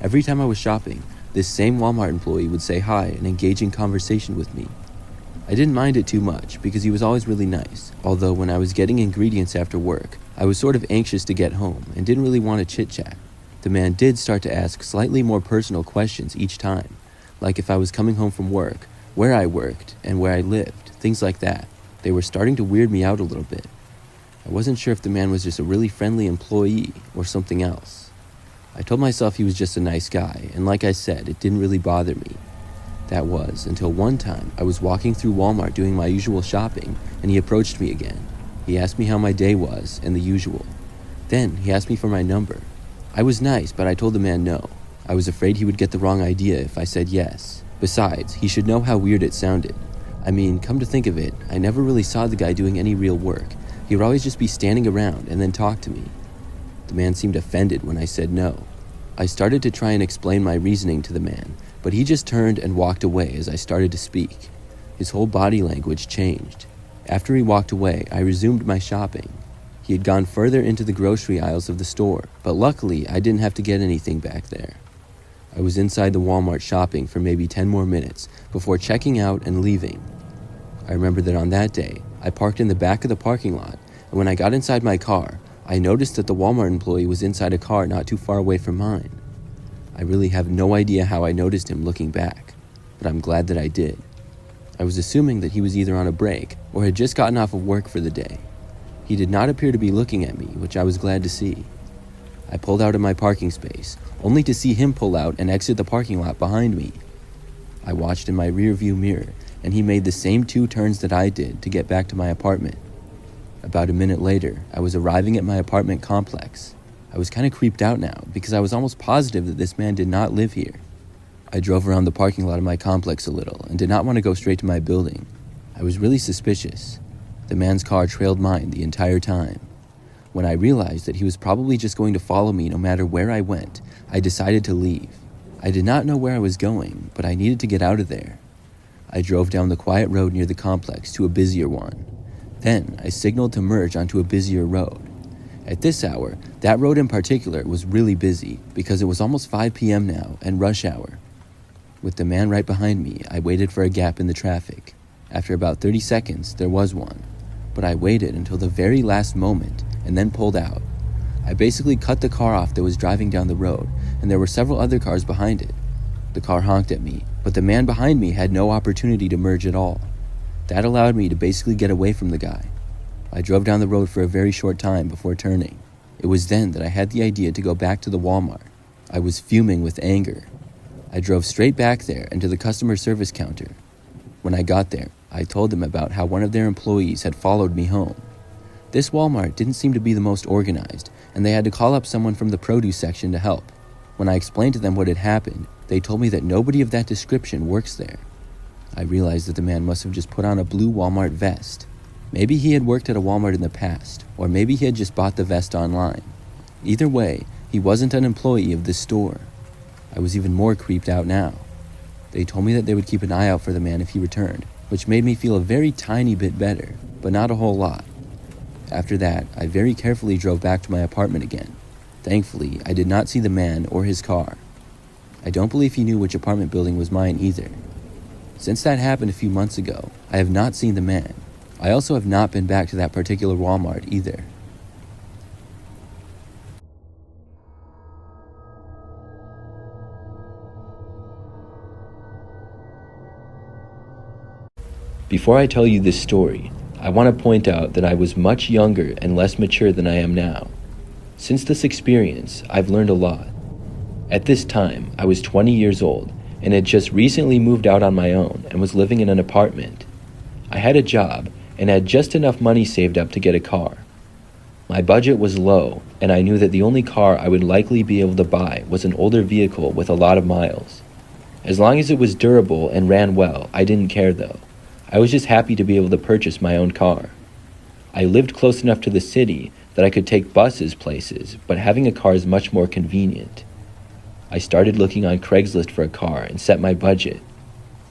Every time I was shopping, this same Walmart employee would say hi and engage in conversation with me. I didn't mind it too much because he was always really nice, although when I was getting ingredients after work, I was sort of anxious to get home and didn't really want to chit-chat. The man did start to ask slightly more personal questions each time, like if I was coming home from work, where I worked, and where I lived, things like that. They were starting to weird me out a little bit. I wasn't sure if the man was just a really friendly employee or something else. I told myself he was just a nice guy, and like I said, it didn't really bother me. That was until one time I was walking through Walmart doing my usual shopping, and he approached me again. He asked me how my day was, and the usual. Then he asked me for my number. I was nice, but I told the man no. I was afraid he would get the wrong idea if I said yes. Besides, he should know how weird it sounded. I mean, come to think of it, I never really saw the guy doing any real work. He would always just be standing around and then talk to me. The man seemed offended when I said no. I started to try and explain my reasoning to the man, but he just turned and walked away as I started to speak. His whole body language changed. After he walked away, I resumed my shopping. He had gone further into the grocery aisles of the store, but luckily I didn't have to get anything back there. I was inside the Walmart shopping for maybe 10 more minutes before checking out and leaving. I remember that on that day, I parked in the back of the parking lot, and when I got inside my car, I noticed that the Walmart employee was inside a car not too far away from mine. I really have no idea how I noticed him looking back, but I'm glad that I did. I was assuming that he was either on a break or had just gotten off of work for the day. He did not appear to be looking at me, which I was glad to see. I pulled out of my parking space, only to see him pull out and exit the parking lot behind me. I watched in my rearview mirror, and he made the same 2 turns that I did to get back to my apartment. About a minute later, I was arriving at my apartment complex. I was kind of creeped out now because I was almost positive that this man did not live here. I drove around the parking lot of my complex a little and did not want to go straight to my building. I was really suspicious. The man's car trailed mine the entire time. When I realized that he was probably just going to follow me no matter where I went, I decided to leave. I did not know where I was going, but I needed to get out of there. I drove down the quiet road near the complex to a busier one. Then I signaled to merge onto a busier road. At this hour, that road in particular was really busy because it was almost 5 p.m. now and rush hour. With the man right behind me, I waited for a gap in the traffic. After about 30 seconds, there was one, but I waited until the very last moment and then pulled out. I basically cut the car off that was driving down the road, and there were several other cars behind it. The car honked at me, but the man behind me had no opportunity to merge at all. That allowed me to basically get away from the guy. I drove down the road for a very short time before turning. It was then that I had the idea to go back to the Walmart. I was fuming with anger. I drove straight back there and to the customer service counter. When I got there, I told them about how one of their employees had followed me home. This Walmart didn't seem to be the most organized, and they had to call up someone from the produce section to help. When I explained to them what had happened, they told me that nobody of that description works there. I realized that the man must have just put on a blue Walmart vest. Maybe he had worked at a Walmart in the past, or maybe he had just bought the vest online. Either way, he wasn't an employee of this store. I was even more creeped out now. They told me that they would keep an eye out for the man if he returned, which made me feel a very tiny bit better, but not a whole lot. After that, I very carefully drove back to my apartment again. Thankfully, I did not see the man or his car. I don't believe he knew which apartment building was mine either. Since that happened a few months ago, I have not seen the man. I also have not been back to that particular Walmart either. Before I tell you this story, I want to point out that I was much younger and less mature than I am now. Since this experience, I've learned a lot. At this time, I was 20 years old and had just recently moved out on my own and was living in an apartment. I had a job and had just enough money saved up to get a car. My budget was low, and I knew that the only car I would likely be able to buy was an older vehicle with a lot of miles. As long as it was durable and ran well, I didn't care though. I was just happy to be able to purchase my own car. I lived close enough to the city that I could take buses places, but having a car is much more convenient. I started looking on Craigslist for a car and set my budget.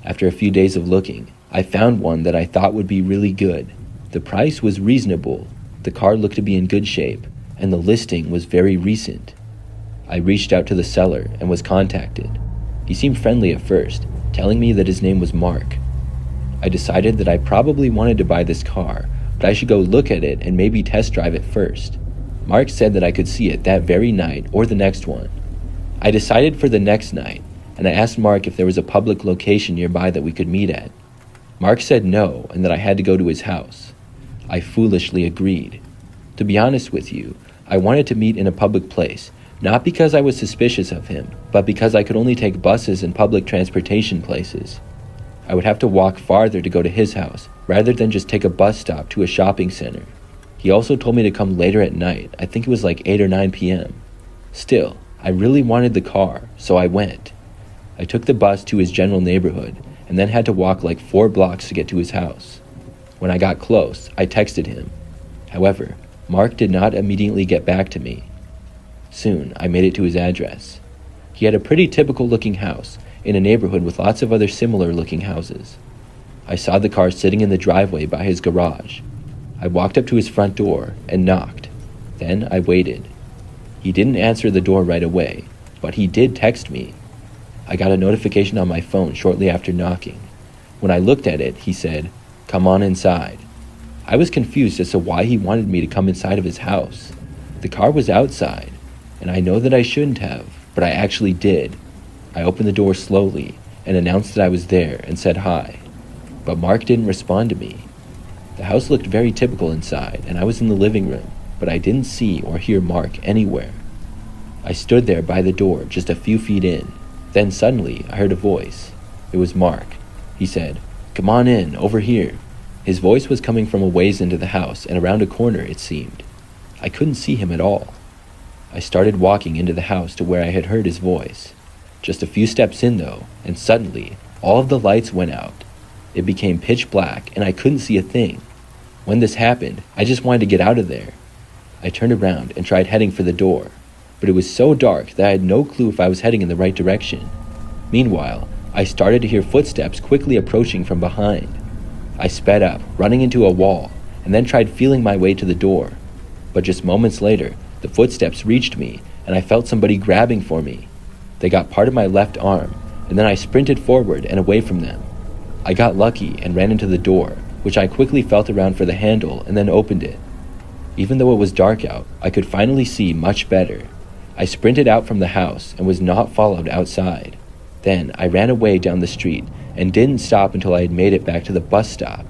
After a few days of looking, I found one that I thought would be really good. The price was reasonable, the car looked to be in good shape, and the listing was very recent. I reached out to the seller and was contacted. He seemed friendly at first, telling me that his name was Mark. I decided that I probably wanted to buy this car, but I should go look at it and maybe test drive it first. Mark said that I could see it that very night or the next one. I decided for the next night, and I asked Mark if there was a public location nearby that we could meet at. Mark said no, and that I had to go to his house. I foolishly agreed. To be honest with you, I wanted to meet in a public place, not because I was suspicious of him, but because I could only take buses and public transportation places. I would have to walk farther to go to his house, rather than just take a bus stop to a shopping center. He also told me to come later at night. I think it was like 8 or 9 p.m. Still, I really wanted the car, so I went. I took the bus to his general neighborhood, and then had to walk like 4 blocks to get to his house. When I got close, I texted him. However, Mark did not immediately get back to me. Soon, I made it to his address. He had a pretty typical-looking house in a neighborhood with lots of other similar-looking houses. I saw the car sitting in the driveway by his garage. I walked up to his front door and knocked. Then I waited. He didn't answer the door right away, but he did text me. I got a notification on my phone shortly after knocking. When I looked at it, he said, "Come on inside." I was confused as to why he wanted me to come inside of his house. The car was outside, and I know that I shouldn't have, but I actually did. I opened the door slowly and announced that I was there and said hi, but Mark didn't respond to me. The house looked very typical inside, and I was in the living room, but I didn't see or hear Mark anywhere. I stood there by the door just a few feet in. Then suddenly I heard a voice. It was Mark. He said, "Come on in, over here." His voice was coming from a ways into the house and around a corner, it seemed. I couldn't see him at all. I started walking into the house to where I had heard his voice. Just a few steps in though, and suddenly all of the lights went out. It became pitch black and I couldn't see a thing. When this happened, I just wanted to get out of there. I turned around and tried heading for the door, but it was so dark that I had no clue if I was heading in the right direction. Meanwhile, I started to hear footsteps quickly approaching from behind. I sped up, running into a wall, and then tried feeling my way to the door. But just moments later, the footsteps reached me, and I felt somebody grabbing for me. They got part of my left arm, and then I sprinted forward and away from them. I got lucky and ran into the door, which I quickly felt around for the handle and then opened it. Even though it was dark out, I could finally see much better. I sprinted out from the house and was not followed outside. Then I ran away down the street and didn't stop until I had made it back to the bus stop.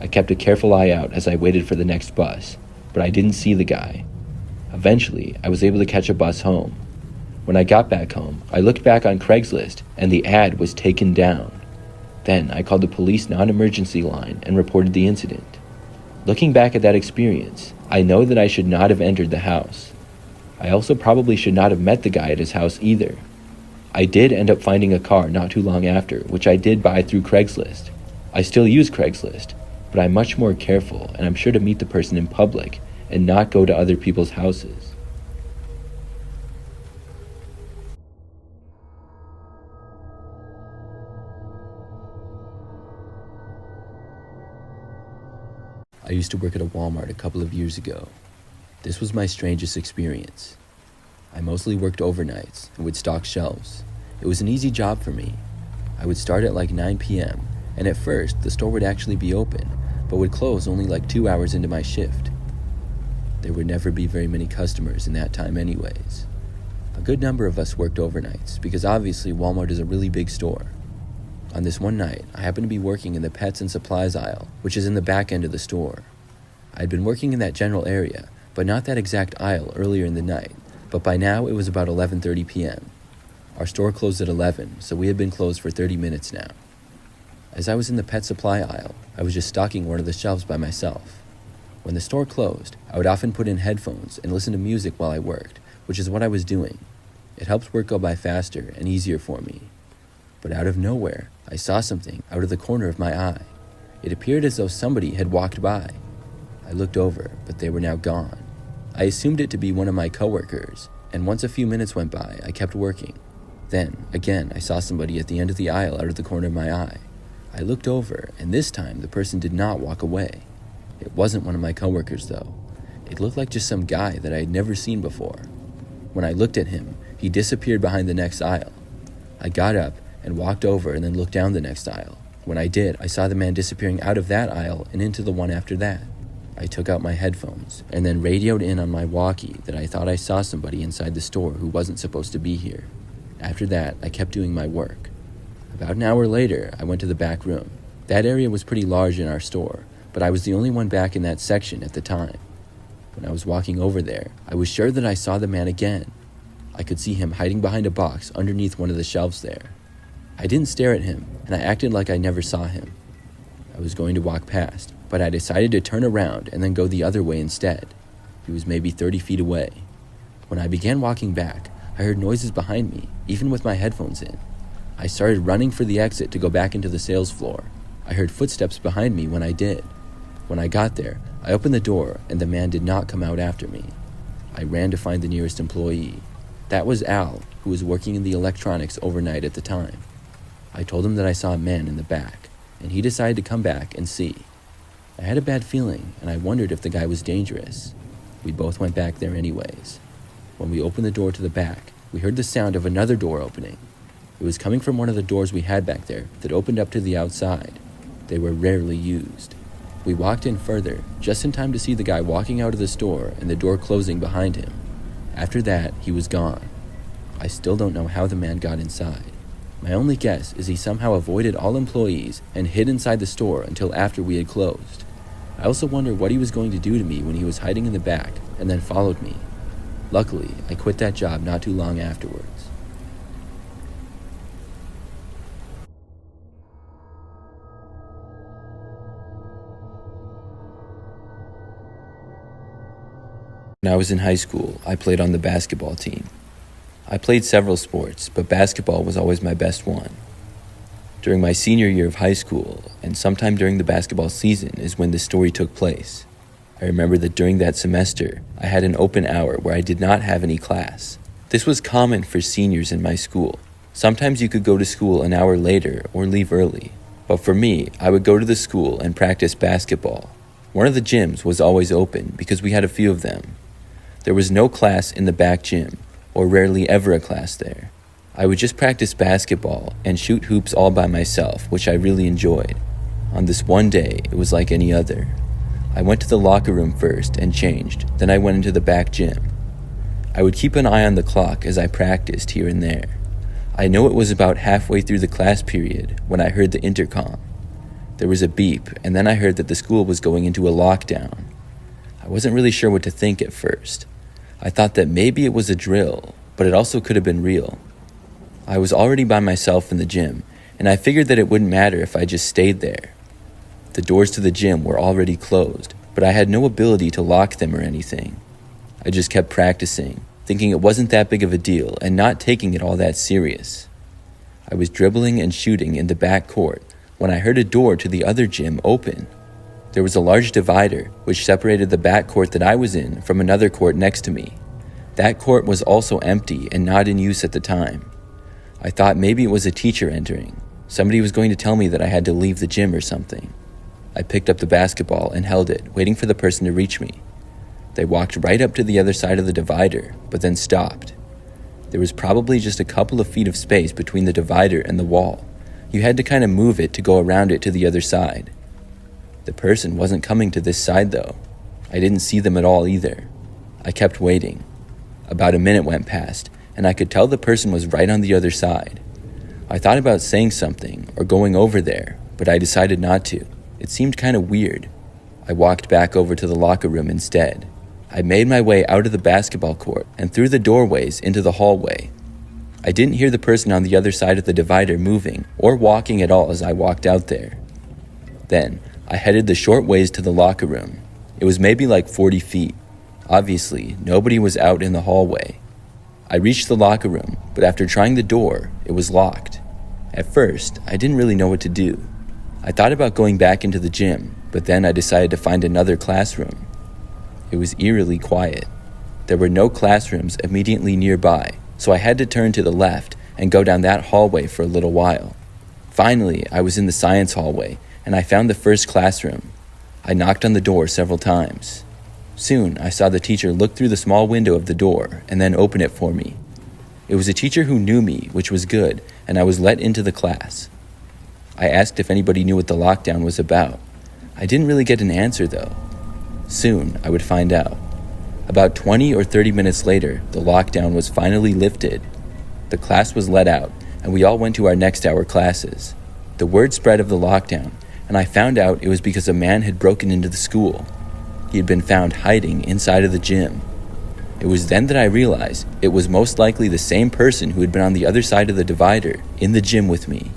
I kept a careful eye out as I waited for the next bus, but I didn't see the guy. Eventually, I was able to catch a bus home. When I got back home, I looked back on Craigslist and the ad was taken down. Then I called the police non-emergency line and reported the incident. Looking back at that experience, I know that I should not have entered the house. I also probably should not have met the guy at his house either. I did end up finding a car not too long after, which I did buy through Craigslist. I still use Craigslist, but I'm much more careful and I'm sure to meet the person in public and not go to other people's houses. I used to work at a Walmart a couple of years ago. This was my strangest experience. I mostly worked overnights and would stock shelves. It was an easy job for me. I would start at like 9 p.m. and at first the store would actually be open, but would close only like 2 hours into my shift. There would never be very many customers in that time anyways. A good number of us worked overnights because obviously Walmart is a really big store. On this one night, I happened to be working in the pets and supplies aisle, which is in the back end of the store. I had been working in that general area, but not that exact aisle earlier in the night, but by now it was about 11:30 p.m. Our store closed at 11, so we had been closed for 30 minutes now. As I was in the pet supply aisle, I was just stocking one of the shelves by myself. When the store closed, I would often put in headphones and listen to music while I worked, which is what I was doing. It helped work go by faster and easier for me. But out of nowhere, I saw something out of the corner of my eye. It appeared as though somebody had walked by. I looked over, but they were now gone. I assumed it to be one of my coworkers, and once a few minutes went by, I kept working. Then, again, I saw somebody at the end of the aisle out of the corner of my eye. I looked over, and this time the person did not walk away. It wasn't one of my coworkers, though. It looked like just some guy that I had never seen before. When I looked at him, he disappeared behind the next aisle. I got up and walked over and then looked down the next aisle. When I did, I saw the man disappearing out of that aisle and into the one after that. I took out my headphones and then radioed in on my walkie that I thought I saw somebody inside the store who wasn't supposed to be here. After that, I kept doing my work. About an hour later, I went to the back room. That area was pretty large in our store, but I was the only one back in that section at the time. When I was walking over there, I was sure that I saw the man again. I could see him hiding behind a box underneath one of the shelves there. I didn't stare at him, and I acted like I never saw him. I was going to walk past, but I decided to turn around and then go the other way instead. He was maybe 30 feet away. When I began walking back, I heard noises behind me, even with my headphones in. I started running for the exit to go back into the sales floor. I heard footsteps behind me when I did. When I got there, I opened the door and the man did not come out after me. I ran to find the nearest employee. That was Al, who was working in the electronics overnight at the time. I told him that I saw a man in the back, and he decided to come back and see. I had a bad feeling, and I wondered if the guy was dangerous. We both went back there anyways. When we opened the door to the back, we heard the sound of another door opening. It was coming from one of the doors we had back there that opened up to the outside. They were rarely used. We walked in further, just in time to see the guy walking out of the store and the door closing behind him. After that, he was gone. I still don't know how the man got inside. My only guess is he somehow avoided all employees and hid inside the store until after we had closed. I also wonder what he was going to do to me when he was hiding in the back and then followed me. Luckily, I quit that job not too long afterwards. When I was in high school, I played on the basketball team. I played several sports, but basketball was always my best one. During my senior year of high school, and sometime during the basketball season, is when this story took place. I remember that during that semester, I had an open hour where I did not have any class. This was common for seniors in my school. Sometimes you could go to school an hour later or leave early. But for me, I would go to the school and practice basketball. One of the gyms was always open because we had a few of them. There was no class in the back gym, or rarely ever a class there. I would just practice basketball and shoot hoops all by myself, which I really enjoyed. On this one day, it was like any other. I went to the locker room first and changed, then I went into the back gym. I would keep an eye on the clock as I practiced here and there. I know it was about halfway through the class period when I heard the intercom. There was a beep, and then I heard that the school was going into a lockdown. I wasn't really sure what to think at first. I thought that maybe it was a drill, but it also could have been real. I was already by myself in the gym, and I figured that it wouldn't matter if I just stayed there. The doors to the gym were already closed, but I had no ability to lock them or anything. I just kept practicing, thinking it wasn't that big of a deal and not taking it all that serious. I was dribbling and shooting in the back court when I heard a door to the other gym open. There was a large divider which separated the back court that I was in from another court next to me. That court was also empty and not in use at the time. I thought maybe it was a teacher entering. Somebody was going to tell me that I had to leave the gym or something. I picked up the basketball and held it, waiting for the person to reach me. They walked right up to the other side of the divider, but then stopped. There was probably just a couple of feet of space between the divider and the wall. You had to kind of move it to go around it to the other side. The person wasn't coming to this side though. I didn't see them at all either. I kept waiting. About a minute went past, and I could tell the person was right on the other side. I thought about saying something or going over there, but I decided not to. It seemed kind of weird. I walked back over to the locker room instead. I made my way out of the basketball court and through the doorways into the hallway. I didn't hear the person on the other side of the divider moving or walking at all as I walked out there. Then, I headed the short ways to the locker room. It was maybe like 40 feet. Obviously, nobody was out in the hallway. I reached the locker room, but after trying the door, it was locked. At first, I didn't really know what to do. I thought about going back into the gym, but then I decided to find another classroom. It was eerily quiet. There were no classrooms immediately nearby, so I had to turn to the left and go down that hallway for a little while. Finally, I was in the science hallway, and I found the first classroom. I knocked on the door several times. Soon, I saw the teacher look through the small window of the door and then open it for me. It was a teacher who knew me, which was good, and I was let into the class. I asked if anybody knew what the lockdown was about. I didn't really get an answer though. Soon, I would find out. About 20 or 30 minutes later, the lockdown was finally lifted. The class was let out, and we all went to our next hour classes. The word spread of the lockdown, and I found out it was because a man had broken into the school. He had been found hiding inside of the gym. It was then that I realized it was most likely the same person who had been on the other side of the divider in the gym with me.